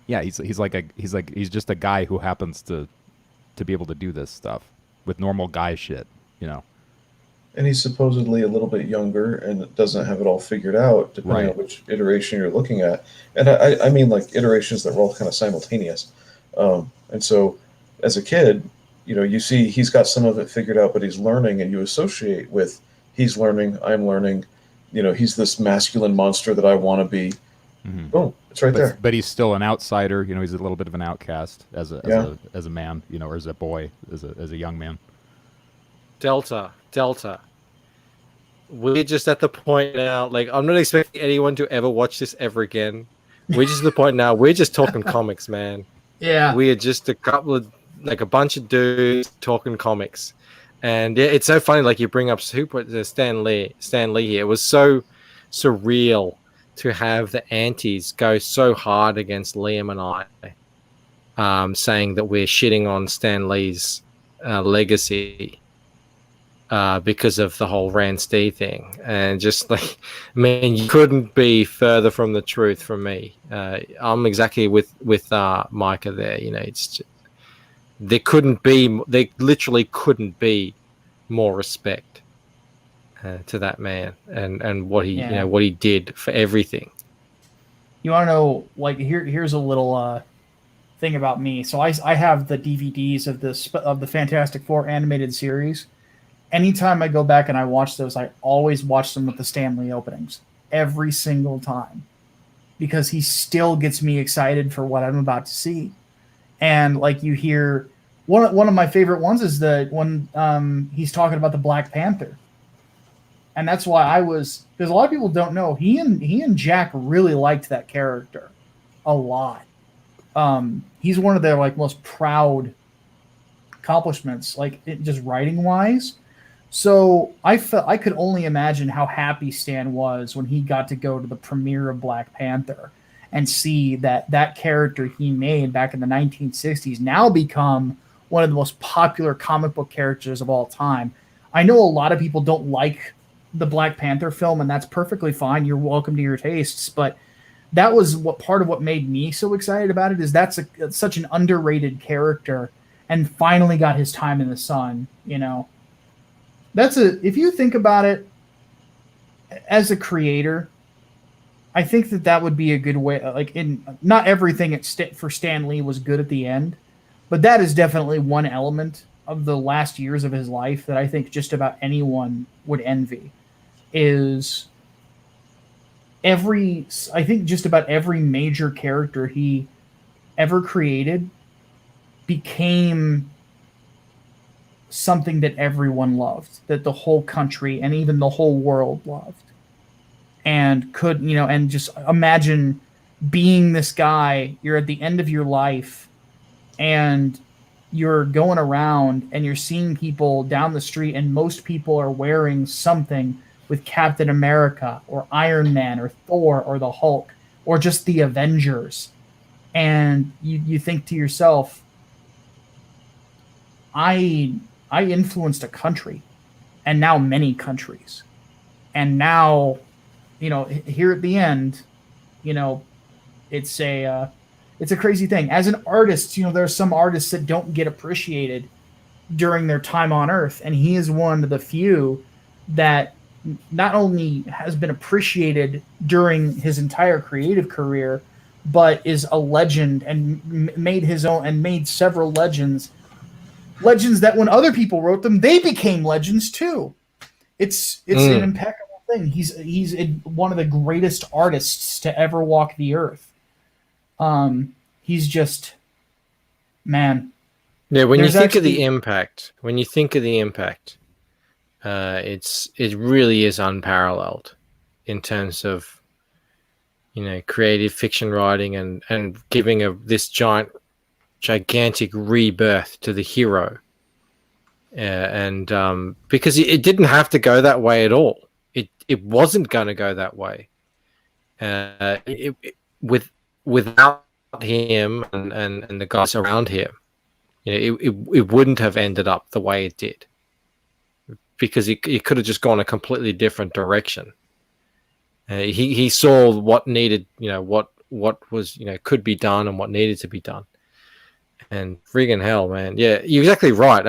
yeah, he's just a guy who happens to be able to do this stuff with normal guy shit, And he's supposedly a little bit younger and doesn't have it all figured out, depending on which iteration you're looking at. And I mean, like, iterations that were all kind of simultaneous. And so, as a kid, you see he's got some of it figured out, but he's learning, and you associate with he's learning, I'm learning. He's this masculine monster that I want to be. Mm-hmm. Boom, it's right there. But he's still an outsider. He's a little bit of an outcast as a man, or as a boy, as a young man. Delta. We're just at the point now, like, I'm not expecting anyone to ever watch this ever again. We're just at the point now, we're just talking comics, man. Yeah. We are just a bunch of dudes talking comics. And yeah, it's so funny, like, you bring up Stan Lee here. It was so surreal to have the antis go so hard against Liam and I, saying that we're shitting on Stan Lee's legacy. Because of the whole Rand Stee thing, and just like, you couldn't be further from the truth from me. I'm exactly with Micah there. It's just, there literally couldn't be more respect to that man and what he what he did for everything. You want to know? Like, here's a little thing about me. So I have the DVDs of the Fantastic Four animated series. Anytime I go back and I watch those, I always watch them with the Stan Lee openings. Every single time. Because he still gets me excited for what I'm about to see. And like you hear one of my favorite ones is the when he's talking about the Black Panther. And that's why because a lot of people don't know, he and Jack really liked that character a lot. He's one of their like most proud accomplishments, like just writing wise. So I could only imagine how happy Stan was when he got to go to the premiere of Black Panther and see that character he made back in the 1960s now become one of the most popular comic book characters of all time. I know a lot of people don't like the Black Panther film, and that's perfectly fine. You're welcome to your tastes, but that was part of what made me so excited about it. Is that's such an underrated character, and finally got his time in the sun. You know, if you think about it, as a creator, I think that would be a good way. Like, not everything for Stan Lee was good at the end, but that is definitely one element of the last years of his life that I think just about anyone would envy. I think just about every major character he ever created became something that everyone loved, that the whole country and even the whole world loved. And and just imagine being this guy, you're at the end of your life and you're going around and you're seeing people down the street, and most people are wearing something with Captain America or Iron Man or Thor or the Hulk or just the Avengers. And you think to yourself, I influenced a country, and now many countries. And now, here at the end, it's a crazy thing. As an artist, there are some artists that don't get appreciated during their time on Earth, and he is one of the few that not only has been appreciated during his entire creative career, but is a legend and made his own and made several legends that when other people wrote them, they became legends too. It's an impeccable thing. He's one of the greatest artists to ever walk the earth. He's just, man. Yeah, when you think of the impact, it really is unparalleled in terms of, creative fiction writing and giving this gigantic rebirth to the hero. Because it didn't have to go that way at all. It wasn't going to go that way. Without him and the guys around him, it wouldn't have ended up the way it did. Because it could have just gone a completely different direction. He saw what needed, what was, could be done and what needed to be done. And friggin' hell, man. Yeah, you're exactly right.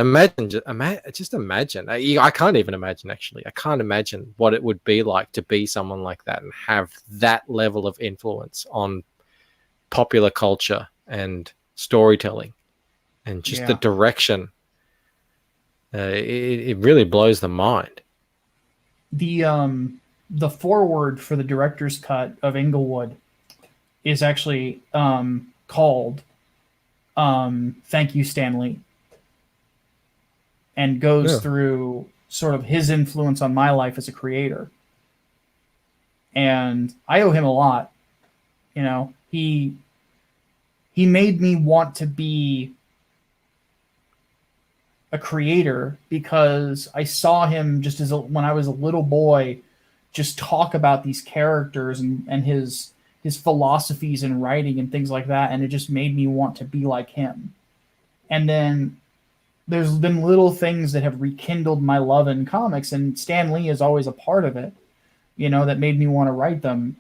Just imagine. I can't even imagine, actually. I can't imagine what it would be like to be someone like that and have that level of influence on popular culture and storytelling and just the direction. It really blows the mind. The foreword for the director's cut of Inglewood is actually called Thank You, Stan Lee, and goes through sort of his influence on my life as a creator. And I owe him a lot. He made me want to be a creator because I saw him just when I was a little boy, just talk about these characters and his philosophies in writing and things like that. And it just made me want to be like him. And then there's been little things that have rekindled my love in comics, and Stan Lee is always a part of it, that made me want to write them.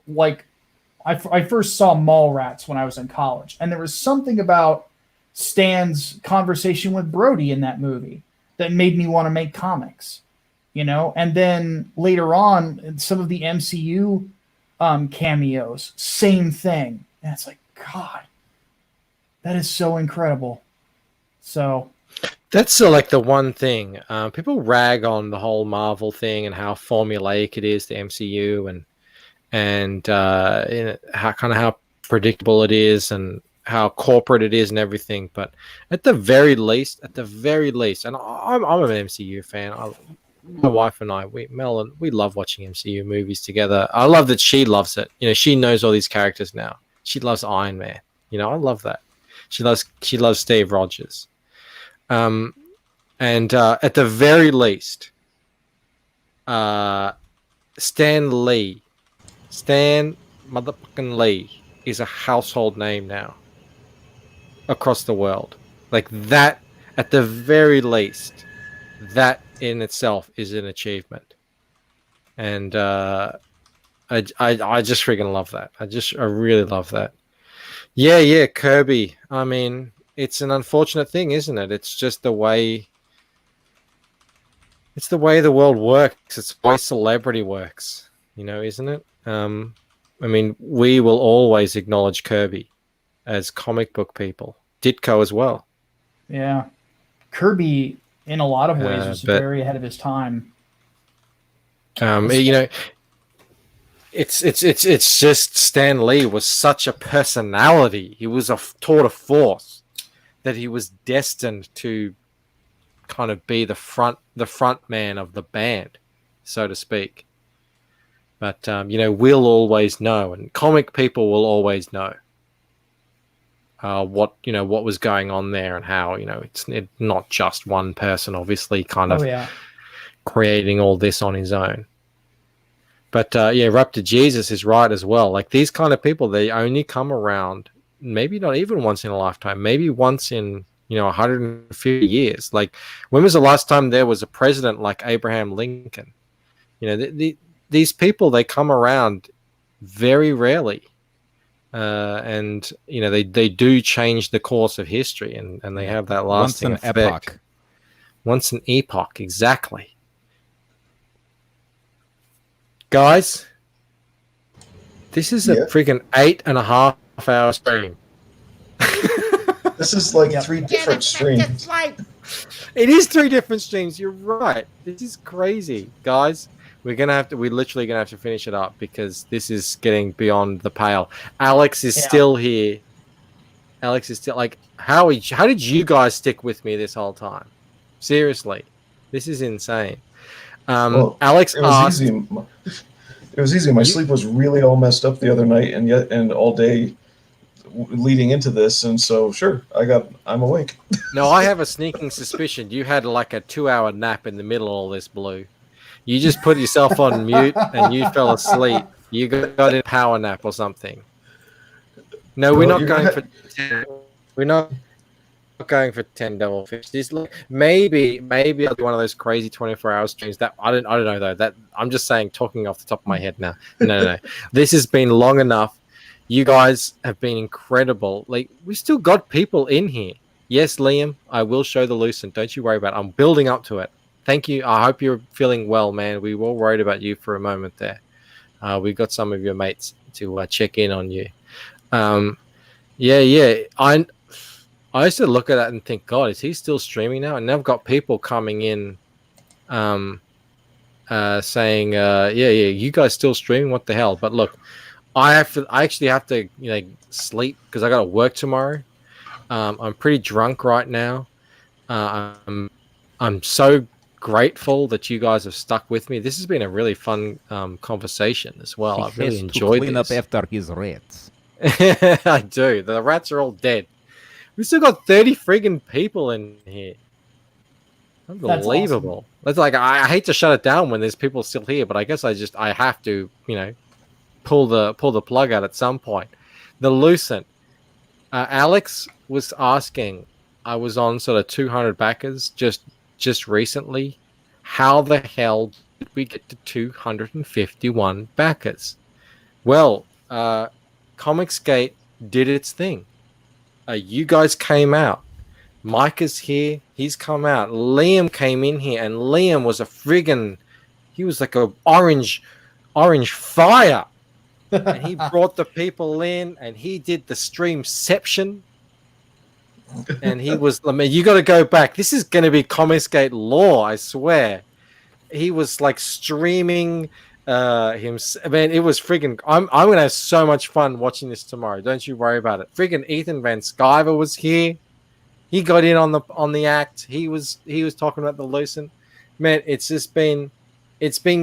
Like I first saw Mallrats when I was in college, and there was something about Stan's conversation with Brody in that movie that made me want to make comics, and then later on, some of the MCU cameos, same thing. And it's like, God, that is so incredible. So that's like the one thing. People rag on the whole Marvel thing and how formulaic it is, the MCU, and how predictable it is, and how corporate it is and everything. But at the very least, and I'm an MCU fan. My wife and I, we love watching MCU movies together. I love that she loves it. You know, she knows all these characters now. She loves Iron Man. You know, I love that. She loves Steve Rogers. And at the very least, Stan motherfucking Lee is a household name now across the world. Like that, at the very least, that in itself is an achievement. And I just freaking love that. I really love that. Yeah, Kirby. I mean, it's an unfortunate thing, isn't it? It's just the way the world works. It's the way celebrity works, you know, isn't it? I mean, we will always acknowledge Kirby as comic book people. Ditko as well. Yeah. Kirby, in a lot of ways, was very ahead of his time. You know, it's just Stan Lee was such a personality. He was a tour de force that he was destined to kind of be the front man of the band, so to speak. But you know, we'll always know, and comic people will always know what was going on there, and how, you know, it's not just one person, obviously, kind of creating all this on his own. But yeah, Raptor Jesus is right as well. Like, these kind of people, they only come around maybe not even once in a lifetime, maybe once in, you know, 150 years. Like, when was the last time there was a president like Abraham Lincoln? You know, these people, they come around very rarely. And, you know, they do change the course of history, and they have that lasting effect. Epoch. Once an epoch, exactly. Guys, this is a freaking 8.5 hour stream. This is like 3 different streams. It is 3 different streams. You're right. This is crazy, guys. We're literally gonna have to finish it up, because this is getting beyond the pale. Alex is still here. Alex is still like, how did you guys stick with me this whole time? Seriously, this is insane. Well, Alex asked. It was easy. My sleep was really all messed up the other night, and all day leading into this, and so sure, I'm awake. No, I have a sneaking suspicion you had like a 2-hour nap in the middle of all this, Blue. You just put yourself on mute and you fell asleep. You got a power nap or something. No, we're not going for 10. We're not going for 10 double fish. This maybe I'll do one of those crazy 24-hour streams. That I don't know though. That I'm just saying, talking off the top of my head now. No. This has been long enough. You guys have been incredible. Like, we still got people in here. Yes, Liam, I will show the Lucent. Don't you worry about it. I'm building up to it. Thank you. I hope you're feeling well, man. We were worried about you for a moment there. We got some of your mates to check in on you. Yeah. I used to look at that and think, God, is he still streaming now? And I've got people coming in saying, yeah, you guys still streaming? What the hell? But look, I actually have to, you know, sleep, because I got to work tomorrow. I'm pretty drunk right now. I'm so grateful that you guys have stuck with me. This has been a really fun conversation as well. I've really enjoyed clean this. up after his rats. I do. The rats are all dead. We still got 30 friggin' people in here. Unbelievable. That's like, I hate to shut it down when there's people still here, but I guess I have to, you know, pull the plug out at some point. The Lucent. Alex was asking, I was on sort of 200 backers just recently. How the hell did we get to 251 backers? Well, Comicsgate did its thing. You guys came out. Mike is here. He's come out. Liam came in here, and Liam was he was like a orange fire. And he brought the people in, and he did the streamception. And he was, I mean, you got to go back. This is going to be Comicsgate lore, I swear. He was like streaming Man, it was freaking. I'm gonna have so much fun watching this tomorrow. Don't you worry about it. Freaking Ethan Van Sciver was here. He got in on the act. He was talking about the Lucent. Man, it's been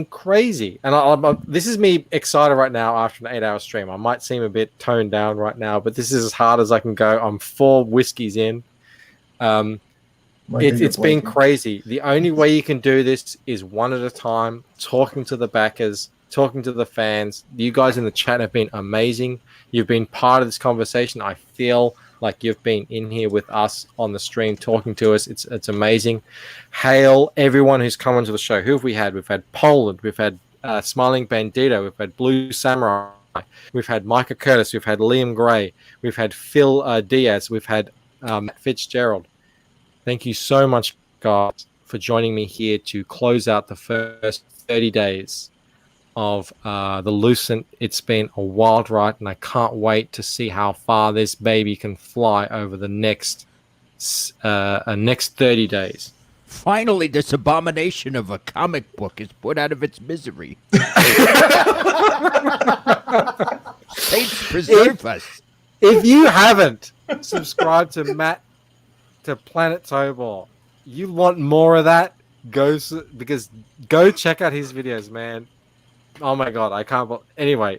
crazy. And this is me excited right now after an 8-hour stream. I might seem a bit toned down right now, but this is as hard as I can go. I'm 4 whiskeys in. It's been crazy. The only way you can do this is one at a time, talking to the backers, talking to the fans. You guys in the chat have been amazing. You've been part of this conversation. I feel like you've been in here with us on the stream, talking to us. It's amazing. Hail everyone who's come onto the show. Who have we had? We've had Poland. We've had Smiling Bandito. We've had Blue Samurai. We've had Micah Curtis. We've had Liam Gray. We've had Phil Diaz. We've had Matt Fitzgerald. Thank you so much, guys, for joining me here to close out the first 30 days of the Lucent. It's been a wild ride, and I can't wait to see how far this baby can fly over the next 30 days. Finally, this abomination of a comic book is put out of its misery. Saints preserve us. If you haven't subscribed to Planet Tobor, you want more of that? Go check out his videos, man. Oh my god, I can't. Anyway,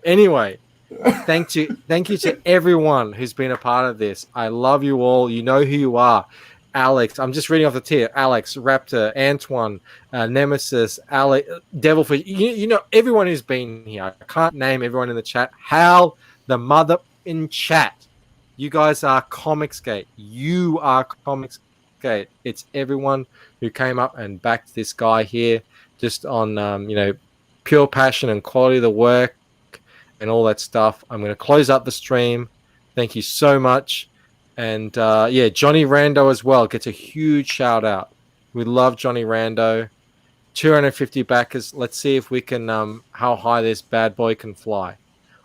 thank you to everyone who's been a part of this. I love you all. You know who you are. Alex, I'm just reading off the tier. Alex, Raptor, Antoine, Nemesis, Alex, Devilfish. You know everyone who's been here. I can't name everyone in the chat. Hal, the mother in chat. You guys are Comicsgate. You are Comicsgate. It's everyone who came up and backed this guy here, just on pure passion and quality of the work and all that stuff. I'm going to close up the stream. Thank you so much. And Johnny Rando as well gets a huge shout out. We love Johnny Rando. 250 backers. Let's see if we can how high this bad boy can fly.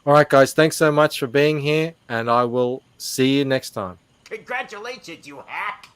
All right, guys. Thanks so much for being here, and I will see you next time. Congratulations, you hack.